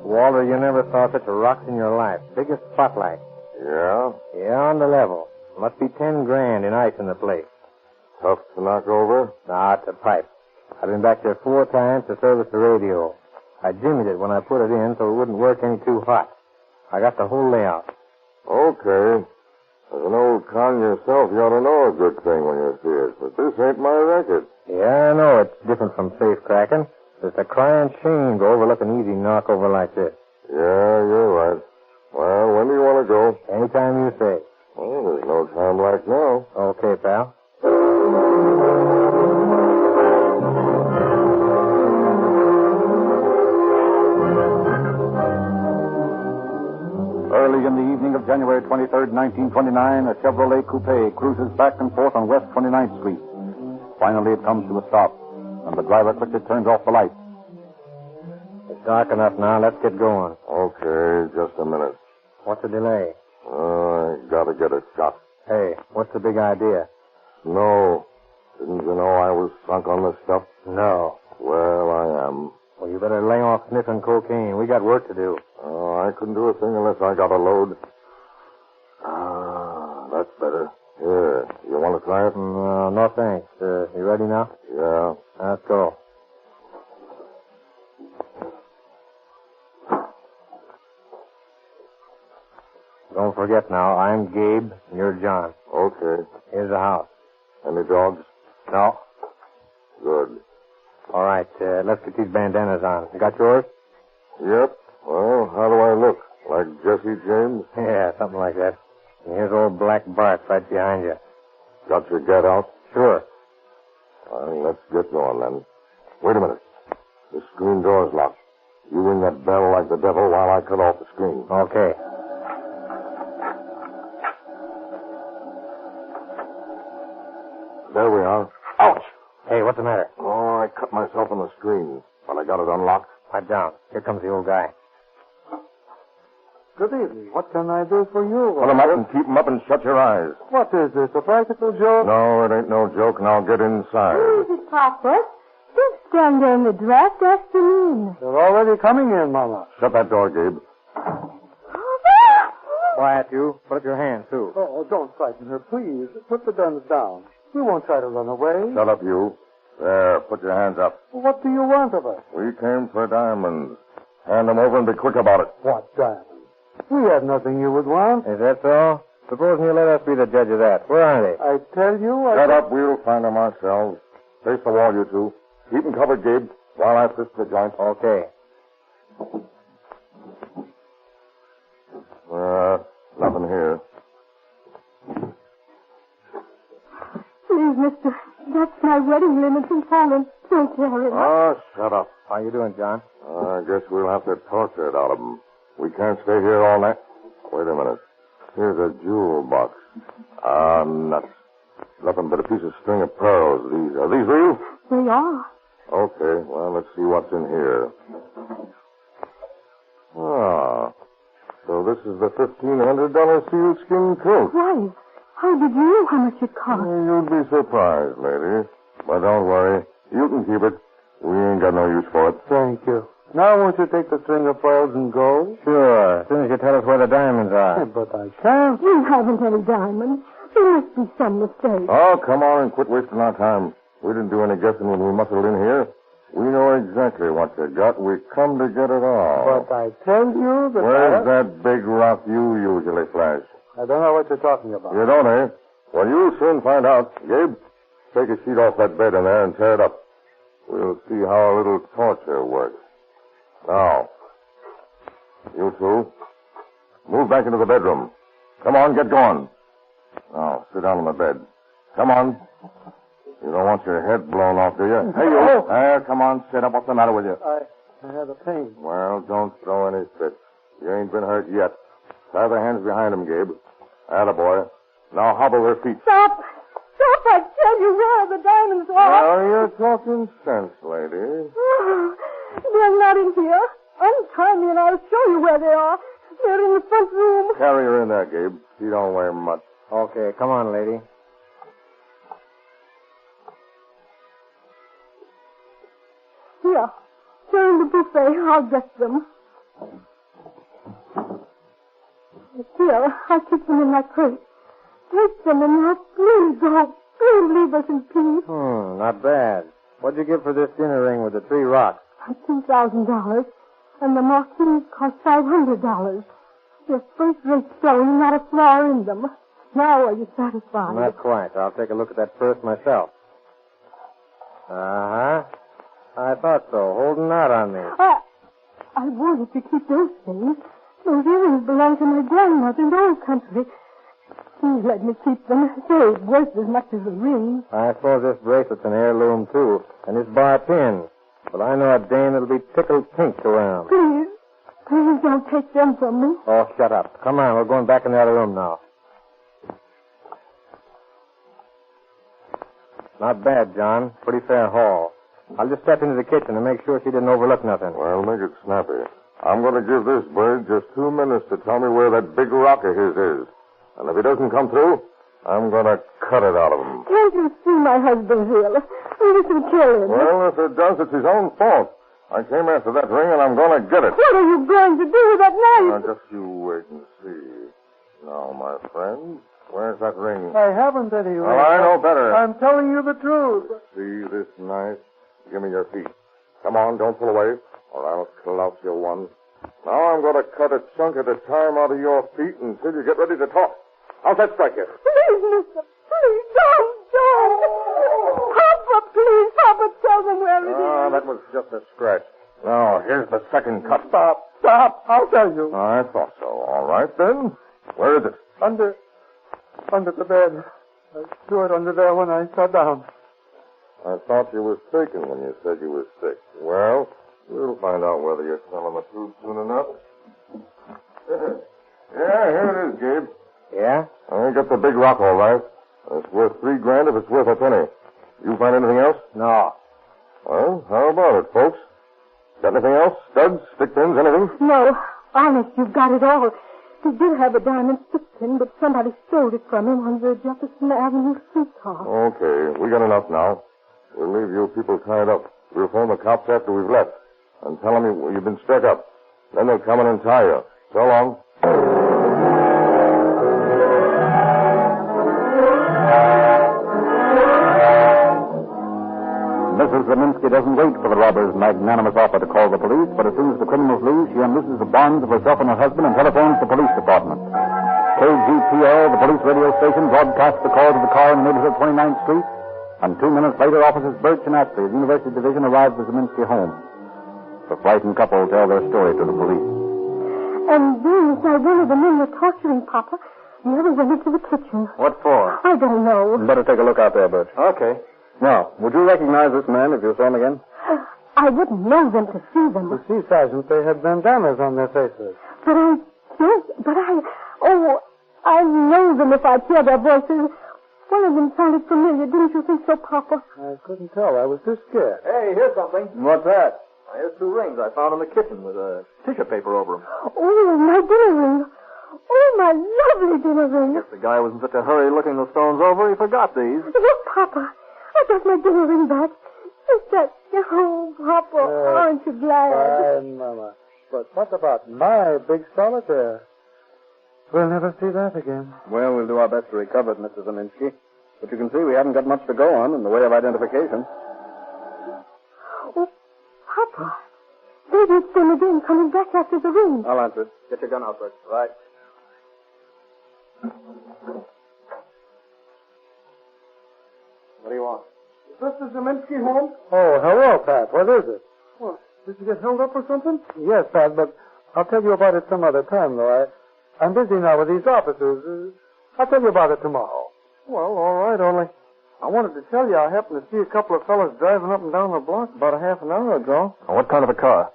[SPEAKER 9] Walter, you never saw such a rocks in your life. Biggest spotlight.
[SPEAKER 10] Yeah?
[SPEAKER 9] Yeah, on the level. Must be 10 grand in ice in the place.
[SPEAKER 10] Tough to knock over?
[SPEAKER 9] Nah, it's a pipe. I've been back there 4 times to service the radio. I jimmied it when I put it in so it wouldn't work any too hot. I got the whole layout.
[SPEAKER 10] Okay. As an old con yourself, you ought to know a good thing when you see it. But this ain't my record.
[SPEAKER 9] Yeah, I know it's different from safe cracking. It's a crying shame to overlook an easy knockover like this.
[SPEAKER 10] Yeah, you're right. Well, when do you want to go?
[SPEAKER 9] Anytime you say.
[SPEAKER 10] Well, there's no time like now.
[SPEAKER 9] Okay, pal.
[SPEAKER 13] Early in the evening of January 23rd, 1929, a Chevrolet coupe cruises back and forth on West 29th Street. Finally, it comes to a stop, and the driver quickly turns off the lights.
[SPEAKER 9] It's dark enough now. Let's get going.
[SPEAKER 10] Okay, just a minute.
[SPEAKER 9] What's the delay?
[SPEAKER 10] I gotta get a shot.
[SPEAKER 9] Hey, what's the big idea?
[SPEAKER 10] No. Didn't you know I was sunk on this stuff?
[SPEAKER 9] No.
[SPEAKER 10] Well, I am.
[SPEAKER 9] Well, you better lay off sniffing cocaine. We got work to do.
[SPEAKER 10] Oh, I couldn't do a thing unless I got a load. Ah, that's better. Here, you want to try it?
[SPEAKER 9] No, thanks. You ready now?
[SPEAKER 10] Yeah.
[SPEAKER 9] Let's go. Don't forget now, I'm Gabe, and you're John.
[SPEAKER 10] Okay.
[SPEAKER 9] Here's the house.
[SPEAKER 10] Any dogs?
[SPEAKER 9] No.
[SPEAKER 10] Good.
[SPEAKER 9] All right, let's get these bandanas on. You got yours?
[SPEAKER 10] Yep. Well, how do I look? Like Jesse James?
[SPEAKER 9] Yeah, something like that. And here's old Black Bart right behind you.
[SPEAKER 10] Got your get out?
[SPEAKER 9] Sure.
[SPEAKER 10] Well, let's get going then. Wait a minute. The screen door's locked. You ring that bell like the devil while I cut off the screen.
[SPEAKER 9] Okay.
[SPEAKER 10] There we are. Ouch!
[SPEAKER 9] Hey, what's the matter?
[SPEAKER 10] Oh, I cut myself on the screen, but I got it unlocked.
[SPEAKER 9] Pipe down. Here comes the old guy.
[SPEAKER 20] Good evening. What can I do for you?
[SPEAKER 10] Put 'em up and keep 'em up and shut your eyes.
[SPEAKER 20] What is this, a practical joke?
[SPEAKER 10] No, it ain't no joke. Now get inside.
[SPEAKER 11] Easy, Papa. Don't stand there in the draft. Ask them in.
[SPEAKER 20] They're already coming in, Mama.
[SPEAKER 10] Shut that door, Gabe.
[SPEAKER 9] Quiet, you. Put up your hand, too.
[SPEAKER 20] Oh, don't frighten her, please. Put the guns down. We won't try to run away.
[SPEAKER 10] Shut up, you. There, put your hands up.
[SPEAKER 20] What do you want of us?
[SPEAKER 10] We came for diamonds. Hand them over and be quick about it.
[SPEAKER 20] What diamonds? We have nothing you would want.
[SPEAKER 9] Is that so? Supposing you let us be the judge of that. Where are they?
[SPEAKER 20] I tell you,
[SPEAKER 10] Shut up. We'll find them ourselves. Face the wall, you two. Keep them covered, Gabe, while I twist the joint.
[SPEAKER 9] Okay.
[SPEAKER 10] Nothing here.
[SPEAKER 11] Please, mister. That's my wedding limit in Poland. Don't tell him.
[SPEAKER 10] Oh, shut up.
[SPEAKER 9] How you doing, John?
[SPEAKER 10] I guess we'll have to torture it out of them. We can't stay here all night. Wait a minute. Here's a jewel box. Nuts. Nothing but a piece of string of pearls. Are these real?
[SPEAKER 11] They are.
[SPEAKER 10] Okay, well, let's see what's in here. Ah. So this is the $1,500 sealskin coat.
[SPEAKER 11] Why? How did you know how much it cost?
[SPEAKER 10] You'd be surprised, lady. But don't worry. You can keep it. We ain't got no use for it.
[SPEAKER 20] Thank you. Now won't you take the string of pearls and go?
[SPEAKER 9] Sure. As soon as you tell us where the diamonds are.
[SPEAKER 20] But I can't.
[SPEAKER 11] We haven't any diamonds. There must be some mistake.
[SPEAKER 10] Oh, come on and quit wasting our time.
[SPEAKER 22] We didn't do any guessing when we muscled in here. We know exactly what you got. We come to get it all.
[SPEAKER 20] But I tell you that...
[SPEAKER 22] Where's that big rock you usually flash?
[SPEAKER 20] I don't know what you're talking about.
[SPEAKER 22] You don't, eh? Well, you'll soon find out. Gabe, take a sheet off that bed in there and tear it up. We'll see how a little torture works. Now, you two, move back into the bedroom. Come on, get going. Now, sit down on the bed. Come on. You don't want your head blown off, do you? Hey, you. There, come on, sit up. What's the matter with you?
[SPEAKER 20] I have a pain.
[SPEAKER 22] Well, don't throw any fits. You ain't been hurt yet. Tie the hands behind him, Gabe. Attaboy. Now hobble their feet.
[SPEAKER 4] Stop! Stop, I tell you, where are the diamonds are?
[SPEAKER 22] Now, you're talking sense, lady.
[SPEAKER 4] They're not in here. Untie me and I'll show you where they are. They're in the front room.
[SPEAKER 22] Carry her in there, Gabe. She don't weigh much.
[SPEAKER 9] Okay, come on, lady.
[SPEAKER 4] Here. They're in the buffet. I'll get them. Here, I'll keep them in my crate. Take them and now please go. Please leave us in peace.
[SPEAKER 9] Not bad. What'd you give for this dinner ring with the 3 rocks?
[SPEAKER 4] $2,000. And the marquise cost $500. They're first-rate stone, not a flaw in them. Now are you satisfied?
[SPEAKER 9] Not quite. I'll take a look at that purse myself. Uh-huh. I thought so. Holding out on me.
[SPEAKER 4] I wanted to keep those things. Those earrings belong to my grandmother in the old country. Please let me keep them. They're worth as much as the ring.
[SPEAKER 9] I suppose this bracelet's an heirloom, too. And this bar pin. But I know a dame that'll be tickled pink around.
[SPEAKER 4] Please. Please don't take them from me.
[SPEAKER 9] Oh, shut up. Come on, we're going back in the other room now. Not bad, John. Pretty fair haul. I'll just step into the kitchen and make sure she didn't overlook nothing.
[SPEAKER 22] Well, make it snappy. I'm going to give this bird just 2 minutes to tell me where that big rock of his is. And if he doesn't come through, I'm going to cut it out of him.
[SPEAKER 4] Can't you see my husband's ill? We can kill him.
[SPEAKER 22] Well, if it does, it's his own fault. I came after that ring, and I'm going to get it.
[SPEAKER 4] What are you going to do with that knife?
[SPEAKER 22] Now, just you wait and see. Now, my friend, where's that ring?
[SPEAKER 20] I haven't any ring.
[SPEAKER 22] Well, I know better.
[SPEAKER 20] I'm telling you the truth.
[SPEAKER 22] See this knife? Give me your feet. Come on, don't pull away, or I'll clout you one. Now I'm going to cut a chunk at a time out of your feet until you get ready to talk. How's that strike you?
[SPEAKER 4] Please, mister. Please, don't. Papa, please. Papa, tell them where it is.
[SPEAKER 22] That was just a scratch. Now, here's the second cut.
[SPEAKER 20] Stop. I'll tell you.
[SPEAKER 22] I thought so. All right, then. Where is it?
[SPEAKER 20] Under the bed. I threw it under there when I sat down.
[SPEAKER 22] I thought you was faking when you said you was sick. Well, we'll find out whether you're telling the truth soon enough. Yeah, here it is, Gabe.
[SPEAKER 9] Yeah?
[SPEAKER 22] I got the big rock, all right. It's worth $3,000 if it's worth a penny. You find anything else?
[SPEAKER 9] No.
[SPEAKER 22] Well, how about it, folks? Got anything else? Studs, stick pins, anything?
[SPEAKER 4] No. Honest, you've got it all. He did have a diamond stick pin, but somebody stole it from him on the Jefferson Avenue streetcar.
[SPEAKER 22] Okay, we got enough now. We'll leave you people tied up. We'll phone the cops after we've left and tell them you've been struck up. Then they'll come in and tie you. So long.
[SPEAKER 2] Mrs. Zeminski doesn't wait for the robber's magnanimous offer to call the police, but as soon as the criminals leave, she unlooses the bonds of herself and her husband and telephones the police department. KGPL, the police radio station, broadcasts the call to the car in the neighborhood of 29th Street, and 2 minutes later, officers Birch and Astley of the University Division arrive at the Zeminski home. The frightened couple tell their story to the police.
[SPEAKER 4] And then, inside one of the men were torturing Papa. The other went into the kitchen.
[SPEAKER 9] What for?
[SPEAKER 4] I don't know.
[SPEAKER 9] Better take a look out there, Birch. Okay. Now, would you recognize this man if you saw him again?
[SPEAKER 4] I wouldn't know them to see them.
[SPEAKER 20] You see, Sergeant, they had bandanas on their faces.
[SPEAKER 4] But I know them if I hear their voices. One of them sounded familiar. Didn't you think so, Papa?
[SPEAKER 20] I couldn't tell. I was too scared.
[SPEAKER 9] Hey, here's something.
[SPEAKER 20] What's that?
[SPEAKER 9] Here's 2 rings I found in the kitchen with a tissue paper over them.
[SPEAKER 4] Oh, my dinner ring. Oh, my lovely dinner ring.
[SPEAKER 9] Guess the guy was in such a hurry looking the stones over, he forgot these.
[SPEAKER 4] Look, Papa. I got my dinner ring back. Is that... Oh, Papa, aren't you glad?
[SPEAKER 20] Fine, Mama. But what about my big solitaire? We'll never see that again.
[SPEAKER 9] Well, we'll do our best to recover it, Mrs. Zeminski.
[SPEAKER 7] But you can see we haven't got much to go on in the way of identification.
[SPEAKER 4] Oh, Papa. There's them again coming back after the rain.
[SPEAKER 7] I'll answer it. Get your gun out first. Right. What do you want?
[SPEAKER 15] Is Mr. Zeminski home?
[SPEAKER 20] Oh, hello, Pat. What is it?
[SPEAKER 15] What? Did you get held up or something?
[SPEAKER 20] Yes, Pat, but I'll tell you about it some other time, though. I'm busy now with these officers. I'll tell you about it tomorrow.
[SPEAKER 15] Well, all right, only I wanted to tell you I happened to see a couple of fellas driving up and down the block about a half an hour ago.
[SPEAKER 7] What kind of a car?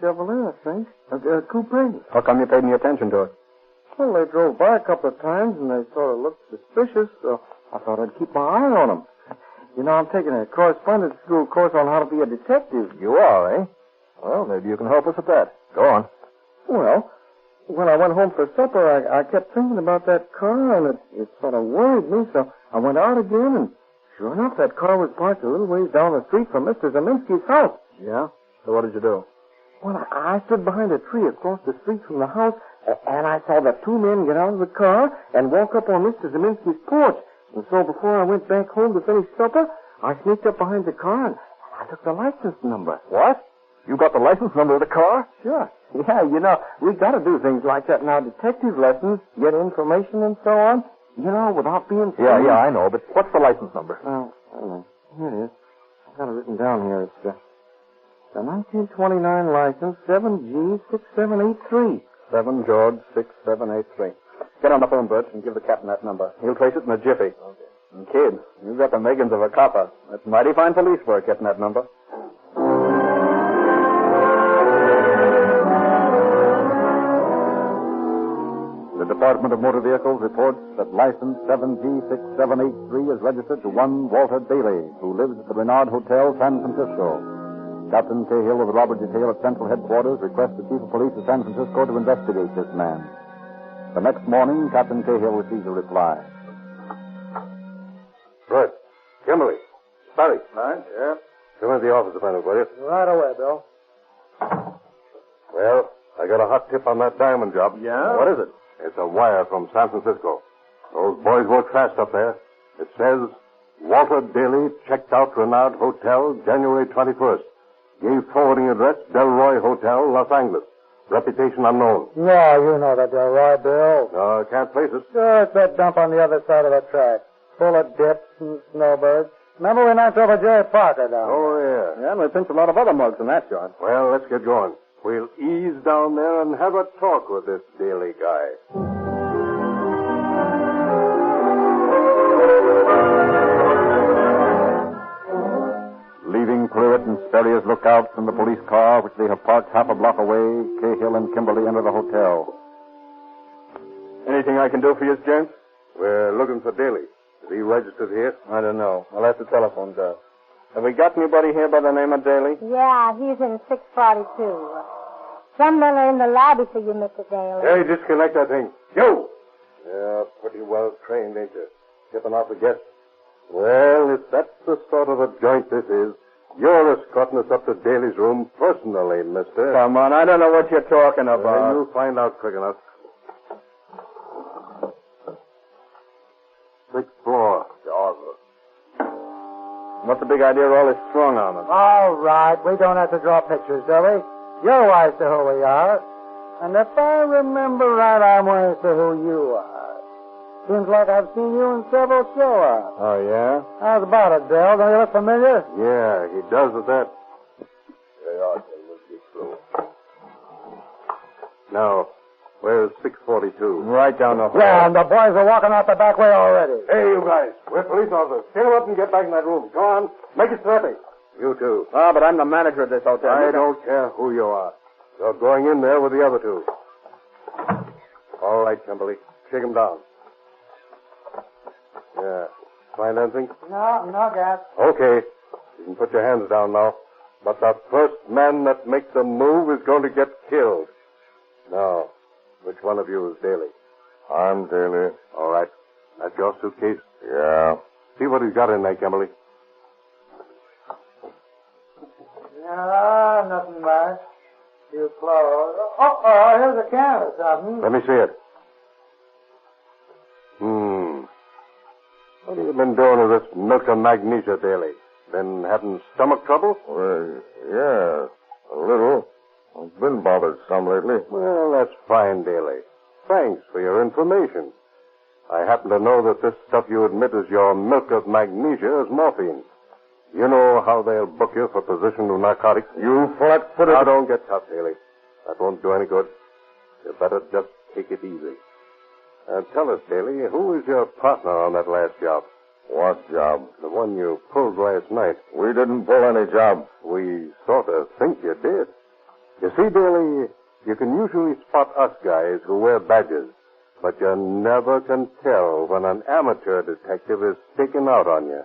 [SPEAKER 15] Chevrolet, I think. A coupe.
[SPEAKER 7] How come you paid any attention to it?
[SPEAKER 15] Well, they drove by a couple of times and they sort of looked suspicious, so I thought I'd keep my eye on them. You know, I'm taking a correspondence school course on how to be a detective.
[SPEAKER 7] You are, eh? Well, maybe you can help us at that. Go on.
[SPEAKER 15] Well, when I went home for supper, I kept thinking about that car, and it sort of worried me, so I went out again, and sure enough, that car was parked a little ways down the street from Mr. Zeminski's house.
[SPEAKER 7] Yeah? So what did you do?
[SPEAKER 15] Well, I stood behind a tree across the street from the house, and I saw the two men get out of the car and walk up on Mr. Zeminski's porch. And so before I went back home to finish supper, I sneaked up behind the car and I took the license number.
[SPEAKER 7] What? You got the license number of the car?
[SPEAKER 15] Sure. Yeah, you know, we got to do things like that in our detective lessons, get information and so on, you know, without being seen.
[SPEAKER 7] Yeah, I know, but what's the license number?
[SPEAKER 15] Here it is. I've got it written down here. It's the 1929 license, 7G6783.
[SPEAKER 7] 7 George 6783. Get on the phone, Bert, and give the captain that number. He'll trace it in a jiffy. Okay. And kid, you've got the makings of a copper. That's mighty fine police work getting that number.
[SPEAKER 2] The Department of Motor Vehicles reports that license 7G6783 is registered to one Walter Daly, who lives at the Renard Hotel, San Francisco. Captain Cahill of the robbery detail at Central Headquarters requests the Chief of Police of San Francisco to investigate this man. The next morning, Captain Cahill receives a reply.
[SPEAKER 10] Right. Kimberly. Barry.
[SPEAKER 7] Right?
[SPEAKER 10] Yeah? Come into the office a minute, will you?
[SPEAKER 20] Right away, Bill.
[SPEAKER 10] Well, I got a hot tip on that diamond job.
[SPEAKER 7] Yeah? What is it?
[SPEAKER 10] It's a wire from San Francisco. Those boys work fast up there. It says, Walter Daly checked out Renard Hotel January 21st. Gave forwarding address Delroy Hotel, Los Angeles. Reputation unknown.
[SPEAKER 20] Yeah, you know that Delroy, Bill.
[SPEAKER 10] No, I can't place it.
[SPEAKER 20] Sure, it's that dump on the other side of the track. Full of dips and snowbirds. Remember we knocked over Jerry Parker down there?
[SPEAKER 10] Oh, yeah.
[SPEAKER 7] Yeah, and we pinched a lot of other mugs in that joint.
[SPEAKER 10] Well, let's get going. We'll ease down there and have a talk with this Daly guy.
[SPEAKER 2] Leaving Pruitt and Sperry's lookouts in the police car, which they have parked half a block away, Cahill and Kimberly enter the hotel.
[SPEAKER 10] Anything I can do for you, James? We're looking for Daly. Is he registered here?
[SPEAKER 7] I don't know. I'll have to telephone Doug. Have we got anybody here by the name of Daly?
[SPEAKER 1] Yeah, he's in 642. Some men are in the lobby for you, Mr. Daly.
[SPEAKER 10] Hey, disconnect that thing. You! Yeah, pretty well trained, ain't you? Tipping off the guests. Well, if that's the sort of a joint this is, you're escorting us up to Daly's room personally, mister.
[SPEAKER 7] Come on, I don't know what you're talking about.
[SPEAKER 10] You'll find out quick enough. 6th floor.
[SPEAKER 7] What's the big idea of all this strong armor?
[SPEAKER 20] All right, we don't have to draw pictures, do we? You're wise to who we are. And if I remember right, I'm wise to who you are. Seems like I've seen you in several show-ups.
[SPEAKER 10] Oh, yeah?
[SPEAKER 20] How's about it, Bill? Don't you look familiar?
[SPEAKER 10] Yeah, he does at that.
[SPEAKER 7] They are. We'll get through.
[SPEAKER 10] Now, where's 642?
[SPEAKER 7] Right down the hall.
[SPEAKER 20] Yeah, and the boys are walking out the back way already.
[SPEAKER 10] Hey, you guys. We're police officers. Get them up and get back in that room. Go on. Make it snappy. You too.
[SPEAKER 7] Ah, but I'm the manager of this hotel.
[SPEAKER 10] I don't care who you are. You're going in there with the other two. All right, Kimberly. Shake him down. Yeah. Find anything?
[SPEAKER 20] No gas.
[SPEAKER 10] Okay. You can put your hands down now. But the first man that makes a move is going to get killed. Now, which one of you is Daly?
[SPEAKER 22] I'm Daly.
[SPEAKER 10] All right. That's your suitcase?
[SPEAKER 22] Yeah.
[SPEAKER 10] See what he's got in there, Kimberly.
[SPEAKER 20] Yeah, nothing much. Few clothes. Oh, here's a can or something.
[SPEAKER 10] Let me see it.
[SPEAKER 12] What have you been doing with this milk of magnesia daily? Been having stomach trouble?
[SPEAKER 10] Well, yeah, a little. I've been bothered some lately.
[SPEAKER 12] Well, that's fine, Daly. Thanks for your information. I happen to know that this stuff you admit is your milk of magnesia is morphine. You know how they'll book you for possession of narcotics?
[SPEAKER 10] You flat-footed...
[SPEAKER 12] Now, don't get tough, Daly. That won't do any good. You better just take it easy. Tell us, Daly, who is your partner on that last job?
[SPEAKER 10] What job?
[SPEAKER 12] The one you pulled last night.
[SPEAKER 10] We didn't pull any job.
[SPEAKER 12] We sort of think you did. You see, Daly, you can usually spot us guys who wear badges, but you never can tell when an amateur detective is sticking out on you.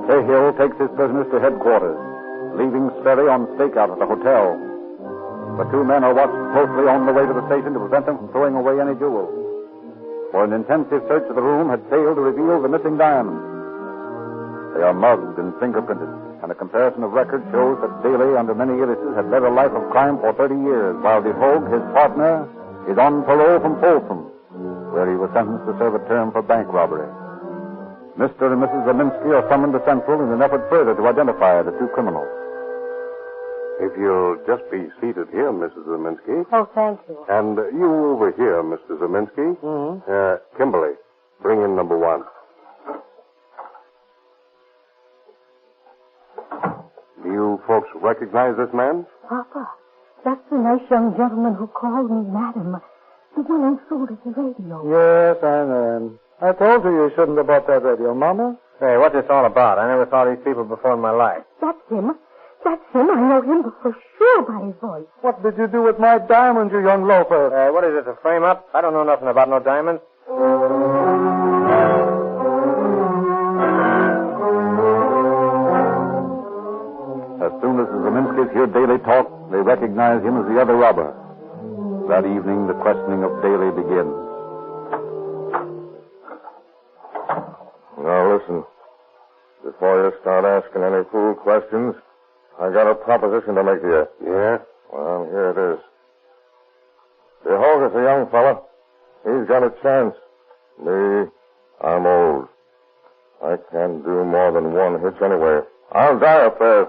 [SPEAKER 13] Cahill takes his prisoners to headquarters, leaving Sperry on stakeout at the hotel. The two men are watched closely on the way to the station to prevent them from throwing away any jewels. For an intensive search of the room had failed to reveal the missing diamonds. They are mugged and fingerprinted, and a comparison of records shows that Daly, under many aliases, had led a life of crime for 30 years, while DeHogue, his partner, is on parole from Folsom, where he was sentenced to serve a term for bank robbery. Mr. and Mrs. Zeminski are summoned to Central in an effort further to identify the two criminals.
[SPEAKER 12] If you'll just be seated here, Mrs. Zeminski.
[SPEAKER 1] Oh, thank you.
[SPEAKER 12] And you over here, Mr. Zeminski.
[SPEAKER 1] Mm-hmm.
[SPEAKER 12] Kimberly, bring in number 1. Do you folks recognize this man?
[SPEAKER 4] Papa, that's the nice young gentleman who called me madam. The one who sold us the radio.
[SPEAKER 20] Yes, I know him. I told you shouldn't have bought that radio, Mama. Hey, what's this all about? I never saw these people before in my life.
[SPEAKER 4] That's him. That's him. I know him for sure by his voice.
[SPEAKER 20] What did you do with my diamonds, you young loafer? What is this, a frame-up? I don't know nothing about no diamonds.
[SPEAKER 13] As soon as the Zeminskis hear Daly talk, they recognize him as the other robber. That evening, the questioning of Daly begins.
[SPEAKER 10] Now, listen. Before you start asking any fool questions, I got a proposition to make to you.
[SPEAKER 12] Yeah?
[SPEAKER 10] Well, here it is. DeHogue is a young fella. He's got a chance. Me, I'm old. I can't do more than one hitch anyway. I'll die up there.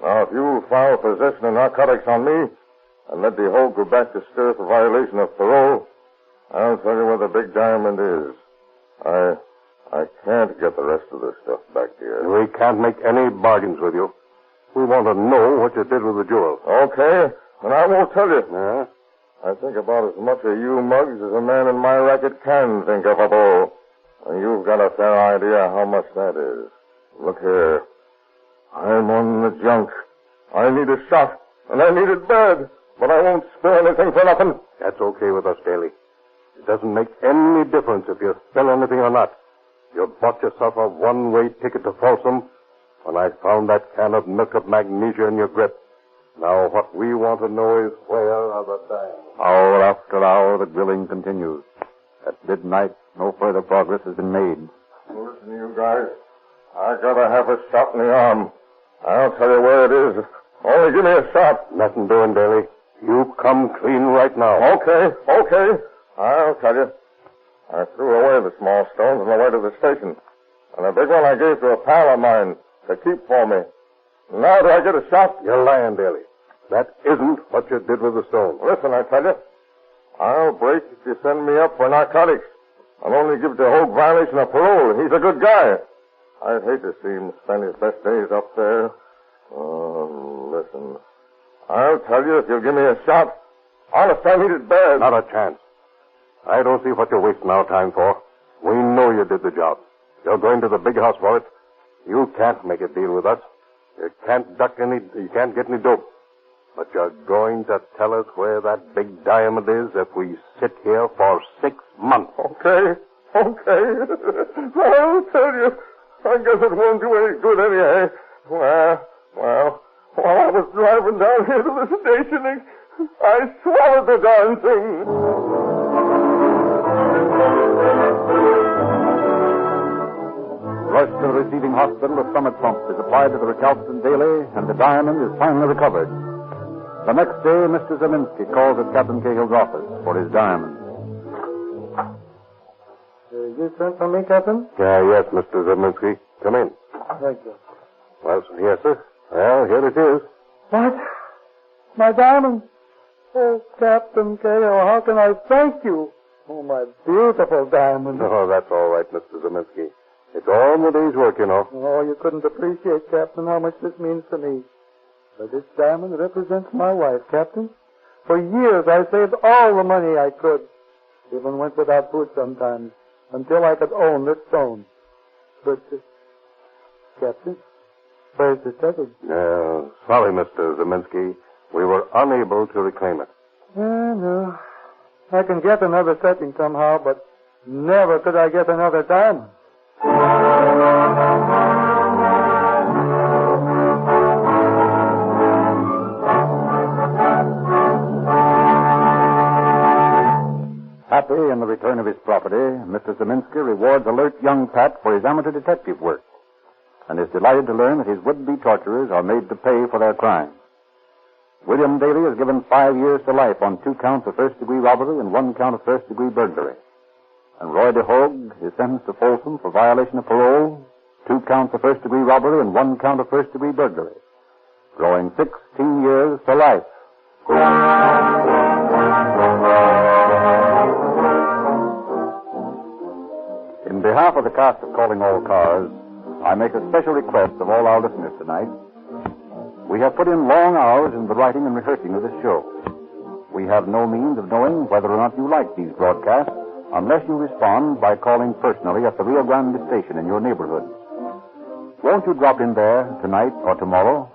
[SPEAKER 10] Now, if you file possession of narcotics on me and let DeHogue go back to stir for violation of parole, I'll tell you where the big diamond is. I can't get the rest of this stuff back to you.
[SPEAKER 12] We can't make any bargains with you. We want to know what you did with the jewels.
[SPEAKER 10] Okay, and I won't tell you.
[SPEAKER 12] Yeah?
[SPEAKER 10] I think about as much of you mugs as a man in my racket can think of all. And you've got a fair idea how much that is. Look here. I'm on the junk. I need a shot, and I need it bad, but I won't spare anything for nothing.
[SPEAKER 12] That's okay with us, Daly. It doesn't make any difference if you spill anything or not. You bought yourself a one-way ticket to Folsom when I found that can of milk of magnesia in your grip. Now, what we want to know is where are the diamonds?
[SPEAKER 13] Hour after hour, the drilling continues. At midnight, no further progress has been made.
[SPEAKER 10] Listen, you guys. I gotta have a shot in the arm. I'll tell you where it is. Only give me a shot.
[SPEAKER 12] Nothing doing, Daly. You come clean right now.
[SPEAKER 10] Okay. I'll tell you. I threw away the small stones on the way to the station. And the big one I gave to a pal of mine to keep for me. Now do I get a shot?
[SPEAKER 12] You're lying, Daly. That isn't what you did with the stone.
[SPEAKER 10] Listen, I tell you. I'll break if you send me up for narcotics. I'll only give DeHogue violation of parole. He's a good guy. I'd hate to see him spend his best days up there. Oh, listen. I'll tell you if you'll give me a shot. Honest, I need it bad.
[SPEAKER 12] Not a chance. I don't see what you're wasting our time for. We know you did the job. You're going to the big house for it. You can't make a deal with us. You can't get any dope. But you're going to tell us where that big diamond is if we sit here for 6 months.
[SPEAKER 10] Okay. I'll tell you. I guess it won't do any good anyhow. Well, while I was driving down here to the station, I swallowed the darn thing.
[SPEAKER 13] Rushed to the receiving hospital, a stomach pump is applied to the recalcitrant Daly, and the diamond is finally recovered.
[SPEAKER 2] The next day, Mr. Zeminski calls at Captain Cahill's office for his diamond.
[SPEAKER 5] You sent for me, Captain?
[SPEAKER 12] Yes, Mr. Zeminski. Come in.
[SPEAKER 5] Thank you.
[SPEAKER 12] Well, yes, sir. Well, here it is.
[SPEAKER 5] What? My diamond? Oh, Captain Cahill, how can I thank you? Oh, my beautiful diamond.
[SPEAKER 12] Oh, that's all right, Mr. Zeminski. It's all in the day's work, you know.
[SPEAKER 5] Oh, you couldn't appreciate, Captain, how much this means to me. But this diamond represents my wife, Captain. For years, I saved all the money I could. Even went without food sometimes, until I could own this stone. But, Captain, where's the setting?
[SPEAKER 12] Sorry, Mr. Zeminski. We were unable to reclaim it.
[SPEAKER 5] No. I can get another setting somehow, but never could I get another diamond.
[SPEAKER 2] Happy in the return of his property, Mr. Zeminski rewards alert young Pat for his amateur detective work and is delighted to learn that his would-be torturers are made to pay for their crime. William Daly is given 5 years to life on 2 counts of first-degree robbery and 1 count of first-degree burglary. And Roy DeHogue is sentenced to Folsom for violation of parole, 2 counts of first-degree robbery and 1 count of first-degree burglary, growing 16 years to life. In behalf of the cast of Calling All Cars, I make a special request of all our listeners tonight. We have put in long hours in the writing and rehearsing of this show. We have no means of knowing whether or not you like these broadcasts unless you respond by calling personally at the Rio Grande station in your neighborhood. Won't you drop in there tonight or tomorrow?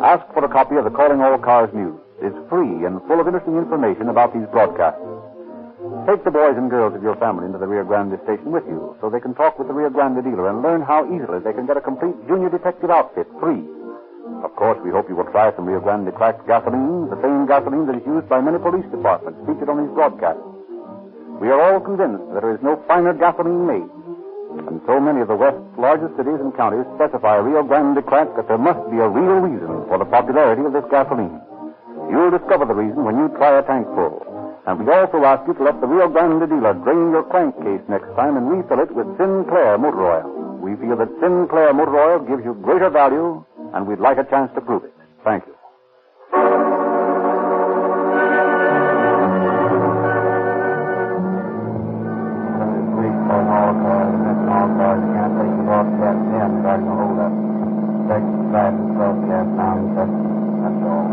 [SPEAKER 2] Ask for a copy of the Calling All Cars News. It's free and full of interesting information about these broadcasts. Take the boys and girls of your family into the Rio Grande station with you so they can talk with the Rio Grande dealer and learn how easily they can get a complete junior detective outfit free. Of course, we hope you will try some Rio Grande cracked gasoline, the same gasoline that is used by many police departments featured on these broadcasts. We are all convinced that there is no finer gasoline made. And so many of the West's largest cities and counties specify Rio Grande cracked that there must be a real reason for the popularity of this gasoline. You'll discover the reason when you try a tank full. And we also ask you to let the Rio Grande dealer drain your crankcase next time and refill it with Sinclair motor oil. We feel that Sinclair motor oil gives you greater value, and we'd like a chance to prove it. Thank you.
[SPEAKER 3] Police calling all cars, attention all cars, can't take the broadcast in regarding the holdup. Check the private broadcast now, that's all.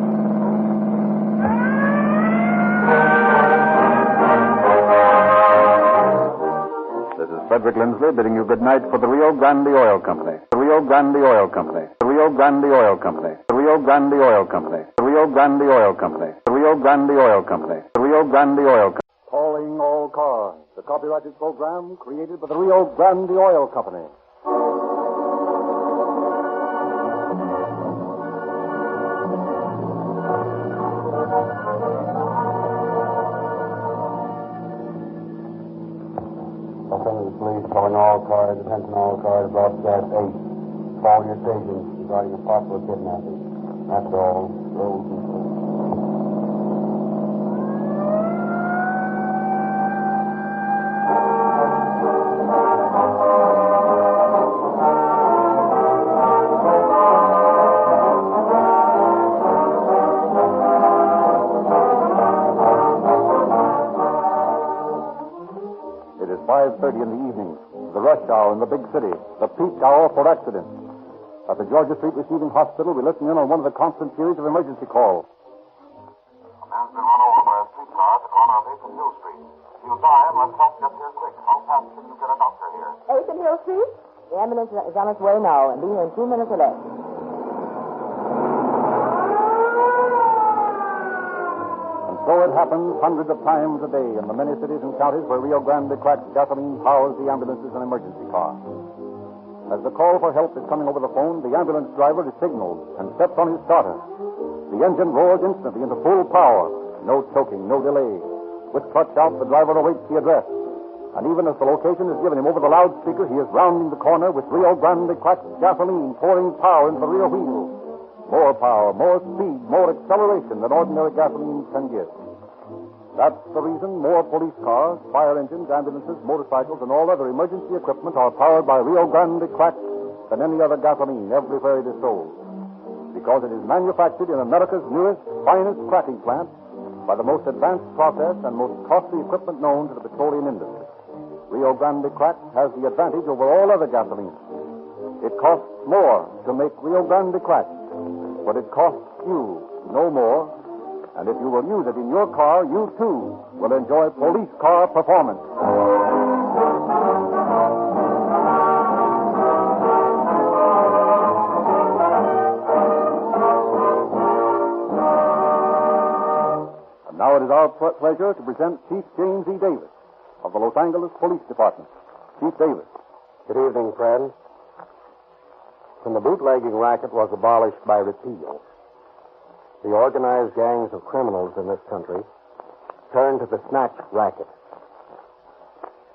[SPEAKER 2] This is Frederick Lindsley bidding you good night for the Rio Grande Oil Company. The Rio Grande Oil Company. The Rio Grande Oil Company. The Rio Grande Oil Company. The Rio Grande Oil Company. The Rio Grande Oil Company. The Rio Grande Oil Company.
[SPEAKER 17] Calling All Cars, the copyrighted program created by the Rio Grande Oil Company.
[SPEAKER 3] Police calling all cars, attention all cars, broadcast 8. Call your station regarding a possible kidnapping. That's all. Roll control.
[SPEAKER 17] It is 5:30 in the evening, the rush hour in the big city, the peak hour for accidents. At the Georgia Street Receiving Hospital, we listen in on one of the constant series of emergency calls.
[SPEAKER 14] A man's been run over by a streetcar at the corner of 8th and Hill Street. He'll die unless help gets here quick. How fast can you get a doctor here?
[SPEAKER 1] 8th and Hill Street? The ambulance is on its way now, and be here in 2 minutes or less.
[SPEAKER 17] And so it happens hundreds of times a day in the many cities and counties where Rio Grande cracked gasoline powers the ambulances and emergency cars. As the call for help is coming over the phone, the ambulance driver is signaled and steps on his starter. The engine roars instantly into full power. No choking, no delay. With clutch out, the driver awaits the address. And even as the location is given him over the loudspeaker, he is rounding the corner with Rio Grande cracked gasoline pouring power into the rear wheel. more power, more speed, more acceleration than ordinary gasoline can give. That's the reason more police cars, fire engines, ambulances, motorcycles, and all other emergency equipment are powered by Rio Grande crack than any other gasoline everywhere it is sold. Because it is manufactured in America's newest, finest cracking plant by the most advanced process and most costly equipment known to the petroleum industry. Rio Grande crack has the advantage over all other gasoline. It costs more to make Rio Grande crack, but it costs you no more. And if you will use it in your car, you too will enjoy police car performance. And now it is our pleasure to present Chief James E. Davis of the Los Angeles Police Department. Chief Davis.
[SPEAKER 8] Good evening, friends. When the bootlegging racket was abolished by repeal, the organized gangs of criminals in this country turned to the snatch racket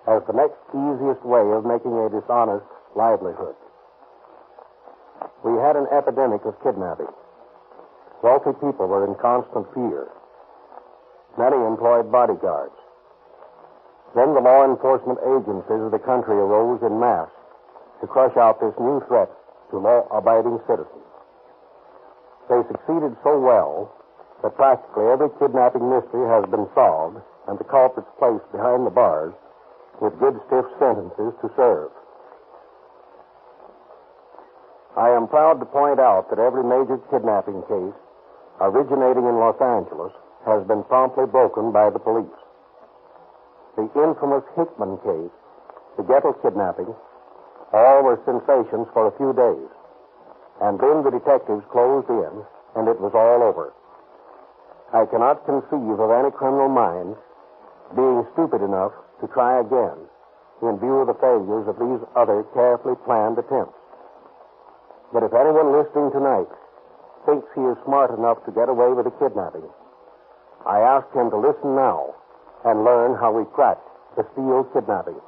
[SPEAKER 8] as the next easiest way of making a dishonest livelihood. We had an epidemic of kidnapping. Wealthy people were in constant fear. Many employed bodyguards. Then the law enforcement agencies of the country arose en masse to crush out this new threat to law-abiding citizens. They succeeded so well that practically every kidnapping mystery has been solved and the culprits placed behind the bars with good stiff sentences to serve. I am proud to point out that every major kidnapping case originating in Los Angeles has been promptly broken by the police. The infamous Hickman case, the ghetto kidnapping, all were sensations for a few days. And then the detectives closed in, and it was all over. I cannot conceive of any criminal mind being stupid enough to try again in view of the failures of these other carefully planned attempts. But if anyone listening tonight thinks he is smart enough to get away with a kidnapping, I ask him to listen now and learn how we cracked the Skeele Kidnapping.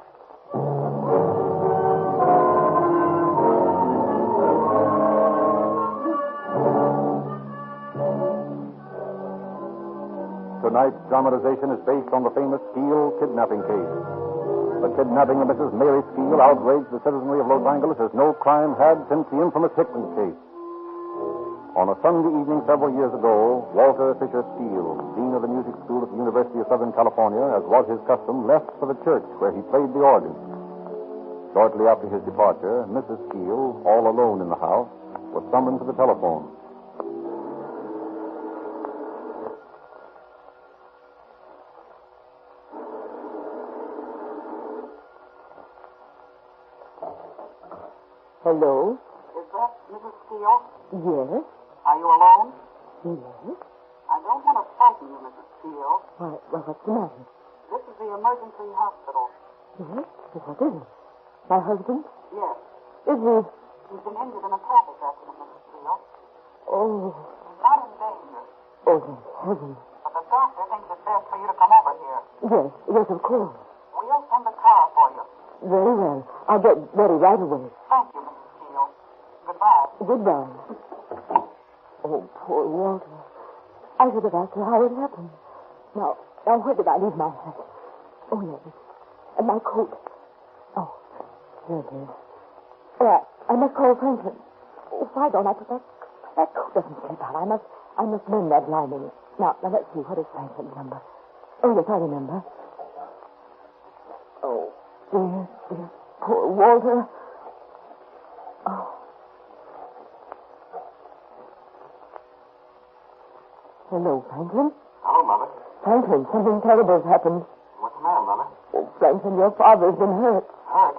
[SPEAKER 17] Tonight's dramatization is based on the famous Skeele Kidnapping case. The kidnapping of Mrs. Mary Skeele outraged the citizenry of Los Angeles as no crime had since the infamous Hickman case. On a Sunday evening several years ago, Walter Fisher Skeele, dean of the music school at the University of Southern California, as was his custom, left for the church where he played the organ. Shortly after his departure, Mrs. Skeele, all alone in the house, was summoned to the telephone.
[SPEAKER 11] Hello?
[SPEAKER 14] Is that Mrs. Skeele?
[SPEAKER 11] Yes?
[SPEAKER 14] Are you alone?
[SPEAKER 11] Yes?
[SPEAKER 14] I don't want to frighten you, Mrs. Skeele.
[SPEAKER 11] Why, well, what's the matter?
[SPEAKER 14] This is the emergency hospital.
[SPEAKER 11] Yes? What is it? My husband?
[SPEAKER 14] Yes.
[SPEAKER 11] Is he?
[SPEAKER 14] He's been injured in a traffic accident, Mrs. Skeele.
[SPEAKER 11] Oh.
[SPEAKER 14] He's not in danger.
[SPEAKER 11] Oh, thank heaven.
[SPEAKER 14] But the doctor thinks it's best for you to come over here.
[SPEAKER 11] Yes, yes, of course.
[SPEAKER 14] We'll send a car for you.
[SPEAKER 11] Very well. I'll get ready right away.
[SPEAKER 14] Thank you, Mrs. Skeele. Goodbye.
[SPEAKER 11] Goodbye. Oh, poor Walter. I should have asked her how it happened. Now, where did I leave my hat? Oh, yes. And my coat. Oh, here it is. I must call Franklin. Oh, why don't I put that coat doesn't slip out. I must mend that lining. Now, let's see. What is Franklin's number? Oh, yes, I remember. Oh, dear. Poor Walter. Oh. Hello, Franklin.
[SPEAKER 14] Hello, Mother.
[SPEAKER 11] Franklin, something terrible has happened.
[SPEAKER 14] What's the matter, Mother?
[SPEAKER 11] Oh, Franklin, your father's been hurt.
[SPEAKER 14] Hurt?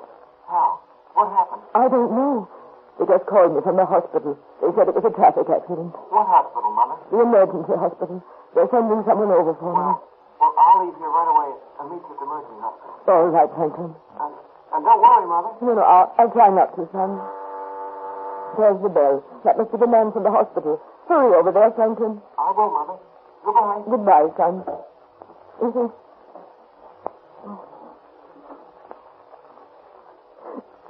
[SPEAKER 14] How? What happened?
[SPEAKER 11] I don't know. They just called me from the hospital. They said it was a traffic accident.
[SPEAKER 14] What hospital, Mother?
[SPEAKER 11] The emergency hospital. They're sending someone over for me.
[SPEAKER 14] Well, I'll leave here right away and meet you at the emergency hospital.
[SPEAKER 11] All right, Franklin.
[SPEAKER 14] And don't worry, Mother.
[SPEAKER 11] No, I'll try not to, son. There's the bell. That must be the man from the hospital. Hurry over there, Franklin.
[SPEAKER 14] I will, Mother. Goodbye.
[SPEAKER 11] Goodbye, son. Is he? Oh.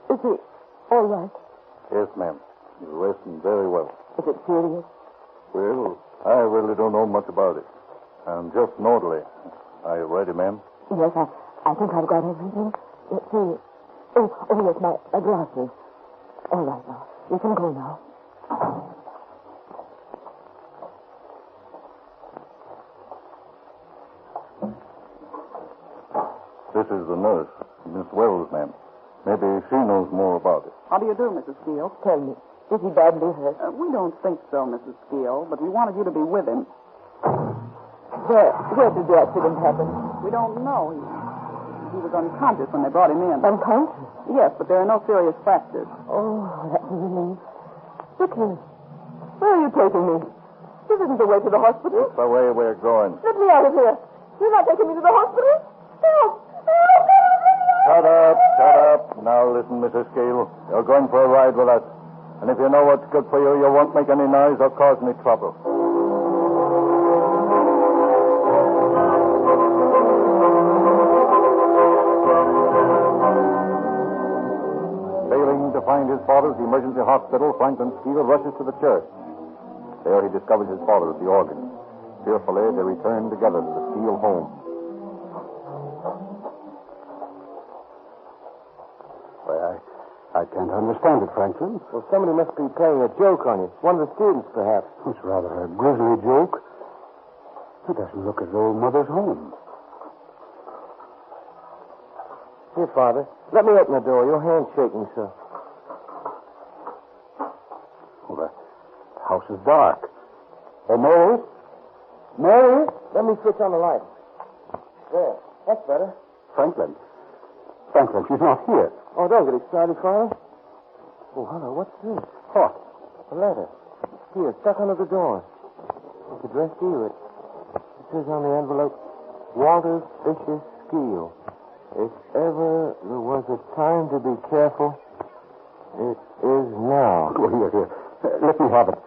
[SPEAKER 11] Is he all right?
[SPEAKER 17] Yes, ma'am. He's resting very well.
[SPEAKER 1] Is it serious?
[SPEAKER 6] Well, I really don't know much about it. I'm just an orderly. Are you ready, ma'am?
[SPEAKER 1] Yes, I think I've got everything. Let's see. Oh, yes, my glasses. All right, now. You can go now.
[SPEAKER 6] This is the nurse, Miss Wells, ma'am. Maybe she knows more about it.
[SPEAKER 16] How do you do, Mrs. Skeele?
[SPEAKER 1] Tell me, is he badly hurt?
[SPEAKER 16] We don't think so, Mrs. Skeele, but we wanted you to be with him.
[SPEAKER 1] Where did the accident happen?
[SPEAKER 16] We don't know. He was unconscious when they brought him in.
[SPEAKER 1] Unconscious?
[SPEAKER 16] Yes, but there are no serious fractures.
[SPEAKER 1] Oh, that's a relief. Look here. Where are you taking me? This isn't the way to the hospital.
[SPEAKER 6] It's the way we're going.
[SPEAKER 1] Let me out of here. You're not taking me to the hospital? Help!
[SPEAKER 6] Shut up. Now listen, Mrs. Skeele. You're going for a ride with us. And if you know what's good for you, you won't make any noise or cause any trouble.
[SPEAKER 17] Failing to find his father at the emergency hospital, Franklin Skeele rushes to the church. There he discovers his father at the organ. Fearfully, they return together to the Skeele home.
[SPEAKER 20] Well, I can't understand it, Franklin.
[SPEAKER 9] Well, somebody must be playing a joke on you. One of the students, perhaps.
[SPEAKER 20] It's rather a grisly joke. It doesn't look as though Mother's home.
[SPEAKER 9] Here, Father. Let me open the door. Your hand's shaking, sir.
[SPEAKER 20] Well, the house is dark. Oh, Mary? Mary?
[SPEAKER 9] Let me switch on the light. There. That's better.
[SPEAKER 20] Franklin, she's not here.
[SPEAKER 9] Oh, don't get excited, Father. Oh, hello. What's this?
[SPEAKER 20] What?
[SPEAKER 9] A letter. Here, stuck under the door. It's addressed to you. It says on the envelope, Walter Fisher Skeele. If ever there was a time to be careful, it is now.
[SPEAKER 20] Oh, here. Let me have it.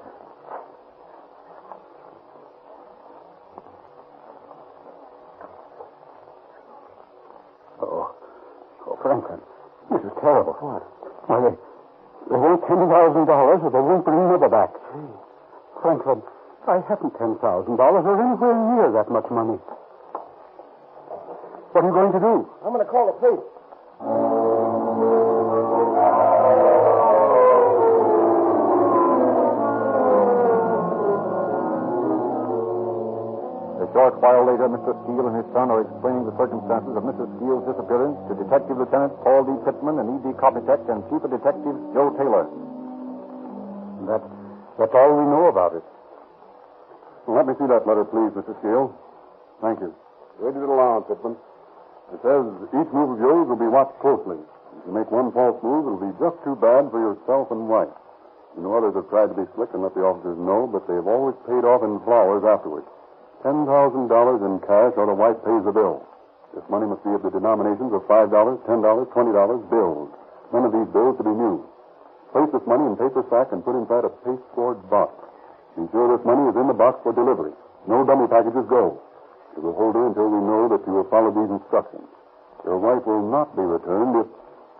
[SPEAKER 20] Oh, Franklin, this is terrible.
[SPEAKER 9] What?
[SPEAKER 20] Why, they want $10,000 or they won't bring Mother back.
[SPEAKER 9] Gee.
[SPEAKER 20] Franklin, I haven't $10,000 or anywhere near that much money. What are you going to do?
[SPEAKER 9] I'm going to call the police.
[SPEAKER 17] A short while later, Mr. Skeele and his son are explaining the circumstances of Mrs. Skeele's disappearance to Detective Lieutenant Paul D. Pittman and E.D. Kopytek and Chief of Detectives Joe Taylor.
[SPEAKER 20] That's all we know about it.
[SPEAKER 12] Well, let me see that letter, please, Mr. Skeele. Thank you.
[SPEAKER 15] Read it aloud, Pittman.
[SPEAKER 12] It says, each move of yours will be watched closely. If you make one false move, it'll be just too bad for yourself and wife. You know, others have tried to be slick and let the officers know, but they've always paid off in flowers afterwards. $10,000 in cash or the wife pays the bill. This money must be of the denominations of $5, $10, $20 bills. None of these bills to be new. Place this money in paper sack and put inside a pasteboard box. Be sure this money is in the box for delivery. No dummy packages go. It will hold her until we know that you have followed these instructions. Your wife will not be returned if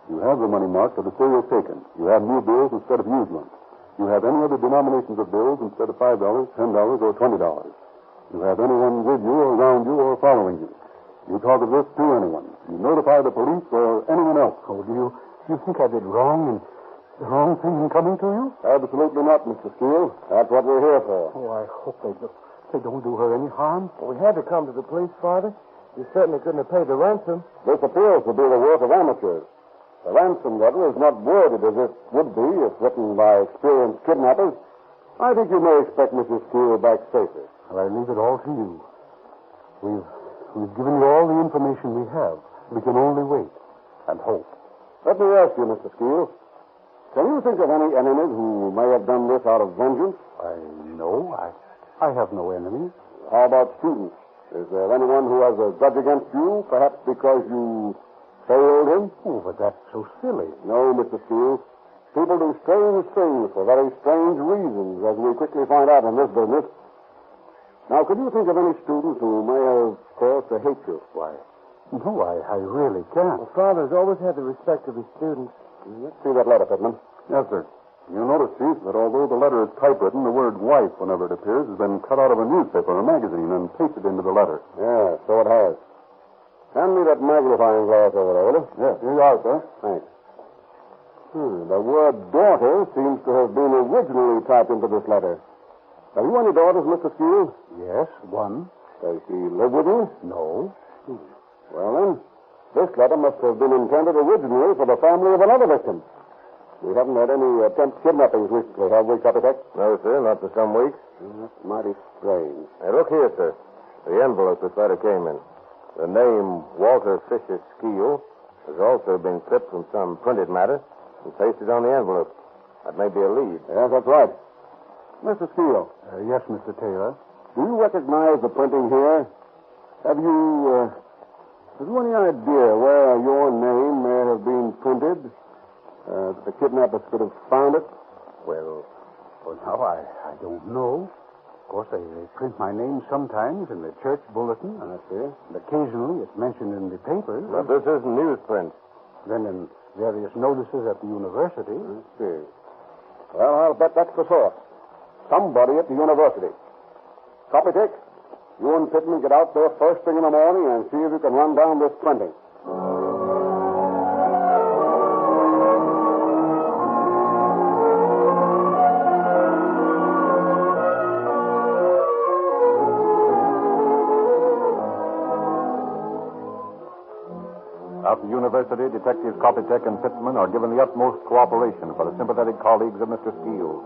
[SPEAKER 12] you have the money marked or the serial taken. You have new bills instead of used ones. You have any other denominations of bills instead of $5, $10, or $20. You have anyone with you or around you or following you. You talk of this to anyone. You notify the police or anyone else.
[SPEAKER 20] Oh, do you think I did wrong and the wrong thing in coming to you?
[SPEAKER 12] Absolutely not, Mr. Skeele. That's what we're here for.
[SPEAKER 20] Oh, I hope they don't do her any harm.
[SPEAKER 9] Well, we had to come to the police, Father. You certainly couldn't have paid the ransom.
[SPEAKER 12] This appears to be the work of amateurs. The ransom letter is not worded as it would be if written by experienced kidnappers. I think you may expect Mrs. Skeele back safely.
[SPEAKER 20] Well, I leave it all to you. We've given you all the information we have. We can only wait and hope.
[SPEAKER 12] Let me ask you, Mr. Skeele, can you think of any enemies who may have done this out of vengeance?
[SPEAKER 20] No, I have no enemies.
[SPEAKER 12] How about students? Is there anyone who has a grudge against you, perhaps because you failed him?
[SPEAKER 20] Oh, but that's so silly.
[SPEAKER 12] No, Mr. Skeele. People do strange things for very strange reasons, as we quickly find out in this business. Now, could you think of any students who may have cause to hate you?
[SPEAKER 20] Why, no, I really can't.
[SPEAKER 9] Well, Father's always had the respect of his students.
[SPEAKER 12] Let's see that letter, Pittman.
[SPEAKER 20] Yes, sir.
[SPEAKER 12] You'll notice, Chief, that although the letter is typewritten, the word wife, whenever it appears, has been cut out of a newspaper or magazine and pasted into the letter.
[SPEAKER 15] Yeah, so it has. Hand me that magnifying glass over there, will you?
[SPEAKER 12] Yes, here you are, sir.
[SPEAKER 15] Thanks. The word daughter seems to have been originally typed into this letter. Have you any daughters, Mr. Skeele?
[SPEAKER 18] Yes, one.
[SPEAKER 15] Does she live with you?
[SPEAKER 18] No.
[SPEAKER 15] Well, then, this letter must have been intended originally for the family of another victim. We haven't had any attempt kidnappings recently, have we, Copytech?
[SPEAKER 10] No, sir, not for some weeks.
[SPEAKER 15] That's mighty strange.
[SPEAKER 10] Hey, look here, sir. The envelope this letter came in. The name Walter Fisher Skeele has also been clipped from some printed matter and pasted on the envelope. That may be a lead.
[SPEAKER 15] Yes, that's right. Mr. Skeele.
[SPEAKER 18] Yes, Mr. Taylor.
[SPEAKER 15] Do you recognize the printing here? Have you any idea where your name may have been printed? That the kidnappers could have found it?
[SPEAKER 18] Well, now I don't know. Of course, they print my name sometimes in the church bulletin.
[SPEAKER 15] I see.
[SPEAKER 18] And occasionally it's mentioned in the papers.
[SPEAKER 10] But this isn't newsprint.
[SPEAKER 18] Then in various notices at the university.
[SPEAKER 15] I see. Well, I'll bet that's the source. Somebody at the university. Copytech, you and Pittman get out there first thing in the morning and see if you can run down this printing.
[SPEAKER 13] At the university, Detectives Copytech and Pittman are given the utmost cooperation by the sympathetic colleagues of Mr. Skeele.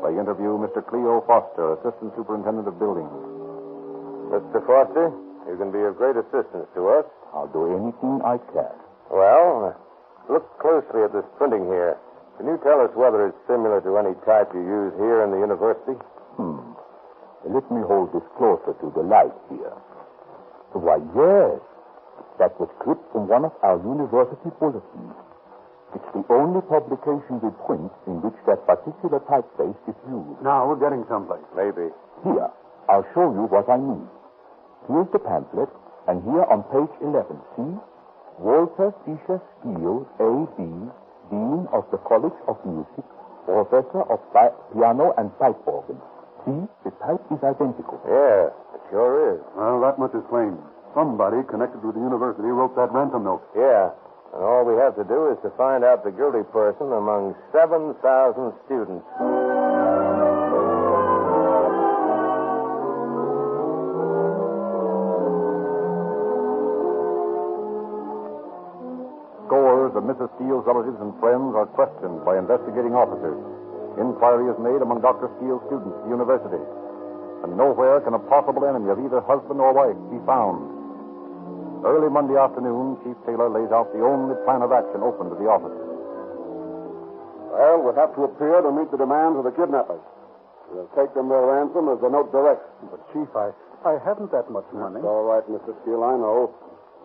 [SPEAKER 13] They interview Mr. Cleo Foster, Assistant Superintendent of Buildings.
[SPEAKER 10] Mr. Foster, you can be of great assistance to us.
[SPEAKER 21] I'll do anything I can.
[SPEAKER 10] Well, look closely at this printing here. Can you tell us whether it's similar to any type you use here in the university?
[SPEAKER 21] Let me hold this closer to the light here. Why, yes. That was clipped from one of our university bulletins. It's the only publication we print in which that particular typeface is used.
[SPEAKER 18] Now we're getting someplace.
[SPEAKER 10] Maybe.
[SPEAKER 21] Here, I'll show you what I mean. Here's the pamphlet, and here on page 11, see? Walter Fisher Skeele, A.B., Dean of the College of Music, Professor of Piano and Pipe Organ. See, the type is identical.
[SPEAKER 10] Yeah, it sure is.
[SPEAKER 12] Well, that much is plain. Somebody connected with the university wrote that ransom note.
[SPEAKER 10] Yeah, and all we have to do is to find out the guilty person among 7,000 students.
[SPEAKER 13] Scores of Mrs. Skeele's relatives and friends are questioned by investigating officers. Inquiry is made among Dr. Skeele's students at the university. And nowhere can a possible enemy of either husband or wife be found. Early Monday afternoon, Chief Taylor lays out the only plan of action open to the officers.
[SPEAKER 15] Well, we'll have to appear to meet the demands of the kidnappers. We'll take them their ransom as the note directs.
[SPEAKER 18] But, Chief, I haven't that much money.
[SPEAKER 15] That's all right, Mr. Skeele, I know.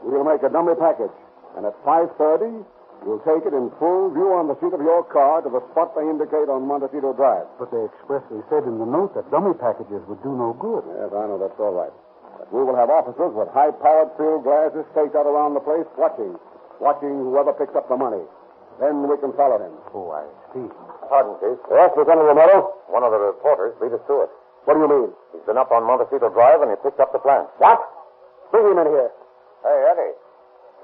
[SPEAKER 15] We'll make a dummy package. And at 5:30, you'll take it in full view on the seat of your car to the spot they indicate on Montecito Drive.
[SPEAKER 18] But they expressly said in the note that dummy packages would do no good.
[SPEAKER 15] Yes, I know, that's all right. But we will have officers with high-powered field glasses staked out around the place watching whoever picks up the money. Then we can follow him.
[SPEAKER 18] Oh, I see.
[SPEAKER 10] Pardon, Chief.
[SPEAKER 15] Yes, Lieutenant Romero?
[SPEAKER 10] One of the reporters beat us to it.
[SPEAKER 15] What do you mean?
[SPEAKER 10] He's been up on Montecito Drive and he picked up the plan.
[SPEAKER 15] What? Bring him in here.
[SPEAKER 10] Hey, Eddie.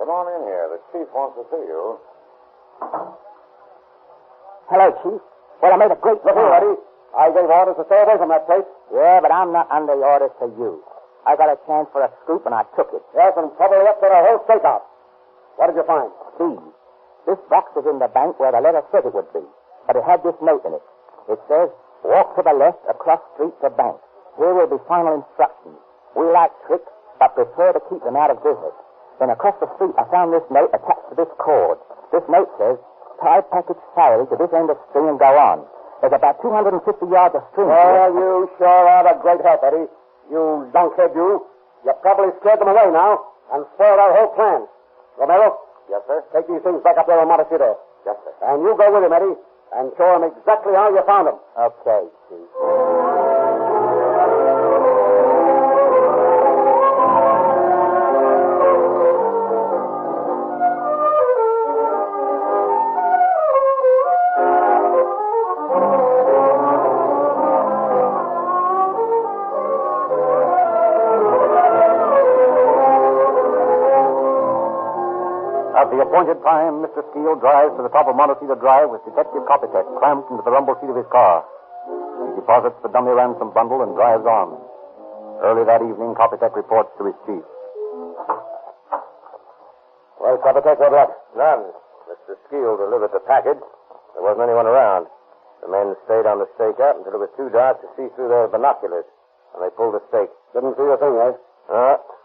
[SPEAKER 10] Come on in here. The chief wants to see you.
[SPEAKER 23] Hello, Chief. Well, I made a great...
[SPEAKER 15] Look here, Eddie. I gave orders to stay away from that place.
[SPEAKER 23] Yeah, but I'm not under orders to you. I got a chance for a scoop, and I took it.
[SPEAKER 15] Yes, and probably upset our whole stakeout. What did you find?
[SPEAKER 23] See, this box was in the bank where the letter said it would be, but it had this note in it. It says, walk to the left across street to bank. Here will be final instructions. We like tricks, but prefer to keep them out of business. Then across the street, I found this note attached to this cord. This note says, tie package salary to this end of string and go on. There's about 250 yards of string.
[SPEAKER 15] Oh, you sure are a great help, Eddie. You lunkhead, you. You probably scared them away now and spoiled our whole plan. Romero?
[SPEAKER 10] Yes, sir?
[SPEAKER 15] Take these things back up there on Montecito.
[SPEAKER 10] Yes, sir.
[SPEAKER 15] And you go with him, Eddie, and show him exactly how you found them.
[SPEAKER 23] Okay, Chief.
[SPEAKER 17] At the appointed time, Mr. Skeele drives to the top of Montecito Drive with Detective Copytek cramped into the rumble seat of his car. He deposits the dummy ransom bundle and drives on. Early that evening, Copytek reports to his chief.
[SPEAKER 8] Well, Copytek, what luck? None. Mr. Skeele delivered the package. There wasn't anyone around. The men stayed on the stakeout until it was too dark to see through their binoculars, and they pulled the stake.
[SPEAKER 18] Didn't see a thing, eh?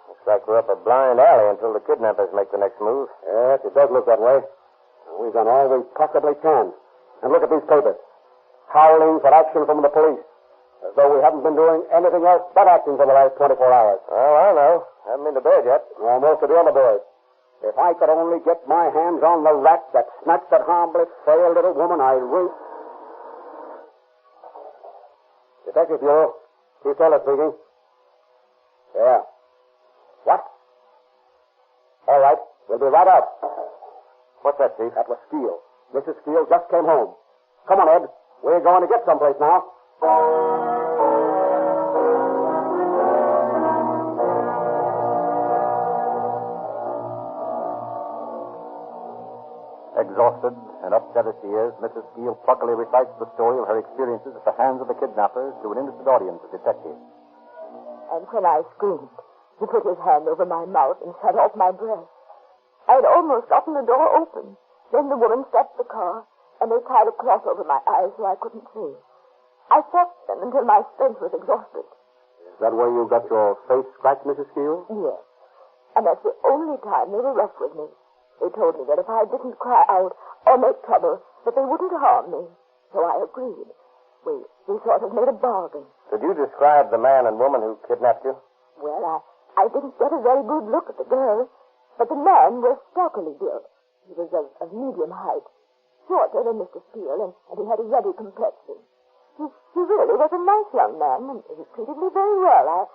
[SPEAKER 8] Looks like we're up a blind alley until the kidnappers make the next move.
[SPEAKER 18] Yes, it does look that way. We've done all we possibly can. And look at these papers. Howling for action from the police. As though we haven't been doing anything else but acting for the last 24 hours.
[SPEAKER 8] Well, I know. Haven't been to bed yet.
[SPEAKER 18] Well, most of the other boys. If I could only get my hands on the rat that snatched that harmless, frail little woman, I'd really... Detective Bureau. Chief Taylor speaking. Yeah. What? All right. We'll be right out.
[SPEAKER 8] What's that, Chief?
[SPEAKER 18] That was Skeele. Mrs. Skeele just came home. Come on, Ed. We're going to get someplace now.
[SPEAKER 17] Exhausted and upset as she is, Mrs. Skeele pluckily recites the story of her experiences at the hands of the kidnappers to an interested audience of detectives.
[SPEAKER 1] And when I screamed, he put his hand over my mouth and shut off my breath. I'd almost gotten the door open. Then the woman stopped the car, and they tied a cloth over my eyes so I couldn't see. I fought them until my strength was exhausted.
[SPEAKER 18] Is that where you got your face scratched, Mrs. Skeele?
[SPEAKER 1] Yes. And that's the only time they were rough with me. They told me that if I didn't cry out or make trouble, that they wouldn't harm me. So I agreed. We sort of made a bargain.
[SPEAKER 8] Could you describe the man and woman who kidnapped you?
[SPEAKER 1] Well, I didn't get a very good look at the girl, but the man was stockily built. He was of medium height, shorter than Mr. Skeele, and he had a ruddy complexion. He really was a nice young man, and he treated me very well.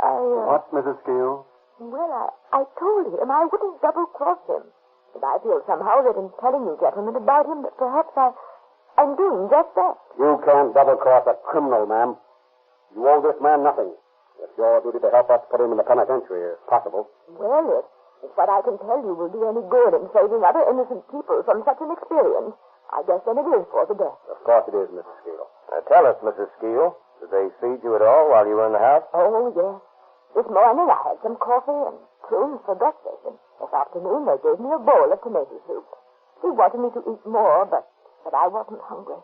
[SPEAKER 17] What, Mrs. Skeele?
[SPEAKER 1] Well, I told him I wouldn't double-cross him. But I feel somehow that in telling you gentlemen about him, that perhaps I'm doing just that.
[SPEAKER 18] You can't double-cross a criminal, ma'am. You owe this man nothing. It's your duty to help us put him in the penitentiary, if possible.
[SPEAKER 1] Well, if what I can tell you will do any good in saving other innocent people from such an experience, I guess then it is for the best.
[SPEAKER 18] Of course it is, Mrs. Skeele.
[SPEAKER 8] Tell us, Mrs. Skeele, did they feed you at all while you were in the house?
[SPEAKER 1] Oh, yes. This morning I had some coffee and prunes for breakfast, and this afternoon they gave me a bowl of tomato soup. They wanted me to eat more, but I wasn't hungry.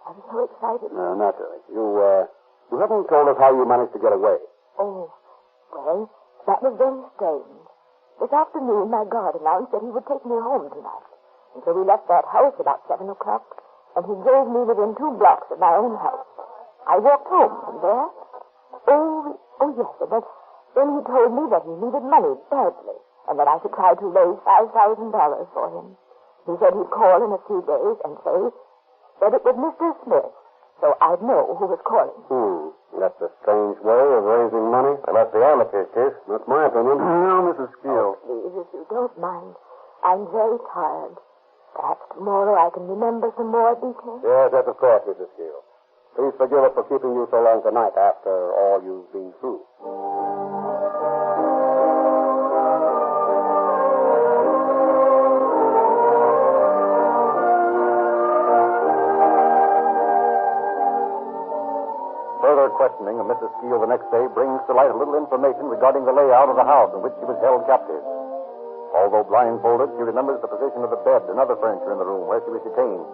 [SPEAKER 1] I was so excited.
[SPEAKER 18] No, naturally. You haven't told us how you managed to get away.
[SPEAKER 1] Oh, well, that was very strange. This afternoon my guard announced that he would take me home tonight. And so we left that house about 7 o'clock, and he drove me within 2 blocks of my own house. I walked home from there. Oh, yes, and then he told me that he needed money badly, and that I should try to raise $5,000 for him. He said he'd call in a few days and say that it was Mr. Smith, so I'd know who was calling.
[SPEAKER 18] That's a strange way of raising money.
[SPEAKER 8] They must be amateurs, Chief.
[SPEAKER 18] That's my opinion.
[SPEAKER 17] No, Mrs. Skeele.
[SPEAKER 1] Oh, please, if you don't mind. I'm very tired. Perhaps tomorrow I can remember some more details.
[SPEAKER 18] Yes, that's of course, Mrs. Skeele. Please forgive us for keeping you so long tonight after all you've been through.
[SPEAKER 17] Further questioning of Mrs. Skeele the next day brings to light a little information regarding the layout of the house in which she was held captive. Although blindfolded, she remembers the position of the bed and other furniture in the room where she was detained.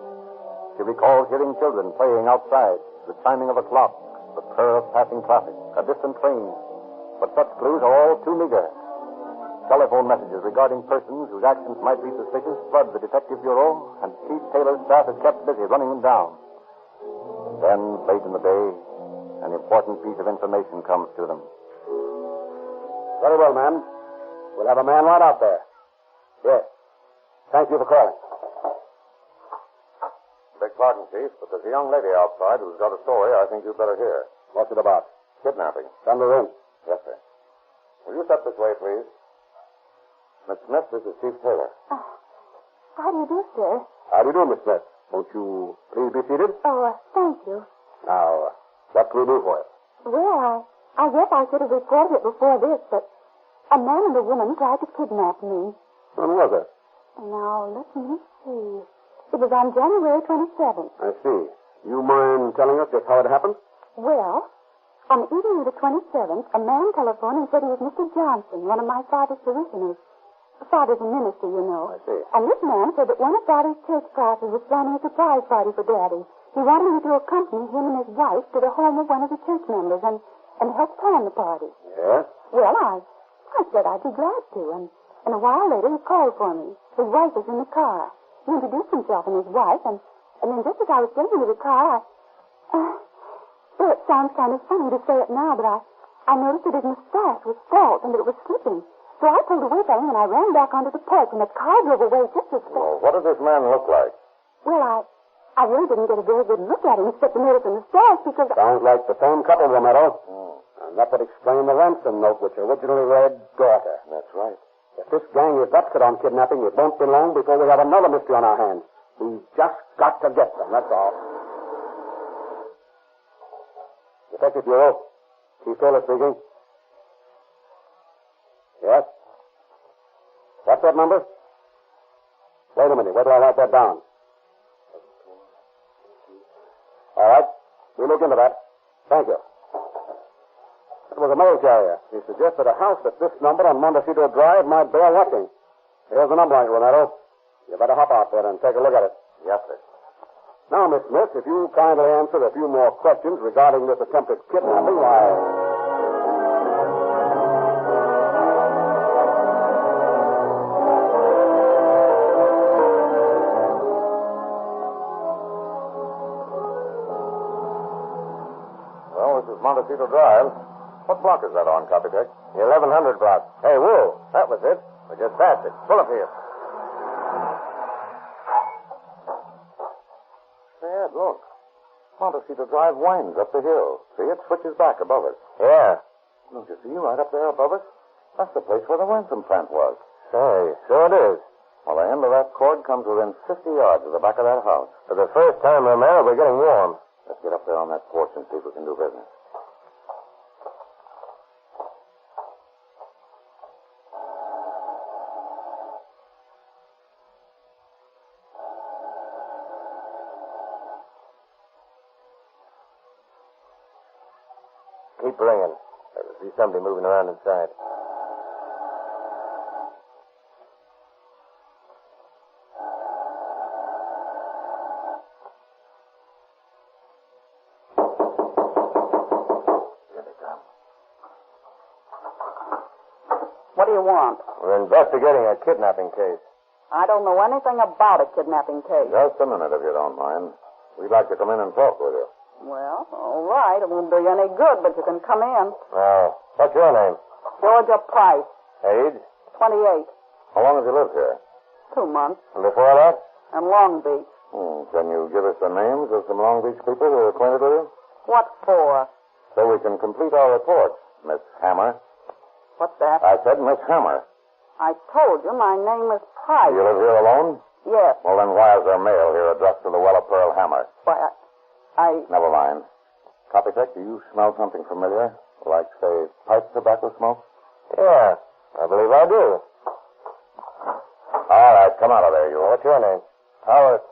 [SPEAKER 17] She recalls hearing children playing outside, the chiming of a clock, the purr of passing traffic, a distant train. But such clues are all too meager. Telephone messages regarding persons whose actions might be suspicious flood the Detective Bureau, and Chief Taylor's staff is kept busy running them down. Then, late in the day, an important piece of information comes to them.
[SPEAKER 18] Very well, ma'am. We'll have a man right out there. Yes. Thank you for calling.
[SPEAKER 12] Beg pardon, Chief, but there's a young lady outside who's got a story I think you'd better hear.
[SPEAKER 18] What's it about?
[SPEAKER 12] Kidnapping.
[SPEAKER 18] Send her in.
[SPEAKER 12] Yes, sir. Will you step this way, please? Miss Smith, this is Chief Taylor.
[SPEAKER 4] How do you do, sir?
[SPEAKER 18] How do you do, Miss Smith? Won't you please be seated?
[SPEAKER 4] Oh, thank you.
[SPEAKER 18] Now, what can we do for you?
[SPEAKER 4] Well, I guess I should have reported it before this, but a man and a woman tried to kidnap me.
[SPEAKER 18] When was it?
[SPEAKER 1] Now, let me see. It was on January 27th.
[SPEAKER 18] I see. You mind telling us just how it happened?
[SPEAKER 1] Well, on the evening of the 27th, a man telephoned and said he was Mr. Johnson, one of my father's parishioners. Father's a minister, you know.
[SPEAKER 18] I see.
[SPEAKER 1] And this man said that one of Father's church classes was planning a surprise party for Daddy. He wanted me to accompany him and his wife to the home of one of the church members and help plan the party.
[SPEAKER 18] Yes?
[SPEAKER 1] Well, I said I'd be glad to, and a while later he called for me. His wife was in the car. He introduced himself and his wife, and then just as I was getting into the car, well, it sounds kind of funny to say it now, but I noticed that his mustache was false and that it was slipping. So I pulled away from him and I ran back onto the porch, and the car drove away just as fast.
[SPEAKER 10] Well, what did this man look like?
[SPEAKER 1] Well, I really didn't get a very good look at him except to notice the mustache because...
[SPEAKER 18] Sounds like the same couple, Romero. And that would explain the ransom note which originally read, daughter.
[SPEAKER 10] That's right.
[SPEAKER 18] If this gang is up on kidnapping, it won't be long before we have another mystery on our hands. We've just got to get them, that's all. Detective Bureau. Chief Taylor speaking. Yes? What's that number? Wait a minute. Wait till I write that down. All right. We'll look into that. Thank you. It was a mail carrier. He suggested a house at this number on Montecito Drive might bear watching. Here's the number on it, Romero. You better hop out there and take a look at it.
[SPEAKER 10] Yes, sir.
[SPEAKER 18] Now, Miss Smith, if you kindly answer a few more questions regarding this attempted kidnapping, why...
[SPEAKER 10] Montecito Drive. What block is that on, Copytech?
[SPEAKER 18] The 1100 block. Hey, whoa, that was it. We just passed it. Pull up here.
[SPEAKER 10] Ed, look. Montecito Drive winds up the hill. See, it switches back above us.
[SPEAKER 18] Yeah.
[SPEAKER 10] Don't you see right up there above us? That's the place where the ransom plant was.
[SPEAKER 18] Say, so it is.
[SPEAKER 10] Well, the end of that cord comes within 50 yards of the back of that house.
[SPEAKER 18] For the first time, Romero, we're getting warm.
[SPEAKER 10] Let's get up there on that porch and see if we can do business.
[SPEAKER 18] Keep ringing. I can see somebody moving around inside.
[SPEAKER 16] What do you want?
[SPEAKER 18] We're investigating a kidnapping case.
[SPEAKER 16] I don't know anything about a kidnapping case.
[SPEAKER 10] Just a minute, if you don't mind. We'd like to come in and talk with you.
[SPEAKER 16] Well, all right. It won't do you any good, but you can come in.
[SPEAKER 18] What's your name?
[SPEAKER 16] Georgia Price.
[SPEAKER 18] Age?
[SPEAKER 16] 28.
[SPEAKER 10] How long have you lived here?
[SPEAKER 16] 2 months.
[SPEAKER 18] And before that?
[SPEAKER 16] In Long Beach.
[SPEAKER 10] Can you give us the names of some Long Beach people who are acquainted with you?
[SPEAKER 16] What for?
[SPEAKER 10] So we can complete our report, Miss Hammer.
[SPEAKER 16] What's that?
[SPEAKER 10] I said Miss Hammer.
[SPEAKER 16] I told you my name is Price.
[SPEAKER 10] You live here alone?
[SPEAKER 16] Yes.
[SPEAKER 10] Well, then why is there mail here addressed to the Well of Pearl Hammer?
[SPEAKER 16] Why,
[SPEAKER 10] Never mind. Copytech, do you smell something familiar? Like, say, pipe tobacco smoke?
[SPEAKER 18] Yeah, I believe I do.
[SPEAKER 10] All right, come out of there, you.
[SPEAKER 18] What's your name? Howard.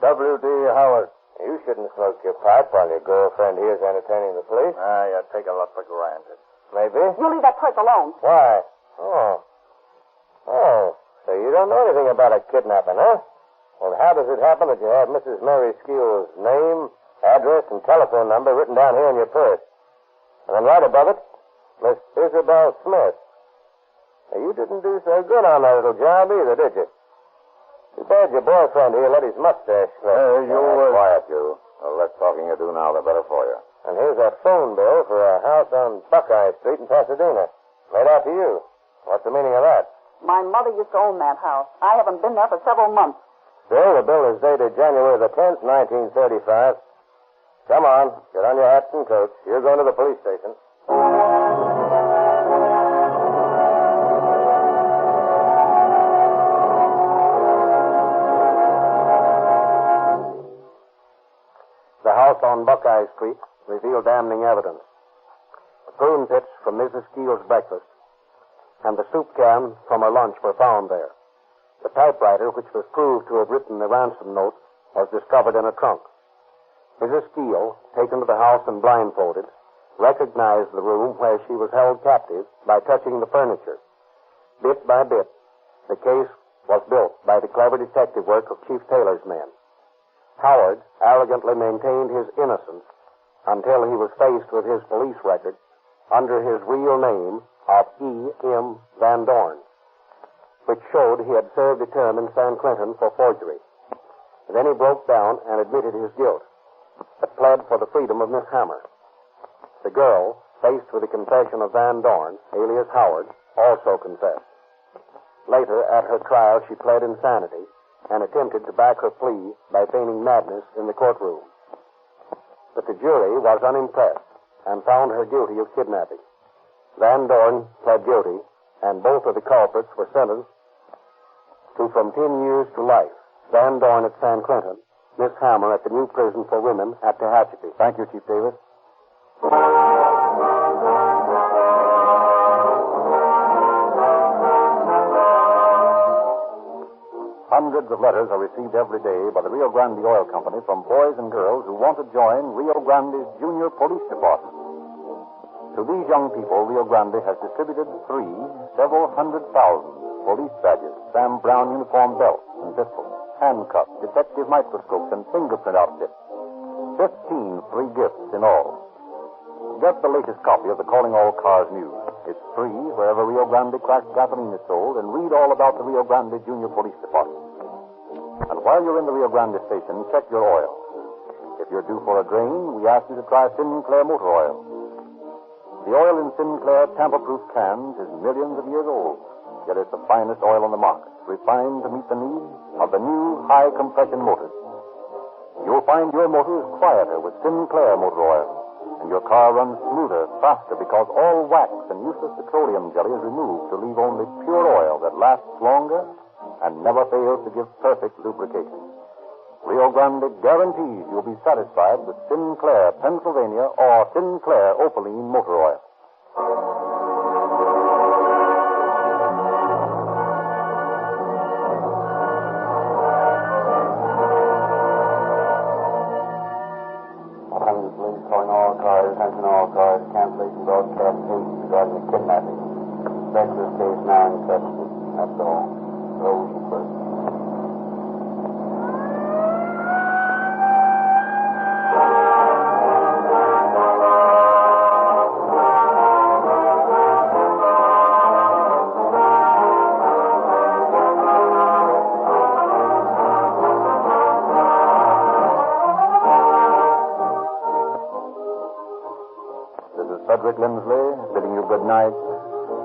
[SPEAKER 18] W.D. Howard. You shouldn't smoke your pipe while your girlfriend here's entertaining the police.
[SPEAKER 10] You take a lot for granted.
[SPEAKER 18] Maybe.
[SPEAKER 16] You leave that pipe alone.
[SPEAKER 18] Why? So you don't know anything about a kidnapping, huh? Well, how does it happen that you have Mrs. Mary Skeele's name, address, and telephone number written down here in your purse? And then right above it, Miss Isabel Smith. Now, you didn't do so good on that little job either, did you? Too bad your boyfriend here let his mustache slip.
[SPEAKER 10] Quiet, you. The less talking you do now, the better for you.
[SPEAKER 18] And here's a phone bill for a house on Buckeye Street in Pasadena. Made out to you. What's the meaning of that?
[SPEAKER 16] My mother used to own that house. I haven't been there for several months.
[SPEAKER 18] Still, the bill is dated January the 10th, 1935. Come on, get on your hats and coats. You're going to the police station. The house on Buckeye Street revealed damning evidence. The prune pits from Mrs. Skeele's breakfast and the soup can from her lunch were found there.
[SPEAKER 8] The typewriter, which was proved to have written the ransom note, was discovered in a trunk. Mrs. Skeele, taken to the house and blindfolded, recognized the room where she was held captive by touching the furniture. Bit by bit, the case was built by the clever detective work of Chief Taylor's men. Howard arrogantly maintained his innocence until he was faced with his police record under his real name of E.M. Van Dorn, which showed he had served a term in San Quentin for forgery. Then he broke down and admitted his guilt, but pled for the freedom of Miss Hammer. The girl, faced with the confession of Van Dorn, alias Howard, also confessed. Later, at her trial, she pled insanity and attempted to back her plea by feigning madness in the courtroom. But the jury was unimpressed and found her guilty of kidnapping. Van Dorn pled guilty, and both of the culprits were sentenced to from 10 years to life. Van Dorn at San Quentin, Miss Hammer at the new prison for women at Tehachapi.
[SPEAKER 17] Thank you, Chief Davis. Hundreds of letters are received every day by the Rio Grande Oil Company from boys and girls who want to join Rio Grande's Junior Police Department. To these young people, Rio Grande has distributed several 100,000 police badges, Sam Brown uniform belts and pistols, handcuffs, detective microscopes, and fingerprint outfits. 15 free gifts in all. Get the latest copy of the Calling All Cars news. It's free wherever Rio Grande cracked gasoline is sold, and read all about the Rio Grande Junior Police Department. And while you're in the Rio Grande station, check your oil. If you're due for a drain, we ask you to try Sinclair motor oil. The oil in Sinclair tamper-proof cans is millions of years old, yet it's the finest oil on the market, refined to meet the needs of the new high-compression motors. You'll find your motor is quieter with Sinclair motor oil, and your car runs smoother, faster, because all wax and useless petroleum jelly is removed to leave only pure oil that lasts longer and never fails to give perfect lubrication. Rio Grande guarantees you'll be satisfied with Sinclair, Pennsylvania, or Sinclair Opaline motor oil.
[SPEAKER 21] Police calling all cars, attention all cars, cancellation broadcast 8 regarding the kidnapping. Speculative case now in custody. That's all. Those first.
[SPEAKER 17] Frederick Lindsley, bidding you good night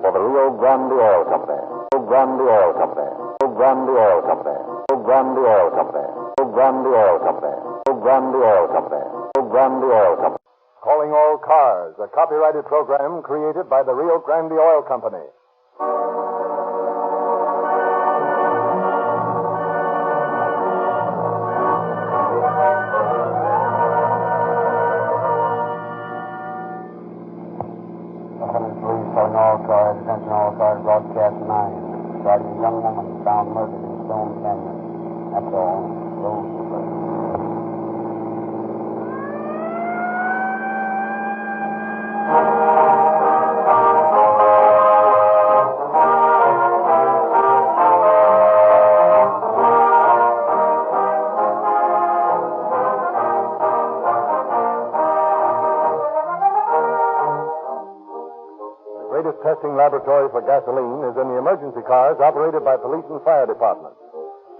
[SPEAKER 17] for the Rio Grande Oil Company. Rio Grande Oil Company. Rio Grande Oil Company. Rio Grande Oil Company. Rio Grande Oil Company. Rio Grande Oil Company. Rio Grande Oil Company.
[SPEAKER 6] Calling All Cars, a copyrighted program created by the Rio Grande Oil Company.
[SPEAKER 21] Calling all cars, attention all cars, broadcast 9. Regarding a young woman found murdered in Stone Canyon. That's all. Those were first.
[SPEAKER 6] Testing laboratory for gasoline is in the emergency cars operated by police and fire departments.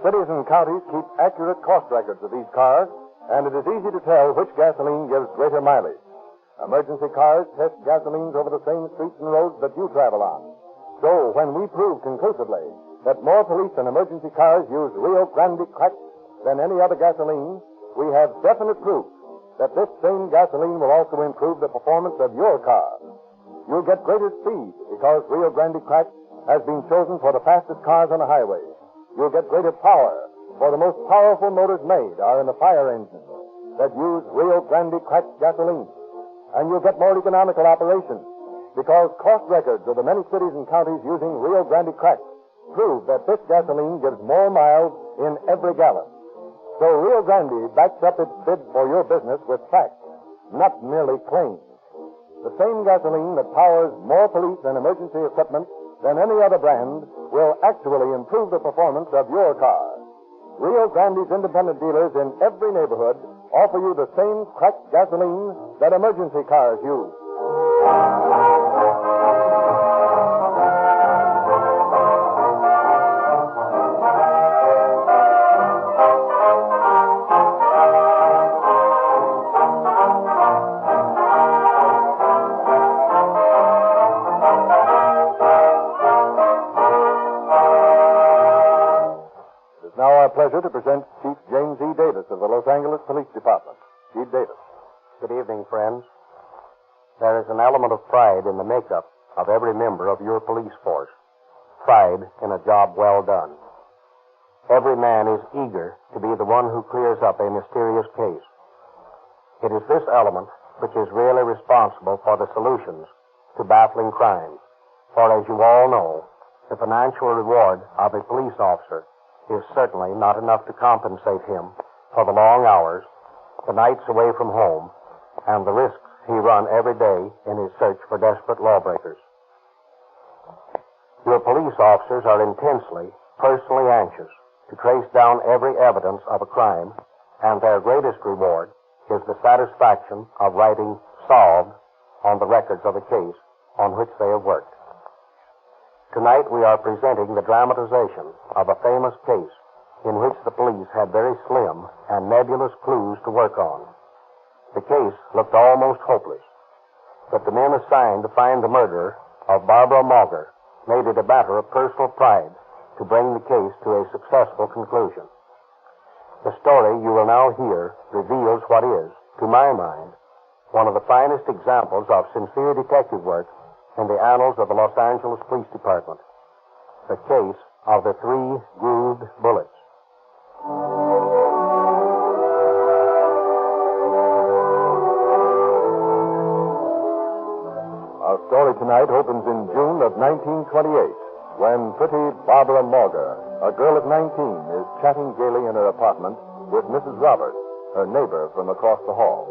[SPEAKER 6] Cities and counties keep accurate cost records of these cars, and it is easy to tell which gasoline gives greater mileage. Emergency cars test gasolines over the same streets and roads that you travel on. So, when we prove conclusively that more police and emergency cars use Rio Grande cracked than any other gasoline, we have definite proof that this same gasoline will also improve the performance of your car. You'll get greater speed because Rio Grande Cracked has been chosen for the fastest cars on the highway. You'll get greater power, for the most powerful motors made are in the fire engines that use Rio Grande Cracked gasoline. And you'll get more economical operation because cost records of the many cities and counties using Rio Grande Cracked
[SPEAKER 17] prove that this gasoline gives more miles in every gallon. So Rio Grande backs up its bid for your business with facts, not merely claims. The same gasoline that powers more police and emergency equipment than any other brand will actually improve the performance of your car. Rio Grande's independent dealers in every neighborhood offer you the same cracked gasoline that emergency cars use. Pleasure to present Chief James E. Davis of the Los Angeles Police Department. Chief Davis.
[SPEAKER 8] Good evening, friends. There is an element of pride in the makeup of every member of your police force. Pride in a job well done. Every man is eager to be the one who clears up a mysterious case. It is this element which is really responsible for the solutions to baffling crimes. For as you all know, the financial reward of a police officer is certainly not enough to compensate him for the long hours, the nights away from home, and the risks he runs every day in his search for desperate lawbreakers. Your police officers are intensely, personally anxious to trace down every evidence of a crime, and their greatest reward is the satisfaction of writing solved on the records of a case on which they have worked. Tonight we are presenting the dramatization of a famous case in which the police had very slim and nebulous clues to work on. The case looked almost hopeless, but the men assigned to find the murderer of Barbara Mauger made it a matter of personal pride to bring the case to a successful conclusion. The story you will now hear reveals what is, to my mind, one of the finest examples of sincere detective work in the annals of the Los Angeles Police Department. The case of the 3 grooved bullets.
[SPEAKER 17] Our story tonight opens in June of 1928, when pretty Barbara Mauger, a girl of 19, is chatting gaily in her apartment with Mrs. Roberts, her neighbor from across the hall.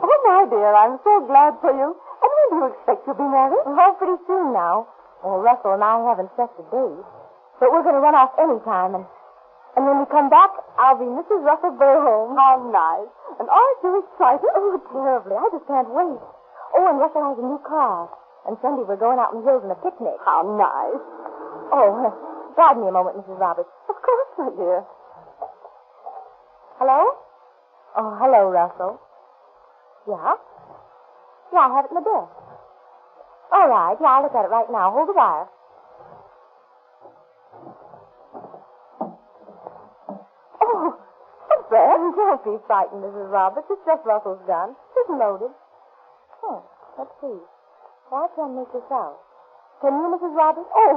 [SPEAKER 1] Oh, my dear, I'm so glad for you. And when do you expect you'll be married? Oh, pretty soon now. Well, Russell and I haven't set the date. But we're going to run off any time, and when we come back, I'll be Mrs. Russell Burholm. How nice. And aren't you excited? Oh, terribly. I just can't wait. Oh, and Russell has a new car. And Sunday we're going out in the hills on a picnic. How nice. Oh, pardon me a moment, Mrs. Roberts. Of course, my dear. Hello? Oh, hello, Russell. Yeah? Yeah, I have it in the desk. All right. Yeah, I'll look at it right now. Hold the wire. Oh, what's that? Don't be frightened, Mrs. Roberts. It's just Russell's gun. It's loaded. Oh, let's see. Well, I can't make this out. Can you, Mrs. Roberts? Oh,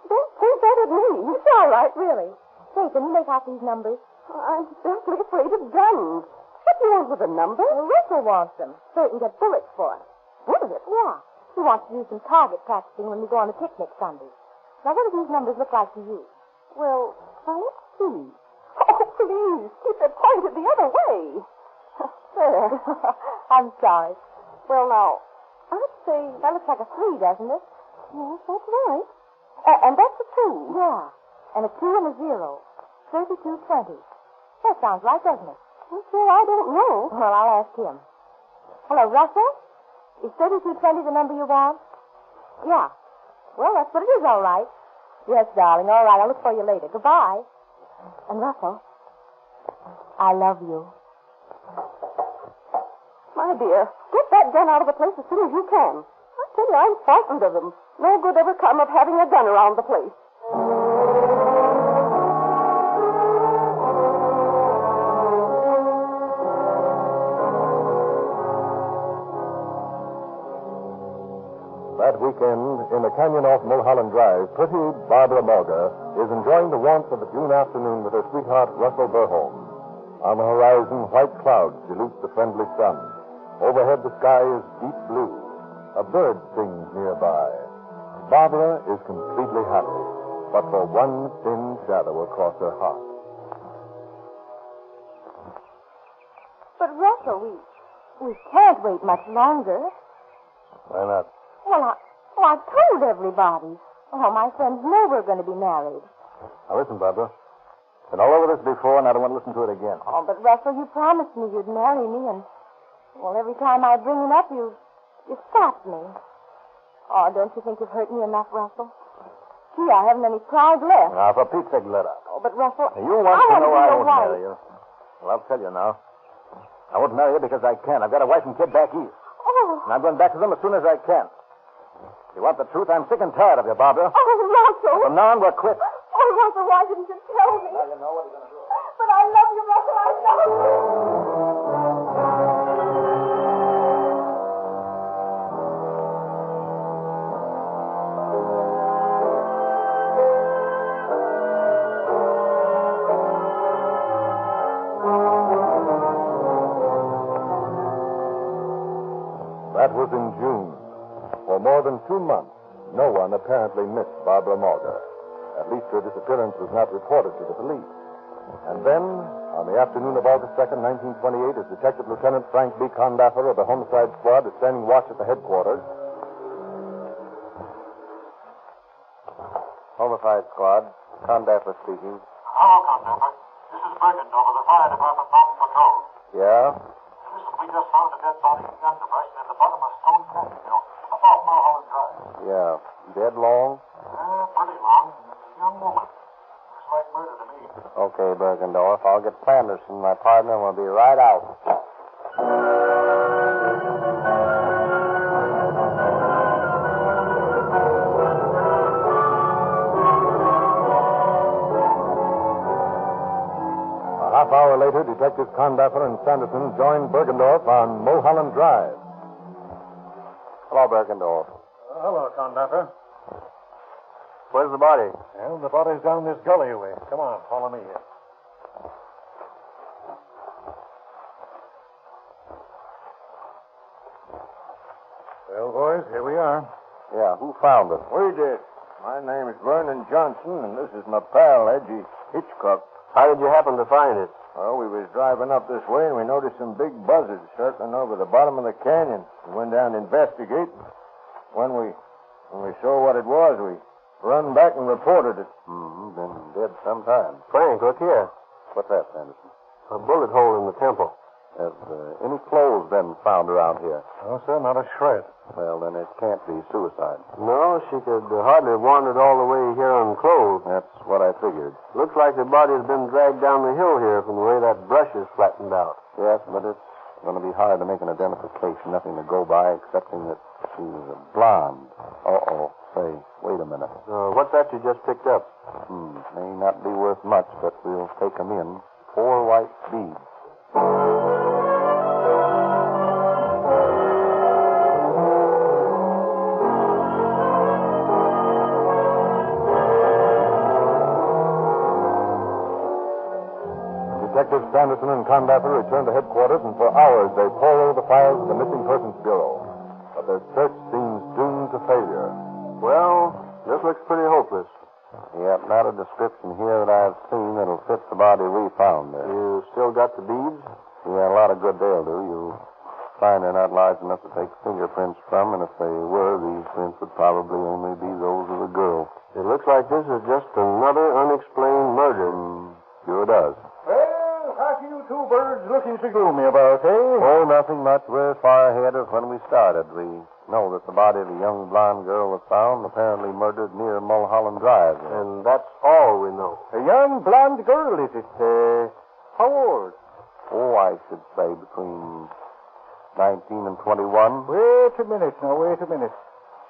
[SPEAKER 1] don't point that at me. It's all right, really. Say, can you make out these numbers? I'm simply afraid of guns. What do you want with a number? Well, Russell wants them, so he can get bullets for it. Bullets? Yeah. He wants to do some target practicing when we go on a picnic Sunday. Now, what do these numbers look like to you? Well, let's see. Oh, please, keep it pointed the other way. There. I'm sorry. Well, now, I'd say that looks like a 3, doesn't it? Yes, that's right. And that's a 2. Yeah. And a 2 and a 0. 3220. That sounds right, doesn't it? Well, I don't know. Well, I'll ask him. Hello, Russell? Is 3220 the number you want? Yeah. Well, that's what it is, all right. Yes, darling, all right. I'll look for you later. Goodbye. And, Russell, I love you. My dear, get that gun out of the place as soon as you can. I tell you, I'm frightened of them. No good ever come of having a gun around the place.
[SPEAKER 17] That weekend, in the canyon off Mulholland Drive, pretty Barbara Mauger is enjoying the warmth of a June afternoon with her sweetheart, Russell Burholm. On the horizon, white clouds dilute the friendly sun. Overhead, the sky is deep blue. A bird sings nearby. Barbara is completely happy.
[SPEAKER 10] but for one thin shadow across her heart.
[SPEAKER 1] But, Russell, we can't wait much longer.
[SPEAKER 10] Why not?
[SPEAKER 1] Well, I told everybody. All my friends know we're going to be married.
[SPEAKER 10] Now, listen, Barbara. Been all over this before, and I don't want to listen to it again.
[SPEAKER 1] Oh, but, Russell, you promised me you'd marry me, and, well, every time I bring it up, you stop me. Oh, don't you think you've hurt me enough, Russell? Gee, I haven't any pride left.
[SPEAKER 10] Now, for Pete's sake, let up.
[SPEAKER 1] Oh, but, Russell,
[SPEAKER 10] Now, you want to know
[SPEAKER 1] I
[SPEAKER 10] I won't
[SPEAKER 1] wife.
[SPEAKER 10] marry you. Well, I'll tell you now. I won't marry you because I can. I've got a wife and kid back east.
[SPEAKER 1] Oh.
[SPEAKER 10] And I'm going back to them as soon as I can. If you want the truth, I'm sick and tired of you, Barbara.
[SPEAKER 1] Oh, Russell.
[SPEAKER 10] From now on, we're quits.
[SPEAKER 1] Oh, Russell, why didn't you tell me?
[SPEAKER 10] Now you know what you're going to do.
[SPEAKER 1] But I love you, Russell. I love you.
[SPEAKER 10] That was in June. For more than 2 months, no one apparently missed Barbara Morgan. At least her disappearance was not reported to the police. And then, on the afternoon of August 2nd, 1928, as Detective Lieutenant Frank B. Condaffer of the Homicide Squad is standing watch at the headquarters. Homicide Squad, Condaffer speaking.
[SPEAKER 14] Hello, Condaffer. This is Bergen over the fire department mountain patrol.
[SPEAKER 10] Yeah?
[SPEAKER 14] Listen, we just found a dead body in the underbrush near the bottom of Stone Canyon, up off Mulholland Drive.
[SPEAKER 10] Yeah. Dead long?
[SPEAKER 14] Pretty long. Young woman. Looks like murder to me.
[SPEAKER 8] Okay, Bergendorf. I'll get Sanderson, my partner, and we'll be right out.
[SPEAKER 10] A half hour later, Detectives Condaffer and Sanderson joined Bergendorf on Mulholland Drive.
[SPEAKER 8] Hello, Bergendorf.
[SPEAKER 6] Hello, Condaffer.
[SPEAKER 8] Where's the body?
[SPEAKER 6] Well, the body's down this gully way. Come on, follow me here. Well, boys, here we are.
[SPEAKER 8] Yeah, who found it?
[SPEAKER 10] We did. My name is Vernon Johnson, and this is my pal, Edgy Hitchcock.
[SPEAKER 8] How did you happen to find it?
[SPEAKER 10] Well, we was driving up this way, and we noticed some big buzzards circling over the bottom of the canyon. We went down to investigate. When we saw what it was, we run back and reported it.
[SPEAKER 8] Been dead some time. Frank, look here. What's that, Sanderson? A bullet hole in the temple. Have any clothes been found around here?
[SPEAKER 6] No, sir, not a shred.
[SPEAKER 8] Well, then it can't be suicide. No, she could hardly have wandered all the way here unclothed. That's what I figured. Looks like the body has been dragged down the hill here from the way that brush is flattened out. Yes, but it's going to be hard to make an identification. Nothing to go by excepting that she's a blonde. Uh-oh. Say, wait a minute. What's that you just picked up? May not be worth much, but we'll take them in. 4 white beads.
[SPEAKER 10] Detectives Sanderson and Condaffer returned to headquarters, and for hours they pored over the files of the Missing Persons Bureau. But their search seems doomed to failure.
[SPEAKER 8] Well, this looks pretty hopeless. Yep, not a description here that I've seen that'll fit the body we found there. You still got the beads? Yeah, a lot of good they'll do. You'll find they're not large enough to take fingerprints from, and if they were, these prints would probably only be those of a girl. It looks like this is just another unexplained murder. Sure does.
[SPEAKER 6] Well, what are you two birds looking so gloomy about, eh?
[SPEAKER 8] Oh, nothing much. We're far ahead of when we started. We know that the body of a young blonde girl was found, apparently murdered near Mulholland Drive. And that's all we know.
[SPEAKER 6] A young blonde girl, is it? How old?
[SPEAKER 8] Oh, I should say between 19 and 21.
[SPEAKER 6] Wait a minute now, wait a minute.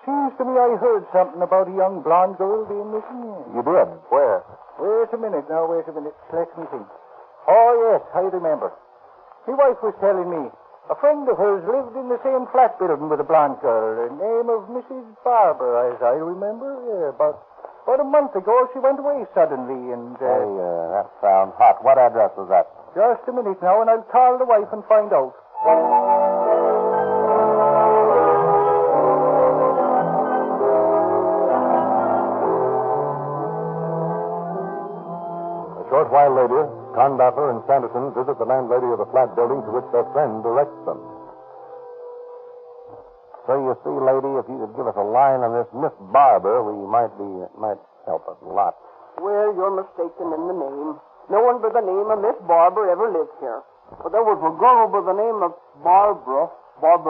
[SPEAKER 6] Seems to me I heard something about a young blonde girl being missing.
[SPEAKER 8] You did? Where?
[SPEAKER 6] Wait a minute now, wait a minute. Let me think. Oh, yes, I remember. My wife was telling me a friend of hers lived in the same flat building with a blonde girl, the name of Mrs. Barber, as I remember. Yeah, about a month ago, she went away suddenly, and...
[SPEAKER 8] Hey, that sounds hot. What address was that?
[SPEAKER 6] Just a minute now, and I'll call the wife and find out. But while later, Conbacker and Sanderson visit the landlady of the flat building to which their friend directs them.
[SPEAKER 10] So you see, lady, if you could give us a line on this Miss Barber, it might help us a lot.
[SPEAKER 7] Well, you're mistaken in the name. No one by the name of Miss Barber ever lived here. But there was a girl by the name of Barbara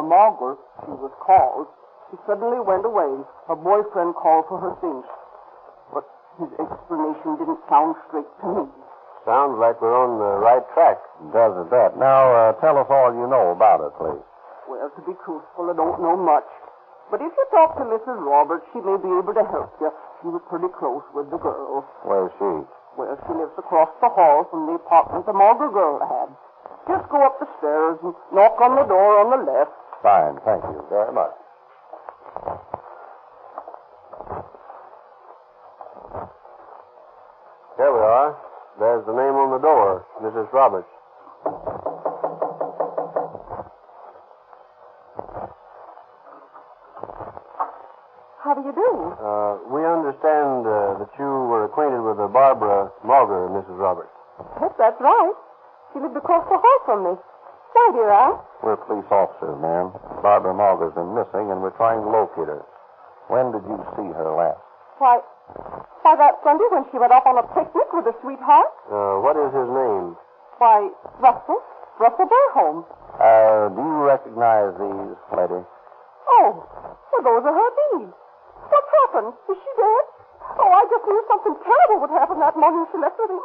[SPEAKER 7] Margaret, she was called. She suddenly went away. Her boyfriend called for her things. But his explanation didn't sound straight to me.
[SPEAKER 10] Sounds like we're on the right track. Doesn't that? Now, tell us all you know about it, please.
[SPEAKER 7] Well, to be truthful, I don't know much. But if you talk to Mrs. Roberts, she may be able to help you. She was pretty close with the girl.
[SPEAKER 10] Where's she?
[SPEAKER 7] Well, she lives across the hall from the apartment the Margaret girl had. Just go up the stairs and knock on the door on the left.
[SPEAKER 10] Fine, thank you very much. Here we are. There's the name on the door, Mrs. Roberts.
[SPEAKER 1] How do you do?
[SPEAKER 10] We understand that you were acquainted with Barbara Margaret, Mrs. Roberts.
[SPEAKER 1] Yes, that's right. She lived across the hall from me. Why, dear Al?
[SPEAKER 10] We're police officers, ma'am. Barbara Margaret's been missing, and we're trying to locate her. When did you see her last?
[SPEAKER 1] Why, that Sunday when she went off on a picnic with her sweetheart.
[SPEAKER 10] What is his name?
[SPEAKER 1] Why, Russell Burholm.
[SPEAKER 10] Do you recognize these, lady?
[SPEAKER 1] Oh, well, those are her beads. What's happened? Is she dead? Oh, I just knew something terrible would happen that morning she left with him.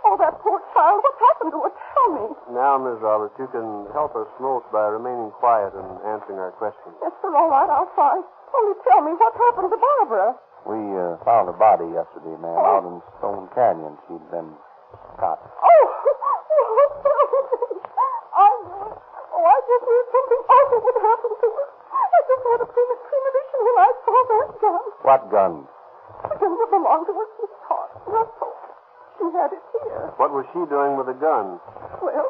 [SPEAKER 1] Oh, that poor child. What's happened to her? Tell me.
[SPEAKER 10] Now, Miss Roberts, you can help us most by remaining quiet and answering our questions.
[SPEAKER 1] Yes, sir, all right, I'll try. Only tell me, what happened to Barbara?
[SPEAKER 10] We found a body yesterday, ma'am, out in Stone Canyon. She'd been shot.
[SPEAKER 1] Oh, I knew it. Oh, I just knew something awful would happen to her. I just had a premonition when I saw that gun.
[SPEAKER 10] What gun?
[SPEAKER 1] The gun that belonged to her sweetheart, Russell. She had it here.
[SPEAKER 10] What was she doing with the gun?
[SPEAKER 1] Well,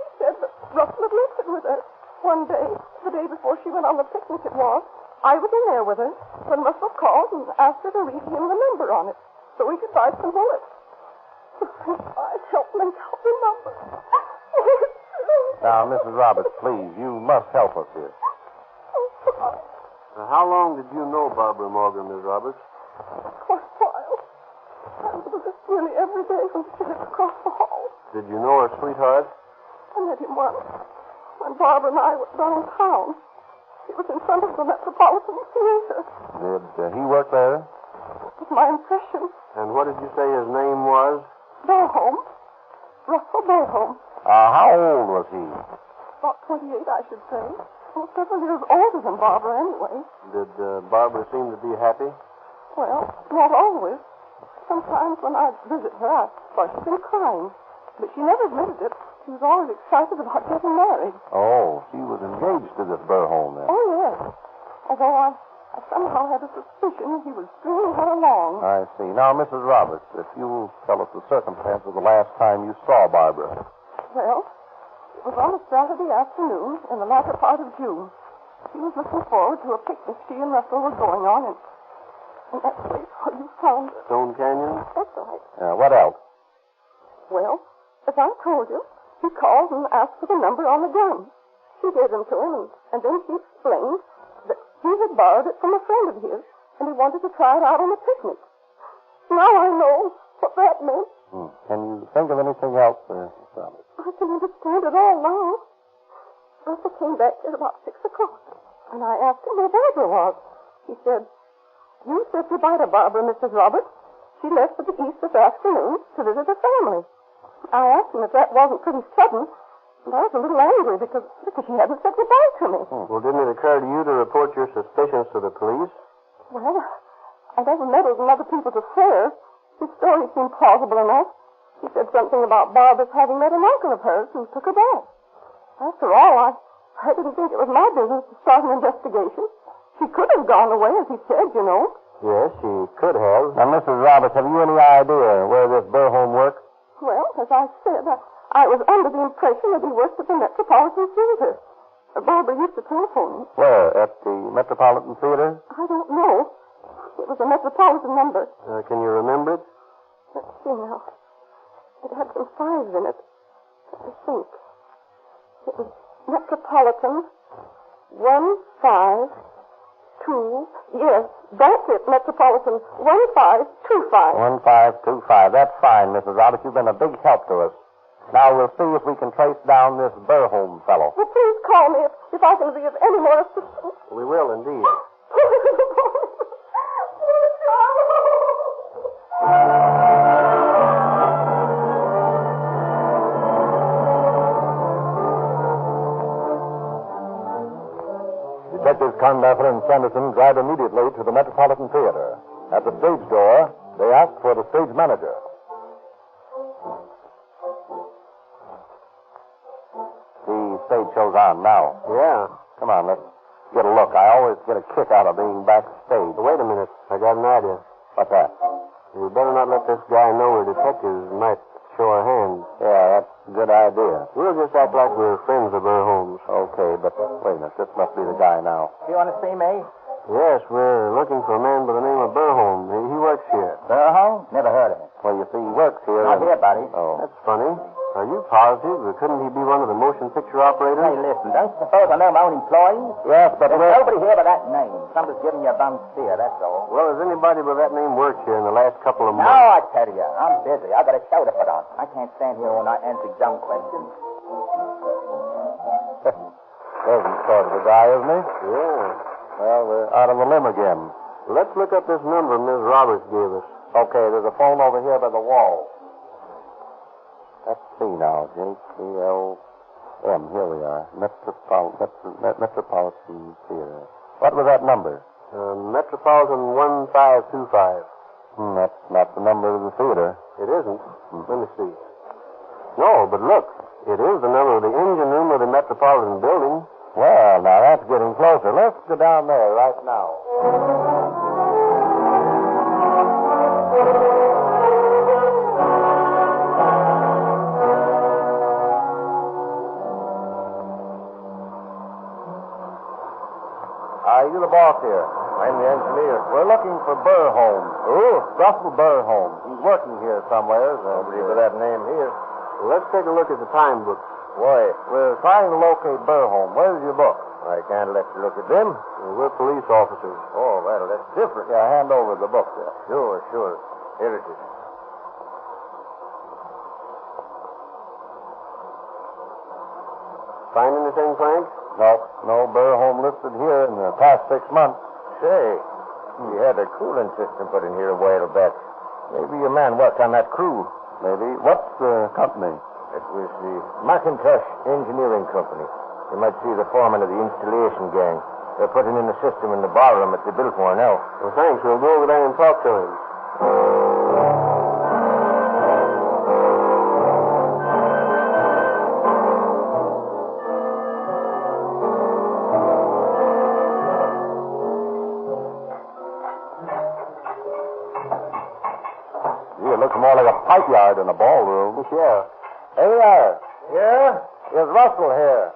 [SPEAKER 1] she said that Russell had left it with her. One day, the day before she went on the picnic it was, I was in there with her when Russell called and asked her to read him the number on it so he could buy some bullets. I helped make out the number.
[SPEAKER 10] Now, Mrs. Roberts, please, you must help us here. How long did you know Barbara Morgan, Miss Roberts?
[SPEAKER 1] For a while. I was with her nearly every day when she lived across the hall.
[SPEAKER 10] Did you know her sweetheart?
[SPEAKER 1] I met him once when Barbara and I were downtown. He was in front of the Metropolitan Theater.
[SPEAKER 10] Did he work there?
[SPEAKER 1] It was my impression.
[SPEAKER 10] And what did you say his name was?
[SPEAKER 1] Burholm. Russell Burholm.
[SPEAKER 10] How old was he?
[SPEAKER 1] About 28, I should say. Well, several years older than Barbara, anyway.
[SPEAKER 10] Did Barbara seem to be happy?
[SPEAKER 1] Well, not always. Sometimes when I visit her, I thought she'd been crying. But she never admitted it. She was always excited about getting married.
[SPEAKER 10] Oh, she was engaged to this Burholm then.
[SPEAKER 1] Oh, yes. Although I somehow had a suspicion he was stringing her along.
[SPEAKER 10] I see. Now, Mrs. Roberts, if you'll tell us the circumstances of the last time you saw Barbara.
[SPEAKER 1] Well, it was on a Saturday afternoon in the latter part of June. She was looking forward to a picnic she and Russell were going on in that place where you found her.
[SPEAKER 10] Stone Canyon?
[SPEAKER 1] That's right.
[SPEAKER 10] What else?
[SPEAKER 1] Well, as I told you, he called and asked for the number on the gun. She gave them to him, and then he explained that he had borrowed it from a friend of his, and he wanted to try it out on a picnic. Now I know what that meant.
[SPEAKER 10] Can you think of anything else, Miss Roberts?
[SPEAKER 1] I can understand it all now. Russell came back at about 6 o'clock, and I asked him where Barbara was. He said, "You said goodbye to Barbara, Mrs. Roberts. She left for the East this afternoon to visit her family." I asked him if that wasn't pretty sudden, and I was a little angry because she hadn't said goodbye to me.
[SPEAKER 10] Well, didn't it occur to you to report your suspicions to the police?
[SPEAKER 1] Well, I never meddled in other people's affairs. His story seemed plausible enough. He said something about Barbara's having met an uncle of hers who took her back. After all, I didn't think it was my business to start an investigation. She could have gone away, as he said, you know.
[SPEAKER 10] Yes, she could have. Now, Mrs. Roberts, have you any idea where this Burholm works?
[SPEAKER 1] Well, as I said, I was under the impression that he worked at the Metropolitan Theater. Barbara used to telephone him.
[SPEAKER 10] Where? At the Metropolitan Theater?
[SPEAKER 1] I don't know. It was a Metropolitan number.
[SPEAKER 10] Can you remember it?
[SPEAKER 1] Let's see now.
[SPEAKER 4] It had some fives in it. I think. It was Metropolitan 152. Yes, that's it. Metropolitan 1525.
[SPEAKER 18] 1525. That's fine, Mrs. Roberts. You've been a big help to us. Now we'll see if we can trace down this Burholm fellow.
[SPEAKER 4] Well, please call me if I can be of any more assistance.
[SPEAKER 18] We will indeed.
[SPEAKER 17] Detectives Condaffer and Sanderson drive immediately to the Metropolitan Theater. At the stage door, they ask for the stage manager.
[SPEAKER 18] The stage show's on now. Yeah. Come on, let's get a look. I always get a kick out of being backstage. Wait a minute. I got an idea. What's that? You better not let this guy know we're detectives. Might show our hands. Yeah, that's a good idea. We'll just act like we're friends of Burholm's. Okay, but wait a minute. This must be the guy now.
[SPEAKER 23] You want to see me?
[SPEAKER 18] Yes, we're looking for a man by the name of Burholm. He works here.
[SPEAKER 23] Burholm? Never heard of him.
[SPEAKER 18] Well, you see, he works here.
[SPEAKER 23] Not here, buddy.
[SPEAKER 18] Oh. That's funny. Are you positive? Or couldn't he be one of the motion picture operators?
[SPEAKER 23] Hey, listen, don't you suppose I know my own employees?
[SPEAKER 18] Yes, but
[SPEAKER 23] there's nobody here by that name. Somebody's giving you a bum steer, that's all.
[SPEAKER 18] Well, has anybody by that name worked here in the last couple of months?
[SPEAKER 23] No, I tell you, I'm busy. I got a show to put on. I can't stand here all night answering dumb questions.
[SPEAKER 18] Isn't sort of the guy, isn't he? Yeah. Well, we're out on the limb again. Let's look up this number Ms. Roberts gave us. Okay, there's a phone over here by the wall. Let's see now, J-C-L-M. Here we are. Metropolitan Theater. What was that number? Metropolitan 1525. That's not the number of the theater. It isn't? Let me see. No, but look. It is the number of the engine room of the Metropolitan building. Well, now that's getting closer. Let's go down there right now. You're the boss here. I'm the engineer. We're looking for Burholm. Who? Russell Burholm. He's working here somewhere. Nobody with that name here. Well, let's take a look at the time book. Why? We're trying to locate Burholm. Where's your book? I can't let you look at them. We're police officers. Oh, well, that's different. Yeah, hand over the book there. Sure. Here it is. Find anything, Frank? No Burholm listed here in the past 6 months. Say, he had a cooling system put in here a while back. Maybe your man worked on that crew. Maybe. What's the company? It was the Macintosh Engineering Company. You might see the foreman of the installation gang. They're putting in a system in the barroom at the Biltmore now. Well, thanks. We'll go over there and talk to him. It looks more like a pipe yard than a ballroom. Yeah. Hey there. Yeah? Is Russell here?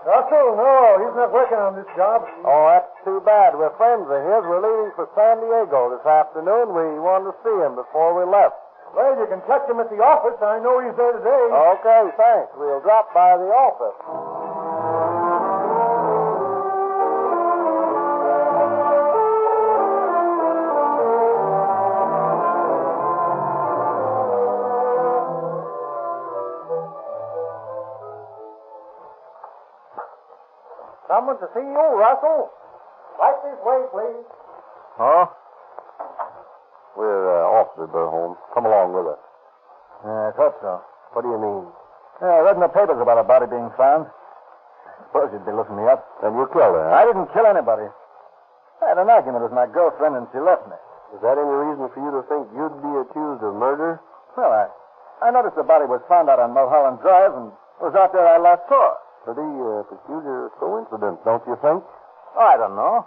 [SPEAKER 6] Russell? No, he's not working on this job.
[SPEAKER 18] Oh, that's too bad. We're friends of his. We're leaving for San Diego this afternoon. We wanted to see him before we left.
[SPEAKER 6] Well, you can catch him at the office. I know he's there today.
[SPEAKER 18] Okay, thanks. We'll drop by the office.
[SPEAKER 6] Someone to see you, Russell. Right this way, please.
[SPEAKER 18] Huh? We're Officer Burholm. Come along with us.
[SPEAKER 6] I thought so.
[SPEAKER 18] What do you mean?
[SPEAKER 6] I read in the papers about a body being found. I suppose you'd be looking me up.
[SPEAKER 18] Then you killed her, huh?
[SPEAKER 6] I didn't kill anybody. I had an argument with my girlfriend and she left me.
[SPEAKER 18] Is that any reason for you to think you'd be accused of murder?
[SPEAKER 6] Well, I noticed the body was found out on Mulholland Drive and it was out there I last saw her.
[SPEAKER 18] Pretty peculiar coincidence, don't you think?
[SPEAKER 6] Oh, I don't know.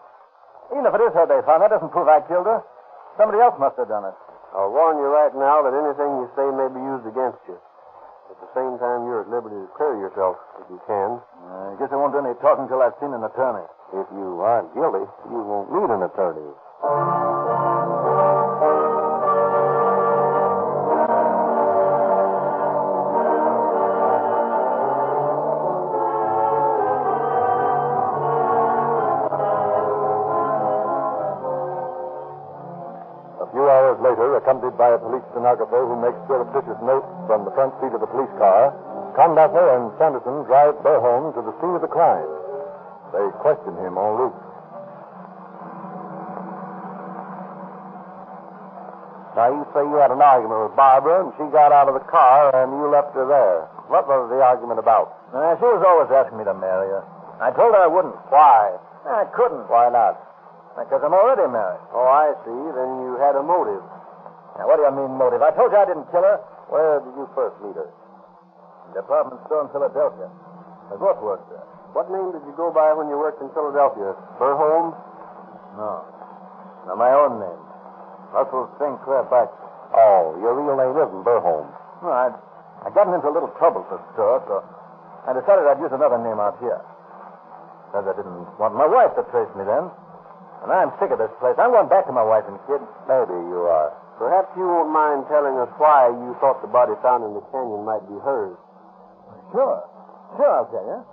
[SPEAKER 6] Even if it is her they found, that doesn't prove I killed her. Somebody else must have done it.
[SPEAKER 18] I'll warn you right now that anything you say may be used against you. At the same time, you're at liberty to clear yourself if you can.
[SPEAKER 6] I guess I won't do any talking until I've seen an attorney.
[SPEAKER 18] If you aren't guilty, you won't need an attorney.
[SPEAKER 12] accompanied by a police stenographer who makes surreptitious notes from the front seat of the police car, Conductor and Sanderson drive Burr home to the scene of the crime. They question him en route.
[SPEAKER 18] Now, you say you had an argument with Barbara, and she got out of the car, and you left her there. What was the argument about?
[SPEAKER 5] She was always asking me to marry her. I told her I wouldn't.
[SPEAKER 18] Why?
[SPEAKER 5] I couldn't.
[SPEAKER 18] Why not?
[SPEAKER 5] Because I'm already married.
[SPEAKER 18] Oh, I see. Then you had a motive.
[SPEAKER 5] Now, what do you mean, motive? I told you I didn't kill her.
[SPEAKER 18] Where did you first meet her?
[SPEAKER 5] Department store in Philadelphia. I both worked there.
[SPEAKER 18] What name did you go by when you worked in Philadelphia? Burholm?
[SPEAKER 5] No. No, my own name. Russell Sinclair Baxter.
[SPEAKER 18] Oh, your real name isn't Burholm.
[SPEAKER 5] No, I'd gotten into a little trouble at the store, so I decided I'd use another name out here. Because I didn't want my wife to trace me then. And I'm sick of this place. I'm going back to my wife and kid.
[SPEAKER 18] Maybe you are. Perhaps you won't mind telling us why you thought the body found in the canyon might be hers.
[SPEAKER 5] Sure. Sure, I'll tell you.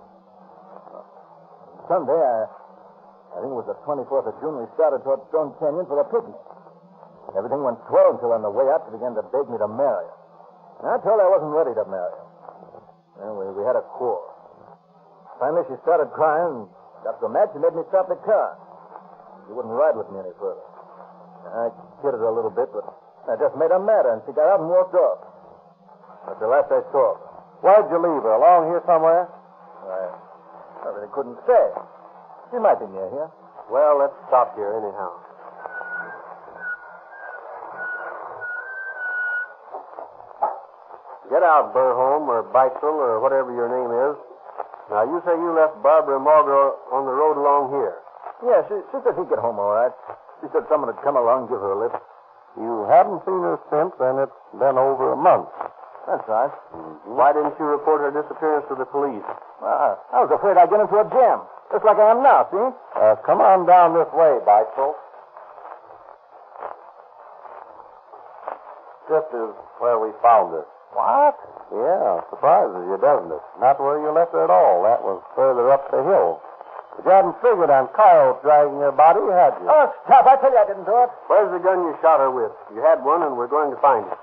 [SPEAKER 5] Sunday, I think it was the 24th of June, we started toward Stone Canyon for a picnic. Everything went swell until on the way out she began to beg me to marry her. And I told her I wasn't ready to marry her. Well, we had a quarrel. Finally, she started crying and got so mad she made me stop the car. She wouldn't ride with me any further. I kidded her a little bit, but I just made her madder, and she got out and walked off. That's the last I saw of her.
[SPEAKER 18] Why'd you leave her? Along here somewhere?
[SPEAKER 5] I really couldn't say. She might be near here.
[SPEAKER 18] Well, let's stop here anyhow. Get out, Burholm, or Beitzel, or whatever your name is. Now, you say you left Barbara and Margaret on the road along here.
[SPEAKER 5] Yeah, she said she'd get home all right. She said someone would come along and give her a lift.
[SPEAKER 18] You haven't seen her since, and it's been over a month.
[SPEAKER 5] That's right.
[SPEAKER 18] Mm-hmm. Why didn't you report her disappearance to the police?
[SPEAKER 5] I was afraid I'd get into a jam. Just like I am now, see?
[SPEAKER 18] Come on down this way, Beitzel. This is where we found her.
[SPEAKER 5] What?
[SPEAKER 18] Yeah, surprises you, doesn't it? Not where you left her at all. That was further up the hill. But you hadn't figured on coyotes dragging her body, had you?
[SPEAKER 5] Oh, stop. I tell you I didn't do it.
[SPEAKER 18] Where's the gun you shot her with? You had one, and we're going to find it.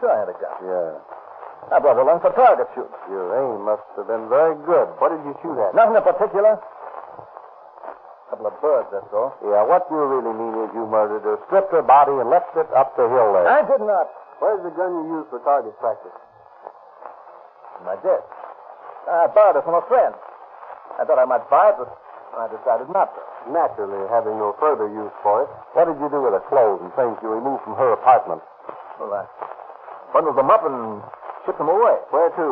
[SPEAKER 5] Sure I had a gun.
[SPEAKER 18] Yeah.
[SPEAKER 5] I brought it along for target shooting.
[SPEAKER 18] Your aim must have been very good. What did you shoot at?
[SPEAKER 5] Nothing in particular. A couple of birds, that's all.
[SPEAKER 18] Yeah, what you really mean is you murdered her, stripped her body, and left it up the hill there.
[SPEAKER 5] I did not.
[SPEAKER 18] Where's the gun you used for target practice?
[SPEAKER 5] In my desk. I borrowed it from a friend. I thought I might buy it, but I decided not to.
[SPEAKER 18] Naturally, having no further use for it. What did you do with the clothes and things you removed from her apartment?
[SPEAKER 5] Well, I bundled them up and shipped them away.
[SPEAKER 18] Where to?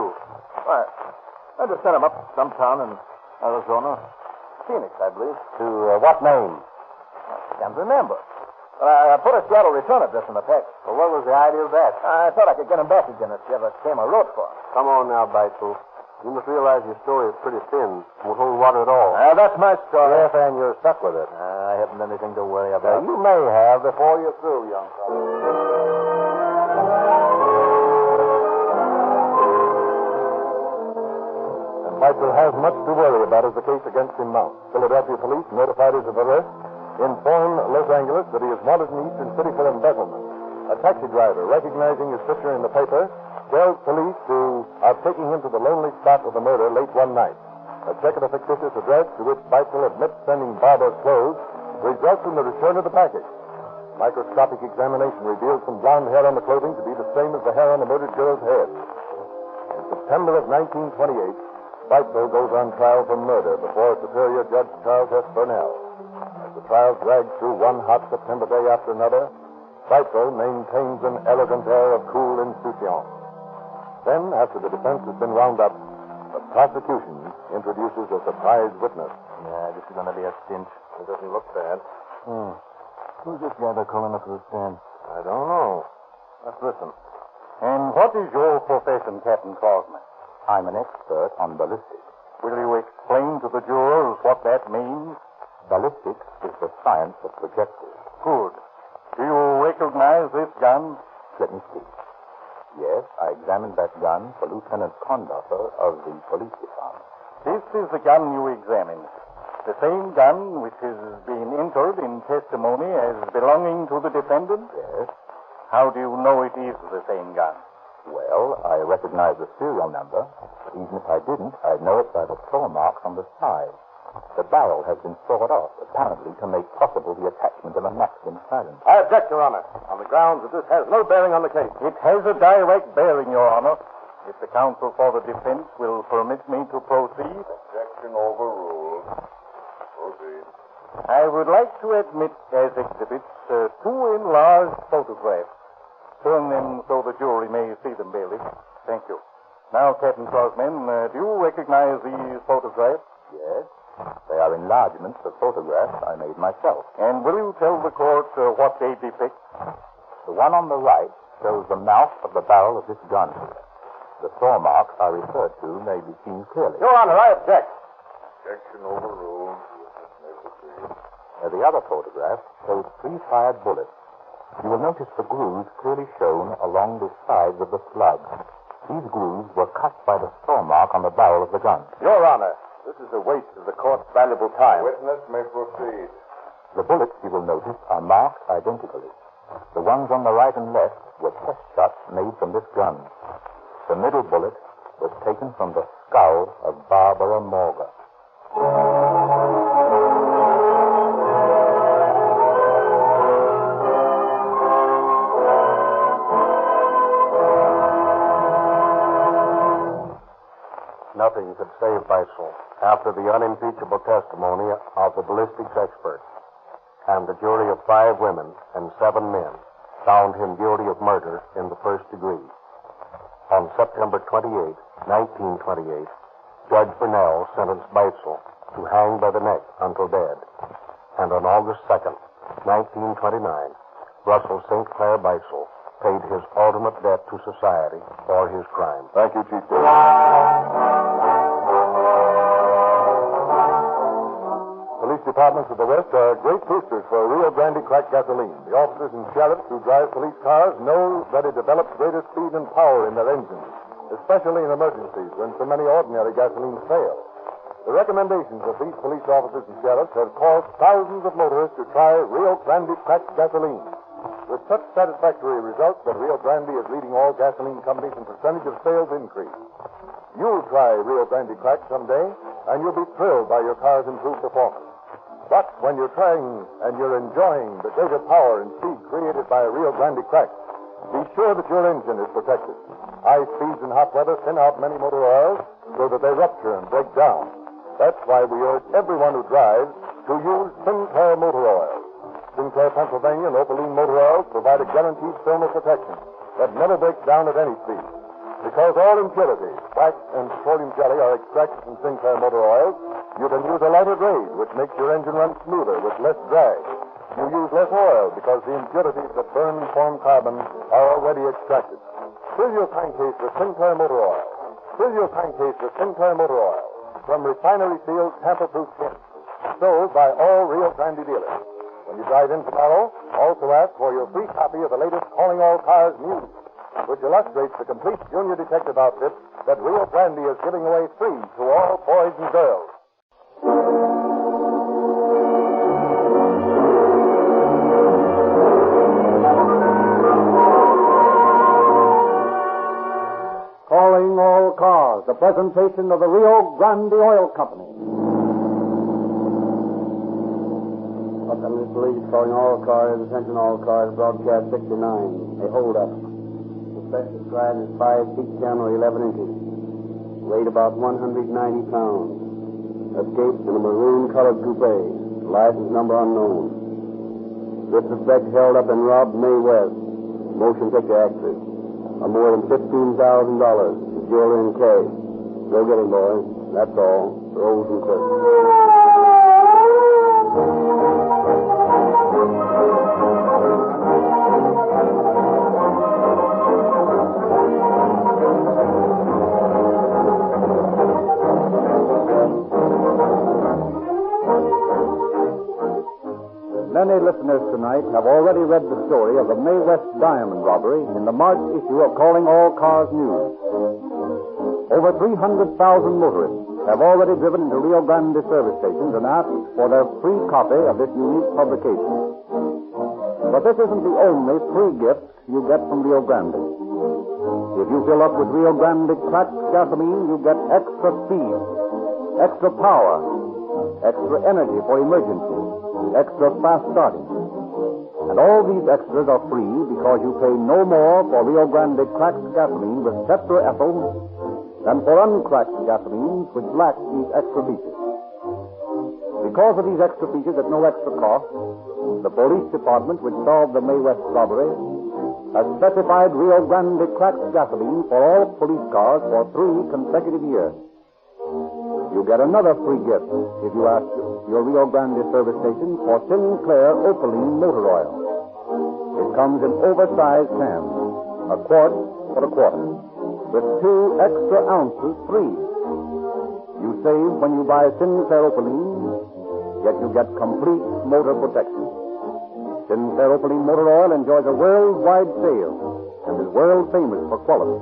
[SPEAKER 5] I just sent them up some town in Arizona. Phoenix, I believe.
[SPEAKER 18] To what name?
[SPEAKER 5] I can't remember. But I put a Seattle return address in the package.
[SPEAKER 18] Well, what was the idea of that?
[SPEAKER 5] I thought I could get him back again if she ever came or wrote for him.
[SPEAKER 18] Come on now, Beitzel. You must realize your story is pretty thin. Won't hold water at all.
[SPEAKER 5] That's my story.
[SPEAKER 18] Yes, and you're stuck with it.
[SPEAKER 5] I haven't anything to worry about.
[SPEAKER 18] You may have before you're through, young fellow.
[SPEAKER 12] And Beitzel has much to worry about as the case against him mounts. Philadelphia police, notified of arrest, inform Los Angeles that he is wanted in Eastern City for embezzlement. A taxi driver, recognizing his picture in the paper, tells police to are taking him to the lonely spot of the murder late one night. A check of a fictitious address to which Beitzel admits sending Barbara's clothes results in the return of the package. Microscopic examination reveals some blonde hair on the clothing to be the same as the hair on the murdered girl's head. In September of 1928, Beitzel goes on trial for murder before Superior Judge Charles S. Burnell. As the trial drags through one hot September day after another, Beitzel maintains an elegant air of cool insouciance. Then, after the defense has been wound up, the prosecution introduces a surprise witness.
[SPEAKER 5] Yeah, this is going to be a cinch. It doesn't look bad. Who's this guy they're calling up to the stand?
[SPEAKER 12] I don't know.
[SPEAKER 5] Let's listen.
[SPEAKER 18] And what is your profession, Captain Crosman?
[SPEAKER 5] I'm an expert on ballistics. Will you explain to the jurors what that means? Ballistics is the science of projectiles. Good. Do you recognize this gun? Let me see. Yes, I examined that gun for Lieutenant Conductor of the police department. This is the gun you examined.
[SPEAKER 6] The same gun which has been entered in testimony as belonging to the defendant?
[SPEAKER 21] Yes.
[SPEAKER 6] How do you know it is the same gun?
[SPEAKER 21] Well, I recognize the serial number. Even if I didn't, I'd know it by the claw marks on the side. The barrel has been sawed off, apparently to make possible the attachment of a Maxim silence.
[SPEAKER 12] I object, Your Honor, on the grounds that this has no bearing on the case.
[SPEAKER 6] It has a direct bearing, Your Honor. If the counsel for the defense will permit me to proceed.
[SPEAKER 12] Objection overruled. Proceed.
[SPEAKER 6] I would like to admit as exhibits two enlarged photographs. Turn them so the jury may see them, Bailey. Thank you. Now, Captain Crossman, do you recognize these photographs?
[SPEAKER 21] Yes. They are enlargements of photographs I made myself.
[SPEAKER 6] And will you tell the court what they depict?
[SPEAKER 21] The one on the right shows the mouth of the barrel of this gun. The saw marks I referred to may be seen clearly.
[SPEAKER 12] Your Honor, I object.
[SPEAKER 21] Objection overruled. The other photograph shows 3 fired bullets. You will notice the grooves clearly shown along the sides of the slug. These grooves were cut by the saw mark on the barrel of the gun.
[SPEAKER 12] Your Honor, this is a waste of the court's valuable time.
[SPEAKER 21] Witness may proceed. The bullets, you will notice, are marked identically. The ones on the right and left were test shots made from this gun. The middle bullet was taken from the skull of Barbara Morgan.
[SPEAKER 8] Nothing could save Beitzel after the unimpeachable testimony of the ballistics expert. And the jury of 5 women and 7 men found him guilty of murder in the first degree. On September 28, 1928, Judge Burnell sentenced Beitzel to hang by the neck until dead. And on August 2nd, 1929, Russell St. Clair Beitzel paid his ultimate debt to society for his crime.
[SPEAKER 12] Thank you, Chief Justice. Police departments of the West are great boosters for Rio Grande cracked gasoline. The officers and sheriffs who drive police cars know that it develops greater speed and power in their engines, especially in emergencies when so many ordinary gasolines fail. The recommendations of these police officers and sheriffs have caused thousands of motorists to try Rio Grande cracked gasoline. With such satisfactory results that Rio Grande is leading all gasoline companies in percentage of sales increase. You'll try Rio Grande cracked someday, and you'll be thrilled by your car's improved performance. But when you're trying and you're enjoying the greater power and speed created by a Rio Grande crack, be sure that your engine is protected. High speeds and hot weather thin out many motor oils so that they rupture and break down. That's why we urge everyone who drives to use Sinclair motor oil. Sinclair Pennsylvania and Opaline motor oils provide a guaranteed thermal protection that never breaks down at any speed. Because all impurities, wax and petroleum jelly, are extracted from Sinclair motor oils, you can use a lighter grade, which makes your engine run smoother with less drag. You use less oil because the impurities that burn and form carbon are already extracted. Fill your crankcase with Sinclair motor oil. Fill your crankcase with Sinclair motor oil from refinery-sealed tamper-proof tins, sold by all Rio Grande dealers. When you drive in tomorrow, also ask for your free copy of the latest Calling All Cars news, which illustrates the complete junior detective outfit that Rio Grande is giving away free to all boys and girls.
[SPEAKER 17] Calling All Cars, the presentation of the Rio Grande Oil Company.
[SPEAKER 2] Los Angeles Police calling all cars, attention all cars, broadcast 69, a holdup. Suspect described as 5 feet 10 or 11 inches. Weight about 190 pounds. Escaped in a maroon-colored coupe. License number unknown. This suspect held up and robbed May West, motion picture actress, of more than $15,000, jewelry and cash. Go get him, boys. That's all. Rolls and clips.
[SPEAKER 17] Many listeners tonight have already read the story of the May West diamond robbery in the March issue of Calling All Cars News. Over 300,000 motorists have already driven into Rio Grande service stations and asked for their free copy of this unique publication. But this isn't the only free gift you get from Rio Grande. If you fill up with Rio Grande cracked gasoline, you get extra speed, extra power, extra energy for emergencies, extra fast starting. And all these extras are free because you pay no more for Rio Grande cracked gasoline with tetraethyl than for uncracked gasolines which lack these extra features. Because of these extra features at no extra cost, the police department which solved the May West robbery has specified Rio Grande cracked gasoline for all police cars for 3 consecutive years. You get another free gift if you ask your Rio Grande service station for Sinclair Opaline motor oil. It comes in oversized cans, a quart for a quarter, with 2 extra ounces free. You save when you buy Sinclair Opaline, yet you get complete motor protection. Sinclair Opaline motor oil enjoys a worldwide sale and is world famous for quality.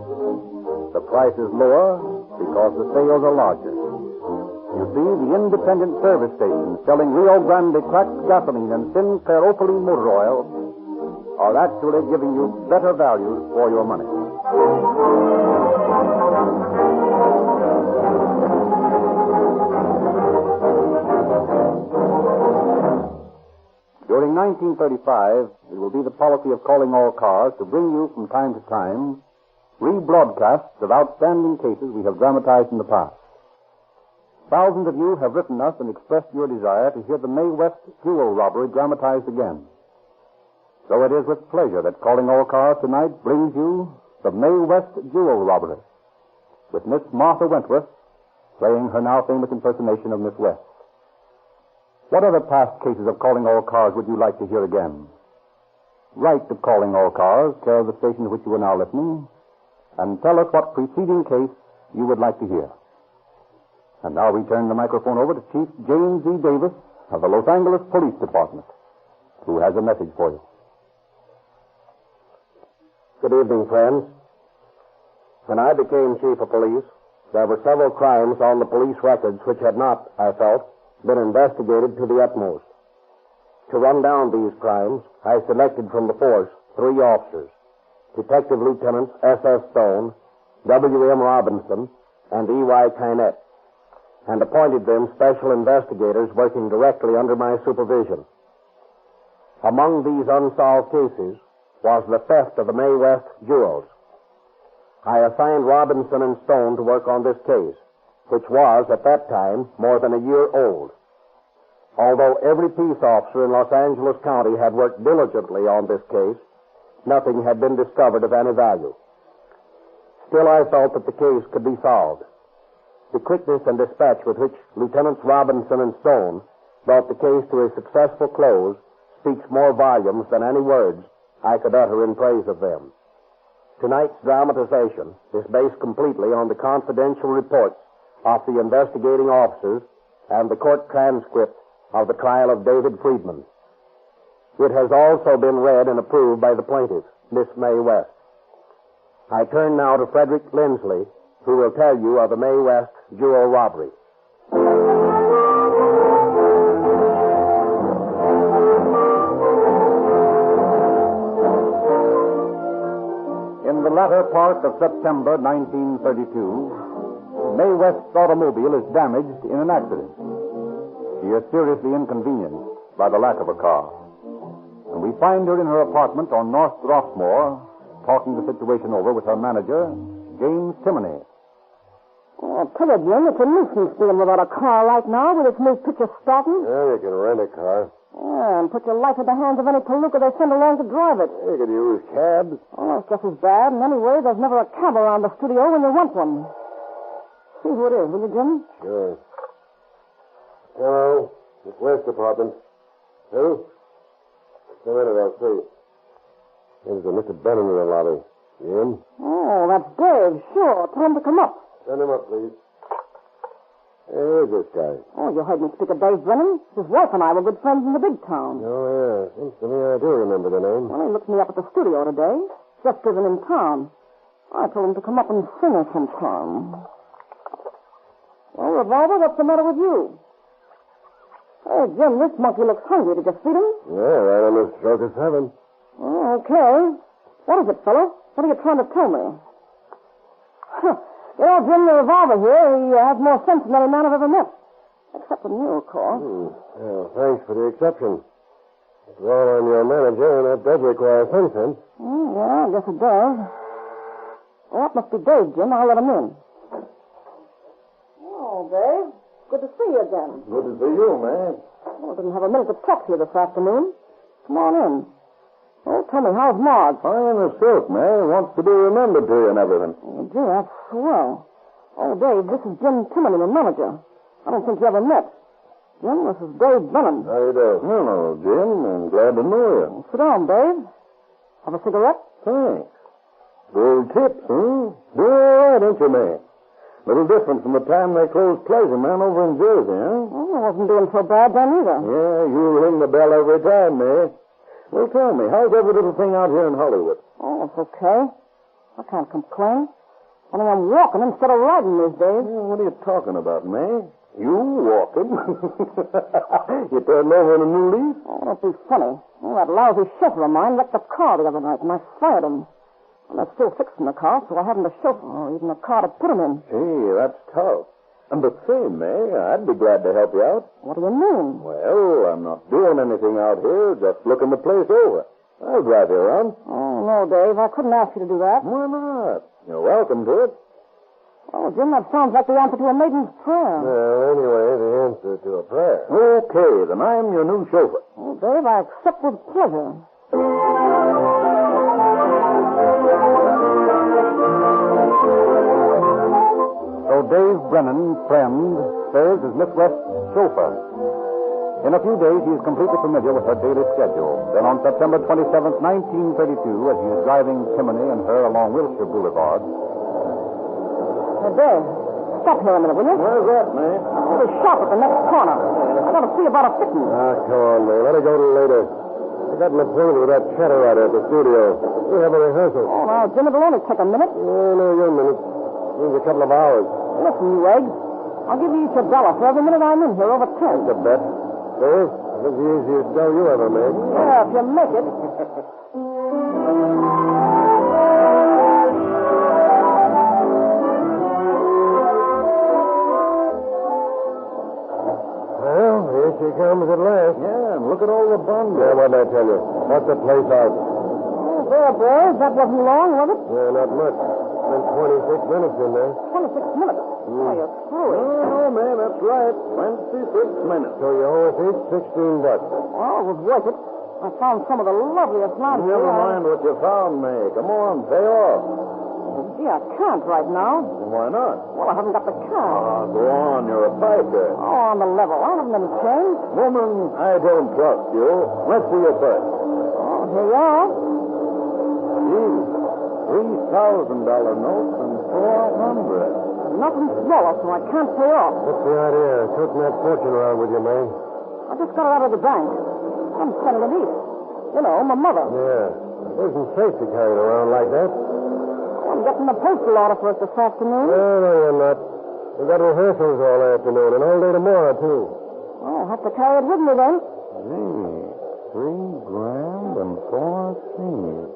[SPEAKER 17] The price is lower because the sales are larger. You see, the independent service stations selling Rio Grande cracked gasoline and Sinclair Opaline motor oil are actually giving you better values for your money. During 1935, it will be the policy of calling all cars to bring you from time to time rebroadcasts of outstanding cases we have dramatized in the past. Thousands of you have written us and expressed your desire to hear the May West jewel robbery dramatized again. So it is with pleasure that Calling All Cars tonight brings you the May West jewel robbery, with Miss Martha Wentworth playing her now famous impersonation of Miss West. What other past cases of Calling All Cars would you like to hear again? Write to Calling All Cars, care of the station to which you are now listening, and tell us what preceding case you would like to hear. And now we turn the microphone over to Chief James E. Davis of the Los Angeles Police Department, who has a message for you.
[SPEAKER 3] Good evening, friends. When I became chief of police, there were several crimes on the police records which had not, I felt, been investigated to the utmost. To run down these crimes, I selected from the force 3 officers, Detective Lieutenants S.S. Stone, W.M. Robinson, and E.Y. Kynette, and appointed them special investigators working directly under my supervision. Among these unsolved cases was the theft of the May West jewels. I assigned Robinson and Stone to work on this case, which was, at that time, more than a year old. Although every peace officer in Los Angeles County had worked diligently on this case, nothing had been discovered of any value. Still, I felt that the case could be solved. The quickness and dispatch with which Lieutenants Robinson and Stone brought the case to a successful close speaks more volumes than any words I could utter in praise of them. Tonight's dramatization is based completely on the confidential reports of the investigating officers and the court transcript of the trial of David Friedman. It has also been read and approved by the plaintiff, Miss May West. I turn now to Frederick Lindsley, who will tell you of the May West jewel robbery.
[SPEAKER 17] In the latter part of September 1932, May West's automobile is damaged in an accident. She is seriously inconvenienced by the lack of a car. And we find her in her apartment on North Rossmore, talking the situation over with her manager, James Timoney.
[SPEAKER 11] Oh, tell you, Jim, it's a nuisance dealing without a car right now with its new picture starting.
[SPEAKER 10] Yeah, you can rent a car.
[SPEAKER 11] Yeah, and put your life in the hands of any palooka they send along to drive it.
[SPEAKER 10] You could use cabs.
[SPEAKER 11] Oh, it's just as bad. And anyway, there's never a cab around the studio when you want one. See who it is, will you, Jim?
[SPEAKER 10] Sure. Hello, Miss West Department. Who? Just a minute, I'll see. There's a Mr. Benham in the lobby. You in?
[SPEAKER 11] Oh, that's Dave. Sure. Tell him to come up.
[SPEAKER 10] Send him up, please. Hey, who is this guy?
[SPEAKER 11] Oh, you heard me speak of Dave Brennan? His wife and I were good friends in the big town.
[SPEAKER 10] Oh, yeah. Seems to me I do remember the name.
[SPEAKER 11] Well, he looked me up at the studio today. Just isn't in town. I told him to come up and sing us sometime.
[SPEAKER 1] Well, Revolver, what's the matter with you? Hey, Jim, this monkey looks hungry. Did you feed him?
[SPEAKER 3] Yeah, right on the stroke of 7.
[SPEAKER 1] Oh, okay. What is it, fella? What are you trying to tell me? Huh. You know, Jim, the Revolver here, he has more sense than any man I've ever met. Except in you, of course.
[SPEAKER 3] Well, thanks for the exception. Well, I'm your manager, and that does require some sense.
[SPEAKER 1] Yeah, I guess it does. Well, that must be Dave, Jim. I'll let him in. Oh, Dave. Good to see you again.
[SPEAKER 10] Good to see you, man.
[SPEAKER 1] Well, I didn't have a minute to talk to you this afternoon. Come on in. Oh, tell me, how's Marge?
[SPEAKER 10] Fine as silk, man. Wants to be remembered to you and everything.
[SPEAKER 1] Oh, gee, that's swell. Oh, Dave, this is Jim Timoney, the manager. I don't think you ever met. Jim, this is Dave Brennan.
[SPEAKER 10] How you doing? Hello, Jim. I'm glad to know you.
[SPEAKER 1] Sit down, Dave. Have a cigarette?
[SPEAKER 10] Thanks. Gold tips, huh? Doing all right, ain't you, man? Little different from the time they closed Pleasure Man over in Jersey, huh?
[SPEAKER 1] Oh, I wasn't doing so bad then either.
[SPEAKER 10] Yeah, you ring the bell every time, man. Well, tell me, how's every little thing out here in Hollywood?
[SPEAKER 1] Oh, it's okay. I can't complain. Only I'm walking instead of riding these days.
[SPEAKER 10] Yeah, what are you talking about, man? You walking? You turned over in a new leaf?
[SPEAKER 1] Oh, don't be funny. Oh, that lousy chauffeur of mine wrecked the car the other night, and I fired him. And they're still fixing the car, so I haven't a chauffeur or even a car to put him in.
[SPEAKER 10] Hey, that's tough. And the same, man. I'd be glad to help you out.
[SPEAKER 1] What do you mean?
[SPEAKER 10] Well, I'm not doing anything out here, just looking the place over. I'll drive you around.
[SPEAKER 1] Oh, no, Dave. I couldn't ask you to do that.
[SPEAKER 10] Why not? You're welcome to it.
[SPEAKER 1] Oh, Jim, that sounds like the answer to a maiden's prayer.
[SPEAKER 3] Well, anyway, the answer to a prayer.
[SPEAKER 10] Okay, then I'm your new chauffeur.
[SPEAKER 1] Oh, Dave, I accept with pleasure.
[SPEAKER 17] So Dave Brennan, friend, serves as Miss West's chauffeur. In a few days, he is completely familiar with her daily schedule. Then on September 27th, 1932, as he is driving Timoney and her along Wilshire Boulevard.
[SPEAKER 1] Hey, Dave, stop here a minute, will you?
[SPEAKER 10] Where's that, man?
[SPEAKER 1] There's a shop at the next corner. I got to see about a fitting.
[SPEAKER 3] Come on, man. Let it go till later. I got an appointment with that chatter writer at the studio. We have a rehearsal.
[SPEAKER 1] Oh, now, Jim, it'll only take a minute.
[SPEAKER 3] No, a minute. Means a couple of hours.
[SPEAKER 1] Listen, you eggs. I'll give you each $1 for every minute I'm in here over 10.
[SPEAKER 3] That's a bet. Dave, that's the easiest dough you ever made.
[SPEAKER 1] Yeah, if you make it.
[SPEAKER 3] Well, here she comes at last.
[SPEAKER 10] Yeah, and look at all the bundles.
[SPEAKER 3] Yeah, what'd I tell you? What's the place out?
[SPEAKER 1] Oh, there, boys. That wasn't long, was it?
[SPEAKER 3] Yeah, not much. Spent 26 minutes in there.
[SPEAKER 1] 26 minutes. Oh, you're through it.
[SPEAKER 10] No, man, that's right. 26 minutes.
[SPEAKER 3] So you owe us each $16.
[SPEAKER 1] Oh, it was worth it. I found some of the loveliest lines.
[SPEAKER 10] Never mind what you found, May. Come on, pay off.
[SPEAKER 1] Oh, gee, I can't right now.
[SPEAKER 10] Why not?
[SPEAKER 1] Well, I haven't got the car.
[SPEAKER 10] Go on. You're a piper.
[SPEAKER 1] Oh, on the level. I haven't any change.
[SPEAKER 10] Woman, I don't trust you. Let's see your purse.
[SPEAKER 1] Oh, here you are.
[SPEAKER 10] Gee, $3,000 notes and 400.
[SPEAKER 1] Nothing smaller, so I can't pay off.
[SPEAKER 3] What's the idea? Toting that fortune around with you, man?
[SPEAKER 1] I just got it out of the bank. I'm sending it east. You know, my mother.
[SPEAKER 3] Yeah. It isn't safe to carry it around like that.
[SPEAKER 1] I'm getting the postal order for it this afternoon.
[SPEAKER 3] No, you're not. We've got rehearsals all afternoon and all day tomorrow, too.
[SPEAKER 1] Oh, I'll have to carry it with me then.
[SPEAKER 10] Gee, $3,000 and 4 cents.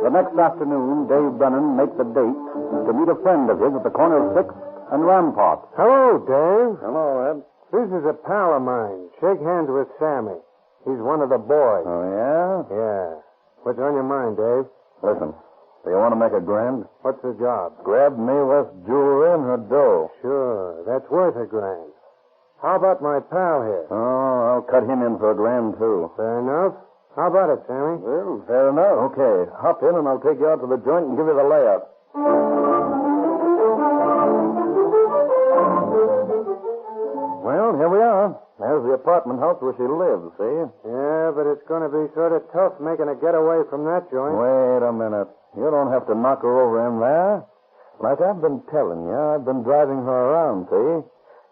[SPEAKER 17] The next afternoon, Dave Brennan makes a date to meet a friend of his at the corner of 6th and Rampart.
[SPEAKER 3] Hello, Dave.
[SPEAKER 10] Hello, Ed.
[SPEAKER 3] This is a pal of mine. Shake hands with Sammy. He's one of the boys.
[SPEAKER 10] Oh, yeah?
[SPEAKER 3] Yeah. What's on your mind, Dave?
[SPEAKER 10] Listen, do you want to make a grand?
[SPEAKER 3] What's the job?
[SPEAKER 10] Grab Mae West jewelry and her dough.
[SPEAKER 3] Sure. That's worth $1,000. How about my pal here?
[SPEAKER 10] Oh, I'll cut him in for $1,000, too.
[SPEAKER 3] Fair enough. How about it, Sammy?
[SPEAKER 10] Well, fair enough. Okay, hop in and I'll take you out to the joint and give you the layout. Well, here we are. There's the apartment house where she lives, see?
[SPEAKER 3] Yeah, but it's going to be sort of tough making a getaway from that joint.
[SPEAKER 10] Wait a minute. You don't have to knock her over in there. Like I've been telling you, I've been driving her around, see?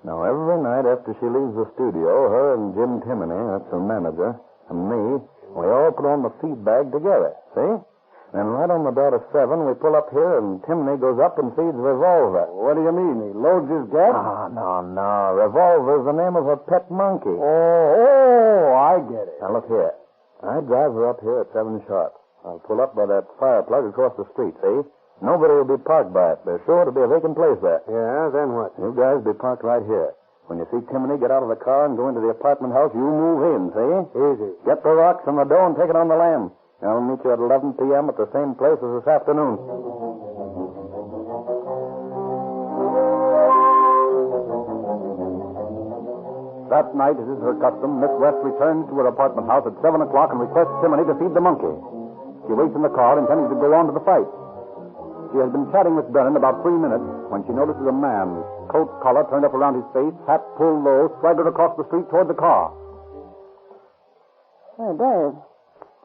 [SPEAKER 10] Now, every night after she leaves the studio, her and Jim Timoney, that's her manager, and me, we all put on the feed bag together, see?
[SPEAKER 3] Then right on the dot of 7, we pull up here, and Timney goes up and feeds Revolver.
[SPEAKER 15] What do you mean? He loads his gas?
[SPEAKER 3] No. Revolver's the name of a pet monkey.
[SPEAKER 15] Oh, I get it.
[SPEAKER 3] Now, look here. I drive her up here at 7 sharp. I'll pull up by that fire plug across the street, see? Nobody will be parked by it. There's sure to be a vacant place there.
[SPEAKER 15] Yeah, then what?
[SPEAKER 3] You guys be parked right here. When you see Timney get out of the car and go into the apartment house, you move in, see?
[SPEAKER 15] Easy.
[SPEAKER 3] Get the rocks and the dough and take it on the lam. I'll meet you at 11 p.m. at the same place as this afternoon.
[SPEAKER 17] That night, as is her custom, Miss West returns to her apartment house at 7 o'clock and requests Timney to feed the monkey. She waits in the car, intending to go on to the fight. She has been chatting with Brennan about 3 minutes when she notices a man, coat collar turned up around his face, hat pulled low, staggered across the street toward the car.
[SPEAKER 11] Hey, Dave.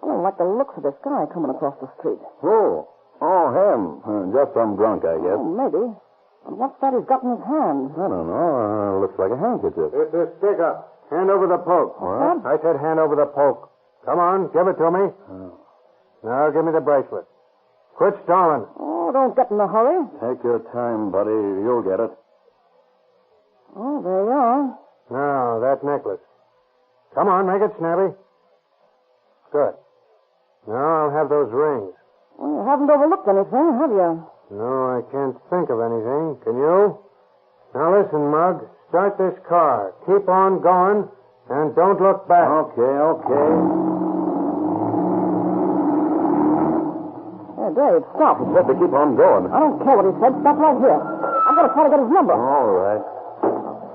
[SPEAKER 11] I don't like the looks of this guy coming across the street.
[SPEAKER 3] Who? Oh, him. Just some drunk, I guess.
[SPEAKER 11] Oh, maybe. And what's that he's got in his hand?
[SPEAKER 3] I don't know. Looks like a handkerchief.
[SPEAKER 15] It's a stick up. Hand over the poke.
[SPEAKER 3] What?
[SPEAKER 15] I said hand over the poke. Come on, give it to me.
[SPEAKER 3] Oh.
[SPEAKER 15] Now give me the bracelet. Quit stalling.
[SPEAKER 11] Oh, don't get in a hurry.
[SPEAKER 3] Take your time, buddy. You'll get it.
[SPEAKER 11] Oh, there you are.
[SPEAKER 15] Now, that necklace. Come on, make it snappy. Good. Now I'll have those rings.
[SPEAKER 11] Well, you haven't overlooked anything, have you?
[SPEAKER 15] No, I can't think of anything. Can you? Now listen, Mug. Start this car. Keep on going, and don't look back.
[SPEAKER 3] Okay.
[SPEAKER 11] Hey, Dave, stop.
[SPEAKER 3] He said to keep on going.
[SPEAKER 11] I don't care what he said. Stop right here. I'm going to try to get his number.
[SPEAKER 3] All right.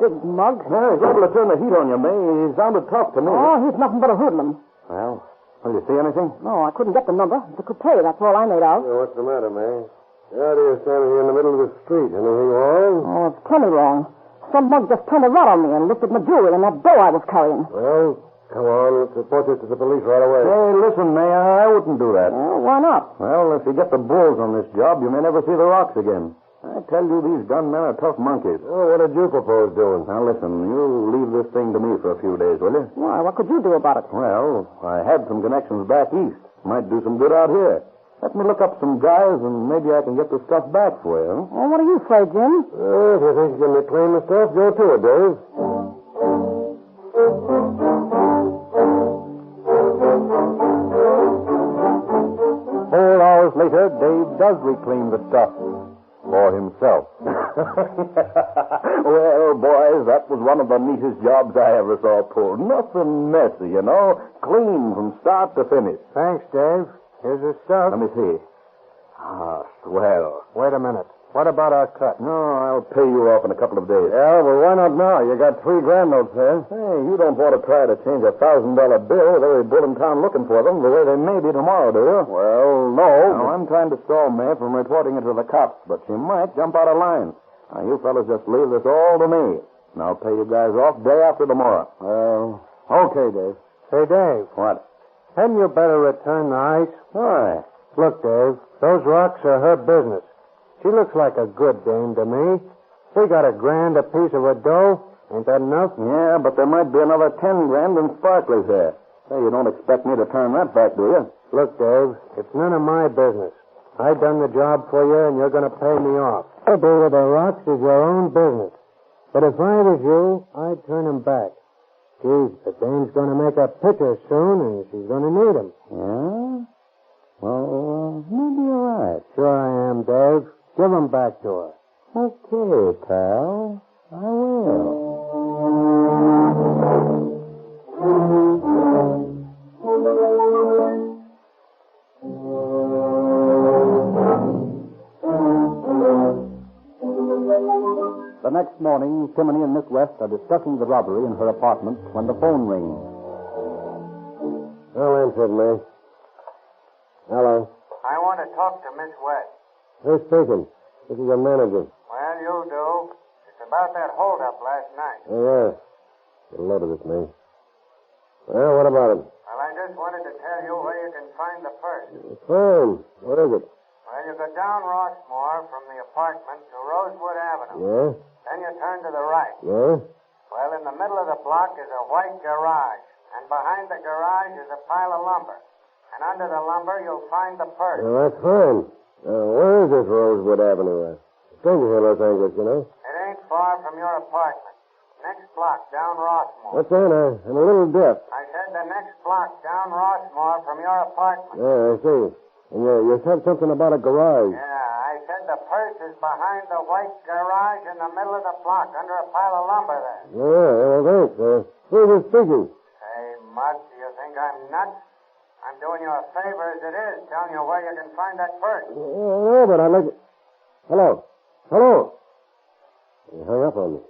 [SPEAKER 11] Big Mug.
[SPEAKER 3] Well, he's able to turn the heat on you, May. He sounded tough to me.
[SPEAKER 11] Oh, he's nothing but a hoodlum.
[SPEAKER 3] Well, you see anything?
[SPEAKER 11] No, I couldn't get the number. It's a coupe, that's all I made out.
[SPEAKER 15] What's the matter, May? Out here standing here in the middle of the street. Anything wrong?
[SPEAKER 11] Oh, it's plenty wrong. Some mug just turned around on me and lifted my jewelry and that dough I was carrying.
[SPEAKER 15] Well, come on. Let's report this to the police right away.
[SPEAKER 3] Hey, listen, May, I wouldn't do that.
[SPEAKER 11] Why not?
[SPEAKER 3] Well, if you get the bulls on this job, you may never see the rocks again. I tell you, these gunmen are tough monkeys.
[SPEAKER 15] Oh, what did you propose doing?
[SPEAKER 3] Now, listen, you leave this thing to me for a few days, will you?
[SPEAKER 11] Why? What could you do about it?
[SPEAKER 3] Well, I had some connections back east. Might do some good out here. Let me look up some guys, and maybe I can get the stuff back for you.
[SPEAKER 11] Well, what do you say, Jim?
[SPEAKER 15] If you think you can reclaim the stuff, go to it, Dave.
[SPEAKER 17] 4 hours later, Dave does reclaim the stuff for himself.
[SPEAKER 3] Well, boys, that was one of the neatest jobs I ever saw pulled. Nothing messy, you know. Clean from start to finish.
[SPEAKER 15] Thanks, Dave. Here's the stuff.
[SPEAKER 3] Let me see. Swell.
[SPEAKER 15] Wait a minute. What about our cut?
[SPEAKER 3] No, I'll pay you off in a couple of days.
[SPEAKER 15] Yeah, well, why not now? You got $3,000 notes there.
[SPEAKER 3] Hey, you don't want to try to change a $1,000 bill with every bull in town looking for them the way they may be tomorrow, do you?
[SPEAKER 15] Well, no.
[SPEAKER 3] Now, I'm trying to stall May from reporting it to the cops, but she might jump out of line. Now, you fellas just leave this all to me, and I'll pay you guys off day after tomorrow.
[SPEAKER 15] Well, okay, Dave. Say, Dave.
[SPEAKER 3] What?
[SPEAKER 15] Hadn't you better return the ice?
[SPEAKER 3] Why?
[SPEAKER 15] Look, Dave, those rocks are her business. She looks like a good dame to me. We got $1,000 a piece of her dough. Ain't that enough?
[SPEAKER 3] Yeah, but there might be another $10,000 in sparklers there. Hey, you don't expect me to turn that back, do you?
[SPEAKER 15] Look, Dave, it's none of my business. I done the job for you, and you're going to pay me off. What to do with the rocks is your own business. But if I was you, I'd turn them back. Geez, the dame's going to make a picture soon, and she's going to need them.
[SPEAKER 3] Yeah? Well, maybe you're right.
[SPEAKER 15] Sure I am, Dave. Give them back to her.
[SPEAKER 3] Okay, pal. I will.
[SPEAKER 17] The next morning, Timony and Miss West are discussing the robbery in her apartment when the phone rings.
[SPEAKER 15] I'll answer it, May. Hello.
[SPEAKER 9] I want to talk to Miss West.
[SPEAKER 15] Who's speaking? This is your manager.
[SPEAKER 9] Well, you do. It's about that holdup last night.
[SPEAKER 15] Oh, yeah. Get a load of this, May. Well, what about it?
[SPEAKER 9] Well, I just wanted to tell you where you can find the purse.
[SPEAKER 15] The phone. What is it?
[SPEAKER 9] Well, you go down Rossmore from the apartment to Rosewood Avenue.
[SPEAKER 15] Yeah?
[SPEAKER 9] Then you turn to the right.
[SPEAKER 15] Yeah?
[SPEAKER 9] Well, in the middle of the block is a white garage. And behind the garage is a pile of lumber. And under the lumber, you'll find the purse.
[SPEAKER 3] Well, that's fine. Where is this Rosewood Avenue? Stranger here, Los Angeles, you know.
[SPEAKER 9] It ain't far from your apartment. Next block, down Rossmore.
[SPEAKER 3] What's that? I'm a little deaf.
[SPEAKER 9] I said the next block, down Rossmore from your apartment.
[SPEAKER 3] Yeah, I see. And you said something about a garage.
[SPEAKER 9] Yeah, I said the purse is behind the white garage in the middle of the block, under a pile of lumber there.
[SPEAKER 3] Yeah, well, thanks. Who was speaking?
[SPEAKER 9] Hey, Mud, do you think I'm nuts? I'm doing you a favor as it is, telling you where you can find that purse.
[SPEAKER 3] No, but I'd like to... Hello? Hello? You hung up on me.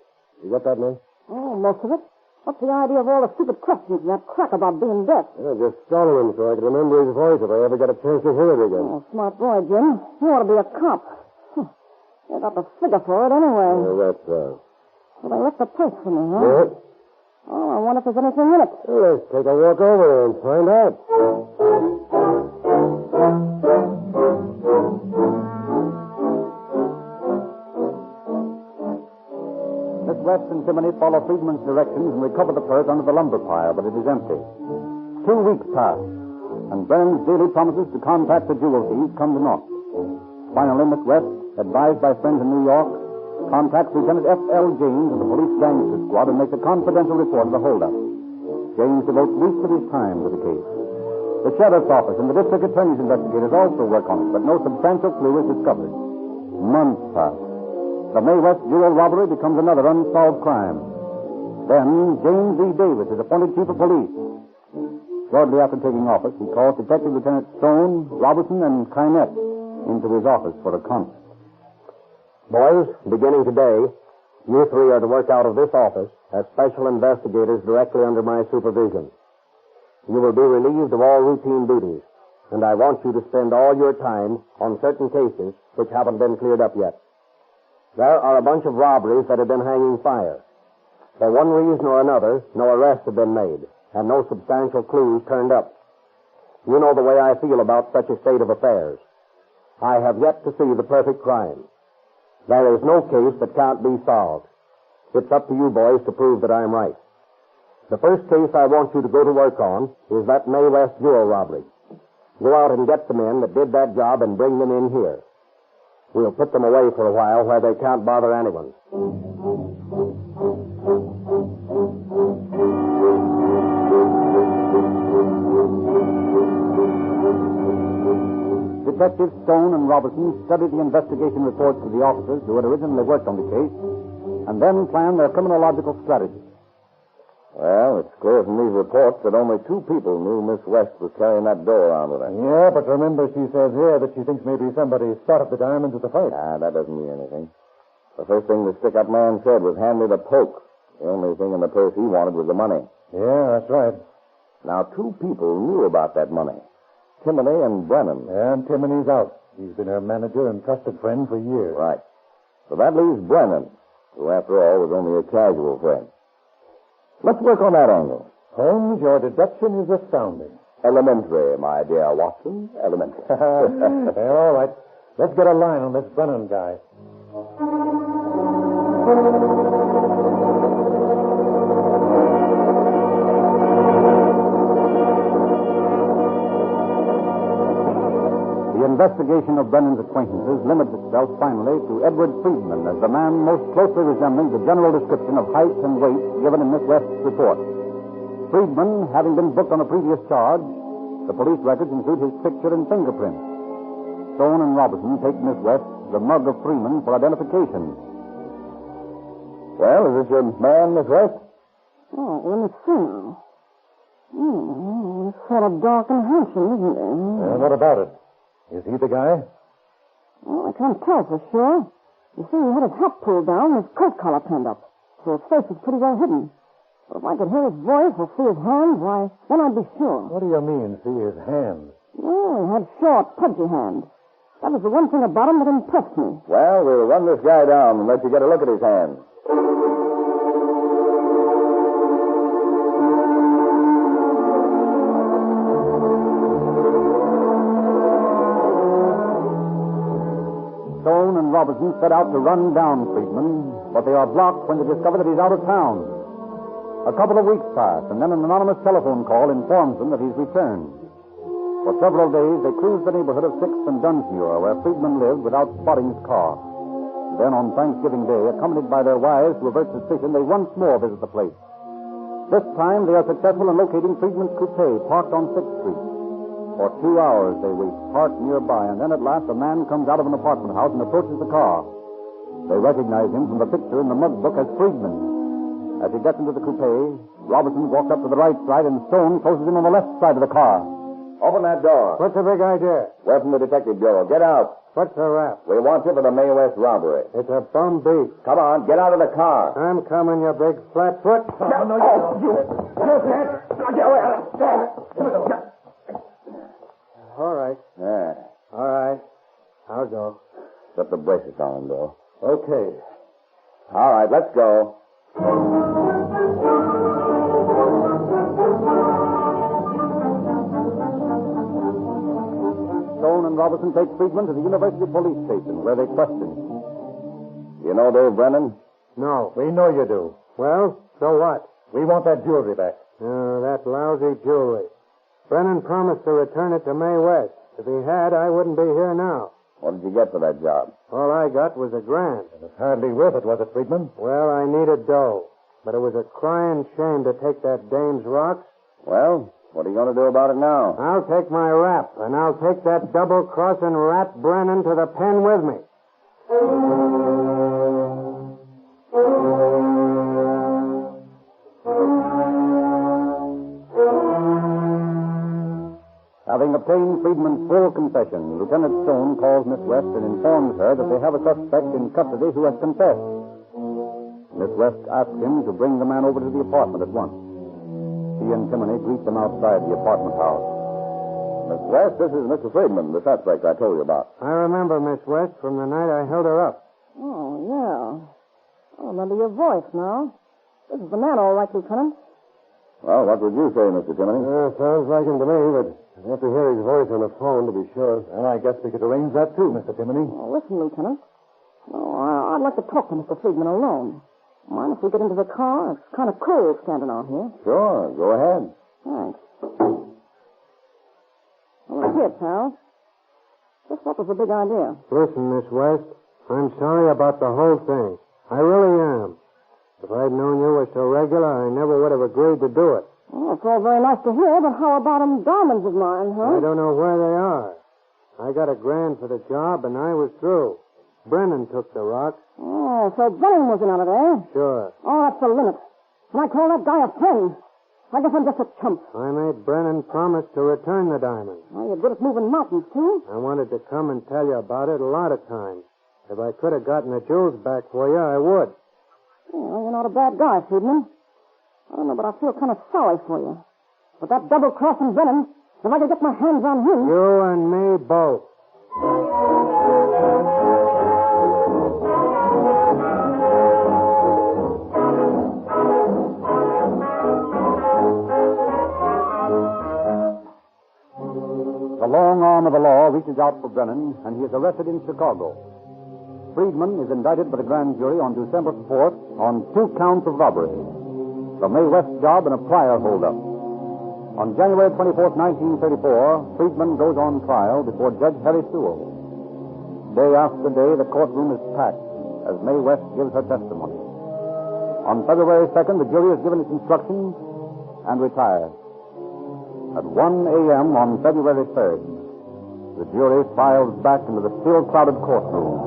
[SPEAKER 3] You got that, man?
[SPEAKER 11] Oh, most of it. What's the idea of all the stupid questions and that crack about being deaf?
[SPEAKER 3] Yeah, just stalling him so I could remember his voice if I ever get a chance to hear it again.
[SPEAKER 11] Oh, smart boy, Jim. You ought to be a cop. You got the figure for it anyway.
[SPEAKER 3] Oh, that's right.
[SPEAKER 11] Well, they left the purse for me, huh?
[SPEAKER 3] Yeah.
[SPEAKER 11] Oh, I wonder if there's anything in it.
[SPEAKER 3] Well, let's take a walk over there and find out.
[SPEAKER 17] Miss West and Timony follow Friedman's directions and recover the purse under the lumber pile, but it is empty. 2 weeks pass, and Brennan's daily promises to contact the jewel thieves come to naught. Finally, Miss West, advised by friends in New York, contacts Lieutenant F.L. James of the police gangster squad and makes a confidential report of the holdup. James devotes weeks of his time to the case. The sheriff's office and the district attorney's investigators also work on it, but no substantial clue is discovered. Months pass. The May West jewel robbery becomes another unsolved crime. Then, James E. Davis is appointed chief of police. Shortly after taking office, he calls Detective Lieutenant Stone, Robertson, and Kynette into his office for a conference.
[SPEAKER 3] Boys, beginning today, you three are to work out of this office as special investigators directly under my supervision. You will be relieved of all routine duties, and I want you to spend all your time on certain cases which haven't been cleared up yet. There are a bunch of robberies that have been hanging fire. For one reason or another, no arrests have been made, and no substantial clues turned up. You know the way I feel about such a state of affairs. I have yet to see the perfect crime. There is no case that can't be solved. It's up to you boys to prove that I'm right. The first case I want you to go to work on is that May West jewel robbery. Go out and get the men that did that job and bring them in here. We'll put them away for a while where they can't bother anyone.
[SPEAKER 17] Detectives Stone and Robertson studied the investigation reports of the officers who had originally worked on the case, and then planned their criminological strategy.
[SPEAKER 10] Well, it's clear from these reports that only 2 people knew Miss West was carrying that dough around with her.
[SPEAKER 5] Yeah, but remember she says here that she thinks maybe somebody started the diamonds at the fight.
[SPEAKER 10] That doesn't mean anything. The first thing the stick-up man said was hand me the poke. The only thing in the purse he wanted was the money.
[SPEAKER 5] Yeah, that's right.
[SPEAKER 10] Now, 2 people knew about that money. Timony and Brennan.
[SPEAKER 5] Yeah, and Timony's out. He's been her manager and trusted friend for years.
[SPEAKER 10] Right. So that leaves Brennan, who, after all, was only a casual friend. Let's work on that angle.
[SPEAKER 5] Holmes, your deduction is astounding.
[SPEAKER 10] Elementary, my dear Watson. Elementary.
[SPEAKER 5] All right. Let's get a line on this Brennan guy.
[SPEAKER 17] The investigation of Brennan's acquaintances limits itself finally to Edward Friedman as the man most closely resembling the general description of height and weight given in Miss West's report. Friedman, having been booked on a previous charge, the police records include his picture and fingerprints. Stone and Robertson take Miss West the mug of Freeman for identification.
[SPEAKER 10] Well, is this your man, Miss West?
[SPEAKER 11] Oh, let me see now. It's sort of dark and handsome, isn't it?
[SPEAKER 5] What about it? Is he the guy?
[SPEAKER 11] Well, I can't tell for sure. You see, he had his hat pulled down and his coat collar pinned up, so his face was pretty well hidden. But if I could hear his voice or see his hands, why, then I'd be sure.
[SPEAKER 5] What do you mean, see his hands?
[SPEAKER 11] Well, he had short, pudgy hands. That was the one thing about him that impressed me.
[SPEAKER 10] Well, we'll run this guy down and let you get a look at his hands.
[SPEAKER 17] Stone and Robertson set out to run down Friedman, but they are blocked when they discover that he's out of town. A couple of weeks pass, and then an anonymous telephone call informs them that he's returned. For several days, they cruised the neighborhood of 6th and Dunsmuir, where Friedman lived, without spotting his car. Then, on Thanksgiving Day, accompanied by their wives to avert suspicion, they once more visit the place. This time, they are successful in locating Friedman's coupe parked on 6th Street. For 2 hours, they wait, parked nearby, and then at last a man comes out of an apartment house and approaches the car. They recognize him from the picture in the mug book as Friedman. As he gets into the coupe, Robinson walks up to the right side and Stone closes in on the left side of the car.
[SPEAKER 3] Open that door.
[SPEAKER 19] What's the big idea?
[SPEAKER 3] We're from the Detective Bureau. Get out.
[SPEAKER 19] What's the rap?
[SPEAKER 3] We want you for the May West robbery.
[SPEAKER 19] It's a bum beat.
[SPEAKER 3] Come on, get out of the car.
[SPEAKER 19] I'm coming, you big flatfoot. All right.
[SPEAKER 3] Yeah.
[SPEAKER 19] All right. I'll go.
[SPEAKER 3] Put the braces on, Bill.
[SPEAKER 19] Okay.
[SPEAKER 3] All right, let's go.
[SPEAKER 17] Stone and Robinson take Friedman to the University Police Station, where they question him.
[SPEAKER 3] You know Dave Brennan?
[SPEAKER 19] No.
[SPEAKER 6] We know you do.
[SPEAKER 19] Well, so what?
[SPEAKER 6] We want that jewelry back.
[SPEAKER 19] That lousy jewelry. Brennan promised to return it to May West. If he had, I wouldn't be here now.
[SPEAKER 3] What did you get for that job?
[SPEAKER 19] All I got was $1,000.
[SPEAKER 6] It was hardly worth it, was it, Friedman?
[SPEAKER 19] Well, I needed dough. But it was a crying shame to take that dame's rocks.
[SPEAKER 3] Well, what are you going to do about it now?
[SPEAKER 19] I'll take my rap, and I'll take that double-crossing rat Brennan to the pen with me.
[SPEAKER 17] Having obtained Friedman's full confession, Lieutenant Stone calls Miss West and informs her that they have a suspect in custody who has confessed. Miss West asks him to bring the man over to the apartment at once. He and Timoney greet them outside the apartment house.
[SPEAKER 3] Miss West, this is Mr. Friedman, the suspect I told you about.
[SPEAKER 19] I remember Miss West from the night I held her up.
[SPEAKER 11] Oh, yeah. I remember your voice now. This is the man, all right, Lieutenant.
[SPEAKER 3] Well, what would you say, Mr. Timoney?
[SPEAKER 19] Sounds like him to me, but I'd have to hear his voice on the phone to be sure.
[SPEAKER 6] Well, I guess we could arrange that, too, Mr. Timoney.
[SPEAKER 11] Oh, listen, Lieutenant. I'd like to talk to Mr. Friedman alone. Mind if we get into the car? It's kind of cold standing out here.
[SPEAKER 3] Sure, go ahead.
[SPEAKER 11] Thanks. Well, look here, pal. Just what was the big idea?
[SPEAKER 19] Listen, Miss West, I'm sorry about the whole thing. I really am. If I'd known you were so regular, I never would have agreed to do it.
[SPEAKER 11] Well, it's all very nice to hear, but how about them diamonds of mine, huh?
[SPEAKER 19] I don't know where they are. I got $1,000 for the job, and I was through. Brennan took the rocks.
[SPEAKER 11] Oh, so Brennan was in on it, eh?
[SPEAKER 19] Sure.
[SPEAKER 11] Oh, that's the limit. And I call that guy a friend. I guess I'm just a chump.
[SPEAKER 19] I made Brennan promise to return the diamonds.
[SPEAKER 11] Well, you're good at moving mountains, too.
[SPEAKER 19] I wanted to come and tell you about it a lot of times. If I could have gotten the jewels back for you, I would.
[SPEAKER 11] Well, you're not a bad guy, Friedman. I don't know, but I feel kind of sorry for you. With that double-crossing Brennan, if I could get my hands on him...
[SPEAKER 19] You and me both.
[SPEAKER 17] The long arm of the law reaches out for Brennan, and he is arrested in Chicago. Friedman is indicted by the grand jury on December 4th on 2 counts of robbery, the May West job, and a prior holdup. On January 24th, 1934, Friedman goes on trial before Judge Harry Sewell. Day after day, the courtroom is packed as May West gives her testimony. On February 2nd, the jury is given its instructions and retires. At 1 a.m. on February 3rd, the jury files back into the still crowded courtroom.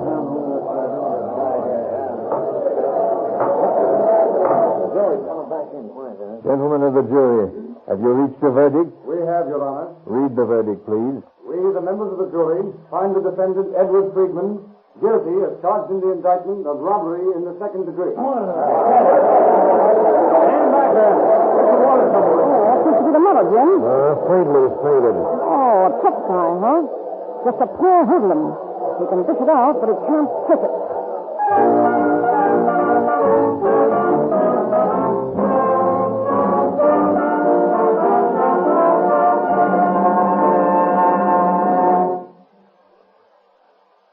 [SPEAKER 3] Gentlemen of the jury, have you reached a verdict?
[SPEAKER 15] We have, Your Honor.
[SPEAKER 3] Read the verdict, please.
[SPEAKER 15] We, the members of the jury, find the defendant, Edward Friedman, guilty as charged in the indictment of robbery in the 2nd degree.
[SPEAKER 11] Stand back there. Get the water somewhere. Oh, what seems to be the matter, Jim?
[SPEAKER 3] Friedman's faded.
[SPEAKER 11] Oh, a tough guy, huh? Just a poor hoodlum. He can dish it out, but he can't trick it.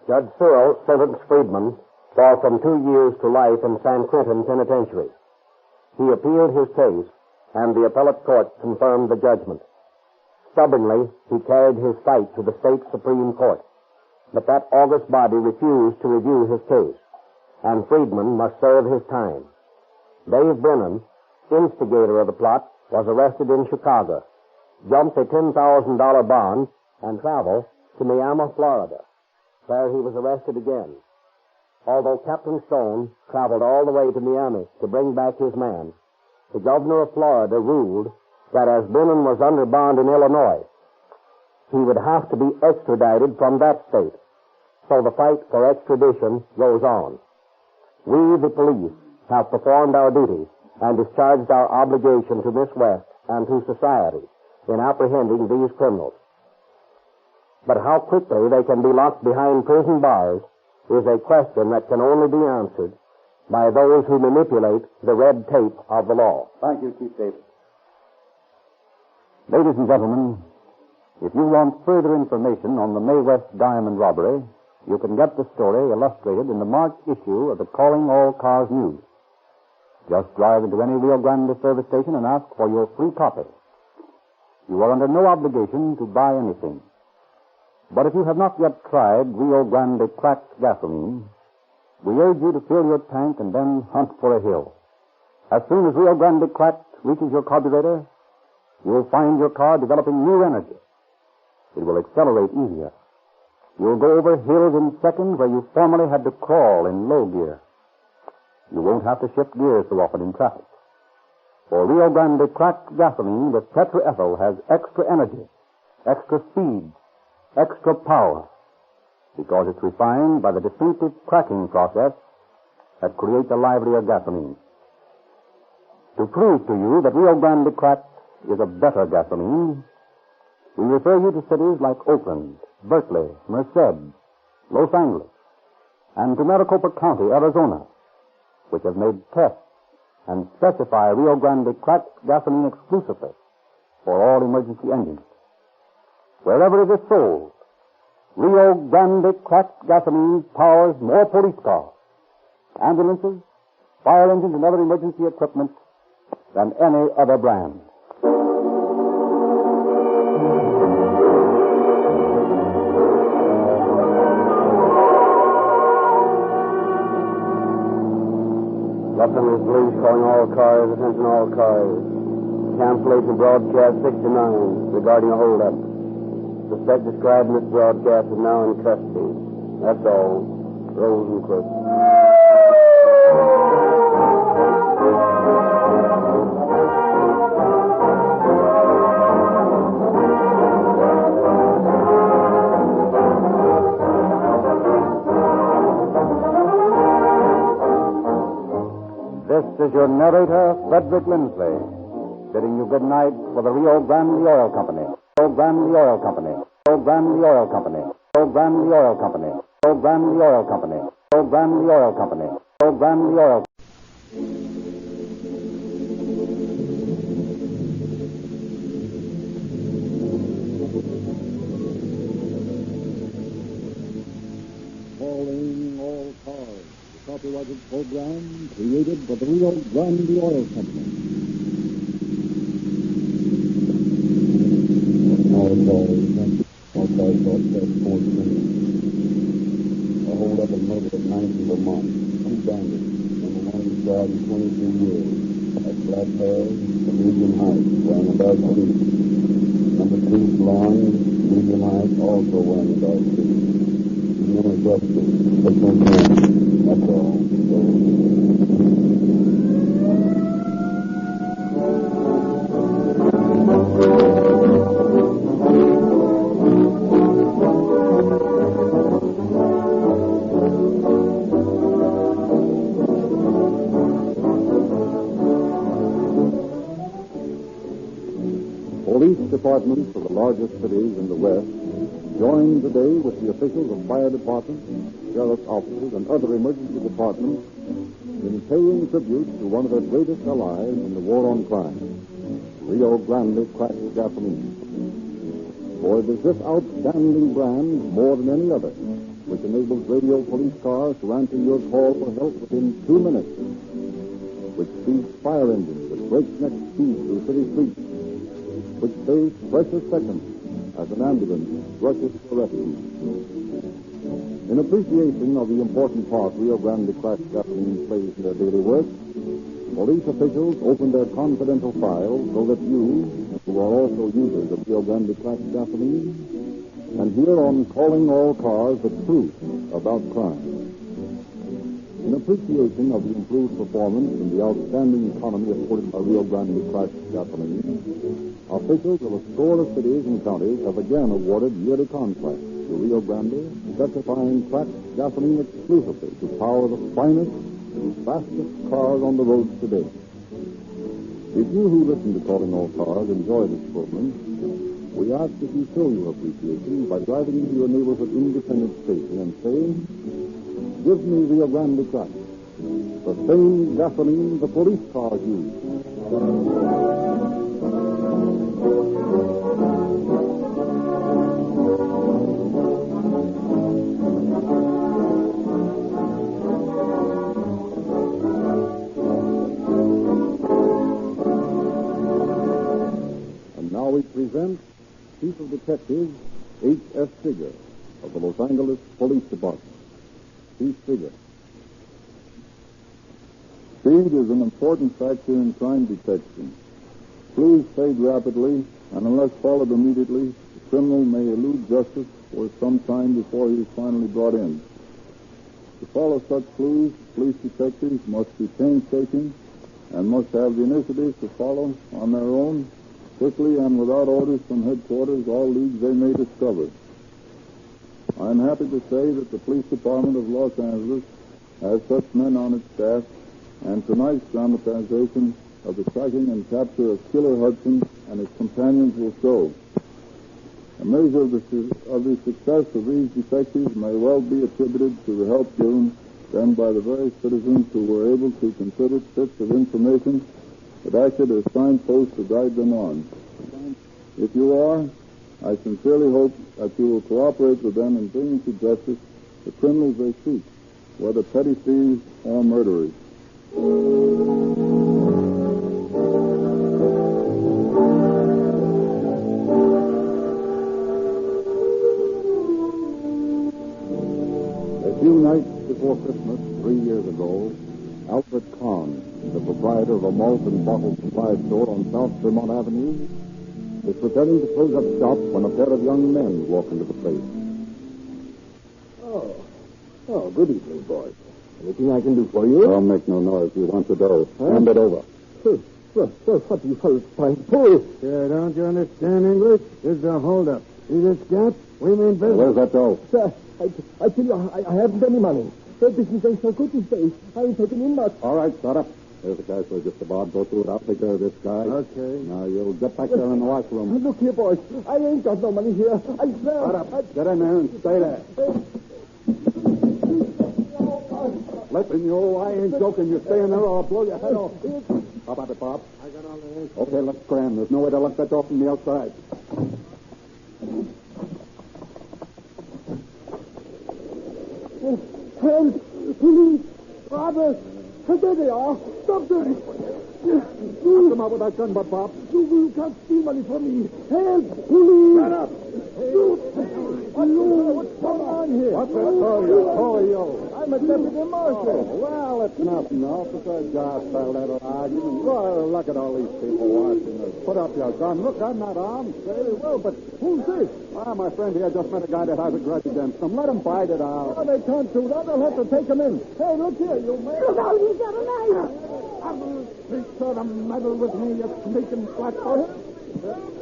[SPEAKER 3] Judge Sewell sentenced Friedman for from 2 years to life in San Quentin Penitentiary. He appealed his case, and the appellate court confirmed the judgment. Stubbornly, he carried his fight to the state Supreme Court. But that august body refused to review his case, and Friedman must serve his time. Dave Brennan, instigator of the plot, was arrested in Chicago, jumped a $10,000 bond, and traveled to Miami, Florida, where he was arrested again. Although Captain Stone traveled all the way to Miami to bring back his man, the governor of Florida ruled that as Brennan was under bond in Illinois, he would have to be extradited from that state. So the fight for extradition goes on. We, the police, have performed our duty and discharged our obligation to Miss West and to society in apprehending these criminals. But how quickly they can be locked behind prison bars is a question that can only be answered by those who manipulate the red tape of the law.
[SPEAKER 17] Thank you, Chief Davis. Ladies and gentlemen, if you want further information on the Mae West diamond robbery, you can get the story illustrated in the March issue of the Calling All Cars News. Just drive into any Rio Grande service station and ask for your free copy. You are under no obligation to buy anything. But if you have not yet tried Rio Grande cracked gasoline, we urge you to fill your tank and then hunt for a hill. As soon as Rio Grande cracked reaches your carburetor, you will find your car developing new energy. It will accelerate easier. You will go over hills in seconds where you formerly had to crawl in low gear. You won't have to shift gears so often in traffic. For Rio Grande cracked gasoline with tetraethyl has extra energy, extra speed, extra power, because it's refined by the distinctive cracking process that creates a livelier gasoline. To prove to you that Rio Grande cracked is a better gasoline, we refer you to cities like Oakland, Berkeley, Merced, Los Angeles, and to Maricopa County, Arizona, which have made tests and specify Rio Grande cracked gasoline exclusively for all emergency engines. Wherever it is sold, Rio Grande cracked gasoline powers more police cars, ambulances, fire engines, and other emergency equipment than any other brand.
[SPEAKER 2] Los Angeles Police calling all cars, attention all cars. Cancellation broadcast 69 regarding a holdup. Suspect described in this broadcast is now in custody. That's all. Rosenquist.
[SPEAKER 17] This is your narrator, Frederick Lindsley, bidding you good night for the Rio Grande Oil Company. Rio Grande Oil Company. Rio Grande Oil Company. Rio Grande Oil Company. Rio Grande Oil Company. Rio Grande Oil Company. Rio Grande Oil Company.
[SPEAKER 15] Calling all cars. The copyrighted program created for the Rio Grande Oil Company. All cars broadcast 420. A hold-up and murder at 90 Vermont. 2 bandits. Number 1 tried in 23 years. Had black hair, a medium height, wearing a dark suit. Number 2 blonde, medium height, also wearing a dark suit. His name is Buster. Take no chance. That's all. Police departments of the largest cities in the West joined today with the officials of fire departments, sheriff's officers, and other emergency departments in paying tribute to one of their greatest allies in the war on crime, Rio Grande cracked gasoline. For it is this outstanding brand, more than any other, which enables radio police cars to answer your call for help within 2 minutes, which speeds fire engines at breakneck speed through city streets,
[SPEAKER 17] which saves precious seconds as an ambulance rushes to rescue. In appreciation of the important part Rio Grande cracked gasoline plays in their daily work, police officials open their confidential files so that you, who are also users of Rio Grande cracked gasoline, can hear on Calling All Cars the truth about crime. In appreciation of the improved performance and the outstanding economy afforded by Rio Grande cracked gasoline, officials of a score of cities and counties have again awarded yearly contracts to Rio Grande, specifying cracked gasoline exclusively to power the finest and fastest cars on the roads today. If you who listen to Calling All Cars enjoy this program, we ask that you show your appreciation by driving into your neighborhood independent station and saying, "Give me Rio Grande crack, the same gasoline the police cars use." And now we present Chief of Detectives H.S. Figger of the Los Angeles Police Department. Chief Figger.
[SPEAKER 13] Speed is an important factor in crime detection. Clues fade rapidly, and unless followed immediately, the criminal may elude justice for some time before he is finally brought in. To follow such clues, police detectives must be painstaking and must have the initiative to follow on their own, quickly and without orders from headquarters, all leads they may discover. I am happy to say that the Police Department of Los Angeles has such men on its staff, and tonight's dramatization of the tracking and capture of Killer Hudson and his companions will show. A measure of the success of these detectives may well be attributed to the help given them by the very citizens who were able to consider bits of information that acted as signposts to guide them on. If you are, I sincerely hope that you will cooperate with them in bringing to justice the criminals they seek, whether petty thieves or murderers.
[SPEAKER 17] A few nights before Christmas, 3 years ago, Alfred Kahn, the proprietor of a malt and bottle supply store on South Vermont Avenue, is preparing to close up shop when a pair of young men walk into the place.
[SPEAKER 3] Oh, good evening, boys. Anything I can do for you?
[SPEAKER 17] Don't make no noise. You want the dough. Hand it over.
[SPEAKER 3] Well, what do you fellas trying to pull? Don't you understand English? This is a holdup. See this gap? We mean business.
[SPEAKER 17] Where's that dough?
[SPEAKER 3] Sir, I tell you, I haven't any money. The business ain't so good these days. I ain't taking in much.
[SPEAKER 17] All right, shut up. There's the cash register, Bob. Go through it. I'll take care of this guy.
[SPEAKER 3] Okay.
[SPEAKER 17] Now, you'll get back there in the washroom.
[SPEAKER 3] Look here, boys. I ain't got no money here. I swear.
[SPEAKER 17] Shut up. Get in there and stay there. Listen, you, I ain't joking. You stay in there or I'll blow your head off. How about it, Bob?
[SPEAKER 3] I got all the answers.
[SPEAKER 17] Okay, let's cram. There's no way to lock that door from the outside.
[SPEAKER 3] Help! Police! Robbers! There they are! Stop them!
[SPEAKER 17] Knock them out with that gun, but Bob.
[SPEAKER 3] You can't steal money from me! Help! Police!
[SPEAKER 17] Shut up!
[SPEAKER 3] What's going on here?
[SPEAKER 17] What's that for? Who are you?
[SPEAKER 3] I'm a deputy marshal.
[SPEAKER 17] Oh, well, it's nothing, Officer. Just a little argument. Well, look at all these people watching us. Put up your gun. Look, I'm not armed. Very well, but who's this? Well, my friend here just met a guy that has a grudge against him. Let him fight it out.
[SPEAKER 3] Oh, they can't do that. They'll have to take him in. Hey, look here, you man.
[SPEAKER 4] Look out, he's got a knife.
[SPEAKER 3] This sort of meddle with me, you sneaking flatfoot.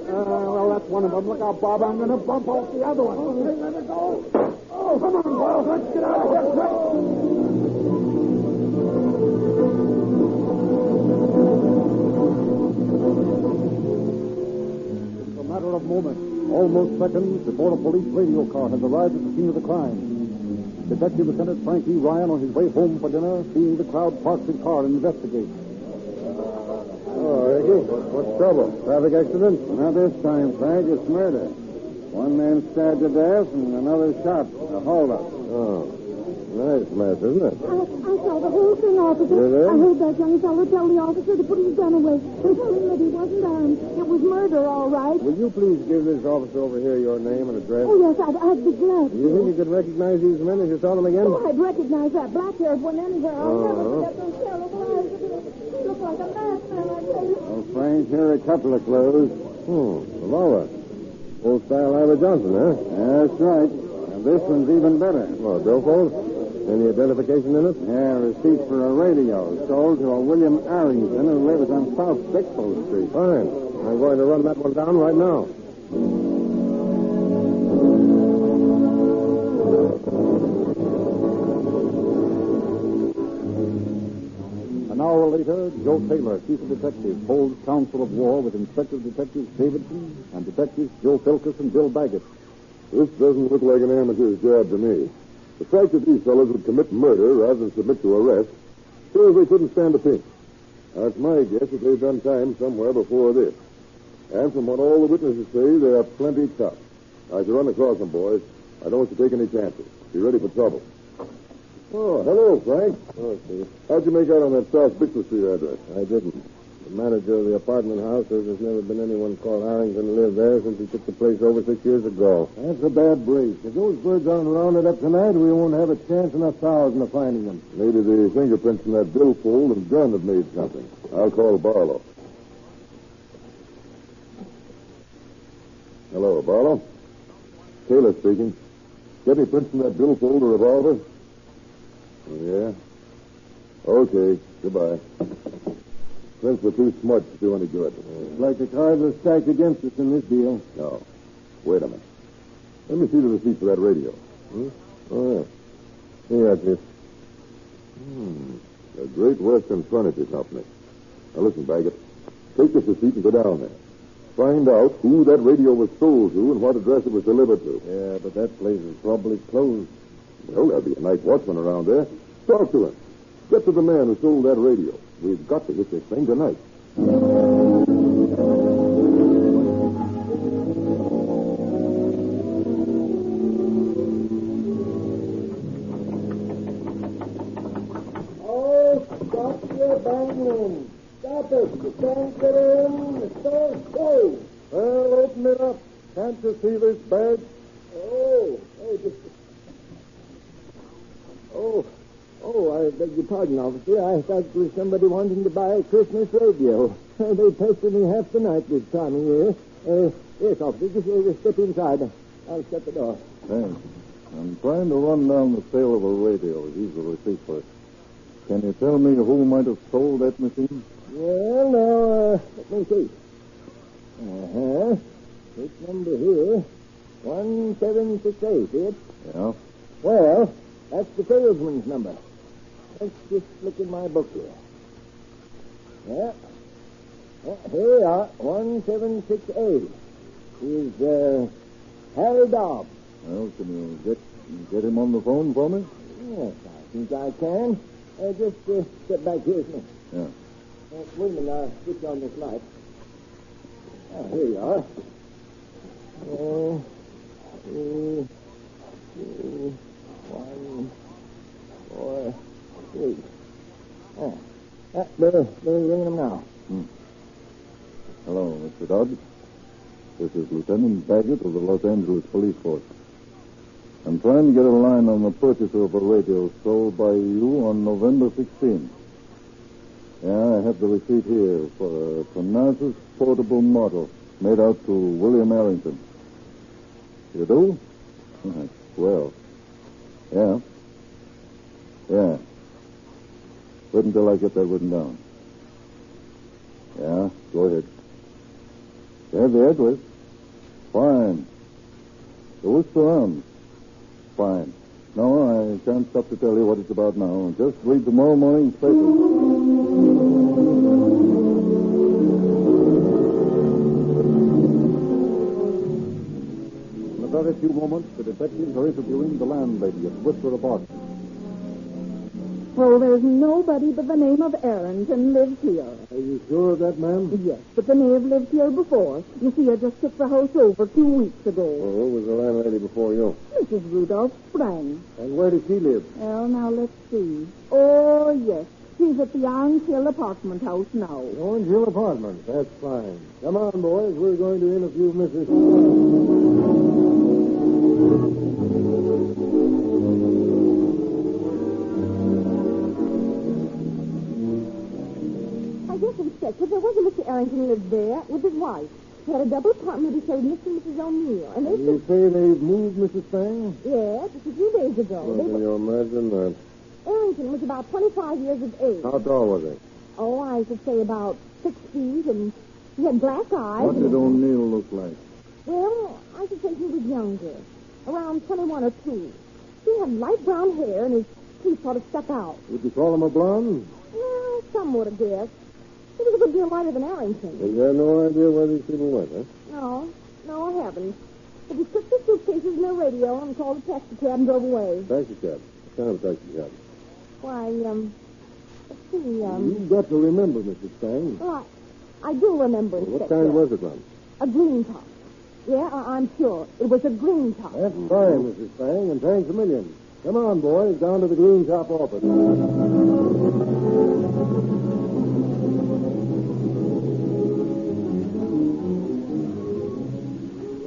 [SPEAKER 3] Well, that's one of them. Look out, Bob. I'm going to bump off the other one. Okay, let it go. Oh, come on, boys. Let's get out of here quick.
[SPEAKER 17] It's a matter of moments, almost seconds, before a police radio car has arrived at the scene of the crime. Detective Lieutenant Frankie Ryan, on his way home for dinner, seeing the crowd park his car and investigate.
[SPEAKER 3] Oh, Ricky, what's trouble? Traffic accident? Not this time, Frank. It's murder. One man stabbed to death and another shot. A holdup.
[SPEAKER 17] Oh.
[SPEAKER 16] Nice mess, isn't it?
[SPEAKER 4] I saw the whole thing, officer.
[SPEAKER 16] You did?
[SPEAKER 4] I heard that young fellow tell the officer to put his gun away and tell him that he wasn't armed. It was murder, all right.
[SPEAKER 16] Will you please give this officer over here your name and address?
[SPEAKER 4] Oh, yes, I'd be glad to.
[SPEAKER 16] You think you could recognize these men if you saw them again?
[SPEAKER 4] Oh, I'd recognize that black-haired one anywhere. I'll never forget those terrible eyes. He looked like a madman, I tell you.
[SPEAKER 16] Well, Frank, here are a couple of clues. Revolver. Old style Ivor Johnson, huh? That's right. And this one's even better. Well, billfold? Any identification in it? Yeah, receipt for a radio sold to a William Arrington who lives on South Bixby Street. Fine. I'm going to run that one down right now.
[SPEAKER 17] An hour later, Joe Taylor, chief of detectives, holds council of war with Inspector Detectives Davidson and Detectives Joe Filkis and Bill Baggett.
[SPEAKER 13] This doesn't look like an amateur's job to me. The fact that these fellows would commit murder rather than submit to arrest shows they couldn't stand a pinch. Now, it's my guess that they've done time somewhere before this. And from what all the witnesses say, they are plenty tough. Now, as you run across them, boys, I don't want you to take any chances. Be ready for trouble. Oh, hello, Frank. Oh, Steve. How'd you make out on that South Bixby Street address?
[SPEAKER 16] I didn't. The manager of the apartment house says there's never been anyone called Arrington to live there since he took the place over 6 years ago.
[SPEAKER 13] That's a bad break. If those birds aren't rounded up tonight, we won't have a chance in 1,000 of finding them. Maybe the fingerprints from that billfold and gun have made something. I'll call Barlow. Hello, Barlow. Taylor speaking. Get any prints from that billfold or revolver? Yeah? Okay. Goodbye. Prints were too smart to do any good. It's like the cards were stacked against us in this deal. No. Wait a minute. Let me see the receipt for that radio. Hmm? Oh, yeah. Here, that's it. The Great Western Furniture Company. Now, listen, Baggett. Take this receipt and go down there. Find out who that radio was sold to and what address it was delivered to. Yeah, but that place is probably closed. Well, there'll be a night watchman around there. Talk to him. Get to the man who sold that radio. We've got to get this thing tonight.
[SPEAKER 20] Oh, stop your banging. Stop it. You can't get in. The store's closed.
[SPEAKER 13] Well, open it up. Can't you see this badge?
[SPEAKER 20] I beg your pardon, officer. I thought it was somebody wanting to buy a Christmas radio. They pestered me half the night this time of year. Yes, officer, just step inside. I'll shut the door.
[SPEAKER 13] Thanks. I'm trying to run down the sale of a radio. Here's the receipt for it. Can you tell me who might have sold that machine?
[SPEAKER 20] Well, now, let me see. This number here, 1768, see it?
[SPEAKER 13] Yeah.
[SPEAKER 20] Well, that's the salesman's number. Let's just look in my book here. Yeah. Here we are, 1768. He's, Harry Dobbs.
[SPEAKER 13] Well, can you get him on the phone for me?
[SPEAKER 20] Yes, I think I can. Just step back here with me.
[SPEAKER 13] Yeah.
[SPEAKER 20] Wait a minute, I'll switch on this light. Here you are. 2, 1, 4, 3. They're ringing them now.
[SPEAKER 13] Hello, Mr. Dobbs. This is Lieutenant Baggett of the Los Angeles Police Force. I'm trying to get a line on the purchaser of a radio sold by you on November 16th. Yeah, I have the receipt here for a Thanasis portable model made out to William Arrington. You do? Well. Yeah. Yeah. Wait until I get that written down. Yeah, go ahead. You have the address? Fine. The list around? Fine. No, I can't stop to tell you what it's about now. Just read tomorrow morning's paper.
[SPEAKER 17] In a very few moments, the detectives are interviewing the landlady at Whistler Apartments.
[SPEAKER 7] Oh, there's nobody but the name of Arrington lives here.
[SPEAKER 16] Are you sure of that, ma'am?
[SPEAKER 7] Yes, but they may have lived here before. You see, I just took the house over 2 weeks ago.
[SPEAKER 16] Well, who was the landlady before you?
[SPEAKER 7] Mrs. Rudolph Sprang.
[SPEAKER 16] And where does she live?
[SPEAKER 7] Well, now, let's see. Oh, yes. She's at the Orange Hill apartment house now.
[SPEAKER 16] The Orange Hill apartment. That's fine. Come on, boys. We're going to interview Mrs.
[SPEAKER 1] I guess, Inspector, there was a Mr. Arrington who lived there with his wife. He had a double apartment he showed Mr. and Mrs. O'Neill. And they
[SPEAKER 16] You say they've moved, Mrs. Spang?
[SPEAKER 1] Yes, just a few days ago.
[SPEAKER 16] Well, can you imagine that?
[SPEAKER 1] Arrington was about 25 years of age.
[SPEAKER 16] How tall was he?
[SPEAKER 1] Oh, I should say about 6 feet, and he had black eyes.
[SPEAKER 16] What did O'Neill look like?
[SPEAKER 1] Well, I should say he was younger, around 21 or 2. He had light brown hair, and his teeth sort of stuck out.
[SPEAKER 16] Would you call him a blonde?
[SPEAKER 1] Well, some would have guessed. He was a good deal lighter than Arrington.
[SPEAKER 16] You have no idea where these people went, huh?
[SPEAKER 1] No, I haven't. But he took the suitcases and their radio and called a taxi cab and drove away.
[SPEAKER 16] Taxi cab? What kind of taxi cab?
[SPEAKER 1] Why, let's see,
[SPEAKER 16] You've got to remember, Mrs. Spang.
[SPEAKER 1] Well, I do remember,
[SPEAKER 16] What
[SPEAKER 1] Inspector.
[SPEAKER 16] kind was it, ma'am?
[SPEAKER 1] A green top. Yeah, I'm sure. It was a green top.
[SPEAKER 16] That's fine, Mrs. Spang, and thanks a million. Come on, boys, down to the green top office.
[SPEAKER 13] In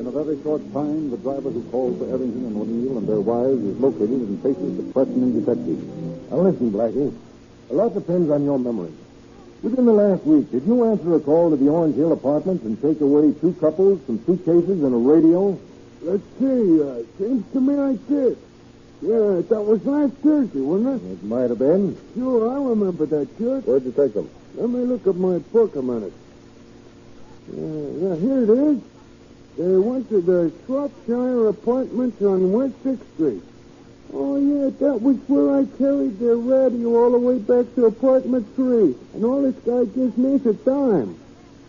[SPEAKER 13] a very short time, the driver who called for Arrington and O'Neill and their wives is located and faces the questioning detective.
[SPEAKER 16] Now listen, Blackie. A lot depends on your memory. Within the last week, did you answer a call to the Orange Hill apartments and take away 2 couples, some suitcases, and a radio?
[SPEAKER 14] Let's see. Seems to me I did. Yeah, that was last Thursday, wasn't it?
[SPEAKER 16] It might have been.
[SPEAKER 14] Sure, I remember that, Judge.
[SPEAKER 16] Where'd you take them?
[SPEAKER 14] Let me look at my book a minute. Yeah, here it is. They went to the Shropshire apartments on West 6th Street. Oh, yeah, that was where I carried their radio all the way back to apartment 3. And all this guy gives me is a dime.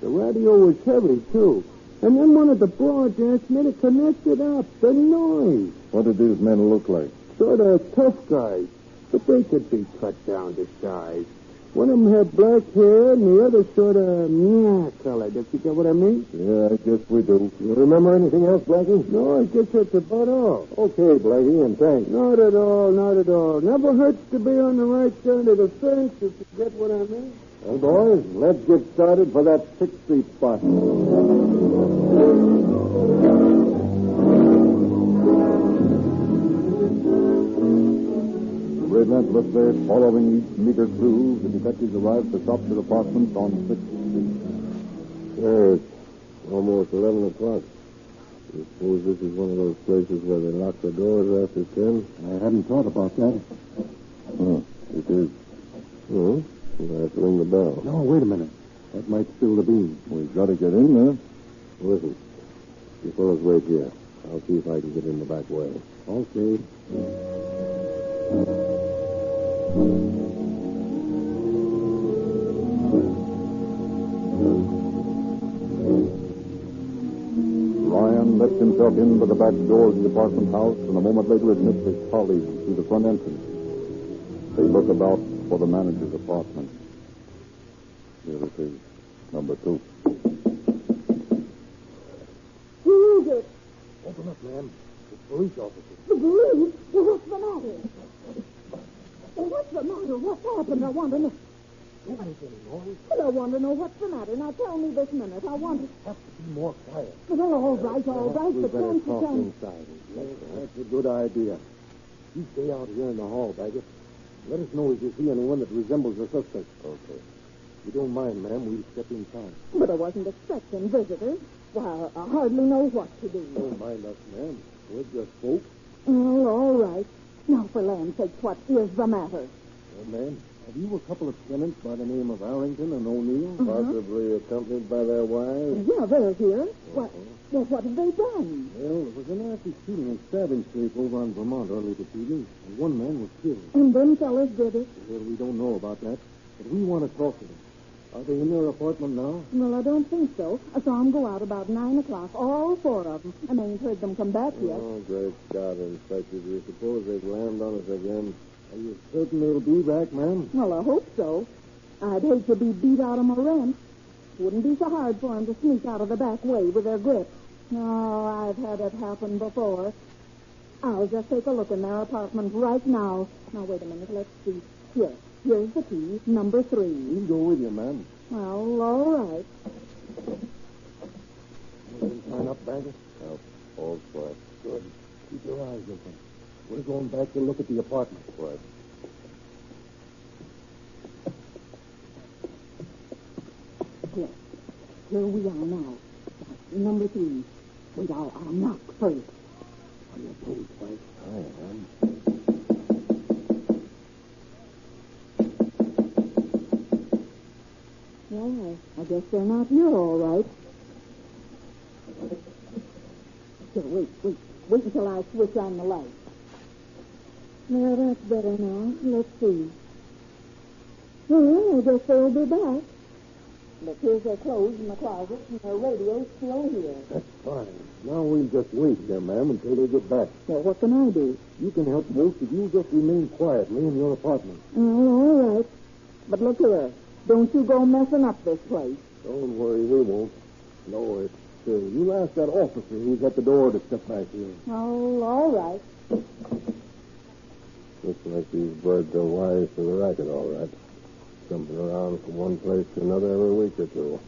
[SPEAKER 14] The radio was heavy, too. And then one of the broads asked me to connect it up. The noise.
[SPEAKER 16] What did these men look like?
[SPEAKER 14] Sort of tough guys. But they could be cut down to size. One of them had black hair and the other sort of meh colored. If you get what I mean?
[SPEAKER 16] Yeah, I guess we do. You remember anything else, Blackie?
[SPEAKER 14] No, I guess that's about all.
[SPEAKER 16] Okay, Blackie, and thanks.
[SPEAKER 14] Not at all, not at all. Never hurts to be on the right side of the fence, if you get what I mean.
[SPEAKER 16] Well, boys, let's get started for that 6th Street spot.
[SPEAKER 13] Relentlessly following each meager clue, the detectives arrived at the Shropshire apartments on 6th Street.
[SPEAKER 16] Sure, it's almost 11 o'clock. I suppose this is one of those places where they lock the doors after 10?
[SPEAKER 13] I hadn't thought about that.
[SPEAKER 16] It is. Oh, I have to ring the bell.
[SPEAKER 13] No, wait a minute. That might spill the beans. We've got to get in there.
[SPEAKER 16] Listen, you fellas wait here. I'll see if I can get in the back way.
[SPEAKER 13] Okay. Ryan lets himself into the back door of the apartment house and a moment later admits his colleague through the front entrance. They look about for the manager's apartment. Here it is, number 2.
[SPEAKER 1] Who is it?
[SPEAKER 16] Open up, ma'am. It's police officers.
[SPEAKER 1] The police? Well, what's the matter? Well, what's the matter? What's happened? I want to know.
[SPEAKER 16] Don't make any noise.
[SPEAKER 1] Well, I want to know what's the matter. Now, tell me this minute. I want to...
[SPEAKER 16] Have to be more quiet.
[SPEAKER 1] Well, all right,
[SPEAKER 16] We
[SPEAKER 1] but
[SPEAKER 16] better
[SPEAKER 1] can't you
[SPEAKER 16] talk
[SPEAKER 1] tell me...
[SPEAKER 16] inside. That's a good idea. You stay out here in the hall, Baggett. Let us know if you see anyone that resembles the suspect. Okay. If you don't mind, ma'am, we'll step inside.
[SPEAKER 1] But I wasn't expecting visitors. Why, I hardly know what to do.
[SPEAKER 16] Don't mind us, ma'am. We're just folk.
[SPEAKER 1] Oh, all right. Now, for land's sake, what is the matter?
[SPEAKER 16] Well, ma'am, have you a couple of tenants by the name of Arrington and O'Neill?
[SPEAKER 3] Possibly accompanied by their wives?
[SPEAKER 1] Yeah, they're here. What have they done?
[SPEAKER 16] Well, there was a nasty shooting and stabbing scrape over on Vermont early this evening, and one man was killed.
[SPEAKER 1] And them fellas did it?
[SPEAKER 16] Well, we don't know about that, but we want to talk to them. Are they in their apartment now?
[SPEAKER 1] Well, I don't think so. I saw them go out about 9 o'clock, all 4 of them. And I ain't heard them come back yet.
[SPEAKER 3] Oh, great Scott, Inspector. Do you suppose they'd land on us again?
[SPEAKER 16] Are you certain they'll be back, ma'am?
[SPEAKER 7] Well, I hope so. I'd hate to be beat out of my rent. Wouldn't be so hard for 'em to sneak out of the back way with their grip. Oh, I've had it happen before. I'll just take a look in their apartment right now. Now, wait a minute. Let's see. Here's the key, number 3.
[SPEAKER 16] We'll go with you, ma'am.
[SPEAKER 7] Well, all right.
[SPEAKER 16] Sign up, Banker? No, all quiet. Good. Keep your eyes open. We're going back to look at the apartment. Quiet.
[SPEAKER 7] Here we are now. Number 3. Wait, I'll knock first.
[SPEAKER 16] On your toes, Frank. I am.
[SPEAKER 7] Well, I guess they're not here, all right. Here, wait until I switch on the light. Well, that's better now. Let's see. Well, I guess they'll be back. But here's their clothes in the closet, and their radio's still here.
[SPEAKER 16] That's fine. Now we'll just wait here, ma'am, until they get back.
[SPEAKER 7] Well, what can I do?
[SPEAKER 16] You can help most if you just remain quietly in your apartment.
[SPEAKER 7] Oh, all right. But look here. Don't you go messing up this place.
[SPEAKER 16] Don't worry, we won't. No, it's... you ask that officer who's at the door to step back here.
[SPEAKER 7] Oh, all right.
[SPEAKER 16] Looks like these birds are wise to the racket, all right. Jumping around from one place to another every week or two.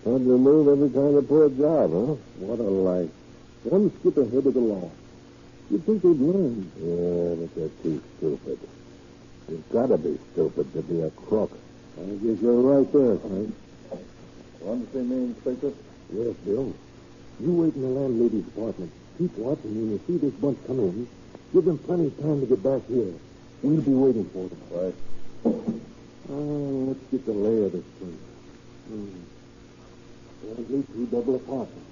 [SPEAKER 16] How'd you move every time they pull a job, huh? What a life. One skip ahead of the law. You'd think they'd learn. Yeah, but they're too stupid. You've got to be stupid to be a crook. I guess you're right there, Frank.
[SPEAKER 13] Want to see me, Inspector?
[SPEAKER 16] Yes, Bill. You wait in the landlady's apartment. Keep watching when you see this bunch come in. Give them plenty of time to get back here. We'll be waiting for them.
[SPEAKER 13] Right.
[SPEAKER 16] Let's get the lay of this place. Apparently 2 double apartments.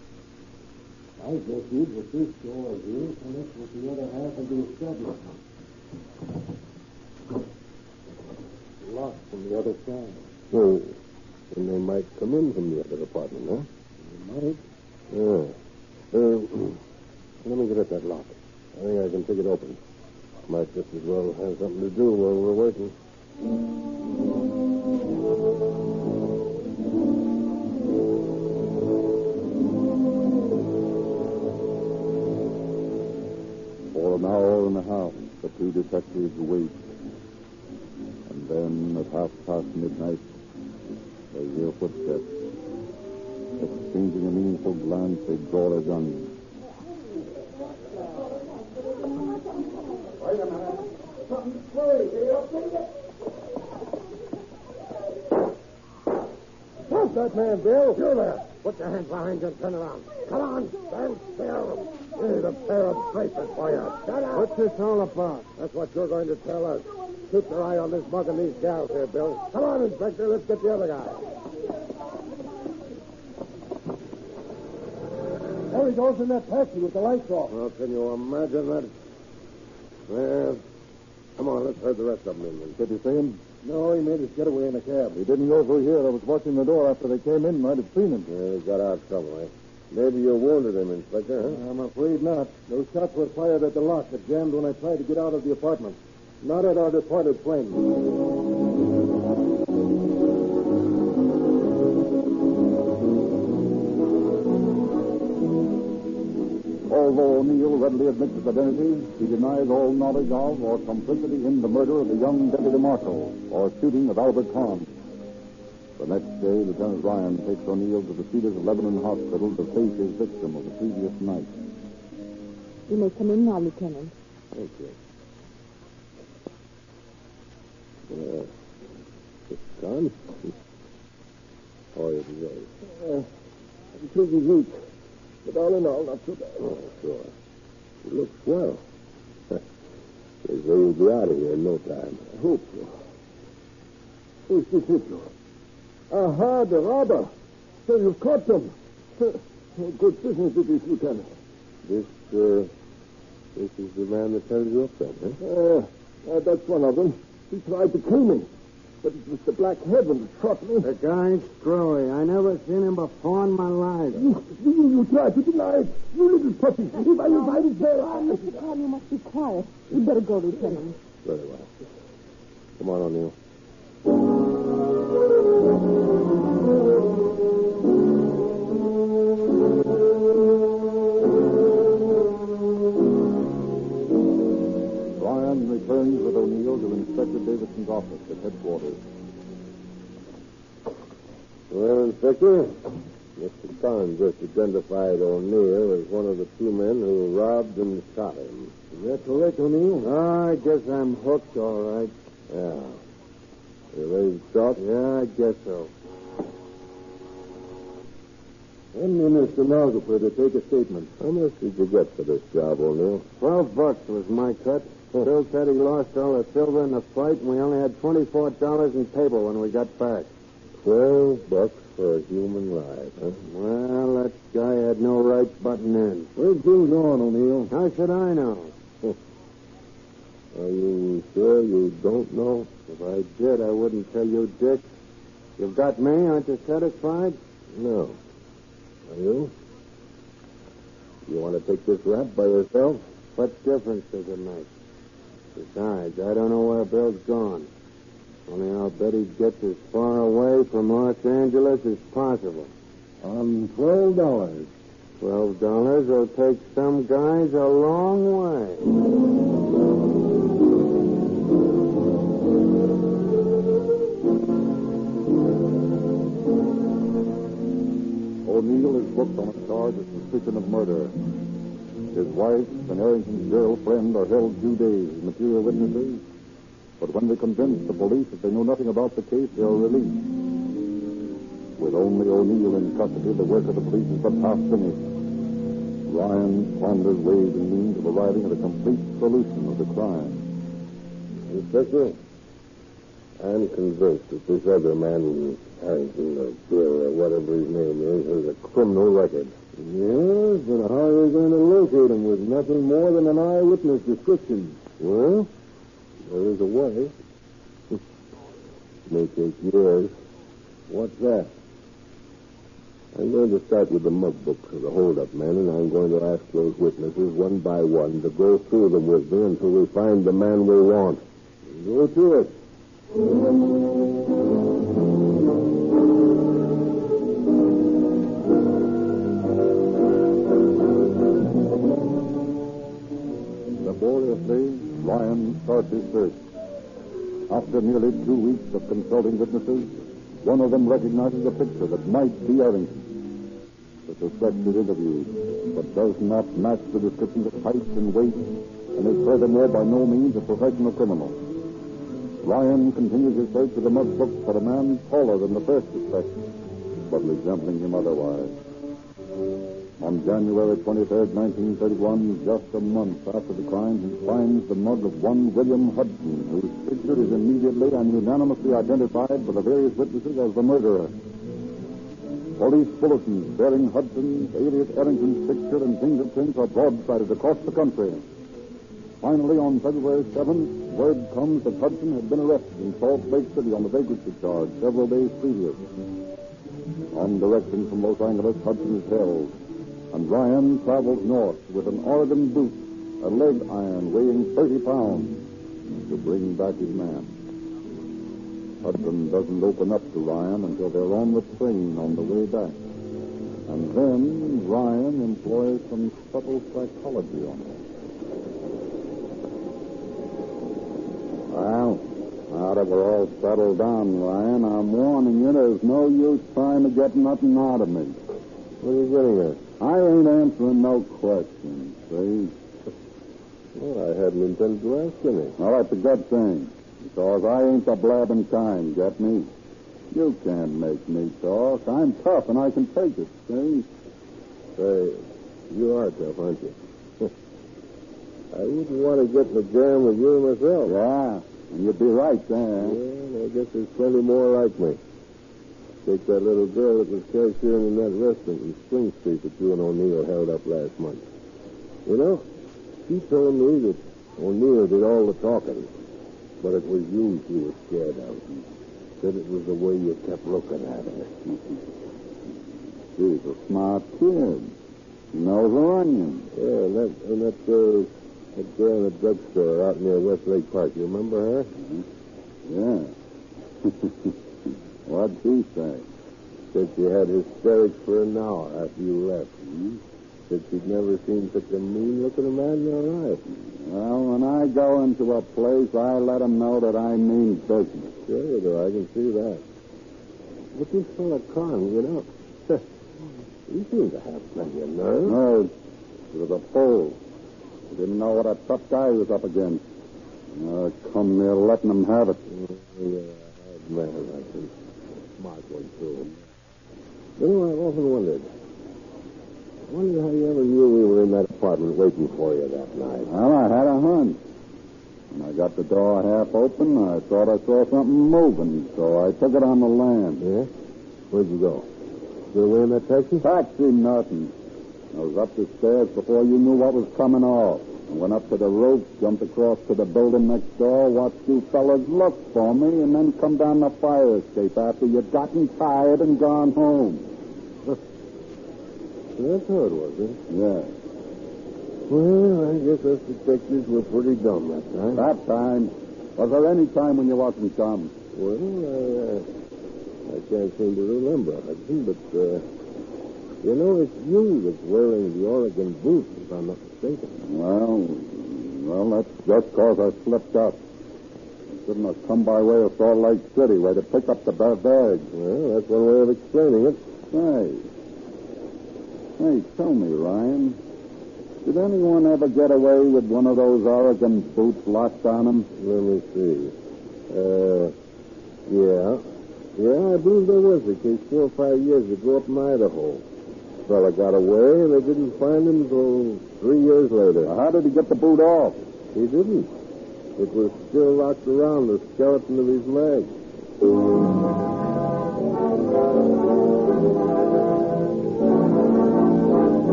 [SPEAKER 16] I guess the first door here connects with the other half of the establishment. Locked from the other side. Oh, and they might come in from the other apartment, huh? They might. Let me get at that lock. I think I can pick it open. Might just as well have something to do while we're waiting.
[SPEAKER 13] For an hour and a half, the 2 detectives wait. And then, at midnight, they hear footsteps. Exchanging a meaningful glance, they draw their guns.
[SPEAKER 16] Wait a minute. Something's crazy. Stop that man, Bill. You there. Put your hands behind you and turn around. Come on, stand still. Here's a pair of bracelets for you. Shut up. What's this all about? That's what you're going to tell us. Keep your eye on this mug and these gals here, Bill. Come on, Inspector. Let's get the other guy. There he goes in that taxi with the lights off. Well, can you imagine that? Well, come on, let's herd the rest of them in.
[SPEAKER 13] Did you see him?
[SPEAKER 16] No, he made his getaway in a cab.
[SPEAKER 13] He didn't go through here. I was watching the door after they came in. Might have seen him.
[SPEAKER 16] Yeah, he got out somewhere. Maybe you wounded him, Inspector, huh? I'm afraid not. Those shots were fired at the lock that jammed when I tried to get out of the apartment. Not at our departed plane.
[SPEAKER 13] Although O'Neill readily admits his identity, he denies all knowledge of or complicity in the murder of the young deputy marshal or shooting of Albert Kahn. The next day, Lieutenant Ryan takes O'Neill to the Cedars of Lebanon Hospital to face his victim of the previous night.
[SPEAKER 1] You may come in now, Lieutenant.
[SPEAKER 16] Thank you. Kahn? How are you today? I'm pretty weak. But all in all, not so bad. Oh, sure. You look swell. They say you'll be out of here in no time. I hope so. Who's this hit you? Aha, the robber. So you've caught them. Good business it is, Lieutenant. This is the man that held you up then, huh? That's one of them. He tried to kill me. But it was the Black Heaven that shot me.
[SPEAKER 19] The guy's screwy. I never seen him before in my life.
[SPEAKER 16] You tried to deny it. You little pussy. If I find it there,
[SPEAKER 1] Mr. Kahn, you must be quiet. You'd better go, Lieutenant.
[SPEAKER 16] Very well. Come on, O'Neill.
[SPEAKER 13] Ryan returns with O'Neill to Inspector Davidson's office at headquarters.
[SPEAKER 16] Well, Inspector, Mr. Collins just identified O'Neill as one of the two men who robbed and shot him.
[SPEAKER 14] Is that correct, O'Neill? I guess I'm hooked, all right.
[SPEAKER 16] Yeah. You ready to start?
[SPEAKER 14] Yeah, I guess so. Send me in a stenographer to take a statement.
[SPEAKER 16] How much did you get for this job, O'Neill?
[SPEAKER 14] $12 was my cut. Bill said he lost all the silver in the fight, and we only had $24 in paper when we got back.
[SPEAKER 16] $12 for a human life, huh?
[SPEAKER 14] Well, that guy had no right butting in. Where's Hugh going, O'Neill? How should I know?
[SPEAKER 16] Are you sure you don't know?
[SPEAKER 14] If I did, I wouldn't tell you, Dick. You've got me. Aren't you satisfied?
[SPEAKER 16] No. Are you? You want to take this rap by yourself?
[SPEAKER 14] What difference does it make? Besides, I don't know where Bill's gone. Only I'll bet he gets as far away from Los Angeles as possible.
[SPEAKER 16] On $12.
[SPEAKER 14] $12 will take some guys a long way.
[SPEAKER 13] O'Neill is booked on a charge of suspicion of murder. His wife and Harrington's girlfriend are held 2 days as material witnesses, but when they convince the police that they know nothing about the case, they are released. With only O'Neill in custody, the work of the police is but half finished. Ryan ponders ways and means of arriving at a complete solution of the crime.
[SPEAKER 16] Inspector, I'm convinced that this other man, Harrington or Bill or whatever his name is, has a criminal record.
[SPEAKER 14] Yes, but how are you going to locate him with nothing more than an eyewitness description?
[SPEAKER 16] Well, there is a way. It may take years.
[SPEAKER 14] What's that?
[SPEAKER 16] I'm going to start with the mug books of the holdup men, and I'm going to ask those witnesses one by one to go through them with me until we find the man we want.
[SPEAKER 14] Go to it.
[SPEAKER 13] Laboriously, Ryan starts his search. After nearly 2 weeks of consulting witnesses, one of them recognizes a picture that might be Harrington. The suspect is interviewed, but does not match the description of height and weight, and is furthermore by no means a professional criminal. Ryan continues his search of the mug book for a man taller than the first suspect, but resembling him otherwise. On January 23rd, 1931, just a month after the crime, he finds the mug of one William Hudson, whose picture is immediately and unanimously identified by the various witnesses as the murderer. Police bulletins bearing Hudson's, alias Harrington's picture and fingerprints are broadsided across the country. Finally, on February 7th, word comes that Hudson had been arrested in Salt Lake City on the vagrancy charge several days previous. On direction from Los Angeles, Hudson is held, and Ryan travels north with an Oregon boot, a leg iron weighing 30 pounds, to bring back his man. Hudson doesn't open up to Ryan until they're on the train on the way back. And then Ryan employs some subtle psychology on him.
[SPEAKER 14] Well, now that we're all settled down, Ryan, I'm warning you there's no use trying to get nothing out of me.
[SPEAKER 16] What are you getting at?
[SPEAKER 14] I ain't answering no questions, see?
[SPEAKER 16] Well, I hadn't intended to ask any.
[SPEAKER 14] Well, that's a good thing, because I ain't the blabbing kind, get me? You can't make me talk. I'm tough, and I can take it, see?
[SPEAKER 16] Say, you are tough, aren't you? I wouldn't want to get in the jam with you myself.
[SPEAKER 14] Yeah, and you'd be right there.
[SPEAKER 16] Yeah, I guess there's plenty more like me. Take that little girl that was cashiering in that restaurant in Spring Street that you and O'Neill held up last month. You know, she told me that O'Neill did all the talking, but it was you she was scared of. Said it was the way you kept looking at her.
[SPEAKER 14] She's a smart kid. She knows her onions.
[SPEAKER 16] Yeah, and that That girl in the drugstore out near Westlake Park. You remember her?
[SPEAKER 13] Yeah. What'd she say?
[SPEAKER 16] Said she had hysterics for an hour after you left. Said she'd never seen such a mean-looking man in her life.
[SPEAKER 13] Well, when I go into a place, I let them know that I mean business.
[SPEAKER 16] Sure you do. I can see that. But this fellow Con, you know, he seemed to have plenty of nerve.
[SPEAKER 13] No, he was a fool. He didn't know what a tough guy he was up against. Come near letting him have it.
[SPEAKER 16] Yeah, man, I think. Smart one, too. You know, I've often wondered how you ever knew we were in that apartment waiting for you that night.
[SPEAKER 13] Well, I had a hunch. When I got the door half open, I thought I saw something moving, so I took it on the land.
[SPEAKER 16] Yeah? Where'd you go? Get away in that taxi?
[SPEAKER 13] Taxi, nothing. I was up the stairs before you knew what was coming off. I went up to the roof, jumped across to the building next door, watched you fellas look for me, and then come down the fire escape after you'd gotten tired and gone home.
[SPEAKER 16] That's how it was, huh?
[SPEAKER 13] Yeah.
[SPEAKER 16] Well, I guess us detectives were pretty dumb that time.
[SPEAKER 13] That time? Was there any time when you wasn't dumb?
[SPEAKER 16] Well, I can't seem to remember, Hudson, but, you know, it's you that's wearing the Oregon boots, if I'm not mistaken.
[SPEAKER 13] Well, that's just because I slipped up. I shouldn't have come by way of Salt Lake City, where to pick up the bags.
[SPEAKER 16] Well, that's one way of explaining it.
[SPEAKER 13] Hey, tell me, Ryan, did anyone ever get away with one of those Oregon boots locked on them?
[SPEAKER 16] Let me see. Yeah. Yeah, I believe there was a case 4 or 5 years ago up in Idaho. Fella got away, and they didn't find him until 3 years later.
[SPEAKER 13] How did he get the boot off?
[SPEAKER 16] He didn't. It was still locked around the skeleton of his leg.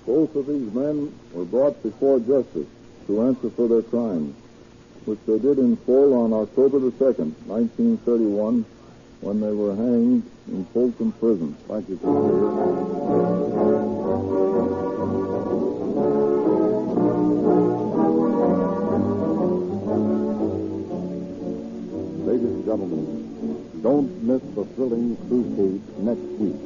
[SPEAKER 13] Both of these men were brought before justice to answer for their crimes, which they did in full on October the 2nd, 1931, when they were hanged in Folsom Prison. Thank you, Ladies and gentlemen, don't miss the thrilling true case next week.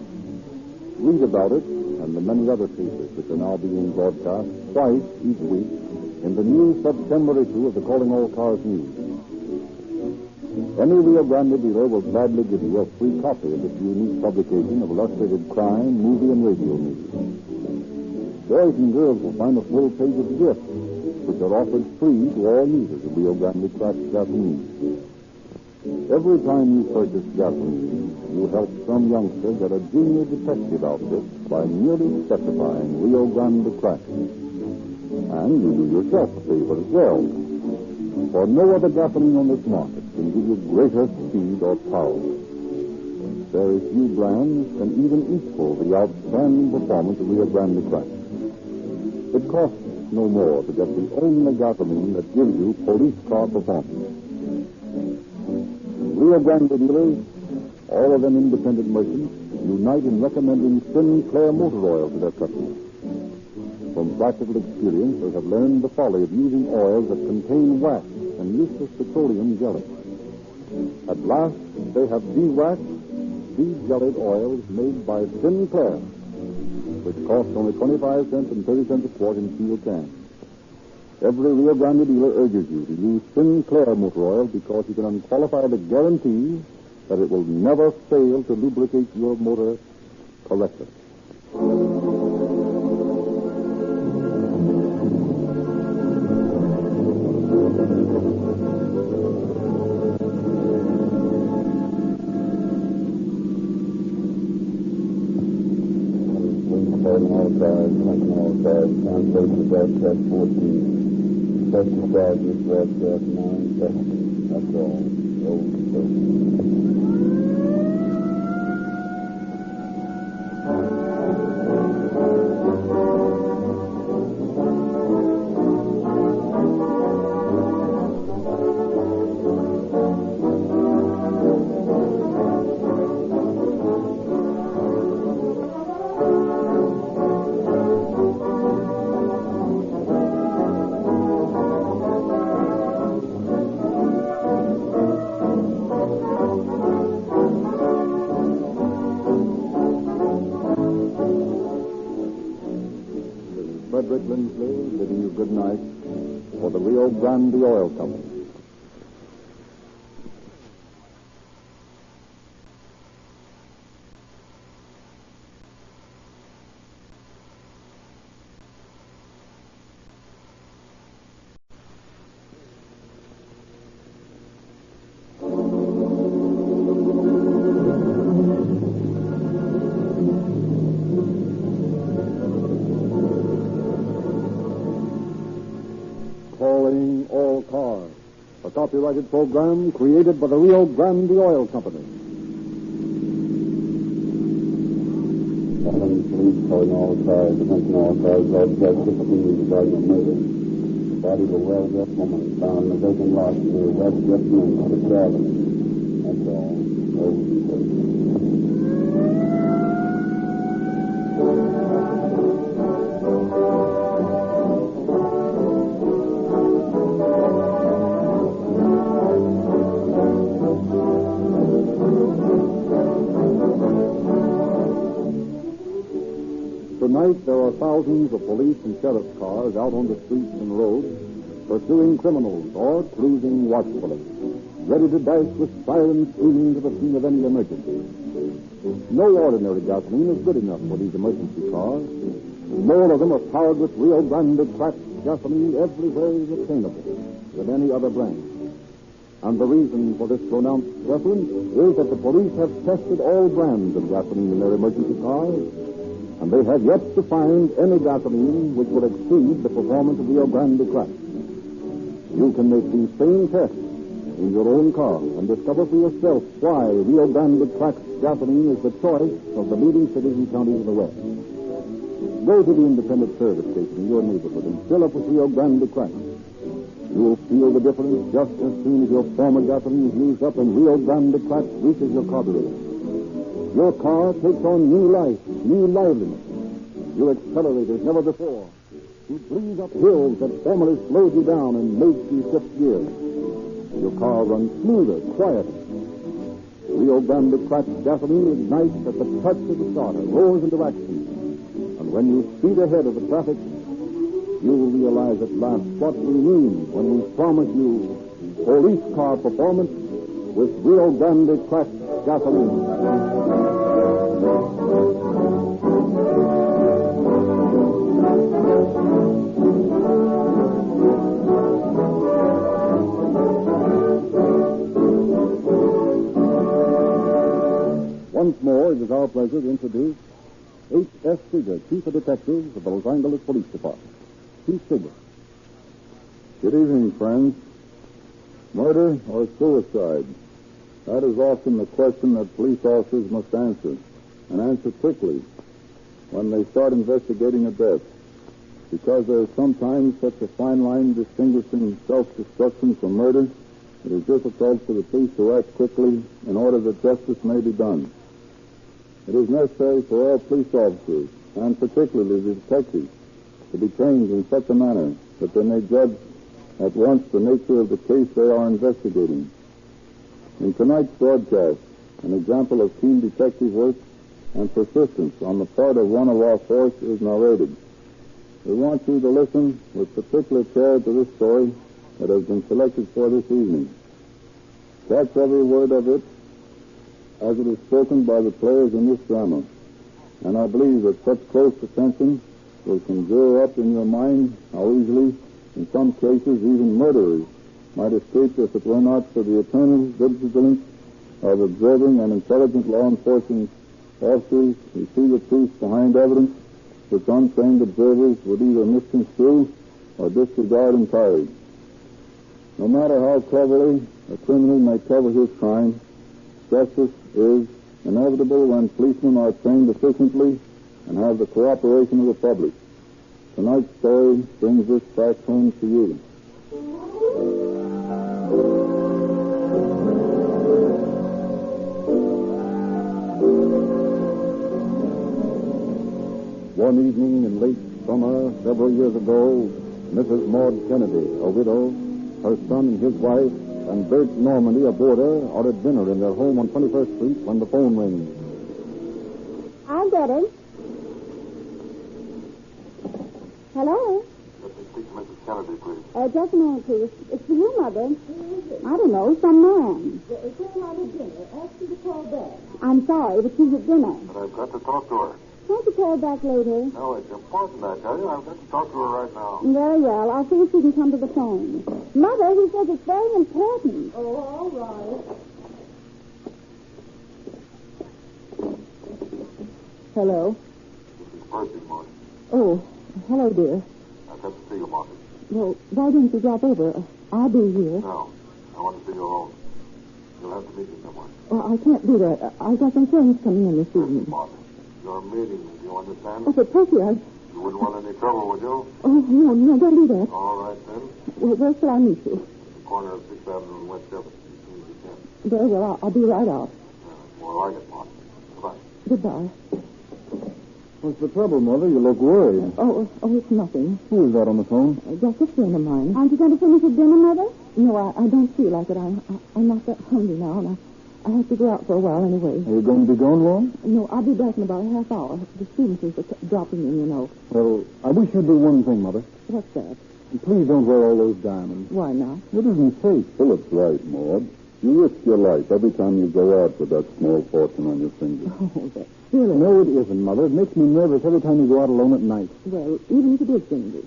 [SPEAKER 13] Read about it and the many other cases which are now being broadcast twice each week in the new September issue of the Calling All Cars News. Any Rio Grande dealer will gladly give you a free copy of this unique publication of illustrated crime, movie, and radio news. Boys and girls will find a full page of gifts, which are offered free to all users of Rio Grande cracked gasoline. Every time you purchase gasoline, you help some youngster get a junior detective outfit by merely specifying Rio Grande crack. And you do yourself a favor as well. For no other gasoline on this market can give you greater speed or power. Very few brands can even equal the outstanding performance of Rio Grande crack. It costs no more to get the only gasoline that gives you police car performance. Rio Grande dealers, all of them independent merchants, unite in recommending Sinclair motor oil to their customers. From practical experience, they have learned the folly of using oils that contain wax and useless petroleum jelly. At last, they have de-waxed, de-jellied oils made by Sinclair, which cost only 25 cents and 30 cents a quart in steel cans. Every Rio Grande dealer urges you to use Sinclair motor oil because you can unqualifiedly guarantee that it will never fail to lubricate your motor correctly.
[SPEAKER 14] Broadcast 14. Special charges, broadcast 9-7. That's all.
[SPEAKER 13] bidding you good night for the Rio Grande Oil Company. Calling All Cars, a copyrighted program created by the Rio Grande Oil Company.
[SPEAKER 2] Police calling all cars, attention all cars, broadcast 16 regarding a murder. The body of a well-dressed woman is found in a vacant lot near West Westminster Avenue. That's all.
[SPEAKER 13] Tonight, there are thousands of police and sheriff's cars out on the streets and roads, pursuing criminals or cruising watchfully, ready to dash with sirens screaming to the scene of any emergency. No ordinary gasoline is good enough for these emergency cars. More of them are powered with Rio Grande cracked gasoline everywhere is obtainable than any other brand. And the reason for this pronounced preference is that the police have tested all brands of gasoline in their emergency cars, and they have yet to find any gasoline which will exceed the performance of Rio Grande crack. You can make these same tests in your own car and discover for yourself why Rio Grande cracked gasoline is the choice of the leading cities and counties of the West. Go to the independent service station in your neighborhood and fill up with Rio Grande crack. You will feel the difference just as soon as your former gasoline is used up and Rio Grande crack reaches your carburetor. Your car takes on new life, new liveliness. You accelerate as never before. You breeze up hills that formerly slowed you down and made you shift gears. Your car runs smoother, quieter. Rio Grande cracked gasoline ignites at the touch of the starter, roars into action. And when you speed ahead of the traffic, you will realize at last what we mean when we promise you police car performance with Rio Grande cracked gasoline. Once more, it is our pleasure to introduce H.S. Seeger, Chief of Detectives of the Los Angeles Police Department. Chief Seeger. Good evening, friends. Murder or suicide? That is often the question that police officers must answer, and answer quickly when they start investigating a death, because there is sometimes such a fine line distinguishing self-destruction from murder, it is difficult for the police to act quickly in order that justice may be done. It is necessary for all police officers, and particularly the detectives, to be trained in such a manner that they may judge at once the nature of the case they are investigating. In tonight's broadcast, an example of keen detective work and persistence on the part of one of our force is narrated. We want you to listen with particular care to this story that has been selected for this evening. Catch every word of it as it is spoken by the players in this drama, and I believe that such close attention will conjure up in your mind how easily, in some cases, even murderers might escape if it were not for the eternal vigilance of observing and intelligent law enforcement officers who see the truth behind evidence which untrained observers would either misconstrue or disregard entirely. No matter how cleverly a criminal may cover his crime, justice is inevitable when policemen are trained efficiently and have the cooperation of the public. Tonight's story brings this fact home to you. One evening in late summer, several years ago, Mrs. Maud Kennedy, a widow, her son and his wife, and Bert Normandy, a boarder, are at dinner in their home on 21st Street when the phone rings.
[SPEAKER 1] I'll get it. Hello?
[SPEAKER 13] Kennedy, please.
[SPEAKER 7] Just a moment, please. It's for you, Mother. I don't know, some man.
[SPEAKER 1] It's came out of dinner. Ask you to call back.
[SPEAKER 7] I'm sorry, but she's at dinner.
[SPEAKER 13] But I've got to talk to her.
[SPEAKER 7] Can't you call back later?
[SPEAKER 13] No, it's important, I tell you. I've got to talk to her right now.
[SPEAKER 7] Very well. I'll see if she can come to the phone. Mother, he says it's very important.
[SPEAKER 1] Oh, all right.
[SPEAKER 7] Hello.
[SPEAKER 13] This is Percy, Maud.
[SPEAKER 7] Oh, hello, dear.
[SPEAKER 13] I've got to see you, Martha.
[SPEAKER 7] Well, why didn't you drop over? I'll be here.
[SPEAKER 13] No, I want to see you alone. You'll have to meet me somewhere.
[SPEAKER 7] Well, I can't do that. I've got some friends coming in this evening.
[SPEAKER 13] Martha, you're meeting me. Do you understand?
[SPEAKER 7] Oh, but Percy,
[SPEAKER 13] You wouldn't want any trouble, would you?
[SPEAKER 7] Oh, no, don't do that.
[SPEAKER 13] All right, then.
[SPEAKER 7] Well, where shall I meet you?
[SPEAKER 13] The corner of 6th Avenue and West 7th, as soon as you can.
[SPEAKER 7] Very well. I'll be right out.
[SPEAKER 13] More like it, Martha. Goodbye.
[SPEAKER 7] Goodbye.
[SPEAKER 13] What's the trouble, Mother? You look worried.
[SPEAKER 7] Oh, it's nothing.
[SPEAKER 13] Who is that on the phone?
[SPEAKER 7] Just a friend of mine. Aren't you going to finish your dinner, Mother? No, I don't feel like it. I'm not that hungry now, and I have to go out for a while anyway.
[SPEAKER 13] Are you going to be gone long?
[SPEAKER 7] No, I'll be back in about a half hour. The students are dropping in, you know.
[SPEAKER 13] Well, I wish you'd do one thing, Mother.
[SPEAKER 7] What's that?
[SPEAKER 13] Please don't wear all those diamonds.
[SPEAKER 7] Why not?
[SPEAKER 13] It isn't safe. Philip's right, Maud. You risk your life every time you go out with that small fortune on your finger.
[SPEAKER 7] Oh, that's silly.
[SPEAKER 13] No, it isn't, Mother. It makes me nervous every time you go out alone at night.
[SPEAKER 7] Well, even if it is dangerous,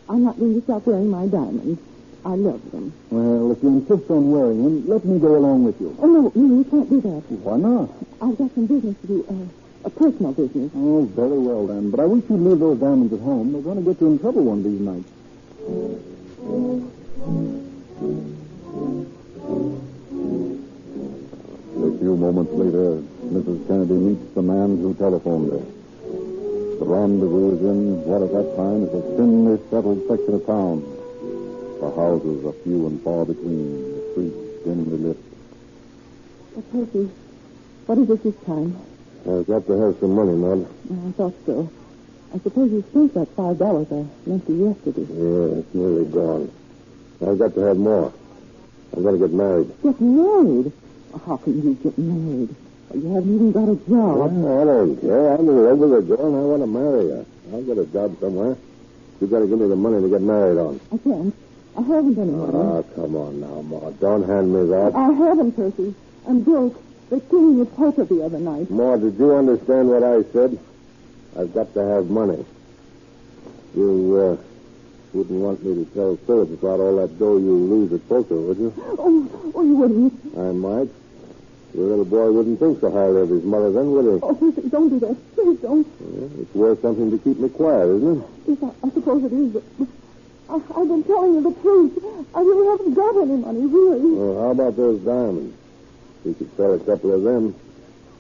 [SPEAKER 7] I'm not going to stop wearing my diamonds. I love them.
[SPEAKER 13] Well, if you insist on wearing them, let me go along with you.
[SPEAKER 7] Oh, no, you can't do that.
[SPEAKER 13] Why not?
[SPEAKER 7] I've got some business to do, a personal business.
[SPEAKER 13] Oh, very well, then. But I wish you'd leave those diamonds at home. They're going to get you in trouble one of these nights. A few moments later, Mrs. Kennedy meets the man who telephoned her. The rendezvous is in what at that time is a thinly settled section of town. The houses are few and far between, the streets dimly lit.
[SPEAKER 7] Percy, what is it this time?
[SPEAKER 3] I've got to have some money, Maud.
[SPEAKER 7] I thought so. I suppose you spent that $5 I lent you yesterday.
[SPEAKER 3] Yeah, it's nearly gone. I've got to have more. I'm going to get married.
[SPEAKER 7] Get married? How can you get married? You haven't even got a job.
[SPEAKER 3] Well, I don't care. I'm in love with a girl and I want to marry her. I'll get a job somewhere. You've got to give me the money to get married on.
[SPEAKER 7] I can't. I haven't any money.
[SPEAKER 3] Oh, come on now, Maud. Don't hand me that.
[SPEAKER 7] I haven't, Percy. I'm broke. They threw me a poker the other night.
[SPEAKER 3] Maud, did you understand what I said? I've got to have money. You wouldn't want me to tell Philip about all that dough you lose at poker, would you?
[SPEAKER 7] Oh, you wouldn't.
[SPEAKER 3] I might. Your little boy wouldn't think so highly of his mother then, would he?
[SPEAKER 7] Oh, Percy, don't do that. Please don't.
[SPEAKER 3] Yeah, it's worth something to keep me quiet, isn't it?
[SPEAKER 7] Yes, I suppose it is, but I've been telling you the truth. I really haven't got any money, really.
[SPEAKER 3] Well, how about those diamonds? We could sell a couple of them.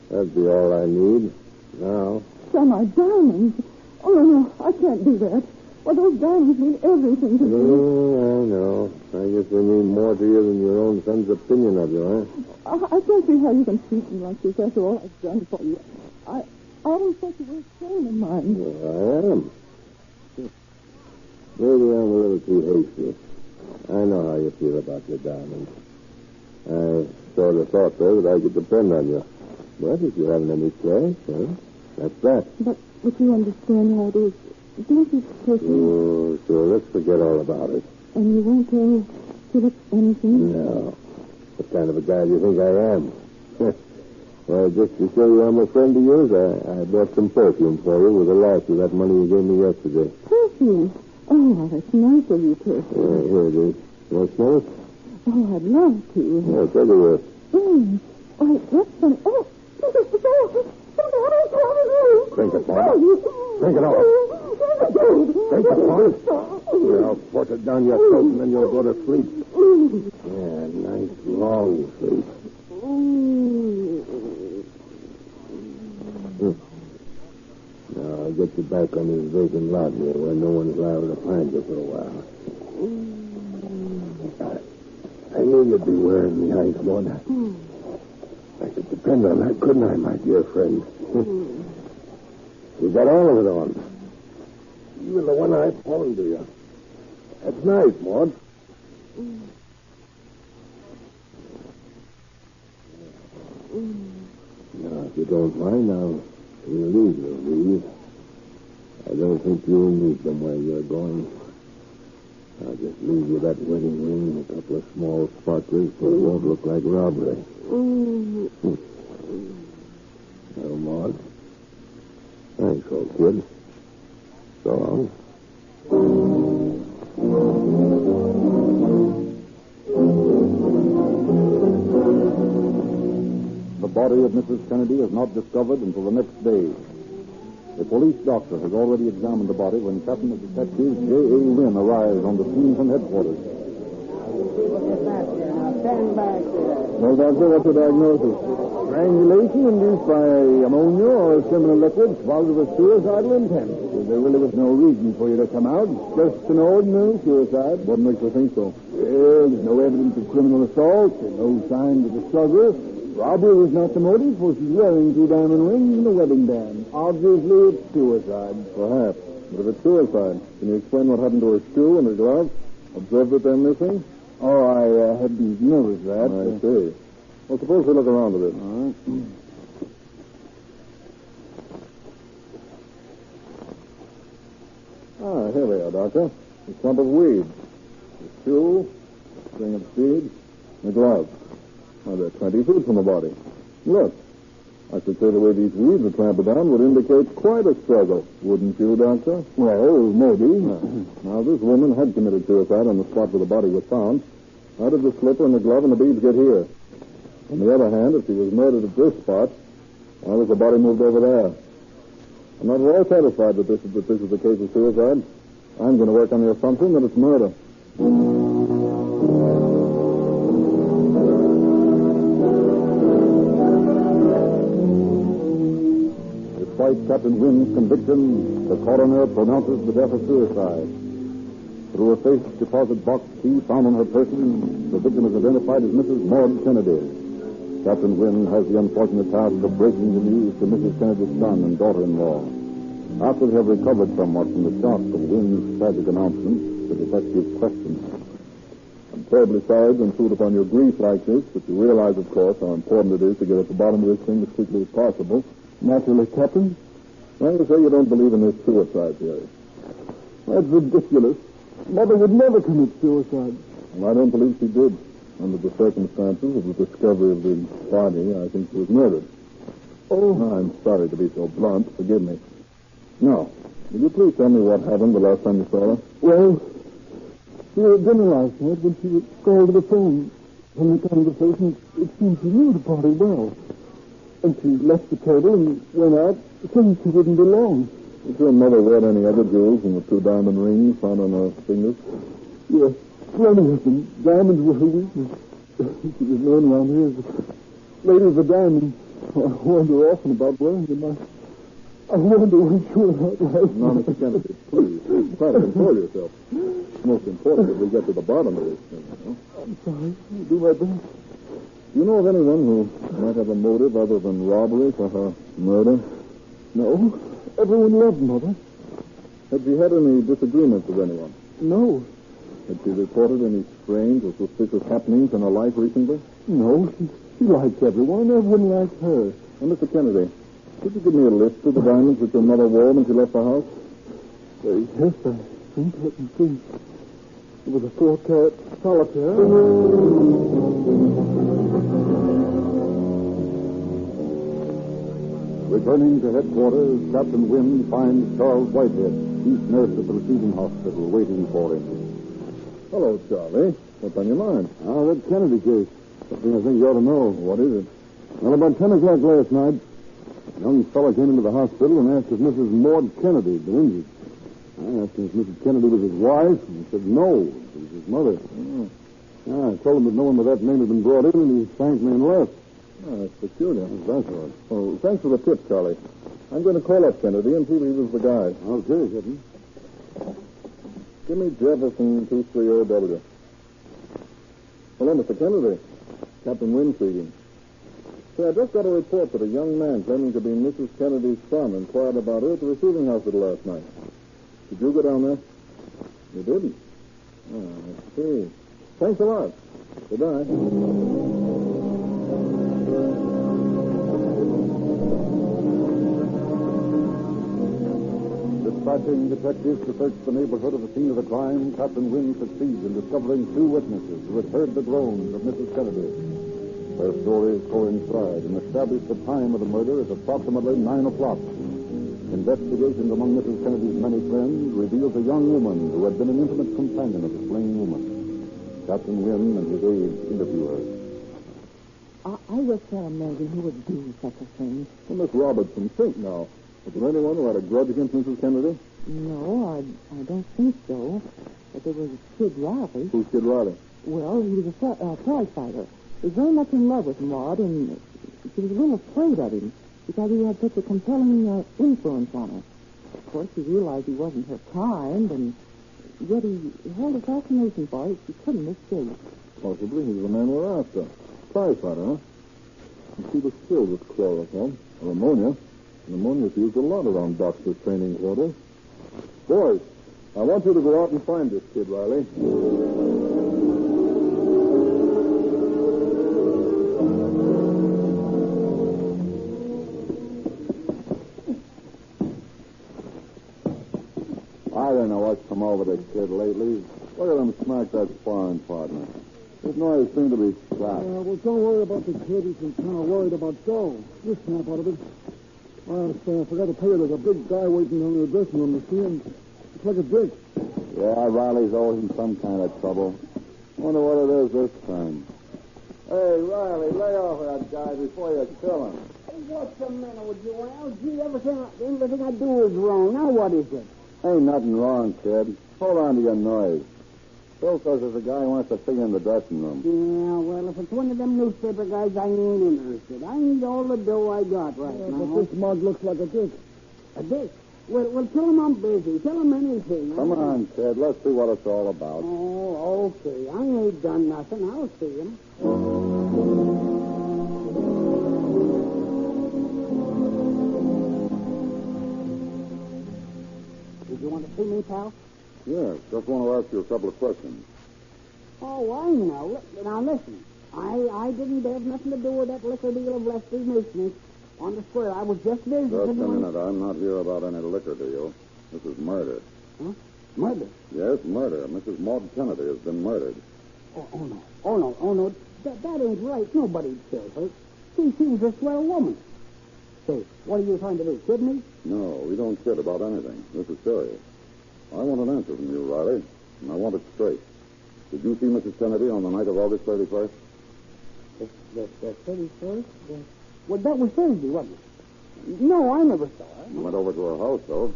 [SPEAKER 3] That'd be all I need. Now.
[SPEAKER 7] Sell my diamonds? Oh, no, I can't do that. Well, those diamonds mean everything to me.
[SPEAKER 3] Oh, I know. I guess they mean more to you than your own son's opinion of you, huh?
[SPEAKER 7] I can't see how you can treat me like this after all I've done for you. I always thought you were a friend of mine.
[SPEAKER 3] Well, I am. Maybe I'm a little too hasty. I know how you feel about your diamonds. I sort of thought, though, that I could depend on you. But if you haven't any cash, well, that's that.
[SPEAKER 7] But you understand how it is. Don't you, Percy?
[SPEAKER 3] Oh, sure. Let's forget all about it.
[SPEAKER 7] And you won't tell Philip anything?
[SPEAKER 3] No. What kind of a guy do you think I am? Well, just to show you I'm a friend of yours, I bought some perfume for you with the last of that money you gave me yesterday.
[SPEAKER 7] Perfume? Oh, that's nice of you, Percy.
[SPEAKER 3] Here it is. You want to smell it?
[SPEAKER 7] Oh, I'd love to.
[SPEAKER 3] Yeah, take a whiff.
[SPEAKER 7] Oh, that's funny. Oh,
[SPEAKER 3] Drink it, Paul. Drink it all. Drink it, Paul. Here, I'll force it down your throat and then you'll go to sleep. Yeah, nice long sleep. Now, I'll get you back on this vacant lot here where no one's liable to find you for a while. I knew you'd be wearing the ice, Maud. I could depend on that, couldn't I, my dear friend? You got all of it on. Even the one I pawned to you. That's nice, Maud. Now, if you don't mind, I'll relieve you of these. I don't think you'll need them where you're going. Now,
[SPEAKER 14] I'll just leave you that wedding ring and a couple of small sparklers so it won't look like robbery. Well, Maud. Thanks, old kid. So long.
[SPEAKER 18] The body of Mrs. Kennedy is not discovered until the next day. A police doctor has already examined the body when Captain of Detectives J.A. Wynn arrives on the scene from headquarters.
[SPEAKER 14] Stand back there.
[SPEAKER 18] Well, Doctor, what's the diagnosis?
[SPEAKER 14] Strangulation induced by ammonia or similar liquid swallowed with suicidal intent. There really was no reason for you to come out. Just an ordinary suicide.
[SPEAKER 18] What makes you think so?
[SPEAKER 14] Well, there's no evidence of criminal assault and no signs of a struggle. Robbery was not the motive, for she's wearing 2 diamond rings and a wedding band. Obviously, it's suicide.
[SPEAKER 18] Perhaps. But if it's suicide, can you explain what happened to her shoe and her glove? Observed that they're missing?
[SPEAKER 14] Oh, I hadn't noticed that.
[SPEAKER 18] I see. Well, suppose we look around a bit.
[SPEAKER 14] All right.
[SPEAKER 18] Here we are, Doctor. A clump of weeds. A shoe, a string of seeds, and a glove. Now, there are 20 feet from the body. Look, I should say the way these weeds are trampled down would indicate quite a struggle, wouldn't you, Doctor?
[SPEAKER 14] Well, maybe.
[SPEAKER 18] Now, this woman had committed suicide on the spot where the body was found. How did the slipper and the glove and the beads get here? On the other hand, if she was murdered at this spot, why was the body moved over there? I'm not at all satisfied that this is a case of suicide. I'm going to work on the assumption that it's murder. Despite Captain Wynn's conviction, the coroner pronounces the death a suicide. Through a safe deposit box key found on her person, the victim is identified as Mrs. Maud Kennedy. Captain Wynn has the unfortunate task of breaking the news to Mrs. Kennedy's son and daughter-in-law. After they have recovered somewhat from the shock of Wynn's tragic announcement, the detective questions. I'm terribly sorry to intrude upon your grief like this, but you realize, of course, how important it is to get at the bottom of this thing as quickly as possible.
[SPEAKER 14] Naturally, Captain.
[SPEAKER 18] Well, you say you don't believe in this suicide theory.
[SPEAKER 14] That's ridiculous. Mother would never commit suicide.
[SPEAKER 18] Well, I don't believe she did. Under the circumstances of the discovery of the body, I think she was murdered.
[SPEAKER 14] Oh.
[SPEAKER 18] I'm sorry to be so blunt. Forgive me. Now, will you please tell me what happened the last time you saw her?
[SPEAKER 14] Well, we were at dinner last night when she was called to the phone. From the conversation, it seemed she knew the body well. And she left the table and went out, saying she wouldn't be long.
[SPEAKER 18] Did your mother wear any other jewels than the 2 diamond rings found on her fingers?
[SPEAKER 14] Yes, plenty of them. Diamonds were her weakness. She was known around here as the lady of the diamonds. I wonder often about wearing them. I wonder when she went out last
[SPEAKER 18] No,
[SPEAKER 14] night.
[SPEAKER 18] Mr. Kennedy, please. Try to control yourself. It's most important that we get to the bottom of this thing, you know?
[SPEAKER 14] I'm sorry. I'll do my best.
[SPEAKER 18] Do you know of anyone who might have a motive other than robbery for her murder?
[SPEAKER 14] No. Everyone loved Mother.
[SPEAKER 18] Had she had any disagreements with anyone?
[SPEAKER 14] No.
[SPEAKER 18] Had she reported any strange or suspicious happenings in her life recently?
[SPEAKER 14] No. She liked everyone. Everyone liked her.
[SPEAKER 18] Well, Mr. Kennedy, could you give me a list of the diamonds that your mother wore when she left the house?
[SPEAKER 14] Yes, I think. Let me see. It was a 4-carat solitaire.
[SPEAKER 18] Returning to headquarters, Captain Wynn finds Charles Whitehead, chief nurse at the receiving hospital, waiting for him. Hello, Charlie. What's on your mind?
[SPEAKER 14] That Kennedy case. Something I think you ought to know.
[SPEAKER 18] What is it?
[SPEAKER 14] Well, about 10 o'clock last night, a young fellow came into the hospital and asked if Mrs. Maud Kennedy had been injured. I asked him if Mrs. Kennedy was his wife, and he said no, she was his mother.
[SPEAKER 18] Oh.
[SPEAKER 14] I told him that no one with that name had been brought in, and he thanked me and left.
[SPEAKER 18] Oh, that's peculiar.
[SPEAKER 14] That's all right.
[SPEAKER 18] Oh, thanks for the tip, Charlie. I'm going to call up Kennedy and see if he was the guy.
[SPEAKER 14] Okay, Captain.
[SPEAKER 18] Give me Jefferson 230W. Hello, Mr. Kennedy. Captain Wynn speaking. Say, I just got a report that a young man claiming to be Mrs. Kennedy's son inquired about her at the receiving hospital last night. Did you go down there? You didn't? Oh, I see. Thanks a lot. Goodbye. Dispatching detectives to search the neighborhood of the scene of the crime, Captain Wynn succeeds in discovering two witnesses who had heard the groans of Mrs. Kennedy. Their stories coincide and establish the time of the murder as approximately 9 o'clock. Investigations among Mrs. Kennedy's many friends reveals a young woman who had been an intimate companion of the slain woman. Captain Wynn and his aides interview her.
[SPEAKER 7] I wish there a man who would do such a thing.
[SPEAKER 13] Well, Miss Robertson, think now. Was there anyone who had a grudge against Mrs. Kennedy?
[SPEAKER 7] No, I don't think so. But there was Kid Riley.
[SPEAKER 13] Who's Kid Riley?
[SPEAKER 7] Well, he was a prize fighter. He was very much in love with Maud, and she was a little afraid of him because he had such a compelling influence on her. Of course, she realized he wasn't her kind, and yet he held a fascination for her. She couldn't escape.
[SPEAKER 13] Possibly he's the man we're after. Prize fighter, huh? And she was filled with chloroform, or ammonia. Ammonia's used a lot around doctors' training quarters. Boys, I want you to go out and find this Kid Riley.
[SPEAKER 18] I don't know what's come over this kid lately. Look at him smack that sparring partner. His noise seemed to be shot.
[SPEAKER 14] Well, don't worry about the kid. He's been kind of worried about Joe. You snap out of it. I forgot to tell you, there's a big guy waiting on the dressing room to see him. It's like a dick.
[SPEAKER 18] Yeah, Riley's always in some kind of trouble. Wonder what it is this time. Hey, Riley, lay off that guy before you kill him.
[SPEAKER 21] Hey, what's the matter with you, Al? Gee, everything I do is wrong. Now what is it?
[SPEAKER 18] Ain't nothing wrong, kid. Hold on to your noise. Phil says there's a guy who wants to see you in the dressing room.
[SPEAKER 21] Yeah, well, if it's one of them newspaper guys, I ain't interested. I need all the dough I got right now.
[SPEAKER 14] But this mug looks like a dick.
[SPEAKER 21] A dick? Well, tell him I'm busy. Tell him anything.
[SPEAKER 18] Come on, kid. Let's see what it's all about.
[SPEAKER 21] Oh, okay. I ain't done nothing. I'll see him. Did you want to see me, pal?
[SPEAKER 13] Yes, just want to ask you a couple of questions.
[SPEAKER 21] Oh, I know. Now, listen. I didn't have nothing to do with that liquor deal of Lester's Mason's. On the square, I was just visiting.
[SPEAKER 13] Just a minute. I'm not here about any liquor deal. This is murder.
[SPEAKER 21] Huh? Murder?
[SPEAKER 13] Yes, murder. Mrs. Maud Kennedy has been murdered.
[SPEAKER 21] Oh, no. That ain't right. Nobody'd kill her. She was a swell woman. Say, what are you trying to do? Kid me?
[SPEAKER 13] No, we don't kid about anything. This is serious. I want an answer from you, Riley, and I want it straight. Did you see Mrs. Kennedy on the night of August 31st?
[SPEAKER 21] The 31st? Well, that was Thursday, wasn't it? No, I never saw her.
[SPEAKER 13] You went over to her house, though.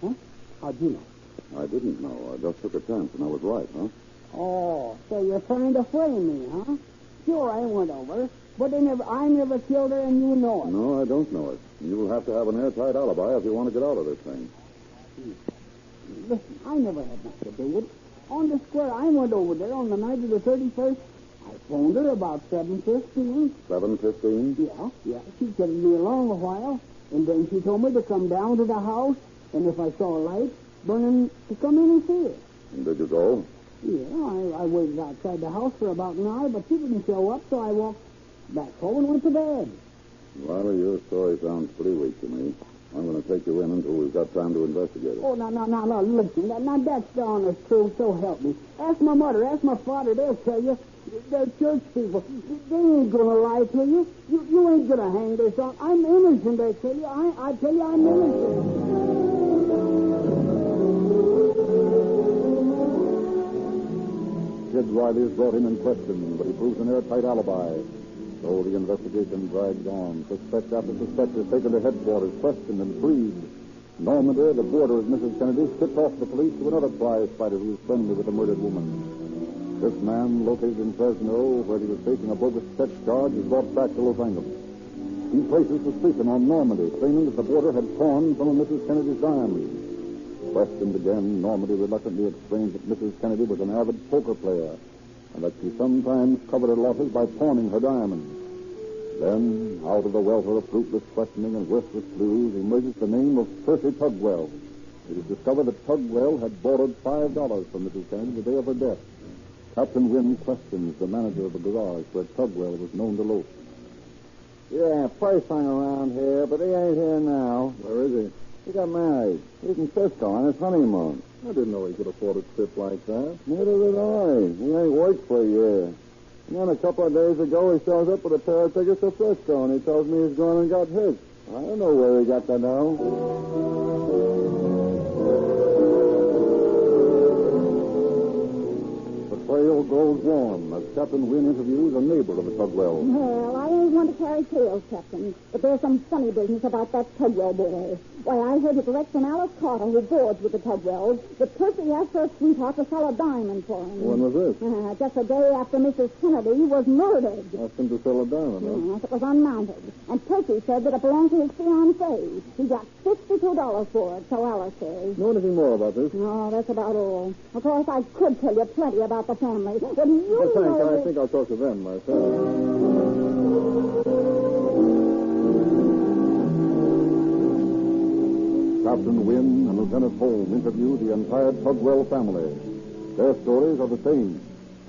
[SPEAKER 21] Huh? How'd you know?
[SPEAKER 13] I didn't know. I just took a chance, and I was right, huh?
[SPEAKER 21] Oh, so you're trying to frame me, huh? Sure, I went over, but I never killed her, and you know it.
[SPEAKER 13] No, I don't know it. You'll have to have an airtight alibi if you want to get out of this thing.
[SPEAKER 21] Listen, I never had nothing to do with it. On the square, I went over there on the night of the 31st. I phoned her about 7:15.
[SPEAKER 13] 7:15?
[SPEAKER 21] Yeah. She kept me along a while, and then she told me to come down to the house, and if I saw a light burning, to come in and see her.
[SPEAKER 13] And did you go?
[SPEAKER 21] Yeah, I waited outside the house for about an hour, but she didn't show up, so I walked back home and went to bed.
[SPEAKER 13] Riley, your story sounds pretty weak to me. I'm going to take you in until we've got time to investigate it.
[SPEAKER 21] Oh, no, listen. Now, that's the honest truth, so help me. Ask my mother, ask my father, they'll tell you. They're church people. They ain't going to lie to you. You ain't going to hang this on. I'm innocent, I tell you. I tell you I'm innocent.
[SPEAKER 18] Kid Riley is brought in and questioned, but he proves an airtight alibi. So the investigation drags on. Suspect after suspect is taken to headquarters, questioned and freed. Normandy, the border of Mrs. Kennedy, tipped off the police to another prize fighter who was friendly with the murdered woman. This man, located in Fresno, where he was facing a bogus sex charge, is brought back to Los Angeles. He places suspicion on Normandy, claiming that the border had torn some of Mrs. Kennedy's diamonds. Questioned again, Normandy reluctantly explains that Mrs. Kennedy was an avid poker player, and that she sometimes covered her losses by pawning her diamonds. Then, out of the welter of fruitless questioning and worthless clues, emerges the name of Percy Tugwell. It is discovered that Tugwell had borrowed $5 from Mrs. Kennedy the day of her death. Captain Wynn questions the manager of the garage where Tugwell was known to loaf.
[SPEAKER 2] Yeah, Price hung around here, but he ain't here now.
[SPEAKER 13] Where is he?
[SPEAKER 16] He got married. He's in Cisco on his honeymoon.
[SPEAKER 13] I didn't know he could afford a trip like that.
[SPEAKER 16] Neither did I. He ain't worked for a year. And then a couple of days ago, he shows up with a pair of tickets to Frisco, and he tells me he's gone and got hitched. I don't know where he got that now. The trail grows warm as Captain Wynn interviews a neighbor of the Tugwell.
[SPEAKER 7] Well, I ain't one to carry tales, Captain, but there's some funny business about that Tugwell boy. Why, I heard it direct from Alice Carter, who boards with the Tugwells, that Percy asked her sweetheart to sell a diamond for him.
[SPEAKER 13] When was this?
[SPEAKER 7] Just a day after Mrs. Kennedy was murdered.
[SPEAKER 13] Asked him to sell a diamond, huh?
[SPEAKER 7] Yes, it was unmounted. And Percy said that it belonged to his fiancée. He got $62 for it, so Alice says.
[SPEAKER 13] Know anything more about this?
[SPEAKER 7] No, that's about all. Of course, I could tell you plenty about the family, but you
[SPEAKER 13] Well, thanks.
[SPEAKER 7] know...
[SPEAKER 13] I think I'll talk to them myself.
[SPEAKER 18] Captain Wynn and Lieutenant Holmes interview the entire Tugwell family. Their stories are the same.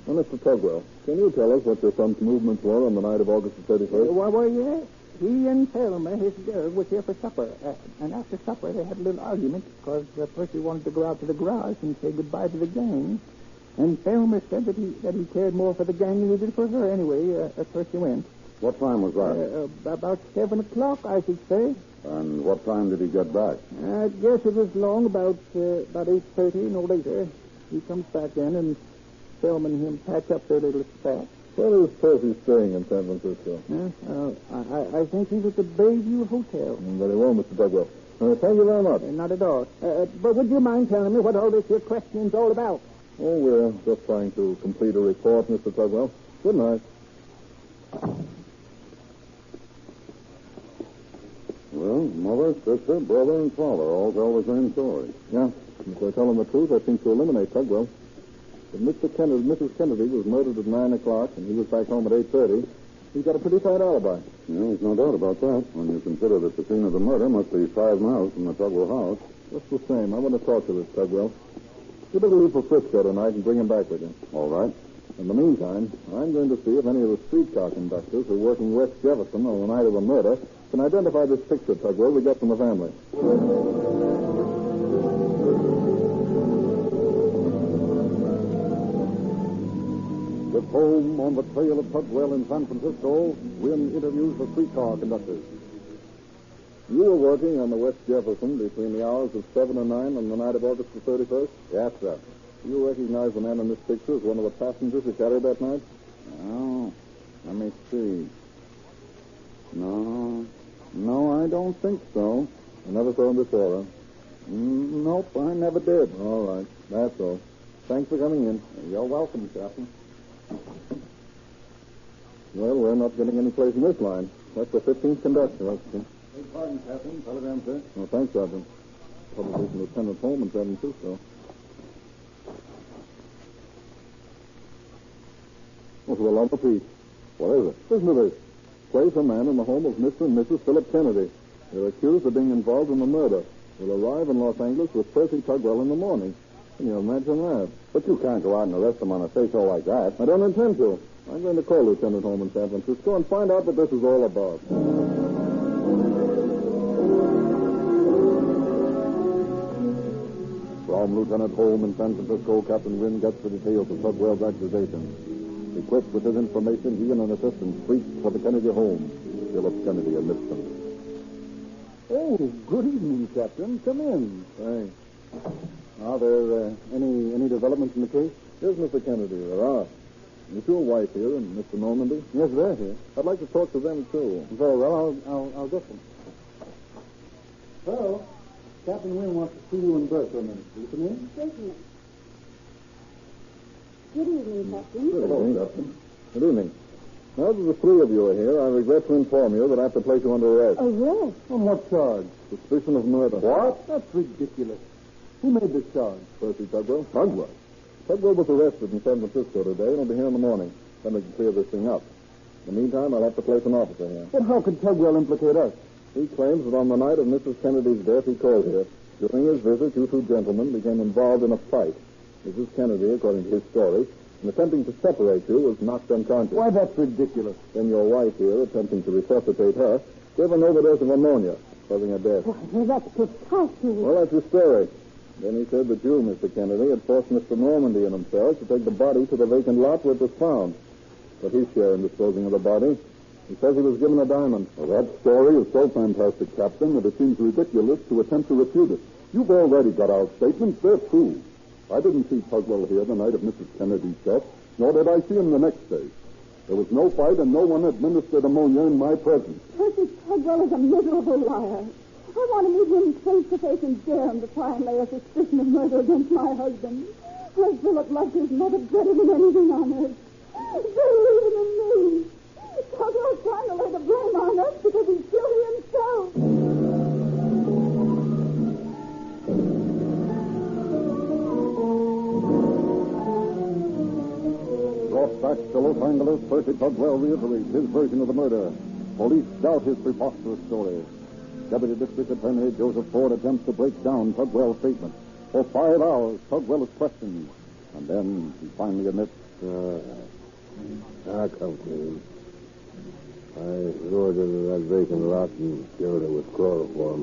[SPEAKER 13] Now, Mr. Tugwell, can you tell us what your son's movements were on the night of August the 31st?
[SPEAKER 21] Why, yeah. He and Thelma, his girl, was here for supper. And after supper, they had a little argument because Percy wanted to go out to the garage and say goodbye to the gang. And Thelma said that he cared more for the gang than he did for her. Anyway, Percy went.
[SPEAKER 18] What time was that?
[SPEAKER 21] About 7 o'clock, I should say.
[SPEAKER 18] And what time did he get back?
[SPEAKER 21] I guess it was long, about 8:30, no later. He comes back in, and Thelma and him patch up their little spat.
[SPEAKER 13] Where is Percy staying in San Francisco?
[SPEAKER 21] I think he's at the Bayview Hotel.
[SPEAKER 13] Very well, Mr. Tugwell. Thank you very much.
[SPEAKER 21] Not at all. But would you mind telling me what all this here questioning's all about?
[SPEAKER 13] Oh, we're just trying to complete a report, Mr. Tugwell. Good night.
[SPEAKER 18] Well, mother, sister, brother, and father all tell the same story.
[SPEAKER 13] Yeah. If I tell them the truth, I think to eliminate Tugwell. But Mrs. Kennedy was murdered at 9 o'clock, and he was back home at 8:30. He's got a pretty tight alibi.
[SPEAKER 18] Yeah, there's no doubt about that, when you consider that the scene of the murder must be 5 miles from the Tugwell house.
[SPEAKER 13] Just the same, I want to talk to this Tugwell. You better leave for Frisco tonight and bring him back with you.
[SPEAKER 18] All right.
[SPEAKER 13] In the meantime, I'm going to see if any of the streetcar conductors who are working West Jefferson on the night of the murder can identify this picture, Tugwell, we got from the family.
[SPEAKER 18] With home on the trail of Tugwell in San Francisco, Wynn interviews the streetcar conductors.
[SPEAKER 13] You were working on the West Jefferson between the hours of 7 and 9 on the night of August the 31st?
[SPEAKER 18] Yes, sir.
[SPEAKER 13] Do you recognize the man in this picture as one of the passengers you carried that night?
[SPEAKER 18] Oh, let me see. No, I don't think so.
[SPEAKER 13] I never saw him before, huh?
[SPEAKER 18] Nope, I never did.
[SPEAKER 13] All right, that's all. Thanks for coming in.
[SPEAKER 18] You're welcome, Captain.
[SPEAKER 13] Well, we're not getting any place in this line. That's the 15th conductor.
[SPEAKER 18] Beg pardon, Captain. Telegram, sir.
[SPEAKER 13] Oh, thanks, Sergeant. Probably from Lieutenant Holmes in San Francisco. What's the lump of peace? What is it? Listen to this. Place a man in the home of Mr. and Mrs. Philip Kennedy. They're accused of being involved in the murder. Will arrive in Los Angeles with Percy Tugwell in the morning. Can you imagine that?
[SPEAKER 18] But you can't go out and arrest him on a say-so like that.
[SPEAKER 13] I don't intend to. I'm going to call Lieutenant Holmes in San Francisco and find out what this is all about.
[SPEAKER 18] From Lieutenant Holmes in San Francisco, Captain Wynn gets the details of Tugwell's accusations. Equipped with his information, he and an assistant reach for the Kennedy home. Philip Kennedy amidst them.
[SPEAKER 13] Oh, good evening, Captain. Come in. Thanks. Are there any developments in the case? Yes, Mr. Kennedy, there are. Is your wife here and Mr. Normandy? Yes, they're here. I'd like to talk to them, too. Very well. I'll get them. Well, Captain Wynn wants to see you in Burma for a minute. Will you come in?
[SPEAKER 7] Certainly. Good evening, Captain.
[SPEAKER 13] Good evening, Captain. Good evening. Now that the three of you are here, I regret to inform you that I have to place you under arrest.
[SPEAKER 7] Arrest?
[SPEAKER 13] On what charge? Suspicion of murder. What? That's ridiculous. Who made this charge? Percy Tugwell. Tugwell? Tugwell was arrested in San Francisco today and will be here in the morning. Then we can clear this thing up. In the meantime, I'll have to place an officer here. But how could Tugwell implicate us? He claims that on the night of Mrs. Kennedy's death, he called here. During his visit, you two gentlemen became involved in a fight. Mrs. Kennedy, according to his story, in attempting to separate you, was knocked unconscious. Why, that's ridiculous. Then your wife here, attempting to resuscitate her, gave an overdose of ammonia. causing a death.
[SPEAKER 7] Why, that's preposterous.
[SPEAKER 13] Well, that's the story. Then he said that you, Mr. Kennedy, had forced Mr. Normandy and himself to take the body to the vacant lot where it was found. But his share in disposing of the body, he says he was given a diamond. Well, that story is so fantastic, Captain, that it seems ridiculous to attempt to refute it. You've already got our statements. They're true. I didn't see Tugwell here the night of Mrs. Kennedy's death, nor did I see him the next day. There was no fight, and no one administered ammonia in my presence.
[SPEAKER 7] Percy Tugwell is a miserable liar. I want to meet him face to face and dare him to try and lay a suspicion of murder against my husband. I, Philip, loved his mother better than anything on earth. Better even than me. Tugwell's trying to lay the blame on us because he's guilty himself.
[SPEAKER 18] Brought back to Los Angeles, Percy Tugwell reiterates his version of the murder. Police doubt his preposterous story. Deputy District Attorney Joseph Ford attempts to break down Tugwell's statement. For 5 hours, Tugwell is questioned. And then he finally admits...
[SPEAKER 16] I'll come clean. I lured her to that vacant lot and cured her with chloroform.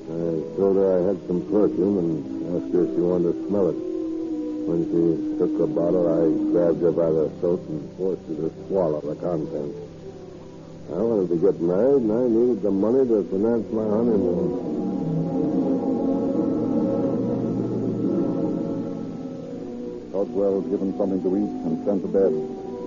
[SPEAKER 16] I told her I had some perfume and asked her if she wanted to smell it. When she took the bottle, I grabbed her by the throat and forced her to swallow the contents. I wanted to get married, and I needed the money to finance my honeymoon.
[SPEAKER 18] Tugwell is given something to eat and sent to bed.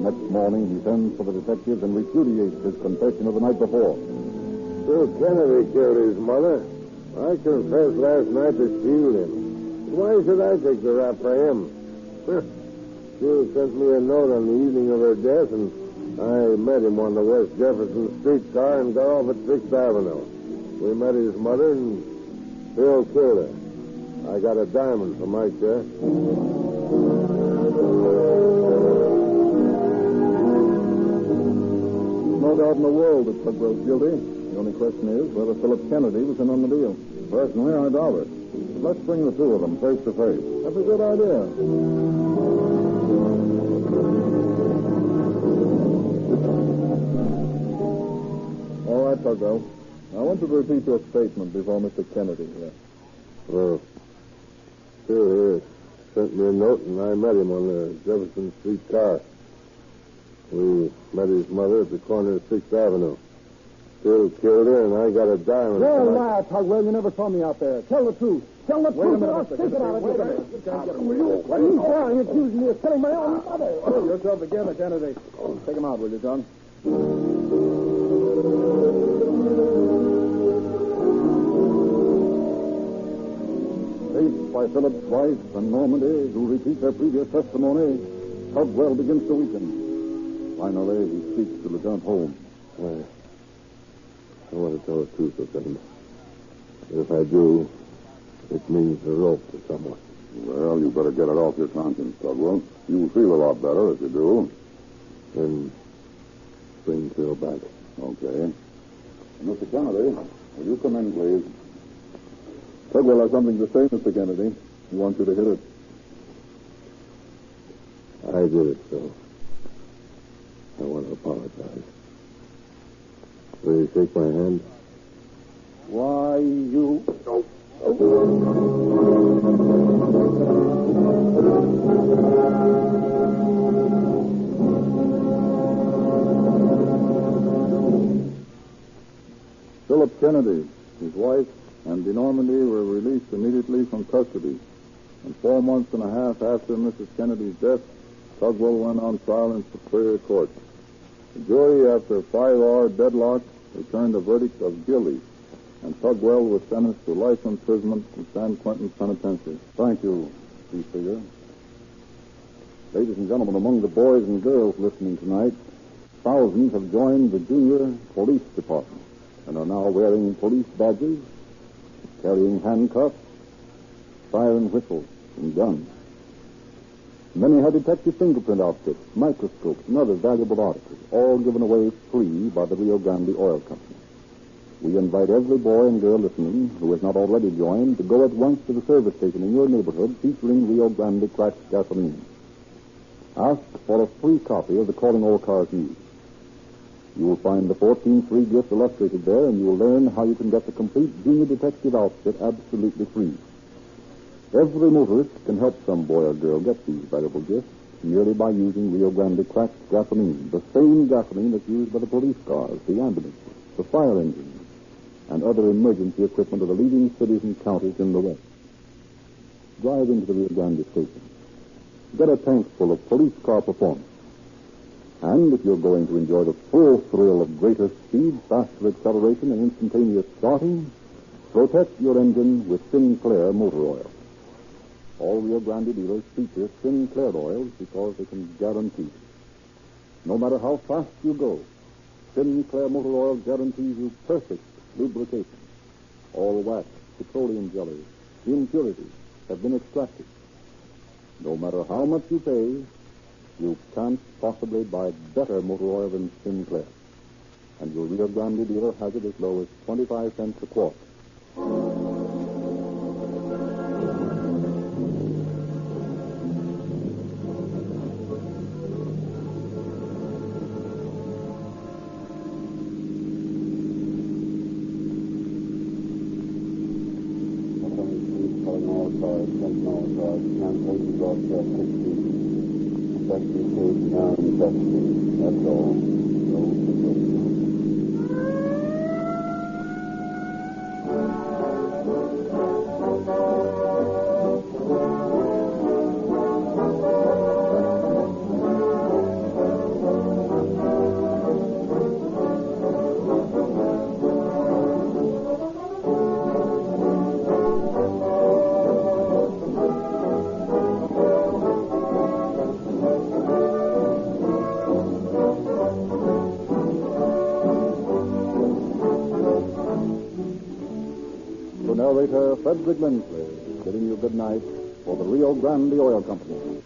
[SPEAKER 18] Next morning, he sends for the detectives and repudiates his confession of the night before.
[SPEAKER 16] Bill Kennedy killed his mother. I confessed last night to shield him. Why should I take the rap for him? She sent me a note on the evening of her death, and I met him on the West Jefferson streetcar and got off at 6th Avenue. We met his mother, and Bill killed her. I got a diamond for my share.
[SPEAKER 13] No doubt in the world that Tugwell's guilty. The only question is whether Philip Kennedy was in on the deal. Personally, I doubt it. Let's bring the two of them face to face. That's a good idea. All right, Tugwell. I want you to repeat your statement before Mr. Kennedy here.
[SPEAKER 16] Well, Phil here sent me a note, and I met him on the Jefferson Street car. We met his mother at the corner of 6th Avenue. Phil killed her, and I got a diamond.
[SPEAKER 13] You're a liar, Tugwell. You never saw me out there. Tell the truth. Tell the truth. Wait a minute, Mr. Kennedy. Wait a minute. You can't get away with it. What are you trying? Accusing me of killing my own mother. Pull yourself together, Kennedy. Take him out, will you, John?
[SPEAKER 18] Faced by Philip's wife and Normandy, who repeat their previous testimony, Tugwell begins to weaken. Finally, he speaks to Lieutenant Holmes.
[SPEAKER 16] I want to tell the truth to them. If I do, it means the rope to someone.
[SPEAKER 13] Well, you better get it off your conscience, Tugwell. You'll feel a lot better if you do.
[SPEAKER 16] Then bring Phil back.
[SPEAKER 13] Okay. Mr. Kennedy, will you come in, please? Tugwell has something to say, Mr. Kennedy. He wants you to hit it.
[SPEAKER 16] I did it, Phil. I want to apologize. Will you shake my hand?
[SPEAKER 18] Why, you... Philip Kennedy, his wife, and De Normandy were released immediately from custody. And 4 months and a half after Mrs. Kennedy's death, Tugwell went on trial in Superior Court. The jury, after a 5-hour deadlock, returned a verdict of guilty, and Tugwell was sentenced to life imprisonment in San Quentin Penitentiary. Thank you, Chief Figure. Ladies and gentlemen, among the boys and girls listening tonight, thousands have joined the Junior Police Department and are now wearing police badges, carrying handcuffs, siren whistles, and guns. Many have detective fingerprint outfits, microscopes, and other valuable articles, all given away free by the Rio Grande Oil Company. We invite every boy and girl listening who has not already joined to go at once to the service station in your neighborhood featuring Rio Grande cracked gasoline. Ask for a free copy of the Calling All Cars News. You will find the 14 free gifts illustrated there, and you will learn how you can get the complete junior detective outfit absolutely free. Every motorist can help some boy or girl get these valuable gifts merely by using Rio Grande cracked gasoline, the same gasoline that's used by the police cars, the ambulances, the fire engines, and other emergency equipment of the leading cities and counties in the West. Drive into the Rio Grande station. Get a tank full of police car performance. And if you're going to enjoy the full thrill of greater speed, faster acceleration, and instantaneous starting, protect your engine with Sinclair motor oil. All Rio Grande dealers feature Sinclair oils because they can guarantee it. No matter how fast you go, Sinclair motor oil guarantees you perfect lubrication. All wax, petroleum jelly, impurities have been extracted. No matter how much you pay, you can't possibly buy better motor oil than Sinclair. And your Rio Grande dealer has it as low as 25 cents a quart. That's all. Narrator Frederick Lindsley bidding you good night for the Rio Grande Oil Company.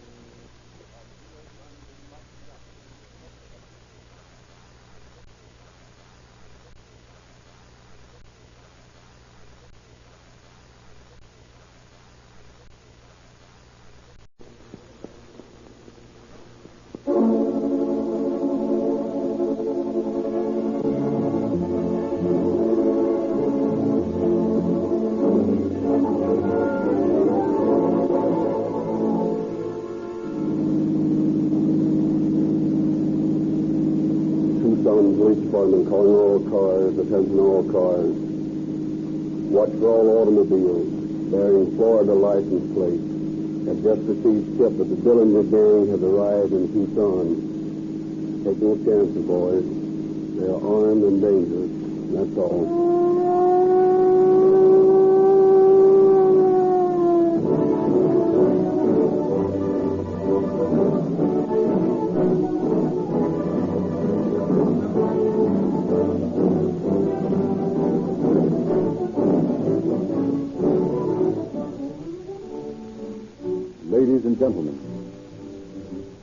[SPEAKER 18] Police Department calling all cars, attention all cars. Watch for all automobiles bearing Florida license plates. Have just received tip that the Dillinger gang has arrived in Tucson. Take no chances, boys. They are armed and dangerous. That's all. Ladies and gentlemen,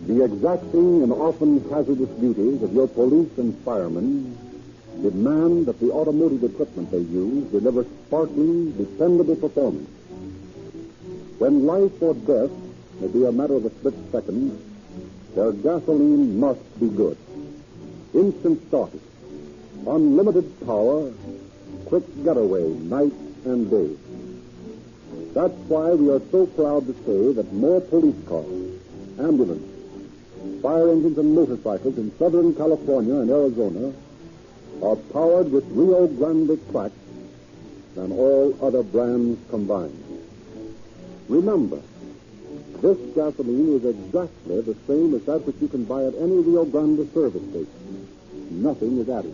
[SPEAKER 18] the exacting and often hazardous duties of your police and firemen demand that the automotive equipment they use deliver sparkling, dependable performance. When life or death may be a matter of a split second, their gasoline must be good. Instant starting, unlimited power, quick getaway night and day. That's why we are so proud to say that more police cars, ambulances, fire engines, and motorcycles in Southern California and Arizona are powered with Rio Grande crack than all other brands combined. Remember, this gasoline is exactly the same as that which you can buy at any Rio Grande service station. Nothing is added.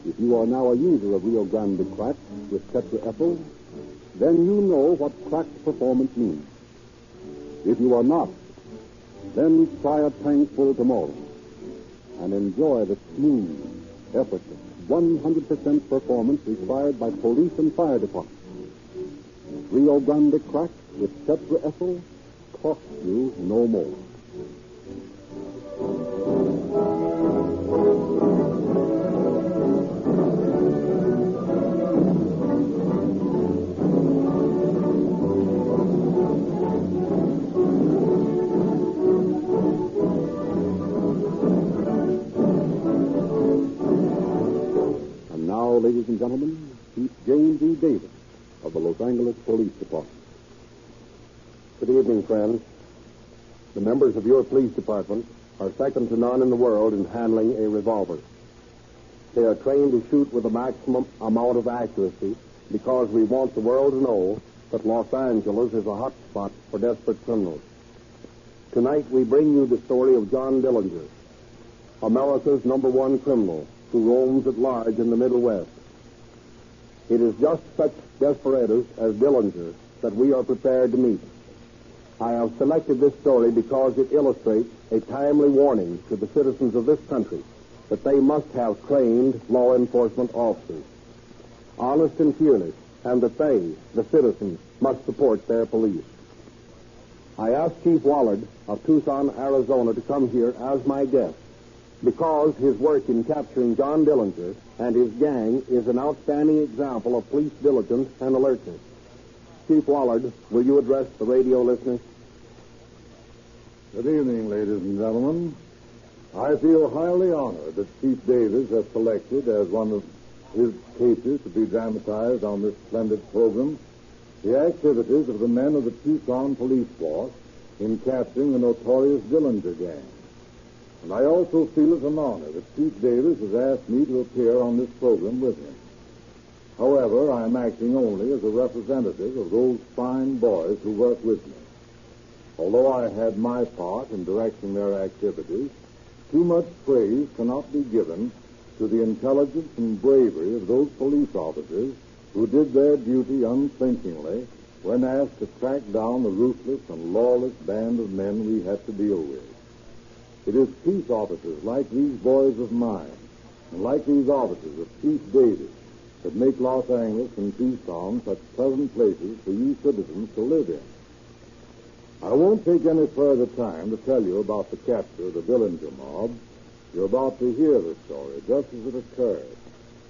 [SPEAKER 18] If you are now a user of Rio Grande crack with tetraethyl, then you know what cracked performance means. If you are not, then try a tankful tomorrow and enjoy the smooth, effortless, 100% performance required by police and fire departments. Rio Grande crack with tetraethyl costs you no more. and gentlemen, Chief James E. Davis of the Los Angeles Police Department.
[SPEAKER 3] Good evening, friends. The members of your police department are second to none in the world in handling a revolver. They are trained to shoot with the maximum amount of accuracy because we want the world to know that Los Angeles is a hot spot for desperate criminals. Tonight we bring you the story of John Dillinger, America's #1 criminal who roams at large in the Middle West. It is just such desperados as Dillinger that we are prepared to meet. I have selected this story because it illustrates a timely warning to the citizens of this country that they must have trained law enforcement officers, honest and fearless, and that they, the citizens, must support their police. I asked Chief Wallard of Tucson, Arizona, to come here as my guest because his work in capturing John Dillinger and his gang is an outstanding example of police diligence and alertness. Chief Wallard, will you address the radio listeners?
[SPEAKER 13] Good evening, ladies and gentlemen. I feel highly honored that Chief Davis has selected as one of his cases to be dramatized on this splendid program the activities of the men of the Tucson police force in capturing the notorious Dillinger gang. And I also feel it an honor that Chief Davis has asked me to appear on this program with him. However, I am acting only as a representative of those fine boys who work with me. Although I had my part in directing their activities, too much praise cannot be given to the intelligence and bravery of those police officers who did their duty unflinchingly when asked to track down the ruthless and lawless band of men we had to deal with. It is peace officers like these boys of mine, and like these officers of Chief Davis, that make Los Angeles and Tucson such pleasant places for you citizens to live in. I won't take any further time to tell you about the capture of the Dillinger mob. You're about to hear the story just as it occurred.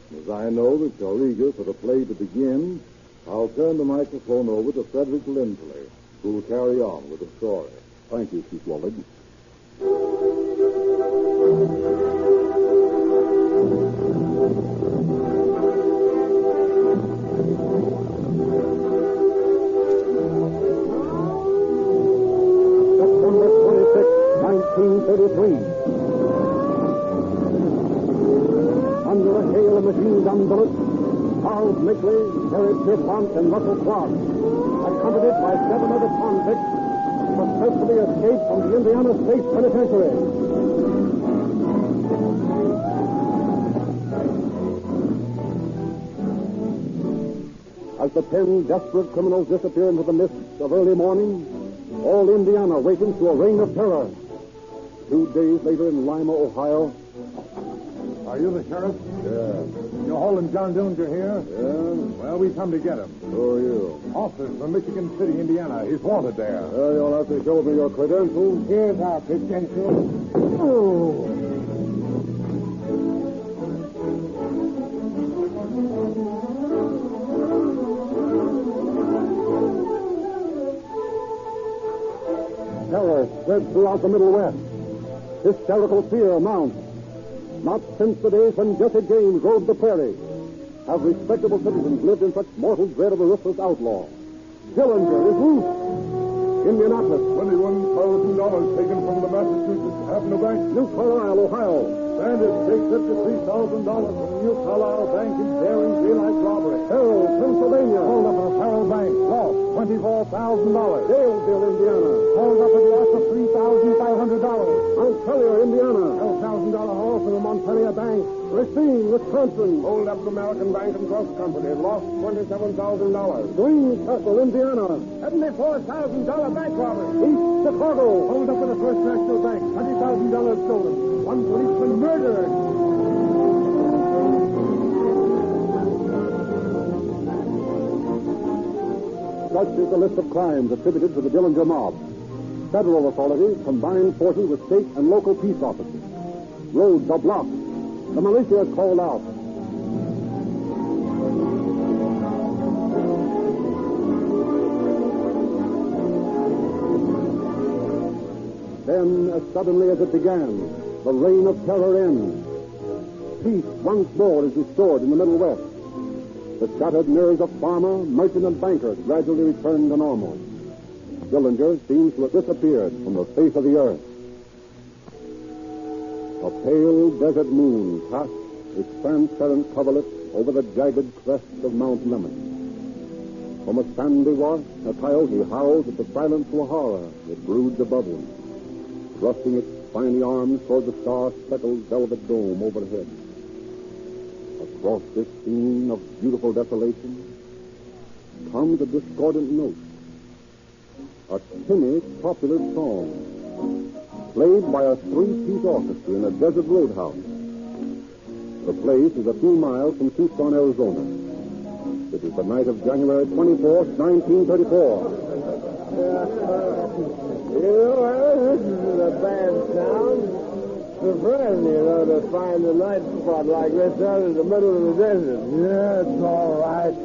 [SPEAKER 13] And as I know that you're eager for the play to begin, I'll turn the microphone over to Frederick Lindley, who will carry on with the story.
[SPEAKER 18] Thank you, Chief Wallard.
[SPEAKER 17] September 26, 1933. Under a hail of machine gun bullets, Charles Mickley, Harry Pierpont, and Russell Clark, accompanied by 7 other convicts, successfully escaped from the Indiana State Penitentiary. As the 10 desperate criminals disappear into the mists of early morning, all Indiana wakens to a reign of terror. 2 days later in Lima, Ohio.
[SPEAKER 13] Are you the sheriff?
[SPEAKER 18] Yeah.
[SPEAKER 13] You're holding John Dillinger here?
[SPEAKER 18] Yeah?
[SPEAKER 13] Well, we come to get him.
[SPEAKER 18] Who are you?
[SPEAKER 13] Officers from Michigan City, Indiana. He's wanted there.
[SPEAKER 18] Well, you'll have to show me your credentials.
[SPEAKER 21] Here's our credentials. Oh.
[SPEAKER 17] Terror spreads throughout the Middle West. Hysterical fear mounts. Not since the days when Jesse James rode the prairie have respectable citizens lived in such mortal dread of a ruthless outlaw. Dillinger is loose. Indianapolis.
[SPEAKER 13] $21,000 taken from the Massachusetts Avenue Bank.
[SPEAKER 17] New Carlisle, Ohio.
[SPEAKER 13] Bandit take $53,000 from New Carlisle Bank in daring daylight robbery.
[SPEAKER 17] Carroll, Pennsylvania.
[SPEAKER 13] Hold up at a Carroll Bank. Lost $24,000.
[SPEAKER 17] Daleville, Indiana.
[SPEAKER 21] Hold up a loss of $3,500.
[SPEAKER 17] Montpelier, Indiana.
[SPEAKER 13] $12,000 haul from the Montpelier Bank.
[SPEAKER 17] Racine, Wisconsin.
[SPEAKER 13] Hold up at American Bank and Trust Company. Lost $27,000.
[SPEAKER 17] Greencastle, Indiana.
[SPEAKER 13] $74,000 bank robbery.
[SPEAKER 17] East Chicago.
[SPEAKER 13] Hold up at the First National Bank. $20,000 stolen. 1 policeman murdered.
[SPEAKER 17] Such is the list of crimes attributed to the Dillinger mob. Federal authorities combined forces with state and local peace officers. Roads are blocked. The militia is called out. Then, as suddenly as it began, the reign of terror ends. Peace once more is restored in the Middle West.
[SPEAKER 18] The shattered nerves of farmer, merchant, and banker gradually returned to normal. Dillinger seems to have disappeared from the face of the earth. A pale desert moon cast its transparent coverlet over the jagged crest of Mount Lemon. From a sandy wash, a coyote howls at the silent Sahara that broods above him, thrusting its spiny arms toward the star-speckled velvet dome overhead. Across this scene of beautiful desolation comes a discordant note, a tinny popular song, played by a three-piece orchestra in a desert roadhouse. The place is a few miles from Tucson, Arizona. It is the night of January 24th, 1934.
[SPEAKER 21] This is a bad sound. Surprising, to find a night spot like this out in the middle of the desert.
[SPEAKER 14] Yeah, it's all right.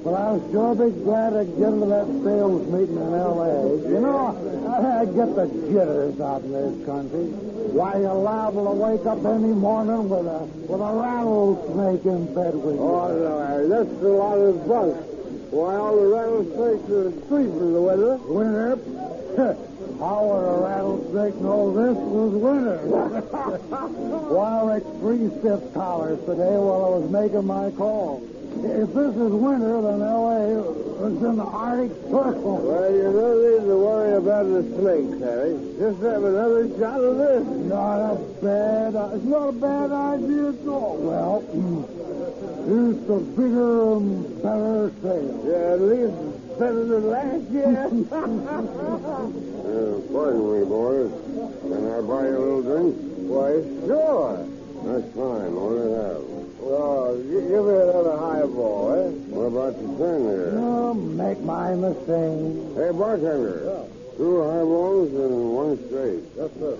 [SPEAKER 14] But I'll sure be glad to get into that sales meeting in L.A. You know, I get the jitters out in this country. Why, you're liable to wake up any morning with a rattlesnake in bed with you.
[SPEAKER 21] Oh, no, Harry, that's a lot of bunk. Why, all the rattlesnakes are asleep in the winter.
[SPEAKER 14] Winter? How would a rattlesnake know this was winter? Why, I raked 3 stiff collars today while I was making my call. If this is winter, then L.A. is in the Arctic Circle.
[SPEAKER 21] Well, you don't need to worry about the snakes, Harry. Just have another shot of this.
[SPEAKER 14] It's not a bad idea at all. Well, here's the bigger and better sale.
[SPEAKER 21] Yeah, at least better than last year.
[SPEAKER 10] Pardon me, boys. Can I buy you a little drink?
[SPEAKER 21] Why, sure.
[SPEAKER 10] That's fine. What do you have?
[SPEAKER 21] Well, give me another highball, eh?
[SPEAKER 10] What about the turn there?
[SPEAKER 14] Oh, make mine the same.
[SPEAKER 10] Hey, bartender.
[SPEAKER 21] Yeah.
[SPEAKER 10] 2 highballs and 1 straight.
[SPEAKER 21] Yes, sir.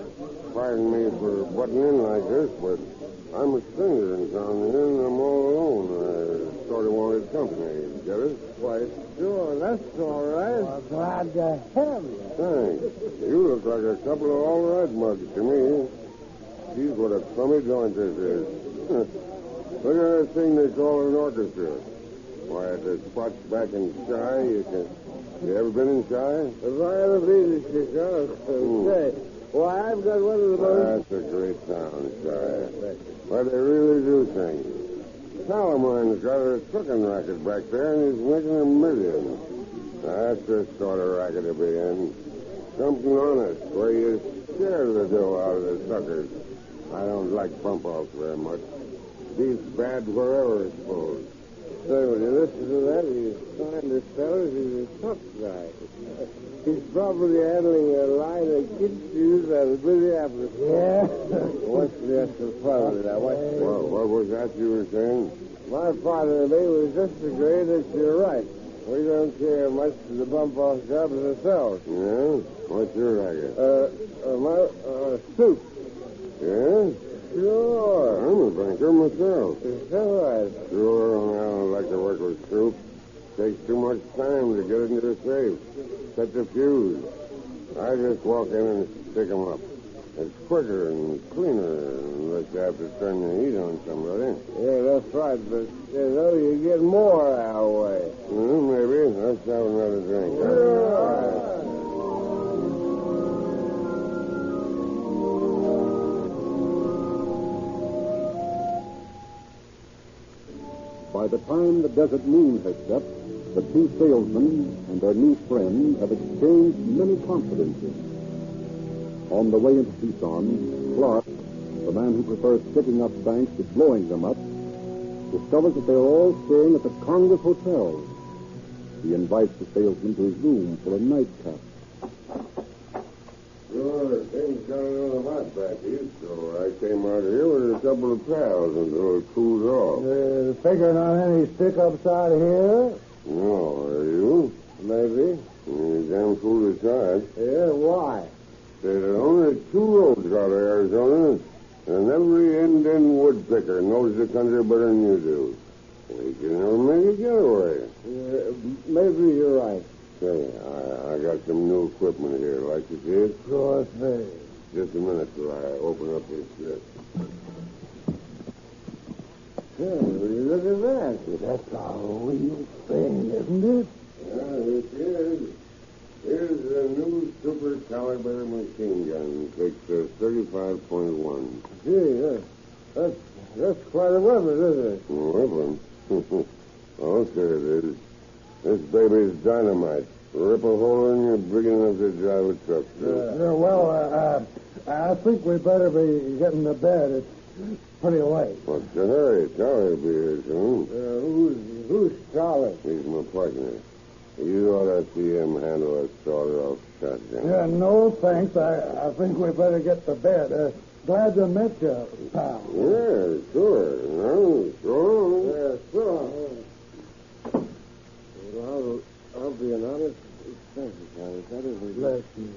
[SPEAKER 10] Pardon me for butting in like this, but I'm a stranger in town here, and I'm all alone. I sort of wanted company. Get it?
[SPEAKER 21] Why, sure, that's all right.
[SPEAKER 14] Well, glad to have you.
[SPEAKER 10] Thanks. You look like a couple of all-right mugs to me. Geez, what a crummy joint this is. Look at that thing they call an orchestra. Why, at the spots back in Chi, you ever been in Chi?
[SPEAKER 21] If I ever been to Chicago, say, why, I've got one of the most...
[SPEAKER 10] That's a great town, Chi. Why, they really do things. Salamine's got a trucking racket back there, and he's making $1 million. That's the sort of racket to be in. Something honest, where you share the dough out of the suckers. I don't like bump-offs very much. These bad wherever, I suppose.
[SPEAKER 21] Say, when you listen to that, he's trying to sell us. He's a tough guy. He's probably handling a line of kid shoes out of Minneapolis.
[SPEAKER 14] Yeah?
[SPEAKER 21] What's the extra fun of that?
[SPEAKER 10] Well, what was that you were saying?
[SPEAKER 21] My father and me was just agreeing that you're right. We don't care much for the bump-off jobs ourselves.
[SPEAKER 10] Yeah? What's your racket?
[SPEAKER 21] Soup.
[SPEAKER 10] Yeah?
[SPEAKER 21] Sure.
[SPEAKER 10] I'm a banker myself.
[SPEAKER 21] Is that right?
[SPEAKER 10] Sure, I don't like to work with soup. Takes too much time to get into the safe. Set the fuse. I just walk in and stick 'em up. It's quicker and cleaner unless you have to turn the heat on somebody.
[SPEAKER 21] Yeah, that's right, but, you get more our way.
[SPEAKER 10] Well, maybe. Let's have another drink.
[SPEAKER 21] Sure.
[SPEAKER 18] By the time the desert moon has set, the 2 salesmen and their new friend have exchanged many confidences. On the way into Tucson, Clark, the man who prefers sticking up banks to blowing them up, discovers that they are all staying at the Congress Hotel. He invites the salesman to his room for a nightcap.
[SPEAKER 10] Sure, things got a little hot back east, so I came out here with a couple of pals until it cooled off.
[SPEAKER 14] Figuring on any stick-ups out here?
[SPEAKER 10] No, are you?
[SPEAKER 21] Maybe.
[SPEAKER 10] You're damn foolish eyes.
[SPEAKER 21] Yeah, why?
[SPEAKER 10] There's only 2 roads out of Arizona, and every Indian woodpicker knows the country better than you do. We can never make a getaway.
[SPEAKER 21] Maybe you're right.
[SPEAKER 10] Say, I got some new equipment here. Like to see it?
[SPEAKER 21] Sure thing.
[SPEAKER 10] Just a minute till I open up this list.
[SPEAKER 14] look at that. That's a real thing, isn't it?
[SPEAKER 16] Yeah, it is. Here's a new super caliber machine gun. Takes 35.1.
[SPEAKER 14] Gee, that's quite a weapon, isn't it?
[SPEAKER 16] Weapon? Oh, sure it is. This baby's dynamite. Rip a hole in you big enough to drive a truck through.
[SPEAKER 14] Well, I think we better be getting to bed. It's pretty late.
[SPEAKER 16] What's the hurry? Charlie'll be here soon.
[SPEAKER 14] Who's Charlie?
[SPEAKER 16] He's my partner. You ought to see him handle a sawed-off shotgun.
[SPEAKER 14] Yeah, no, thanks. I think we better get to bed. Glad to meet you, pal.
[SPEAKER 16] Yeah, sure. No, sure.
[SPEAKER 14] Yeah, sure.
[SPEAKER 16] Well, I'll be an honest expensive, that isn't...
[SPEAKER 14] Listen,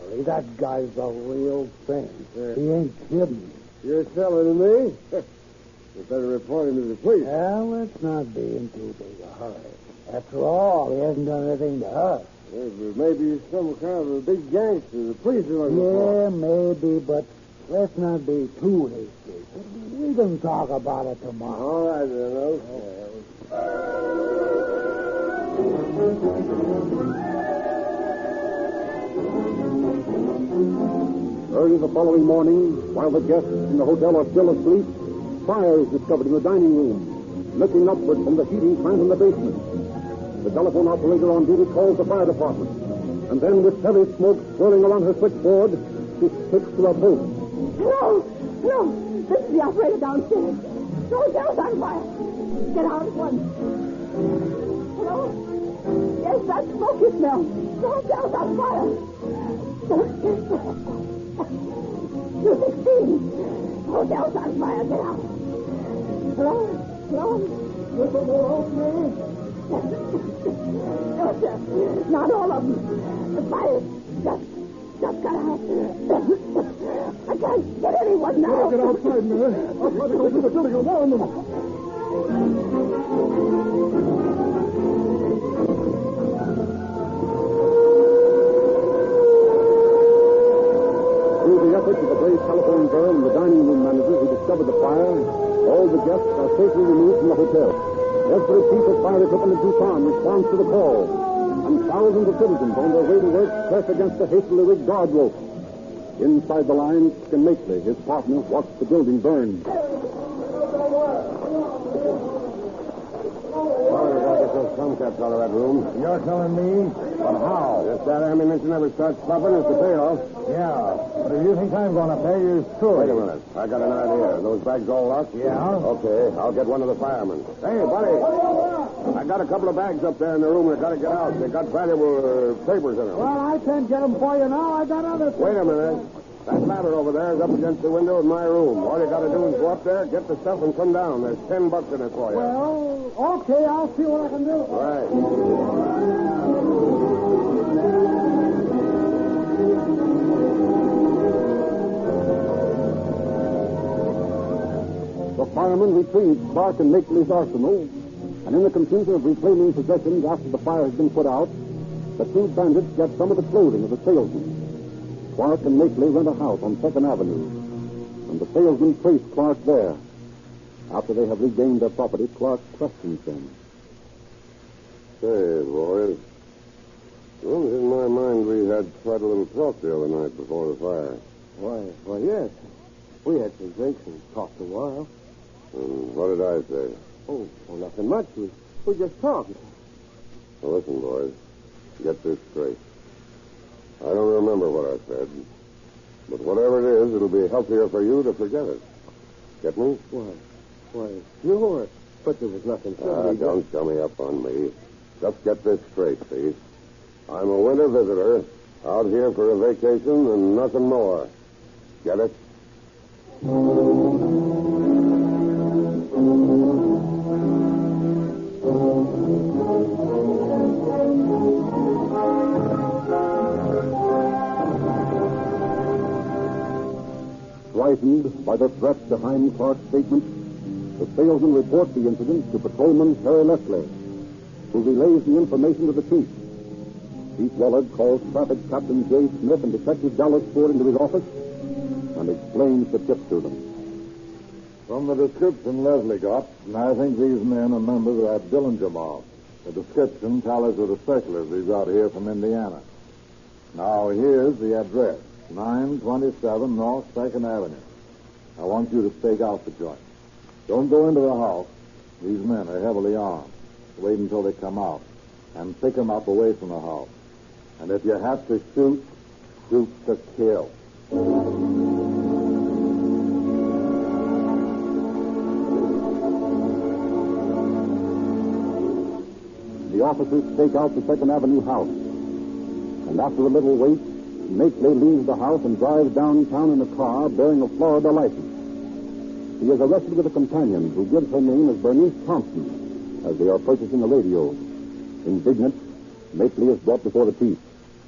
[SPEAKER 14] Harry. That guy's a real thing. He ain't kidding.
[SPEAKER 16] You're telling me? You better report him to the police.
[SPEAKER 14] Well, let's not be in too big a hurry. After all, he hasn't done anything to us.
[SPEAKER 16] Yeah, but maybe he's some kind of a big gangster. The police are looking
[SPEAKER 14] for him. Yeah, maybe, but let's not be too hasty. We can talk about it tomorrow.
[SPEAKER 16] All right, then. Okay.
[SPEAKER 17] Early the following morning, while the guests in the hotel are still asleep, fire is discovered in the dining room, looking upward from the heating plant in the basement. The telephone operator on duty calls the fire department, and then with heavy smoke swirling around her switchboard, she sticks to her post.
[SPEAKER 7] No! This is the operator downstairs. The hotel's on fire. Get out at once. Hello? Yes, that smoke you smell. The hotel's on fire. You 16. The hotel's on fire. Get out. Hello? You can help me? No, sir. Not all of them. The fire just got out. I can't get anyone now.
[SPEAKER 14] Get outside, Mary. I'll try to go through the building alone.
[SPEAKER 17] Through the efforts of the brave telephone girl and the dining room manager who discovered the fire, all the guests are safely removed from the hotel. Every piece of fire equipment in Tucson responds to the call, and thousands of citizens on their way to work press against the hastily rigged guard rope. Inside the lines, Skeele Kidnapping, his partner, watched the building burn.
[SPEAKER 16] Some cats out of that room.
[SPEAKER 14] You're telling me? But how?
[SPEAKER 16] If that ammunition ever starts popping, it's the payoff.
[SPEAKER 14] Yeah, but if you think I'm going to pay you, sure.
[SPEAKER 16] Wait a minute. I got an idea. Are those bags all locked?
[SPEAKER 14] Yeah.
[SPEAKER 16] Okay, I'll get one of the firemen. Hey, buddy. I got a couple of bags up there in the room that got to get out. They got valuable papers in them.
[SPEAKER 14] Well, I can't get them for you now. I got other things.
[SPEAKER 16] Wait a minute. That ladder over there is up against the window in my room. All you got to do is go up there, get the stuff, and come down. There's $10 in it for you.
[SPEAKER 14] Well, okay, I'll see what I can do.
[SPEAKER 16] Right.
[SPEAKER 17] The firemen retrieved Clark and Makeley's arsenal, and in the confusion of reclaiming possessions after the fire has been put out, the two bandits get some of the clothing of the salesman. Clark and Makeley rent a house on 2nd Avenue, and the salesman traced Clark there. After they have regained their property, Clark questions them.
[SPEAKER 16] Say, boys, it was in my mind we had quite a little talk the other night before the fire.
[SPEAKER 14] Why, yes. We had some drinks and talked a while.
[SPEAKER 16] And what did I say?
[SPEAKER 14] Oh, nothing much. We just talked.
[SPEAKER 16] Well, listen, boys, get this straight. I don't remember what I said, but whatever it is, it'll be healthier for you to forget it. Get me?
[SPEAKER 14] Why, sure. But there was nothing said.
[SPEAKER 16] Don't show me up on me. Just get this straight, see? I'm a winter visitor, out here for a vacation and nothing more. Get it?
[SPEAKER 17] Frightened by the threat behind Clark's statement, the salesman reports the incident to Patrolman Harry Leslie, who relays the information to the chief. Chief Willard calls Traffic Captain J. Smith and Detective Dallas Ford into his office and explains the tip to them.
[SPEAKER 13] From the description Leslie got, I think these men are members of that Dillinger mob. The description tallies with the specialist he's out here from Indiana. Now, here's the address, 927 North 2nd Avenue. I want you to stake out the joint. Don't go into the house. These men are heavily armed. Wait until they come out, and pick them up away from the house. And if you have to shoot, shoot to kill.
[SPEAKER 17] The officers stake out the 2nd Avenue house. And after a little wait, Makeley leaves the house and drives downtown in a car bearing a Florida license. He is arrested with a companion who gives her name as Bernice Thompson as they are purchasing a radio. Indignant, Makeley is brought before the chief.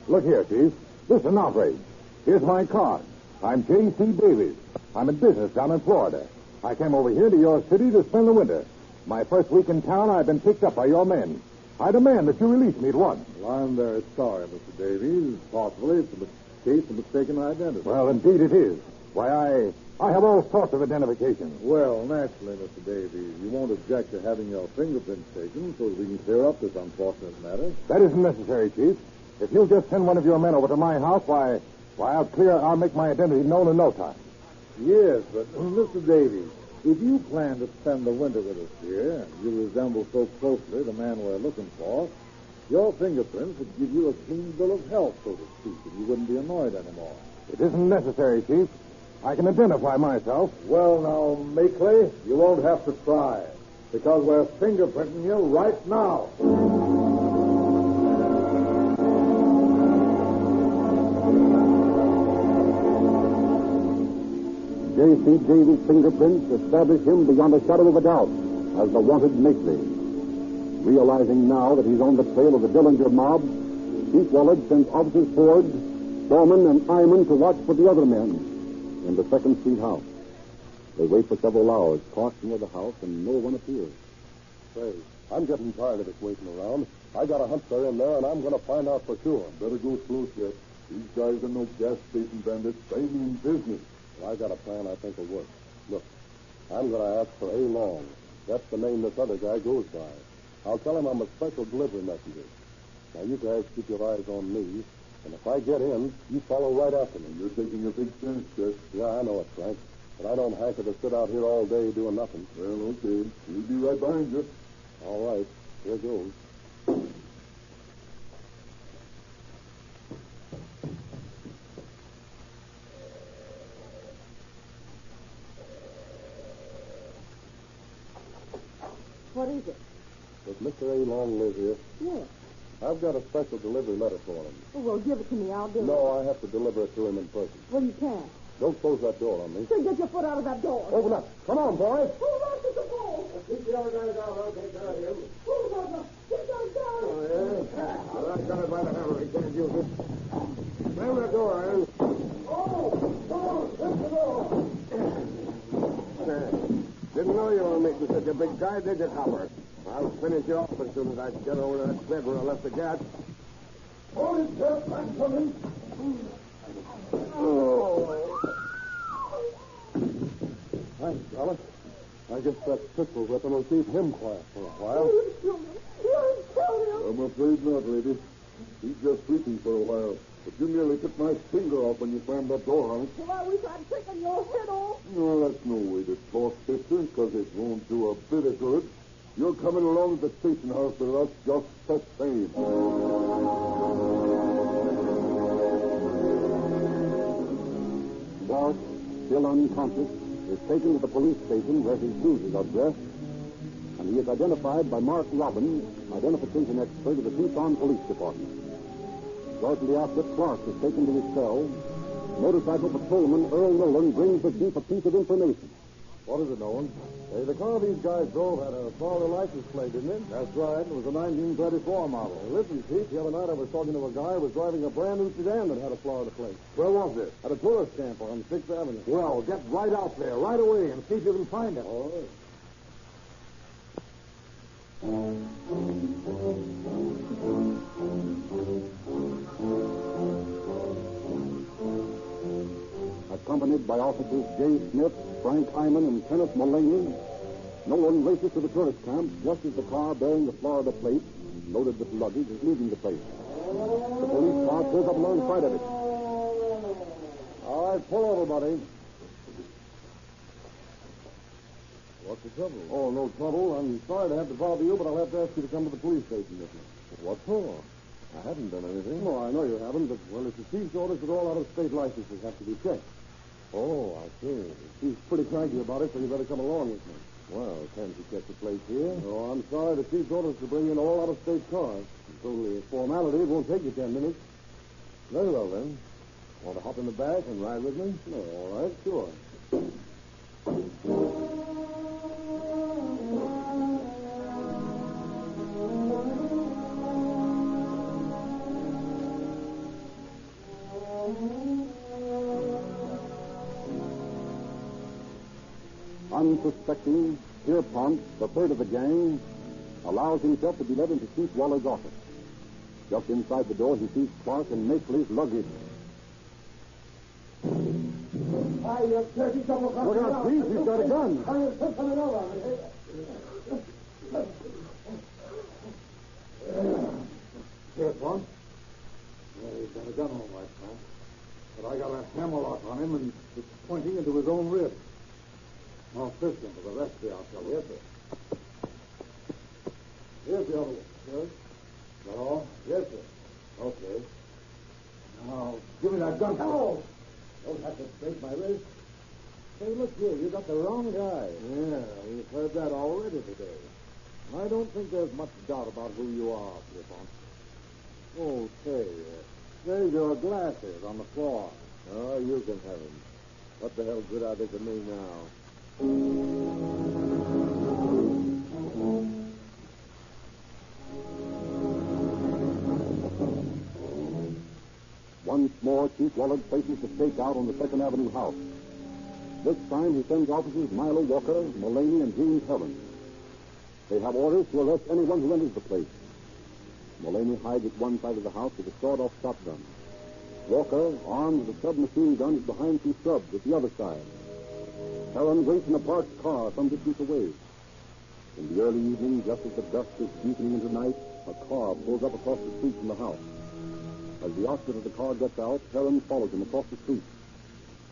[SPEAKER 13] Look here, Chief. This is an outrage. Here's my card. I'm J.C. Davies. I'm in business down in Florida. I came over here to your city to spend the winter. My first week in town, I've been picked up by your men. I demand that you release me at once.
[SPEAKER 14] Well, I'm very sorry, Mr. Davies. Possibly it's a case of mistaken identity.
[SPEAKER 13] Well, indeed it is. Why, I have all sorts of identifications.
[SPEAKER 14] Well, naturally, Mr. Davies, you won't object to having your fingerprints taken so that we can clear up this unfortunate matter.
[SPEAKER 13] That isn't necessary, Chief. If you'll just send one of your men over to my house, why, I'll make my identity known in no time.
[SPEAKER 14] Yes, but, Mr. Davies, if you plan to spend the winter with us here, and you resemble so closely the man we're looking for, your fingerprints would give you a clean bill of health, so to speak, and you wouldn't be annoyed anymore.
[SPEAKER 13] It isn't necessary, Chief. I can identify myself.
[SPEAKER 14] Well, now, Makeley, you won't have to try, because we're fingerprinting you right now.
[SPEAKER 17] J.C. Davies' fingerprints establish him beyond a shadow of a doubt as the wanted Makeley. Realizing now that he's on the trail of the Dillinger mob, Chief Wallace sends officers Ford, Foreman, and Iman to watch for the other men in the 2nd Street house. They wait for several hours, parked near the house, and no one appears.
[SPEAKER 16] Say, I'm getting tired of this waiting around. I got a hunch they're in there, and I'm going to find out for sure.
[SPEAKER 14] Better go slow, Shep. These guys are no gas station bandits. They mean business.
[SPEAKER 16] Well, I got a plan I think will work. Look, I'm going to ask for A. Long. That's the name this other guy goes by. I'll tell him I'm a special delivery messenger. Now, you guys keep your eyes on me, and if I get in, you follow right after me.
[SPEAKER 14] You're taking a big chance, Shep.
[SPEAKER 16] Yeah, I know it, Frank. But I don't hanker to sit out here all day doing nothing.
[SPEAKER 14] Well, okay. We'll be right behind you.
[SPEAKER 16] All right. Here goes.
[SPEAKER 21] What is it?
[SPEAKER 16] Does Mr. A. Long live here?
[SPEAKER 21] Yes.
[SPEAKER 16] I've got a special delivery letter for him.
[SPEAKER 21] Oh, well, give it to me. I'll do it.
[SPEAKER 16] No, I have to deliver it to him in person.
[SPEAKER 21] Well, you can't.
[SPEAKER 16] Don't close that door on me.
[SPEAKER 21] So get your foot out of that door.
[SPEAKER 16] Open up. Come on, boys.
[SPEAKER 21] Hold on to the wall.
[SPEAKER 16] Keep the other guys out. I'll take care of him.
[SPEAKER 21] Hold on. Get down.
[SPEAKER 16] Oh, yeah? Well, I've got it by the hammer. He can't use it. Slam that door, Iron. Didn't know you were making such a big guy, did you, Copper? I'll finish you off as soon as I get over to that bed where I left the gas.
[SPEAKER 14] Hold it, Shep. I'm coming.
[SPEAKER 16] Thanks, fella. I guess that pistol weapon will keep him quiet for a while.
[SPEAKER 14] I'm afraid not, lady. He's just sleeping for a while. But you nearly took my finger off when you slammed that door on it.
[SPEAKER 21] Well, I wish I'd taken your head off.
[SPEAKER 14] No, that's no way to talk, sister, because it won't do a bit of good. You're coming along to the station house with us just the same.
[SPEAKER 17] Bart, still unconscious, is taken to the police station where his bruises are dressed, and he is identified by Mark Robbins, identification expert of the Tucson Police Department. Shortly after, Clark is taken to his cell. Motorcycle patrolman Earl Nolan brings the chief a piece of information.
[SPEAKER 16] What is it, Nolan? Hey, the car these guys drove had a Florida license plate, didn't it?
[SPEAKER 14] That's right. It was a 1934 model.
[SPEAKER 16] Hey, listen, Chief, the other night I was talking to a guy who was driving a brand new sedan that had a Florida plate.
[SPEAKER 14] Where was it?
[SPEAKER 16] At a tourist camp on 6th Avenue.
[SPEAKER 14] Well, get right out there, right away, and see if you can find it.
[SPEAKER 16] All right.
[SPEAKER 17] A
[SPEAKER 18] accompanied by officers J. Smith, Frank Hyman, and Kenneth Mullaney, Nolan races to the tourist camp just as the car bearing the Florida plate, loaded with luggage, is leaving the place. The police car pulls up alongside of it.
[SPEAKER 16] All right, pull over, buddy. What's the trouble? Oh, no trouble. I'm sorry to have to bother you, but I'll have to ask you to come to the police station with me. What for? I haven't done anything. No, I know you haven't, but, well, it's the chief's orders that all out-of-state licenses have to be checked. Oh, I see. The chief's pretty cranky about it, so you better come along with me. Well, can't you check the place here? Oh, I'm sorry. The chief's orders to bring in all out-of-state cars. It's only a formality. It won't take you 10 minutes. Very well, then. Want to hop in the back and ride with me? No, all right, sure.
[SPEAKER 18] Unsuspecting, Pierpont, the third of the gang, allows himself to be led into Chief Waller's office. Just inside the door, he sees Clark and Makeley's luggage.
[SPEAKER 14] Hi, you dirty double.
[SPEAKER 18] Look out, Chief, he's got a gun.
[SPEAKER 14] Hurry, put something over.
[SPEAKER 16] Pierpont? Yeah, he's got a gun all right, Frank. But I got a hammerlock on him, and it's pointing into his own ribs. I'll fist him for the rest of the outfit. Yes, sir. Here's the other one. Yes? That all? Yes, sir. Okay. Now, give me that gun.
[SPEAKER 14] No!
[SPEAKER 16] Don't have to break my wrist. Say, look here, you got the wrong guy. Yeah, we've heard that already today. I don't think there's much doubt about who you are, Pierpont. Oh, say, there's your glasses on the floor. Oh, you can have them. What the hell good are they to me now?
[SPEAKER 18] Once more, Chief Waller places the stake out on the Second Avenue house. This time, he sends officers Milo Walker, Mullaney, and James Helen. They have orders to arrest anyone who enters the place. Mullaney hides at one side of the house with a sawed-off shotgun. Walker, armed with a submachine gun, is behind some shrubs at the other side. Helen waits in a parked car some distance away. In the early evening, just as the dusk is deepening into night, a car pulls up across the street from the house. As the occupant of the car gets out, Helen follows him across the street.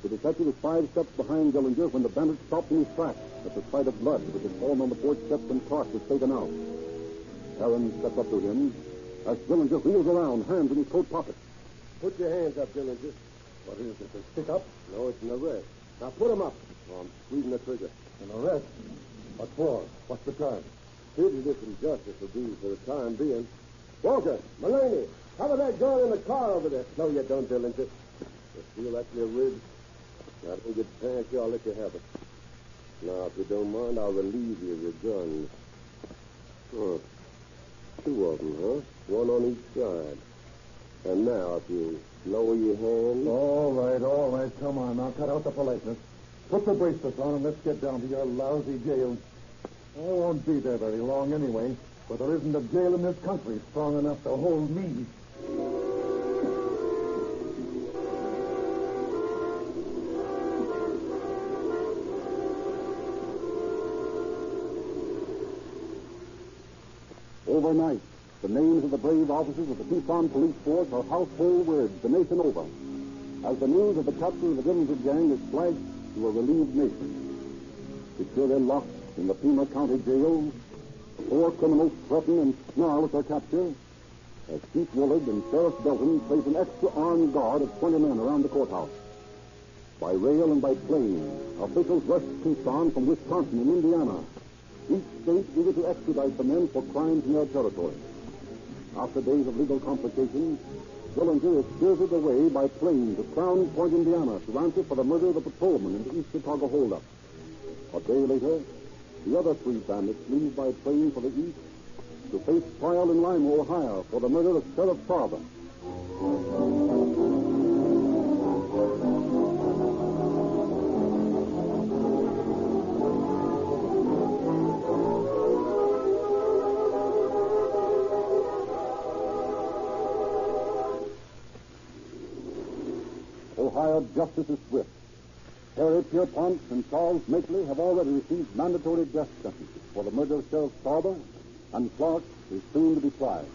[SPEAKER 18] The detective is 5 steps behind Dillinger when the bandit stops in his tracks at the sight of blood which had fallen on the porch steps when Clark was taken out. Helen steps up to him as Dillinger wheels around, hands in his coat pocket.
[SPEAKER 16] Put your hands up, Dillinger. What is it, a stick-up? No, it's an arrest. Now put them up. Oh, I'm squeezing the trigger. An arrest? What for? What's the time? Prejudice and justice will do for the time being. Walker, Mullaney, cover that gun in the car over there. No, you don't, Dillinger. You feel that's your ribs? I don't get a chance here, I'll let you have it. Now, if you don't mind, I'll relieve you of your guns. Oh, 2 of them, huh? 1 on each side. And now, if you lower your hands... All right. Come on, now cut out the politeness. Put the bracelets on and let's get down to your lousy jail. I won't be there very long anyway, but there isn't a jail in this country strong enough to hold me.
[SPEAKER 18] Overnight, the names of the brave officers of the Tucson police force are household words the nation over, as the news of the capture of the Dillinger gang is flashed to a relieved nation. Securely locked in the Pima County jail, the 4 criminals threaten and snarl at their capture, as Chief Willard and Sheriff Belton place an extra armed guard of 20 men around the courthouse. By rail and by plane, officials rush Tucson from Wisconsin and Indiana, each state eager to extradite the men for crimes in their territory. After days of legal complications, Dillinger is spirited away by plane to Crown Point, Indiana, to answer for the murder of a patrolman in the East Chicago holdup. A day later, the other 3 bandits leave by plane for the East to face trial in Lima, Ohio, for the murder of Sheriff's father. Ohio justice is swift. Harry Pierpont and Charles Makeley have already received mandatory death sentences for the murder of Sheriff Stauber, and Clark is soon to be tried.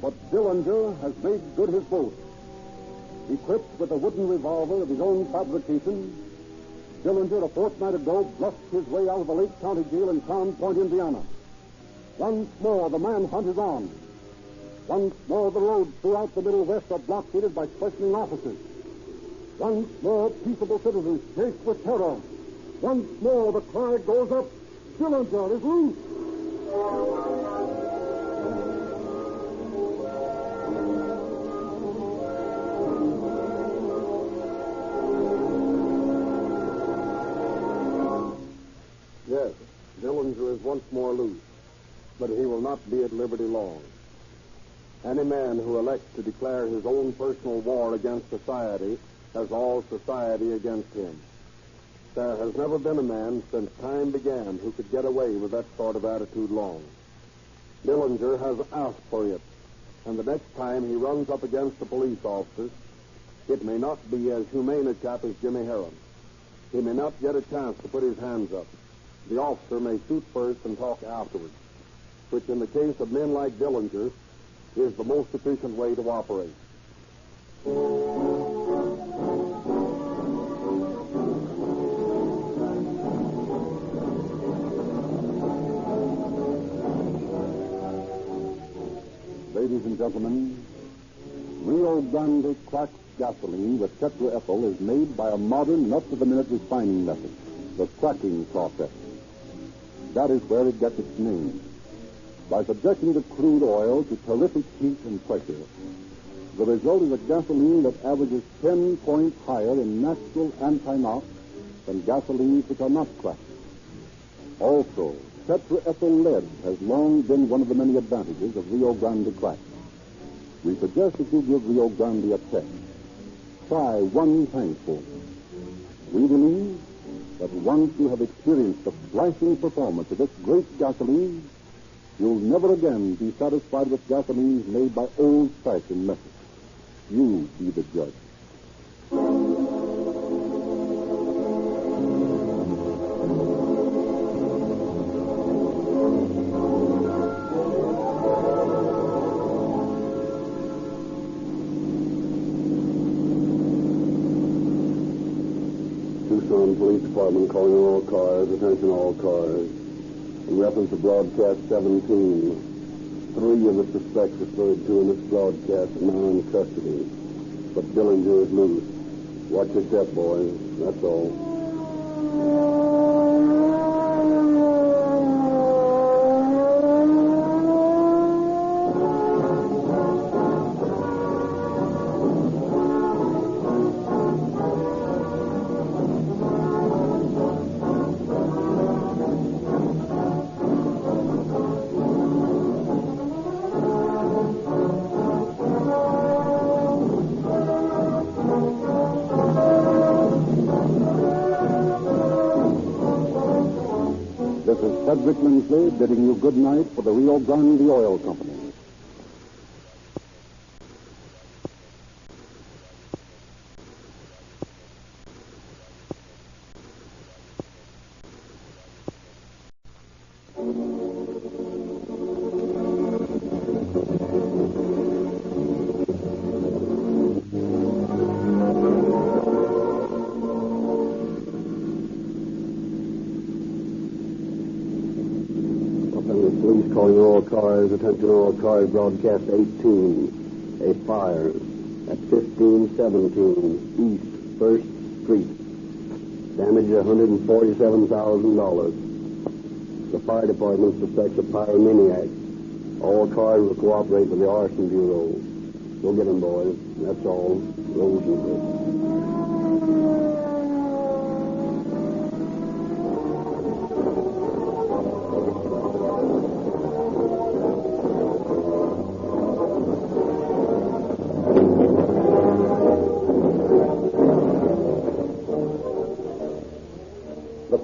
[SPEAKER 18] But Dillinger has made good his boast. Equipped with a wooden revolver of his own fabrication, Dillinger, a fortnight ago, bluffed his way out of the Lake County Jail in Crown Point, Indiana. Once more, the manhunt is on. Once more, the roads throughout the Middle West are blockaded by questioning officers. Once more, peaceable citizens shake with terror. Once more, the cry goes up, Dillinger is loose.
[SPEAKER 3] Yes, Dillinger is once more loose, but he will not be at liberty long. Any man who elects to declare his own personal war against society has all society against him. There has never been a man since time began who could get away with that sort of attitude long. Dillinger has asked for it, and the next time he runs up against a police officer, it may not be as humane a chap as Jimmy Heron. He may not get a chance to put his hands up. The officer may shoot first and talk afterwards, which in the case of men like Dillinger is the most efficient way to operate.
[SPEAKER 18] Ladies and gentlemen, Rio Grande cracked gasoline with tetraethyl is made by a modern, up-to-the-minute refining method, the cracking process. That is where it gets its name. By subjecting the crude oil to terrific heat and pressure, the result is a gasoline that averages 10 points higher in natural anti-knock than gasolines which are not cracked. Also, tetraethyl lead has long been one of the many advantages of Rio Grande crack. We suggest that you give Rio Grande a test. Try one tankful. We believe that once you have experienced the flashing performance of this great gasoline, you'll never again be satisfied with gasolines made by old-fashioned methods. You be the judge.
[SPEAKER 3] Tucson Police Department calling all cars, attention all cars. In reference to broadcast 17, 3 of the suspects referred to in this broadcast are now in custody. But Dillinger is loose. Watch your step, boys. That's all.
[SPEAKER 18] Frederick Lindsley bidding you good night for the Rio Grande Oil Company.
[SPEAKER 3] Police calling all cars, attention all cars, broadcast 18. A fire at 1517 East 1st Street. Damage $147,000. The fire department suspects a pyromaniac. All cars will cooperate with the Arson Bureau. Go get them, boys. That's all. Rosenberg.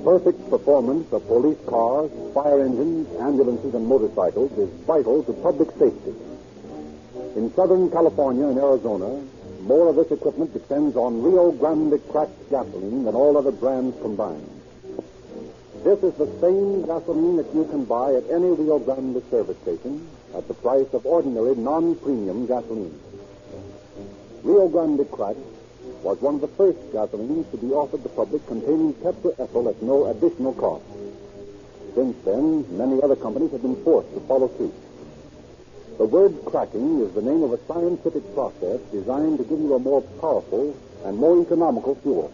[SPEAKER 17] perfect performance of police cars, fire engines, ambulances, and motorcycles is vital to public safety. In Southern California and Arizona, more of this equipment depends on Rio Grande cracked gasoline than all other brands combined. This is the same gasoline that you can buy at any Rio Grande service station at the price of ordinary non-premium gasoline. Rio Grande cracked was one of the first gasolines to be offered the public containing tetraethyl at no additional cost. Since then, many other companies have been forced to follow suit. The word cracking is the name of a scientific process designed to give you a more powerful and more economical fuel.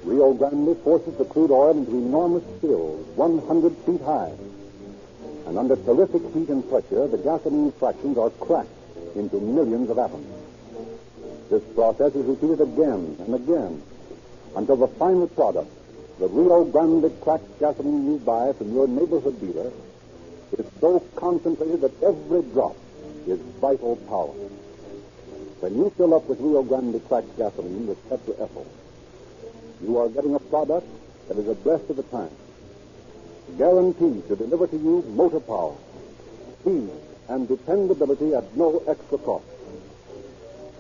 [SPEAKER 17] Rio Grande forces the crude oil into enormous spills 100 feet high. And under terrific heat and pressure, the gasoline fractions are cracked into millions of atoms. This process is repeated again and again until the final product, the Rio Grande cracked gasoline you buy from your neighborhood dealer, is so concentrated that every drop is vital power. When you fill up with Rio Grande cracked gasoline with tetraethyl, you are getting a product that is abreast of the time, guaranteed to deliver to you motor power, speed, and dependability at no extra cost.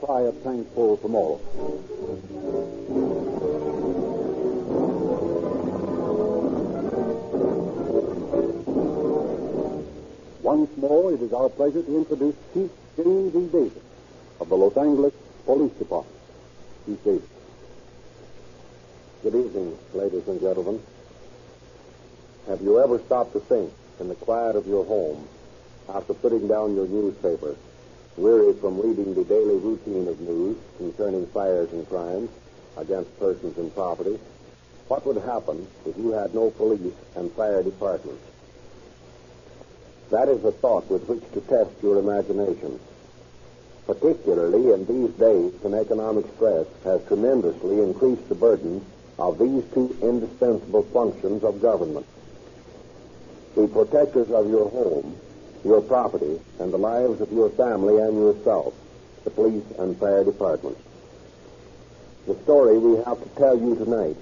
[SPEAKER 17] Try a tankful tomorrow. Once more, it is our pleasure to introduce Chief James E. Davis of the Los Angeles Police Department. Chief Davis.
[SPEAKER 3] Good evening, ladies and gentlemen. Have you ever stopped to think in the quiet of your home after putting down your newspaper, weary from reading the daily routine of news concerning fires and crimes against persons and property, what would happen if you had no police and fire departments? That is a thought with which to test your imagination, particularly in these days when economic stress has tremendously increased the burden of these two indispensable functions of government. The protectors of your home, your property, and the lives of your family and yourself, the police and fire departments. The story we have to tell you tonight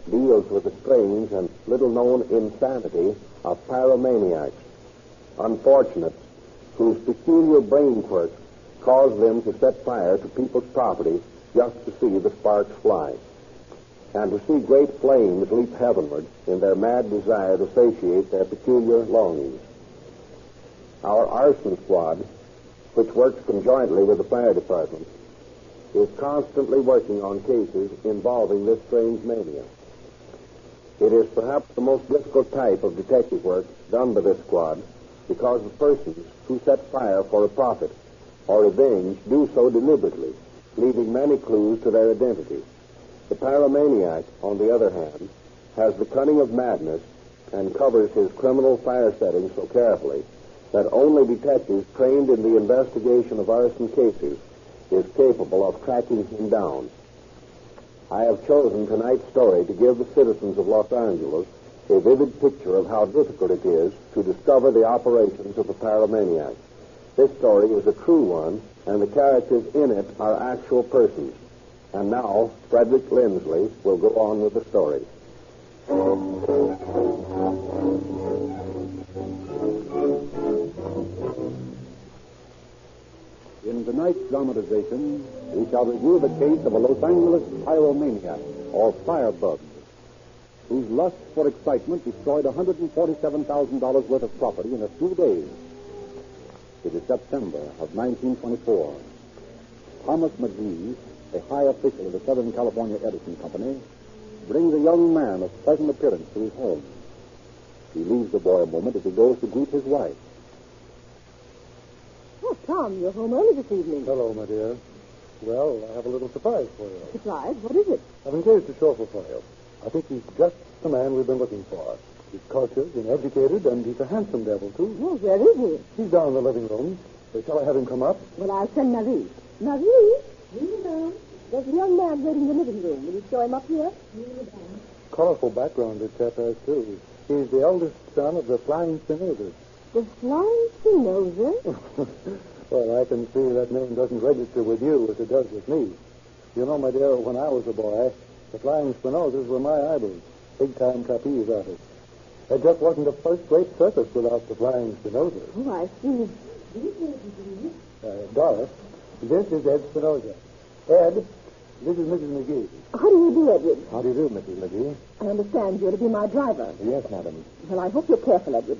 [SPEAKER 3] deals with the strange and little-known insanity of pyromaniacs, unfortunates whose peculiar brain quirks cause them to set fire to people's property just to see the sparks fly, and to see great flames leap heavenward in their mad desire to satiate their peculiar longings. Our arson squad, which works conjointly with the fire department, is constantly working on cases involving this strange mania. It is perhaps the most difficult type of detective work done by this squad because the persons who set fire for a profit or revenge do so deliberately, leaving many clues to their identity. The pyromaniac, on the other hand, has the cunning of madness and covers his criminal fire settings so carefully that only detectives trained in the investigation of arson cases is capable of tracking him down. I have chosen tonight's story to give the citizens of Los Angeles a vivid picture of how difficult it is to discover the operations of the pyromaniac. This story is a true one, and the characters in it are actual persons. And now, Frederick Lindsley will go on with the story.
[SPEAKER 17] In tonight's dramatization, we shall review the case of a Los Angeles pyromaniac, or firebug, whose lust for excitement destroyed $147,000 worth of property in a few days. It is September of 1924. Thomas McGee, a high official of the Southern California Edison Company, brings a young man of pleasant appearance to his home. He leaves the boy a moment as he goes to greet his wife.
[SPEAKER 1] Oh, Tom, you're home early this evening.
[SPEAKER 8] Hello, my dear. Well, I have a little surprise for you.
[SPEAKER 1] Surprise? What is it?
[SPEAKER 8] I've engaged a chauffeur for you. I think he's just the man we've been looking for. He's cultured and educated, and he's a handsome devil, too.
[SPEAKER 1] Oh, where is he?
[SPEAKER 8] He's down in the living room. Shall I have him come up?
[SPEAKER 1] Well, I'll send Marie. Marie? Madame. There's a young man waiting in the living room. Will you show him up here? Madame.
[SPEAKER 8] Colorful background this chap has, too. He's the eldest son of the Flying Spinozas.
[SPEAKER 1] The Flying Spinoza?
[SPEAKER 8] Well, I can see that name doesn't register with you as it does with me. You know, my dear, when I was a boy, the Flying Spinozas were my idols. big-time trapeze artist. There just wasn't a first-rate circus without the flying Spinoza.
[SPEAKER 1] Oh, I see.
[SPEAKER 8] Doris, this is Ed Spinoza. Ed, this is Mrs. McGee.
[SPEAKER 1] How do you do, Edward?
[SPEAKER 8] How do you do, Mrs. McGee?
[SPEAKER 1] I understand you're to be my driver.
[SPEAKER 8] Yes, madam.
[SPEAKER 1] Well, I hope you're careful, Edward.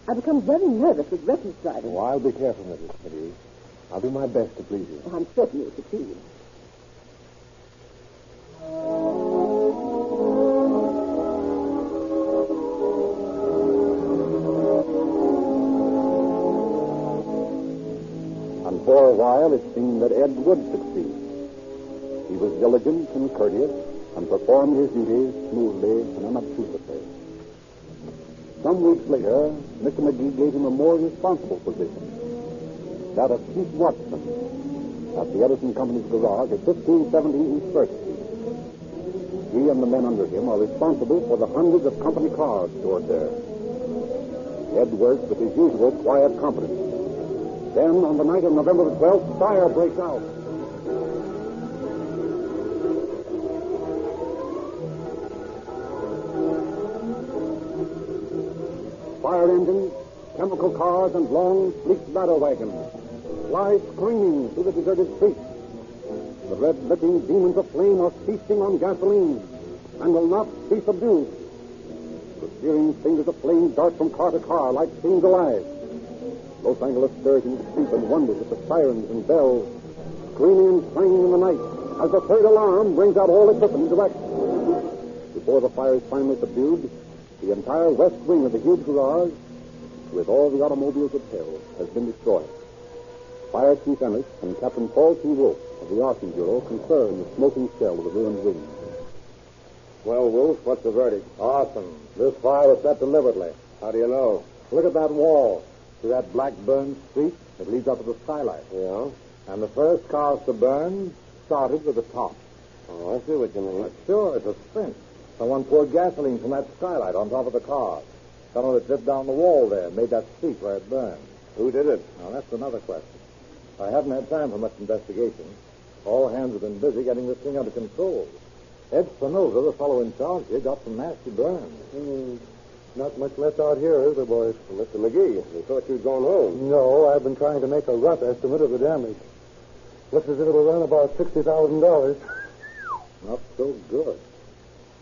[SPEAKER 1] I become very nervous with reckless driving.
[SPEAKER 8] Oh, I'll be careful, Mrs. McGee. I'll do my best to please you.
[SPEAKER 1] I'm certain you'll succeed.
[SPEAKER 17] And for a while it seemed that Ed would succeed. He was diligent and courteous and performed his duties smoothly and unobtrusively. Some weeks later, Mr. McGee gave him a more responsible position, that of chief watchman at the Edison Company's garage at 1570 East First Street. He and the men under him are responsible for the hundreds of company cars stored there. Ed works with his usual quiet competence. Then, on the night of November the 12th, fire breaks out. Fire engines, chemical cars, and long, sleek ladder wagons fly screaming through the deserted streets. The red-licking demons of flame are feasting on gasoline and will not be subdued. The searing fingers of flame dart from car to car like fiends alive. Los Angeles stirs into sleep and wonders at the sirens and bells screaming and clanging in the night as the third alarm brings out all equipment into action. Before the fire is finally subdued, the entire west wing of the huge garage, with all the automobiles it held, has been destroyed. Fire Chief Ennis and Captain Paul T. Wolf of the Arson Bureau concur in the smoking shell of the ruined wing.
[SPEAKER 3] Well, Wolf, what's the verdict? Awesome. This fire was set deliberately. How do you know?
[SPEAKER 2] Look at that wall. See that black burned street? It leads up to the skylight.
[SPEAKER 3] Yeah?
[SPEAKER 2] And the first cars to burn started with the top.
[SPEAKER 3] Oh, I see what you mean.
[SPEAKER 2] Sure, it's a cinch. Someone poured gasoline from that skylight on top of the car. Some of it dripped down the wall there, made that street where it burned.
[SPEAKER 3] Who did it?
[SPEAKER 2] Now, that's another question. I haven't had time for much investigation. All hands have been busy getting this thing under control. Ed Spinoza, the fellow in charge here, got some nasty burns.
[SPEAKER 8] Not much left out here, is there, boys?
[SPEAKER 3] Well, Mr. McGee, we thought you'd gone home.
[SPEAKER 8] No, I've been trying to make a rough estimate of the damage. Looks as if it'll run about $60,000.
[SPEAKER 2] Not so good.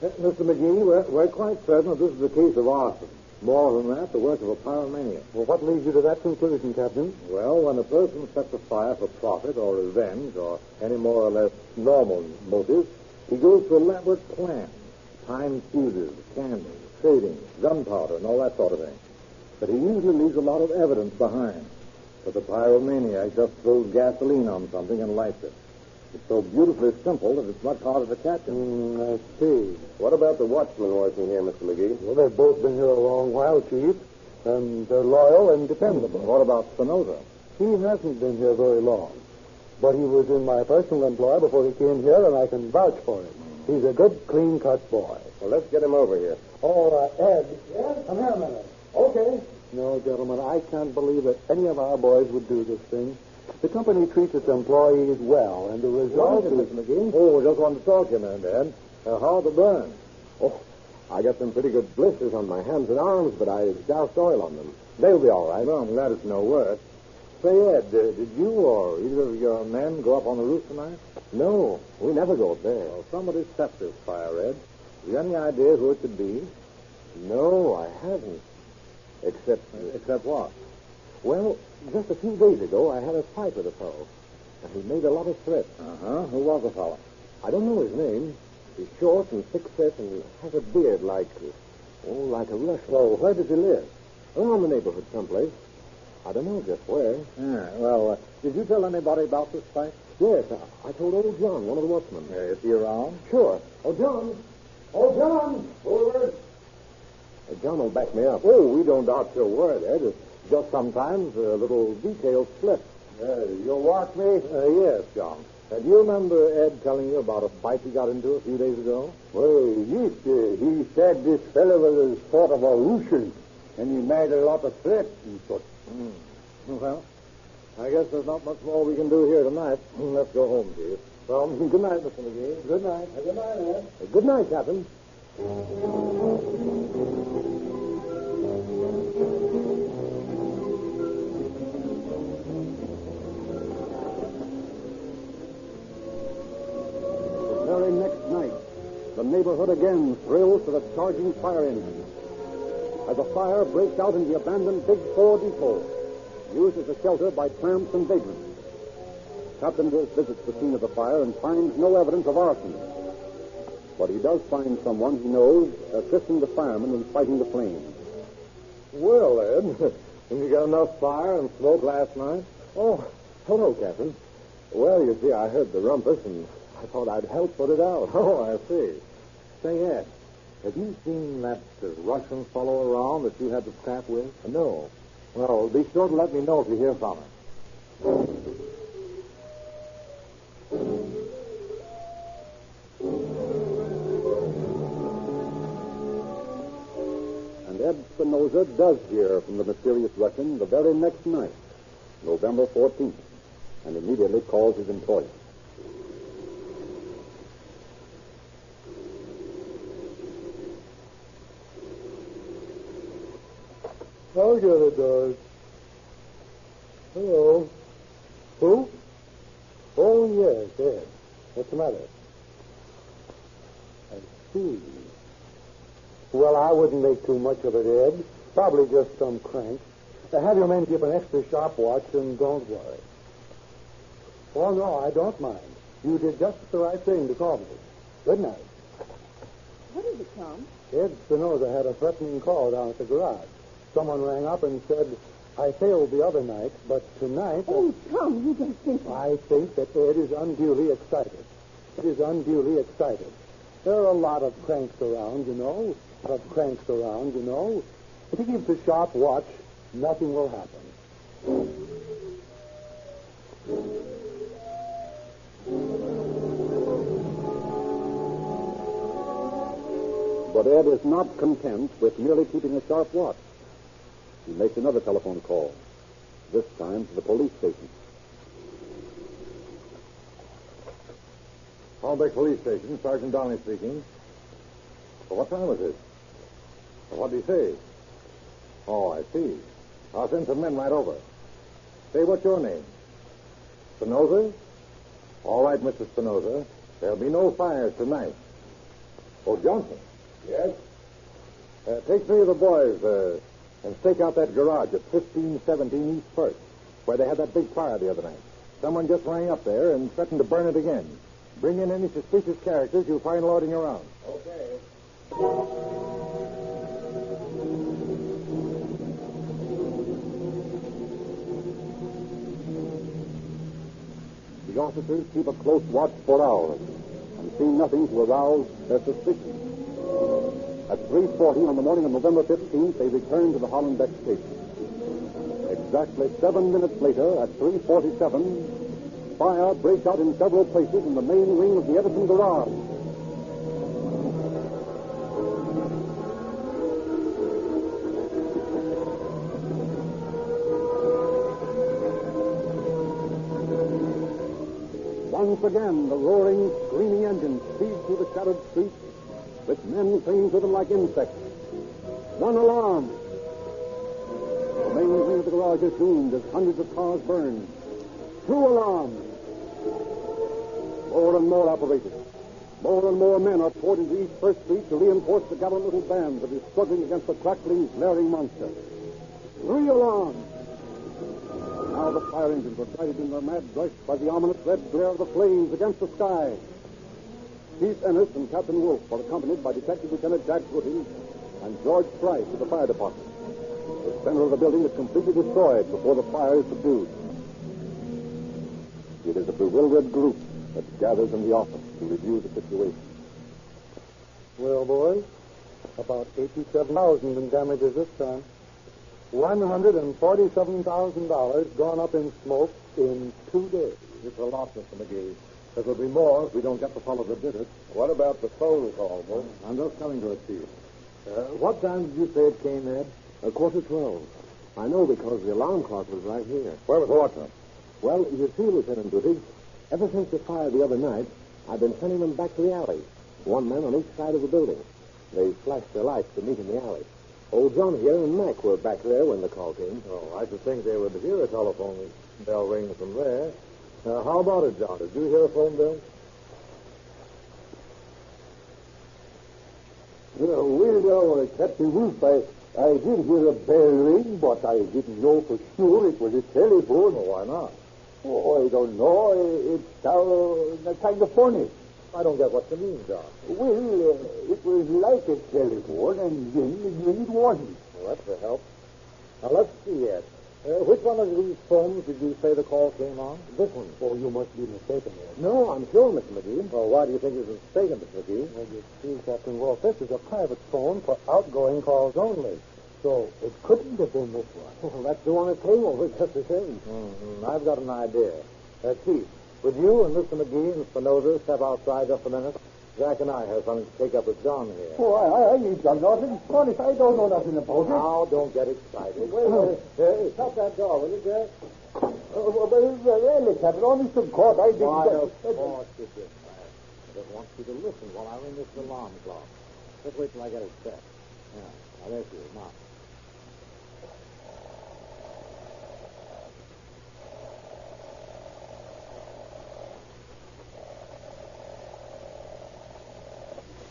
[SPEAKER 2] Mr. McGee, we're quite certain that this is a case of arson. More than that, the work of a pyromaniac.
[SPEAKER 8] Well, what leads you to that conclusion, Captain?
[SPEAKER 2] Well, when a person sets a fire for profit or revenge or any more or less normal motive, he goes to elaborate plans, timed fuses, candles, trading, gunpowder, and all that sort of thing. But he usually leaves a lot of evidence behind. But the pyromaniac just throws gasoline on something and lights it. It's so beautifully simple that it's much harder to catch him.
[SPEAKER 8] I see.
[SPEAKER 3] What about the watchmen working here, Mr. McGee?
[SPEAKER 8] Well, they've both been here a long while, Chief, and they're loyal and dependable.
[SPEAKER 2] What about Spinoza?
[SPEAKER 8] He hasn't been here very long, but he was in my personal employ before he came here, and I can vouch for him. He's a good, clean-cut boy.
[SPEAKER 3] Well, let's get him over here.
[SPEAKER 8] Oh, Ed.
[SPEAKER 21] Yes? Come here a minute.
[SPEAKER 8] Okay. No, gentlemen, I can't believe that any of our boys would do this thing. The company treats its employees well, and the result is...
[SPEAKER 2] Mr. McGee? Oh, just wanted to talk to you, man, Dad. How the burn?
[SPEAKER 3] Oh, I got some pretty good blisters on my hands and arms, but I doused oil on them. They'll be all right.
[SPEAKER 2] Well, I'm glad it's no worse. Say, Ed, did you or either of your men go up on the roof tonight?
[SPEAKER 3] No, we never go up there.
[SPEAKER 2] Well, somebody set this fire, Ed. Have you any idea who it could be?
[SPEAKER 3] No, I haven't.
[SPEAKER 2] Except what?
[SPEAKER 3] Well, just a few days ago, I had a fight with a fellow, and he made a lot of threats.
[SPEAKER 2] Uh-huh. Who was the fellow?
[SPEAKER 3] I don't know his name. He's short and thick-set and has a beard like a Russian.
[SPEAKER 2] Well, where does he live?
[SPEAKER 3] Around the neighborhood someplace. I don't know just where.
[SPEAKER 2] Yeah, well, did you tell anybody about this fight?
[SPEAKER 3] Yes, I told old John, one of the watchmen.
[SPEAKER 2] Is he around?
[SPEAKER 3] Sure.
[SPEAKER 21] Oh, John! Oh, John! Over.
[SPEAKER 3] John will back me up.
[SPEAKER 2] Oh, we don't doubt your word, Ed. It's just sometimes a little detail slip. You'll watch me? Yes, John. Do you remember Ed telling you about a fight he got into a few days ago?
[SPEAKER 14] Well, yes, he said this fellow was sort of a Russian, and he made a lot of threats and such.
[SPEAKER 2] Well, I guess there's not much more we can do here tonight. Let's go home, Chief. Well, good night, Mr. McGee.
[SPEAKER 21] Good night. Good night, Ed.
[SPEAKER 3] Good night, Captain.
[SPEAKER 17] The very next night, the neighborhood again thrills to the charging fire engine. As a fire breaks out in the abandoned Big 4 depot, used as a shelter by tramps and vagrants. Captain Wolf visits the scene of the fire and finds no evidence of arson. But he does find someone he knows assisting the firemen in fighting the flames.
[SPEAKER 16] Well, Ed, you got enough fire and smoke last night? Oh, hello, Captain. Well, you see, I heard the rumpus, and I thought I'd help put it out. Oh, I see. Say, Ed, have you seen that Russian fellow around that you had the scrap with? No. Well, be sure to let me know if you hear from him.
[SPEAKER 17] And Ed Spinoza does hear from the mysterious Russian the very next night, November 14th, and immediately calls his employer.
[SPEAKER 14] I'll get it, Doris. Hello. Who? Oh, yes, Ed. What's the matter? I see. Well, I wouldn't make too much of it, Ed. Probably just some crank. Have your men keep an extra sharp watch, and don't worry. Oh, no, I don't mind. You did just the right thing to call me. Good night.
[SPEAKER 1] What is it, Tom?
[SPEAKER 14] Ed Spinoza had a threatening call down at the garage. Someone rang up and said, I failed the other night, but tonight...
[SPEAKER 1] Oh, Tom, you don't think...
[SPEAKER 14] I think that Ed is unduly excited. Ed is unduly excited. There are a lot of cranks around, you know. If he keeps a sharp watch, nothing will happen.
[SPEAKER 17] But Ed is not content with merely keeping a sharp watch. He makes another telephone call, this time to the police station.
[SPEAKER 10] Holdup Police Station, Sergeant Downey speaking. Well, what time was it? Well, what did he say? Oh, I see. I'll send some men right over. Say, what's your name? Spinoza? All right, Mr. Spinoza. There'll be no fires tonight. Oh, Johnson. Yes? Take 3 of the boys, and stake out that garage at 1517 East First, where they had that big fire the other night. Someone just rang up there and threatened to burn it again. Bring in any suspicious characters you'll find loitering around. Okay.
[SPEAKER 17] The officers keep a close watch for hours and see nothing to arouse their suspicion. At 3:40 on the morning of November 15th, they return to the Hollenbeck station. Exactly 7 minutes later, at 3:47, fire breaks out in several places in the main wing of the Edison garage. Once again, the roaring, screaming engine speeds through the shadowed streets, with men clinging to them like insects. One alarm. The main wing of the garage is doomed as hundreds of cars burn. 2 alarms. More and more apparatus. More and more men are poured into East First Street to reinforce the gallant little band that is struggling against the crackling, glaring monster. 3 alarms. Now the fire engines are guided in their mad rush by the ominous red glare of the flames against the sky. Chief Ennis and Captain Wolf are accompanied by Detective Lieutenant Jack Gooding and George Price of the fire department. The center of the building is completely destroyed before the fire is subdued. It is a bewildered group that gathers in the office to review the situation.
[SPEAKER 14] Well, boys, about 87,000 in damages this time. $147,000 gone up in smoke in 2 days.
[SPEAKER 10] It's a lot, Mr. McGee. There'll be more if we don't get the fellow that did it. What about the phone call, Wolf?
[SPEAKER 16] I'm just coming to it, Chief. What time did you say it came, Ed?
[SPEAKER 3] 12:15. I know because the alarm clock was right here.
[SPEAKER 10] Where was Watson?
[SPEAKER 3] Well, you see, Lieutenant Gooding, ever since the fire the other night, I've been sending them back to the alley. 1 man on each side of the building.
[SPEAKER 16] They flashed their lights to meet in the alley. Old John here and Mac were back there when the call came.
[SPEAKER 10] Oh, I should think they would hear a telephone bell ring from there. How about it, John? Did you hear a phone bill?
[SPEAKER 14] Well, Captain Wolf, I did hear a bell ring, but I didn't know for sure it was a telephone.
[SPEAKER 10] Well, why not?
[SPEAKER 14] Oh, I don't know. It sounds kind of funny.
[SPEAKER 10] I don't get what you mean, John.
[SPEAKER 14] Well, it was like a telephone, and then it wasn't.
[SPEAKER 10] Well, that's a help. Now, let's see it. Which one of these phones did you say the call came on?
[SPEAKER 14] This one. Oh, you must be mistaken there.
[SPEAKER 10] No, I'm sure, Mr. McGee. Well, why do you think you're mistaken, Mr. McGee?
[SPEAKER 14] Well, you see, Captain Wolf, this is a private phone for outgoing calls only. So it couldn't have been this one.
[SPEAKER 10] Well, that's the one that came over just the same. I've got an idea. Chief, would you and Mr. McGee and Spinoza step outside just a minute? Jack and I have something to take up with John here.
[SPEAKER 14] Oh, I ain't done nothing. Honest, I don't know nothing about it.
[SPEAKER 10] Now, don't get excited. Wait. Shut that door, will you, Jack?
[SPEAKER 14] Really, Captain, honest to God, I didn't...
[SPEAKER 10] Why, of course you did, Jack. I just want you to listen while I ring this alarm clock. Just wait till I get it set. Yeah, now there she is, now.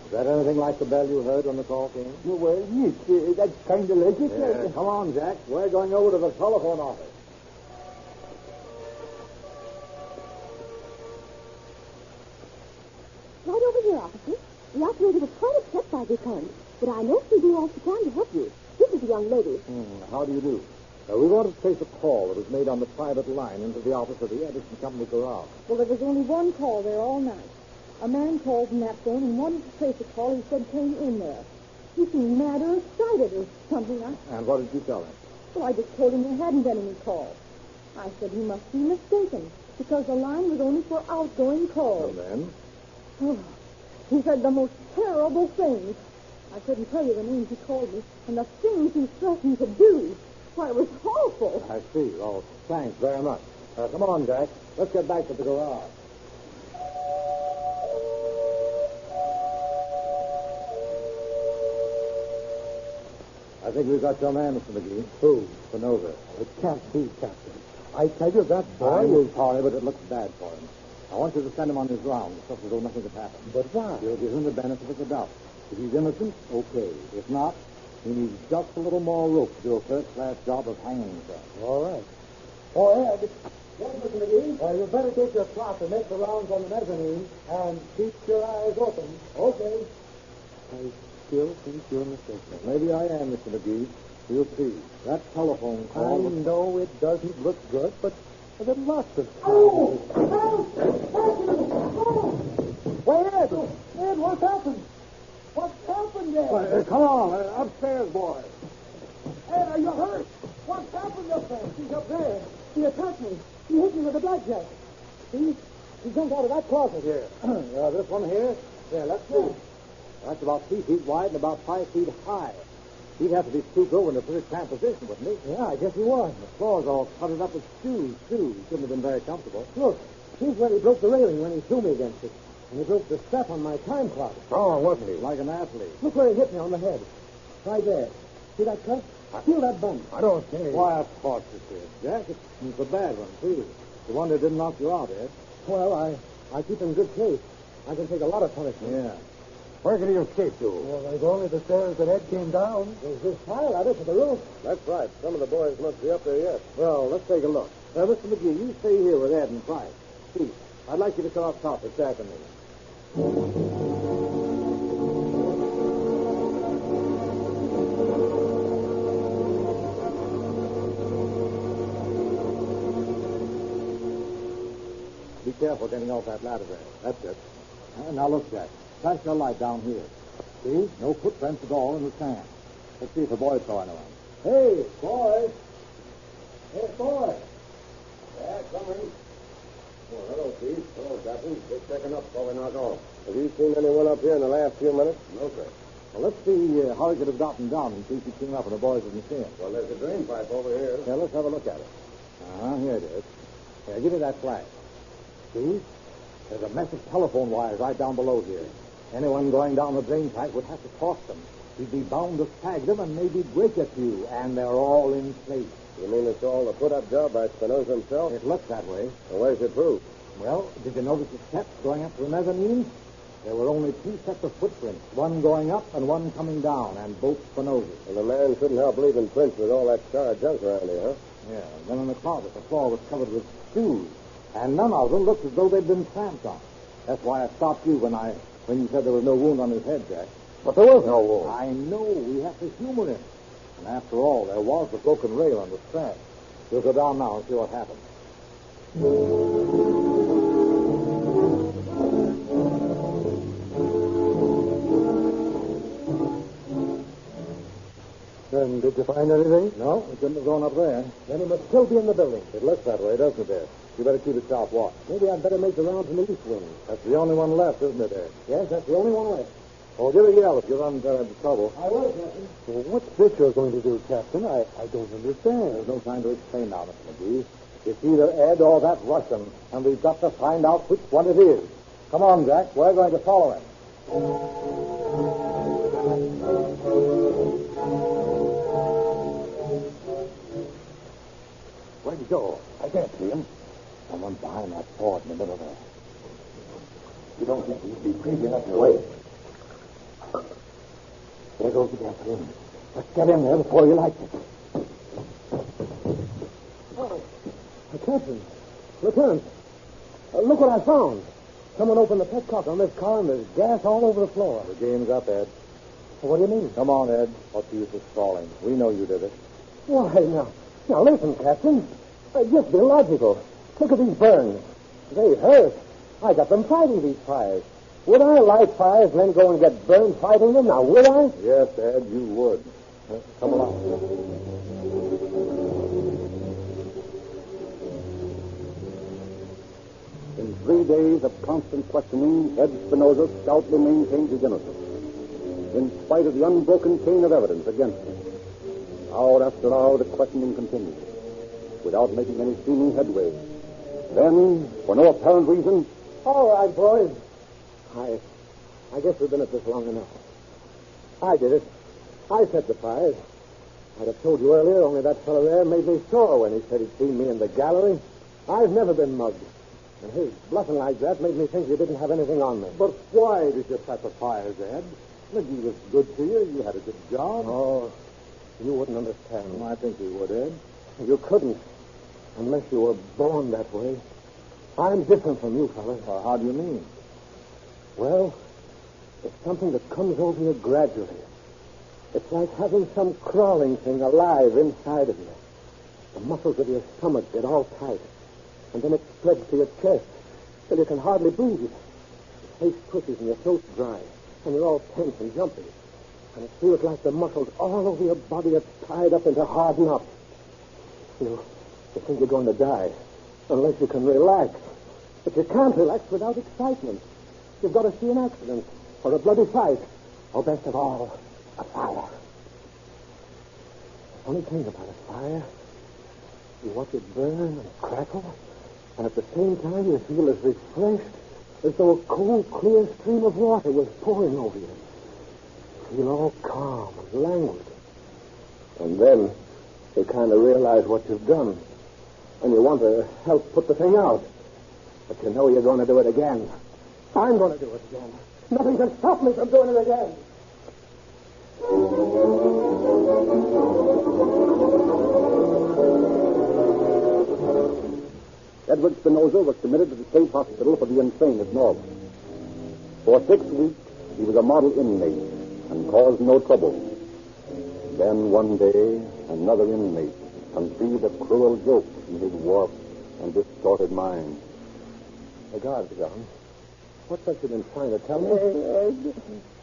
[SPEAKER 10] Is that anything like the bell you heard when the call came?
[SPEAKER 14] Well, yes, that's kind of like it.
[SPEAKER 10] Yeah, come on, Jack. We're going over to the telephone office.
[SPEAKER 1] Right over here, officer. The operator was quite upset by the occurrence, but I know she'll do all she can to help you. This is the young lady.
[SPEAKER 10] How do you do? We want to trace a call that was made on the private line into the office of the Edison Company garage.
[SPEAKER 4] Well, there was only one call there all night. A man called from that phone and wanted to trace a call he said came in there. He seemed mad or excited or something.
[SPEAKER 10] And what did you tell him?
[SPEAKER 4] So I just told him there hadn't been any call. I said he must be mistaken because the line was only for outgoing calls.
[SPEAKER 10] And then?
[SPEAKER 4] Oh, he said the most terrible things. I couldn't tell you the names he called me and the things he threatened to do. Why, it was awful.
[SPEAKER 10] I see. Oh, thanks very much. Come on, Jack. Let's get back to the garage. I think we've got your man, Mr. McGee.
[SPEAKER 14] Who?
[SPEAKER 10] Spinoza.
[SPEAKER 14] It can't be, Captain. I tell you, that boy
[SPEAKER 10] I'm sorry, but it looks bad for him. I want you to send him on his rounds, just as though nothing had happened.
[SPEAKER 14] But why?
[SPEAKER 10] You'll give him the benefit of the doubt. If he's innocent, okay. If not, he needs just a little more rope to do a first-class job of hanging himself.
[SPEAKER 14] All right. Oh, Ed. Yes, Mr. McGee? You better take your clock and make the rounds on the mezzanine and keep your eyes open. Okay. I still think you're mistaken.
[SPEAKER 10] Maybe I am, Mr. McGee. We'll see. That telephone call...
[SPEAKER 14] I know it doesn't look good, but there are lots of...
[SPEAKER 21] Oh!
[SPEAKER 14] Wait, Ed! Ed, what's happened? What's happened there?
[SPEAKER 10] Come on, upstairs, boy.
[SPEAKER 14] Ed, are you hurt? What's happened up there? He's up there. He attacked me. He hit me with a blackjack. He jumped out of that closet here.
[SPEAKER 10] This one here? Yeah, let's see. That's about 3 feet wide and about 5 feet high. He'd have to be scooped over in a pretty cramped position, wouldn't he?
[SPEAKER 14] Yeah, I guess he was.
[SPEAKER 10] The floor's all covered up with shoes, too. He couldn't have been very comfortable.
[SPEAKER 14] Look, here's where he broke the railing when he threw me against it. And he broke the step on my time clock.
[SPEAKER 10] Strong, wasn't he? Like an athlete.
[SPEAKER 14] Look where he hit me on the head. Right there. See that cut? Feel that bump.
[SPEAKER 10] I don't see. Why, of course it is, Jack. It's a bad one, too. The one that didn't knock you out, Ed.
[SPEAKER 14] Well, I keep in good case. I can take a lot of punishment.
[SPEAKER 10] Yeah. Where can he escape to?
[SPEAKER 14] Well, there's only the stairs that Ed came down. There's this tile ladder to the roof.
[SPEAKER 10] That's right. Some of the boys must be up there yet. Well, let's take a look. Mr. McGee, you stay here with Ed and Price. Steve, I'd like you to come up top with Jack and me. Be careful getting off that ladder there. That's it. Now look, Jack. Flash your light down here. See? No footprints at all in the sand. Let's see if the boys saw anyone.
[SPEAKER 14] Hey, boys. Hey, boys. Yeah, coming.
[SPEAKER 16] Oh, hello, Steve. Hello, Captain. Just checking up before we knock off. Have you seen anyone up here in the last few minutes?
[SPEAKER 10] No, sir. Well, let's see how he could have gotten down in case he came up and the boys didn't see him.
[SPEAKER 16] Well, there's a drain pipe over here.
[SPEAKER 10] Yeah, let's have a look at it. Here it is. Here, give me that flash. See? There's a mess of telephone wires right down below here.
[SPEAKER 17] Anyone going down the drain pipe would have to cross them. He'd be bound to snag them and maybe break a few, and they're all in place.
[SPEAKER 16] You mean it's all a put-up job by Spinoza himself?
[SPEAKER 17] It looks that way.
[SPEAKER 16] Well, where's your proof?
[SPEAKER 17] Well, did you notice the steps going up to the mezzanine? There were only 2 sets of footprints, one going up and one coming down, and both Spinoza's.
[SPEAKER 16] And the man couldn't help leaving prints with all that charred junk around here, huh?
[SPEAKER 17] Yeah, and then in the closet, the floor was covered with shoes, and none of them looked as though they'd been tramped on. That's why I stopped you when you said there was no wound on his head, Jack.
[SPEAKER 16] But there was no wound.
[SPEAKER 17] I know. We have to humor him. And after all, there was the broken rail on the strap. We'll go down now and see what happens.
[SPEAKER 8] And did you find anything?
[SPEAKER 17] No, it couldn't have gone up there.
[SPEAKER 8] Then he must still be in the building.
[SPEAKER 17] It looks that way, doesn't it, Ed? You better keep a sharp watch.
[SPEAKER 8] Maybe I'd better make the rounds in the east wing.
[SPEAKER 17] That's the only one left, isn't it, Ed?
[SPEAKER 8] Yes, that's the only one left.
[SPEAKER 17] Oh, give a yell if you run into trouble.
[SPEAKER 8] I will, Captain. Well, what's this you're going to do, Captain? I don't understand.
[SPEAKER 17] There's no time to explain now, Mr. McGee. It's either Ed or that Russian, and we've got to find out which one it is. Come on, Jack. We're going to follow him.
[SPEAKER 8] Where'd he go? I can't see him. Someone behind that board in the middle there. You don't think he'd be crazy enough to wait? There goes the gasoline. Let's get in there before he lights it. Oh, Captain, Lieutenant, look what I found. Someone opened the petcock on this car, and there's gas all over the floor.
[SPEAKER 17] The game's up, Ed.
[SPEAKER 8] What do you mean?
[SPEAKER 17] Come on, Ed. What's the use of stalling? We know you did it.
[SPEAKER 8] Why, now listen, Captain. Just be logical. Look at these burns. They hurt. I got them fighting these fires. Would I light fires and then go and get burned fighting them? Now, would I?
[SPEAKER 17] Yes, Ed, you would. Come along. In 3 days of constant questioning, Ed Spinoza stoutly maintained his innocence, in spite of the unbroken chain of evidence against him. Hour after hour, the questioning continued, without making any seeming headway. Then, for no apparent reason...
[SPEAKER 8] All right, boys. I guess we've been at this long enough. I did it. I set the fires. I'd have told you earlier, only that fellow there made me sore when he said he'd seen me in the gallery. I've never been mugged. And his bluffing like that made me think you didn't have anything on me.
[SPEAKER 17] But why did you set the fires, Ed? McGee was good to you. You had a good job.
[SPEAKER 8] Oh, you wouldn't understand.
[SPEAKER 17] I think you would, Ed.
[SPEAKER 8] You couldn't, unless you were born that way. I'm different from you, fellas.
[SPEAKER 17] Well, how do you mean?
[SPEAKER 8] Well, it's something that comes over you gradually. It's like having some crawling thing alive inside of you. The muscles of your stomach get all tight, and then it spreads to your chest till you can hardly breathe. Your face twitches and your throat's dry, and you're all tense and jumpy. And it feels like the muscles all over your body are tied up into hard knots. You think you're going to die, unless you can relax. But you can't relax without excitement. You've got to see an accident, or a bloody fight, or best of all, a fire. The funny thing about a fire, you watch it burn and crackle, and at the same time you feel as refreshed as though a cold, clear stream of water was pouring over you. You feel all calm and languid. And then you kind of realize what you've done, and you want to help put the thing out. But you know you're going to do it again. I'm going to do it again. Nothing can stop me from doing it again.
[SPEAKER 17] Edward Spinoza was committed to the state hospital for the insane at Norway. For 6 weeks, he was a model inmate and caused no trouble. Then one day, another inmate conceived a cruel joke in his warped and distorted mind.
[SPEAKER 8] The guard's gone. What's that you've been trying to tell me?
[SPEAKER 7] Ed,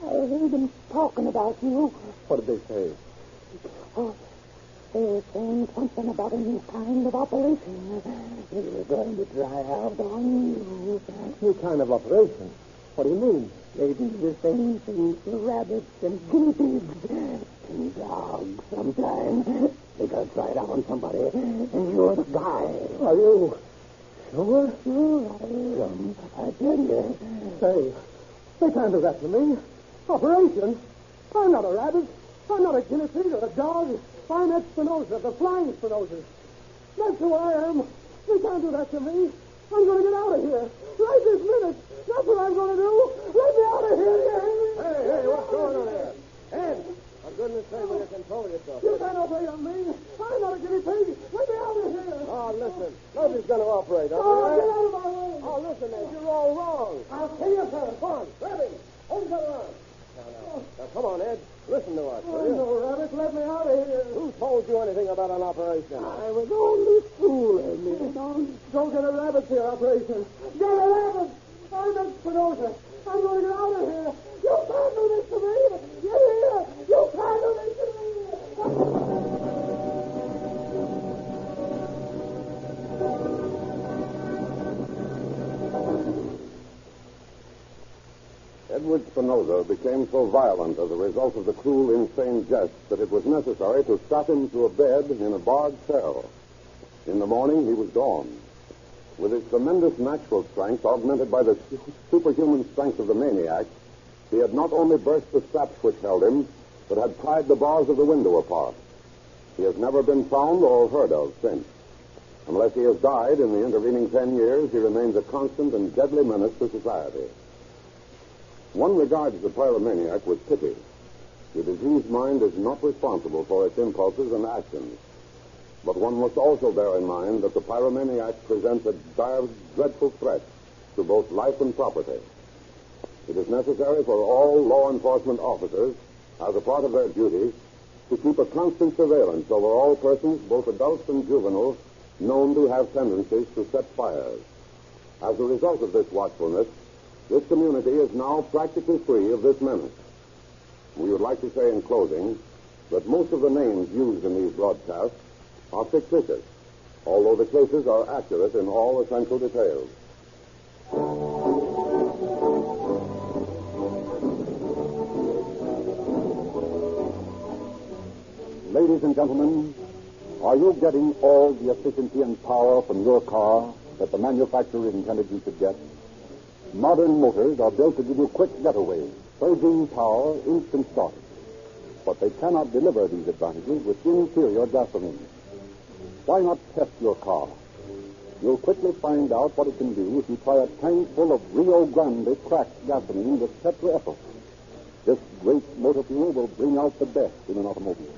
[SPEAKER 7] I heard them talking about you.
[SPEAKER 8] What did they say?
[SPEAKER 7] Oh, they were saying something about a new kind of operation. They were going to try out on you.
[SPEAKER 8] New kind of operation? What do you mean?
[SPEAKER 7] They do the same things to rabbits and guinea pigs and dogs sometimes. They're going to try it out on somebody, and you're the guy.
[SPEAKER 8] Are you sure?
[SPEAKER 7] Sure I am. I tell you.
[SPEAKER 8] Say, They can't do that to me. Operation? I'm not a rabbit. I'm not a guinea pig or a dog. I'm Ed Spinoza, the flying Spinoza. That's who I am. They can't do that to me. I'm going to get out of here. Right this minute. That's what I'm going to do. Let me out of here, you hear me?
[SPEAKER 16] Hey, what's going on here? Ed, for goodness sake, will you control yourself?
[SPEAKER 8] You can't operate on me. I'm not a guinea pig. Let me out of here.
[SPEAKER 16] Oh, listen. Nobody's going to operate on you.
[SPEAKER 8] Oh, get out of my way.
[SPEAKER 16] Oh, listen, Ed, you're all wrong.
[SPEAKER 8] I'll kill you, sir.
[SPEAKER 16] Come on, grab him. Hold him around. Now, come on, Ed. Listen to us, will you?
[SPEAKER 8] No, rabbit, let me out of here.
[SPEAKER 16] Who told you anything about an operation?
[SPEAKER 8] I was only fooling me. Don't get a rabbit here, operation. Get a rabbit. I'm Ed Spinoza. I'm going to get out of here. You can't do this to me. You hear? You can't do this to me.
[SPEAKER 18] Edward Spinoza became so violent as a result of the cruel, insane jest that it was necessary to strap him to a bed in a barred cell. In the morning, he was gone. With his tremendous natural strength, augmented by the superhuman strength of the maniac, he had not only burst the straps which held him, but had pried the bars of the window apart. He has never been found or heard of since. Unless he has died in the intervening 10 years, he remains a constant and deadly menace to society. One regards the pyromaniac with pity. The diseased mind is not responsible for its impulses and actions. But one must also bear in mind that the pyromaniac presents a dreadful threat to both life and property. It is necessary for all law enforcement officers, as a part of their duty, to keep a constant surveillance over all persons, both adults and juveniles, known to have tendencies to set fires. As a result of this watchfulness, this community is now practically free of this menace. We would like to say in closing that most of the names used in these broadcasts are fictitious, although the cases are accurate in all essential details.
[SPEAKER 17] Ladies and gentlemen, are you getting all the efficiency and power from your car that the manufacturer intended you should get? Modern motors are built to give you quick getaways, surging power, instant start. But they cannot deliver these advantages with inferior gasoline. Why not test your car? You'll quickly find out what it can do if you try a tank full of Rio Grande cracked gasoline with tetraethyl. This great motor fuel will bring out the best in an automobile.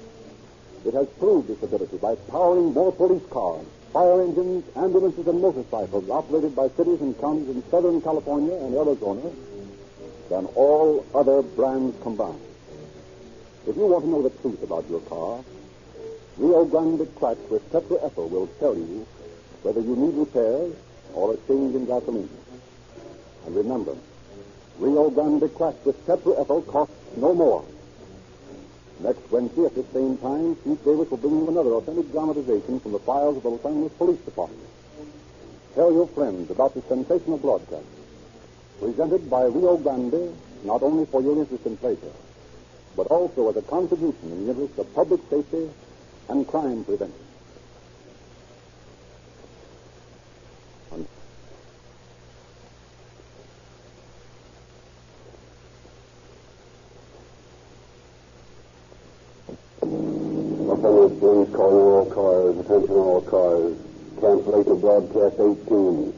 [SPEAKER 17] It has proved its ability by powering more police cars, fire engines, ambulances, and motorcycles operated by cities and counties in Southern California and Arizona than all other brands combined. If you want to know the truth about your car, Rio Grande cracked with tetraethyl will tell you whether you need repairs or a change in gasoline. And remember, Rio Grande cracked with tetraethyl costs no more. Next Wednesday at this same time, Chief Davis will bring you another authentic dramatization from the files of the Los Angeles Police Department. Tell your friends about the sensational broadcast, presented by Rio Grande, not only for your interest in pleasure, but also as a contribution in the interest of public safety and crime prevention.
[SPEAKER 18] Police calling all cars, attention all cars. Cancellation broadcast 18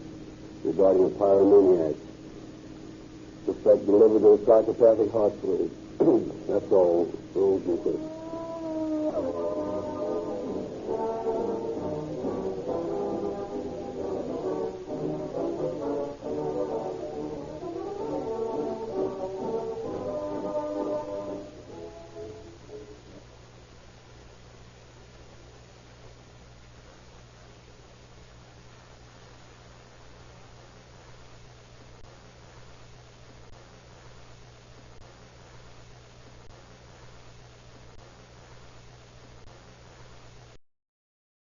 [SPEAKER 18] regarding a pyromaniac. Suspect delivered to a psychopathic hospital. That's all. Rules and